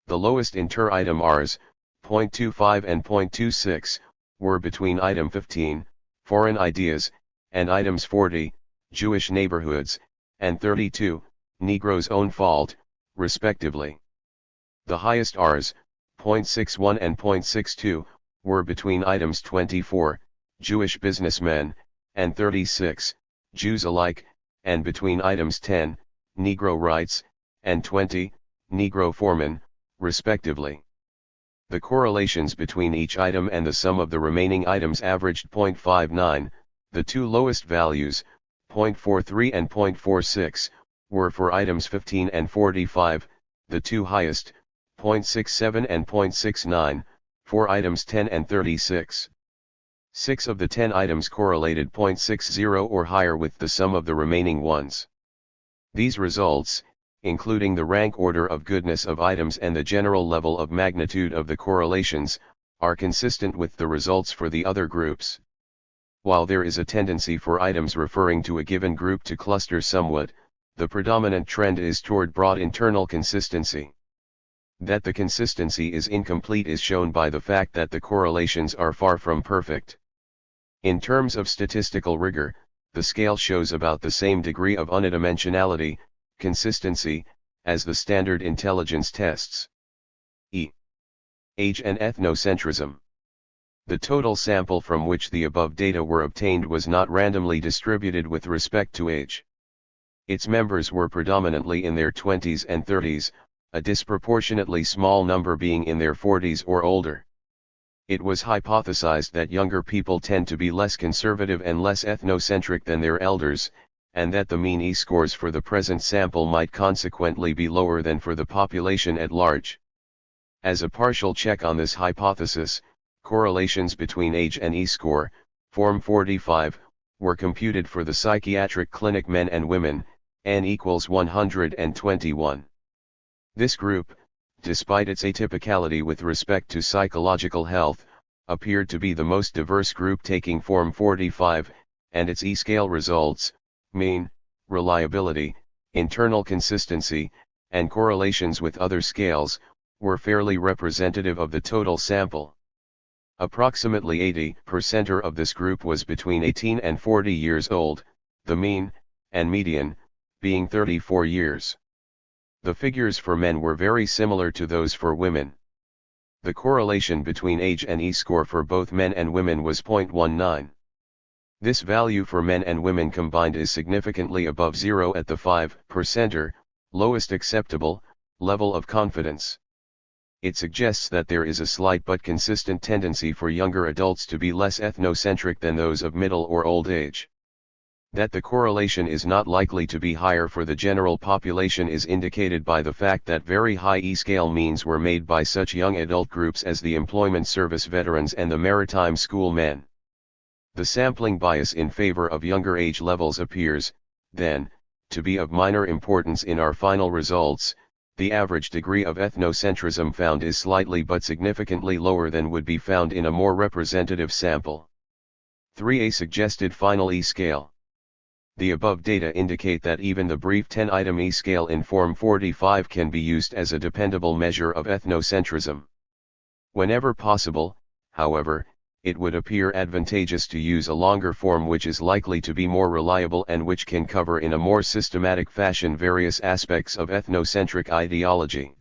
The lowest inter-item Rs, 0.25 and 0.26, were between item 15, Foreign Ideas, and items 40, Jewish Neighborhoods, and 32, Negro's Own Fault, respectively. The highest Rs, 0.61 and 0.62, were between items 24, Jewish Businessmen, and 36, Jews Alike, and between items 10, Negro Rights, and 20, Negro Foreman, respectively. The correlations between each item and the sum of the remaining items averaged 0.59, the two lowest values, 0.43 and 0.46, were for items 15 and 45, the two highest, 0.67 and 0.69, for items 10 and 36. 6 of the 10 items correlated 0.60 or higher with the sum of the remaining ones. These results, including the rank order of goodness of items and the general level of magnitude of the correlations, are consistent with the results for the other groups. While there is a tendency for items referring to a given group to cluster somewhat, the predominant trend is toward broad internal consistency. That the consistency is incomplete is shown by the fact that the correlations are far from perfect. In terms of statistical rigor, the scale shows about the same degree of unidimensionality, consistency, as the standard intelligence tests. E. Age and ethnocentrism. The total sample from which the above data were obtained was not randomly distributed with respect to age. Its members were predominantly in their 20s and 30s, a disproportionately small number being in their 40s or older. It was hypothesized that younger people tend to be less conservative and less ethnocentric than their elders, and that the mean E-scores for the present sample might consequently be lower than for the population at large. As a partial check on this hypothesis, correlations between age and E-score, Form 45, were computed for the psychiatric clinic men and women, N equals 121. This group, despite its atypicality with respect to psychological health, appeared to be the most diverse group taking Form 45, and its E-scale results, mean, reliability, internal consistency, and correlations with other scales, were fairly representative of the total sample. Approximately 80% of this group was between 18 and 40 years old, the mean, and median, being 34 years. The figures for men were very similar to those for women. The correlation between age and E-score for both men and women was 0.19. This value for men and women combined is significantly above zero at the 5%, lowest acceptable, level of confidence. It suggests that there is a slight but consistent tendency for younger adults to be less ethnocentric than those of middle or old age. That the correlation is not likely to be higher for the general population is indicated by the fact that very high E-scale means were made by such young adult groups as the employment service veterans and the maritime school men. The sampling bias in favor of younger age levels appears, then, to be of minor importance in our final results. The average degree of ethnocentrism found is slightly but significantly lower than would be found in a more representative sample. 3. A suggested final E-scale. The above data indicate that even the brief 10-item E-scale in Form 45 can be used as a dependable measure of ethnocentrism. Whenever possible, however, it would appear advantageous to use a longer form which is likely to be more reliable and which can cover in a more systematic fashion various aspects of ethnocentric ideology.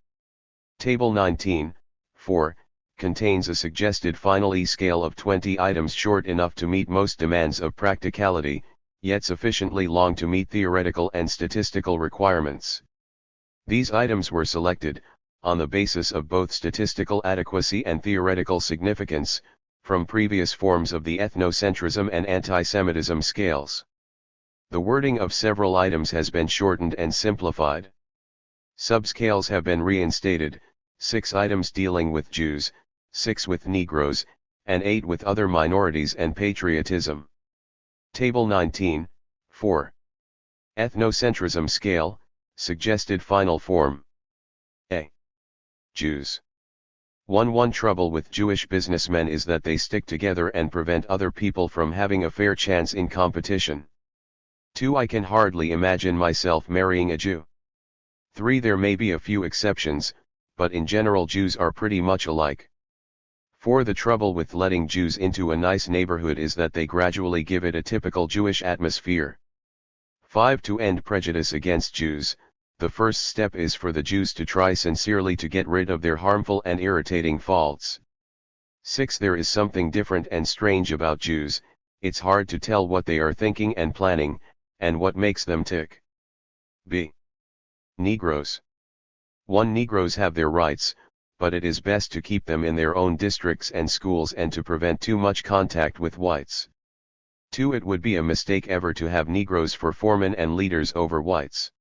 Table 19, 4, contains a suggested final E-scale of 20 items short enough to meet most demands of practicality, yet sufficiently long to meet theoretical and statistical requirements. These items were selected, on the basis of both statistical adequacy and theoretical significance, from previous forms of the ethnocentrism and anti-Semitism scales. The wording of several items has been shortened and simplified. Subscales have been reinstated, 6 items dealing with Jews, 6 with Negroes, and 8 with other minorities and patriotism. Table 19, 4. Ethnocentrism scale, suggested final form. A. Jews. 1. Trouble with Jewish businessmen is that they stick together and prevent other people from having a fair chance in competition. 2. I can hardly imagine myself marrying a Jew. 3. There may be a few exceptions, but in general Jews are pretty much alike. 4. The trouble with letting Jews into a nice neighborhood is that they gradually give it a typical Jewish atmosphere. 5. To end prejudice against Jews, the first step is for the Jews to try sincerely to get rid of their harmful and irritating faults. 6. There is something different and strange about Jews, it's hard to tell what they are thinking and planning, and what makes them tick. B. Negroes. 1. Negroes have their rights, but it is best to keep them in their own districts and schools and to prevent too much contact with whites. 2. It would be a mistake ever to have Negroes for foremen and leaders over whites.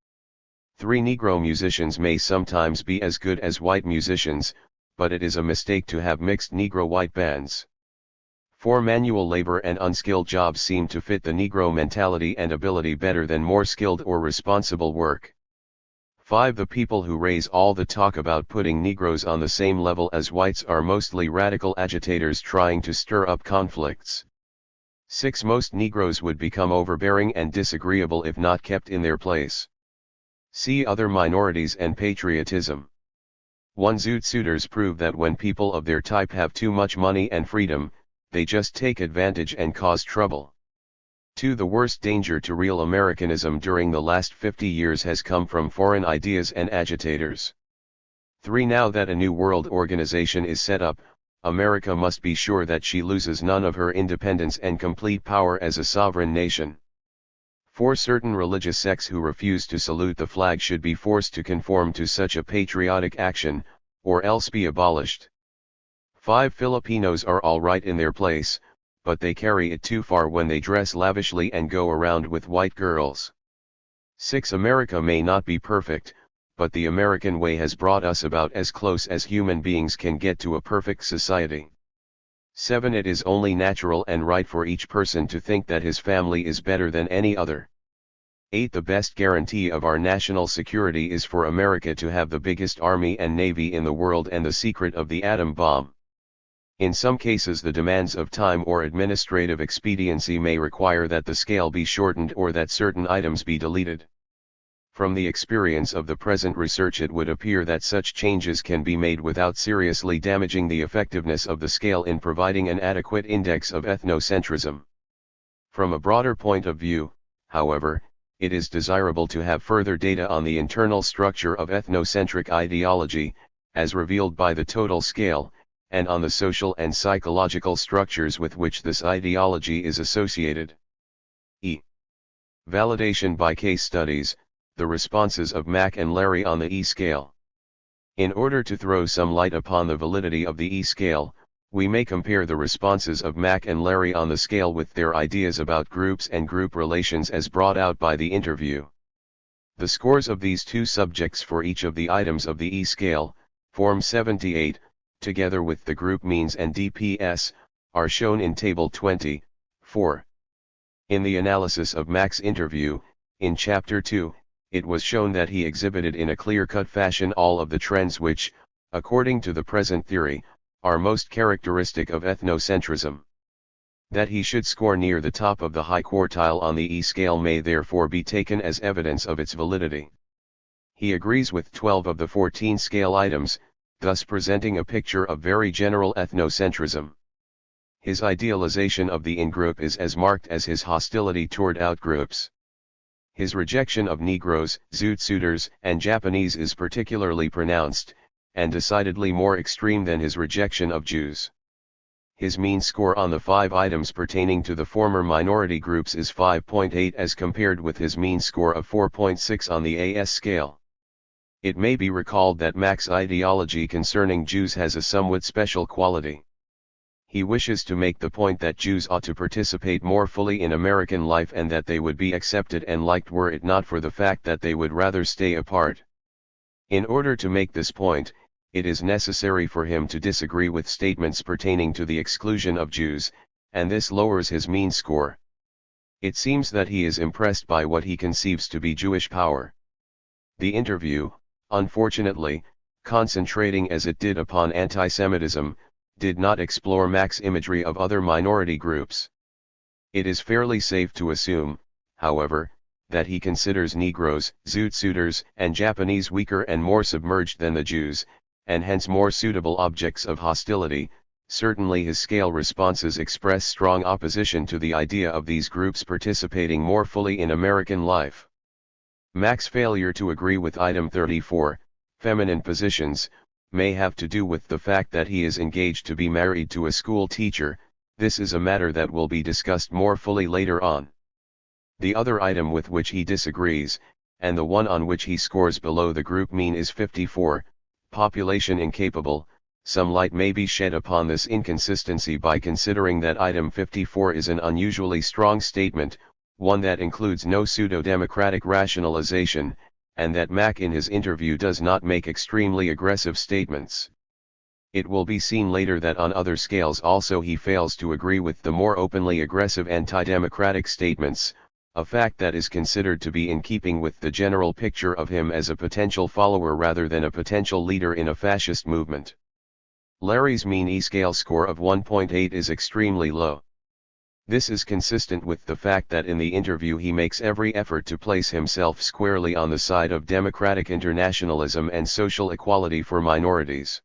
3. Negro musicians may sometimes be as good as white musicians, but it is a mistake to have mixed Negro-white bands. 4. Manual labor and unskilled jobs seem to fit the Negro mentality and ability better than more skilled or responsible work. 5. The people who raise all the talk about putting Negroes on the same level as whites are mostly radical agitators trying to stir up conflicts. 6. Most Negroes would become overbearing and disagreeable if not kept in their place. See other minorities and patriotism. 1. Zoot suiters prove that when people of their type have too much money and freedom, they just take advantage and cause trouble. 2. The worst danger to real Americanism during the last 50 years has come from foreign ideas and agitators. 3. Now that a new world organization is set up, America must be sure that she loses none of her independence and complete power as a sovereign nation. 4. Certain religious sects who refuse to salute the flag should be forced to conform to such a patriotic action, or else be abolished. 5. Filipinos are all right in their place, but they carry it too far when they dress lavishly and go around with white girls. 6. America may not be perfect, but the American way has brought us about as close as human beings can get to a perfect society. 7. It is only natural and right for each person to think that his family is better than any other. 8. The best guarantee of our national security is for America to have the biggest army and navy in the world and the secret of the atom bomb. In some cases the demands of time or administrative expediency may require that the scale be shortened or that certain items be deleted. From the experience of the present research it would appear that such changes can be made without seriously damaging the effectiveness of the scale in providing an adequate index of ethnocentrism. From a broader point of view, however, it is desirable to have further data on the internal structure of ethnocentric ideology, as revealed by the total scale, and on the social and psychological structures with which this ideology is associated. E. Validation by case studies, the responses of Mack and Larry on the E-scale. In order to throw some light upon the validity of the E-scale, we may compare the responses of Mack and Larry on the scale with their ideas about groups and group relations as brought out by the interview. The scores of these two subjects for each of the items of the E-scale, Form 78, together with the group means and DPS, are shown in Table 20, 4. In the analysis of Mack's interview, in Chapter 2, it was shown that he exhibited in a clear-cut fashion all of the trends which, according to the present theory, are most characteristic of ethnocentrism. That he should score near the top of the high quartile on the E scale may therefore be taken as evidence of its validity. He agrees with 12 of the 14 scale items, thus presenting a picture of very general ethnocentrism. His idealization of the in-group is as marked as his hostility toward outgroups. His rejection of Negroes, Zoot-Suiters, and Japanese is particularly pronounced, and decidedly more extreme than his rejection of Jews. His mean score on the 5 items pertaining to the former minority groups is 5.8 as compared with his mean score of 4.6 on the AS scale. It may be recalled that Mac's ideology concerning Jews has a somewhat special quality. He wishes to make the point that Jews ought to participate more fully in American life and that they would be accepted and liked were it not for the fact that they would rather stay apart. In order to make this point, it is necessary for him to disagree with statements pertaining to the exclusion of Jews, and this lowers his mean score. It seems that he is impressed by what he conceives to be Jewish power. The interview, unfortunately, concentrating as it did upon anti-Semitism, did not explore Mac's imagery of other minority groups. It is fairly safe to assume, however, that he considers Negroes, Zoot-Suiters, and Japanese weaker and more submerged than the Jews, and hence more suitable objects of hostility. Certainly his scale responses express strong opposition to the idea of these groups participating more fully in American life. Mac's failure to agree with item 34, feminine positions, may have to do with the fact that he is engaged to be married to a school teacher. This is a matter that will be discussed more fully later on. The other item with which he disagrees, and the one on which he scores below the group mean, is 54, population incapable. Some light may be shed upon this inconsistency by considering that item 54 is an unusually strong statement, one that includes no pseudo-democratic rationalization, and that Mac in his interview does not make extremely aggressive statements. It will be seen later that on other scales also he fails to agree with the more openly aggressive anti-democratic statements, a fact that is considered to be in keeping with the general picture of him as a potential follower rather than a potential leader in a fascist movement. Larry's mean E-scale score of 1.8 is extremely low. This is consistent with the fact that in the interview he makes every effort to place himself squarely on the side of democratic internationalism and social equality for minorities.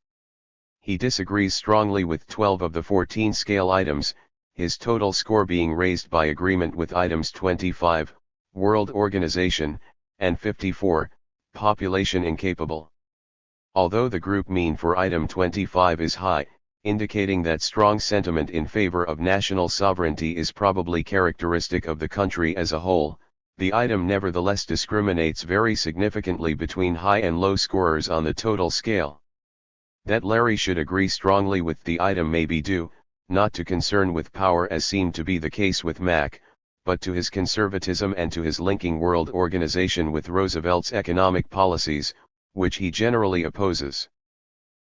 He disagrees strongly with 12 of the 14 scale items, his total score being raised by agreement with items 25, World Organization, and 54, population incapable. Although the group mean for item 25 is high, indicating that strong sentiment in favor of national sovereignty is probably characteristic of the country as a whole, the item nevertheless discriminates very significantly between high and low scorers on the total scale. That Larry should agree strongly with the item may be due, not to concern with power as seemed to be the case with Mac, but to his conservatism and to his linking world organization with Roosevelt's economic policies, which he generally opposes.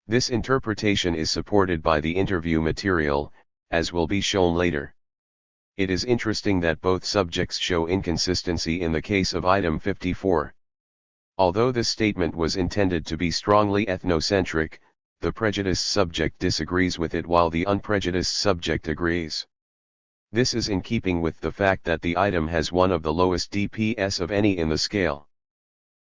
This interpretation is supported by the interview material, as will be shown later. It is interesting that both subjects show inconsistency in the case of item 54. Although this statement was intended to be strongly ethnocentric, the prejudiced subject disagrees with it while the unprejudiced subject agrees. This is in keeping with the fact that the item has one of the lowest DPS of any in the scale.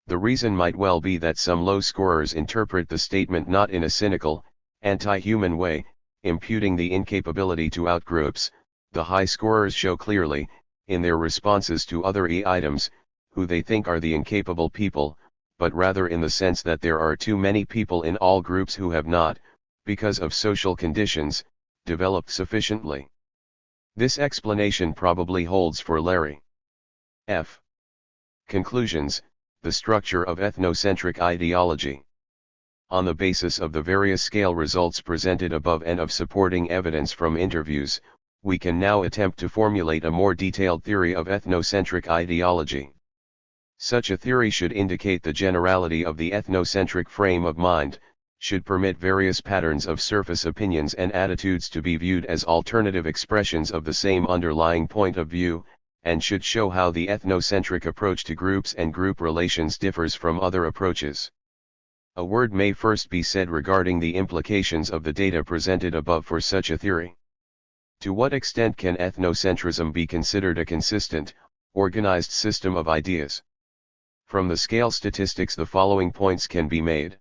The reason might well be that some low scorers interpret the statement not in a cynical, anti-human way, imputing the incapability to outgroups. The high scorers show clearly, in their responses to other E items, who they think are the incapable people, but rather in the sense that there are too many people in all groups who have not, because of social conditions, developed sufficiently. This explanation probably holds for Larry. F. Conclusions: the structure of ethnocentric ideology. On the basis of the various scale results presented above and of supporting evidence from interviews, we can now attempt to formulate a more detailed theory of ethnocentric ideology. Such a theory should indicate the generality of the ethnocentric frame of mind, should permit various patterns of surface opinions and attitudes to be viewed as alternative expressions of the same underlying point of view, and should show how the ethnocentric approach to groups and group relations differs from other approaches. A word may first be said regarding the implications of the data presented above for such a theory. To what extent can ethnocentrism be considered a consistent, organized system of ideas? From the scale statistics the following points can be made.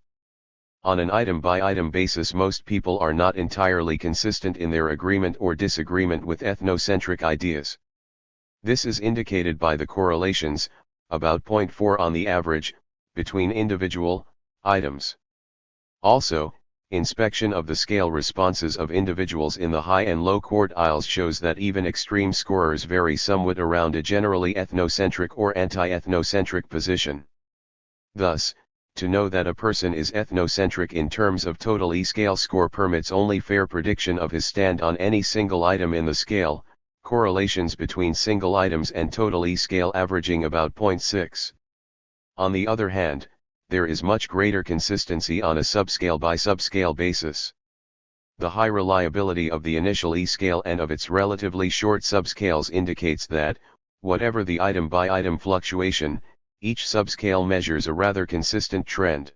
On an item-by-item basis most people are not entirely consistent in their agreement or disagreement with ethnocentric ideas. This is indicated by the correlations, about 0.4 on the average, between individual items. Also, inspection of the scale responses of individuals in the high and low quartiles shows that even extreme scorers vary somewhat around a generally ethnocentric or anti-ethnocentric position. Thus, to know that a person is ethnocentric in terms of total E-scale score permits only fair prediction of his stand on any single item in the scale, correlations between single items and total E-scale averaging about 0.6. On the other hand, there is much greater consistency on a subscale by subscale basis. The high reliability of the initial E-scale and of its relatively short subscales indicates that, whatever the item-by-item fluctuation, each subscale measures a rather consistent trend.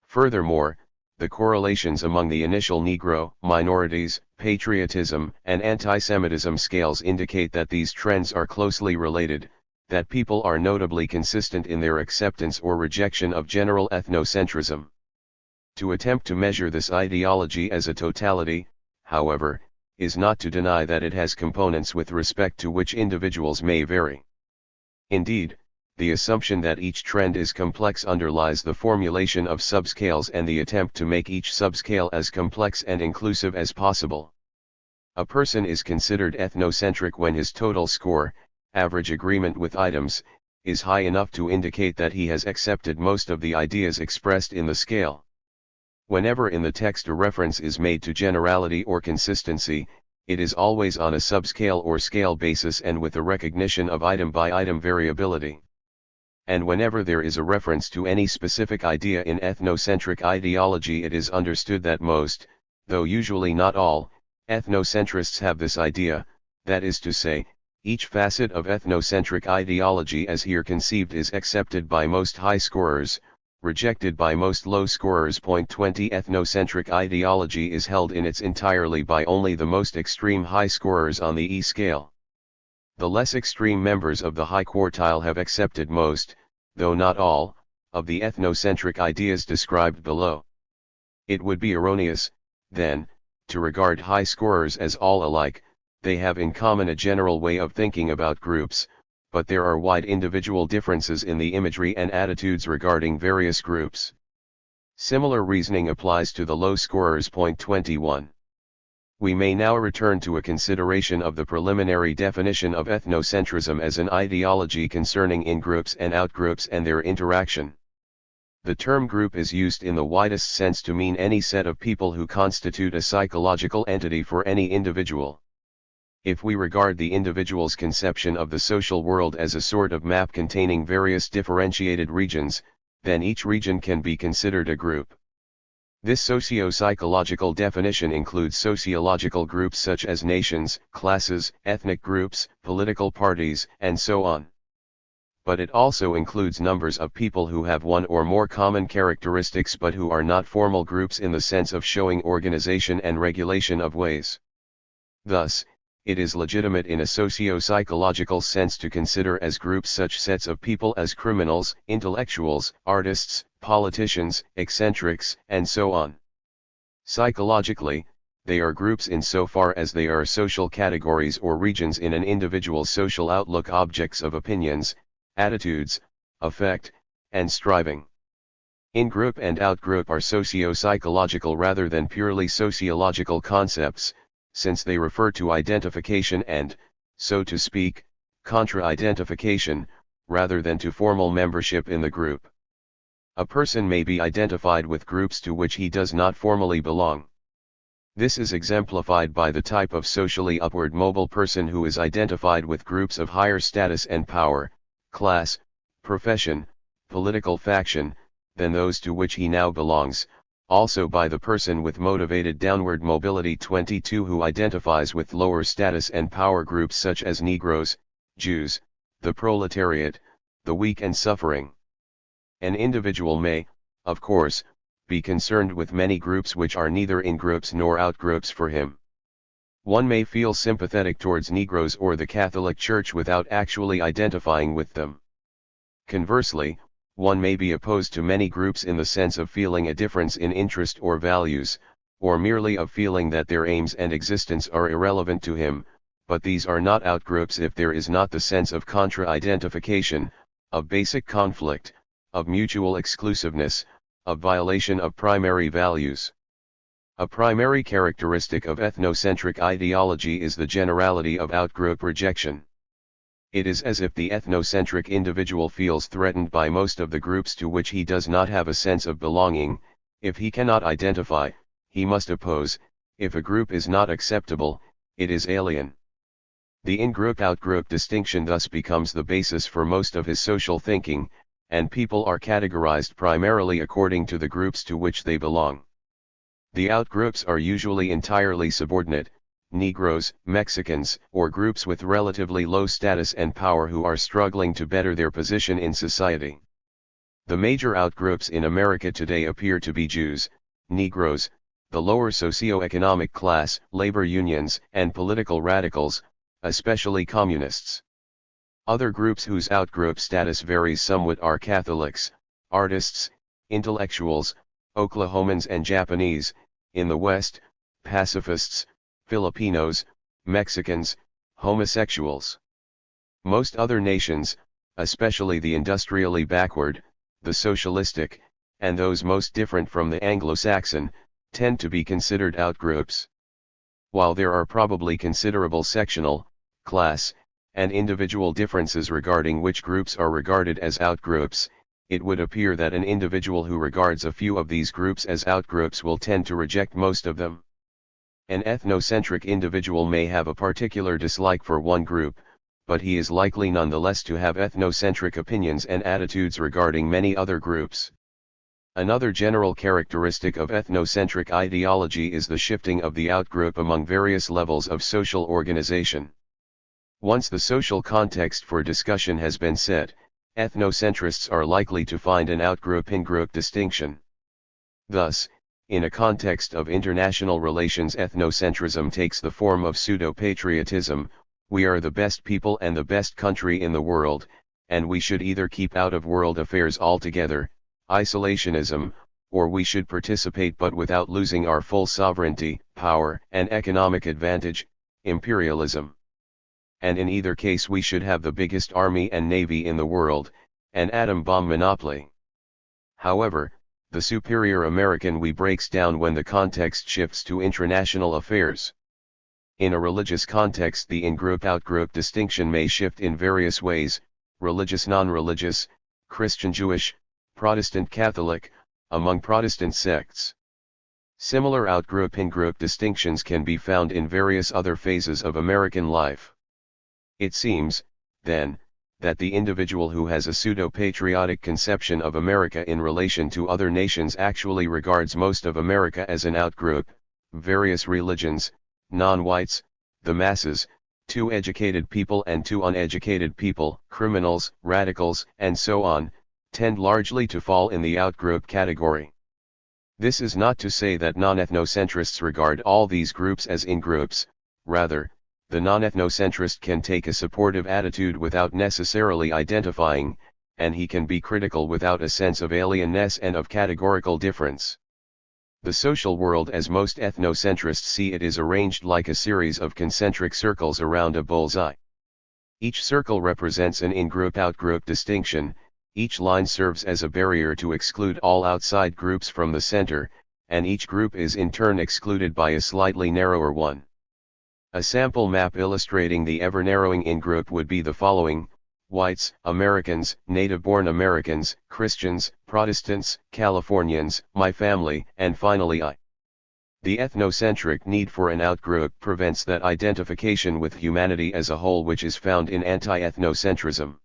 Furthermore, the correlations among the initial Negro, minorities, patriotism, and anti-Semitism scales indicate that these trends are closely related, that people are notably consistent in their acceptance or rejection of general ethnocentrism. To attempt to measure this ideology as a totality, however, is not to deny that it has components with respect to which individuals may vary. Indeed, the assumption that each trend is complex underlies the formulation of subscales and the attempt to make each subscale as complex and inclusive as possible. A person is considered ethnocentric when his total score, average agreement with items, is high enough to indicate that he has accepted most of the ideas expressed in the scale. Whenever in the text a reference is made to generality or consistency, it is always on a subscale or scale basis and with a recognition of item-by-item variability. And whenever there is a reference to any specific idea in ethnocentric ideology it is understood that most, though usually not all, ethnocentrists have this idea, that is to say, each facet of ethnocentric ideology as here conceived is accepted by most high scorers, rejected by most low scorers. 20 Ethnocentric ideology is held in its entirety by only the most extreme high scorers on the E-scale. The less extreme members of the high quartile have accepted most, though not all, of the ethnocentric ideas described below. It would be erroneous, then, to regard high scorers as all alike. They have in common a general way of thinking about groups, but there are wide individual differences in the imagery and attitudes regarding various groups. Similar reasoning applies to the low scorers. 21. We may now return to a consideration of the preliminary definition of ethnocentrism as an ideology concerning in-groups and out-groups and their interaction. The term group is used in the widest sense to mean any set of people who constitute a psychological entity for any individual. If we regard the individual's conception of the social world as a sort of map containing various differentiated regions, then each region can be considered a group. This socio-psychological definition includes sociological groups such as nations, classes, ethnic groups, political parties, and so on. But it also includes numbers of people who have one or more common characteristics but who are not formal groups in the sense of showing organization and regulation of ways. Thus, it is legitimate in a socio-psychological sense to consider as groups such sets of people as criminals, intellectuals, artists, politicians, eccentrics, and so on. Psychologically, they are groups insofar as they are social categories or regions in an individual's social outlook, objects of opinions, attitudes, affect, and striving. In-group and out-group are socio-psychological rather than purely sociological concepts, since they refer to identification and, so to speak, contra-identification, rather than to formal membership in the group. A person may be identified with groups to which he does not formally belong. This is exemplified by the type of socially upward mobile person who is identified with groups of higher status and power, class, profession, political faction, than those to which he now belongs, also by the person with motivated downward mobility. 22 who identifies with lower status and power groups such as Negroes, Jews, the proletariat, the weak and suffering. An individual may, of course, be concerned with many groups which are neither in-groups nor out-groups for him. One may feel sympathetic towards Negroes or the Catholic Church without actually identifying with them. Conversely, one may be opposed to many groups in the sense of feeling a difference in interest or values, or merely of feeling that their aims and existence are irrelevant to him, but these are not outgroups if there is not the sense of contra-identification, of basic conflict, of mutual exclusiveness, of violation of primary values. A primary characteristic of ethnocentric ideology is the generality of outgroup rejection. It is as if the ethnocentric individual feels threatened by most of the groups to which he does not have a sense of belonging. If he cannot identify, he must oppose. If a group is not acceptable, it is alien. The in-group-out-group distinction thus becomes the basis for most of his social thinking, and people are categorized primarily according to the groups to which they belong. The outgroups are usually entirely subordinate, Negroes, Mexicans, or groups with relatively low status and power who are struggling to better their position in society. The major outgroups in America today appear to be Jews, Negroes, the lower socioeconomic class, labor unions, and political radicals, especially communists. Other groups whose outgroup status varies somewhat are Catholics, artists, intellectuals, Oklahomans and Japanese, in the West, pacifists, Filipinos, Mexicans, homosexuals. Most other nations, especially the industrially backward, the socialistic, and those most different from the Anglo-Saxon, tend to be considered outgroups. While there are probably considerable sectional, class, and individual differences regarding which groups are regarded as outgroups, it would appear that an individual who regards a few of these groups as outgroups will tend to reject most of them. An ethnocentric individual may have a particular dislike for one group, but he is likely nonetheless to have ethnocentric opinions and attitudes regarding many other groups. Another general characteristic of ethnocentric ideology is the shifting of the outgroup among various levels of social organization. Once the social context for discussion has been set, ethnocentrists are likely to find an outgroup-in-group distinction. Thus, in a context of international relations, ethnocentrism takes the form of pseudo-patriotism. We are the best people and the best country in the world, and we should either keep out of world affairs altogether, isolationism, or we should participate but without losing our full sovereignty, power, and economic advantage, imperialism. And in either case we should have the biggest army and navy in the world, an atom bomb monopoly. However, the superior American we breaks down when the context shifts to international affairs. In a religious context, the in-group-out-group distinction may shift in various ways: religious-non-religious, Christian-Jewish, Protestant-Catholic, among Protestant sects. Similar outgroup-in-group distinctions can be found in various other phases of American life. It seems, then, that the individual who has a pseudo-patriotic conception of America in relation to other nations actually regards most of America as an outgroup. Various religions, non-whites, the masses, too educated people and too uneducated people, criminals, radicals, and so on, tend largely to fall in the outgroup category. This is not to say that non-ethnocentrists regard all these groups as in-groups. Rather, the non-ethnocentrist can take a supportive attitude without necessarily identifying, and he can be critical without a sense of alienness and of categorical difference. The social world, as most ethnocentrists see it, is arranged like a series of concentric circles around a bullseye. Each circle represents an in-group-out-group distinction. Each line serves as a barrier to exclude all outside groups from the center, and each group is in turn excluded by a slightly narrower one. A sample map illustrating the ever-narrowing in-group would be the following: whites, Americans, native-born Americans, Christians, Protestants, Californians, my family, and finally I. The ethnocentric need for an outgroup prevents that identification with humanity as a whole which is found in anti-ethnocentrism.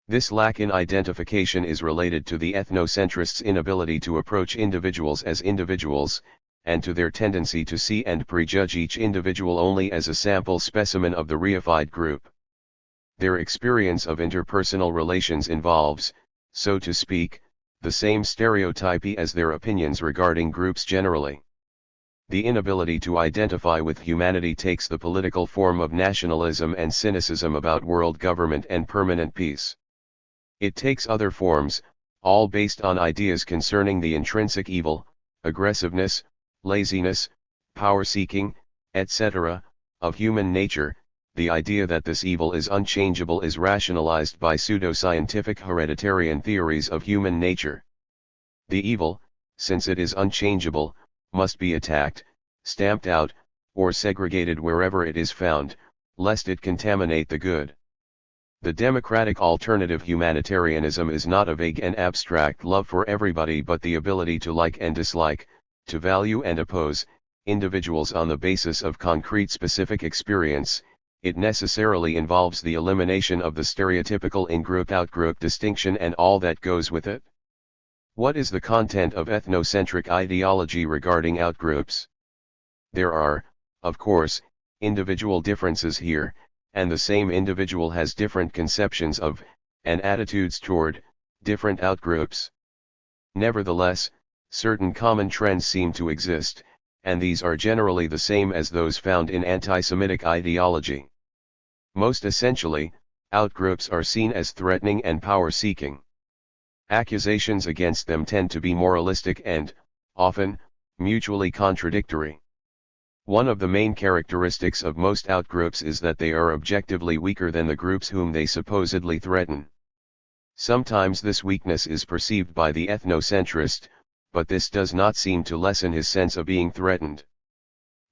This lack in identification is related to the ethnocentrist's inability to approach individuals as individuals, and to their tendency to see and prejudge each individual only as a sample specimen of the reified group. Their experience of interpersonal relations involves, so to speak, the same stereotypy as their opinions regarding groups generally. The inability to identify with humanity takes the political form of nationalism and cynicism about world government and permanent peace. It takes other forms, all based on ideas concerning the intrinsic evil, aggressiveness, laziness, power-seeking, etc., of human nature. The idea that this evil is unchangeable is rationalized by pseudo-scientific hereditarian theories of human nature. The evil, since it is unchangeable, must be attacked, stamped out, or segregated wherever it is found, lest it contaminate the good. The democratic alternative humanitarianism is not a vague and abstract love for everybody but the ability to like and dislike, to value and oppose, individuals on the basis of concrete specific experience. It necessarily involves the elimination of the stereotypical in-group-out-group distinction and all that goes with it. What is the content of ethnocentric ideology regarding outgroups? There are, of course, individual differences here, and the same individual has different conceptions of, and attitudes toward, different outgroups. Nevertheless, certain common trends seem to exist, and these are generally the same as those found in anti-Semitic ideology. Most essentially, outgroups are seen as threatening and power-seeking. Accusations against them tend to be moralistic and, often, mutually contradictory. One of the main characteristics of most outgroups is that they are objectively weaker than the groups whom they supposedly threaten. Sometimes this weakness is perceived by the ethnocentrist, but this does not seem to lessen his sense of being threatened.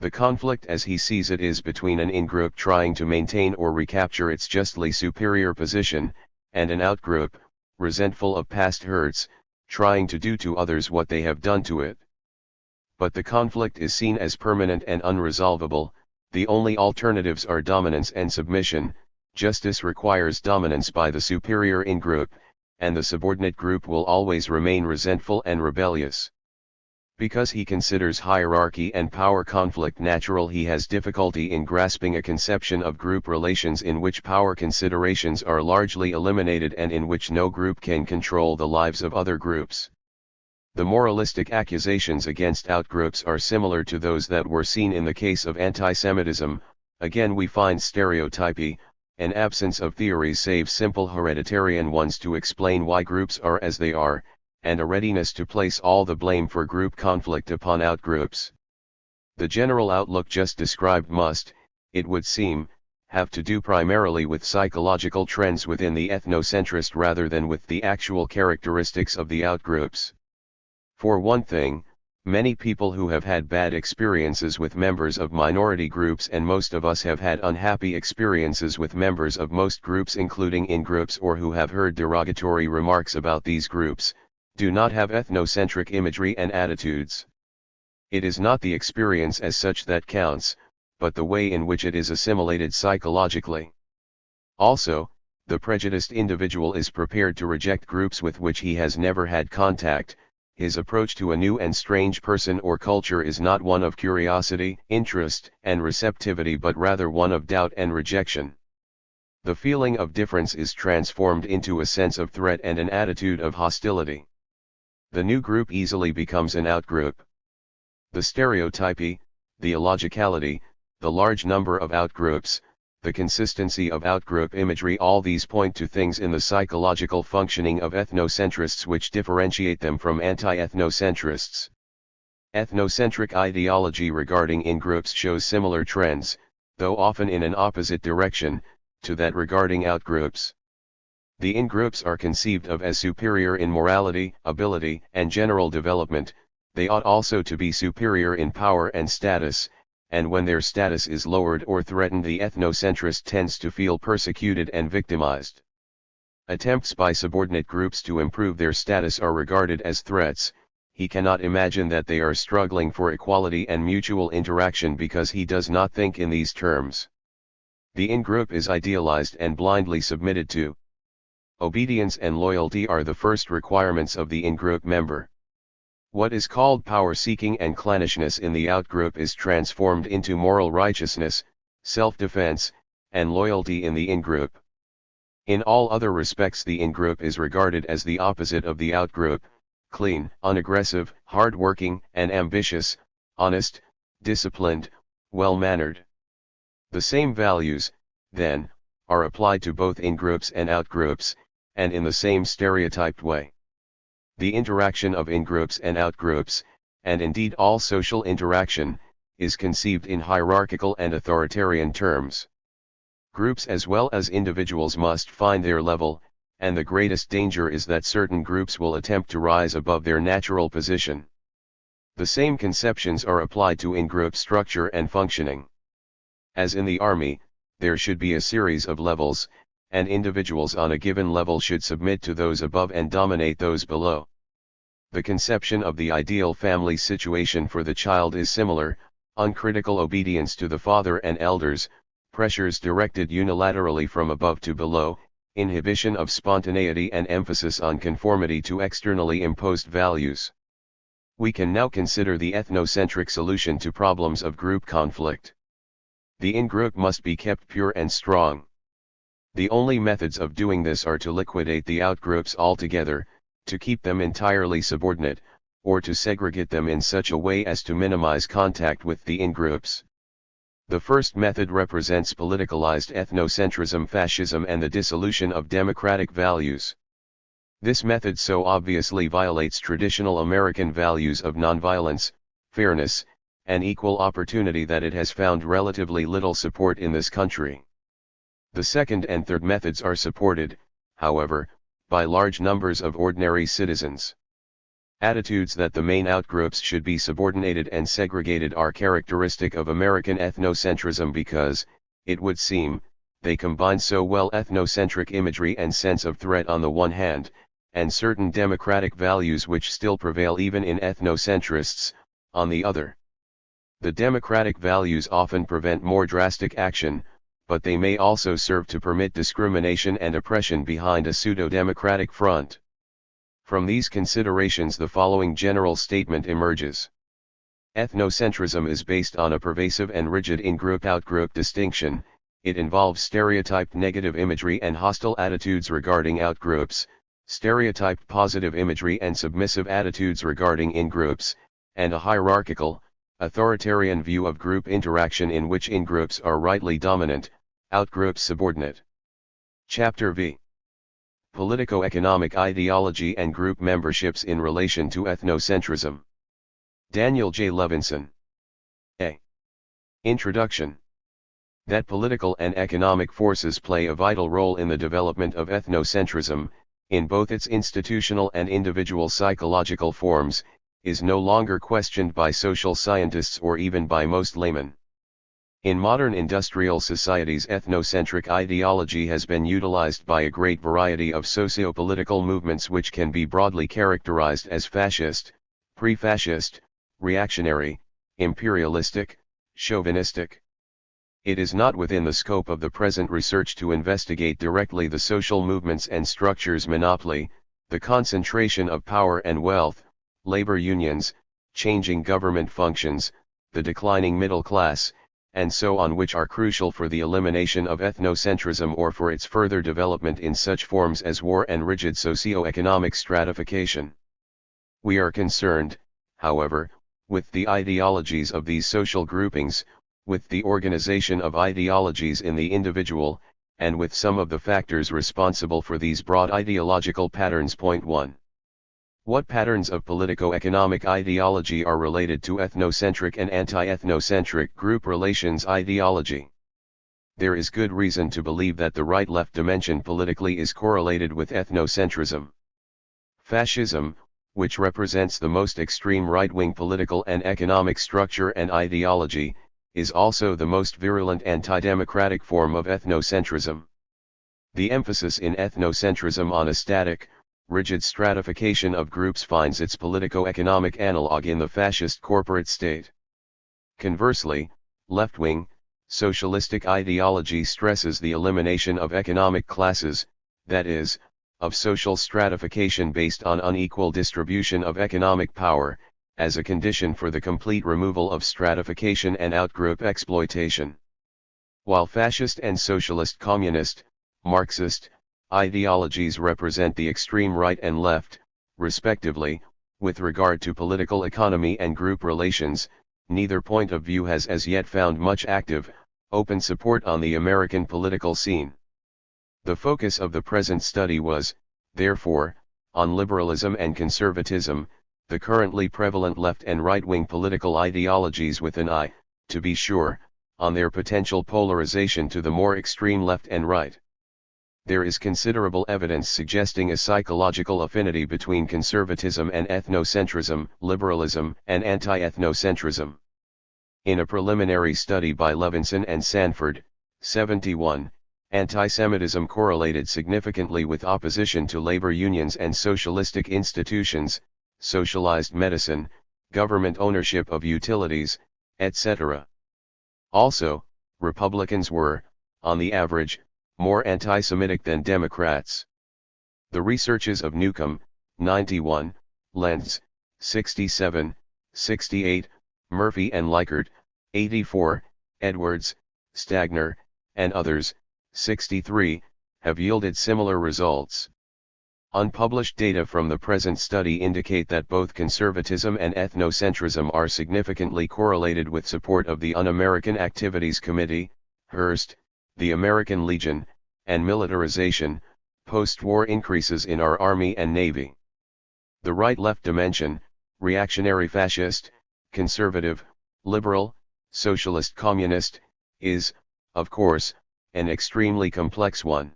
The conflict as he sees it is between an in-group trying to maintain or recapture its justly superior position, and an outgroup, resentful of past hurts, trying to do to others what they have done to it. But the conflict is seen as permanent and unresolvable. The only alternatives are dominance and submission. Justice requires dominance by the superior in-group, and the subordinate group will always remain resentful and rebellious. Because he considers hierarchy and power conflict natural, he has difficulty in grasping a conception of group relations in which power considerations are largely eliminated and in which no group can control the lives of other groups. The moralistic accusations against outgroups are similar to those that were seen in the case of anti-Semitism. Again we find stereotypy, an absence of theories save simple hereditarian ones to explain why groups are as they are, and a readiness to place all the blame for group conflict upon outgroups. The general outlook just described must, it would seem, have to do primarily with psychological trends within the ethnocentrist rather than with the actual characteristics of the outgroups. For one thing, many people who have had bad experiences with members of minority groups, and most of us have had unhappy experiences with members of most groups including in-groups, or who have heard derogatory remarks about these groups, do not have ethnocentric imagery and attitudes. It is not the experience as such that counts, but the way in which it is assimilated psychologically. Also, the prejudiced individual is prepared to reject groups with which he has never had contact. His approach to a new and strange person or culture is not one of curiosity, interest, and receptivity, but rather one of doubt and rejection. The feeling of difference is transformed into a sense of threat and an attitude of hostility. The new group easily becomes an outgroup. The stereotypy, the illogicality, the large number of outgroups, the consistency of outgroup imagery, all these point to things in the psychological functioning of ethnocentrists which differentiate them from anti-ethnocentrists. Ethnocentric ideology regarding in-groups shows similar trends, though often in an opposite direction, to that regarding outgroups. The in-groups are conceived of as superior in morality, ability, and general development. They ought also to be superior in power and status, and when their status is lowered or threatened, the ethnocentrist tends to feel persecuted and victimized. Attempts by subordinate groups to improve their status are regarded as threats. He cannot imagine that they are struggling for equality and mutual interaction because he does not think in these terms. The in-group is idealized and blindly submitted to. Obedience and loyalty are the first requirements of the in-group member. What is called power-seeking and clannishness in the outgroup is transformed into moral righteousness, self-defense, and loyalty in the in-group. In all other respects, the in-group is regarded as the opposite of the outgroup: clean, unaggressive, hard-working, and ambitious, honest, disciplined, well-mannered. The same values, then, are applied to both in-groups and out-groups, and in the same stereotyped way. The interaction of in-groups and out-groups, and indeed all social interaction, is conceived in hierarchical and authoritarian terms. Groups as well as individuals must find their level, and the greatest danger is that certain groups will attempt to rise above their natural position. The same conceptions are applied to in-group structure and functioning. As in the army, there should be a series of levels, and individuals on a given level should submit to those above and dominate those below. The conception of the ideal family situation for the child is similar: uncritical obedience to the father and elders, pressures directed unilaterally from above to below, inhibition of spontaneity and emphasis on conformity to externally imposed values. We can now consider the ethnocentric solution to problems of group conflict. The in-group must be kept pure and strong. The only methods of doing this are to liquidate the out-groups altogether, to keep them entirely subordinate, or to segregate them in such a way as to minimize contact with the in-groups. The first method represents politicalized ethnocentrism, fascism, and the dissolution of democratic values. This method so obviously violates traditional American values of nonviolence, fairness, and equal opportunity that it has found relatively little support in this country. The second and third methods are supported, however, by large numbers of ordinary citizens. Attitudes that the main outgroups should be subordinated and segregated are characteristic of American ethnocentrism because, it would seem, they combine so well ethnocentric imagery and sense of threat on the one hand, and certain democratic values which still prevail even in ethnocentrists, on the other. The democratic values often prevent more drastic action, but they may also serve to permit discrimination and oppression behind a pseudo-democratic front. From these considerations the following general statement emerges. Ethnocentrism is based on a pervasive and rigid in-group-out-group distinction. It involves stereotyped negative imagery and hostile attitudes regarding outgroups, stereotyped positive imagery and submissive attitudes regarding in-groups, and a hierarchical, authoritarian view of group interaction in which in-groups are rightly dominant, out-groups subordinate. Chapter V. Politico-economic ideology and group memberships in relation to ethnocentrism. Daniel J. Levinson. A. Introduction. That political and economic forces play a vital role in the development of ethnocentrism, in both its institutional and individual psychological forms, is no longer questioned by social scientists or even by most laymen. In modern industrial societies, ethnocentric ideology has been utilized by a great variety of socio-political movements which can be broadly characterized as fascist, pre-fascist, reactionary, imperialistic, chauvinistic. It is not within the scope of the present research to investigate directly the social movements and structures: monopoly, the concentration of power and wealth, labor unions, changing government functions, the declining middle class, and so on, which are crucial for the elimination of ethnocentrism or for its further development in such forms as war and rigid socio-economic stratification. We are concerned, however, with the ideologies of these social groupings, with the organization of ideologies in the individual, and with some of the factors responsible for these broad ideological patterns. Point 1. What patterns of politico-economic ideology are related to ethnocentric and anti-ethnocentric group relations ideology? There is good reason to believe that the right-left dimension politically is correlated with ethnocentrism. Fascism, which represents the most extreme right-wing political and economic structure and ideology, is also the most virulent anti-democratic form of ethnocentrism. The emphasis in ethnocentrism on a static, rigid stratification of groups finds its politico-economic analog in the fascist corporate state. Conversely, left-wing, socialistic ideology stresses the elimination of economic classes, that is, of social stratification based on unequal distribution of economic power, as a condition for the complete removal of stratification and outgroup exploitation. While fascist and socialist, communist, Marxist ideologies represent the extreme right and left, respectively, with regard to political economy and group relations, neither point of view has as yet found much active, open support on the American political scene. The focus of the present study was, therefore, on liberalism and conservatism, the currently prevalent left and right-wing political ideologies with an eye, to be sure, on their potential polarization to the more extreme left and right. There is considerable evidence suggesting a psychological affinity between conservatism and ethnocentrism, liberalism and anti-ethnocentrism. In a preliminary study by Levinson and Sanford, 71, anti-Semitism correlated significantly with opposition to labor unions and socialistic institutions, socialized medicine, government ownership of utilities, etc. Also, Republicans were, on the average, more anti-Semitic than Democrats. The researches of Newcomb, 91, Lentz, 67, 68, Murphy and Likert, 84, Edwards, Stagner, and others, 63, have yielded similar results. Unpublished data from the present study indicate that both conservatism and ethnocentrism are significantly correlated with support of the Un-American Activities Committee, Hearst, the American Legion, and militarization, post-war increases in our Army and Navy. The right-left dimension, reactionary fascist, conservative, liberal, socialist communist, is, of course, an extremely complex one.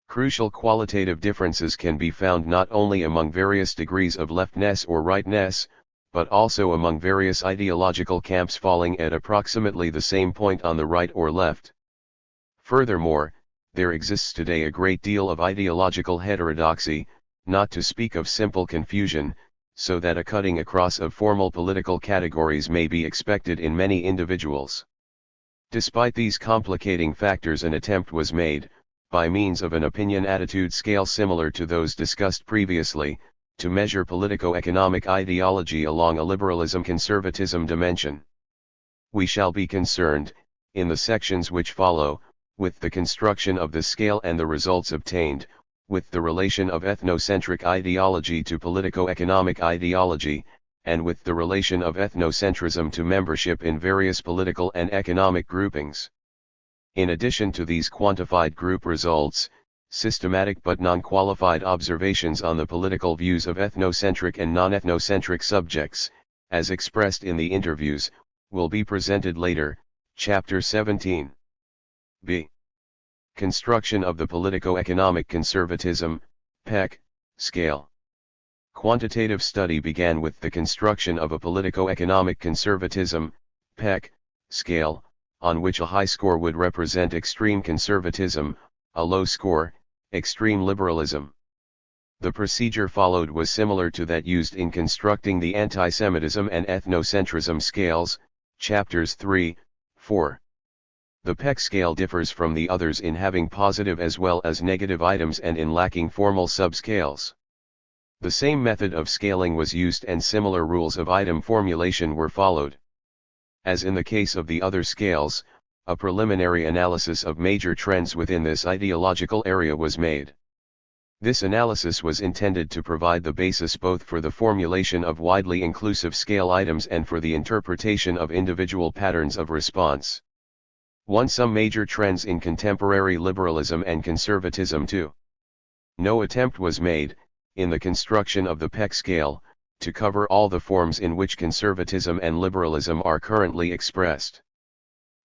Crucial qualitative differences can be found not only among various degrees of leftness or rightness, but also among various ideological camps falling at approximately the same point on the right or left. Furthermore, there exists today a great deal of ideological heterodoxy, not to speak of simple confusion, so that a cutting across of formal political categories may be expected in many individuals. Despite these complicating factors, an attempt was made, by means of an opinion-attitude scale similar to those discussed previously, to measure politico-economic ideology along a liberalism-conservatism dimension. We shall be concerned, in the sections which follow, with the construction of the scale and the results obtained, with the relation of ethnocentric ideology to politico-economic ideology, and with the relation of ethnocentrism to membership in various political and economic groupings. In addition to these quantified group results, systematic but non-qualified observations on the political views of ethnocentric and non-ethnocentric subjects, as expressed in the interviews, will be presented later, Chapter 17. B. Construction of the Politico-Economic Conservatism, PEC, Scale. Quantitative study began with the construction of a politico-economic conservatism, PEC, scale, on which a high score would represent extreme conservatism, a low score, extreme liberalism. The procedure followed was similar to that used in constructing the anti-Semitism and ethnocentrism scales, chapters 3, 4. The PEC scale differs from the others in having positive as well as negative items and in lacking formal subscales. The same method of scaling was used and similar rules of item formulation were followed. As in the case of the other scales, a preliminary analysis of major trends within this ideological area was made. This analysis was intended to provide the basis both for the formulation of widely inclusive scale items and for the interpretation of individual patterns of response. 1. Some major trends in contemporary liberalism and conservatism. 2. No attempt was made, in the construction of the PEC scale, to cover all the forms in which conservatism and liberalism are currently expressed.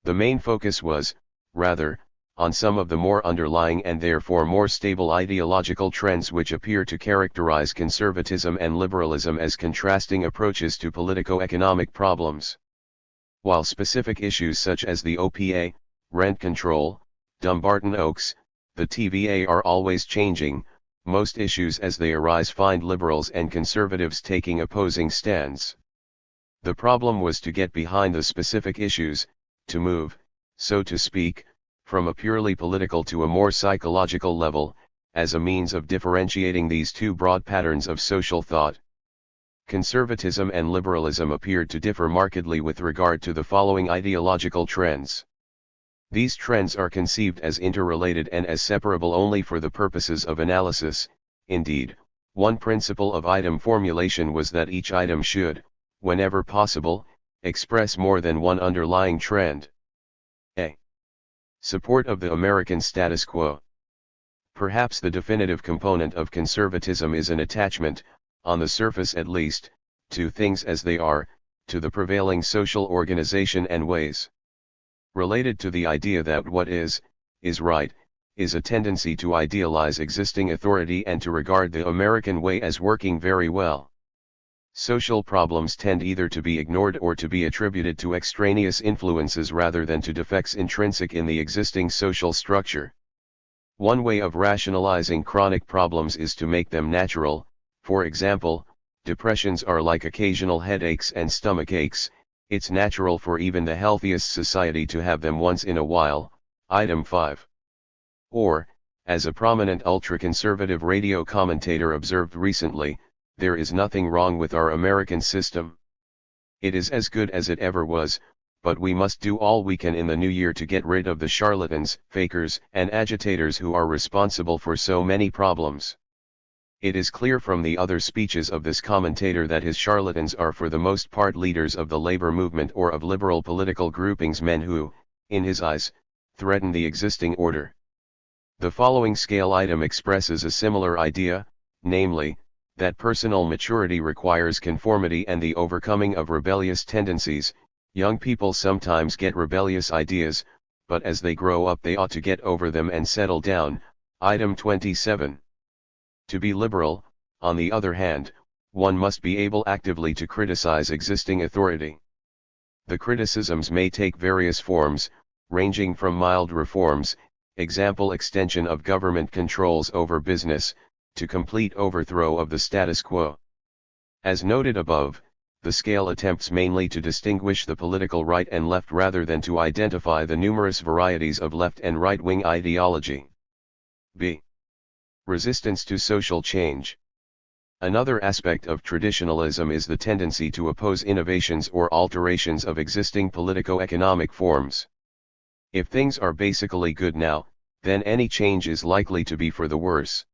The main focus was, rather, on some of the more underlying and therefore more stable ideological trends which appear to characterize conservatism and liberalism as contrasting approaches to politico-economic problems. While specific issues such as the OPA, rent control, Dumbarton Oaks, the TVA are always changing, most issues as they arise find liberals and conservatives taking opposing stands. The problem was to get behind the specific issues, to move, so to speak, from a purely political to a more psychological level, as a means of differentiating these two broad patterns of social thought. Conservatism and liberalism appeared to differ markedly with regard to the following ideological trends. These trends are conceived as interrelated and as separable only for the purposes of analysis. Indeed, one principle of item formulation was that each item should, whenever possible, express more than one underlying trend. A. Support of the American status quo. Perhaps the definitive component of conservatism is an attachment, on the surface at least, to things as they are, to the prevailing social organization and ways. Related to the idea that what is right, is a tendency to idealize existing authority and to regard the American way as working very well. Social problems tend either to be ignored or to be attributed to extraneous influences rather than to defects intrinsic in the existing social structure. One way of rationalizing chronic problems is to make them natural. For example, depressions are like occasional headaches and stomach aches. It's natural for even the healthiest society to have them once in a while. Item 5. Or, as a prominent ultra-conservative radio commentator observed recently, there is nothing wrong with our American system. It is as good as it ever was, but we must do all we can in the new year to get rid of the charlatans, fakers, and agitators who are responsible for so many problems. It is clear from the other speeches of this commentator that his charlatans are for the most part leaders of the labor movement or of liberal political groupings, men who, in his eyes, threaten the existing order. The following scale item expresses a similar idea, namely, that personal maturity requires conformity and the overcoming of rebellious tendencies. Young people sometimes get rebellious ideas, but as they grow up they ought to get over them and settle down. Item 27. To be liberal, on the other hand, one must be able actively to criticize existing authority. The criticisms may take various forms, ranging from mild reforms, example extension of government controls over business, to complete overthrow of the status quo. As noted above, the scale attempts mainly to distinguish the political right and left rather than to identify the numerous varieties of left and right-wing ideology. B. Resistance to social change. Another aspect of traditionalism is the tendency to oppose innovations or alterations of existing politico-economic forms. If things are basically good now, then any change is likely to be for the worse.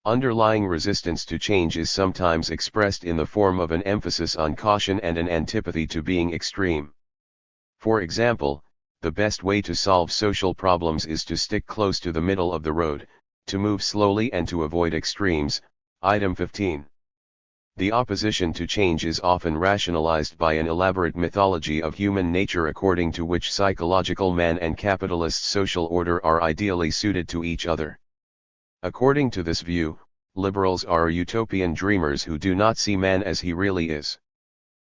Underlying resistance to change is sometimes expressed in the form of an emphasis on caution and an antipathy to being extreme. For example, the best way to solve social problems is to stick close to the middle of the road, to move slowly and to avoid extremes. Item 15. The opposition to change is often rationalized by an elaborate mythology of human nature according to which psychological man and capitalist social order are ideally suited to each other. According to this view, liberals are utopian dreamers who do not see man as he really is.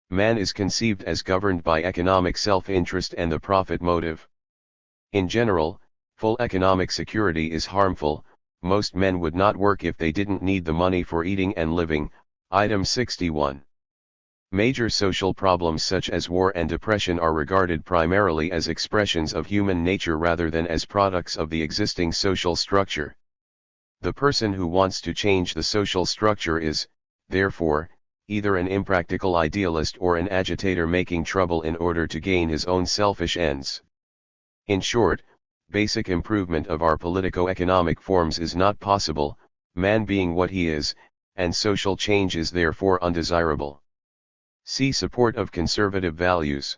Man is conceived as governed by economic self-interest and the profit motive. In general, full economic security is harmful. Most men would not work if they didn't need the money for eating and living. Item 61. Major social problems such as war and depression are regarded primarily as expressions of human nature rather than as products of the existing social structure. The person who wants to change the social structure is, therefore, either an impractical idealist or an agitator making trouble in order to gain his own selfish ends. In short, basic improvement of our politico-economic forms is not possible, man being what he is, and social change is therefore undesirable. See support of conservative values.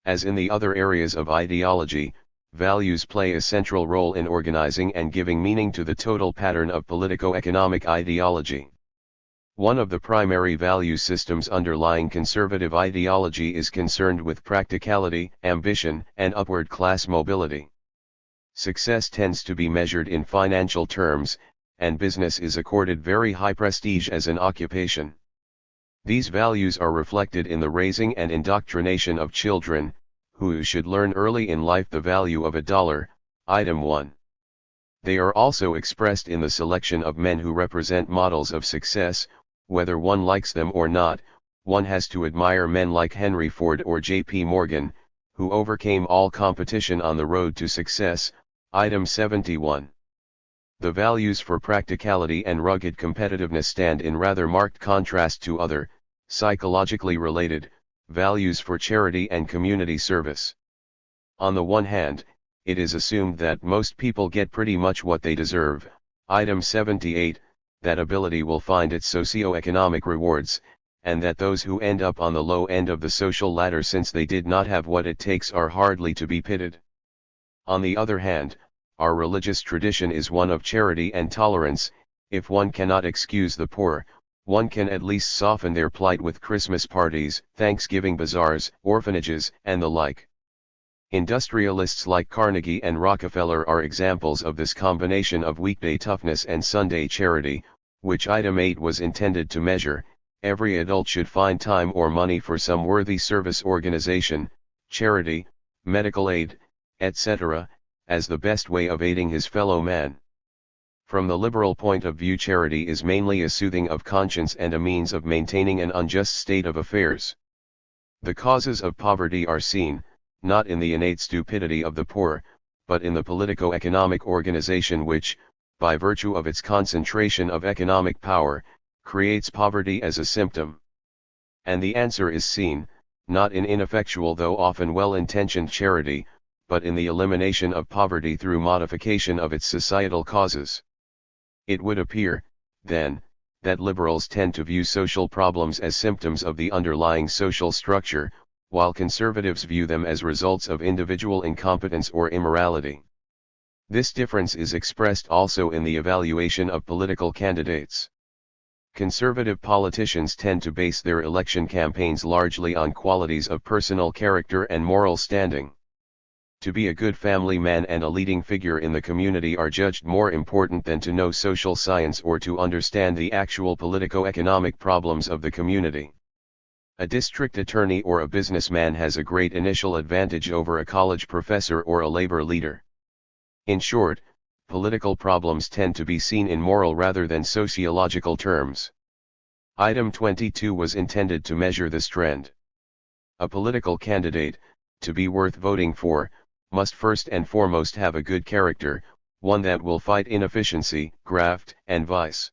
As in the other areas of ideology, values play a central role in organizing and giving meaning to the total pattern of politico-economic ideology. One of the primary value systems underlying conservative ideology is concerned with practicality, ambition, and upward class mobility. Success tends to be measured in financial terms, and business is accorded very high prestige as an occupation. These values are reflected in the raising and indoctrination of children, who should learn early in life the value of $1. Item 1. They are also expressed in the selection of men who represent models of success. Whether one likes them or not, one has to admire men like Henry Ford or J.P. Morgan, who overcame all competition on the road to success. Item 71. The values for practicality and rugged competitiveness stand in rather marked contrast to other, psychologically related, values for charity and community service. On the one hand, it is assumed that most people get pretty much what they deserve. Item 78, that ability will find its socio-economic rewards, and that those who end up on the low end of the social ladder since they did not have what it takes are hardly to be pitied. On the other hand, our religious tradition is one of charity and tolerance. If one cannot excuse the poor, one can at least soften their plight with Christmas parties, Thanksgiving bazaars, orphanages, and the like. Industrialists like Carnegie and Rockefeller are examples of this combination of weekday toughness and Sunday charity, which item 8 was intended to measure. Every adult should find time or money for some worthy service organization, charity, medical aid, etc., as the best way of aiding his fellow man. From the liberal point of view, charity is mainly a soothing of conscience and a means of maintaining an unjust state of affairs. The causes of poverty are seen, not in the innate stupidity of the poor, but in the politico-economic organization which, by virtue of its concentration of economic power, creates poverty as a symptom. And the answer is seen, not in ineffectual though often well-intentioned charity, but in the elimination of poverty through modification of its societal causes. It would appear, then, that liberals tend to view social problems as symptoms of the underlying social structure, while conservatives view them as results of individual incompetence or immorality. This difference is expressed also in the evaluation of political candidates. Conservative politicians tend to base their election campaigns largely on qualities of personal character and moral standing. To be a good family man and a leading figure in the community are judged more important than to know social science or to understand the actual politico-economic problems of the community. A district attorney or a businessman has a great initial advantage over a college professor or a labor leader. In short, political problems tend to be seen in moral rather than sociological terms. Item 22 was intended to measure this trend. A political candidate, to be worth voting for, must first and foremost have a good character, one that will fight inefficiency, graft, and vice.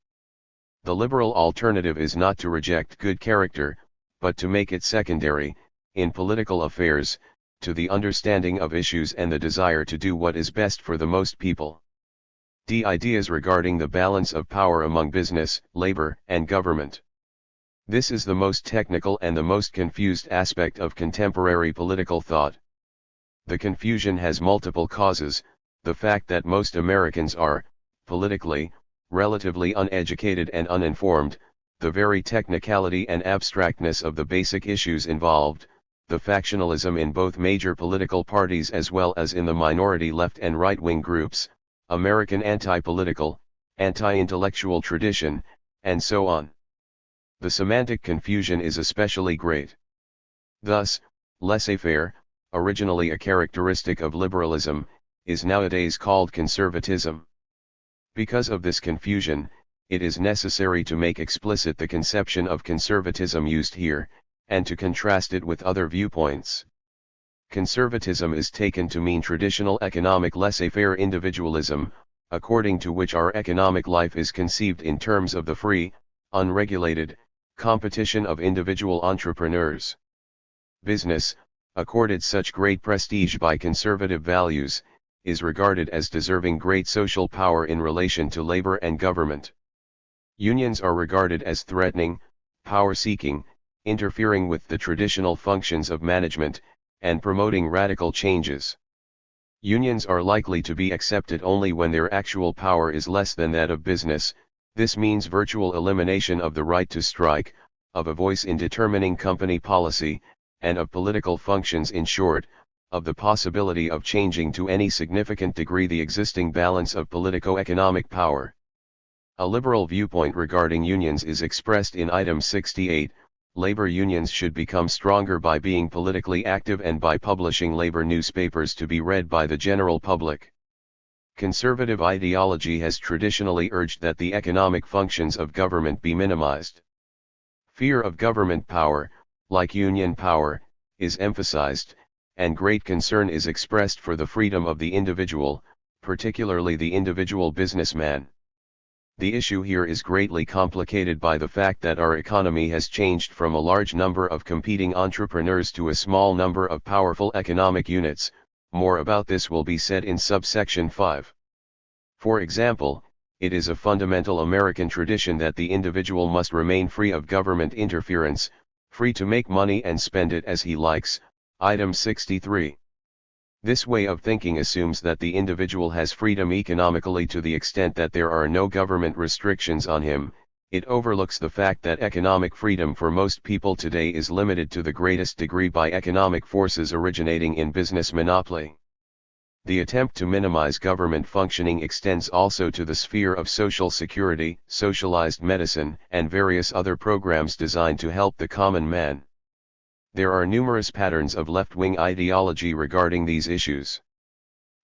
The liberal alternative is not to reject good character, but to make it secondary, in political affairs, to the understanding of issues and the desire to do what is best for the most people. Ideas regarding the balance of power among business, labor, and government. This is the most technical and the most confused aspect of contemporary political thought. The confusion has multiple causes: the fact that most Americans are, politically, relatively uneducated and uninformed, the very technicality and abstractness of the basic issues involved, the factionalism in both major political parties as well as in the minority left and right-wing groups, American anti-political, anti-intellectual tradition, and so on. The semantic confusion is especially great. Thus, laissez-faire, originally a characteristic of liberalism, is nowadays called conservatism. Because of this confusion, it is necessary to make explicit the conception of conservatism used here, and to contrast it with other viewpoints. Conservatism is taken to mean traditional economic laissez-faire individualism, according to which our economic life is conceived in terms of the free, unregulated, competition of individual entrepreneurs. Business, accorded such great prestige by conservative values, is regarded as deserving great social power in relation to labor and government. Unions are regarded as threatening, power-seeking, interfering with the traditional functions of management, and promoting radical changes. Unions are likely to be accepted only when their actual power is less than that of business. This means virtual elimination of the right to strike, of a voice in determining company policy, and of political functions, in short, of the possibility of changing to any significant degree the existing balance of politico-economic power. A liberal viewpoint regarding unions is expressed in item 68. Labor unions should become stronger by being politically active and by publishing labor newspapers to be read by the general public. Conservative ideology has traditionally urged that the economic functions of government be minimized. Fear of government power, like union power, is emphasized, and great concern is expressed for the freedom of the individual, particularly the individual businessman. The issue here is greatly complicated by the fact that our economy has changed from a large number of competing entrepreneurs to a small number of powerful economic units. More about this will be said in subsection 5. For example, it is a fundamental American tradition that the individual must remain free of government interference, free to make money and spend it as he likes. Item 63. This way of thinking assumes that the individual has freedom economically to the extent that there are no government restrictions on him. It overlooks the fact that economic freedom for most people today is limited to the greatest degree by economic forces originating in business monopoly. The attempt to minimize government functioning extends also to the sphere of social security, socialized medicine, and various other programs designed to help the common man. There are numerous patterns of left-wing ideology regarding these issues.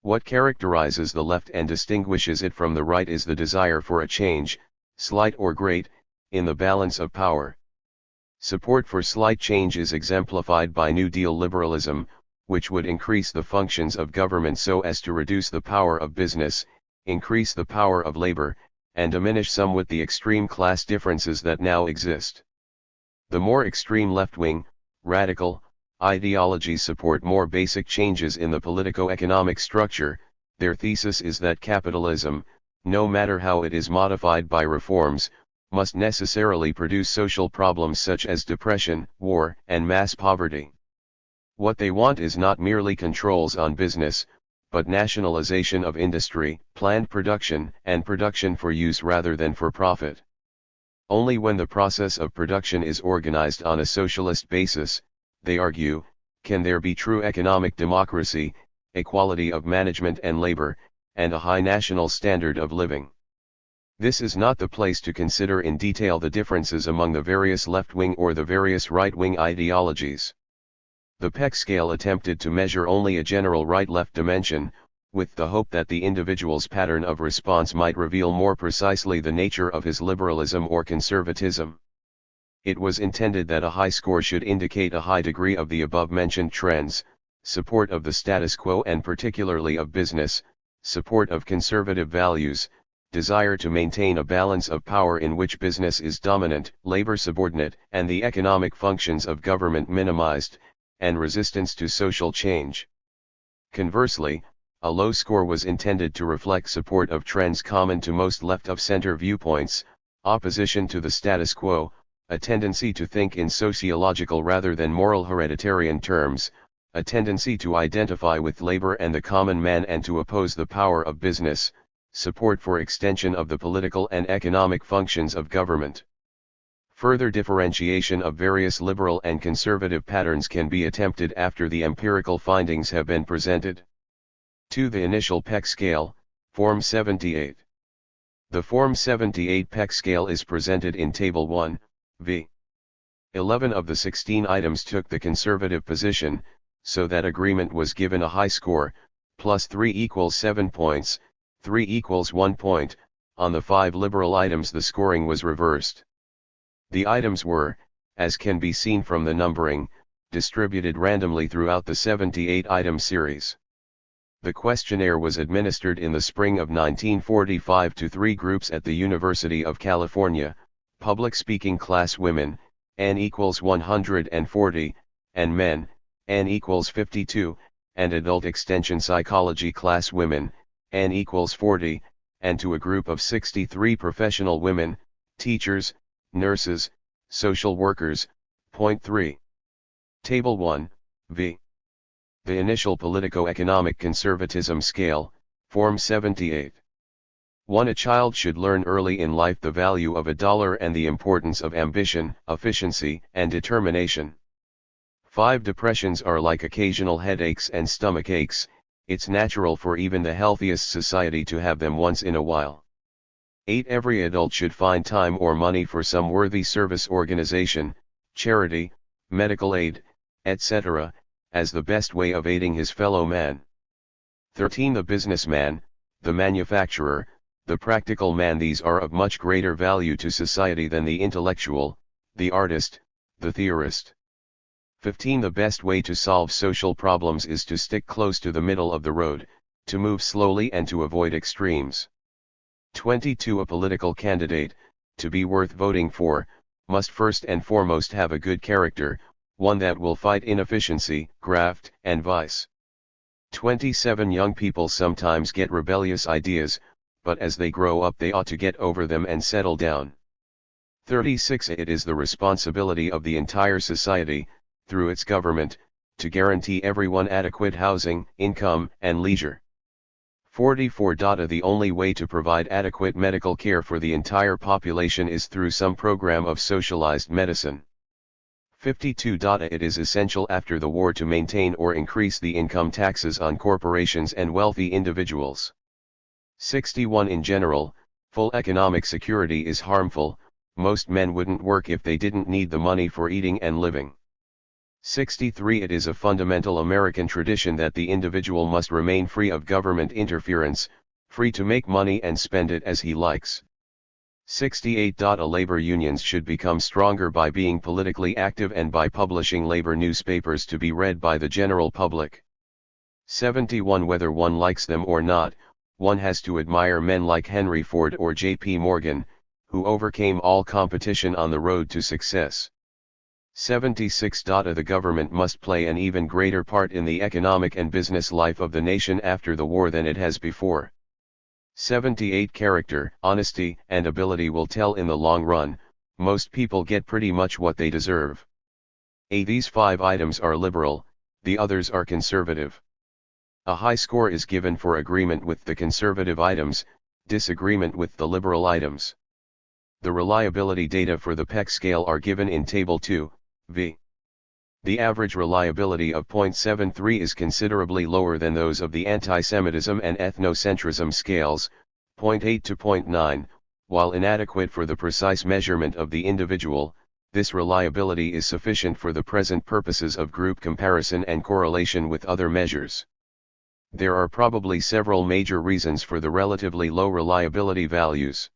What characterizes the left and distinguishes it from the right is the desire for a change, slight or great, in the balance of power. Support for slight change is exemplified by New Deal liberalism, which would increase the functions of government so as to reduce the power of business, increase the power of labor, and diminish somewhat the extreme class differences that now exist. The more extreme left-wing, radical, ideologies support more basic changes in the politico-economic structure. Their thesis is that capitalism, no matter how it is modified by reforms, must necessarily produce social problems such as depression, war, and mass poverty. What they want is not merely controls on business, but nationalization of industry, planned production, and production for use rather than for profit. Only when the process of production is organized on a socialist basis, they argue, can there be true economic democracy, equality of management and labor, and a high national standard of living. This is not the place to consider in detail the differences among the various left-wing or the various right-wing ideologies. The Peck scale attempted to measure only a general right-left dimension, with the hope that the individual's pattern of response might reveal more precisely the nature of his liberalism or conservatism. It was intended that a high score should indicate a high degree of the above-mentioned trends, support of the status quo and particularly of business, support of conservative values, desire to maintain a balance of power in which business is dominant, labor subordinate, and the economic functions of government minimized, and resistance to social change. Conversely, a low score was intended to reflect support of trends common to most left-of-center viewpoints, opposition to the status quo, a tendency to think in sociological rather than moral hereditarian terms, a tendency to identify with labor and the common man and to oppose the power of business, support for extension of the political and economic functions of government. Further differentiation of various liberal and conservative patterns can be attempted after the empirical findings have been presented. 2. The initial Peck scale, Form 78. The Form 78 Peck scale is presented in Table 1, v. 11 of the 16 items took the conservative position, so that agreement was given a high score, plus 3 equals 7 points, 3 equals 1 point. On the 5 liberal items the scoring was reversed. The items were, as can be seen from the numbering, distributed randomly throughout the 78-item series. The questionnaire was administered in the spring of 1945 to 3 groups at the University of California: public speaking class women, N equals 140, and men, N equals 52, and adult extension psychology class women, N equals 40, and to a group of 63 professional women, teachers, nurses, social workers. Point 3. Table 1, v. The initial politico-economic conservatism scale, Form 78. 1. A child should learn early in life the value of $1 and the importance of ambition, efficiency, and determination. 5. Depressions are like occasional headaches and stomach aches. It's natural for even the healthiest society to have them once in a while. 8. Every adult should find time or money for some worthy service organization, charity, medical aid, etc., as the best way of aiding his fellow man. 13. The businessman, the manufacturer, the practical man. These are of much greater value to society than the intellectual, the artist, the theorist. 15. The best way to solve social problems is to stick close to the middle of the road, to move slowly and to avoid extremes. 22. A political candidate, to be worth voting for, must first and foremost have a good character, one that will fight inefficiency, graft, and vice. 27. Young people sometimes get rebellious ideas, but as they grow up they ought to get over them and settle down. 36. It is the responsibility of the entire society, through its government, to guarantee everyone adequate housing, income, and leisure. 44. The only way to provide adequate medical care for the entire population is through some program of socialized medicine. 52. It is essential after the war to maintain or increase the income taxes on corporations and wealthy individuals. 61. In general, full economic security is harmful. Most men wouldn't work if they didn't need the money for eating and living. 63. It is a fundamental American tradition that the individual must remain free of government interference, free to make money and spend it as he likes. 68. Labor unions should become stronger by being politically active and by publishing labor newspapers to be read by the general public. 71. Whether one likes them or not, one has to admire men like Henry Ford or J.P. Morgan, who overcame all competition on the road to success. 76. The government must play an even greater part in the economic and business life of the nation after the war than it has before. 78. Character, honesty, and ability will tell in the long run. Most people get pretty much what they deserve. These 5 items are liberal, the others are conservative. A high score is given for agreement with the conservative items, disagreement with the liberal items. The reliability data for the PEC scale are given in Table 2, v. The average reliability of 0.73 is considerably lower than those of the antisemitism and ethnocentrism scales, 0.8 to 0.9, while inadequate for the precise measurement of the individual. This reliability is sufficient for the present purposes of group comparison and correlation with other measures. There are probably several major reasons for the relatively low reliability values.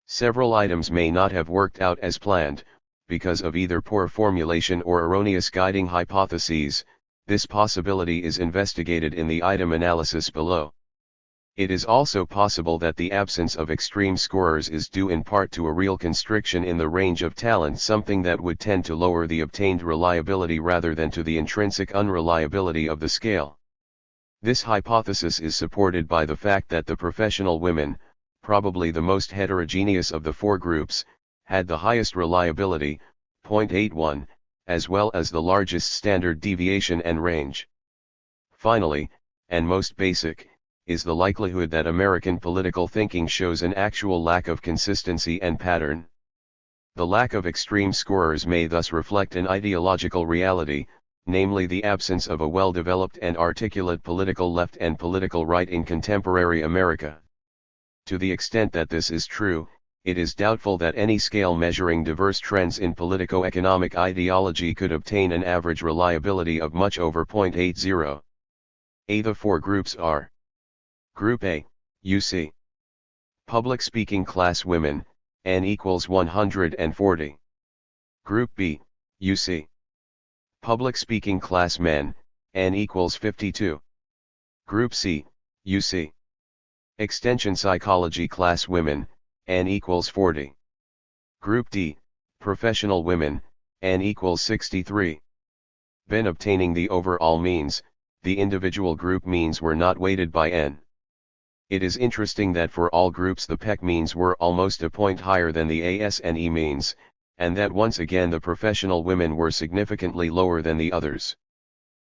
Several items may not have worked out as planned, because of either poor formulation or erroneous guiding hypotheses. This possibility is investigated in the item analysis below. It is also possible that the absence of extreme scorers is due in part to a real constriction in the range of talent, something that would tend to lower the obtained reliability rather than to the intrinsic unreliability of the scale. This hypothesis is supported by the fact that the professional women, probably the most heterogeneous of the 4 groups, had the highest reliability, 0.81, as well as the largest standard deviation and range. Finally, and most basic, is the likelihood that American political thinking shows an actual lack of consistency and pattern. The lack of extreme scorers may thus reflect an ideological reality, namely the absence of a well-developed and articulate political left and political right in contemporary America. To the extent that this is true, it is doubtful that any scale measuring diverse trends in politico-economic ideology could obtain an average reliability of much over 0.80. The 4 groups are: Group A, UC. Public speaking class women, N equals 140. Group B, UC. Public speaking class men, N equals 52. Group C, UC. Extension psychology class women, N equals 40. Group D, professional women, N equals 63. When obtaining the overall means, the individual group means were not weighted by N. It is interesting that for all groups the PEC means were almost a point higher than the ASNE means, and that once again the professional women were significantly lower than the others.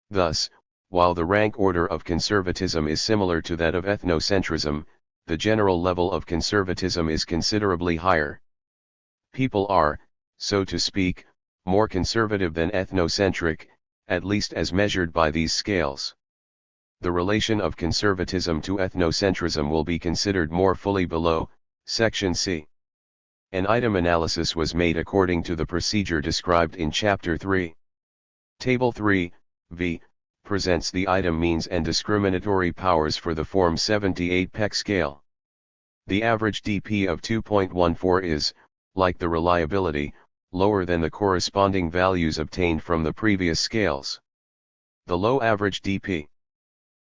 Thus, while the rank order of conservatism is similar to that of ethnocentrism, the general level of conservatism is considerably higher. People are, so to speak, more conservative than ethnocentric, at least as measured by these scales. The relation of conservatism to ethnocentrism will be considered more fully below, Section C. An item analysis was made according to the procedure described in Chapter 3. Table 3, v. presents the item means and discriminatory powers for the Form 78 PEC scale. The average DP of 2.14 is, like the reliability, lower than the corresponding values obtained from the previous scales. The low average DP,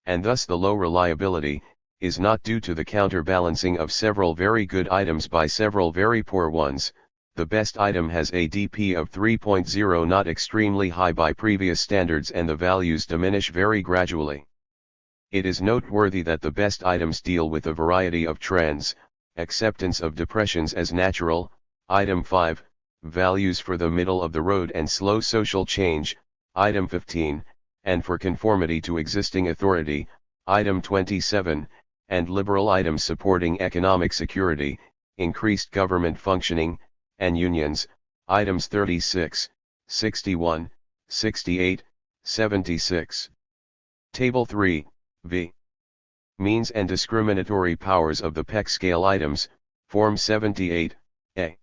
and thus the low reliability, is not due to the counterbalancing of several very good items by several very poor ones. The best item has a DP of 3.0, not extremely high by previous standards, and the values diminish very gradually. It is noteworthy that the best items deal with a variety of trends: acceptance of depressions as natural, item 5, values for the middle of the road and slow social change, item 15, and for conformity to existing authority, item 27, and liberal items supporting economic security, increased government functioning, and unions, items 36, 61, 68, 76. Table 3, v. Means and discriminatory powers of the Peck scale items, Form 78, A.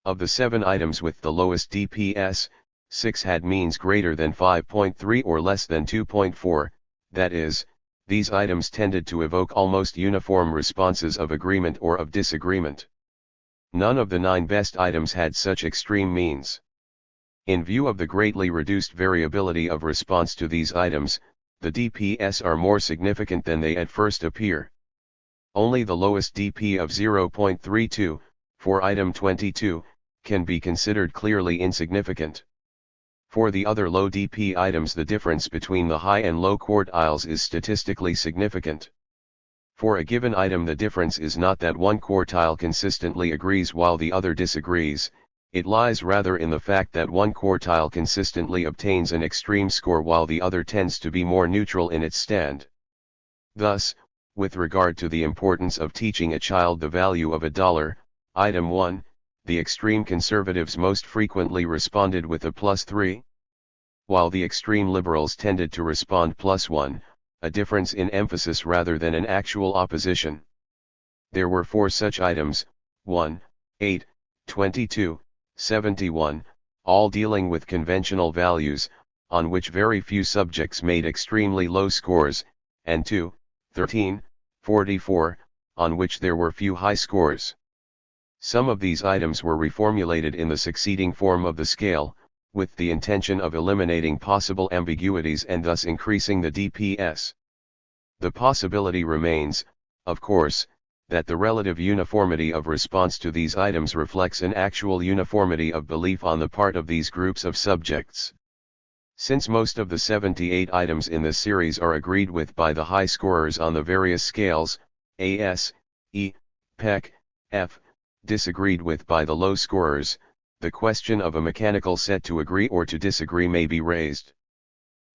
Of the 7 items with the lowest DPS, 6 had means greater than 5.3 or less than 2.4, that is, these items tended to evoke almost uniform responses of agreement or of disagreement. None of the 9 best items had such extreme means. In view of the greatly reduced variability of response to these items, the DPS are more significant than they at first appear. Only the lowest DP of 0.32, for item 22, can be considered clearly insignificant. For the other low DP items, the difference between the high and low quartiles is statistically significant. For a given item, the difference is not that one quartile consistently agrees while the other disagrees, it lies rather in the fact that one quartile consistently obtains an extreme score while the other tends to be more neutral in its stand. Thus, with regard to the importance of teaching a child the value of $1, item 1, the extreme conservatives most frequently responded with a +3, while the extreme liberals tended to respond +1, a difference in emphasis rather than an actual opposition. There were 4 such items, 1, 8, 22, 71, all dealing with conventional values, on which very few subjects made extremely low scores, and 2, 13, 44, on which there were few high scores. Some of these items were reformulated in the succeeding form of the scale, with the intention of eliminating possible ambiguities and thus increasing the DPS. The possibility remains, of course, that the relative uniformity of response to these items reflects an actual uniformity of belief on the part of these groups of subjects. Since most of the 78 items in this series are agreed with by the high scorers on the various scales, A, S, E, Peck, F, disagreed with by the low scorers, the question of a mechanical set to agree or to disagree may be raised.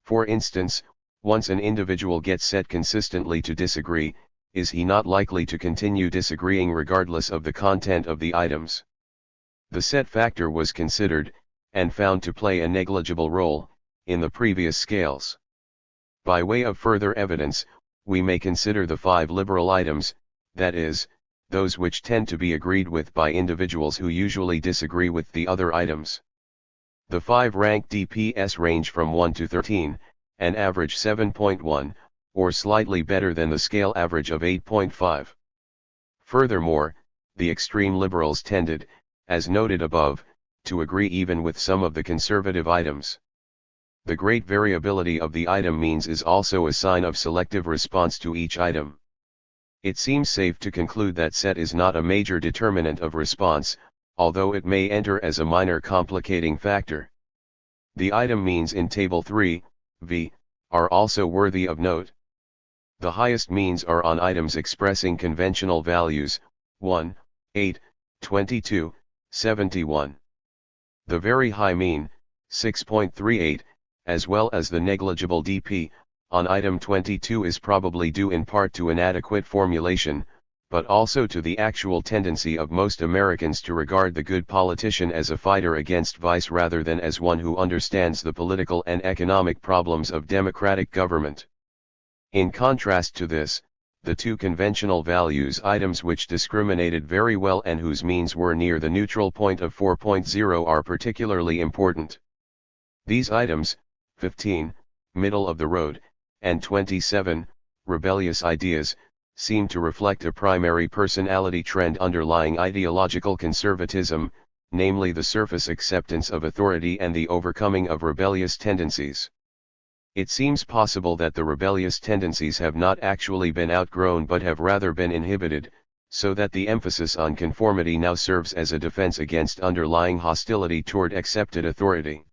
For instance, once an individual gets set consistently to disagree, is he not likely to continue disagreeing regardless of the content of the items? The set factor was considered, and found to play a negligible role, in the previous scales. By way of further evidence, we may consider the 5 liberal items, that is, those which tend to be agreed with by individuals who usually disagree with the other items. The 5 ranked DPS range from 1 to 13, and average 7.1, or slightly better than the scale average of 8.5. Furthermore, the extreme liberals tended, as noted above, to agree even with some of the conservative items. The great variability of the item means is also a sign of selective response to each item. It seems safe to conclude that set is not a major determinant of response, although it may enter as a minor complicating factor. The item means in Table 3, v, are also worthy of note. The highest means are on items expressing conventional values, 1, 8, 22, 71. The very high mean, 6.38, as well as the negligible DP, on item 22 is probably due in part to inadequate formulation, but also to the actual tendency of most Americans to regard the good politician as a fighter against vice rather than as one who understands the political and economic problems of democratic government. In contrast to this, the 2 conventional values items which discriminated very well and whose means were near the neutral point of 4.0 are particularly important. These items, 15, middle of the road, and 27, rebellious ideas, seem to reflect a primary personality trend underlying ideological conservatism, namely the surface acceptance of authority and the overcoming of rebellious tendencies. It seems possible that the rebellious tendencies have not actually been outgrown but have rather been inhibited, so that the emphasis on conformity now serves as a defense against underlying hostility toward accepted authority.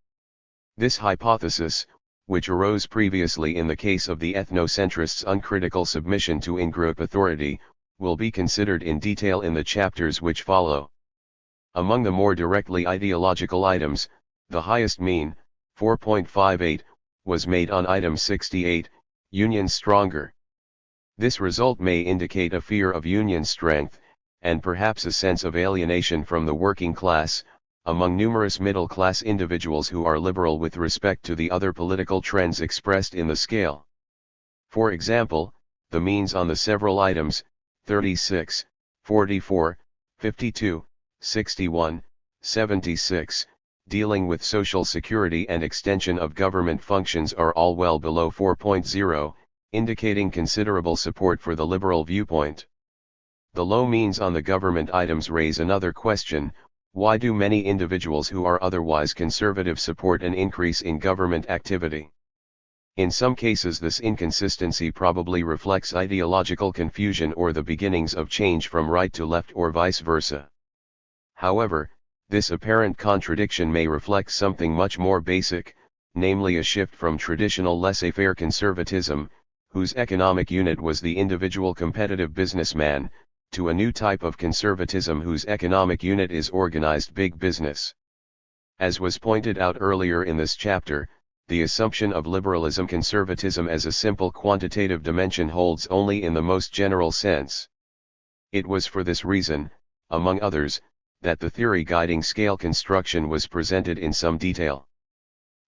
This hypothesis, which arose previously in the case of the ethnocentrists' uncritical submission to in-group authority, will be considered in detail in the chapters which follow. Among the more directly ideological items, the highest mean, 4.58, was made on item 68, Unions Stronger. This result may indicate a fear of Union strength, and perhaps a sense of alienation from the working class, among numerous middle-class individuals who are liberal with respect to the other political trends expressed in the scale. For example, the means on the several items, 36, 44, 52, 61, 76, dealing with Social Security and extension of government functions are all well below 4.0, indicating considerable support for the liberal viewpoint. The low means on the government items raise another question: why do many individuals who are otherwise conservative support an increase in government activity? In some cases this inconsistency probably reflects ideological confusion or the beginnings of change from right to left or vice versa. However, this apparent contradiction may reflect something much more basic, namely a shift from traditional laissez-faire conservatism, whose economic unit was the individual competitive businessman, to a new type of conservatism whose economic unit is organized big business. As was pointed out earlier in this chapter, the assumption of liberalism conservatism as a simple quantitative dimension holds only in the most general sense. It was for this reason, among others, that the theory guiding scale construction was presented in some detail.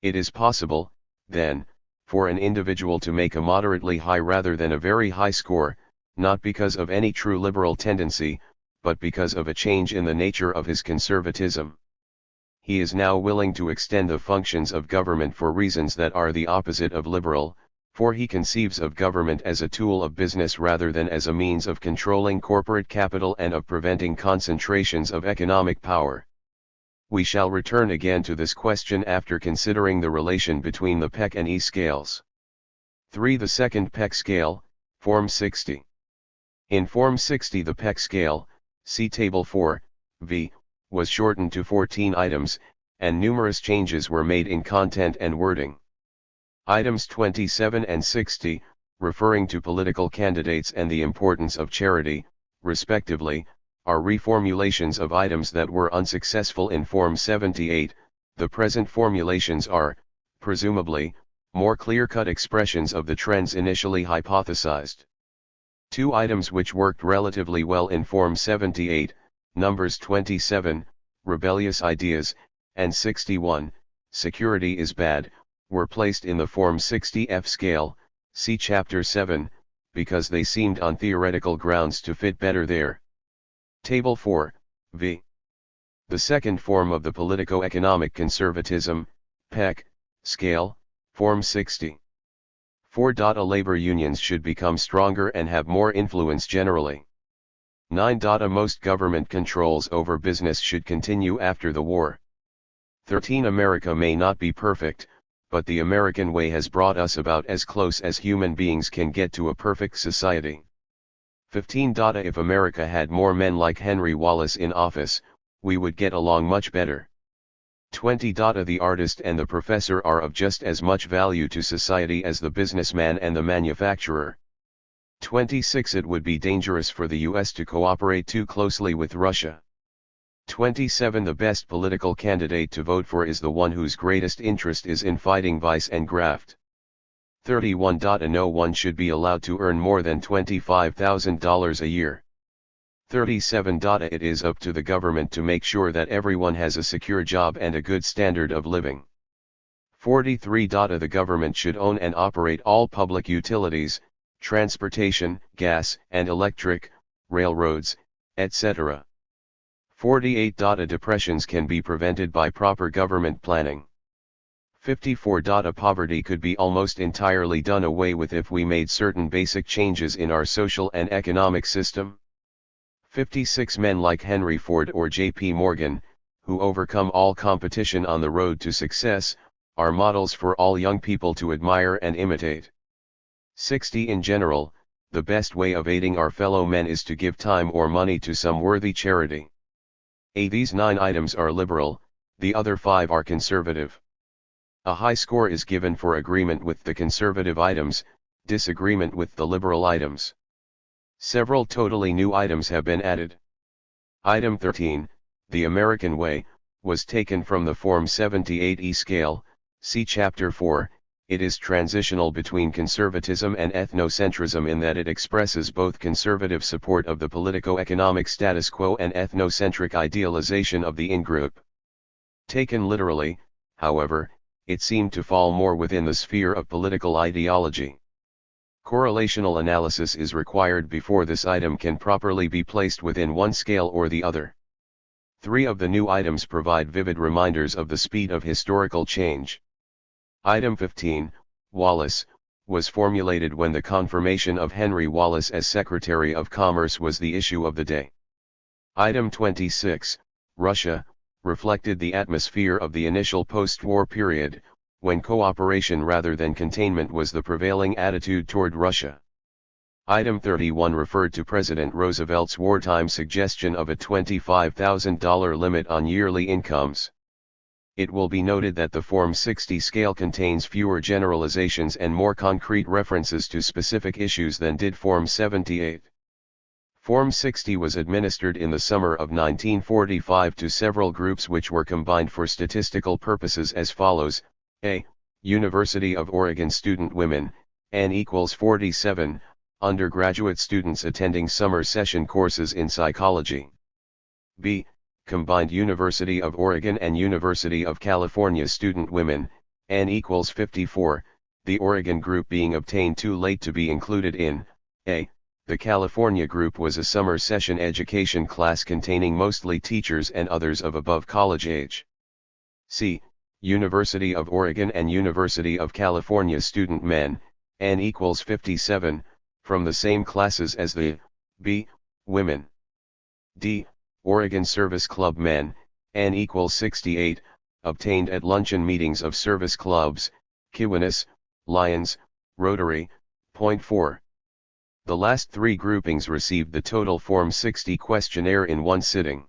It is possible, then, for an individual to make a moderately high rather than a very high score, not because of any true liberal tendency, but because of a change in the nature of his conservatism. He is now willing to extend the functions of government for reasons that are the opposite of liberal, for he conceives of government as a tool of business rather than as a means of controlling corporate capital and of preventing concentrations of economic power. We shall return again to this question after considering the relation between the Peck and E scales. 3. The second Peck scale, Form 60. In Form 60 the Peck scale, see Table 4, v, was shortened to 14 items, and numerous changes were made in content and wording. Items 27 and 60, referring to political candidates and the importance of charity, respectively, are reformulations of items that were unsuccessful in Form 78. The present formulations are, presumably, more clear-cut expressions of the trends initially hypothesized. Two items which worked relatively well in Form 78, numbers 27, rebellious ideas, and 61, security is bad, were placed in the Form 60F scale, see Chapter 7, because they seemed on theoretical grounds to fit better there. Table 4, v. The second form of the politico-economic conservatism, Peck, scale, Form 60. 4. A labor unions should become stronger and have more influence generally. 9. Most government controls over business should continue after the war. 13. America may not be perfect, but the American way has brought us about as close as human beings can get to a perfect society. 15. If America had more men like Henry Wallace in office, we would get along much better. 20. The artist and the professor are of just as much value to society as the businessman and the manufacturer. 26. It would be dangerous for the U.S. to cooperate too closely with Russia. 27. The best political candidate to vote for is the one whose greatest interest is in fighting vice and graft. 31. No one should be allowed to earn more than $25,000 a year. 37. It is up to the government to make sure that everyone has a secure job and a good standard of living. 43. The government should own and operate all public utilities, transportation, gas and electric, railroads, etc. 48. Depressions can be prevented by proper government planning. 54. Poverty could be almost entirely done away with if we made certain basic changes in our social and economic system. 56. Men like Henry Ford or J.P. Morgan, who overcome all competition on the road to success, are models for all young people to admire and imitate. 60. In general, the best way of aiding our fellow men is to give time or money to some worthy charity. These 9 items are liberal, the other 5 are conservative. A high score is given for agreement with the conservative items, disagreement with the liberal items. Several totally new items have been added. Item 13, The American Way, was taken from the Form 78E scale, see Chapter 4. It is transitional between conservatism and ethnocentrism in that it expresses both conservative support of the politico-economic status quo and ethnocentric idealization of the in-group. Taken literally, however, it seemed to fall more within the sphere of political ideology. Correlational analysis is required before this item can properly be placed within one scale or the other. 3 of the new items provide vivid reminders of the speed of historical change. Item 15, Wallace, was formulated when the confirmation of Henry Wallace as Secretary of Commerce was the issue of the day. Item 26, Russia, reflected the atmosphere of the initial post-war period, when cooperation rather than containment was the prevailing attitude toward Russia. Item 31 referred to President Roosevelt's wartime suggestion of a $25,000 limit on yearly incomes. It will be noted that the Form 60 scale contains fewer generalizations and more concrete references to specific issues than did Form 78. Form 60 was administered in the summer of 1945 to several groups which were combined for statistical purposes as follows: A. University of Oregon student women, N equals 47, undergraduate students attending summer session courses in psychology. B. Combined University of Oregon and University of California student women, N equals 54, the Oregon group being obtained too late to be included in. A. The California group was a summer session education class containing mostly teachers and others of above college age. C. University of Oregon and University of California student men, N equals 57, from the same classes as the. B. Women. D. Oregon Service Club men, N equals 68, obtained at luncheon meetings of service clubs, Kiwanis, Lions, Rotary. Point 4. The last 3 groupings received the total Form 60 questionnaire in one sitting.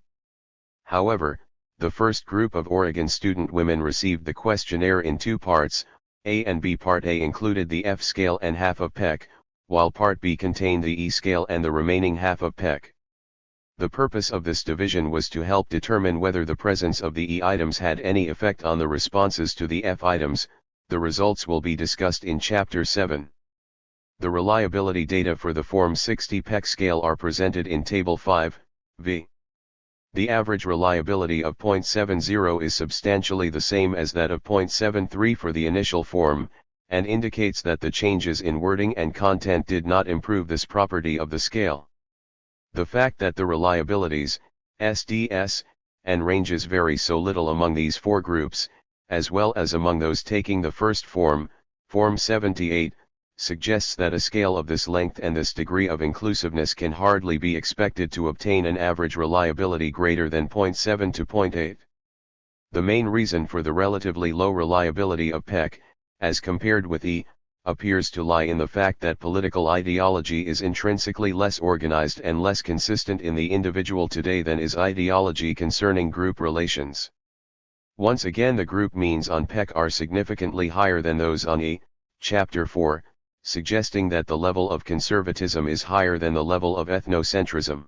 However, the first group of Oregon student women received the questionnaire in 2 parts. A and B. Part A included the F scale and half of PEC, while Part B contained the E scale and the remaining half of PEC. The purpose of this division was to help determine whether the presence of the E items had any effect on the responses to the F items. The results will be discussed in Chapter 7. The reliability data for the Form 60 PEC scale are presented in Table 5, v. The average reliability of 0.70 is substantially the same as that of 0.73 for the initial form, and indicates that the changes in wording and content did not improve this property of the scale. The fact that the reliabilities, SDS, and ranges vary so little among these 4 groups, as well as among those taking the first form, Form 78, suggests that a scale of this length and this degree of inclusiveness can hardly be expected to obtain an average reliability greater than 0.7 to 0.8. The main reason for the relatively low reliability of PEC, as compared with E, appears to lie in the fact that political ideology is intrinsically less organized and less consistent in the individual today than is ideology concerning group relations. Once again, the group means on PEC are significantly higher than those on E, Chapter 4, suggesting that the level of conservatism is higher than the level of ethnocentrism.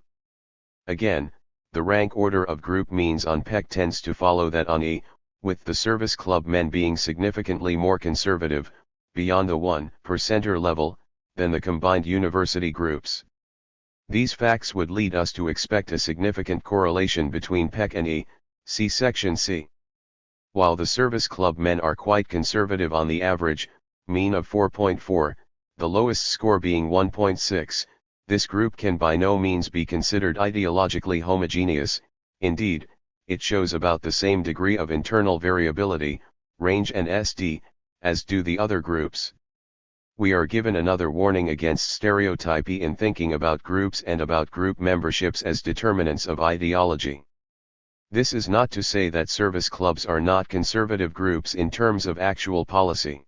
Again, the rank order of group means on PEC tends to follow that on E, with the service club men being significantly more conservative, beyond the 1% level, than the combined university groups. These facts would lead us to expect a significant correlation between PEC and E, see Section C. While the service club men are quite conservative on the average, mean of 4.4, the lowest score being 1.6, this group can by no means be considered ideologically homogeneous. Indeed, it shows about the same degree of internal variability, range and SD, as do the other groups. We are given another warning against stereotypy in thinking about groups and about group memberships as determinants of ideology. This is not to say that service clubs are not conservative groups in terms of actual policy.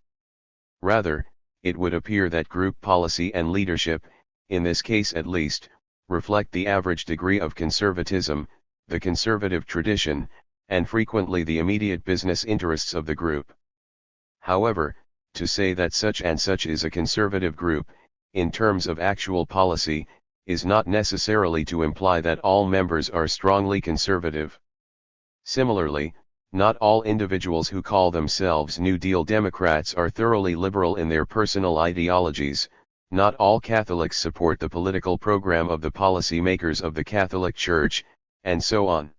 Rather, it would appear that group policy and leadership, in this case at least, reflect the average degree of conservatism, the conservative tradition, and frequently the immediate business interests of the group. However, to say that such and such is a conservative group, in terms of actual policy, is not necessarily to imply that all members are strongly conservative. Similarly, not all individuals who call themselves New Deal Democrats are thoroughly liberal in their personal ideologies, not all Catholics support the political program of the policy makers of the Catholic Church, and so on.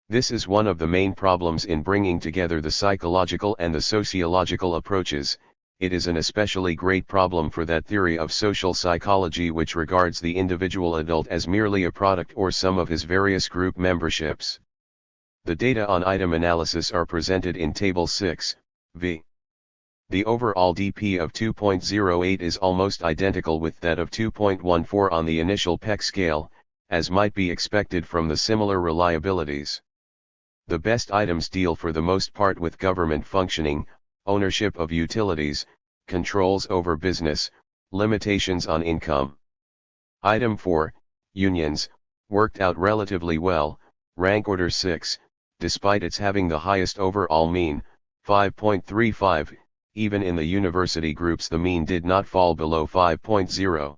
This is one of the main problems in bringing together the psychological and the sociological approaches. It is an especially great problem for that theory of social psychology which regards the individual adult as merely a product or sum of his various group memberships. The data on item analysis are presented in Table 6, v. The overall DP of 2.08 is almost identical with that of 2.14 on the initial Peck scale, as might be expected from the similar reliabilities. The best items deal for the most part with government functioning, ownership of utilities, controls over business, limitations on income. Item 4, unions, worked out relatively well, rank order 6, despite its having the highest overall mean, 5.35, even in the university groups the mean did not fall below 5.0.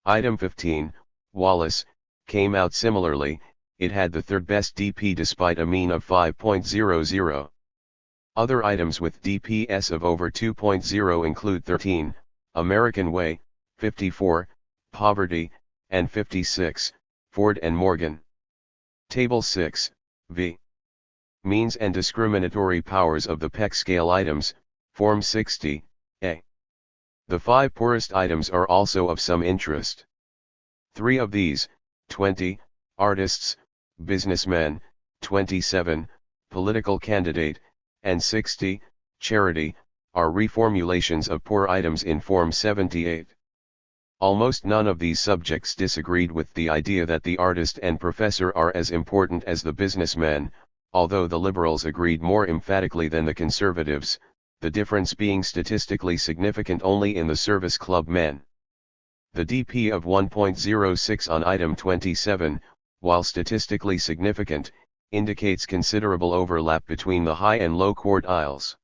Item 15, Wallace, came out similarly, it had the third best DP despite a mean of 5.00. Other items with DPS of over 2.0 include 13, American Way, 54, Poverty, and 56, Ford and Morgan. Table 6, v. Means and discriminatory powers of the Peck scale items, Form 60, A. The 5 poorest items are also of some interest. 3 of these, 20, artists, businessmen, 27, political candidate, and 60, charity, are reformulations of poor items in Form 78. Almost none of these subjects disagreed with the idea that the artist and professor are as important as the businessman, although the liberals agreed more emphatically than the conservatives, the difference being statistically significant only in the service club men. The DP of 1.06 on item 27, while statistically significant, indicates considerable overlap between the high and low quartiles.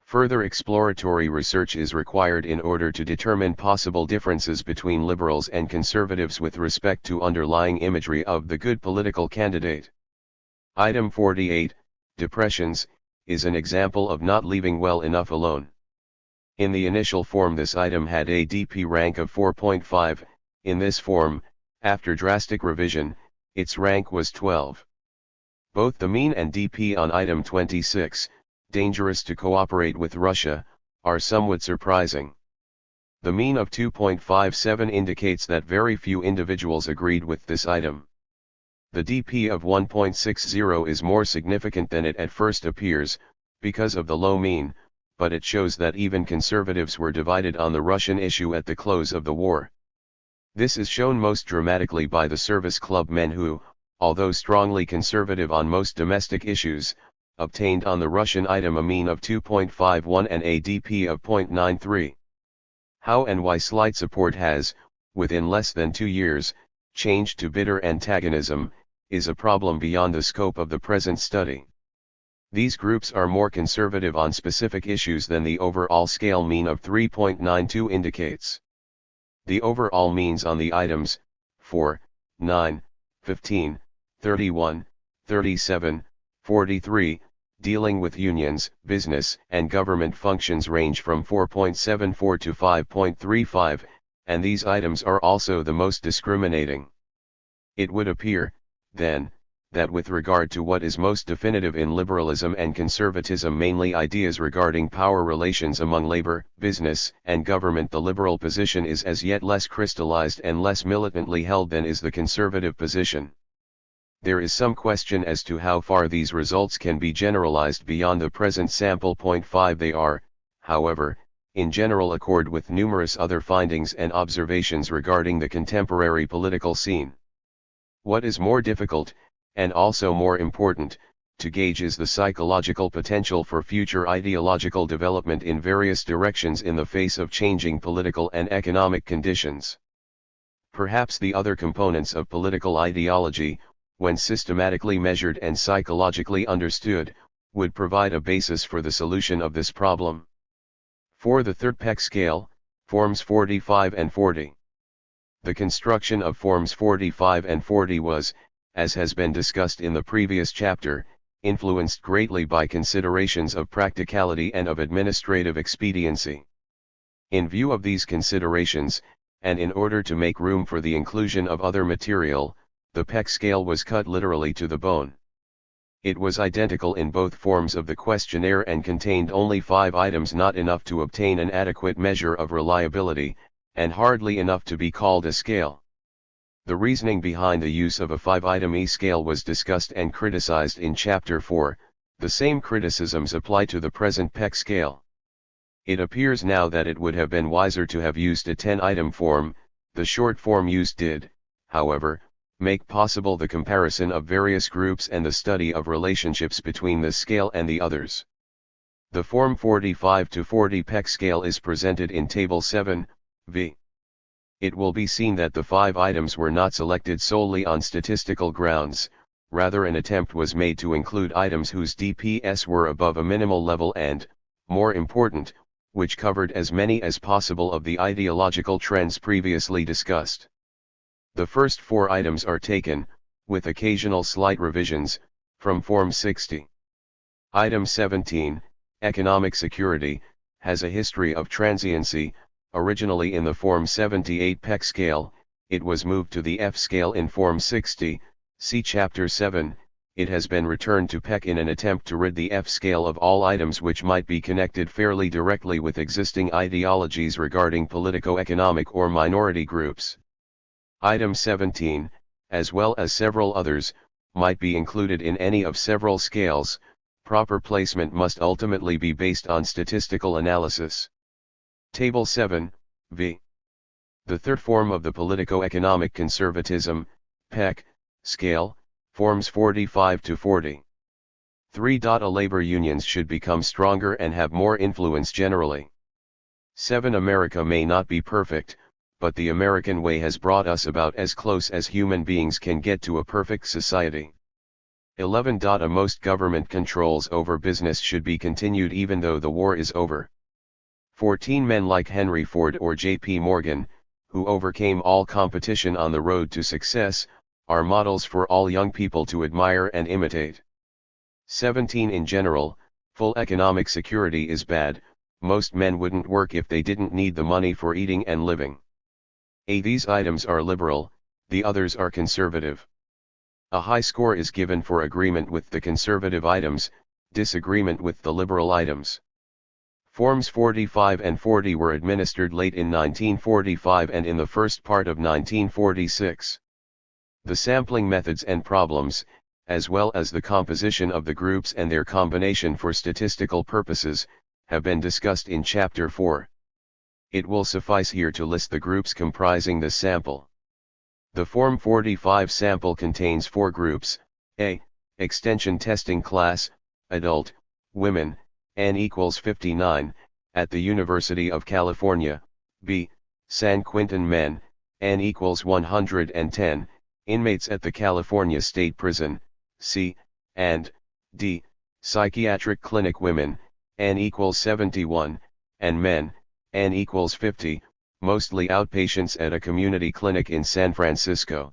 Further exploratory research is required in order to determine possible differences between liberals and conservatives with respect to underlying imagery of the good political candidate. Item 48, Depressions, is an example of not leaving well enough alone. In the initial form this item had a DP rank of 4.5, in this form, after drastic revision, its rank was 12. Both the mean and DP on item 26, dangerous to cooperate with Russia, are somewhat surprising. The mean of 2.57 indicates that very few individuals agreed with this item. The DP of 1.60 is more significant than it at first appears, because of the low mean, but it shows that even conservatives were divided on the Russian issue at the close of the war. This is shown most dramatically by the service club men who, although strongly conservative on most domestic issues, obtained on the Russian item a mean of 2.51 and a DP of 0.93. How and why slight support has, within less than 2 years, changed to bitter antagonism, is a problem beyond the scope of the present study. These groups are more conservative on specific issues than the overall scale mean of 3.92 indicates. The overall means on the items 4, 9, 15, 31, 37, 43, dealing with unions, business, and government functions range from 4.74 to 5.35, and these items are also the most discriminating. It would appear, then, that with regard to what is most definitive in liberalism and conservatism, mainly ideas regarding power relations among labor, business, and government, the liberal position is as yet less crystallized and less militantly held than is the conservative position. There is some question as to how far these results can be generalized beyond the present sample. 5 They are, however, in general accord with numerous other findings and observations regarding the contemporary political scene. What is more difficult, and also more important, to gauge is the psychological potential for future ideological development in various directions in the face of changing political and economic conditions. Perhaps the other components of political ideology, when systematically measured and psychologically understood, would provide a basis for the solution of this problem. For the third PEC scale, forms 45 and 40. The construction of forms 45 and 40 was, as has been discussed in the previous chapter, influenced greatly by considerations of practicality and of administrative expediency. In view of these considerations, and in order to make room for the inclusion of other material, the PEC scale was cut literally to the bone. It was identical in both forms of the questionnaire and contained only 5 items, not enough to obtain an adequate measure of reliability, and hardly enough to be called a scale. The reasoning behind the use of a 5-item E-scale was discussed and criticized in Chapter 4, the same criticisms apply to the present PEC scale. It appears now that it would have been wiser to have used a 10-item form. The short form used did, however, make possible the comparison of various groups and the study of relationships between this scale and the others. The form 45 to 40 PEC scale is presented in Table 7, v. It will be seen that the 5 items were not selected solely on statistical grounds, rather an attempt was made to include items whose DPS were above a minimal level and, more important, which covered as many as possible of the ideological trends previously discussed. The first 4 items are taken, with occasional slight revisions, from Form 60. Item 17, Economic Security, has a history of transiency. Originally in the Form 78 PEC scale, it was moved to the F scale in Form 60, see Chapter 7. It has been returned to PEC in an attempt to rid the F scale of all items which might be connected fairly directly with existing ideologies regarding politico-economic or minority groups. Item 17, as well as several others, might be included in any of several scales. Proper placement must ultimately be based on statistical analysis. Table 7, v. The third form of the politico-economic conservatism, PEC, scale, forms 45 to 40. 3. Labor unions should become stronger and have more influence generally. 7. America may not be perfect, but the American way has brought us about as close as human beings can get to a perfect society. 11. Most government controls over business should be continued even though the war is over. 14. Men like Henry Ford or J.P. Morgan, who overcame all competition on the road to success, are models for all young people to admire and imitate. 17. In general, full economic security is bad. Most men wouldn't work if they didn't need the money for eating and living. These items are liberal, the others are conservative. A high score is given for agreement with the conservative items, disagreement with the liberal items. Forms 45 and 40 were administered late in 1945 and in the first part of 1946. The sampling methods and problems, as well as the composition of the groups and their combination for statistical purposes, have been discussed in Chapter 4. It will suffice here to list the groups comprising this sample. The Form 45 sample contains 4 groups: A. Extension testing class, adult, women, N equals 59, at the University of California; B. San Quentin men, N equals 110, inmates at the California State Prison; C. and D. Psychiatric clinic women, N equals 71, and men, N equals 50, mostly outpatients at a community clinic in San Francisco.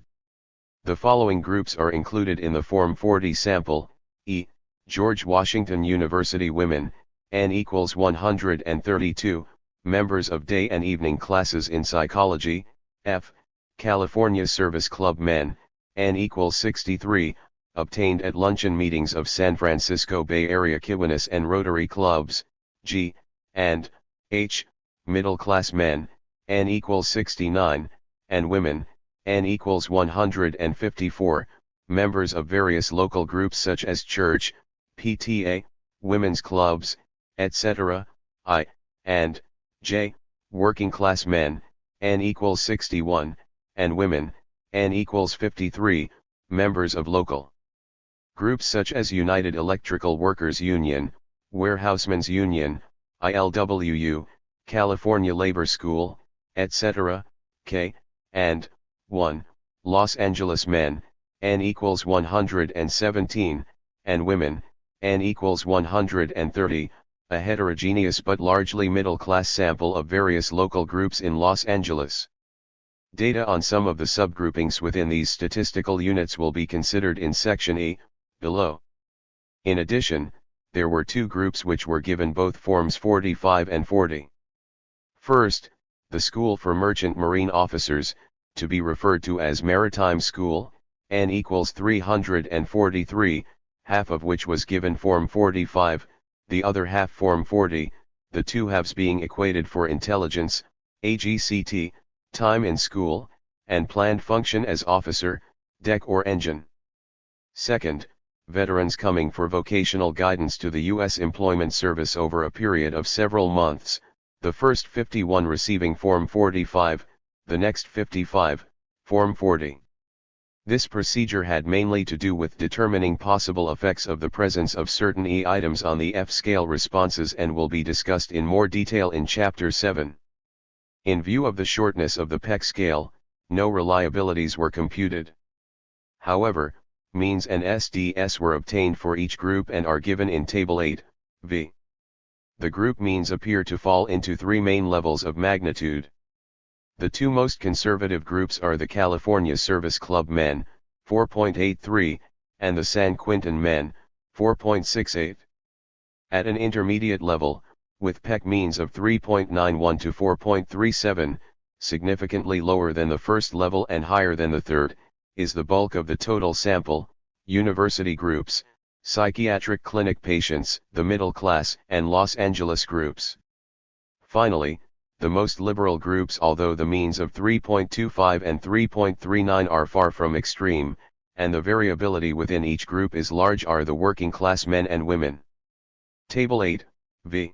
The following groups are included in the Form 40 sample: E. George Washington University women, N equals 132, members of day and evening classes in psychology; F. California Service Club men, N equals 63, obtained at luncheon meetings of San Francisco Bay Area Kiwanis and Rotary clubs; G. and H. Middle class men, N equals 69, and women, N equals 154, members of various local groups such as church, PTA, women's clubs, etc. I. and J. Working class men, N equals 61, and women, N equals 53, members of local groups such as United Electrical Workers Union, Warehousemen's Union, ILWU, California Labor School, etc. K. and 1. Los Angeles men, N equals 117, and women, N equals 130, a heterogeneous but largely middle-class sample of various local groups in Los Angeles. Data on some of the subgroupings within these statistical units will be considered in section E, below. In addition, there were two groups which were given both forms 45 and 40. First, the School for Merchant Marine Officers, to be referred to as Maritime School, N equals 343, half of which was given form 45, the other half form 40, the two halves being equated for intelligence, AGCT, time in school, and planned function as officer, deck or engine. Second, veterans coming for vocational guidance to the U.S. Employment Service over a period of several months, the first 51 receiving form 45, the next 55, form 40. This procedure had mainly to do with determining possible effects of the presence of certain E items on the F-scale responses and will be discussed in more detail in Chapter 7. In view of the shortness of the PEC scale, no reliabilities were computed. However, means and SDS were obtained for each group and are given in Table 8, v. The group means appear to fall into three main levels of magnitude. The two most conservative groups are the California Service Club men, 4.83, and the San Quintin men, 4.68. At an intermediate level, with PEC means of 3.91 to 4.37, significantly lower than the first level and higher than the third, is the bulk of the total sample, university groups, psychiatric clinic patients, the middle class, and Los Angeles groups. Finally, the most liberal groups, although the means of 3.25 and 3.39 are far from extreme, and the variability within each group is large, are the working class men and women. Table 8, v.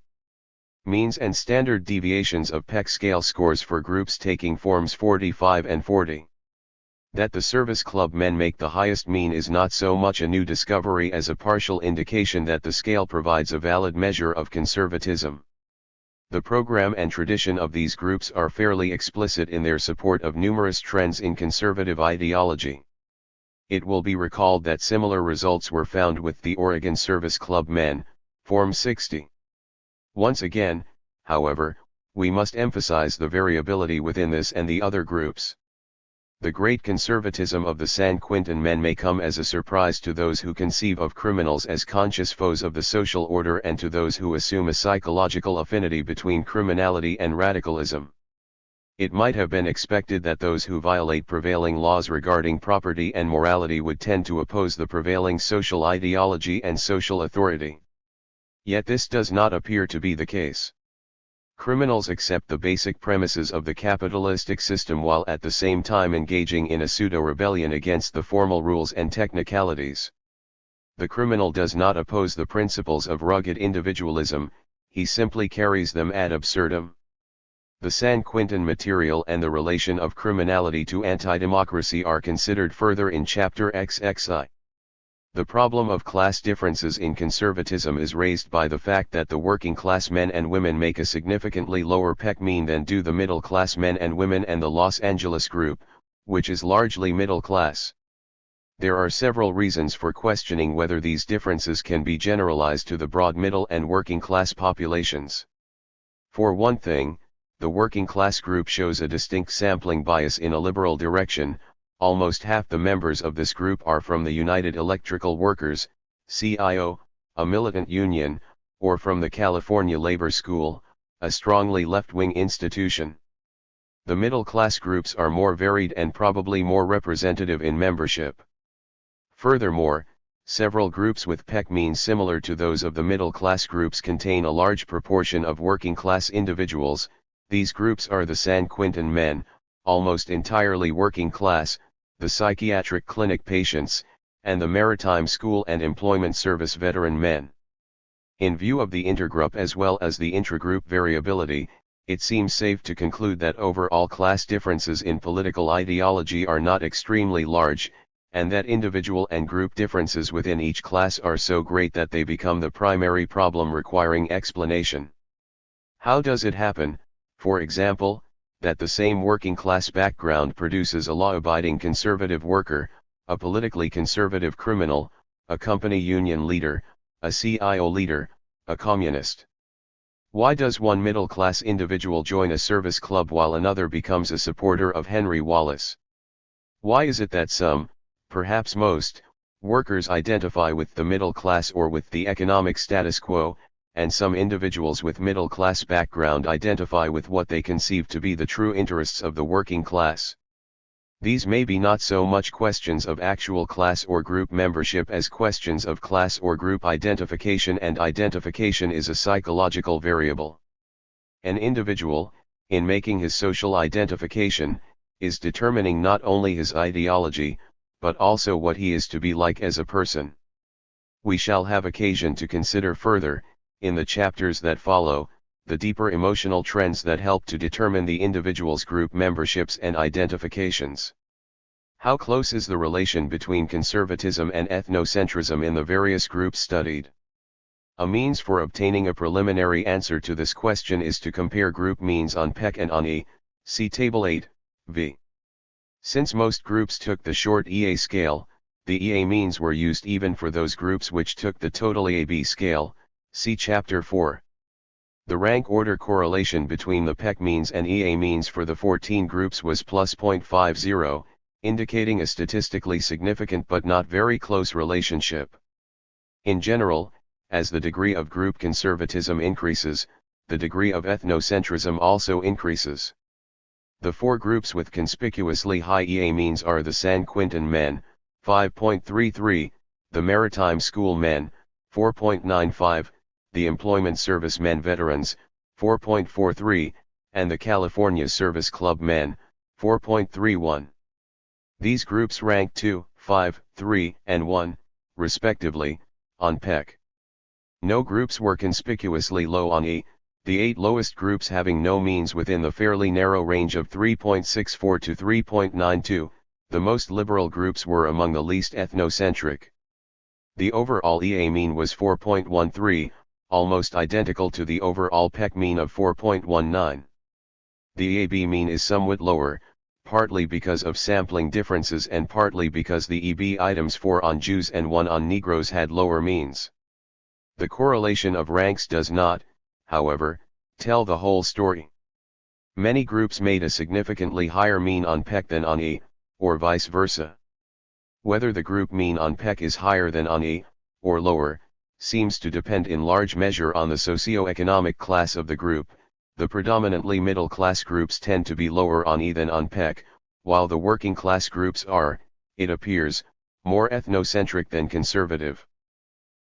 Means and standard deviations of PEC scale scores for groups taking forms 45 and 40. That the service club men make the highest mean is not so much a new discovery as a partial indication that the scale provides a valid measure of conservatism. The program and tradition of these groups are fairly explicit in their support of numerous trends in conservative ideology. It will be recalled that similar results were found with the Oregon Service Club men, Form 60. Once again, however, we must emphasize the variability within this and the other groups. The great conservatism of the San Quintin men may come as a surprise to those who conceive of criminals as conscious foes of the social order and to those who assume a psychological affinity between criminality and radicalism. It might have been expected that those who violate prevailing laws regarding property and morality would tend to oppose the prevailing social ideology and social authority. Yet this does not appear to be the case. Criminals accept the basic premises of the capitalistic system while at the same time engaging in a pseudo-rebellion against the formal rules and technicalities. The criminal does not oppose the principles of rugged individualism, he simply carries them ad absurdum. The San Quintin material and the relation of criminality to anti-democracy are considered further in Chapter XXI. The problem of class differences in conservatism is raised by the fact that the working class men and women make a significantly lower PEC mean than do the middle class men and women and the Los Angeles group, which is largely middle class. There are several reasons for questioning whether these differences can be generalized to the broad middle and working class populations. For one thing, the working class group shows a distinct sampling bias in a liberal direction. Almost half the members of this group are from the United Electrical Workers, CIO, a militant union, or from the California Labor School, a strongly left-wing institution. The middle-class groups are more varied and probably more representative in membership. Furthermore, several groups with PEC means similar to those of the middle-class groups contain a large proportion of working-class individuals. These groups are the San Quintin men, almost entirely working class, the psychiatric clinic patients, and the Maritime School and Employment Service veteran men. In view of the intergroup as well as the intragroup variability, it seems safe to conclude that overall class differences in political ideology are not extremely large, and that individual and group differences within each class are so great that they become the primary problem requiring explanation. How does it happen, for example, that the same working class background produces a law-abiding conservative worker, a politically conservative criminal, a company union leader, a CIO leader, a communist. Why does one middle-class individual join a service club while another becomes a supporter of Henry Wallace? Why is it that some, perhaps most, workers identify with the middle class or with the economic status quo, and some individuals with middle-class background identify with what they conceive to be the true interests of the working class? These may be not so much questions of actual class or group membership as questions of class or group identification, and identification is a psychological variable. An individual, in making his social identification, is determining not only his ideology, but also what he is to be like as a person. We shall have occasion to consider further, in the chapters that follow, the deeper emotional trends that help to determine the individual's group memberships and identifications. How close is the relation between conservatism and ethnocentrism in the various groups studied? A means for obtaining a preliminary answer to this question is to compare group means on PEC and on E, see Table 8, v. Since most groups took the short EA scale, the EA means were used even for those groups which took the total EAB scale, see Chapter 4. The rank order correlation between the PEC means and EA means for the 14 groups was plus 0.50, indicating a statistically significant but not very close relationship. In general, as the degree of group conservatism increases, the degree of ethnocentrism also increases. The four groups with conspicuously high EA means are the San Quintin men, 5.33, the Maritime School men, 4.95, the Employment Service men veterans, 4.43, and the California Service Club men, 4.31. These groups rank 2, 5, 3, and 1, respectively, on PEC. No groups were conspicuously low on E, the 8 lowest groups having no means within the fairly narrow range of 3.64 to 3.92, the most liberal groups were among the least ethnocentric. The overall EA mean was 4.13, almost identical to the overall PEC mean of 4.19. The EAB mean is somewhat lower, partly because of sampling differences and partly because the EB items 4 on Jews and 1 on Negroes had lower means. The correlation of ranks does not, however, tell the whole story. Many groups made a significantly higher mean on PEC than on E, or vice versa. Whether the group mean on PEC is higher than on E, or lower, seems to depend in large measure on the socio-economic class of the group. The predominantly middle-class groups tend to be lower on E than on PEC, while the working-class groups are, it appears, more ethnocentric than conservative.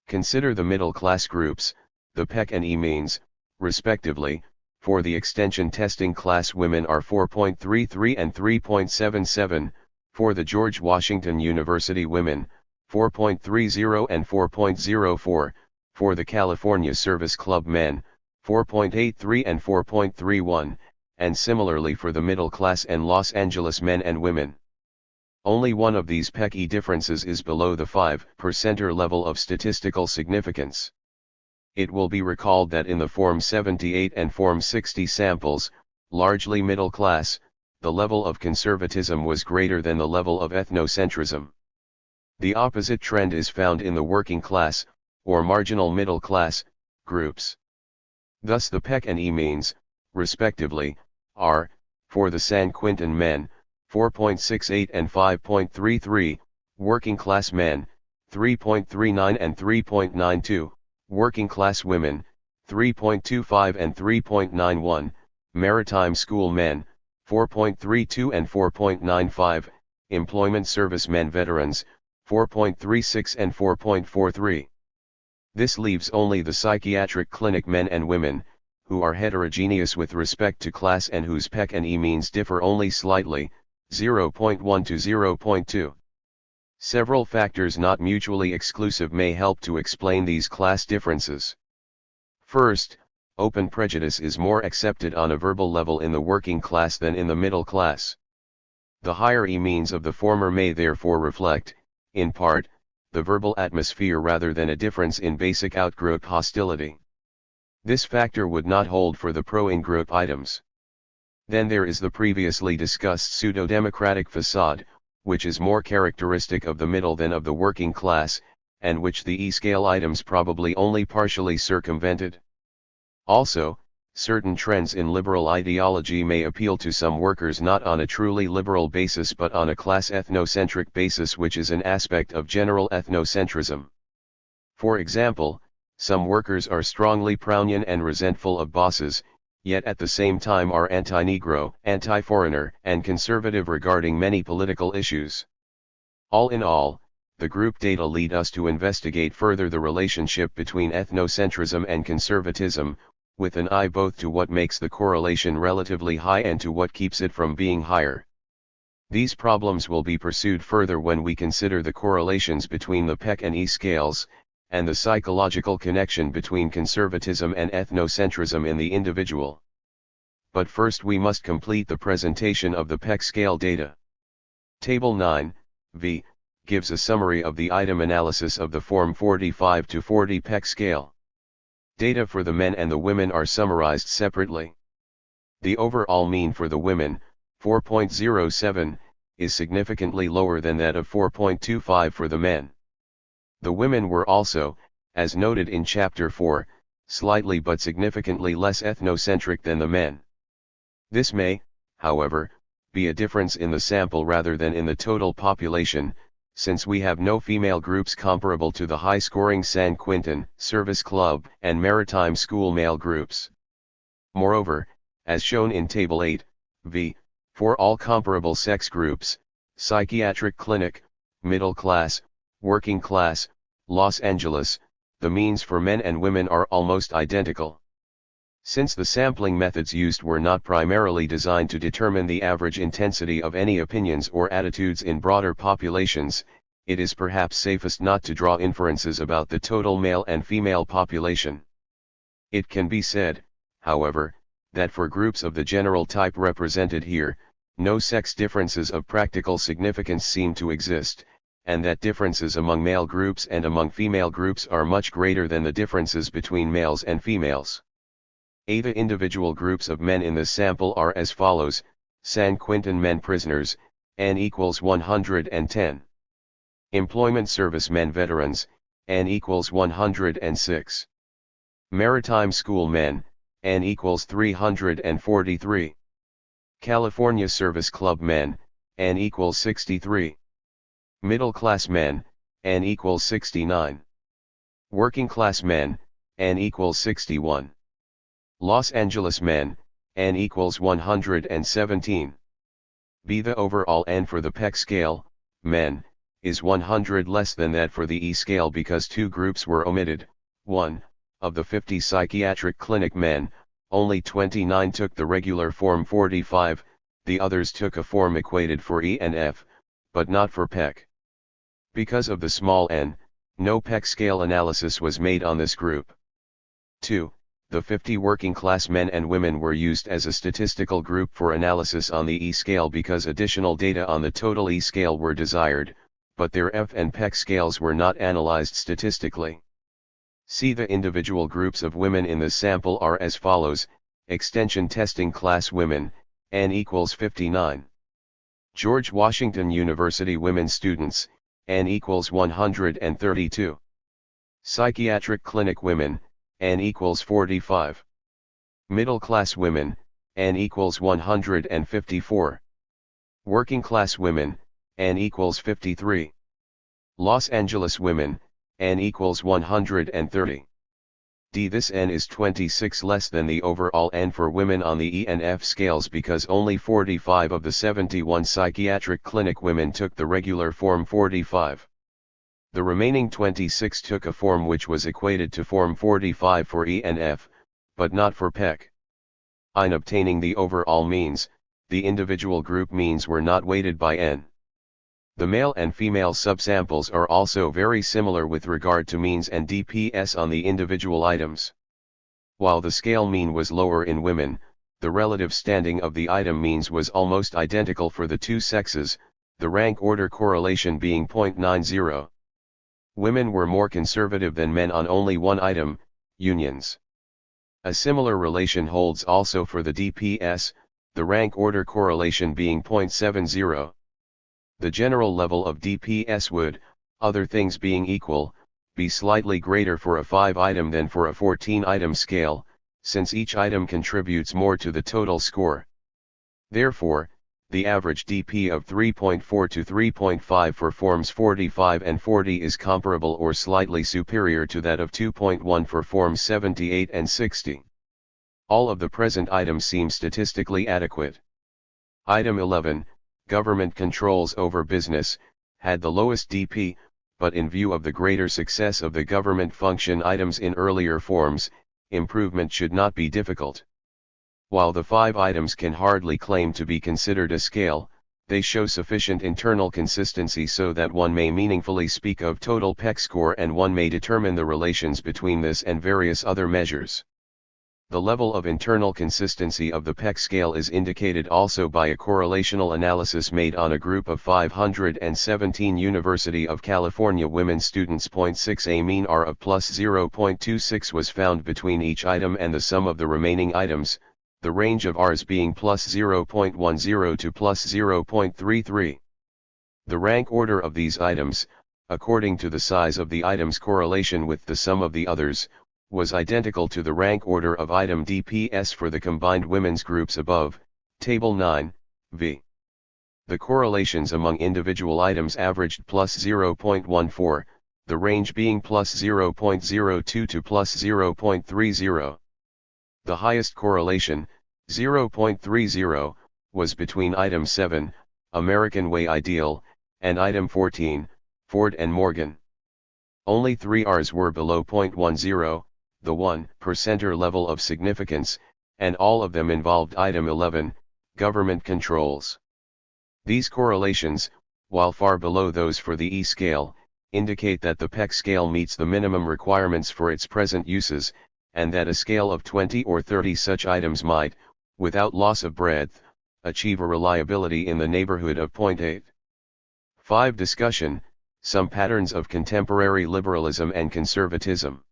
Consider the middle-class groups, the PEC and E means, respectively. For the extension testing class, women are 4.33 and 3.77, for the George Washington University women, 4.30 and 4.04, for the California Service Club men, 4.83 and 4.31, and similarly for the middle class and Los Angeles men and women. Only one of these PEC differences is below the 5% level of statistical significance. It will be recalled that in the Form 78 and Form 60 samples, largely middle class, the level of conservatism was greater than the level of ethnocentrism. The opposite trend is found in the working class, or marginal middle class, groups. Thus the PEC and E means, respectively, are, for the San Quintin men, 4.68 and 5.33, working class men, 3.39 and 3.92, working class women, 3.25 and 3.91, maritime school men, 4.32 and 4.95, employment service men veterans, 4.36 and 4.43. This leaves only the psychiatric clinic men and women, who are heterogeneous with respect to class and whose PEC and E means differ only slightly, 0.1 to 0.2. Several factors not mutually exclusive may help to explain these class differences. First, open prejudice is more accepted on a verbal level in the working class than in the middle class. The higher E means of the former may therefore reflect, in part, the verbal atmosphere rather than a difference in basic outgroup hostility. This factor would not hold for the pro-in-group items. Then there is the previously discussed pseudo-democratic facade, which is more characteristic of the middle than of the working class, and which the E-scale items probably only partially circumvented. Also, certain trends in liberal ideology may appeal to some workers not on a truly liberal basis but on a class ethnocentric basis, which is an aspect of general ethnocentrism. For example, some workers are strongly Brownian and resentful of bosses, yet at the same time are anti-Negro, anti-foreigner, and conservative regarding many political issues. All in all, the group data lead us to investigate further the relationship between ethnocentrism and conservatism, with an eye both to what makes the correlation relatively high and to what keeps it from being higher. These problems will be pursued further when we consider the correlations between the Peck and E scales, and the psychological connection between conservatism and ethnocentrism in the individual. But first we must complete the presentation of the Peck scale data. Table 9, V, gives a summary of the item analysis of the Form 45 to 40 Peck scale. Data for the men and the women are summarized separately. The overall mean for the women, 4.07, is significantly lower than that of 4.25 for the men. The women were also, as noted in Chapter 4, slightly but significantly less ethnocentric than the men. This may, however, be a difference in the sample rather than in the total population, since we have no female groups comparable to the high-scoring San Quintin, Service Club, and Maritime School male groups. Moreover, as shown in Table 8, V, for all comparable sex groups, psychiatric clinic, middle class, working class, Los Angeles, the means for men and women are almost identical. Since the sampling methods used were not primarily designed to determine the average intensity of any opinions or attitudes in broader populations, it is perhaps safest not to draw inferences about the total male and female population. It can be said, however, that for groups of the general type represented here, no sex differences of practical significance seem to exist, and that differences among male groups and among female groups are much greater than the differences between males and females. The individual groups of men in the sample are as follows: San Quintin men prisoners, N equals 110. Employment service men veterans, N equals 106. Maritime school men, N equals 343. California Service Club men, N equals 63. Middle class men, N equals 69. Working class men, N equals 61. Los Angeles men, N equals 117. B. The overall N for the Peck scale, men, is 100 less than that for the E scale because two groups were omitted. 1. Of the 50 psychiatric clinic men, only 29 took the regular Form 45, the others took a form equated for E and F, but not for Peck. Because of the small n, no Peck scale analysis was made on this group. 2. The 50 working class men and women were used as a statistical group for analysis on the E scale because additional data on the total E scale were desired, but their F and Peck scales were not analyzed statistically. See the individual groups of women in the sample are as follows: extension testing class women, N equals 59. George Washington University women students, N equals 132. Psychiatric clinic women, N equals 45. Middle class women, N equals 154. Working class women, N equals 53. Los Angeles women, N equals 130. D. This N is 26 less than the overall N for women on the E and F scales because only 45 of the 71 psychiatric clinic women took the regular Form 45. The remaining 26 took a form which was equated to Form 45 for E and F, but not for Peck. In obtaining the overall means, the individual group means were not weighted by N. The male and female subsamples are also very similar with regard to means and DPS on the individual items. While the scale mean was lower in women, the relative standing of the item means was almost identical for the two sexes, the rank order correlation being 0.90. Women were more conservative than men on only one item, unions. A similar relation holds also for the DPS, the rank order correlation being 0.70. The general level of DPS would, other things being equal, be slightly greater for a 5-item than for a 14-item scale, since each item contributes more to the total score. Therefore, the average DP of 3.4 to 3.5 for forms 45 and 40 is comparable or slightly superior to that of 2.1 for forms 78 and 60. All of the present items seem statistically adequate. Item 11, Government Controls over Business, had the lowest DP, but in view of the greater success of the government function items in earlier forms, improvement should not be difficult. While the 5 items can hardly claim to be considered a scale, they show sufficient internal consistency so that one may meaningfully speak of total PEC score and one may determine the relations between this and various other measures. The level of internal consistency of the PEC scale is indicated also by a correlational analysis made on a group of 517 University of California women students. 0.6 A mean R of plus 0.26 was found between each item and the sum of the remaining items, the range of R's being plus 0.10 to plus 0.33. The rank order of these items, according to the size of the item's correlation with the sum of the others, was identical to the rank order of item DPS for the combined women's groups above, Table 9, v. The correlations among individual items averaged plus 0.14, the range being plus 0.02 to plus 0.30. The highest correlation, 0.30, was between item 7, American Way Ideal, and item 14, Ford and Morgan. Only 3 Rs were below 0.10, the 1% level of significance, and all of them involved item 11, Government Controls. These correlations, while far below those for the E scale, indicate that the PEC scale meets the minimum requirements for its present uses, and that a scale of 20 or 30 such items might, without loss of breadth, achieve a reliability in the neighborhood of 0.8. 5. Discussion, some patterns of contemporary liberalism and conservatism.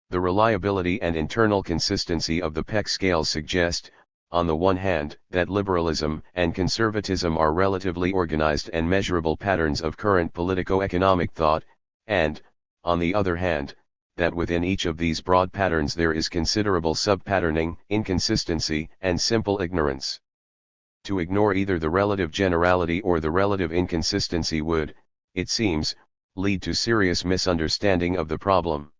The reliability and internal consistency of the PEC scale suggest, on the one hand, that liberalism and conservatism are relatively organized and measurable patterns of current politico-economic thought, and, on the other hand, that within each of these broad patterns there is considerable sub-patterning, inconsistency, and simple ignorance. To ignore either the relative generality or the relative inconsistency would, it seems, lead to serious misunderstanding of the problem.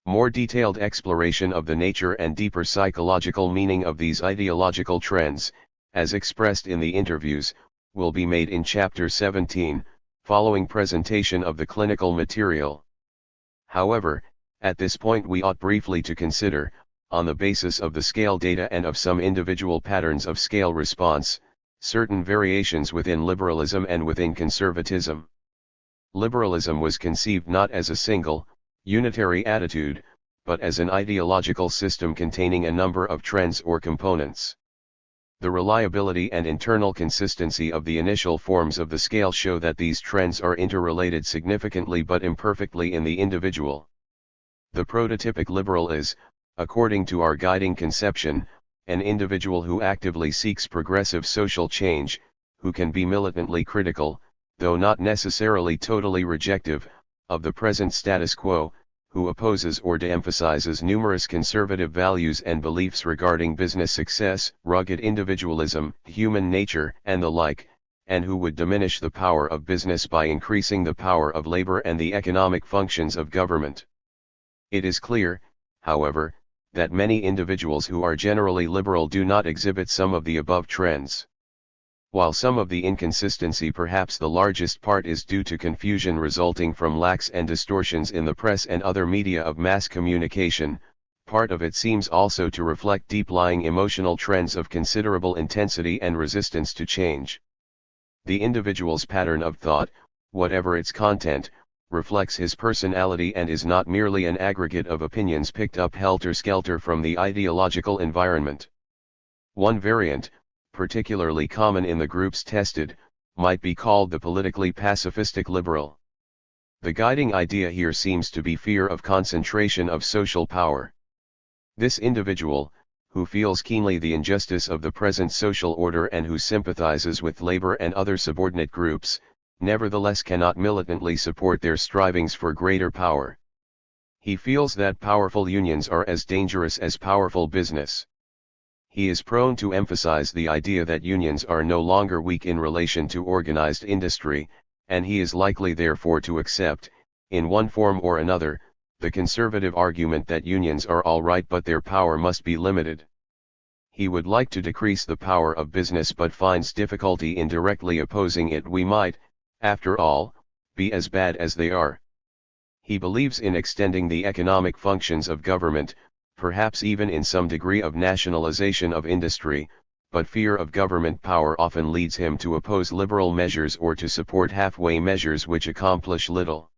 More detailed exploration of the nature and deeper psychological meaning of these ideological trends, as expressed in the interviews, will be made in Chapter 17, following presentation of the clinical material. However, at this point we ought briefly to consider, on the basis of the scale data and of some individual patterns of scale response, certain variations within liberalism and within conservatism. Liberalism was conceived not as a single, unitary attitude, but as an ideological system containing a number of trends or components. The reliability and internal consistency of the initial forms of the scale show that these trends are interrelated significantly but imperfectly in the individual. The prototypic liberal is, according to our guiding conception, an individual who actively seeks progressive social change, who can be militantly critical, though not necessarily totally rejective, of the present status quo, who opposes or de-emphasizes numerous conservative values and beliefs regarding business success, rugged individualism, human nature, and the like, and who would diminish the power of business by increasing the power of labor and the economic functions of government. It is clear, however, that many individuals who are generally liberal do not exhibit some of the above trends. While some of the inconsistency, perhaps the largest part, is due to confusion resulting from lacks and distortions in the press and other media of mass communication, part of it seems also to reflect deep-lying emotional trends of considerable intensity and resistance to change. The individual's pattern of thought, whatever its content, reflects his personality and is not merely an aggregate of opinions picked up helter-skelter from the ideological environment. One variant, particularly common in the groups tested, might be called the politically pacifistic liberal. The guiding idea here seems to be fear of concentration of social power. This individual, who feels keenly the injustice of the present social order and who sympathizes with labor and other subordinate groups, nevertheless cannot militantly support their strivings for greater power. He feels that powerful unions are as dangerous as powerful business. He is prone to emphasize the idea that unions are no longer weak in relation to organized industry, and he is likely therefore to accept, in one form or another, the conservative argument that unions are all right but their power must be limited. He would like to decrease the power of business but finds difficulty in directly opposing it. We might, after all, be as bad as they are. He believes in extending the economic functions of government, perhaps even in some degree of nationalization of industry, but fear of government power often leads him to oppose liberal measures or to support halfway measures which accomplish little.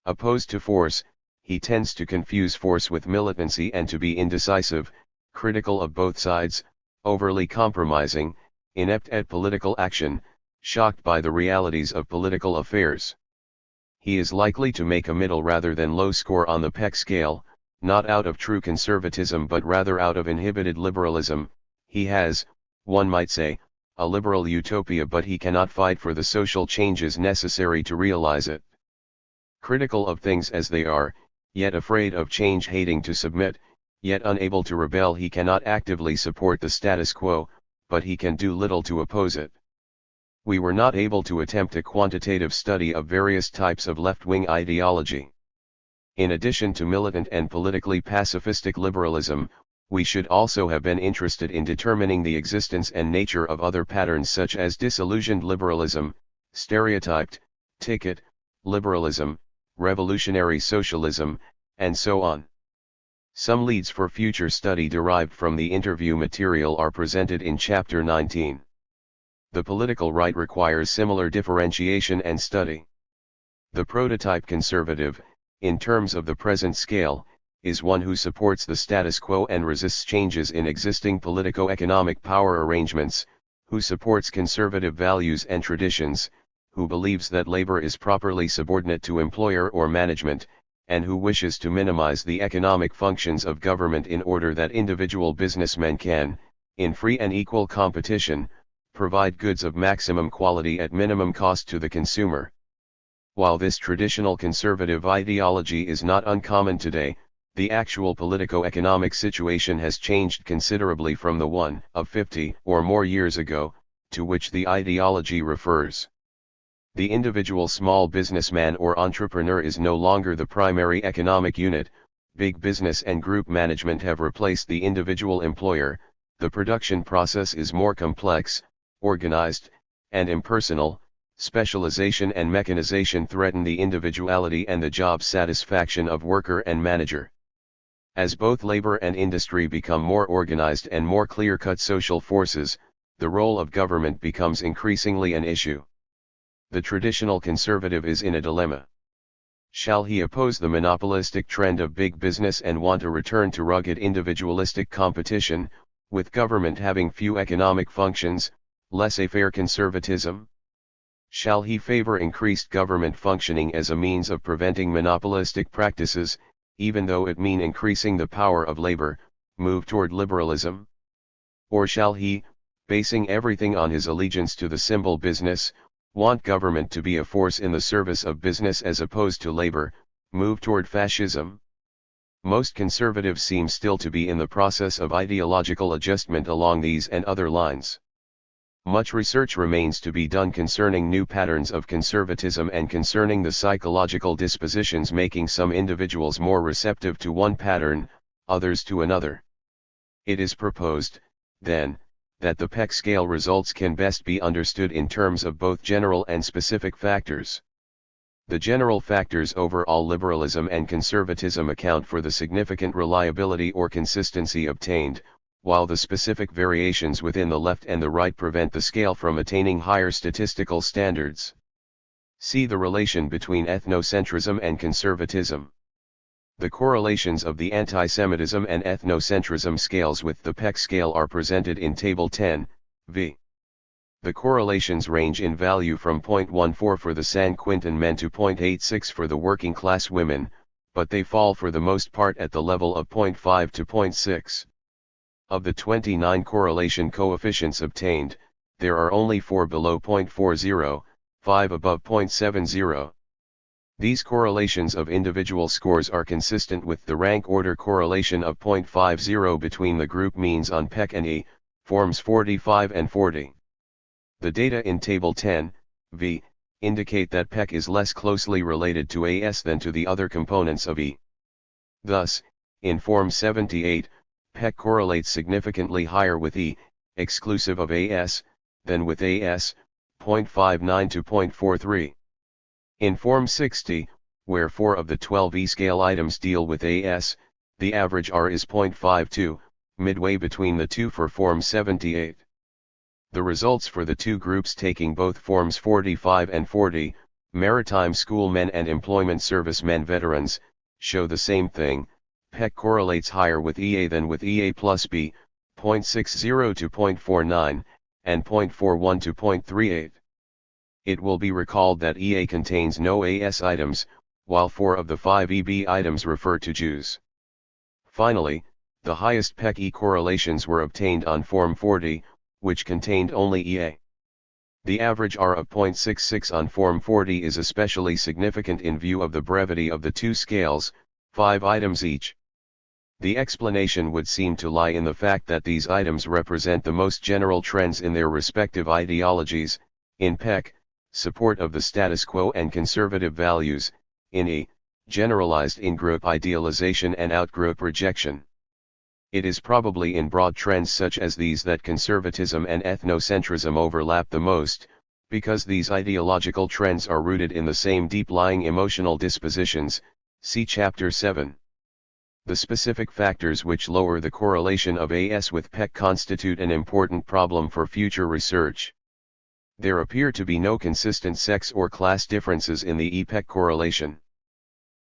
Opposed to force, he tends to confuse force with militancy and to be indecisive, critical of both sides, overly compromising, inept at political action, shocked by the realities of political affairs. He is likely to make a middle rather than low score on the Peck scale, not out of true conservatism but rather out of inhibited liberalism. He has, one might say, a liberal utopia, but he cannot fight for the social changes necessary to realize it. Critical of things as they are, yet afraid of change, hating to submit, yet unable to rebel, he cannot actively support the status quo, but he can do little to oppose it. We were not able to attempt a quantitative study of various types of left-wing ideology. In addition to militant and politically pacifistic liberalism, we should also have been interested in determining the existence and nature of other patterns such as disillusioned liberalism, stereotyped, ticket, liberalism, revolutionary socialism, and so on. Some leads for future study derived from the interview material are presented in Chapter 19. The political right requires similar differentiation and study. The prototype conservative, in terms of the present scale, is one who supports the status quo and resists changes in existing politico-economic power arrangements, who supports conservative values and traditions, who believes that labor is properly subordinate to employer or management, and who wishes to minimize the economic functions of government in order that individual businessmen can, in free and equal competition, provide goods of maximum quality at minimum cost to the consumer. While this traditional conservative ideology is not uncommon today, the actual politico-economic situation has changed considerably from the one of 50 or more years ago, to which the ideology refers. The individual small businessman or entrepreneur is no longer the primary economic unit. Big business and group management have replaced the individual employer. The production process is more complex, organized, and impersonal. Specialization and mechanization threaten the individuality and the job satisfaction of worker and manager. As both labor and industry become more organized and more clear-cut social forces, the role of government becomes increasingly an issue. The traditional conservative is in a dilemma. Shall he oppose the monopolistic trend of big business and want a return to rugged individualistic competition, with government having few economic functions, laissez-faire conservatism? Shall he favor increased government functioning as a means of preventing monopolistic practices, even though it mean increasing the power of labor, move toward liberalism? Or shall he, basing everything on his allegiance to the symbol business, want government to be a force in the service of business as opposed to labor, move toward fascism? Most conservatives seem still to be in the process of ideological adjustment along these and other lines. Much research remains to be done concerning new patterns of conservatism and concerning the psychological dispositions making some individuals more receptive to one pattern, others to another. It is proposed, then, that the Peck scale results can best be understood in terms of both general and specific factors. The general factors overall liberalism and conservatism account for the significant reliability or consistency obtained, while the specific variations within the left and the right prevent the scale from attaining higher statistical standards. See the relation between ethnocentrism and conservatism. The correlations of the anti-Semitism and ethnocentrism scales with the Peck scale are presented in Table 10, v. The correlations range in value from 0.14 for the San Quintin men to 0.86 for the working class women, but they fall for the most part at the level of 0.5 to 0.6. Of the 29 correlation coefficients obtained, there are only 4 below 0.40, 5 above 0.70. These correlations of individual scores are consistent with the rank order correlation of 0.50 between the group means on PEC and E, forms 45 and 40. The data in Table 10, V, indicate that PEC is less closely related to AS than to the other components of E. Thus, in Form 78, PEC correlates significantly higher with E, exclusive of AS, than with AS, 0.59 to 0.43. In Form 60, where 4 of the 12 E-scale items deal with AS, the average R is 0.52, midway between the two for Form 78. The results for the two groups taking both Forms 45 and 40, Maritime School men and Employment Service men veterans, show the same thing. PEC correlates higher with EA than with EA plus B, 0.60 to 0.49, and 0.41 to 0.38. It will be recalled that EA contains no AS items, while 4 of the 5 EB items refer to Jews. Finally, the highest PEC E correlations were obtained on Form 40, which contained only EA. The average R of 0.66 on Form 40 is especially significant in view of the brevity of the two scales, 5 items each. The explanation would seem to lie in the fact that these items represent the most general trends in their respective ideologies, in PEC, support of the status quo and conservative values, in E, generalized in-group idealization and out-group rejection. It is probably in broad trends such as these that conservatism and ethnocentrism overlap the most, because these ideological trends are rooted in the same deep-lying emotional dispositions, see Chapter 7. The specific factors which lower the correlation of AS with PEC constitute an important problem for future research. There appear to be no consistent sex or class differences in the E-PEC correlation.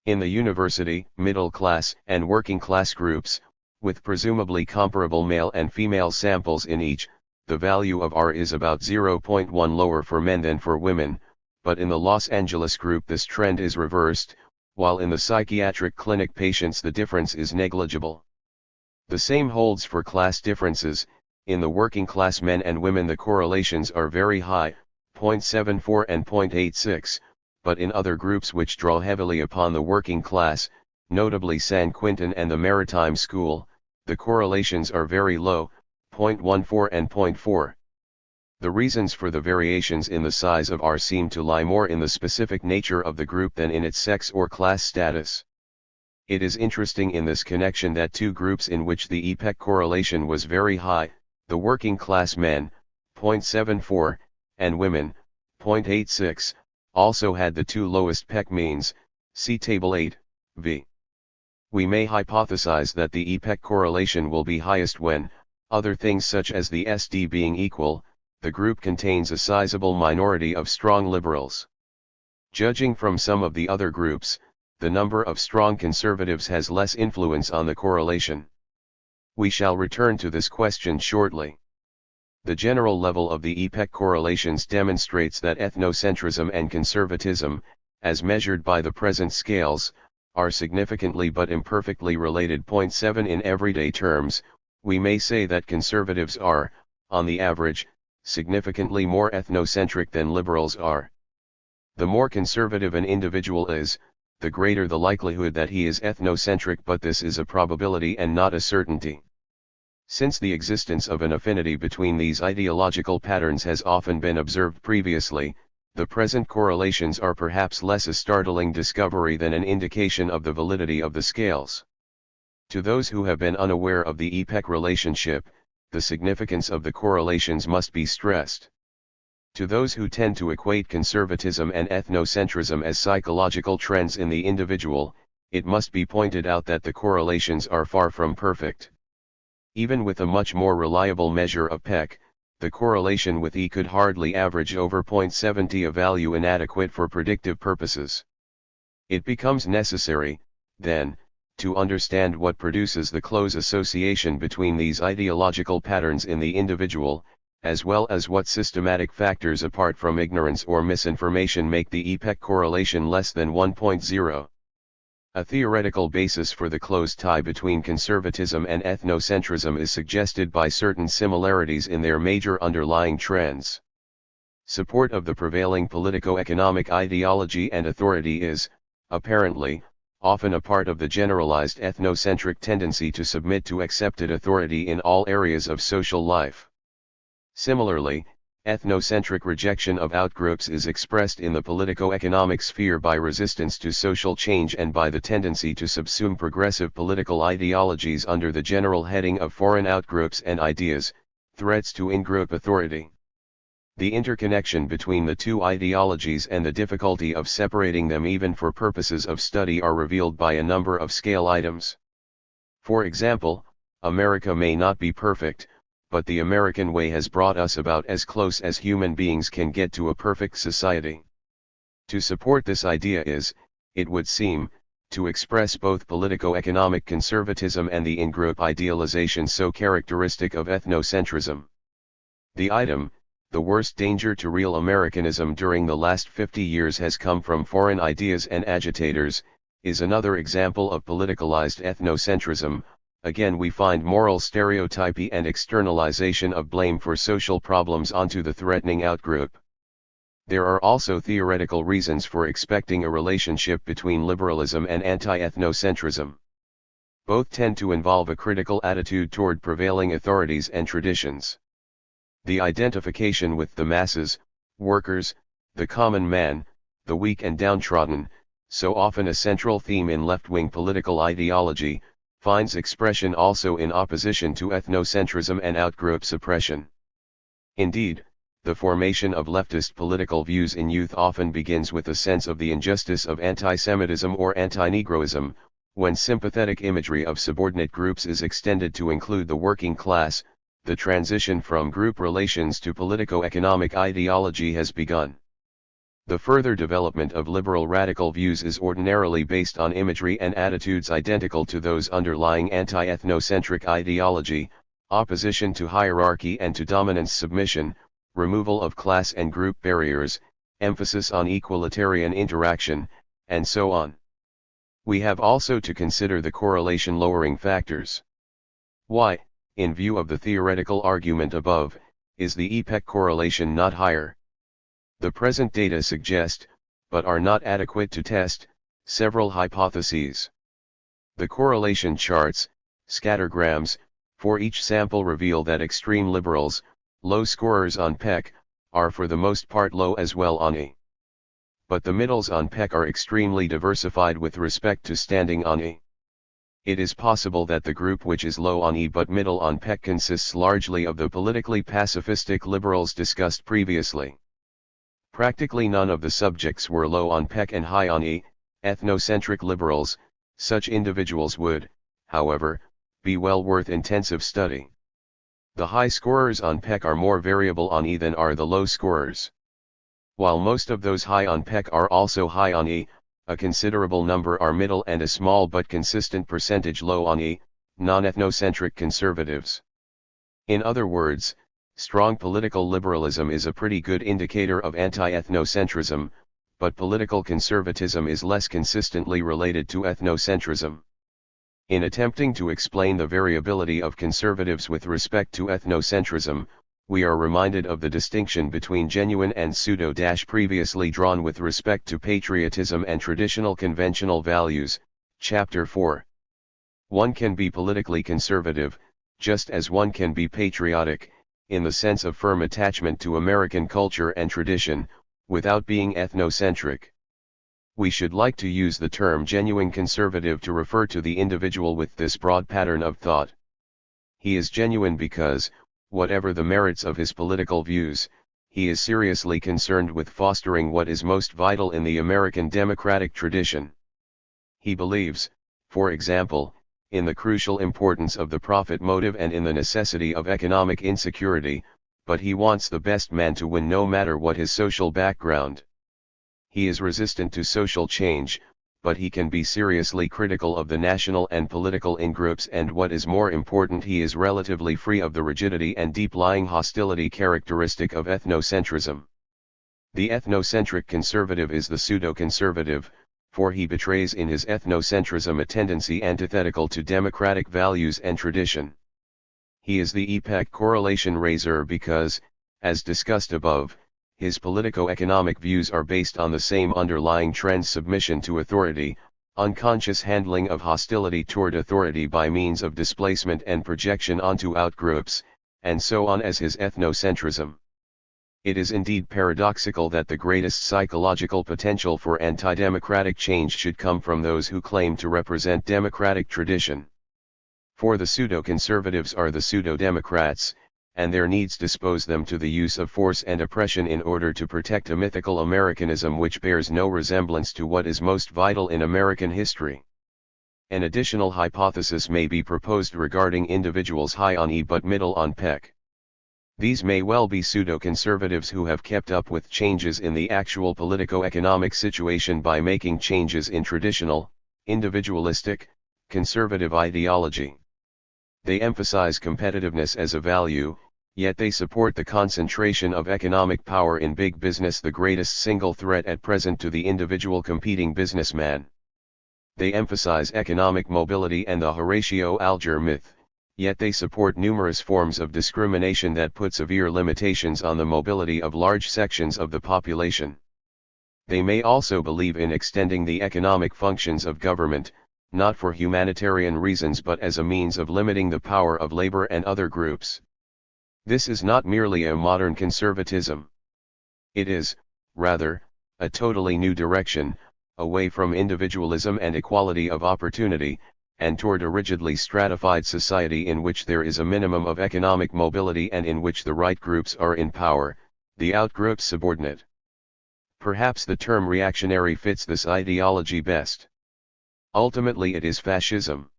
In the university, middle class, and working class groups, with presumably comparable male and female samples in each, the value of R is about 0.1 lower for men than for women, but in the Los Angeles group this trend is reversed, while in the psychiatric clinic patients the difference is negligible. The same holds for class differences. In the working class men and women the correlations are very high, 0.74 and 0.86, but in other groups which draw heavily upon the working class, notably San Quentin and the Maritime School, the correlations are very low, 0.14 and 0.4. The reasons for the variations in the size of R seem to lie more in the specific nature of the group than in its sex or class status. It is interesting in this connection that two groups in which the E-PEC correlation was very high, the working class men, 0.74, and women, 0.86, also had the two lowest PEC means, see Table 8, v. We may hypothesize that the E-PEC correlation will be highest when, other things such as the SD being equal, the group contains a sizable minority of strong liberals. Judging from some of the other groups, the number of strong conservatives has less influence on the correlation. We shall return to this question shortly. The general level of the E-PEC correlations demonstrates that ethnocentrism and conservatism, as measured by the present scales, are significantly but imperfectly related. 0.7 in everyday terms, we may say that conservatives are, on the average, significantly more ethnocentric than liberals are. The more conservative an individual is, the greater the likelihood that he is ethnocentric, but this is a probability and not a certainty. Since the existence of an affinity between these ideological patterns has often been observed previously, the present correlations are perhaps less a startling discovery than an indication of the validity of the scales. To those who have been unaware of the E-PEC relationship, the significance of the correlations must be stressed. To those who tend to equate conservatism and ethnocentrism as psychological trends in the individual, it must be pointed out that the correlations are far from perfect. Even with a much more reliable measure of PEC, the correlation with E could hardly average over 0.70, a value inadequate for predictive purposes. It becomes necessary, then, to understand what produces the close association between these ideological patterns in the individual, as well as what systematic factors apart from ignorance or misinformation make the E-PEC correlation less than 1.0. A theoretical basis for the close tie between conservatism and ethnocentrism is suggested by certain similarities in their major underlying trends. Support of the prevailing politico-economic ideology and authority is, apparently, often a part of the generalized ethnocentric tendency to submit to accepted authority in all areas of social life. Similarly, ethnocentric rejection of outgroups is expressed in the politico-economic sphere by resistance to social change and by the tendency to subsume progressive political ideologies under the general heading of foreign outgroups and ideas, threats to in-group authority. The interconnection between the two ideologies and the difficulty of separating them even for purposes of study are revealed by a number of scale items. For example, America may not be perfect, but the American way has brought us about as close as human beings can get to a perfect society. To support this idea is, it would seem, to express both politico-economic conservatism and the in-group idealization so characteristic of ethnocentrism. The item, the worst danger to real Americanism during the last 50 years has come from foreign ideas and agitators, is another example of politicalized ethnocentrism. Again we find moral stereotypy and externalization of blame for social problems onto the threatening outgroup. There are also theoretical reasons for expecting a relationship between liberalism and anti-ethnocentrism. Both tend to involve a critical attitude toward prevailing authorities and traditions. The identification with the masses, workers, the common man, the weak and downtrodden, so often a central theme in left-wing political ideology, finds expression also in opposition to ethnocentrism and outgroup suppression. Indeed, the formation of leftist political views in youth often begins with a sense of the injustice of anti-Semitism or anti-Negroism, when sympathetic imagery of subordinate groups is extended to include the working class. The transition from group relations to politico-economic ideology has begun. The further development of liberal radical views is ordinarily based on imagery and attitudes identical to those underlying anti-ethnocentric ideology, opposition to hierarchy and to dominance submission, removal of class and group barriers, emphasis on equalitarian interaction, and so on. We have also to consider the correlation-lowering factors. Why, in view of the theoretical argument above, is the EPEC correlation not higher? The present data suggest, but are not adequate to test, several hypotheses. The correlation charts, scattergrams, for each sample reveal that extreme liberals, low scorers on PEC, are for the most part low as well on E. But the middles on PEC are extremely diversified with respect to standing on E. It is possible that the group which is low on E but middle on PEC consists largely of the politically pacifistic liberals discussed previously. Practically none of the subjects were low on PEC and high on E, ethnocentric liberals. Such individuals would, however, be well worth intensive study. The high scorers on PEC are more variable on E than are the low scorers. While most of those high on PEC are also high on E, a considerable number are middle and a small but consistent percentage low on E, non-ethnocentric conservatives. In other words, strong political liberalism is a pretty good indicator of anti-ethnocentrism, but political conservatism is less consistently related to ethnocentrism. In attempting to explain the variability of conservatives with respect to ethnocentrism, we are reminded of the distinction between genuine and pseudo previously drawn with respect to patriotism and traditional conventional values, Chapter 4. One can be politically conservative, just as one can be patriotic, in the sense of firm attachment to American culture and tradition, without being ethnocentric. We should like to use the term genuine conservative to refer to the individual with this broad pattern of thought. He is genuine because, whatever the merits of his political views, he is seriously concerned with fostering what is most vital in the American democratic tradition. He believes, for example, in the crucial importance of the profit motive and in the necessity of economic insecurity, but he wants the best man to win no matter what his social background. He is resistant to social change, but he can be seriously critical of the national and political in-groups, and what is more important, he is relatively free of the rigidity and deep-lying hostility characteristic of ethnocentrism. The ethnocentric conservative is the pseudo-conservative, for he betrays in his ethnocentrism a tendency antithetical to democratic values and tradition. He is the EPEC correlation raiser because, as discussed above, his politico-economic views are based on the same underlying trends: submission to authority, unconscious handling of hostility toward authority by means of displacement and projection onto outgroups, and so on, as his ethnocentrism. It is indeed paradoxical that the greatest psychological potential for anti-democratic change should come from those who claim to represent democratic tradition. For the pseudo-conservatives are the pseudo-democrats, and their needs dispose them to the use of force and oppression in order to protect a mythical Americanism which bears no resemblance to what is most vital in American history. An additional hypothesis may be proposed regarding individuals high on E but middle on PEC. These may well be pseudo-conservatives who have kept up with changes in the actual politico-economic situation by making changes in traditional, individualistic, conservative ideology. They emphasize competitiveness as a value, yet they support the concentration of economic power in big business, the greatest single threat at present to the individual competing businessman. They emphasize economic mobility and the Horatio Alger myth, yet they support numerous forms of discrimination that put severe limitations on the mobility of large sections of the population. They may also believe in extending the economic functions of government, not for humanitarian reasons but as a means of limiting the power of labor and other groups. This is not merely a modern conservatism. It is, rather, a totally new direction, away from individualism and equality of opportunity, and toward a rigidly stratified society in which there is a minimum of economic mobility and in which the right groups are in power, the outgroups subordinate. Perhaps the term reactionary fits this ideology best. Ultimately it is fascism.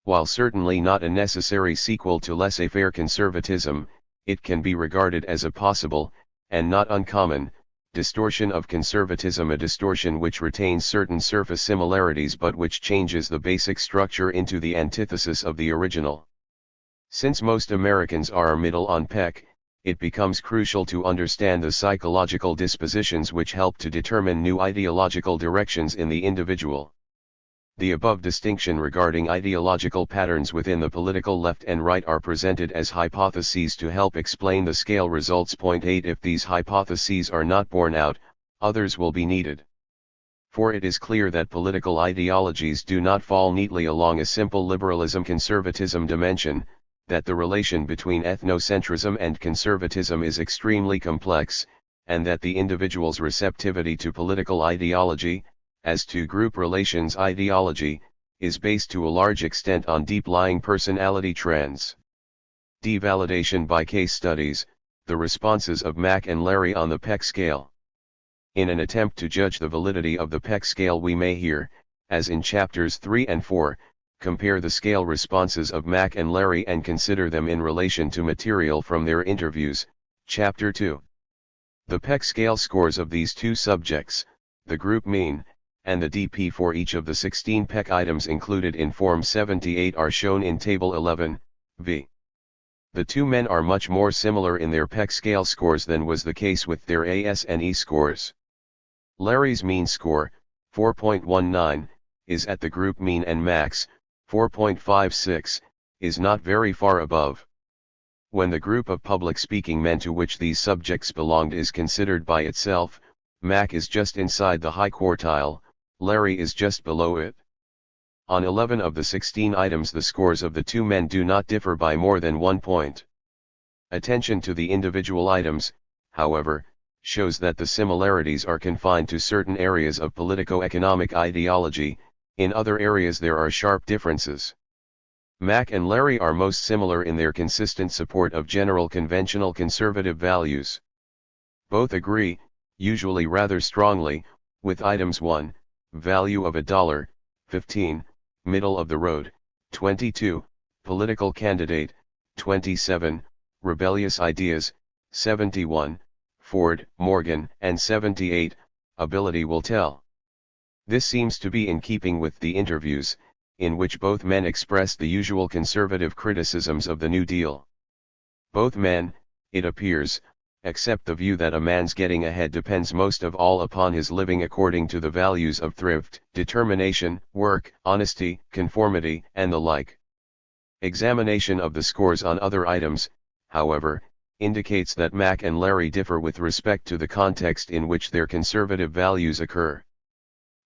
While certainly not a necessary sequel to laissez-faire conservatism, it can be regarded as a possible, and not uncommon, distortion of conservatism, a distortion which retains certain surface similarities but which changes the basic structure into the antithesis of the original. Since most Americans are middle on PEC, it becomes crucial to understand the psychological dispositions which help to determine new ideological directions in the individual. The above distinction regarding ideological patterns within the political left and right are presented as hypotheses to help explain the scale results. Point 8. If these hypotheses are not borne out, others will be needed. For it is clear that political ideologies do not fall neatly along a simple liberalism-conservatism dimension, that the relation between ethnocentrism and conservatism is extremely complex, and that the individual's receptivity to political ideology, as to group relations ideology, is based to a large extent on deep-lying personality trends. Devalidation by case studies, the responses of Mack and Larry on the PEC scale. In an attempt to judge the validity of the PEC scale, we may here, as in chapters 3 and 4, compare the scale responses of Mack and Larry and consider them in relation to material from their interviews. Chapter 2. The PEC scale scores of these two subjects, the group mean, and the DP for each of the 16 PEC items included in Form 78 are shown in Table 11, v. The two men are much more similar in their PEC scale scores than was the case with their AS and E scores. Larry's mean score, 4.19, is at the group mean, and Mack's, 4.56, is not very far above. When the group of public speaking men to which these subjects belonged is considered by itself, Mack is just inside the high quartile, Larry is just below it. On 11 of the 16 items the scores of the two men do not differ by more than 1 point. Attention to the individual items, however, shows that the similarities are confined to certain areas of politico-economic ideology. In other areas there are sharp differences. Mack and Larry are most similar in their consistent support of general conventional conservative values. Both agree, usually rather strongly, with items 1, value of $1, 15, middle of the road, 22, political candidate, 27, rebellious ideas, 71, Ford, Morgan, and 78, ability will tell. This seems to be in keeping with the interviews, in which both men expressed the usual conservative criticisms of the New Deal. Both men, it appears, accept the view that a man's getting ahead depends most of all upon his living according to the values of thrift, determination, work, honesty, conformity, and the like. Examination of the scores on other items, however, indicates that Mac and Larry differ with respect to the context in which their conservative values occur.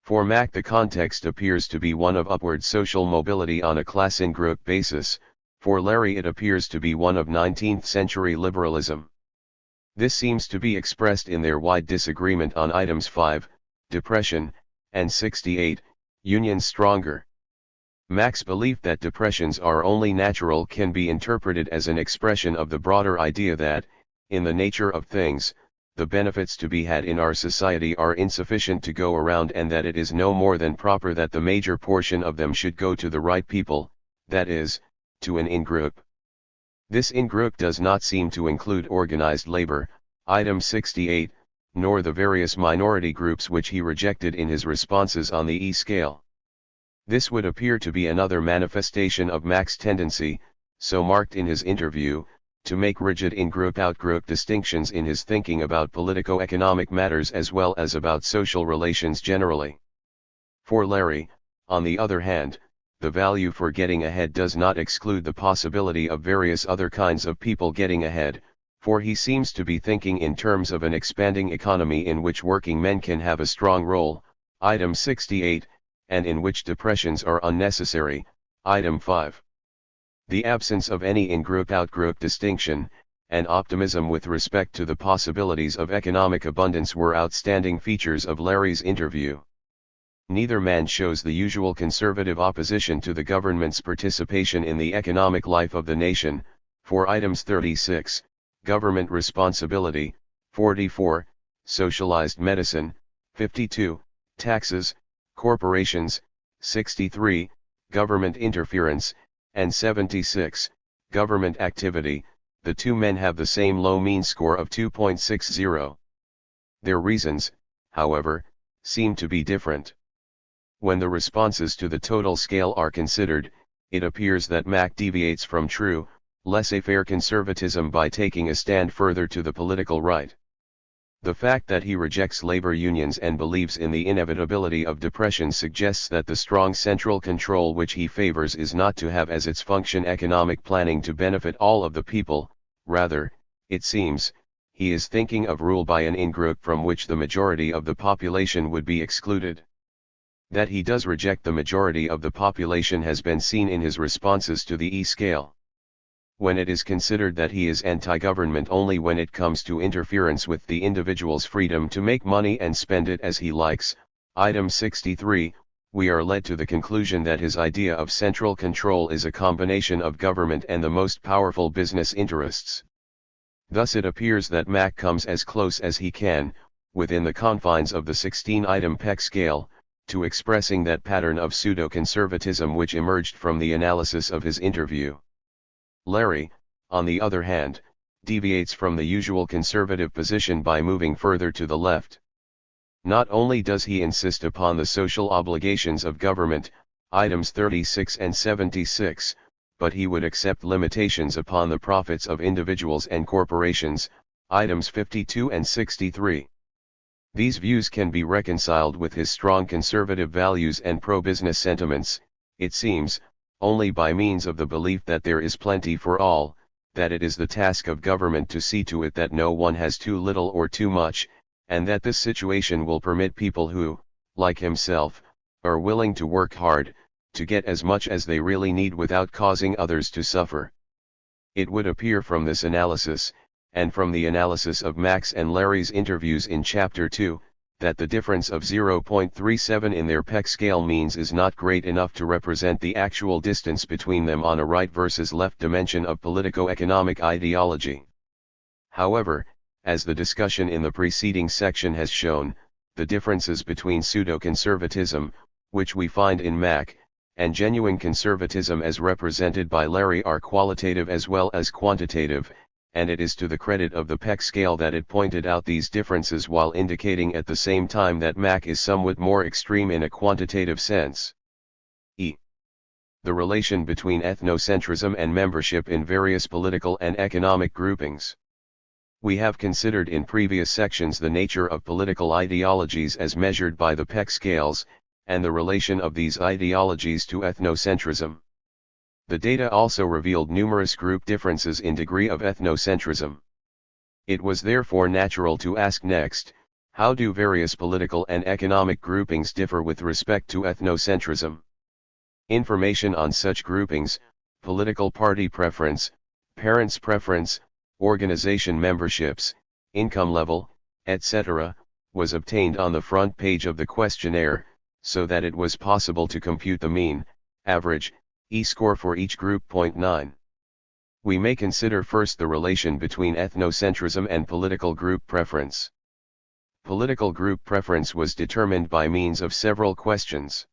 For Mac the context appears to be one of upward social mobility on a class-in-group basis, for Larry it appears to be one of 19th-century liberalism. This seems to be expressed in their wide disagreement on items 5, depression, and 68, unions stronger. Mac's belief that depressions are only natural can be interpreted as an expression of the broader idea that, in the nature of things, the benefits to be had in our society are insufficient to go around and that it is no more than proper that the major portion of them should go to the right people, that is, to an in-group. This in-group does not seem to include organized labor, item 68, nor the various minority groups which he rejected in his responses on the E-scale. This would appear to be another manifestation of Mac's tendency, so marked in his interview, to make rigid in-group out-group distinctions in his thinking about politico-economic matters as well as about social relations generally. For Larry, on the other hand, the value for getting ahead does not exclude the possibility of various other kinds of people getting ahead, for he seems to be thinking in terms of an expanding economy in which working men can have a strong role, item 68, and in which depressions are unnecessary, item 5. The absence of any in-group out-group distinction, and optimism with respect to the possibilities of economic abundance were outstanding features of Larry's interview. Neither man shows the usual conservative opposition to the government's participation in the economic life of the nation, for items 36, government responsibility, 44, socialized medicine, 52, taxes, corporations, 63, government interference, and 76, government activity. The two men have the same low mean score of 2.60. Their reasons, however, seem to be different. When the responses to the total scale are considered, it appears that Mac deviates from true, laissez-faire conservatism by taking a stand further to the political right. The fact that he rejects labor unions and believes in the inevitability of depression suggests that the strong central control which he favors is not to have as its function economic planning to benefit all of the people, rather, it seems, he is thinking of rule by an in-group from which the majority of the population would be excluded. That he does reject the majority of the population has been seen in his responses to the E-scale. When it is considered that he is anti-government only when it comes to interference with the individual's freedom to make money and spend it as he likes, item 63, we are led to the conclusion that his idea of central control is a combination of government and the most powerful business interests. Thus it appears that Mac comes as close as he can, within the confines of the 16-item Peck scale, to expressing that pattern of pseudo-conservatism which emerged from the analysis of his interview. Larry, on the other hand, deviates from the usual conservative position by moving further to the left. Not only does he insist upon the social obligations of government, items 36 and 76, but he would accept limitations upon the profits of individuals and corporations, items 52 and 63. These views can be reconciled with his strong conservative values and pro-business sentiments, it seems, only by means of the belief that there is plenty for all, that it is the task of government to see to it that no one has too little or too much, and that this situation will permit people who, like himself, are willing to work hard, to get as much as they really need without causing others to suffer. It would appear from this analysis, and from the analysis of Mac's and Larry's interviews in Chapter 2, that the difference of 0.37 in their Peck scale means is not great enough to represent the actual distance between them on a right versus left dimension of politico-economic ideology. However, as the discussion in the preceding section has shown, the differences between pseudo-conservatism, which we find in Mac, and genuine conservatism as represented by Larry are qualitative as well as quantitative, and it is to the credit of the Peck scale that it pointed out these differences while indicating at the same time that Mac is somewhat more extreme in a quantitative sense. E. The relation between ethnocentrism and membership in various political and economic groupings. We have considered in previous sections the nature of political ideologies as measured by the Peck scales, and the relation of these ideologies to ethnocentrism. The data also revealed numerous group differences in degree of ethnocentrism. It was therefore natural to ask next, how do various political and economic groupings differ with respect to ethnocentrism? Information on such groupings, political party preference, parents' preference, organization memberships, income level, etc., was obtained on the front page of the questionnaire, so that it was possible to compute the mean, average, e-score for each group. 9. We may consider first the relation between ethnocentrism and political group preference. Political group preference was determined by means of several questions.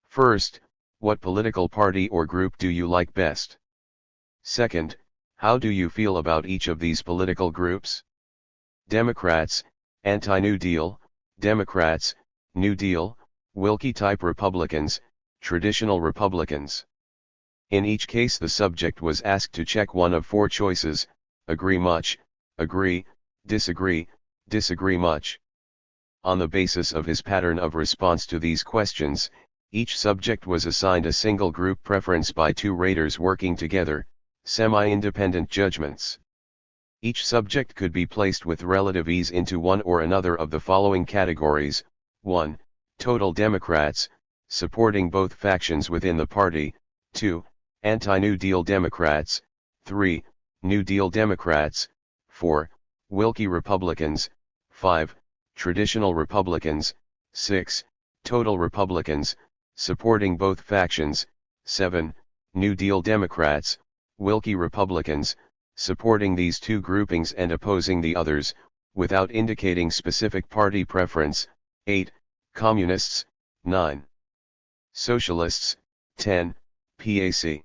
First, what political party or group do you like best? Second, how do you feel about each of these political groups? Democrats, anti-New Deal, Democrats, New Deal, Wilkie-type Republicans, traditional Republicans. In each case the subject was asked to check one of four choices: agree much, agree, disagree, disagree much. On the basis of his pattern of response to these questions, each subject was assigned a single group preference by two raters working together, semi-independent judgments. Each subject could be placed with relative ease into one or another of the following categories: 1. Total Democrats, supporting both factions within the party; 2. Anti-New Deal Democrats; 3. New Deal Democrats; 4. Wilkie Republicans; 5. Traditional Republicans; 6. Total Republicans, supporting both factions; 7. New Deal Democrats, Wilkie Republicans, supporting these two groupings and opposing the others, without indicating specific party preference; 8. Communists; 9. Socialists; 10. PAC.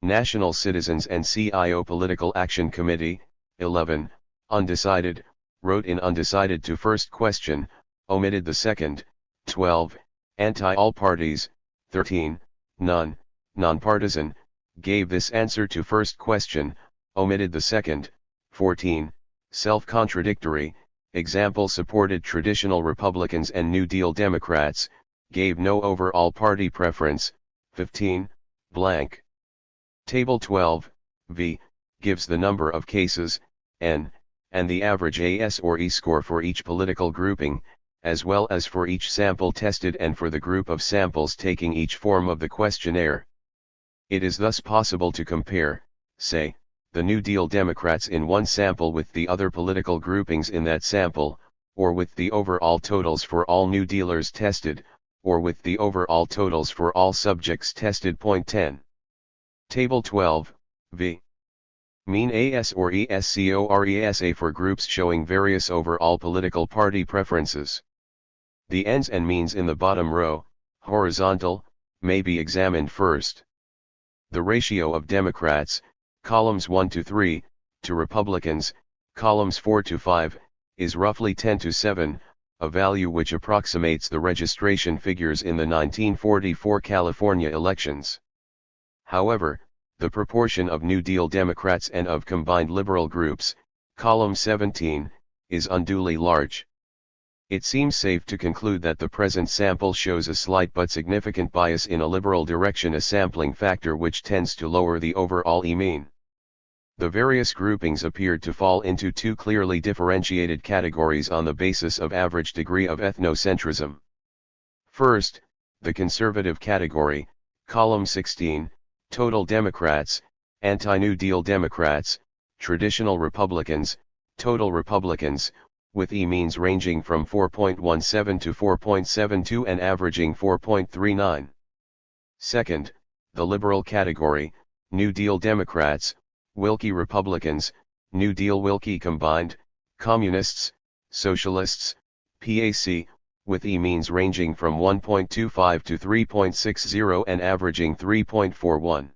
National Citizens and CIO Political Action Committee; 11. Undecided, wrote in undecided to first question, omitted the second; 12. Anti-all parties; 13. None, nonpartisan, gave this answer to first question, omitted the second; 14. Self-contradictory, example supported traditional Republicans and New Deal Democrats, gave no overall party preference; 15. Blank. Table 12, v, gives the number of cases, n, and the average AS or E score for each political grouping, as well as for each sample tested and for the group of samples taking each form of the questionnaire. It is thus possible to compare, say, the New Deal Democrats in one sample with the other political groupings in that sample, or with the overall totals for all New Dealers tested, or with the overall totals for all subjects tested. 10. Table 12, v. Mean AS or ESCORESA for groups showing various overall political party preferences. The ends and means in the bottom row, horizontal, may be examined first. The ratio of Democrats, columns 1 to 3, to Republicans, columns 4 to 5, is roughly 10 to 7, a value which approximates the registration figures in the 1944 California elections. However, the proportion of New Deal Democrats and of combined liberal groups, column 17, is unduly large. It seems safe to conclude that the present sample shows a slight but significant bias in a liberal direction, a sampling factor which tends to lower the overall E-mean. The various groupings appeared to fall into two clearly differentiated categories on the basis of average degree of ethnocentrism. First, the conservative category, column 16, total Democrats, anti-New Deal Democrats, traditional Republicans, total Republicans, with E-means ranging from 4.17 to 4.72 and averaging 4.39. Second, the liberal category, New Deal Democrats, Wilkie Republicans, New Deal Wilkie combined, Communists, Socialists, PAC, with E-means ranging from 1.25 to 3.60 and averaging 3.41.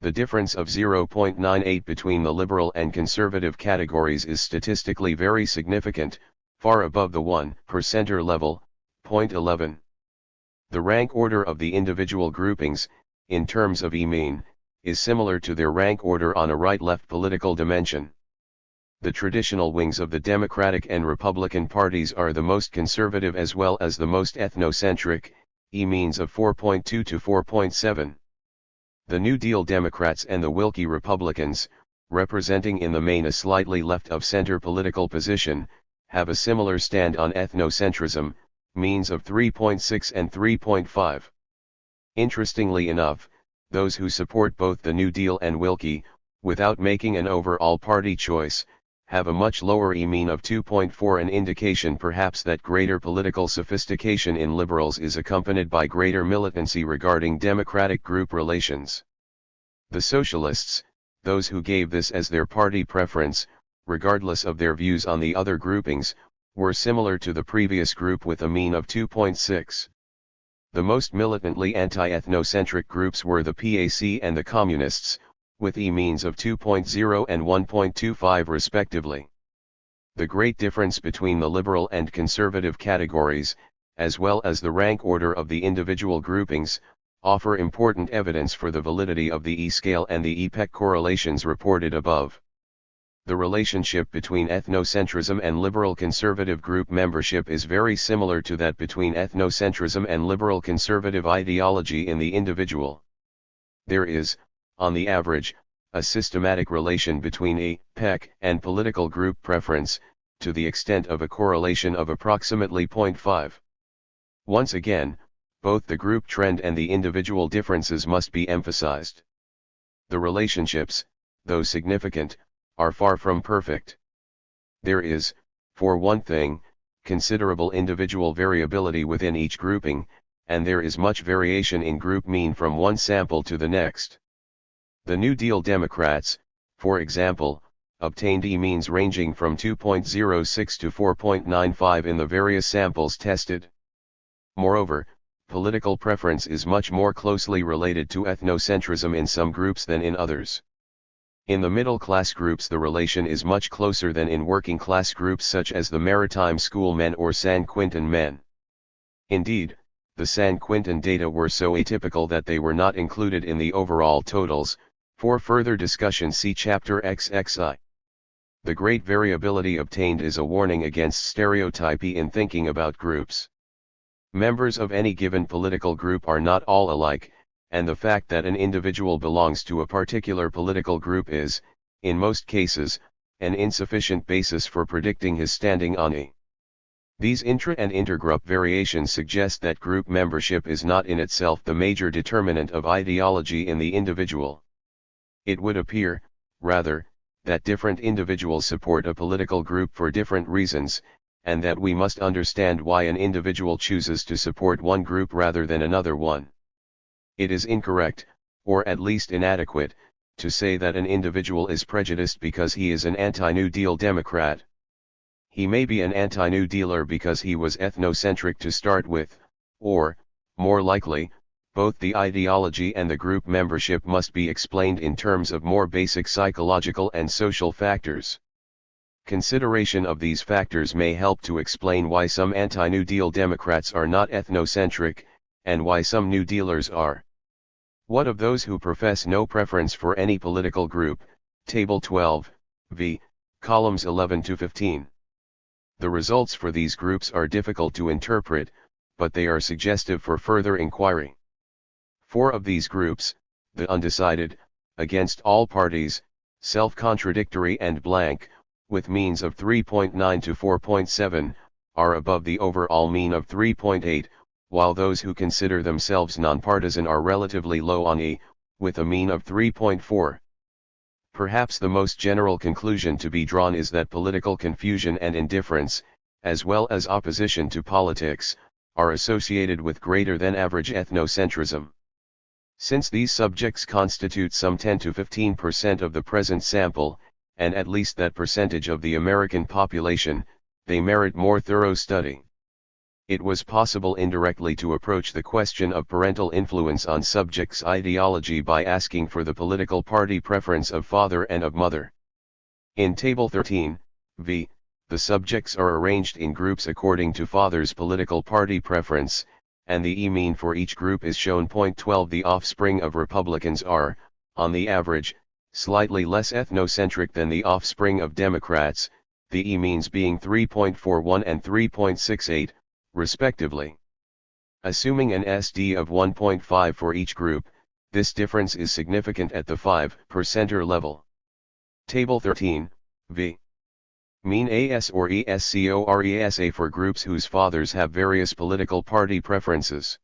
The difference of 0.98 between the liberal and conservative categories is statistically very significant, far above the 1% level, 0.11. The rank order of the individual groupings, in terms of E-mean, is similar to their rank order on a right-left political dimension. The traditional wings of the Democratic and Republican parties are the most conservative as well as the most ethnocentric, E-means of 4.2 to 4.7. The New Deal Democrats and the Wilkie Republicans, representing in the main a slightly left-of-center political position, have a similar stand on ethnocentrism, means of 3.6 and 3.5. Interestingly enough, those who support both the New Deal and Willkie, without making an overall party choice, have a much lower E-mean of 2.4, an indication perhaps that greater political sophistication in liberals is accompanied by greater militancy regarding democratic group relations. The socialists, those who gave this as their party preference, regardless of their views on the other groupings, were similar to the previous group with a mean of 2.6. The most militantly anti-ethnocentric groups were the PAC and the Communists, with E-means of 2.0 and 1.25 respectively. The great difference between the liberal and conservative categories, as well as the rank order of the individual groupings, offer important evidence for the validity of the E-scale and the E-PEC correlations reported above. The relationship between ethnocentrism and liberal conservative group membership is very similar to that between ethnocentrism and liberal conservative ideology in the individual. There is, on the average, a systematic relation between E-PEC and political group preference, to the extent of a correlation of approximately 0.5. Once again, both the group trend and the individual differences must be emphasized. The relationships, though significant, are far from perfect. There is, for one thing, considerable individual variability within each grouping, and there is much variation in group mean from one sample to the next. The New Deal Democrats, for example, obtained E-means ranging from 2.06 to 4.95 in the various samples tested. Moreover, political preference is much more closely related to ethnocentrism in some groups than in others. In the middle-class groups the relation is much closer than in working-class groups such as the Maritime School men or San Quintin men. Indeed, the San Quintin data were so atypical that they were not included in the overall totals. For further discussion see Chapter XXI. The great variability obtained is a warning against stereotypy in thinking about groups. Members of any given political group are not all alike, and the fact that an individual belongs to a particular political group is, in most cases, an insufficient basis for predicting his standing on E. These intra- and intergroup variations suggest that group membership is not in itself the major determinant of ideology in the individual. It would appear, rather, that different individuals support a political group for different reasons, and that we must understand why an individual chooses to support one group rather than another one. It is incorrect, or at least inadequate, to say that an individual is prejudiced because he is an anti-New Deal Democrat. He may be an anti-New Dealer because he was ethnocentric to start with, or, more likely, both the ideology and the group membership must be explained in terms of more basic psychological and social factors. Consideration of these factors may help to explain why some anti-New Deal Democrats are not ethnocentric, and why some New Dealers are. What of those who profess no preference for any political group? Table 12, v. columns 11 to 15. The results for these groups are difficult to interpret, but they are suggestive for further inquiry. 4 of these groups, the undecided, against all parties, self-contradictory and blank, with means of 3.9 to 4.7, are above the overall mean of 3.8, while those who consider themselves nonpartisan are relatively low on E, with a mean of 3.4. Perhaps the most general conclusion to be drawn is that political confusion and indifference, as well as opposition to politics, are associated with greater than average ethnocentrism. Since these subjects constitute some 10 to 15% of the present sample, and at least that percentage of the American population, they merit more thorough study. It was possible indirectly to approach the question of parental influence on subjects' ideology by asking for the political party preference of father and of mother. In Table 13, v. the subjects are arranged in groups according to father's political party preference, and the E-mean for each group is shown. 12. The offspring of Republicans are, on the average, slightly less ethnocentric than the offspring of Democrats, the E-means being 3.41 and 3.68, respectively. Assuming an SD of 1.5 for each group, this difference is significant at the 5% level. Table 13, v. Mean AS or ESCORESA for groups whose fathers have various political party preferences.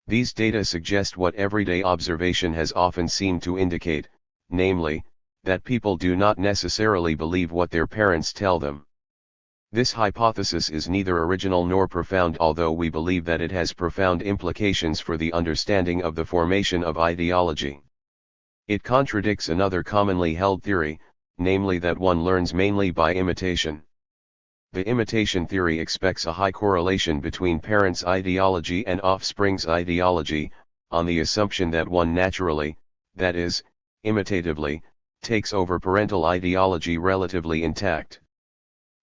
These data suggest what everyday observation has often seemed to indicate, namely, that people do not necessarily believe what their parents tell them. This hypothesis is neither original nor profound, although we believe that it has profound implications for the understanding of the formation of ideology. It contradicts another commonly held theory, namely that one learns mainly by imitation. The imitation theory expects a high correlation between parents' ideology and offspring's ideology, on the assumption that one naturally, that is, imitatively, takes over parental ideology relatively intact.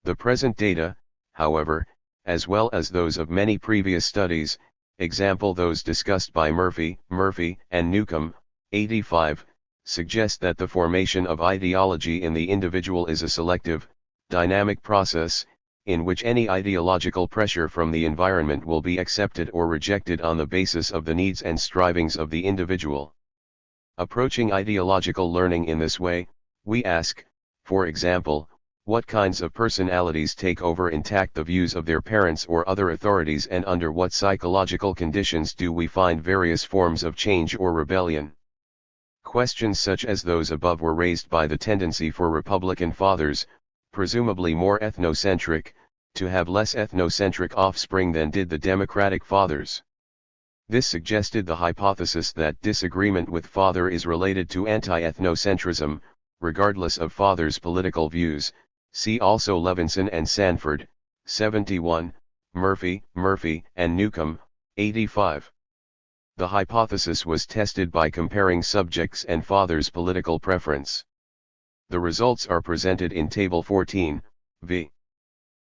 The present data, however, as well as those of many previous studies, example those discussed by Murphy and Newcomb, 85, suggest that the formation of ideology in the individual is a selective, dynamic process, in which any ideological pressure from the environment will be accepted or rejected on the basis of the needs and strivings of the individual. Approaching ideological learning in this way, we ask, for example, what kinds of personalities take over intact the views of their parents or other authorities, and under what psychological conditions do we find various forms of change or rebellion? Questions such as those above were raised by the tendency for Republican fathers, presumably more ethnocentric, to have less ethnocentric offspring than did the Democratic fathers. This suggested the hypothesis that disagreement with father is related to anti-ethnocentrism, regardless of father's political views. See also Levinson and Sanford, 71, Murphy and Newcomb, 85. The hypothesis was tested by comparing subjects and father's political preference. The results are presented in Table 14, v.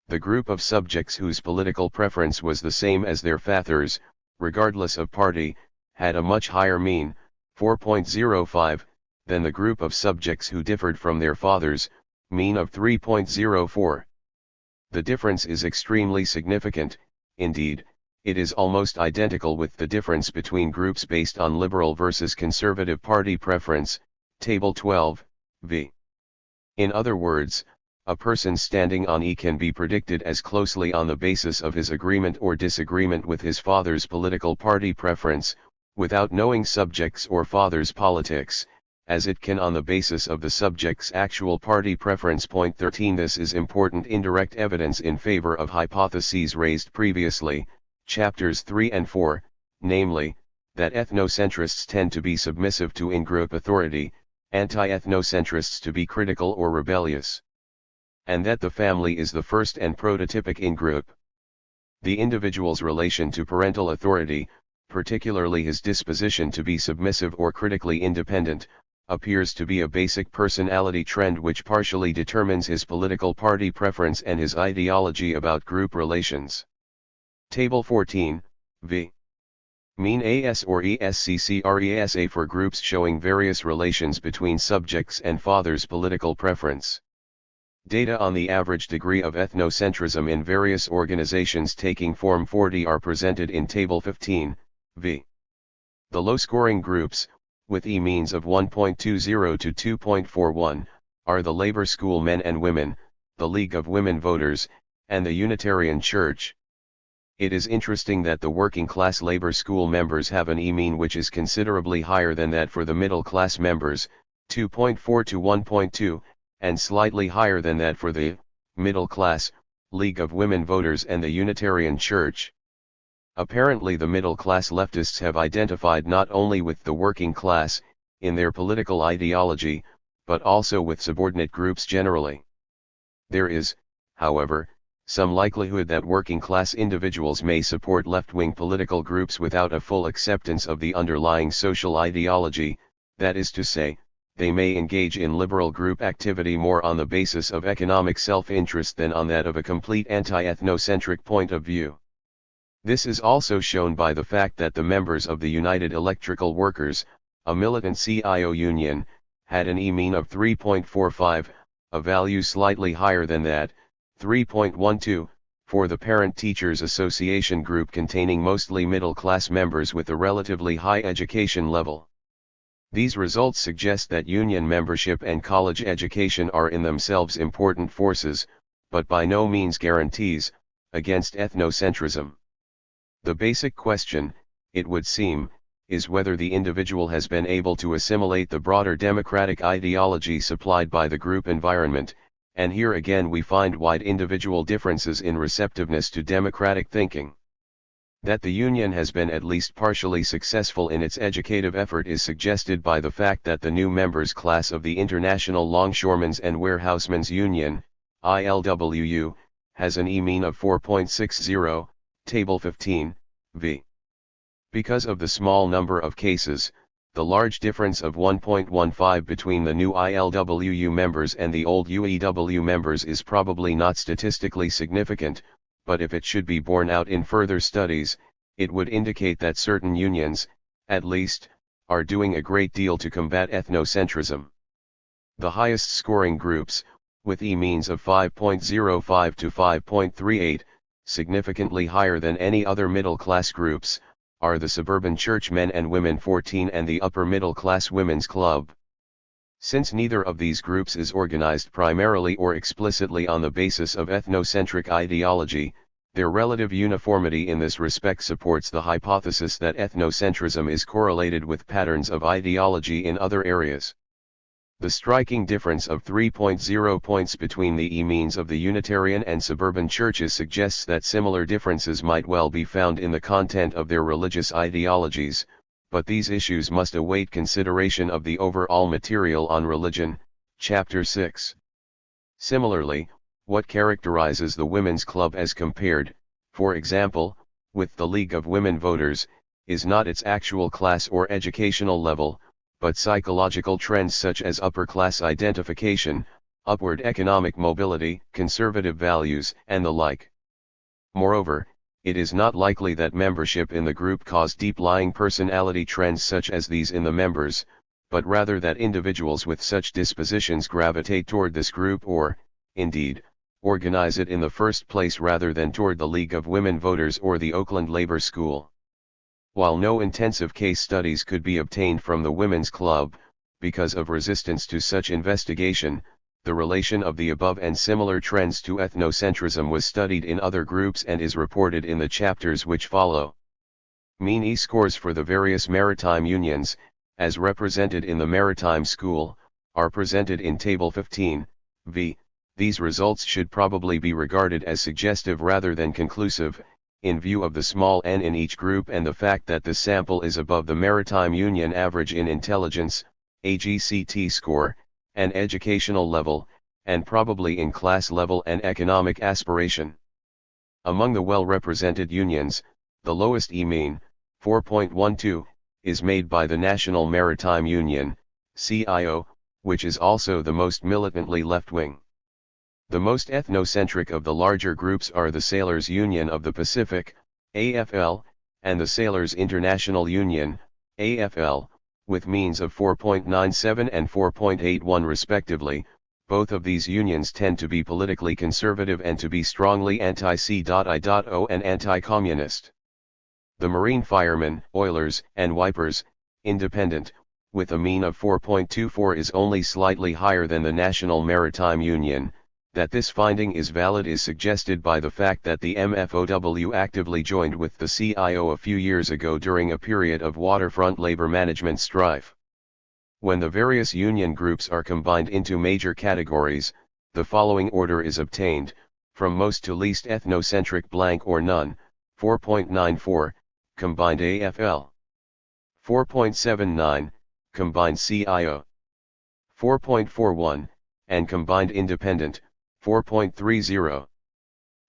The group of subjects whose political preference was the same as their fathers, regardless of party, had a much higher mean, 4.05, than the group of subjects who differed from their fathers, mean of 3.04. The difference is extremely significant. Indeed, it is almost identical with the difference between groups based on liberal versus conservative party preference, Table 12, v. In other words, a person standing on E can be predicted as closely on the basis of his agreement or disagreement with his father's political party preference, without knowing subjects or father's politics, as it can on the basis of the subject's actual party preference. Point 13. This is important indirect evidence in favor of hypotheses raised previously, chapters 3 and 4, namely, that ethnocentrists tend to be submissive to in-group authority, anti-ethnocentrists to be critical or rebellious, and that the family is the first and prototypic in-group. The individual's relation to parental authority, particularly his disposition to be submissive or critically independent, appears to be a basic personality trend which partially determines his political party preference and his ideology about group relations. Table 14, v. Mean AS or ESCCRESA for groups showing various relations between subjects and fathers' political preference. Data on the average degree of ethnocentrism in various organizations taking Form 40 are presented in Table 15, v. The low-scoring groups, with E means of 1.20 to 2.41, are the Labor School men and women, the League of Women Voters, and the Unitarian Church. It is interesting that the working-class labor school members have an E mean which is considerably higher than that for the middle-class members, 2.4 to 1.2, and slightly higher than that for the middle class, League of Women Voters and the Unitarian Church. Apparently the middle-class leftists have identified not only with the working class, in their political ideology, but also with subordinate groups generally. There is, however, some likelihood that working-class individuals may support left-wing political groups without a full acceptance of the underlying social ideology, that is to say, they may engage in liberal group activity more on the basis of economic self-interest than on that of a complete anti-ethnocentric point of view. This is also shown by the fact that the members of the United Electrical Workers, a militant CIO union, had an E mean of 3.45, a value slightly higher than that, 3.12, for the Parent Teachers Association group containing mostly middle-class members with a relatively high education level. These results suggest that union membership and college education are in themselves important forces, but by no means guarantees, against ethnocentrism. The basic question, it would seem, is whether the individual has been able to assimilate the broader democratic ideology supplied by the group environment, and here again we find wide individual differences in receptiveness to democratic thinking. That the union has been at least partially successful in its educative effort is suggested by the fact that the new members class of the International Longshoremen's and Warehousemen's Union, ILWU, has an E-mean of 4.60, Table 15, v. Because of the small number of cases, the large difference of 1.15 between the new ILWU members and the old UEW members is probably not statistically significant, but if it should be borne out in further studies, it would indicate that certain unions, at least, are doing a great deal to combat ethnocentrism. The highest scoring groups, with E-means of 5.05 to 5.38, significantly higher than any other middle-class groups, are the suburban church men and women 14 and the upper middle-class women's club. Since neither of these groups is organized primarily or explicitly on the basis of ethnocentric ideology, their relative uniformity in this respect supports the hypothesis that ethnocentrism is correlated with patterns of ideology in other areas. The striking difference of 3.0 points between the E-means of the Unitarian and suburban churches suggests that similar differences might well be found in the content of their religious ideologies, but these issues must await consideration of the overall material on religion, Chapter 6. Similarly, what characterizes the Women's Club as compared, for example, with the League of Women Voters, is not its actual class or educational level, but psychological trends such as upper-class identification, upward economic mobility, conservative values, and the like. Moreover, it is not likely that membership in the group cause deep-lying personality trends such as these in the members, but rather that individuals with such dispositions gravitate toward this group or, indeed, organize it in the first place rather than toward the League of Women Voters or the Oakland Labor School. While no intensive case studies could be obtained from the Women's Club, because of resistance to such investigation, the relation of the above and similar trends to ethnocentrism was studied in other groups and is reported in the chapters which follow. Mean E-scores for the various maritime unions, as represented in the Maritime School, are presented in Table 15, v. These results should probably be regarded as suggestive rather than conclusive, in view of the small n in each group and the fact that the sample is above the Maritime Union average in intelligence, AGCT score, and educational level, and probably in class level and economic aspiration. Among the well-represented unions, the lowest E-mean, 4.12, is made by the National Maritime Union, CIO, which is also the most militantly left-wing. The most ethnocentric of the larger groups are the Sailors Union of the Pacific, AFL, and the Sailors International Union, AFL, with means of 4.97 and 4.81 respectively. Both of these unions tend to be politically conservative and to be strongly anti-C.I.O. and anti-communist. The Marine Firemen, Oilers, and Wipers, Independent, with a mean of 4.24 is only slightly higher than the National Maritime Union. That this finding is valid is suggested by the fact that the MFOW actively joined with the CIO a few years ago during a period of waterfront labor management strife. When the various union groups are combined into major categories, the following order is obtained, from most to least ethnocentric blank or none, 4.94, combined AFL. 4.79, combined CIO. 4.41, and combined independent, 4.30.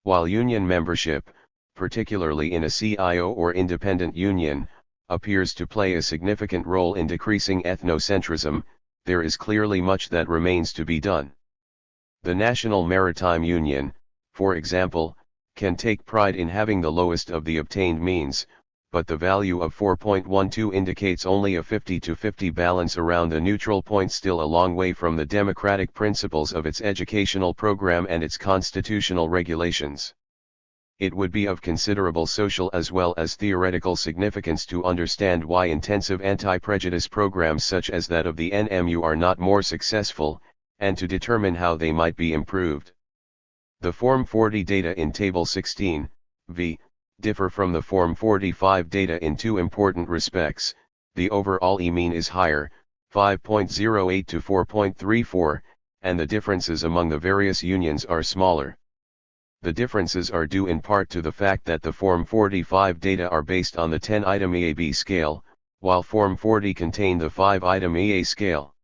While union membership, particularly in a CIO or independent union, appears to play a significant role in decreasing ethnocentrism, there is clearly much that remains to be done. The National Maritime Union, for example, can take pride in having the lowest of the obtained means, but the value of 4.12 indicates only a 50-50 balance around the neutral point, still a long way from the democratic principles of its educational program and its constitutional regulations. It would be of considerable social as well as theoretical significance to understand why intensive anti-prejudice programs such as that of the NMU are not more successful, and to determine how they might be improved. The Form 40 data in Table 16, v. differ from the Form 45 data in two important respects. The overall E-mean is higher, 5.08 to 4.34, and the differences among the various unions are smaller. The differences are due in part to the fact that the Form 45 data are based on the 10-item EAB scale, while Form 40 contain the 5-item EA scale.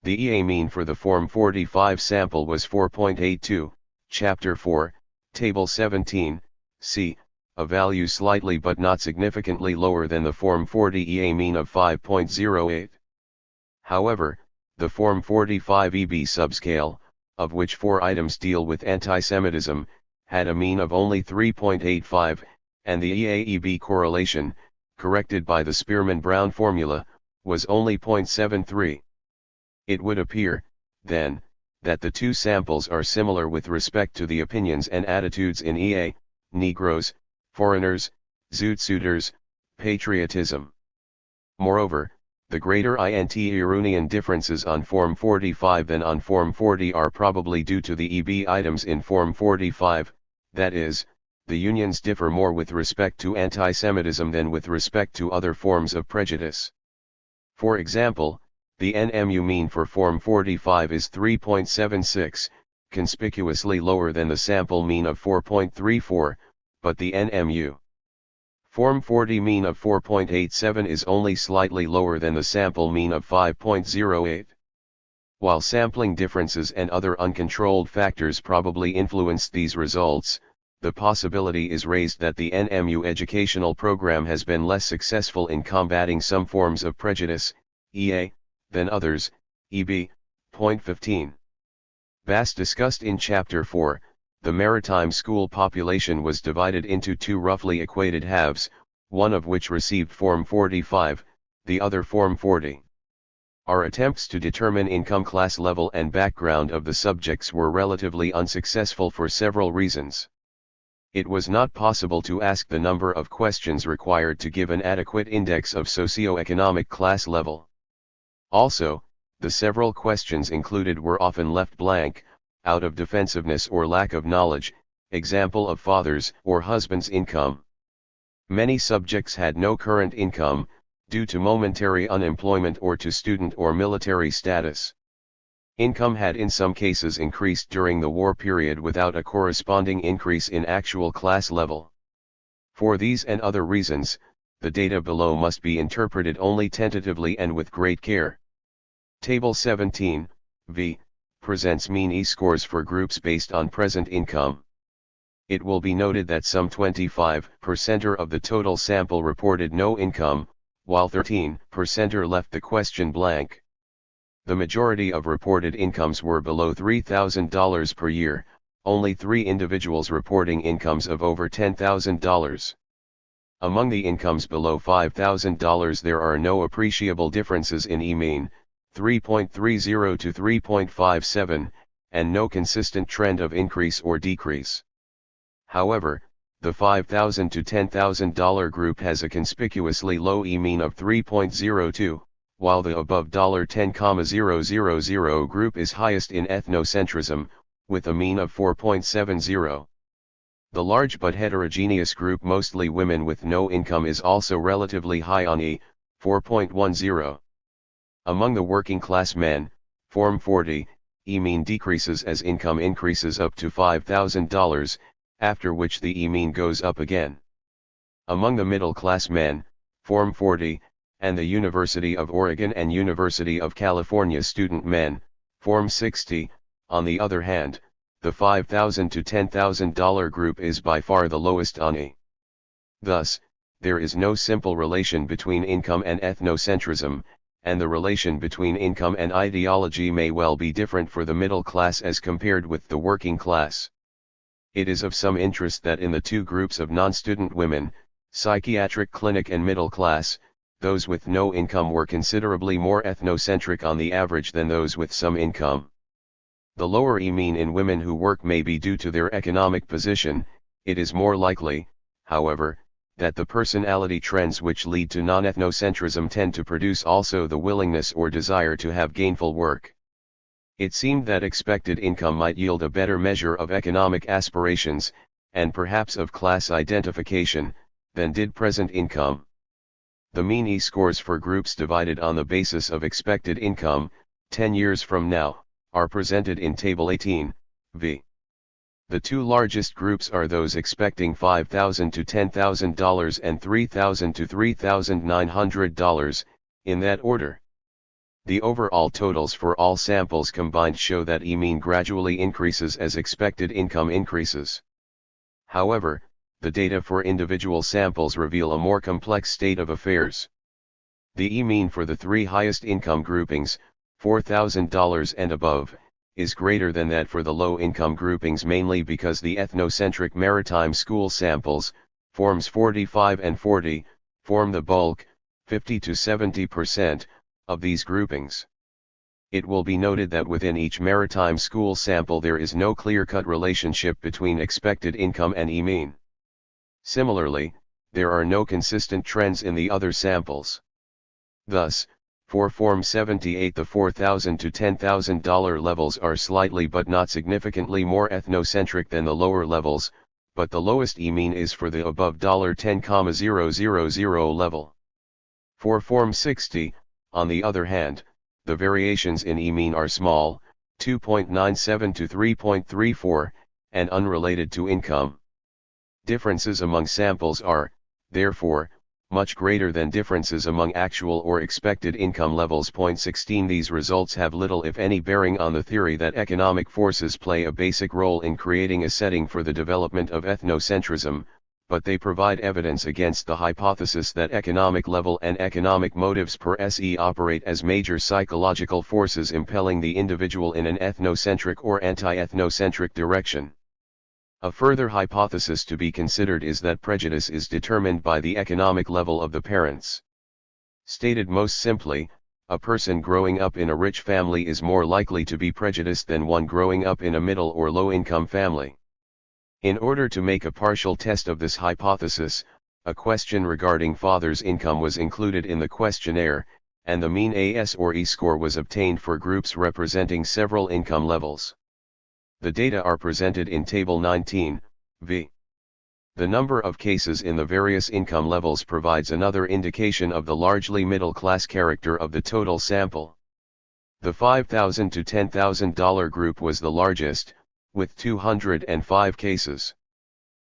The EA mean for the Form 45 sample was 4.82, Chapter 4, Table 17, c, a value slightly but not significantly lower than the Form 40 EA mean of 5.08. However, the Form 45 EB subscale, of which 4 items deal with antisemitism, had a mean of only 3.85, and the EA-EB correlation, corrected by the Spearman-Brown formula, was only 0.73. It would appear, then, that the two samples are similar with respect to the opinions and attitudes in EA, Negroes, foreigners, Zootsuiters, patriotism. Moreover, the greater Iranian differences on Form 45 than on Form 40 are probably due to the EB items in Form 45, that is, the unions differ more with respect to antisemitism than with respect to other forms of prejudice. For example, the NMU mean for Form 45 is 3.76, conspicuously lower than the sample mean of 4.34, but the NMU Form 40 mean of 4.87 is only slightly lower than the sample mean of 5.08. While sampling differences and other uncontrolled factors probably influenced these results, the possibility is raised that the NMU educational program has been less successful in combating some forms of prejudice, EA, than others, EB. Point 15. Bass discussed in Chapter 4. The maritime school population was divided into two roughly equated halves, one of which received Form 45, the other Form 40. Our attempts to determine income class level and background of the subjects were relatively unsuccessful for several reasons. It was not possible to ask the number of questions required to give an adequate index of socio-economic class level. Also, the several questions included were often left blank, out of defensiveness or lack of knowledge, example of father's or husband's income. Many subjects had no current income, due to momentary unemployment or to student or military status. Income had in some cases increased during the war period without a corresponding increase in actual class level. For these and other reasons, the data below must be interpreted only tentatively and with great care. Table 17, v. presents mean E-scores for groups based on present income. It will be noted that some 25% of the total sample reported no income, while 13% left the question blank. The majority of reported incomes were below $3,000 per year, only 3 individuals reporting incomes of over $10,000. Among the incomes below $5,000 there are no appreciable differences in E-mean, 3.30 to 3.57, and no consistent trend of increase or decrease. However, the $5,000 to $10,000 group has a conspicuously low E-mean of 3.02, while the above $10,000 group is highest in ethnocentrism, with a mean of 4.70. The large but heterogeneous group, mostly women with no income, is also relatively high on E, 4.10. Among the working class men, Form 40, E-mean decreases as income increases up to $5,000, after which the E-mean goes up again. Among the middle class men, Form 40, and the University of Oregon and University of California student men, Form 60, on the other hand, the $5,000 to $10,000 group is by far the lowest on E. Thus, there is no simple relation between income and ethnocentrism, and the relation between income and ideology may well be different for the middle class as compared with the working class. It is of some interest that in the two groups of non-student women, psychiatric clinic and middle class, those with no income were considerably more ethnocentric on the average than those with some income. The lower E-mean in women who work may be due to their economic position, It is more likely, however, that the personality trends which lead to non-ethnocentrism tend to produce also the willingness or desire to have gainful work. It seemed that expected income might yield a better measure of economic aspirations, and perhaps of class identification, than did present income. The mean E-scores for groups divided on the basis of expected income, 10 years from now, are presented in Table 18, v. The two largest groups are those expecting $5,000 to $10,000 and $3,000 to $3,900, in that order. The overall totals for all samples combined show that E-mean gradually increases as expected income increases. However, the data for individual samples reveal a more complex state of affairs. The E-mean for the three highest income groupings, $4,000 and above, is greater than that for the low-income groupings, mainly because the ethnocentric maritime school samples, forms 45 and 40, form the bulk, 50 to 70%, of these groupings. It will be noted that within each maritime school sample there is no clear-cut relationship between expected income and E-mean. Similarly, there are no consistent trends in the other samples. Thus, for Form 78 the $4,000 to $10,000 levels are slightly but not significantly more ethnocentric than the lower levels, but the lowest E-mean is for the above $10,000 level. For Form 60, on the other hand, the variations in E-mean are small, 2.97 to 3.34, and unrelated to income. Differences among samples are, therefore, much greater than differences among actual or expected income levels. 16 These results have little if any bearing on the theory that economic forces play a basic role in creating a setting for the development of ethnocentrism, but they provide evidence against the hypothesis that economic level and economic motives per se operate as major psychological forces impelling the individual in an ethnocentric or anti-ethnocentric direction. A further hypothesis to be considered is that prejudice is determined by the economic level of the parents. Stated most simply, a person growing up in a rich family is more likely to be prejudiced than one growing up in a middle or low-income family. In order to make a partial test of this hypothesis, a question regarding father's income was included in the questionnaire, and the mean AS or E-score was obtained for groups representing several income levels. The data are presented in Table 19, v. The number of cases in the various income levels provides another indication of the largely middle-class character of the total sample. The $5,000 to $10,000 group was the largest, with 205 cases.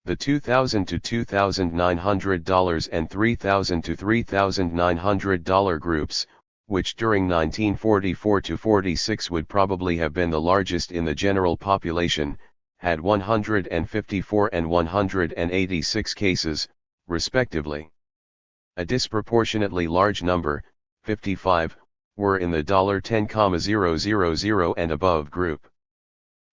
The $2,000 to $2,900 and $3,000 to $3,900 groups, which during 1944 to 46 would probably have been the largest in the general population, had 154 and 186 cases, respectively. A disproportionately large number, 55, were in the $10,000 and above group.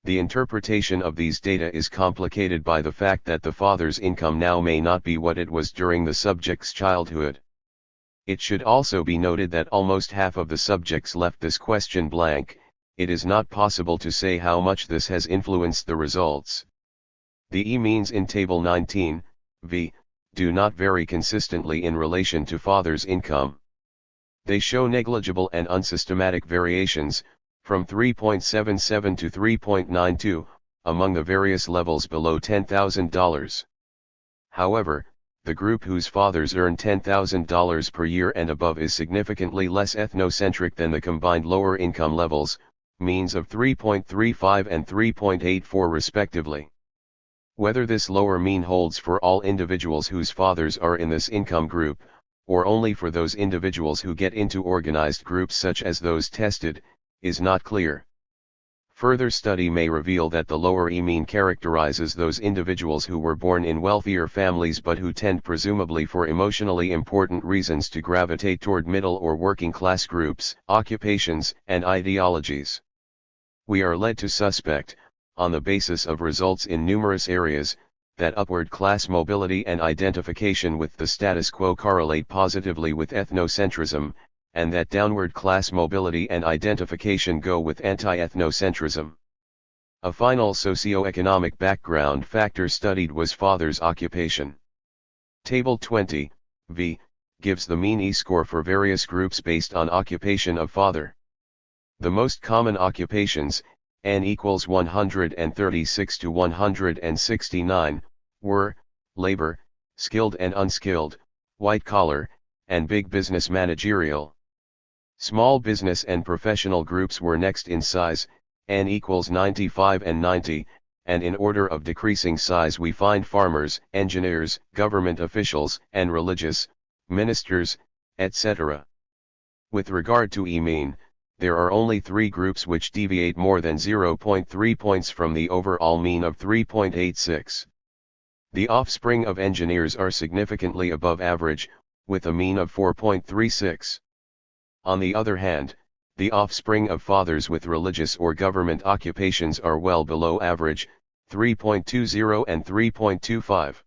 The interpretation of these data is complicated by the fact that the father's income now may not be what it was during the subject's childhood. It should also be noted that almost half of the subjects left this question blank. It is not possible to say how much this has influenced the results. The E-means in Table 19, v. do not vary consistently in relation to father's income. They show negligible and unsystematic variations, from 3.77 to 3.92, among the various levels below $10,000. However, the group whose fathers earn $10,000 per year and above is significantly less ethnocentric than the combined lower income levels, means of 3.35 and 3.84 respectively. Whether this lower mean holds for all individuals whose fathers are in this income group, or only for those individuals who get into organized groups such as those tested, is not clear. Further study may reveal that the lower E-mean characterizes those individuals who were born in wealthier families but who tend presumably for emotionally important reasons to gravitate toward middle or working class groups, occupations, and ideologies. We are led to suspect, on the basis of results in numerous areas, that upward class mobility and identification with the status quo correlate positively with ethnocentrism, and that downward class mobility and identification go with anti-ethnocentrism. A final socio-economic background factor studied was father's occupation. Table 20, v, gives the mean E-score for various groups based on occupation of father. The most common occupations, N equals 136 to 169, were labor, skilled and unskilled, white collar, and big business managerial. Small business and professional groups were next in size, N equals 95 and 90, and in order of decreasing size we find farmers, engineers, government officials, and religious, ministers, etc. With regard to E-mean, there are only 3 groups which deviate more than 0.3 points from the overall mean of 3.86. The offspring of engineers are significantly above average, with a mean of 4.36. On the other hand, the offspring of fathers with religious or government occupations are well below average, 3.20 and 3.25.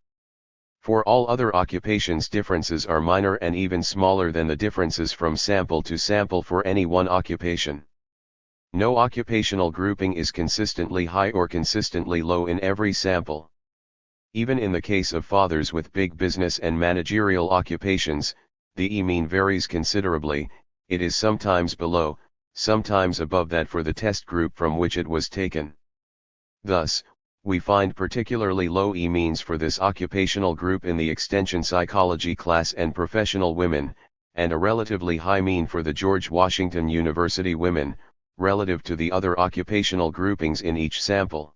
For all other occupations differences are minor and even smaller than the differences from sample to sample for any one occupation. No occupational grouping is consistently high or consistently low in every sample. Even in the case of fathers with big business and managerial occupations, the E-mean varies considerably. It is sometimes below, sometimes above that for the test group from which it was taken. Thus, we find particularly low E-means for this occupational group in the extension psychology class and professional women, and a relatively high mean for the George Washington University women, relative to the other occupational groupings in each sample.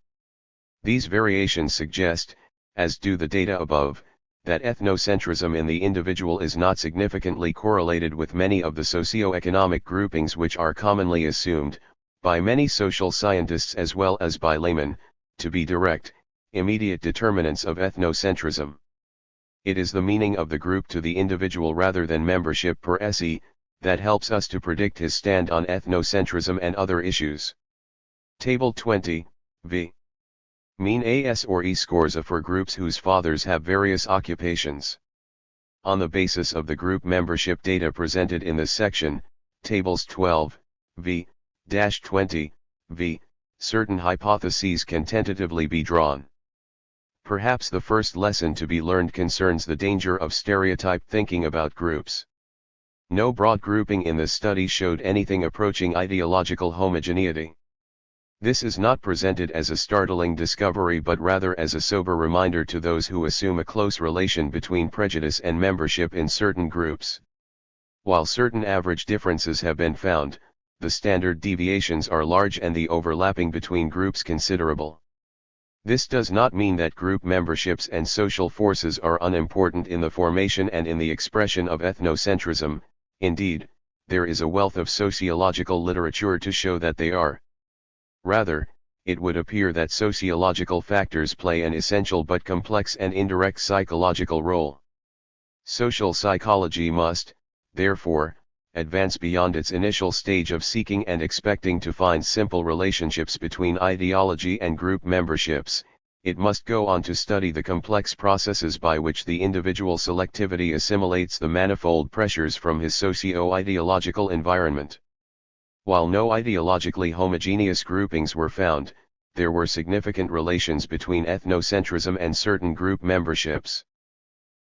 These variations suggest, as do the data above, that ethnocentrism in the individual is not significantly correlated with many of the socioeconomic groupings which are commonly assumed, by many social scientists as well as by laymen, to be direct, immediate determinants of ethnocentrism. It is the meaning of the group to the individual rather than membership per SE, that helps us to predict his stand on ethnocentrism and other issues. Table 20, v. Mean AS or E scores for groups whose fathers have various occupations. On the basis of the group membership data presented in this section, tables 12, v-20, v, certain hypotheses can tentatively be drawn. Perhaps the first lesson to be learned concerns the danger of stereotype thinking about groups. No broad grouping in the study showed anything approaching ideological homogeneity. This is not presented as a startling discovery but rather as a sober reminder to those who assume a close relation between prejudice and membership in certain groups. While certain average differences have been found, the standard deviations are large and the overlapping between groups considerable. This does not mean that group memberships and social forces are unimportant in the formation and in the expression of ethnocentrism. Indeed, there is a wealth of sociological literature to show that they are. Rather, it would appear that sociological factors play an essential but complex and indirect psychological role. Social psychology must, therefore, advance beyond its initial stage of seeking and expecting to find simple relationships between ideology and group memberships. It must go on to study the complex processes by which the individual selectivity assimilates the manifold pressures from his socio-ideological environment. While no ideologically homogeneous groupings were found, there were significant relations between ethnocentrism and certain group memberships.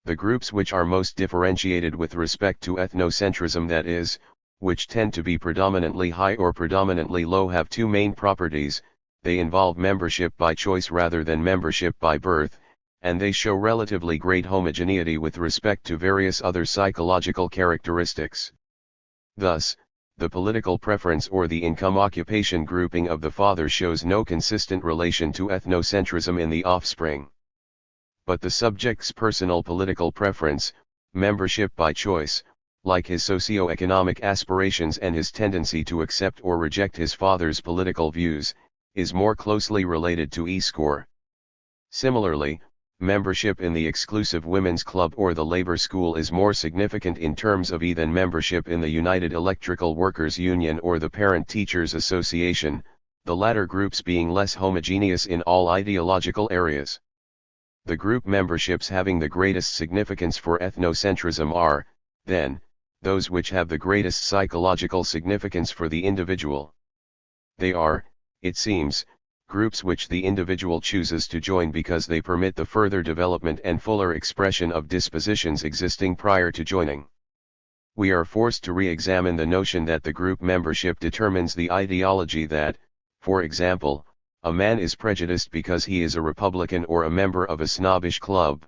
The groups which are most differentiated with respect to ethnocentrism, that is, which tend to be predominantly high or predominantly low, have two main properties: they involve membership by choice rather than membership by birth, and they show relatively great homogeneity with respect to various other psychological characteristics. Thus, the political preference or the income-occupation grouping of the father shows no consistent relation to ethnocentrism in the offspring. But the subject's personal political preference, membership by choice, like his socio-economic aspirations and his tendency to accept or reject his father's political views, is more closely related to E-score. Similarly, membership in the exclusive women's club or the labor school is more significant in terms of E than membership in the United Electrical Workers Union or the Parent Teachers Association, the latter groups being less homogeneous in all ideological areas. The group memberships having the greatest significance for ethnocentrism are, then, those which have the greatest psychological significance for the individual. They are, it seems, groups which the individual chooses to join because they permit the further development and fuller expression of dispositions existing prior to joining. We are forced to re-examine the notion that the group membership determines the ideology that, for example, a man is prejudiced because he is a Republican or a member of a snobbish club.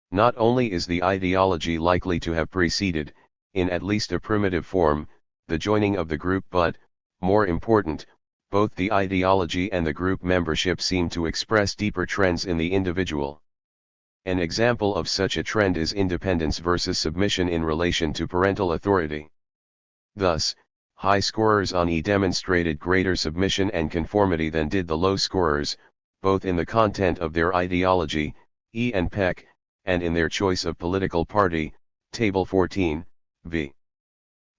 Not only is the ideology likely to have preceded, in at least a primitive form, the joining of the group but, more important, both the ideology and the group membership seem to express deeper trends in the individual. An example of such a trend is independence versus submission in relation to parental authority. Thus, high scorers on E demonstrated greater submission and conformity than did the low scorers, both in the content of their ideology, E and PEC, and in their choice of political party, Table 14, v.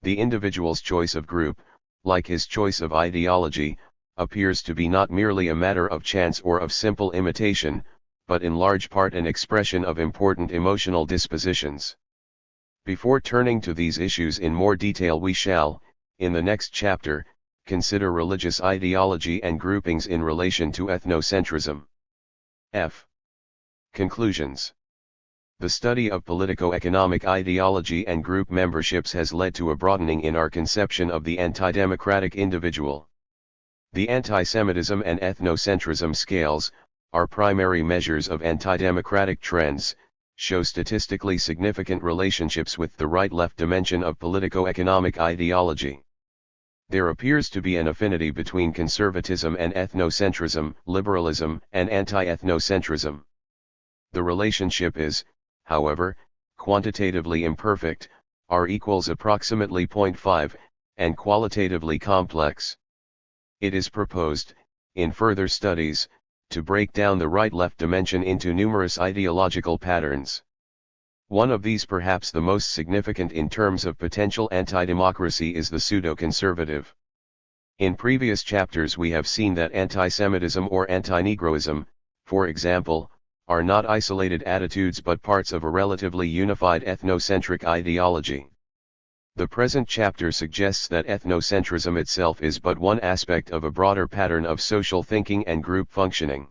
The individual's choice of group, like his choice of ideology, appears to be not merely a matter of chance or of simple imitation, but in large part an expression of important emotional dispositions. Before turning to these issues in more detail, we shall, in the next chapter, consider religious ideology and groupings in relation to ethnocentrism. F. Conclusions. The study of politico-economic ideology and group memberships has led to a broadening in our conception of the anti-democratic individual. The anti-Semitism and ethnocentrism scales, our primary measures of anti-democratic trends, show statistically significant relationships with the right-left dimension of politico-economic ideology. There appears to be an affinity between conservatism and ethnocentrism, liberalism and anti-ethnocentrism. The relationship is, however, quantitatively imperfect, R equals approximately 0.5, and qualitatively complex. It is proposed, in further studies, to break down the right-left dimension into numerous ideological patterns. One of these, perhaps the most significant in terms of potential anti-democracy, is the pseudo-conservative. In previous chapters we have seen that anti-Semitism or anti-Negroism, for example, are not isolated attitudes but parts of a relatively unified ethnocentric ideology. The present chapter suggests that ethnocentrism itself is but one aspect of a broader pattern of social thinking and group functioning.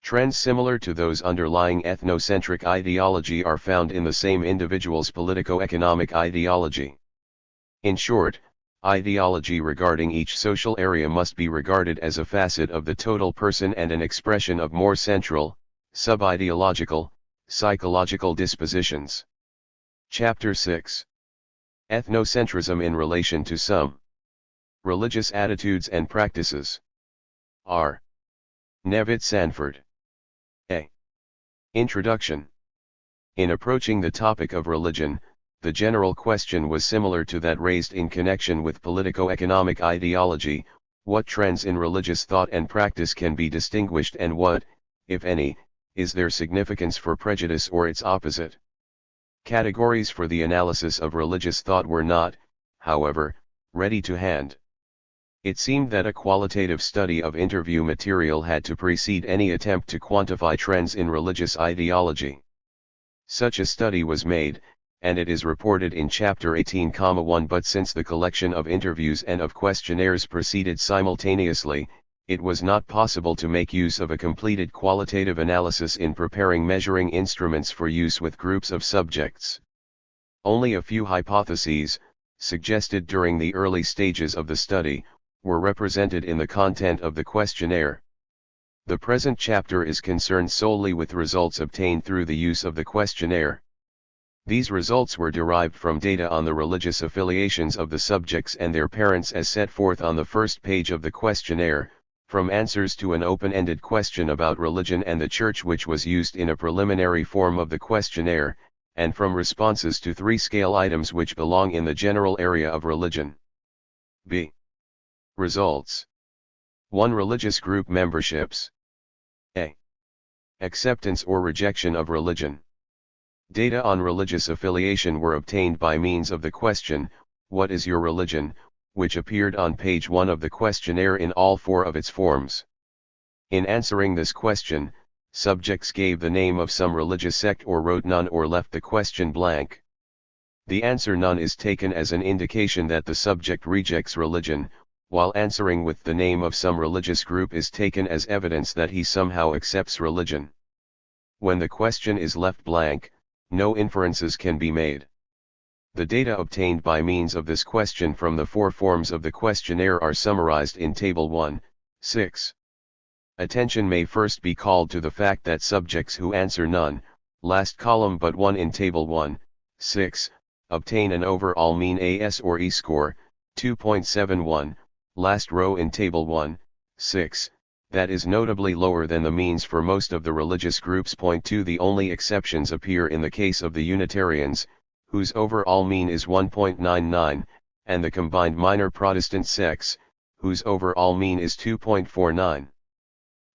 Trends similar to those underlying ethnocentric ideology are found in the same individual's politico-economic ideology. In short, ideology regarding each social area must be regarded as a facet of the total person and an expression of more central, sub-ideological, psychological dispositions. Chapter 6. Ethnocentrism in relation to some religious attitudes and practices. R. Nevitt Sanford. A. Introduction. In approaching the topic of religion, the general question was similar to that raised in connection with politico-economic ideology: what trends in religious thought and practice can be distinguished, and what, if any, is their significance for prejudice or its opposite? Categories for the analysis of religious thought were not, however, ready to hand. It seemed that a qualitative study of interview material had to precede any attempt to quantify trends in religious ideology. Such a study was made, and it is reported in Chapter 18:1, but since the collection of interviews and of questionnaires proceeded simultaneously, it was not possible to make use of a completed qualitative analysis in preparing measuring instruments for use with groups of subjects. Only a few hypotheses, suggested during the early stages of the study, were represented in the content of the questionnaire. The present chapter is concerned solely with results obtained through the use of the questionnaire. These results were derived from data on the religious affiliations of the subjects and their parents as set forth on the first page of the questionnaire, from answers to an open-ended question about religion and the church which was used in a preliminary form of the questionnaire, and from responses to 3 scale items which belong in the general area of religion. B. Results. 1. Religious group memberships. A. Acceptance or rejection of religion. Data on religious affiliation were obtained by means of the question, "What is your religion?" which appeared on page 1 of the questionnaire in all 4 of its forms. In answering this question, subjects gave the name of some religious sect or wrote none or left the question blank. The answer none is taken as an indication that the subject rejects religion, while answering with the name of some religious group is taken as evidence that he somehow accepts religion. When the question is left blank, no inferences can be made. The data obtained by means of this question from the 4 forms of the questionnaire are summarized in Table 1.6. Attention may first be called to the fact that subjects who answer none, last column but 1 in Table 1.6, obtain an overall mean AS or E score, 2.71, last row in Table 1.6, that is notably lower than the means for most of the religious groups. 2. The only exceptions appear in the case of the Unitarians, whose overall mean is 1.99, and the combined minor Protestant sects, whose overall mean is 2.49.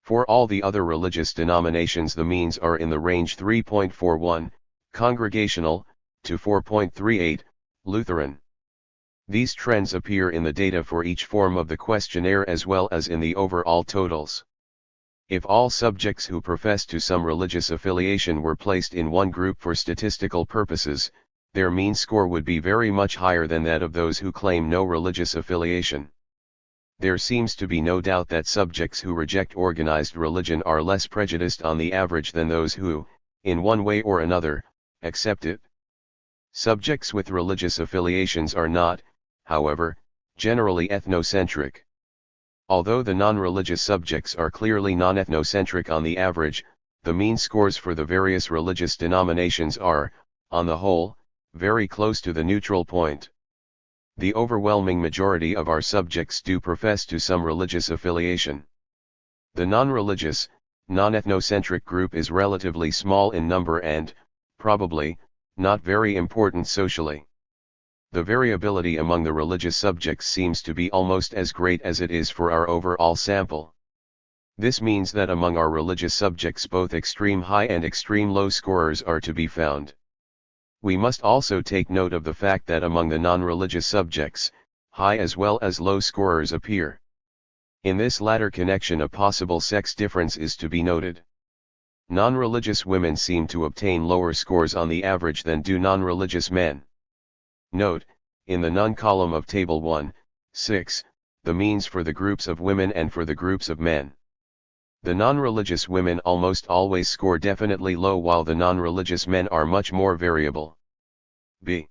For all the other religious denominations the means are in the range 3.41, Congregational, to 4.38, Lutheran. These trends appear in the data for each form of the questionnaire as well as in the overall totals. If all subjects who profess to some religious affiliation were placed in one group for statistical purposes, their mean score would be very much higher than that of those who claim no religious affiliation. There seems to be no doubt that subjects who reject organized religion are less prejudiced on the average than those who, in one way or another, accept it. Subjects with religious affiliations are not, however, generally ethnocentric. Although the non-religious subjects are clearly non-ethnocentric on the average, the mean scores for the various religious denominations are, on the whole, very close to the neutral point. The overwhelming majority of our subjects do profess to some religious affiliation. The non-religious, non-ethnocentric group is relatively small in number and, probably, not very important socially. The variability among the religious subjects seems to be almost as great as it is for our overall sample. This means that among our religious subjects both extreme high and extreme low scorers are to be found. We must also take note of the fact that among the non-religious subjects, high as well as low scorers appear. In this latter connection a possible sex difference is to be noted. Non-religious women seem to obtain lower scores on the average than do non-religious men. Note, in the none column of Table 1.6, the means for the groups of women and for the groups of men. The non-religious women almost always score definitely low while the non-religious men are much more variable. B.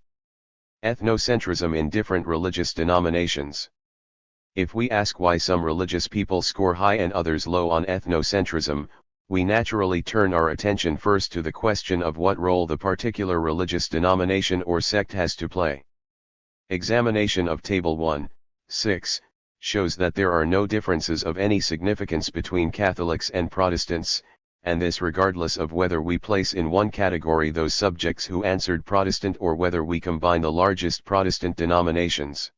Ethnocentrism in different religious denominations. If we ask why some religious people score high and others low on ethnocentrism, we naturally turn our attention first to the question of what role the particular religious denomination or sect has to play. Examination of Table 1.6 shows that there are no differences of any significance between Catholics and Protestants, and this regardless of whether we place in one category those subjects who answered Protestant or whether we combine the largest Protestant denominations.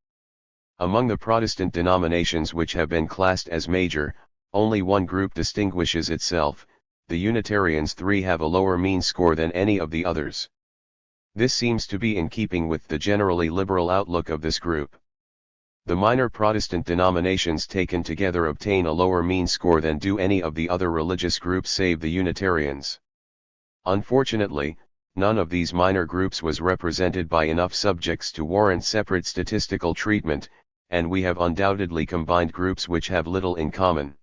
Among the Protestant denominations which have been classed as major, only one group distinguishes itself. The Unitarians 3 have a lower mean score than any of the others. This seems to be in keeping with the generally liberal outlook of this group. The minor Protestant denominations taken together obtain a lower mean score than do any of the other religious groups save the Unitarians. Unfortunately, none of these minor groups was represented by enough subjects to warrant separate statistical treatment, and we have undoubtedly combined groups which have little in common.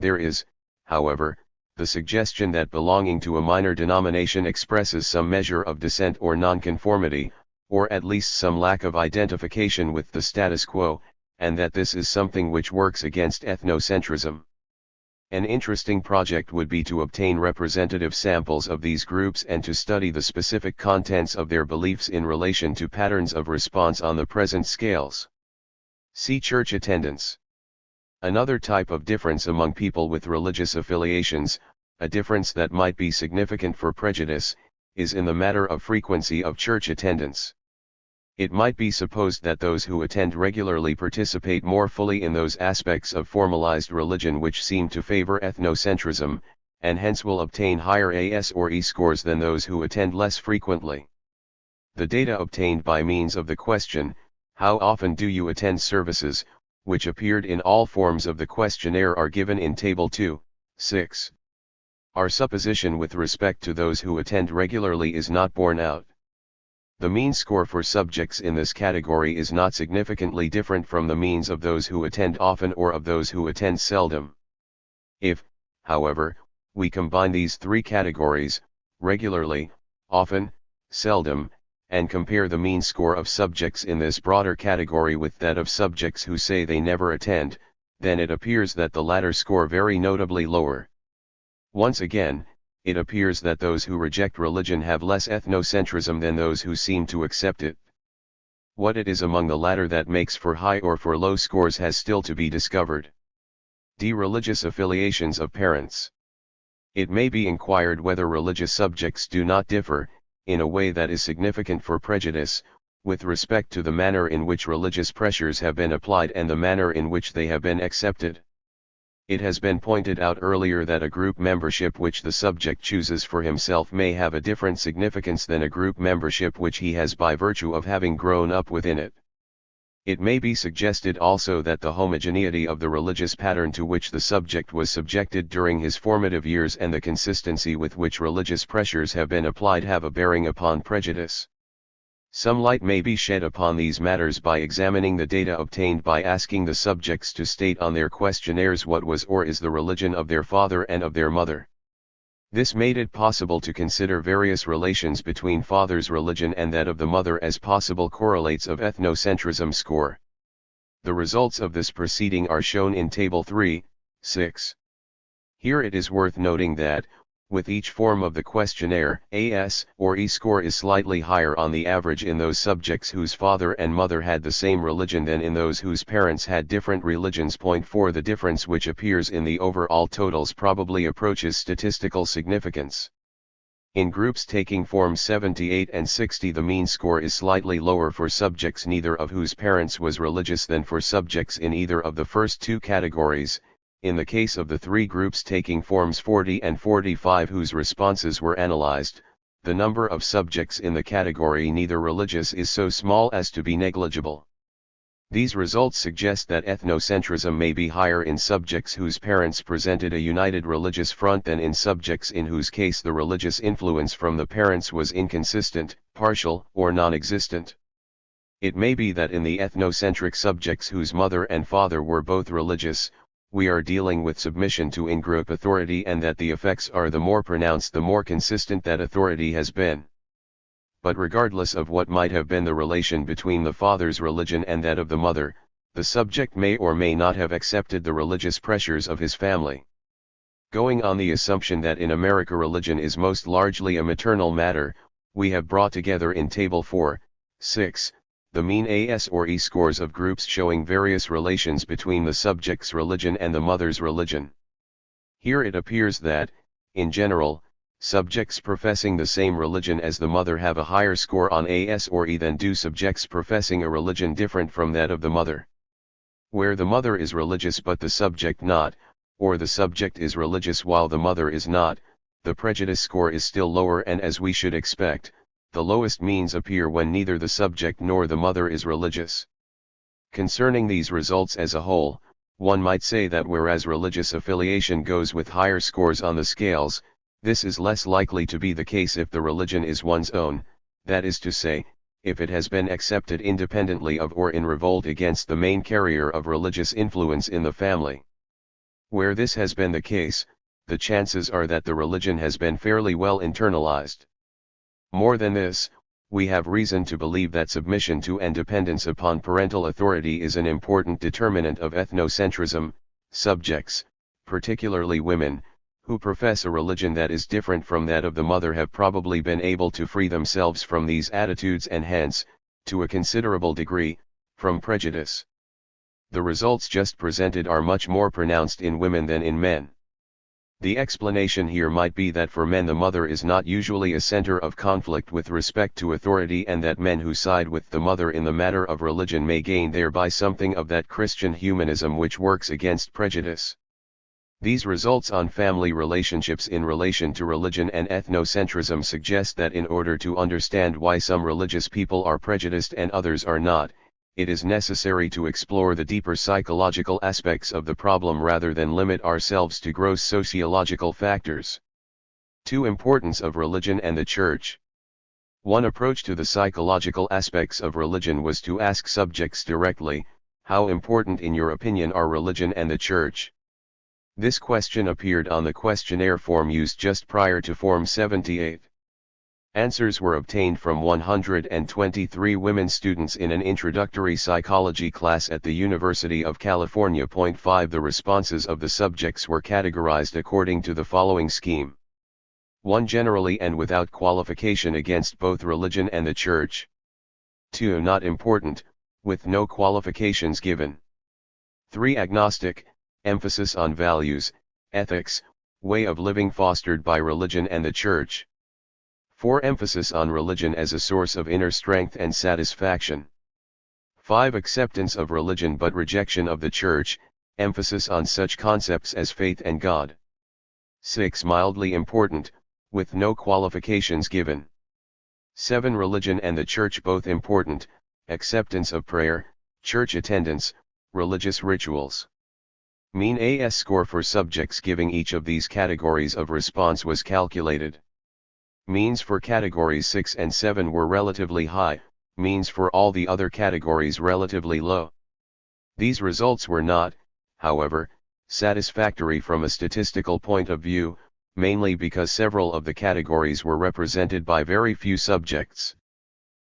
There is, however, the suggestion that belonging to a minor denomination expresses some measure of dissent or nonconformity, or at least some lack of identification with the status quo, and that this is something which works against ethnocentrism. An interesting project would be to obtain representative samples of these groups and to study the specific contents of their beliefs in relation to patterns of response on the present scales. See church attendance. Another type of difference among people with religious affiliations, a difference that might be significant for prejudice, is in the matter of frequency of church attendance. It might be supposed that those who attend regularly participate more fully in those aspects of formalized religion which seem to favor ethnocentrism, and hence will obtain higher AS or E scores than those who attend less frequently. The data obtained by means of the question, "How often do you attend services?" which appeared in all forms of the questionnaire are given in Table 2.6. Our supposition with respect to those who attend regularly is not borne out. The mean score for subjects in this category is not significantly different from the means of those who attend often or of those who attend seldom. If, however, we combine these three categories, regularly, often, seldom, and compare the mean score of subjects in this broader category with that of subjects who say they never attend, then it appears that the latter score very notably lower. Once again, it appears that those who reject religion have less ethnocentrism than those who seem to accept it. What it is among the latter that makes for high or for low scores has still to be discovered. D. Religious affiliations of parents. It may be inquired whether religious subjects do not differ, in a way that is significant for prejudice, with respect to the manner in which religious pressures have been applied and the manner in which they have been accepted. It has been pointed out earlier that a group membership which the subject chooses for himself may have a different significance than a group membership which he has by virtue of having grown up within it. It may be suggested also that the homogeneity of the religious pattern to which the subject was subjected during his formative years and the consistency with which religious pressures have been applied have a bearing upon prejudice. Some light may be shed upon these matters by examining the data obtained by asking the subjects to state on their questionnaires what was or is the religion of their father and of their mother. This made it possible to consider various relations between father's religion and that of the mother as possible correlates of ethnocentrism score. The results of this proceeding are shown in Table 3:6. Here it is worth noting that, with each form of the questionnaire, AS or E score is slightly higher on the average in those subjects whose father and mother had the same religion than in those whose parents had different religions. 4. The difference which appears in the overall totals probably approaches statistical significance. In groups taking forms 78 and 60 the mean score is slightly lower for subjects neither of whose parents was religious than for subjects in either of the first two categories. In the case of the three groups taking forms 40 and 45 whose responses were analyzed, the number of subjects in the category neither religious is so small as to be negligible. These results suggest that ethnocentrism may be higher in subjects whose parents presented a united religious front than in subjects in whose case the religious influence from the parents was inconsistent, partial, or non-existent. It may be that in the ethnocentric subjects whose mother and father were both religious, we are dealing with submission to in-group authority and that the effects are the more pronounced the more consistent that authority has been. But regardless of what might have been the relation between the father's religion and that of the mother, the subject may or may not have accepted the religious pressures of his family. Going on the assumption that in America religion is most largely a maternal matter, we have brought together in Table 4:6, the mean AS or E scores of groups showing various relations between the subject's religion and the mother's religion. Here it appears that, in general, subjects professing the same religion as the mother have a higher score on AS or E than do subjects professing a religion different from that of the mother. Where the mother is religious but the subject not, or the subject is religious while the mother is not, the prejudice score is still lower and as we should expect, the lowest means appear when neither the subject nor the mother is religious. Concerning these results as a whole, one might say that whereas religious affiliation goes with higher scores on the scales, this is less likely to be the case if the religion is one's own, that is to say, if it has been accepted independently of or in revolt against the main carrier of religious influence in the family. Where this has been the case, the chances are that the religion has been fairly well internalized. More than this, we have reason to believe that submission to and dependence upon parental authority is an important determinant of ethnocentrism. Subjects, particularly women, who profess a religion that is different from that of the mother have probably been able to free themselves from these attitudes and hence, to a considerable degree, from prejudice. The results just presented are much more pronounced in women than in men. The explanation here might be that for men the mother is not usually a center of conflict with respect to authority and that men who side with the mother in the matter of religion may gain thereby something of that Christian humanism which works against prejudice. These results on family relationships in relation to religion and ethnocentrism suggest that in order to understand why some religious people are prejudiced and others are not, it is necessary to explore the deeper psychological aspects of the problem rather than limit ourselves to gross sociological factors. 2. Importance of religion and the Church. One approach to the psychological aspects of religion was to ask subjects directly, how important in your opinion are religion and the church? This question appeared on the questionnaire form used just prior to Form 78. Answers were obtained from 123 women students in an introductory psychology class at the University of California. 5 The responses of the subjects were categorized according to the following scheme. 1. Generally and without qualification against both religion and the church. 2. Not important, with no qualifications given. 3. Agnostic, emphasis on values, ethics, way of living fostered by religion and the church. 4. Emphasis on religion as a source of inner strength and satisfaction. 5. Acceptance of religion but rejection of the church, emphasis on such concepts as faith and God. 6. Mildly important, with no qualifications given. 7. Religion and the church both important, acceptance of prayer, church attendance, religious rituals. Mean AS score for subjects giving each of these categories of response was calculated. Means for categories 6 and 7 were relatively high, means for all the other categories relatively low. These results were not, however, satisfactory from a statistical point of view, mainly because several of the categories were represented by very few subjects.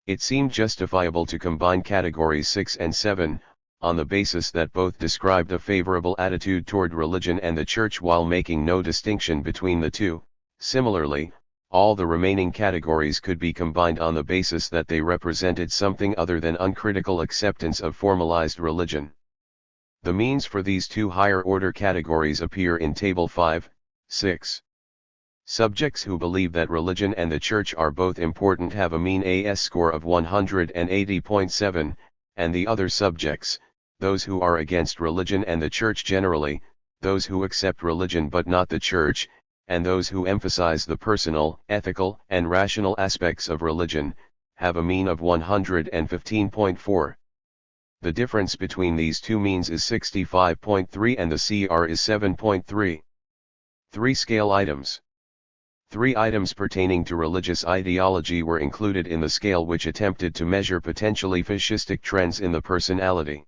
It seemed justifiable to combine categories 6 and 7, on the basis that both described a favorable attitude toward religion and the church while making no distinction between the two. Similarly, all the remaining categories could be combined on the basis that they represented something other than uncritical acceptance of formalized religion. The means for these two higher-order categories appear in Table 5, 6. Subjects who believe that religion and the church are both important have a mean AS score of 180.7, and the other subjects, those who are against religion and the church generally, those who accept religion but not the church, and those who emphasize the personal, ethical, and rational aspects of religion, have a mean of 115.4. The difference between these two means is 65.3 and the CR is 7.3. 3 scale items. 3 items pertaining to religious ideology were included in the scale which attempted to measure potentially fascistic trends in the personality.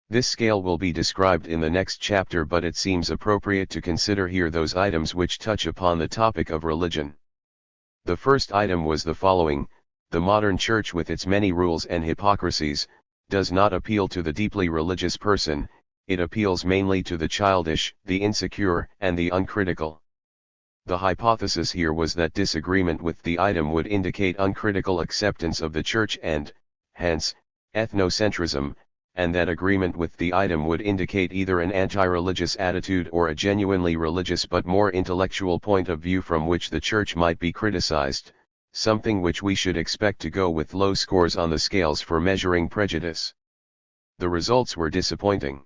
This scale will be described in the next chapter, but it seems appropriate to consider here those items which touch upon the topic of religion. The first item was the following: the modern church with its many rules and hypocrisies, does not appeal to the deeply religious person, it appeals mainly to the childish, the insecure, and the uncritical. The hypothesis here was that disagreement with the item would indicate uncritical acceptance of the church and, hence, ethnocentrism, and that agreement with the item would indicate either an anti-religious attitude or a genuinely religious but more intellectual point of view from which the church might be criticized, something which we should expect to go with low scores on the scales for measuring prejudice. The results were disappointing.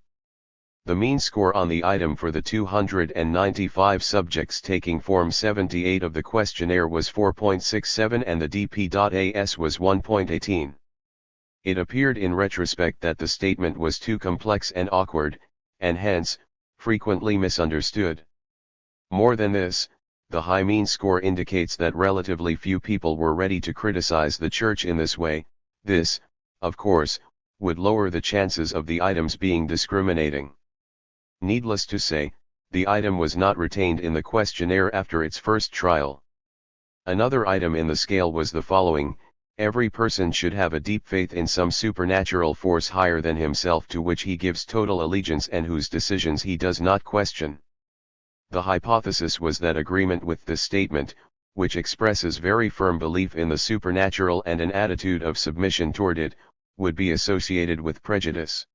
The mean score on the item for the 295 subjects taking Form 78 of the questionnaire was 4.67 and the DP.AS was 1.18. It appeared in retrospect that the statement was too complex and awkward, and hence, frequently misunderstood. More than this, the high mean score indicates that relatively few people were ready to criticize the church in this way. This, of course, would lower the chances of the items being discriminating. Needless to say, the item was not retained in the questionnaire after its first trial. Another item in the scale was the following: every person should have a deep faith in some supernatural force higher than himself to which he gives total allegiance and whose decisions he does not question. The hypothesis was that agreement with this statement, which expresses very firm belief in the supernatural and an attitude of submission toward it, would be associated with prejudice.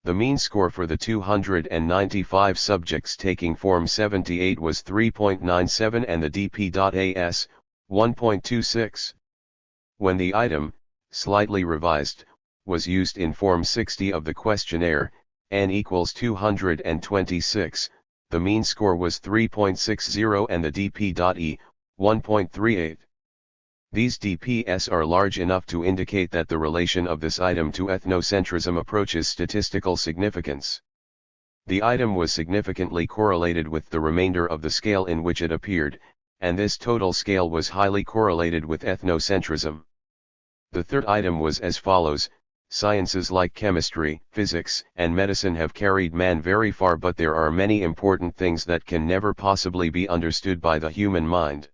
The mean score for the 295 subjects taking Form 78 was 3.97 and the DP.AS, 1.26. When the item, slightly revised, was used in Form 60 of the questionnaire, n equals 226, the mean score was 3.60 and the DP.E, 1.38. These DPS are large enough to indicate that the relation of this item to ethnocentrism approaches statistical significance. The item was significantly correlated with the remainder of the scale in which it appeared, and this total scale was highly correlated with ethnocentrism. The third item was as follows: sciences like chemistry, physics, and medicine have carried man very far, but there are many important things that can never possibly be understood by the human mind.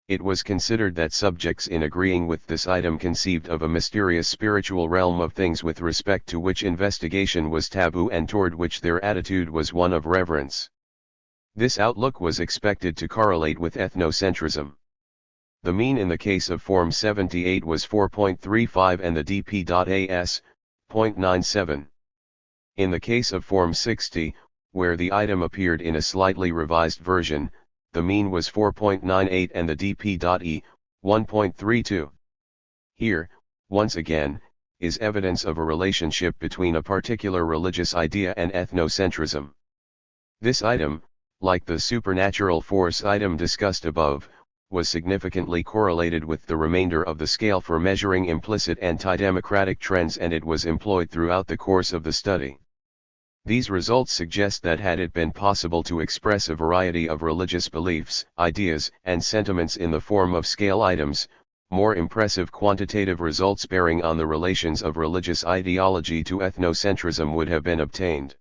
It was considered that subjects in agreeing with this item conceived of a mysterious spiritual realm of things with respect to which investigation was taboo and toward which their attitude was one of reverence. This outlook was expected to correlate with ethnocentrism. The mean in the case of Form 78 was 4.35 and the dp.as, 0.97. In the case of Form 60, where the item appeared in a slightly revised version, the mean was 4.98 and the dp.e, 1.32. Here, once again, is evidence of a relationship between a particular religious idea and ethnocentrism. This item, like the supernatural force item discussed above, was significantly correlated with the remainder of the scale for measuring implicit anti-democratic trends, and it was employed throughout the course of the study. These results suggest that had it been possible to express a variety of religious beliefs, ideas, and sentiments in the form of scale items, more impressive quantitative results bearing on the relations of religious ideology to ethnocentrism would have been obtained.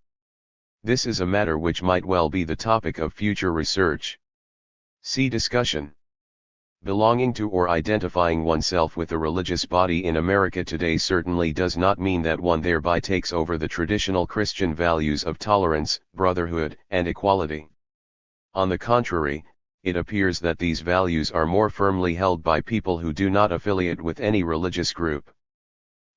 This is a matter which might well be the topic of future research. See discussion. Belonging to or identifying oneself with a religious body in America today certainly does not mean that one thereby takes over the traditional Christian values of tolerance, brotherhood, and equality. On the contrary, it appears that these values are more firmly held by people who do not affiliate with any religious group.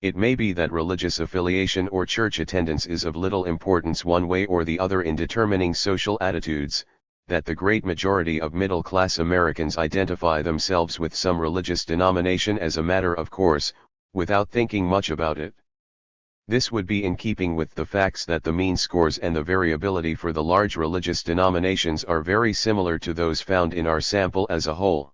It may be that religious affiliation or church attendance is of little importance one way or the other in determining social attitudes, that the great majority of middle-class Americans identify themselves with some religious denomination as a matter of course, without thinking much about it. This would be in keeping with the facts that the mean scores and the variability for the large religious denominations are very similar to those found in our sample as a whole.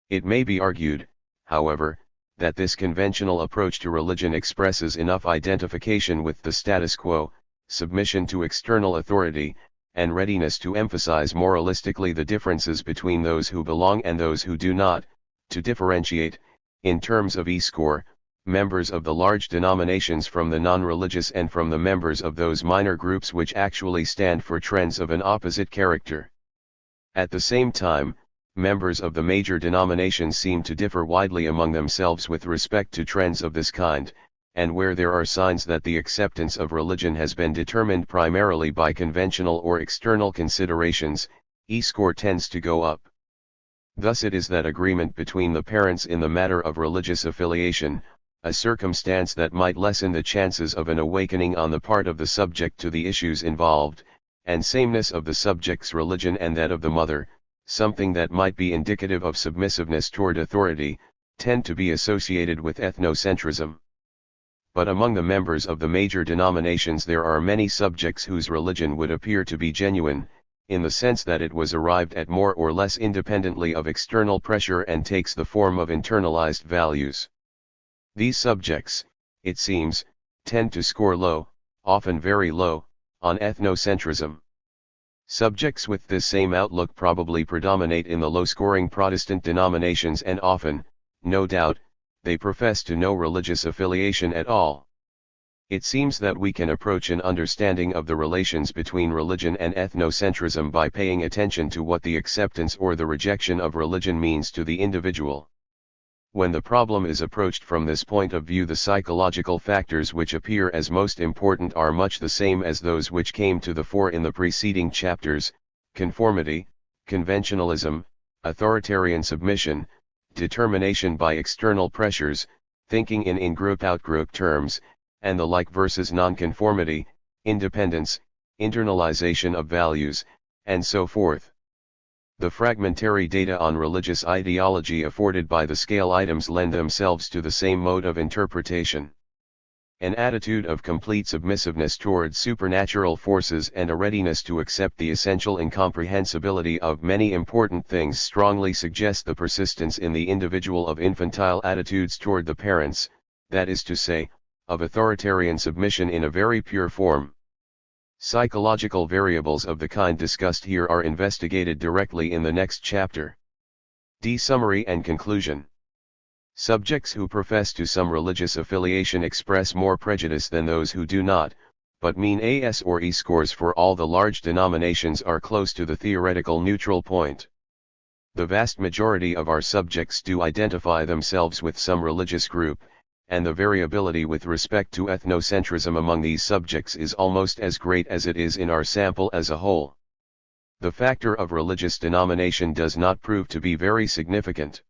It may be argued, however, that this conventional approach to religion expresses enough identification with the status quo, submission to external authority, and readiness to emphasize moralistically the differences between those who belong and those who do not, to differentiate, in terms of E-score, members of the large denominations from the non-religious and from the members of those minor groups which actually stand for trends of an opposite character. At the same time, members of the major denominations seem to differ widely among themselves with respect to trends of this kind, and where there are signs that the acceptance of religion has been determined primarily by conventional or external considerations, E-score tends to go up. Thus it is that agreement between the parents in the matter of religious affiliation, a circumstance that might lessen the chances of an awakening on the part of the subject to the issues involved, and sameness of the subject's religion and that of the mother, something that might be indicative of submissiveness toward authority, tend to be associated with ethnocentrism. But among the members of the major denominations there are many subjects whose religion would appear to be genuine, in the sense that it was arrived at more or less independently of external pressure and takes the form of internalized values. These subjects, it seems, tend to score low, often very low, on ethnocentrism. Subjects with this same outlook probably predominate in the low-scoring Protestant denominations, and often, no doubt, they profess to no religious affiliation at all. It seems that we can approach an understanding of the relations between religion and ethnocentrism by paying attention to what the acceptance or the rejection of religion means to the individual. When the problem is approached from this point of view, the psychological factors which appear as most important are much the same as those which came to the fore in the preceding chapters: conformity, conventionalism, authoritarian submission, determination by external pressures, thinking in in-group out-group terms, and the like versus nonconformity, independence, internalization of values, and so forth. The fragmentary data on religious ideology afforded by the scale items lend themselves to the same mode of interpretation. An attitude of complete submissiveness towards supernatural forces and a readiness to accept the essential incomprehensibility of many important things strongly suggest the persistence in the individual of infantile attitudes toward the parents, that is to say, of authoritarian submission in a very pure form. Psychological variables of the kind discussed here are investigated directly in the next chapter. D. Summary and conclusion. Subjects who profess to some religious affiliation express more prejudice than those who do not, but mean AS or E scores for all the large denominations are close to the theoretical neutral point. The vast majority of our subjects do identify themselves with some religious group, and the variability with respect to ethnocentrism among these subjects is almost as great as it is in our sample as a whole. The factor of religious denomination does not prove to be very significant.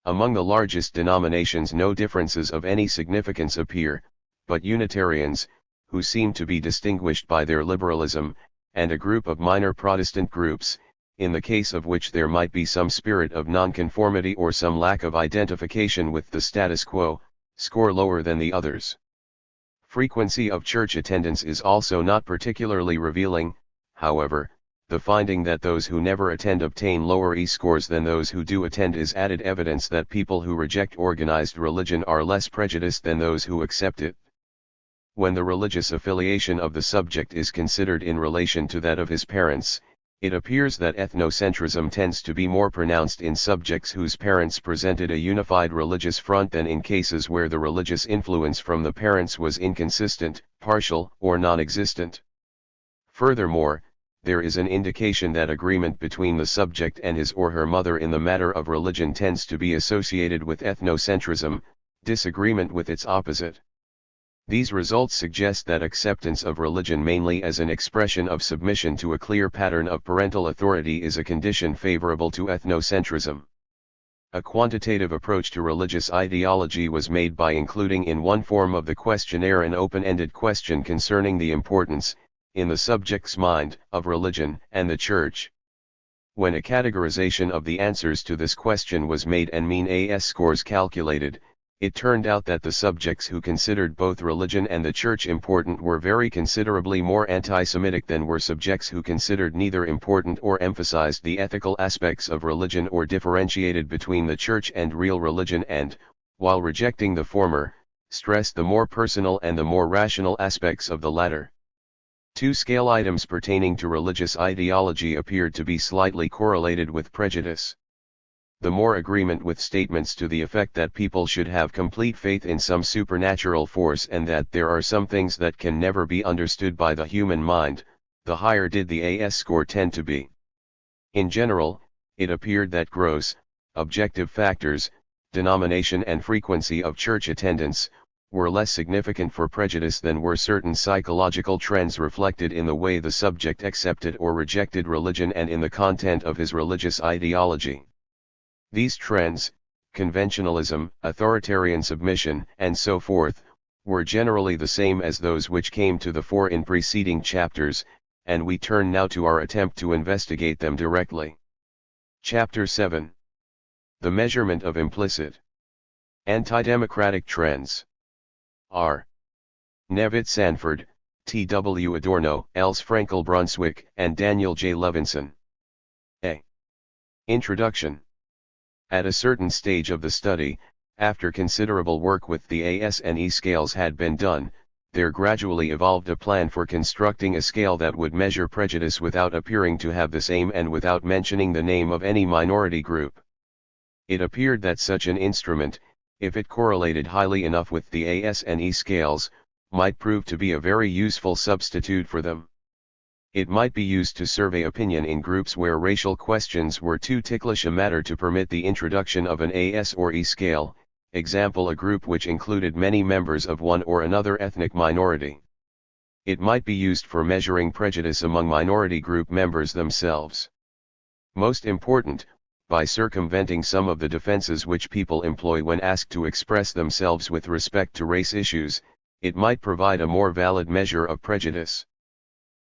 Among the largest denominations no differences of any significance appear, but Unitarians, who seem to be distinguished by their liberalism, and a group of minor Protestant groups, in the case of which there might be some spirit of nonconformity or some lack of identification with the status quo, score lower than the others. Frequency of church attendance is also not particularly revealing, however. The finding that those who never attend obtain lower E scores than those who do attend is added evidence that people who reject organized religion are less prejudiced than those who accept it. When the religious affiliation of the subject is considered in relation to that of his parents, it appears that ethnocentrism tends to be more pronounced in subjects whose parents presented a unified religious front than in cases where the religious influence from the parents was inconsistent, partial, or non-existent. Furthermore, there is an indication that agreement between the subject and his or her mother in the matter of religion tends to be associated with ethnocentrism, disagreement with its opposite. These results suggest that acceptance of religion mainly as an expression of submission to a clear pattern of parental authority is a condition favorable to ethnocentrism. A quantitative approach to religious ideology was made by including in one form of the questionnaire an open-ended question concerning the importance, in the subject's mind, of religion and the church. When a categorization of the answers to this question was made and mean AS scores calculated, it turned out that the subjects who considered both religion and the church important were very considerably more anti-Semitic than were subjects who considered neither important or emphasized the ethical aspects of religion or differentiated between the church and real religion and, while rejecting the former, stressed the more personal and the more rational aspects of the latter. Two scale items pertaining to religious ideology appeared to be slightly correlated with prejudice. The more agreement with statements to the effect that people should have complete faith in some supernatural force and that there are some things that can never be understood by the human mind, the higher did the AS score tend to be. In general, it appeared that gross, objective factors, denomination and frequency of church attendance, were less significant for prejudice than were certain psychological trends reflected in the way the subject accepted or rejected religion and in the content of his religious ideology. These trends, conventionalism, authoritarian submission, and so forth, were generally the same as those which came to the fore in preceding chapters, and we turn now to our attempt to investigate them directly. Chapter 7. The measurement of implicit anti-democratic trends. R. Nevitt Sanford, T. W. Adorno, Els Frankel Brunswick, and Daniel J. Levinson. A. Introduction. At a certain stage of the study, after considerable work with the AS and E scales had been done, there gradually evolved a plan for constructing a scale that would measure prejudice without appearing to have this aim and without mentioning the name of any minority group. It appeared that such an instrument, if it correlated highly enough with the AS and E scales, might prove to be a very useful substitute for them. It might be used to survey opinion in groups where racial questions were too ticklish a matter to permit the introduction of an AS or E scale, example a group which included many members of one or another ethnic minority. It might be used for measuring prejudice among minority group members themselves. Most important, by circumventing some of the defenses which people employ when asked to express themselves with respect to race issues, it might provide a more valid measure of prejudice.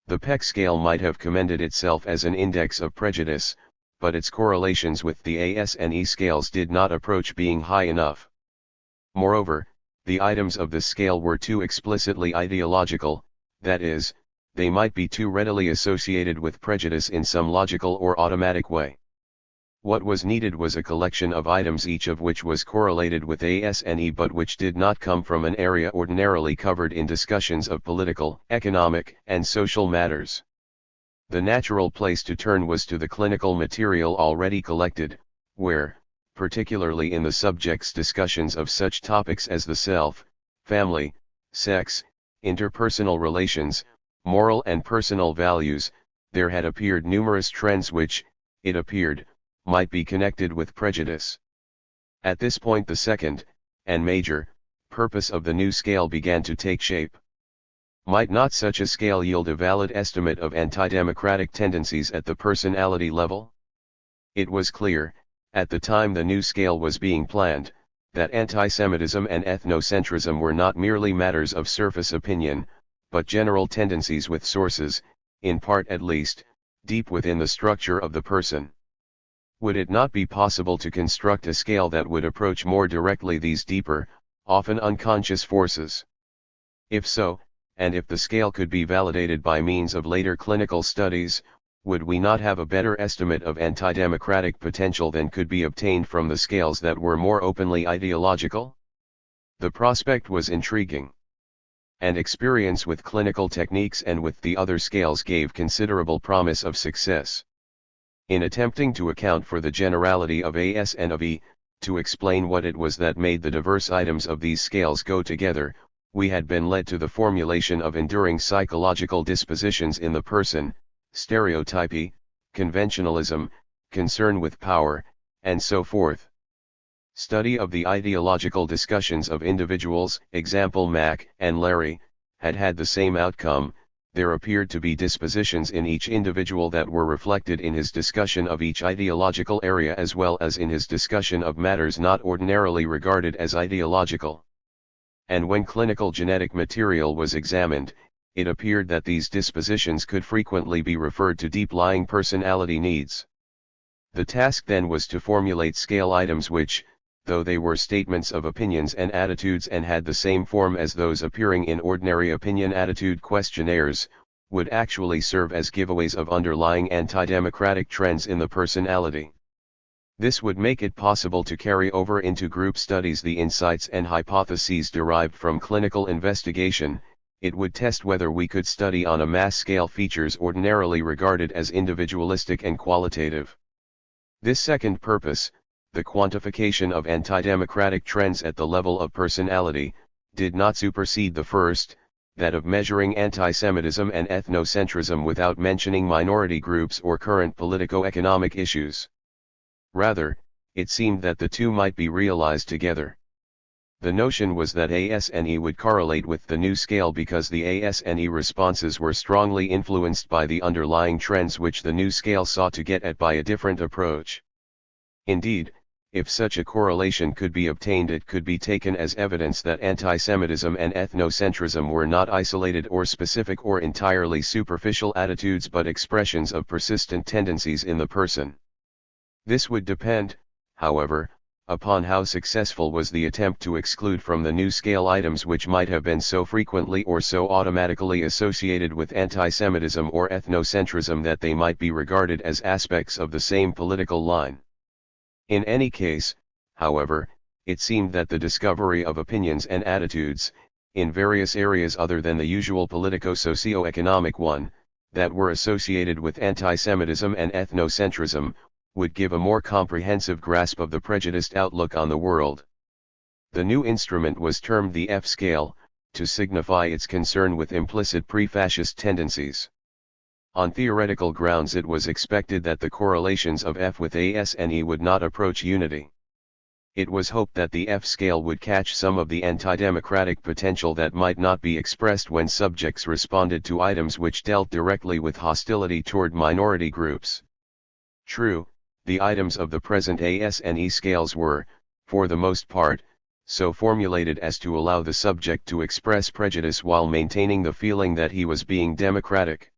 The Peck scale might have commended itself as an index of prejudice, but its correlations with the AS and E scales did not approach being high enough. Moreover, the items of this scale were too explicitly ideological, that is, they might be too readily associated with prejudice in some logical or automatic way. What was needed was a collection of items each of which was correlated with ASNE but which did not come from an area ordinarily covered in discussions of political, economic, and social matters. The natural place to turn was to the clinical material already collected, where, particularly in the subject's discussions of such topics as the self, family, sex, interpersonal relations, moral and personal values, there had appeared numerous trends which, it appeared, might be connected with prejudice. At this point the second, and major, purpose of the new scale began to take shape. Might not such a scale yield a valid estimate of anti-democratic tendencies at the personality level? It was clear, at the time the new scale was being planned, that anti-Semitism and ethnocentrism were not merely matters of surface opinion, but general tendencies with sources, in part at least, deep within the structure of the person. Would it not be possible to construct a scale that would approach more directly these deeper, often unconscious forces? If so, and if the scale could be validated by means of later clinical studies, would we not have a better estimate of anti-democratic potential than could be obtained from the scales that were more openly ideological? The prospect was intriguing. And experience with clinical techniques and with the other scales gave considerable promise of success. In attempting to account for the generality of AS and of E, to explain what it was that made the diverse items of these scales go together, we had been led to the formulation of enduring psychological dispositions in the person, stereotypy, conventionalism, concern with power, and so forth. Study of the ideological discussions of individuals, example Mac and Larry, had had the same outcome. There appeared to be dispositions in each individual that were reflected in his discussion of each ideological area as well as in his discussion of matters not ordinarily regarded as ideological. And when clinical genetic material was examined, it appeared that these dispositions could frequently be referred to deep-lying personality needs. The task then was to formulate scale items which, though they were statements of opinions and attitudes and had the same form as those appearing in ordinary opinion-attitude questionnaires, would actually serve as giveaways of underlying anti-democratic trends in the personality. This would make it possible to carry over into group studies the insights and hypotheses derived from clinical investigation. It would test whether we could study on a mass scale features ordinarily regarded as individualistic and qualitative. This second purpose, the quantification of anti-democratic trends at the level of personality, did not supersede the first, that of measuring anti-Semitism and ethnocentrism without mentioning minority groups or current politico-economic issues. Rather, it seemed that the two might be realized together. The notion was that ASNE would correlate with the new scale because the ASNE responses were strongly influenced by the underlying trends which the new scale sought to get at by a different approach. Indeed, if such a correlation could be obtained, it could be taken as evidence that anti-Semitism and ethnocentrism were not isolated or specific or entirely superficial attitudes but expressions of persistent tendencies in the person. This would depend, however, upon how successful was the attempt to exclude from the new scale items which might have been so frequently or so automatically associated with anti-Semitism or ethnocentrism that they might be regarded as aspects of the same political line. In any case, however, it seemed that the discovery of opinions and attitudes, in various areas other than the usual politico-socio-economic one, that were associated with anti-Semitism and ethnocentrism, would give a more comprehensive grasp of the prejudiced outlook on the world. The new instrument was termed the F scale, to signify its concern with implicit pre-fascist tendencies. On theoretical grounds it was expected that the correlations of F with ASNE would not approach unity. It was hoped that the F scale would catch some of the anti-democratic potential that might not be expressed when subjects responded to items which dealt directly with hostility toward minority groups. True, the items of the present ASNE scales were, for the most part, so formulated as to allow the subject to express prejudice while maintaining the feeling that he was being democratic.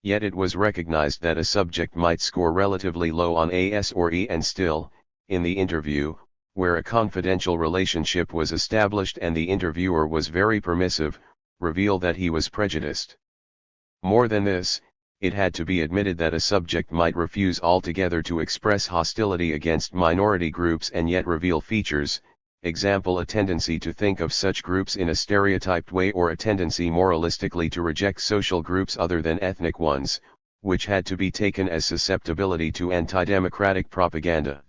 Yet it was recognized that a subject might score relatively low on AS or E and still, in the interview, where a confidential relationship was established and the interviewer was very permissive, reveal that he was prejudiced. More than this, it had to be admitted that a subject might refuse altogether to express hostility against minority groups and yet reveal features, example a tendency to think of such groups in a stereotyped way or a tendency moralistically to reject social groups other than ethnic ones, which had to be taken as susceptibility to anti-democratic propaganda.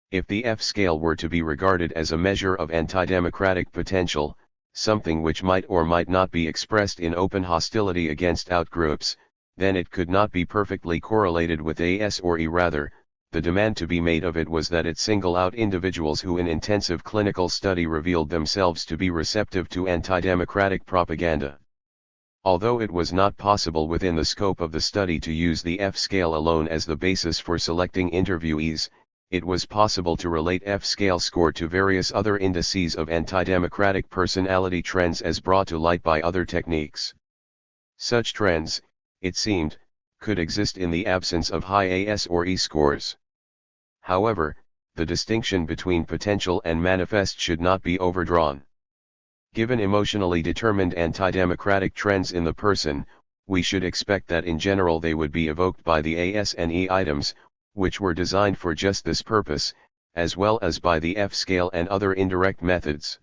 If the F scale were to be regarded as a measure of anti-democratic potential, something which might or might not be expressed in open hostility against outgroups, then it could not be perfectly correlated with AS or E. Rather, the demand to be made of it was that it single out individuals who in intensive clinical study revealed themselves to be receptive to anti-democratic propaganda. Although it was not possible within the scope of the study to use the F scale alone as the basis for selecting interviewees, it was possible to relate F scale score to various other indices of anti-democratic personality trends as brought to light by other techniques. Such trends, it seemed, could exist in the absence of high AS or E scores. However, the distinction between potential and manifest should not be overdrawn. Given emotionally determined anti-democratic trends in the person, we should expect that in general they would be evoked by the AS and E items, which were designed for just this purpose, as well as by the F scale and other indirect methods.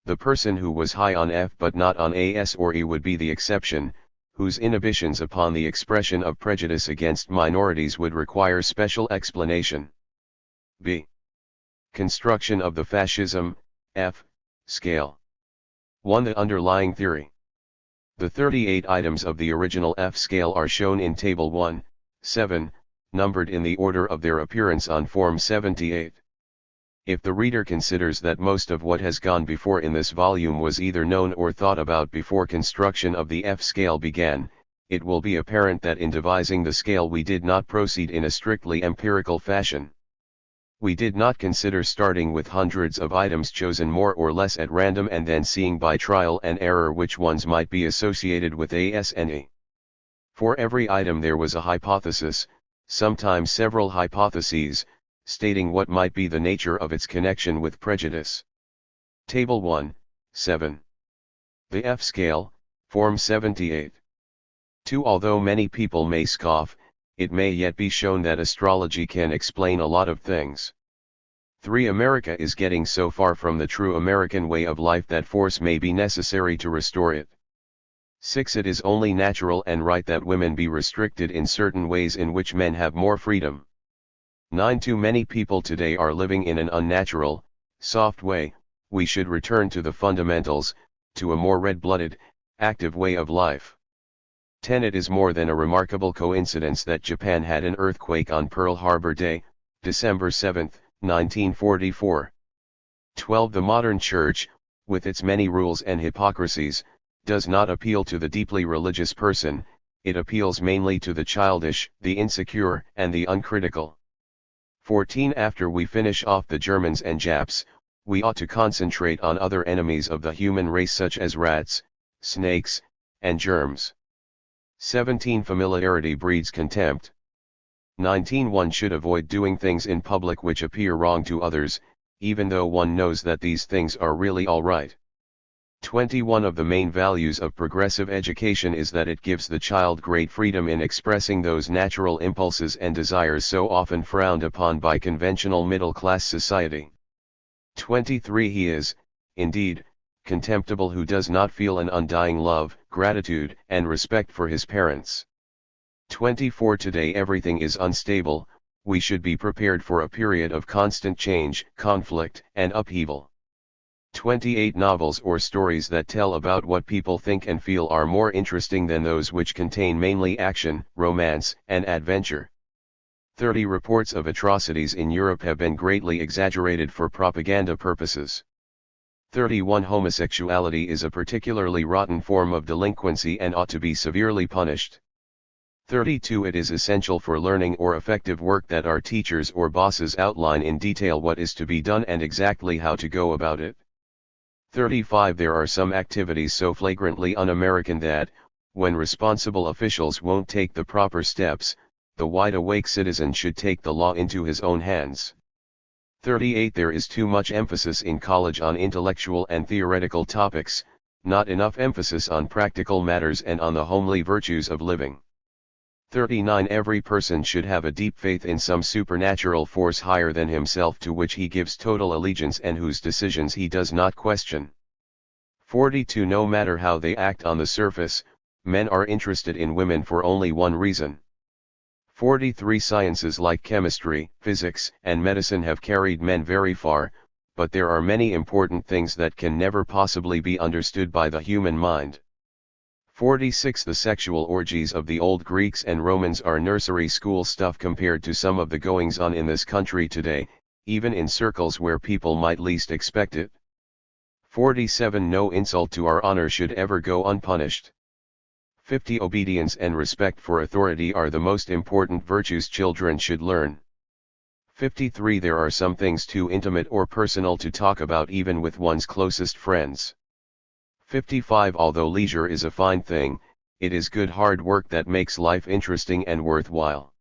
The person who was high on F but not on AS or E would be the exception, whose inhibitions upon the expression of prejudice against minorities would require special explanation. B. Construction of the fascism, F, scale. 1. The underlying theory. The 38 items of the original F scale are shown in Table 1, 7, numbered in the order of their appearance on Form 78. If the reader considers that most of what has gone before in this volume was either known or thought about before construction of the F scale began, it will be apparent that in devising the scale we did not proceed in a strictly empirical fashion. We did not consider starting with hundreds of items chosen more or less at random and then seeing by trial and error which ones might be associated with AS and E. For every item there was a hypothesis, sometimes several hypotheses, stating what might be the nature of its connection with prejudice. Table 1, 7. The F scale, Form 78. 2. Although many people may scoff, it may yet be shown that astrology can explain a lot of things. 3. America is getting so far from the true American way of life that force may be necessary to restore it. 6. It is only natural and right that women be restricted in certain ways in which men have more freedom. 9. Too many people today are living in an unnatural, soft way, we should return to the fundamentals, to a more red-blooded, active way of life. 10. It is more than a remarkable coincidence that Japan had an earthquake on Pearl Harbor Day, December 7, 1944. 12. The modern church, with its many rules and hypocrisies, does not appeal to the deeply religious person, it appeals mainly to the childish, the insecure, and the uncritical. 14. After we finish off the Germans and Japs, we ought to concentrate on other enemies of the human race such as rats, snakes, and germs. 17. Familiarity breeds contempt. 19. One should avoid doing things in public which appear wrong to others, even though one knows that these things are really all right. 21. Of the main values of progressive education is that it gives the child great freedom in expressing those natural impulses and desires so often frowned upon by conventional middle-class society. 23. He is, indeed, contemptible who does not feel an undying love, gratitude, and respect for his parents. 24. Today everything is unstable, we should be prepared for a period of constant change, conflict, and upheaval. 28. Novels or stories that tell about what people think and feel are more interesting than those which contain mainly action, romance, and adventure. 30. Reports of atrocities in Europe have been greatly exaggerated for propaganda purposes. 31. Homosexuality is a particularly rotten form of delinquency and ought to be severely punished. 32. It is essential for learning or effective work that our teachers or bosses outline in detail what is to be done and exactly how to go about it. 35. There are some activities so flagrantly un-American that, when responsible officials won't take the proper steps, the wide-awake citizen should take the law into his own hands. 38. There is too much emphasis in college on intellectual and theoretical topics, not enough emphasis on practical matters and on the homely virtues of living. 39. Every person should have a deep faith in some supernatural force higher than himself to which he gives total allegiance and whose decisions he does not question. 42. No matter how they act on the surface, men are interested in women for only one reason. 43. Sciences like chemistry, physics, and medicine have carried men very far, but there are many important things that can never possibly be understood by the human mind. 46. The sexual orgies of the old Greeks and Romans are nursery school stuff compared to some of the goings-on in this country today, even in circles where people might least expect it. 47. No insult to our honor should ever go unpunished. 50. Obedience and respect for authority are the most important virtues children should learn. 53. There are some things too intimate or personal to talk about even with one's closest friends. 55. Although leisure is a fine thing, it is good hard work that makes life interesting and worthwhile.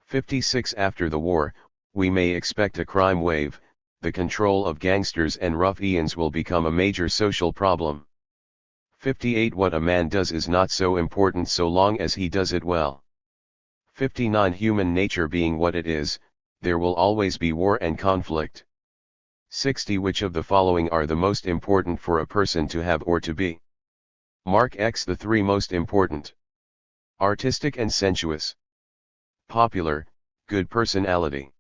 56. After the war, we may expect a crime wave. The control of gangsters and ruffians will become a major social problem. 58. What a man does is not so important so long as he does it well. 59. Human nature being what it is, there will always be war and conflict. 60. Which of the following are the most important for a person to have or to be? Mark X. The three most important: artistic and sensuous; popular, good personality;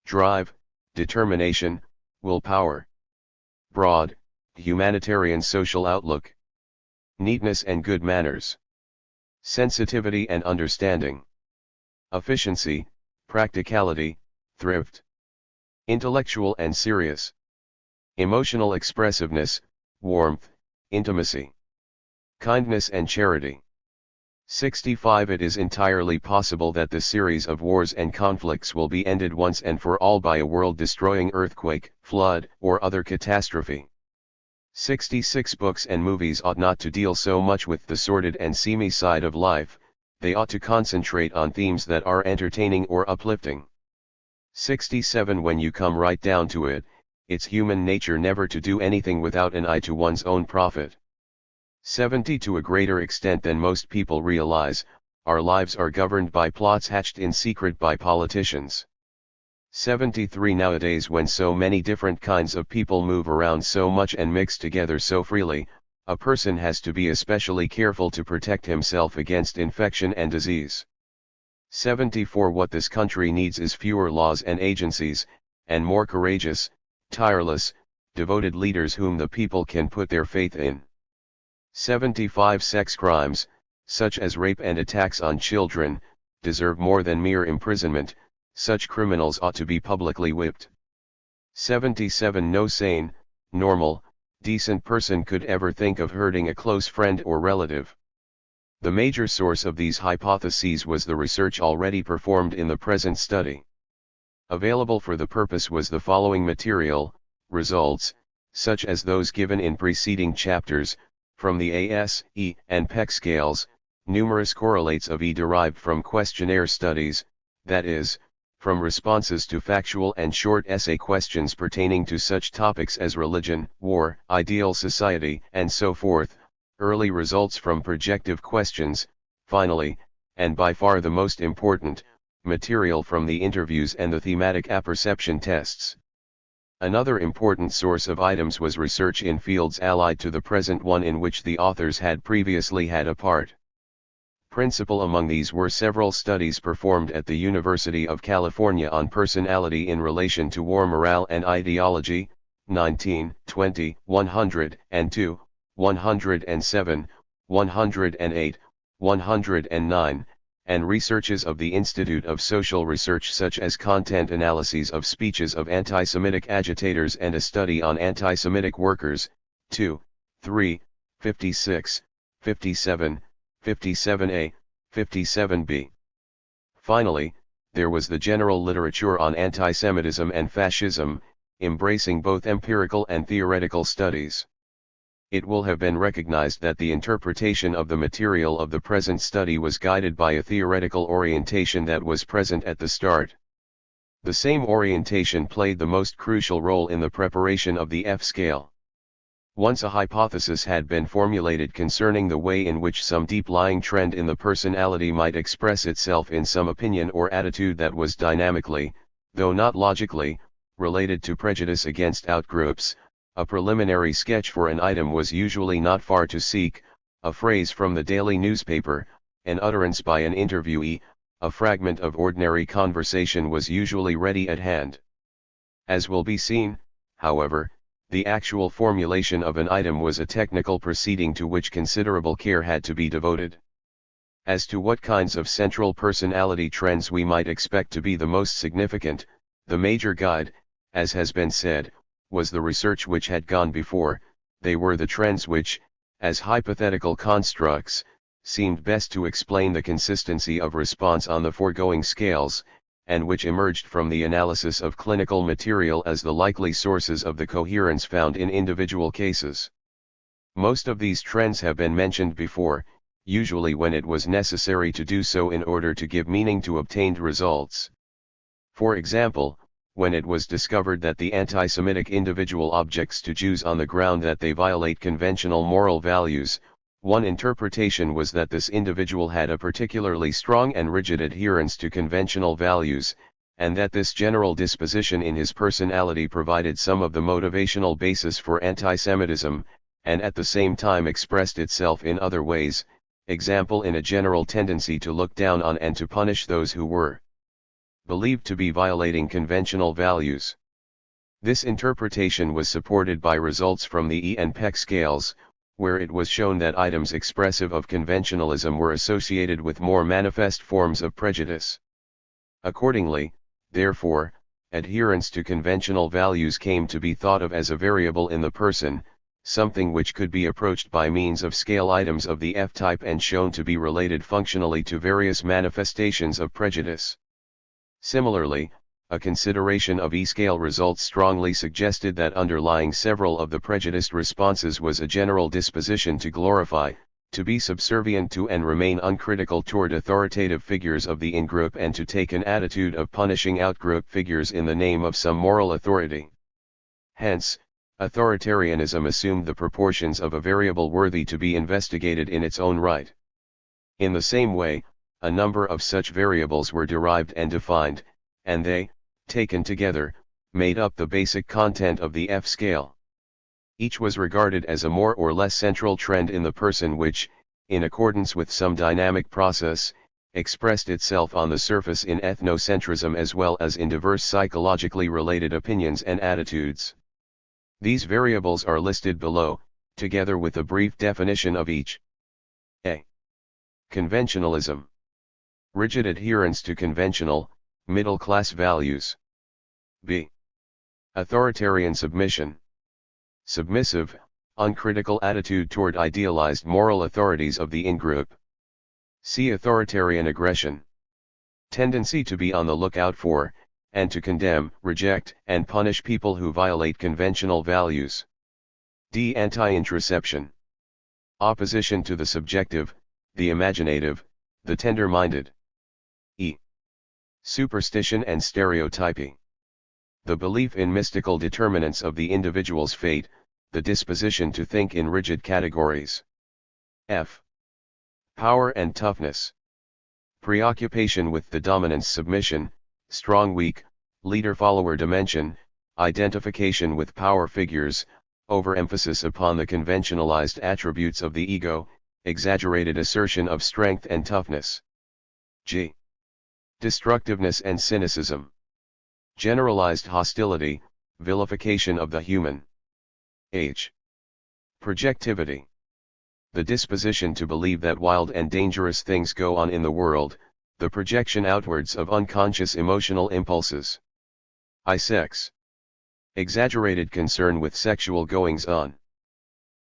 drive, determination, willpower; broad, humanitarian social outlook; neatness and good manners; sensitivity and understanding; efficiency, practicality, thrift; intellectual and serious; emotional expressiveness, warmth, intimacy; kindness and charity. 65. It is entirely possible that the series of wars and conflicts will be ended once and for all by a world-destroying earthquake, flood, or other catastrophe. 66. Books and movies ought not to deal so much with the sordid and seamy side of life, they ought to concentrate on themes that are entertaining or uplifting. 67. When you come right down to it, it's human nature never to do anything without an eye to one's own profit. 70. To a greater extent than most people realize, our lives are governed by plots hatched in secret by politicians. 73. Nowadays, when so many different kinds of people move around so much and mix together so freely, a person has to be especially careful to protect himself against infection and disease. 74. What this country needs is fewer laws and agencies, and more courageous, tireless, devoted leaders whom the people can put their faith in. 75. Sex crimes, such as rape and attacks on children, deserve more than mere imprisonment. Such criminals ought to be publicly whipped. 77. No sane, normal, decent person could ever think of hurting a close friend or relative. The major source of these hypotheses was the research already performed in the present study. Available for the purpose was the following material: results, such as those given in preceding chapters, from the AS, E, and PEC scales, numerous correlates of E derived from questionnaire studies, that is, from responses to factual and short essay questions pertaining to such topics as religion, war, ideal society, and so forth, early results from projective questions, finally, and by far the most important, material from the interviews and the thematic apperception tests. Another important source of items was research in fields allied to the present one in which the authors had previously had a part. Principal among these were several studies performed at the University of California on personality in relation to war morale and ideology, 19, 20, 102, 107, 108, 109, and researches of the Institute of Social Research such as content analyses of speeches of anti-Semitic agitators and a study on anti-Semitic workers, 2, 3, 56, 57, 57a, 57b. Finally, there was the general literature on anti-Semitism and fascism, embracing both empirical and theoretical studies. It will have been recognized that the interpretation of the material of the present study was guided by a theoretical orientation that was present at the start. The same orientation played the most crucial role in the preparation of the F scale. Once a hypothesis had been formulated concerning the way in which some deep-lying trend in the personality might express itself in some opinion or attitude that was dynamically, though not logically, related to prejudice against outgroups, a preliminary sketch for an item was usually not far to seek, a phrase from the daily newspaper, an utterance by an interviewee, a fragment of ordinary conversation was usually ready at hand. As will be seen, however, the actual formulation of an item was a technical proceeding to which considerable care had to be devoted. As to what kinds of central personality trends we might expect to be the most significant, the major guide, as has been said, was the research which had gone before. They were the trends which, as hypothetical constructs, seemed best to explain the consistency of response on the foregoing scales, and which emerged from the analysis of clinical material as the likely sources of the coherence found in individual cases. Most of these trends have been mentioned before, usually when it was necessary to do so in order to give meaning to obtained results. For example, when it was discovered that the anti-Semitic individual objects to Jews on the ground that they violate conventional moral values, one interpretation was that this individual had a particularly strong and rigid adherence to conventional values, and that this general disposition in his personality provided some of the motivational basis for anti-Semitism, and at the same time expressed itself in other ways, example in a general tendency to look down on and to punish those who were believed to be violating conventional values. This interpretation was supported by results from the E and Peck scales, where it was shown that items expressive of conventionalism were associated with more manifest forms of prejudice. Accordingly, therefore, adherence to conventional values came to be thought of as a variable in the person, something which could be approached by means of scale items of the F-type and shown to be related functionally to various manifestations of prejudice. Similarly, a consideration of E-scale results strongly suggested that underlying several of the prejudiced responses was a general disposition to glorify, to be subservient to and remain uncritical toward authoritative figures of the in-group and to take an attitude of punishing out-group figures in the name of some moral authority. Hence, authoritarianism assumed the proportions of a variable worthy to be investigated in its own right. In the same way, a number of such variables were derived and defined, and they, taken together, made up the basic content of the F-scale. Each was regarded as a more or less central trend in the person which, in accordance with some dynamic process, expressed itself on the surface in ethnocentrism as well as in diverse psychologically related opinions and attitudes. These variables are listed below, together with a brief definition of each. A. Conventionalism. Rigid adherence to conventional, middle-class values. B. Authoritarian submission. Submissive, uncritical attitude toward idealized moral authorities of the in-group. C. Authoritarian aggression. Tendency to be on the lookout for, and to condemn, reject, and punish people who violate conventional values. D. Anti-introception. Opposition to the subjective, the imaginative, the tender-minded. E. Superstition and stereotypy. The belief in mystical determinants of the individual's fate, the disposition to think in rigid categories. F. Power and toughness. Preoccupation with the dominance submission, strong-weak, leader-follower dimension, identification with power figures, overemphasis upon the conventionalized attributes of the ego, exaggerated assertion of strength and toughness. G. Destructiveness and cynicism. Generalized hostility, vilification of the human. H. Projectivity. The disposition to believe that wild and dangerous things go on in the world, the projection outwards of unconscious emotional impulses. I. Sex. Exaggerated concern with sexual goings-on.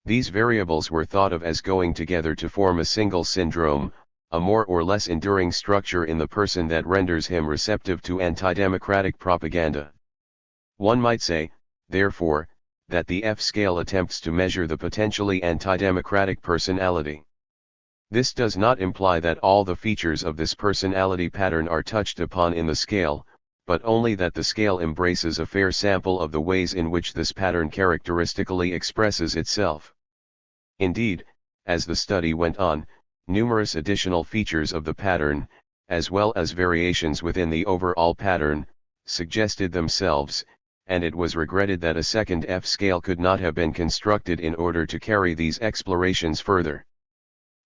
These variables were thought of as going together to form a single syndrome, a more or less enduring structure in the person that renders him receptive to anti-democratic propaganda. One might say, therefore, that the F-scale attempts to measure the potentially anti-democratic personality. This does not imply that all the features of this personality pattern are touched upon in the scale, but only that the scale embraces a fair sample of the ways in which this pattern characteristically expresses itself. Indeed, as the study went on, numerous additional features of the pattern, as well as variations within the overall pattern, suggested themselves, and it was regretted that a second F scale could not have been constructed in order to carry these explorations further.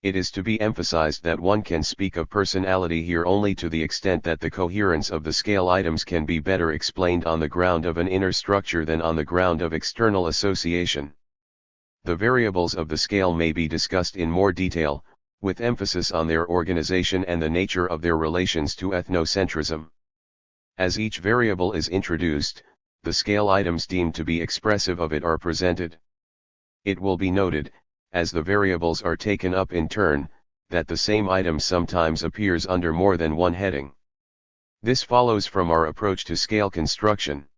It is to be emphasized that one can speak of personality here only to the extent that the coherence of the scale items can be better explained on the ground of an inner structure than on the ground of external association. The variables of the scale may be discussed in more detail, with emphasis on their organization and the nature of their relations to ethnocentrism. As each variable is introduced, the scale items deemed to be expressive of it are presented. It will be noted, as the variables are taken up in turn, that the same item sometimes appears under more than one heading. This follows from our approach to scale construction.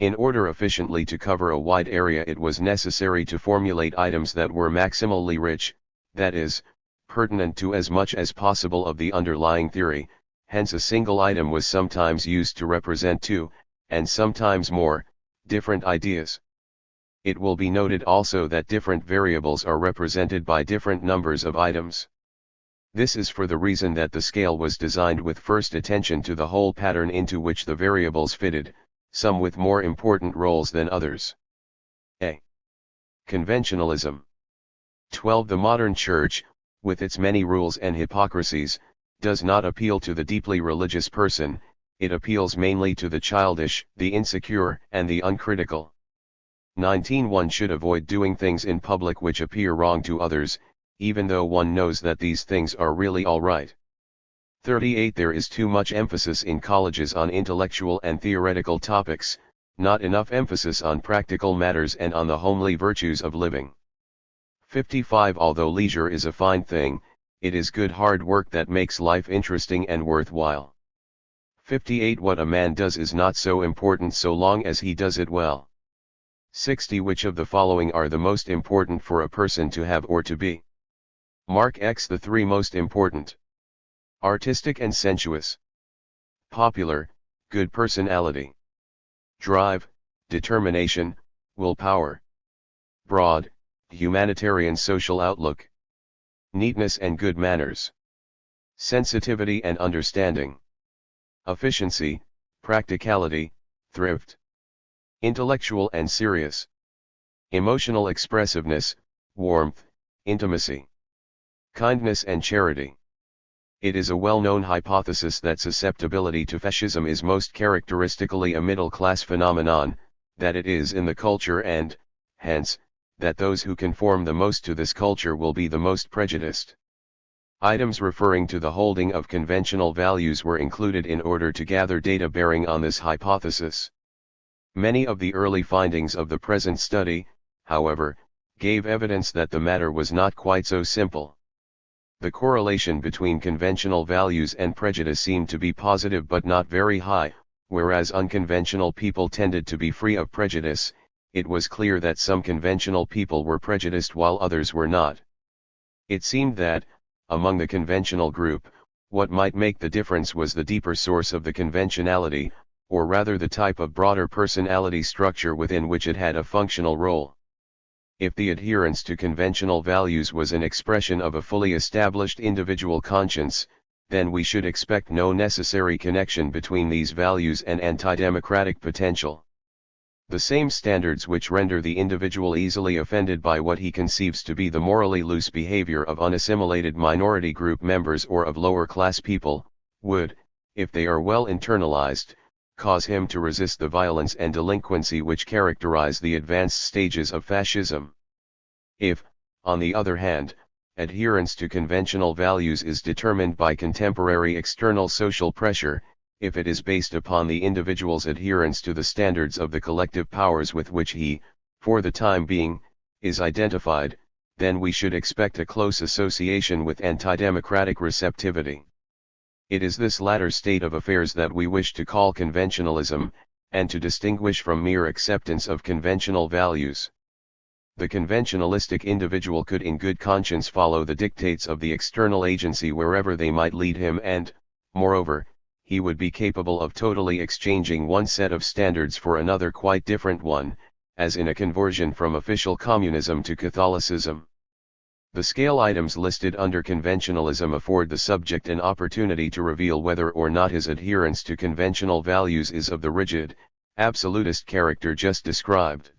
In order efficiently to cover a wide area, it was necessary to formulate items that were maximally rich, that is, pertinent to as much as possible of the underlying theory. Hence a single item was sometimes used to represent two, and sometimes more, different ideas. It will be noted also that different variables are represented by different numbers of items. This is for the reason that the scale was designed with first attention to the whole pattern into which the variables fitted, some with more important roles than others. A. Conventionalism. 12. The modern church, with its many rules and hypocrisies, does not appeal to the deeply religious person, it appeals mainly to the childish, the insecure, and the uncritical. 19. One should avoid doing things in public which appear wrong to others, even though one knows that these things are really all right. 38. There is too much emphasis in colleges on intellectual and theoretical topics, not enough emphasis on practical matters and on the homely virtues of living. 55. Although leisure is a fine thing, it is good hard work that makes life interesting and worthwhile. 58. What a man does is not so important so long as he does it well. 60. Which of the following are the most important for a person to have or to be? Mark X the three most important. Artistic and sensuous. Popular, good personality. Drive, determination, willpower. Broad, humanitarian social outlook. Neatness and good manners. Sensitivity and understanding. Efficiency, practicality, thrift. Intellectual and serious. Emotional expressiveness, warmth, intimacy. Kindness and charity. It is a well-known hypothesis that susceptibility to fascism is most characteristically a middle-class phenomenon, that it is in the culture and, hence, that those who conform the most to this culture will be the most prejudiced. Items referring to the holding of conventional values were included in order to gather data bearing on this hypothesis. Many of the early findings of the present study, however, gave evidence that the matter was not quite so simple. The correlation between conventional values and prejudice seemed to be positive but not very high, whereas unconventional people tended to be free of prejudice. It was clear that some conventional people were prejudiced while others were not. It seemed that, among the conventional group, what might make the difference was the deeper source of the conventionality, or rather the type of broader personality structure within which it had a functional role. If the adherence to conventional values was an expression of a fully established individual conscience, then we should expect no necessary connection between these values and anti-democratic potential. The same standards which render the individual easily offended by what he conceives to be the morally loose behavior of unassimilated minority group members or of lower class people, would, if they are well internalized, cause him to resist the violence and delinquency which characterize the advanced stages of fascism. If, on the other hand, adherence to conventional values is determined by contemporary external social pressure, if it is based upon the individual's adherence to the standards of the collective powers with which he, for the time being, is identified, then we should expect a close association with anti-democratic receptivity. It is this latter state of affairs that we wish to call conventionalism, and to distinguish from mere acceptance of conventional values. The conventionalistic individual could in good conscience follow the dictates of the external agency wherever they might lead him and, moreover, he would be capable of totally exchanging one set of standards for another quite different one, as in a conversion from official communism to Catholicism. The scale items listed under conventionalism afford the subject an opportunity to reveal whether or not his adherence to conventional values is of the rigid, absolutist character just described.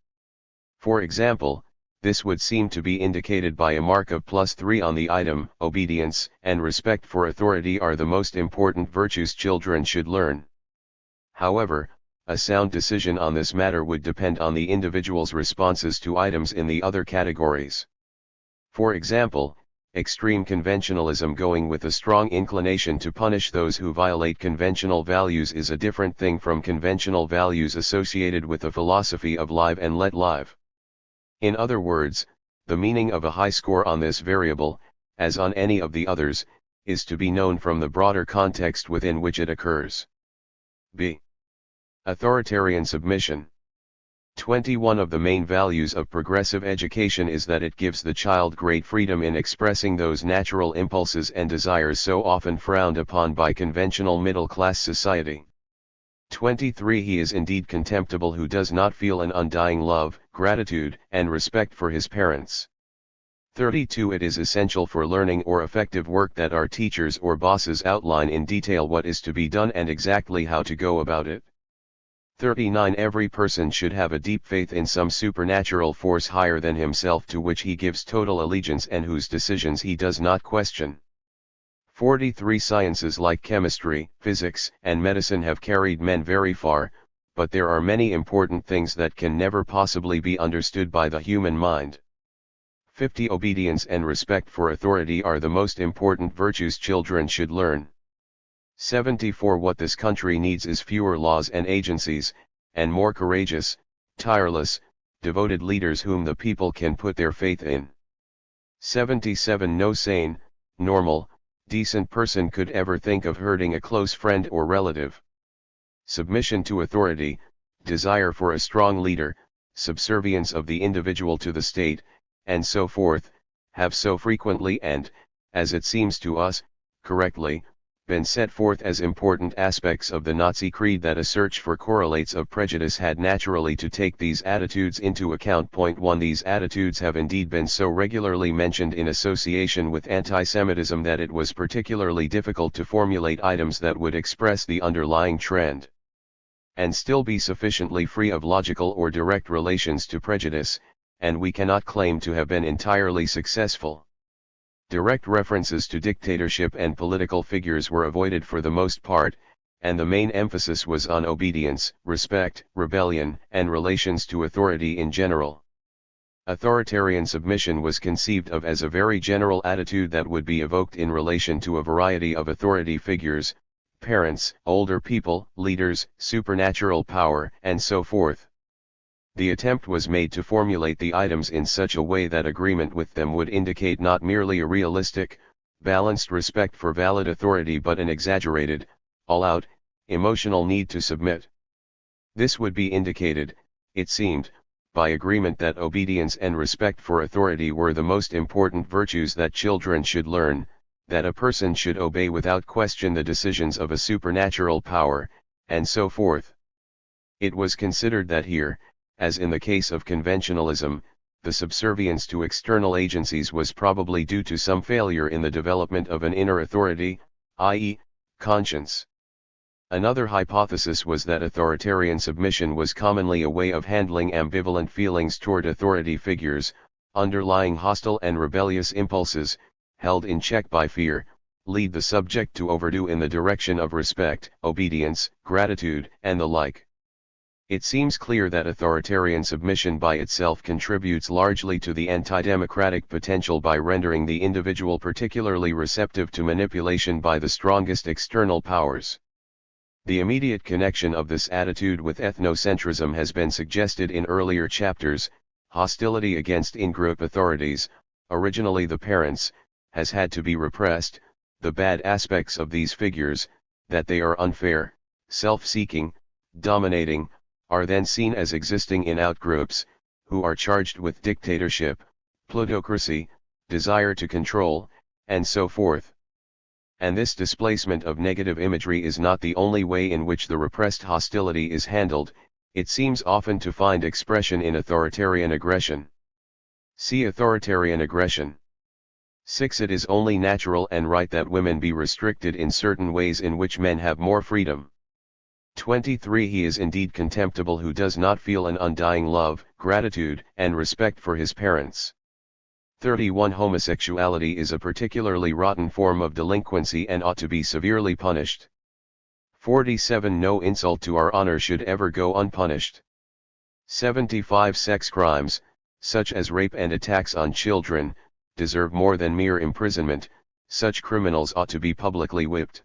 For example, this would seem to be indicated by a mark of +3 on the item. Obedience and respect for authority are the most important virtues children should learn. However, a sound decision on this matter would depend on the individual's responses to items in the other categories. For example, extreme conventionalism going with a strong inclination to punish those who violate conventional values is a different thing from conventional values associated with a philosophy of live and let live. In other words, the meaning of a high score on this variable, as on any of the others, is to be known from the broader context within which it occurs. B. Authoritarian submission. 21 of the main values of progressive education is that it gives the child great freedom in expressing those natural impulses and desires so often frowned upon by conventional middle-class society. 23 He is indeed contemptible who does not feel an undying love, gratitude, and respect for his parents. 32 It is essential for learning or effective work that our teachers or bosses outline in detail what is to be done and exactly how to go about it. 39 Every person should have a deep faith in some supernatural force higher than himself to which he gives total allegiance and whose decisions he does not question. 43 Sciences like chemistry, physics, and medicine have carried men very far, but there are many important things that can never possibly be understood by the human mind. 50 Obedience and respect for authority are the most important virtues children should learn. 74 What this country needs is fewer laws and agencies, and more courageous, tireless, devoted leaders whom the people can put their faith in. 77 No sane, normal, decent person could ever think of hurting a close friend or relative. Submission to authority, desire for a strong leader, subservience of the individual to the state, and so forth, have so frequently and, as it seems to us, correctly, been set forth as important aspects of the Nazi creed that a search for correlates of prejudice had naturally to take these attitudes into account. 1 These attitudes have indeed been so regularly mentioned in association with antisemitism that it was particularly difficult to formulate items that would express the underlying trend, and still be sufficiently free of logical or direct relations to prejudice, and we cannot claim to have been entirely successful. Direct references to dictatorship and political figures were avoided for the most part, and the main emphasis was on obedience, respect, rebellion, and relations to authority in general. Authoritarian submission was conceived of as a very general attitude that would be evoked in relation to a variety of authority figures, parents, older people, leaders, supernatural power, and so forth. The attempt was made to formulate the items in such a way that agreement with them would indicate not merely a realistic, balanced respect for valid authority but an exaggerated, all-out, emotional need to submit. This would be indicated, it seemed, by agreement that obedience and respect for authority were the most important virtues that children should learn, that a person should obey without question the decisions of a supernatural power, and so forth. It was considered that here, as in the case of conventionalism, the subservience to external agencies was probably due to some failure in the development of an inner authority, i.e., conscience. Another hypothesis was that authoritarian submission was commonly a way of handling ambivalent feelings toward authority figures, underlying hostile and rebellious impulses, held in check by fear, lead the subject to overdo in the direction of respect, obedience, gratitude, and the like. It seems clear that authoritarian submission by itself contributes largely to the anti-democratic potential by rendering the individual particularly receptive to manipulation by the strongest external powers. The immediate connection of this attitude with ethnocentrism has been suggested in earlier chapters. Hostility against in-group authorities, originally the parents, has had to be repressed. The bad aspects of these figures, that they are unfair, self-seeking, dominating, are then seen as existing in outgroups, who are charged with dictatorship, plutocracy, desire to control, and so forth. And this displacement of negative imagery is not the only way in which the repressed hostility is handled, it seems often to find expression in authoritarian aggression. See authoritarian aggression. 6. It is only natural and right that women be restricted in certain ways in which men have more freedom. 23. He is indeed contemptible who does not feel an undying love, gratitude, and respect for his parents. 31. Homosexuality is a particularly rotten form of delinquency and ought to be severely punished. 47. No insult to our honor should ever go unpunished. 75. Sex crimes, such as rape and attacks on children, deserve more than mere imprisonment, such criminals ought to be publicly whipped.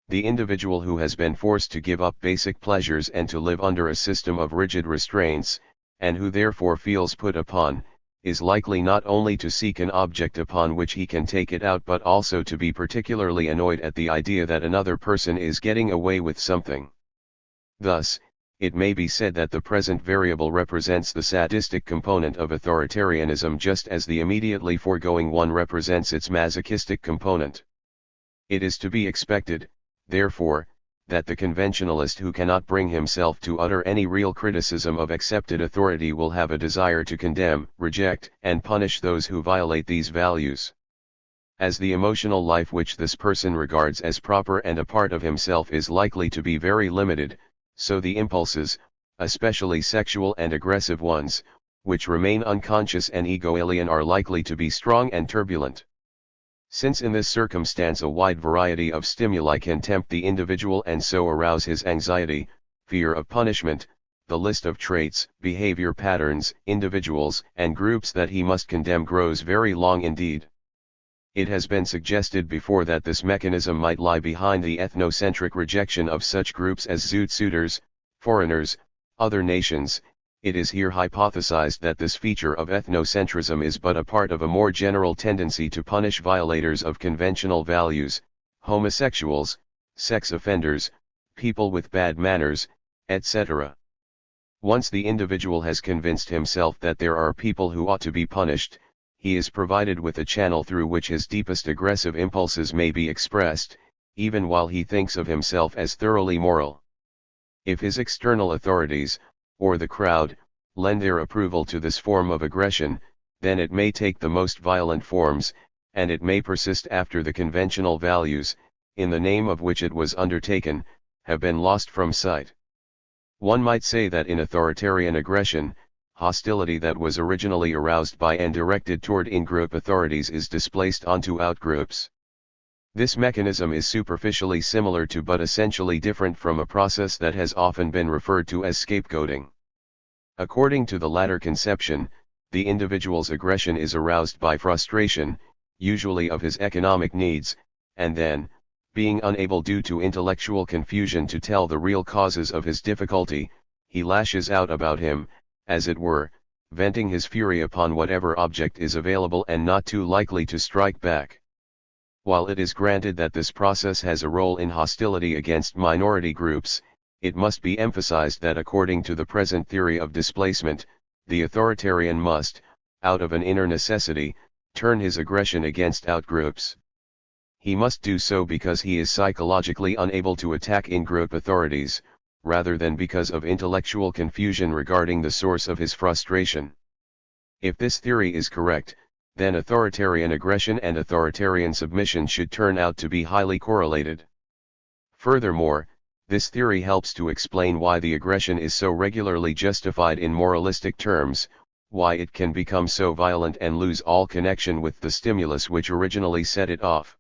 The individual who has been forced to give up basic pleasures and to live under a system of rigid restraints, and who therefore feels put upon, is likely not only to seek an object upon which he can take it out but also to be particularly annoyed at the idea that another person is getting away with something. Thus, it may be said that the present variable represents the sadistic component of authoritarianism just as the immediately foregoing one represents its masochistic component. It is to be expected, therefore, that the conventionalist who cannot bring himself to utter any real criticism of accepted authority will have a desire to condemn, reject, and punish those who violate these values. As the emotional life which this person regards as proper and a part of himself is likely to be very limited, so the impulses, especially sexual and aggressive ones, which remain unconscious and ego-alien are likely to be strong and turbulent. Since in this circumstance a wide variety of stimuli can tempt the individual and so arouse his anxiety, fear of punishment, the list of traits, behavior patterns, individuals, and groups that he must condemn grows very long indeed. It has been suggested before that this mechanism might lie behind the ethnocentric rejection of such groups as Zoot-suiters, foreigners, other nations. It is here hypothesized that this feature of ethnocentrism is but a part of a more general tendency to punish violators of conventional values, homosexuals, sex offenders, people with bad manners, etc. Once the individual has convinced himself that there are people who ought to be punished, he is provided with a channel through which his deepest aggressive impulses may be expressed, even while he thinks of himself as thoroughly moral. If his external authorities, or the crowd, lend their approval to this form of aggression, then it may take the most violent forms, and it may persist after the conventional values, in the name of which it was undertaken, have been lost from sight. One might say that in authoritarian aggression, hostility that was originally aroused by and directed toward in-group authorities is displaced onto outgroups. This mechanism is superficially similar to but essentially different from a process that has often been referred to as scapegoating. According to the latter conception, the individual's aggression is aroused by frustration, usually of his economic needs, and then, being unable due to intellectual confusion to tell the real causes of his difficulty, he lashes out about him, as it were, venting his fury upon whatever object is available and not too likely to strike back. While it is granted that this process has a role in hostility against minority groups, it must be emphasized that according to the present theory of displacement, the authoritarian must, out of an inner necessity, turn his aggression against outgroups. He must do so because he is psychologically unable to attack in-group authorities, rather than because of intellectual confusion regarding the source of his frustration. If this theory is correct, then authoritarian aggression and authoritarian submission should turn out to be highly correlated. Furthermore, this theory helps to explain why the aggression is so regularly justified in moralistic terms, why it can become so violent and lose all connection with the stimulus which originally set it off.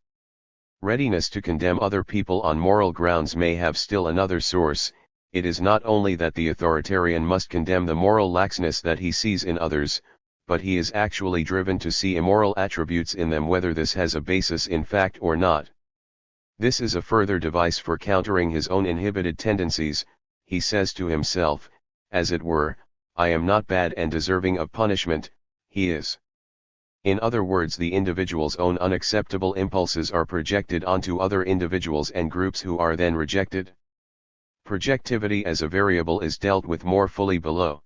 Readiness to condemn other people on moral grounds may have still another source. It is not only that the authoritarian must condemn the moral laxness that he sees in others, but he is actually driven to see immoral attributes in them whether this has a basis in fact or not. This is a further device for countering his own inhibited tendencies. He says to himself, as it were, I am not bad and deserving of punishment, he is. In other words, the individual's own unacceptable impulses are projected onto other individuals and groups who are then rejected. Projectivity as a variable is dealt with more fully below.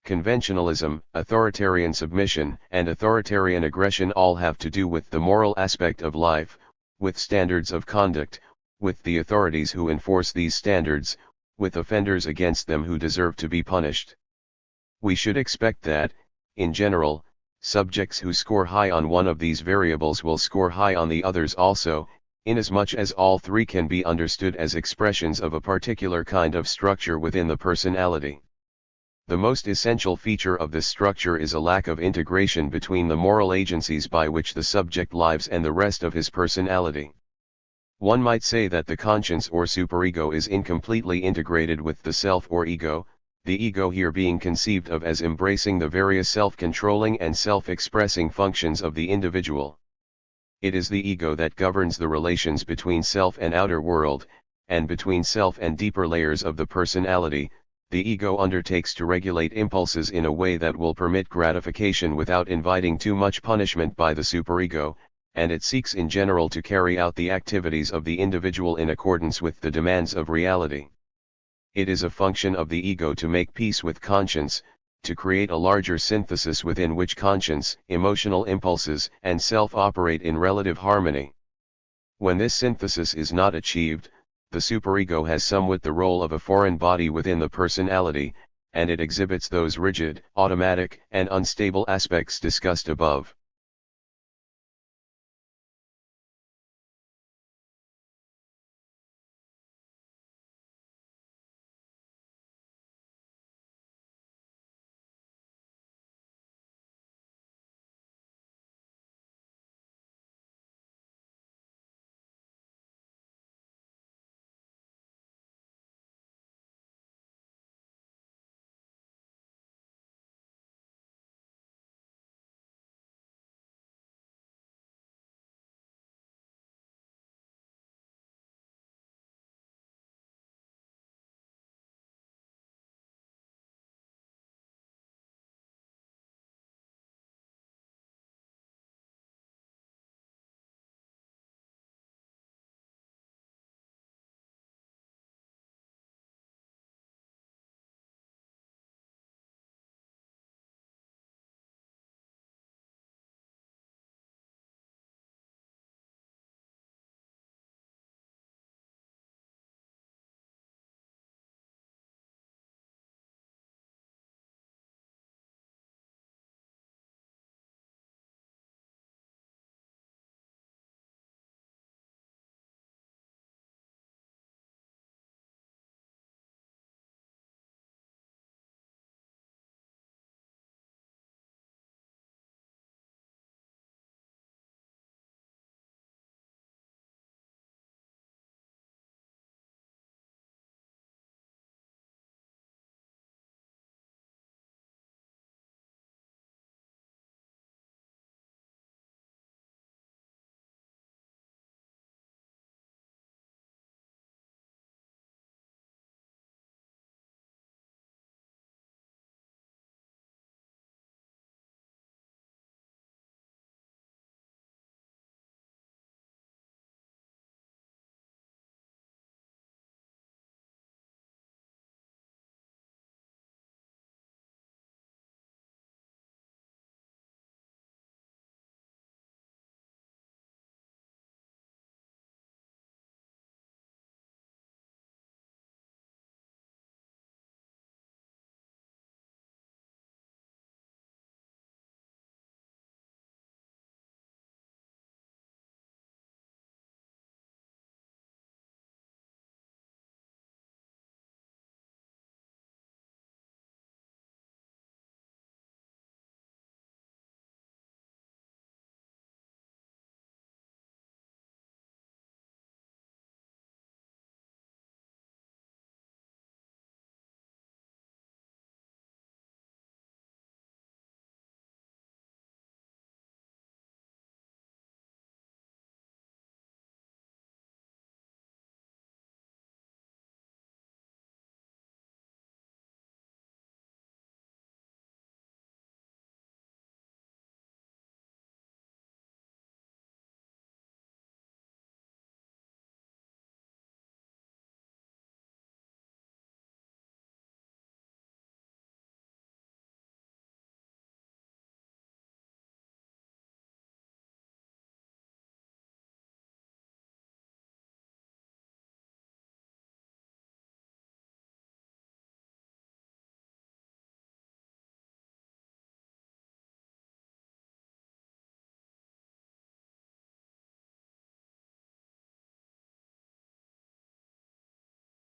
Conventionalism, authoritarian submission, and authoritarian aggression all have to do with the moral aspect of life, with standards of conduct, with the authorities who enforce these standards, with offenders against them who deserve to be punished. We should expect that, in general, subjects who score high on one of these variables will score high on the others also, inasmuch as all three can be understood as expressions of a particular kind of structure within the personality. The most essential feature of this structure is a lack of integration between the moral agencies by which the subject lives and the rest of his personality. One might say that the conscience or superego is incompletely integrated with the self or ego, the ego here being conceived of as embracing the various self-controlling and self-expressing functions of the individual. It is the ego that governs the relations between self and outer world, and between self and deeper layers of the personality. The ego undertakes to regulate impulses in a way that will permit gratification without inviting too much punishment by the superego, and it seeks in general to carry out the activities of the individual in accordance with the demands of reality. It is a function of the ego to make peace with conscience, to create a larger synthesis within which conscience, emotional impulses, and self operate in relative harmony. When this synthesis is not achieved, the superego has somewhat the role of a foreign body within the personality, and it exhibits those rigid, automatic, and unstable aspects discussed above.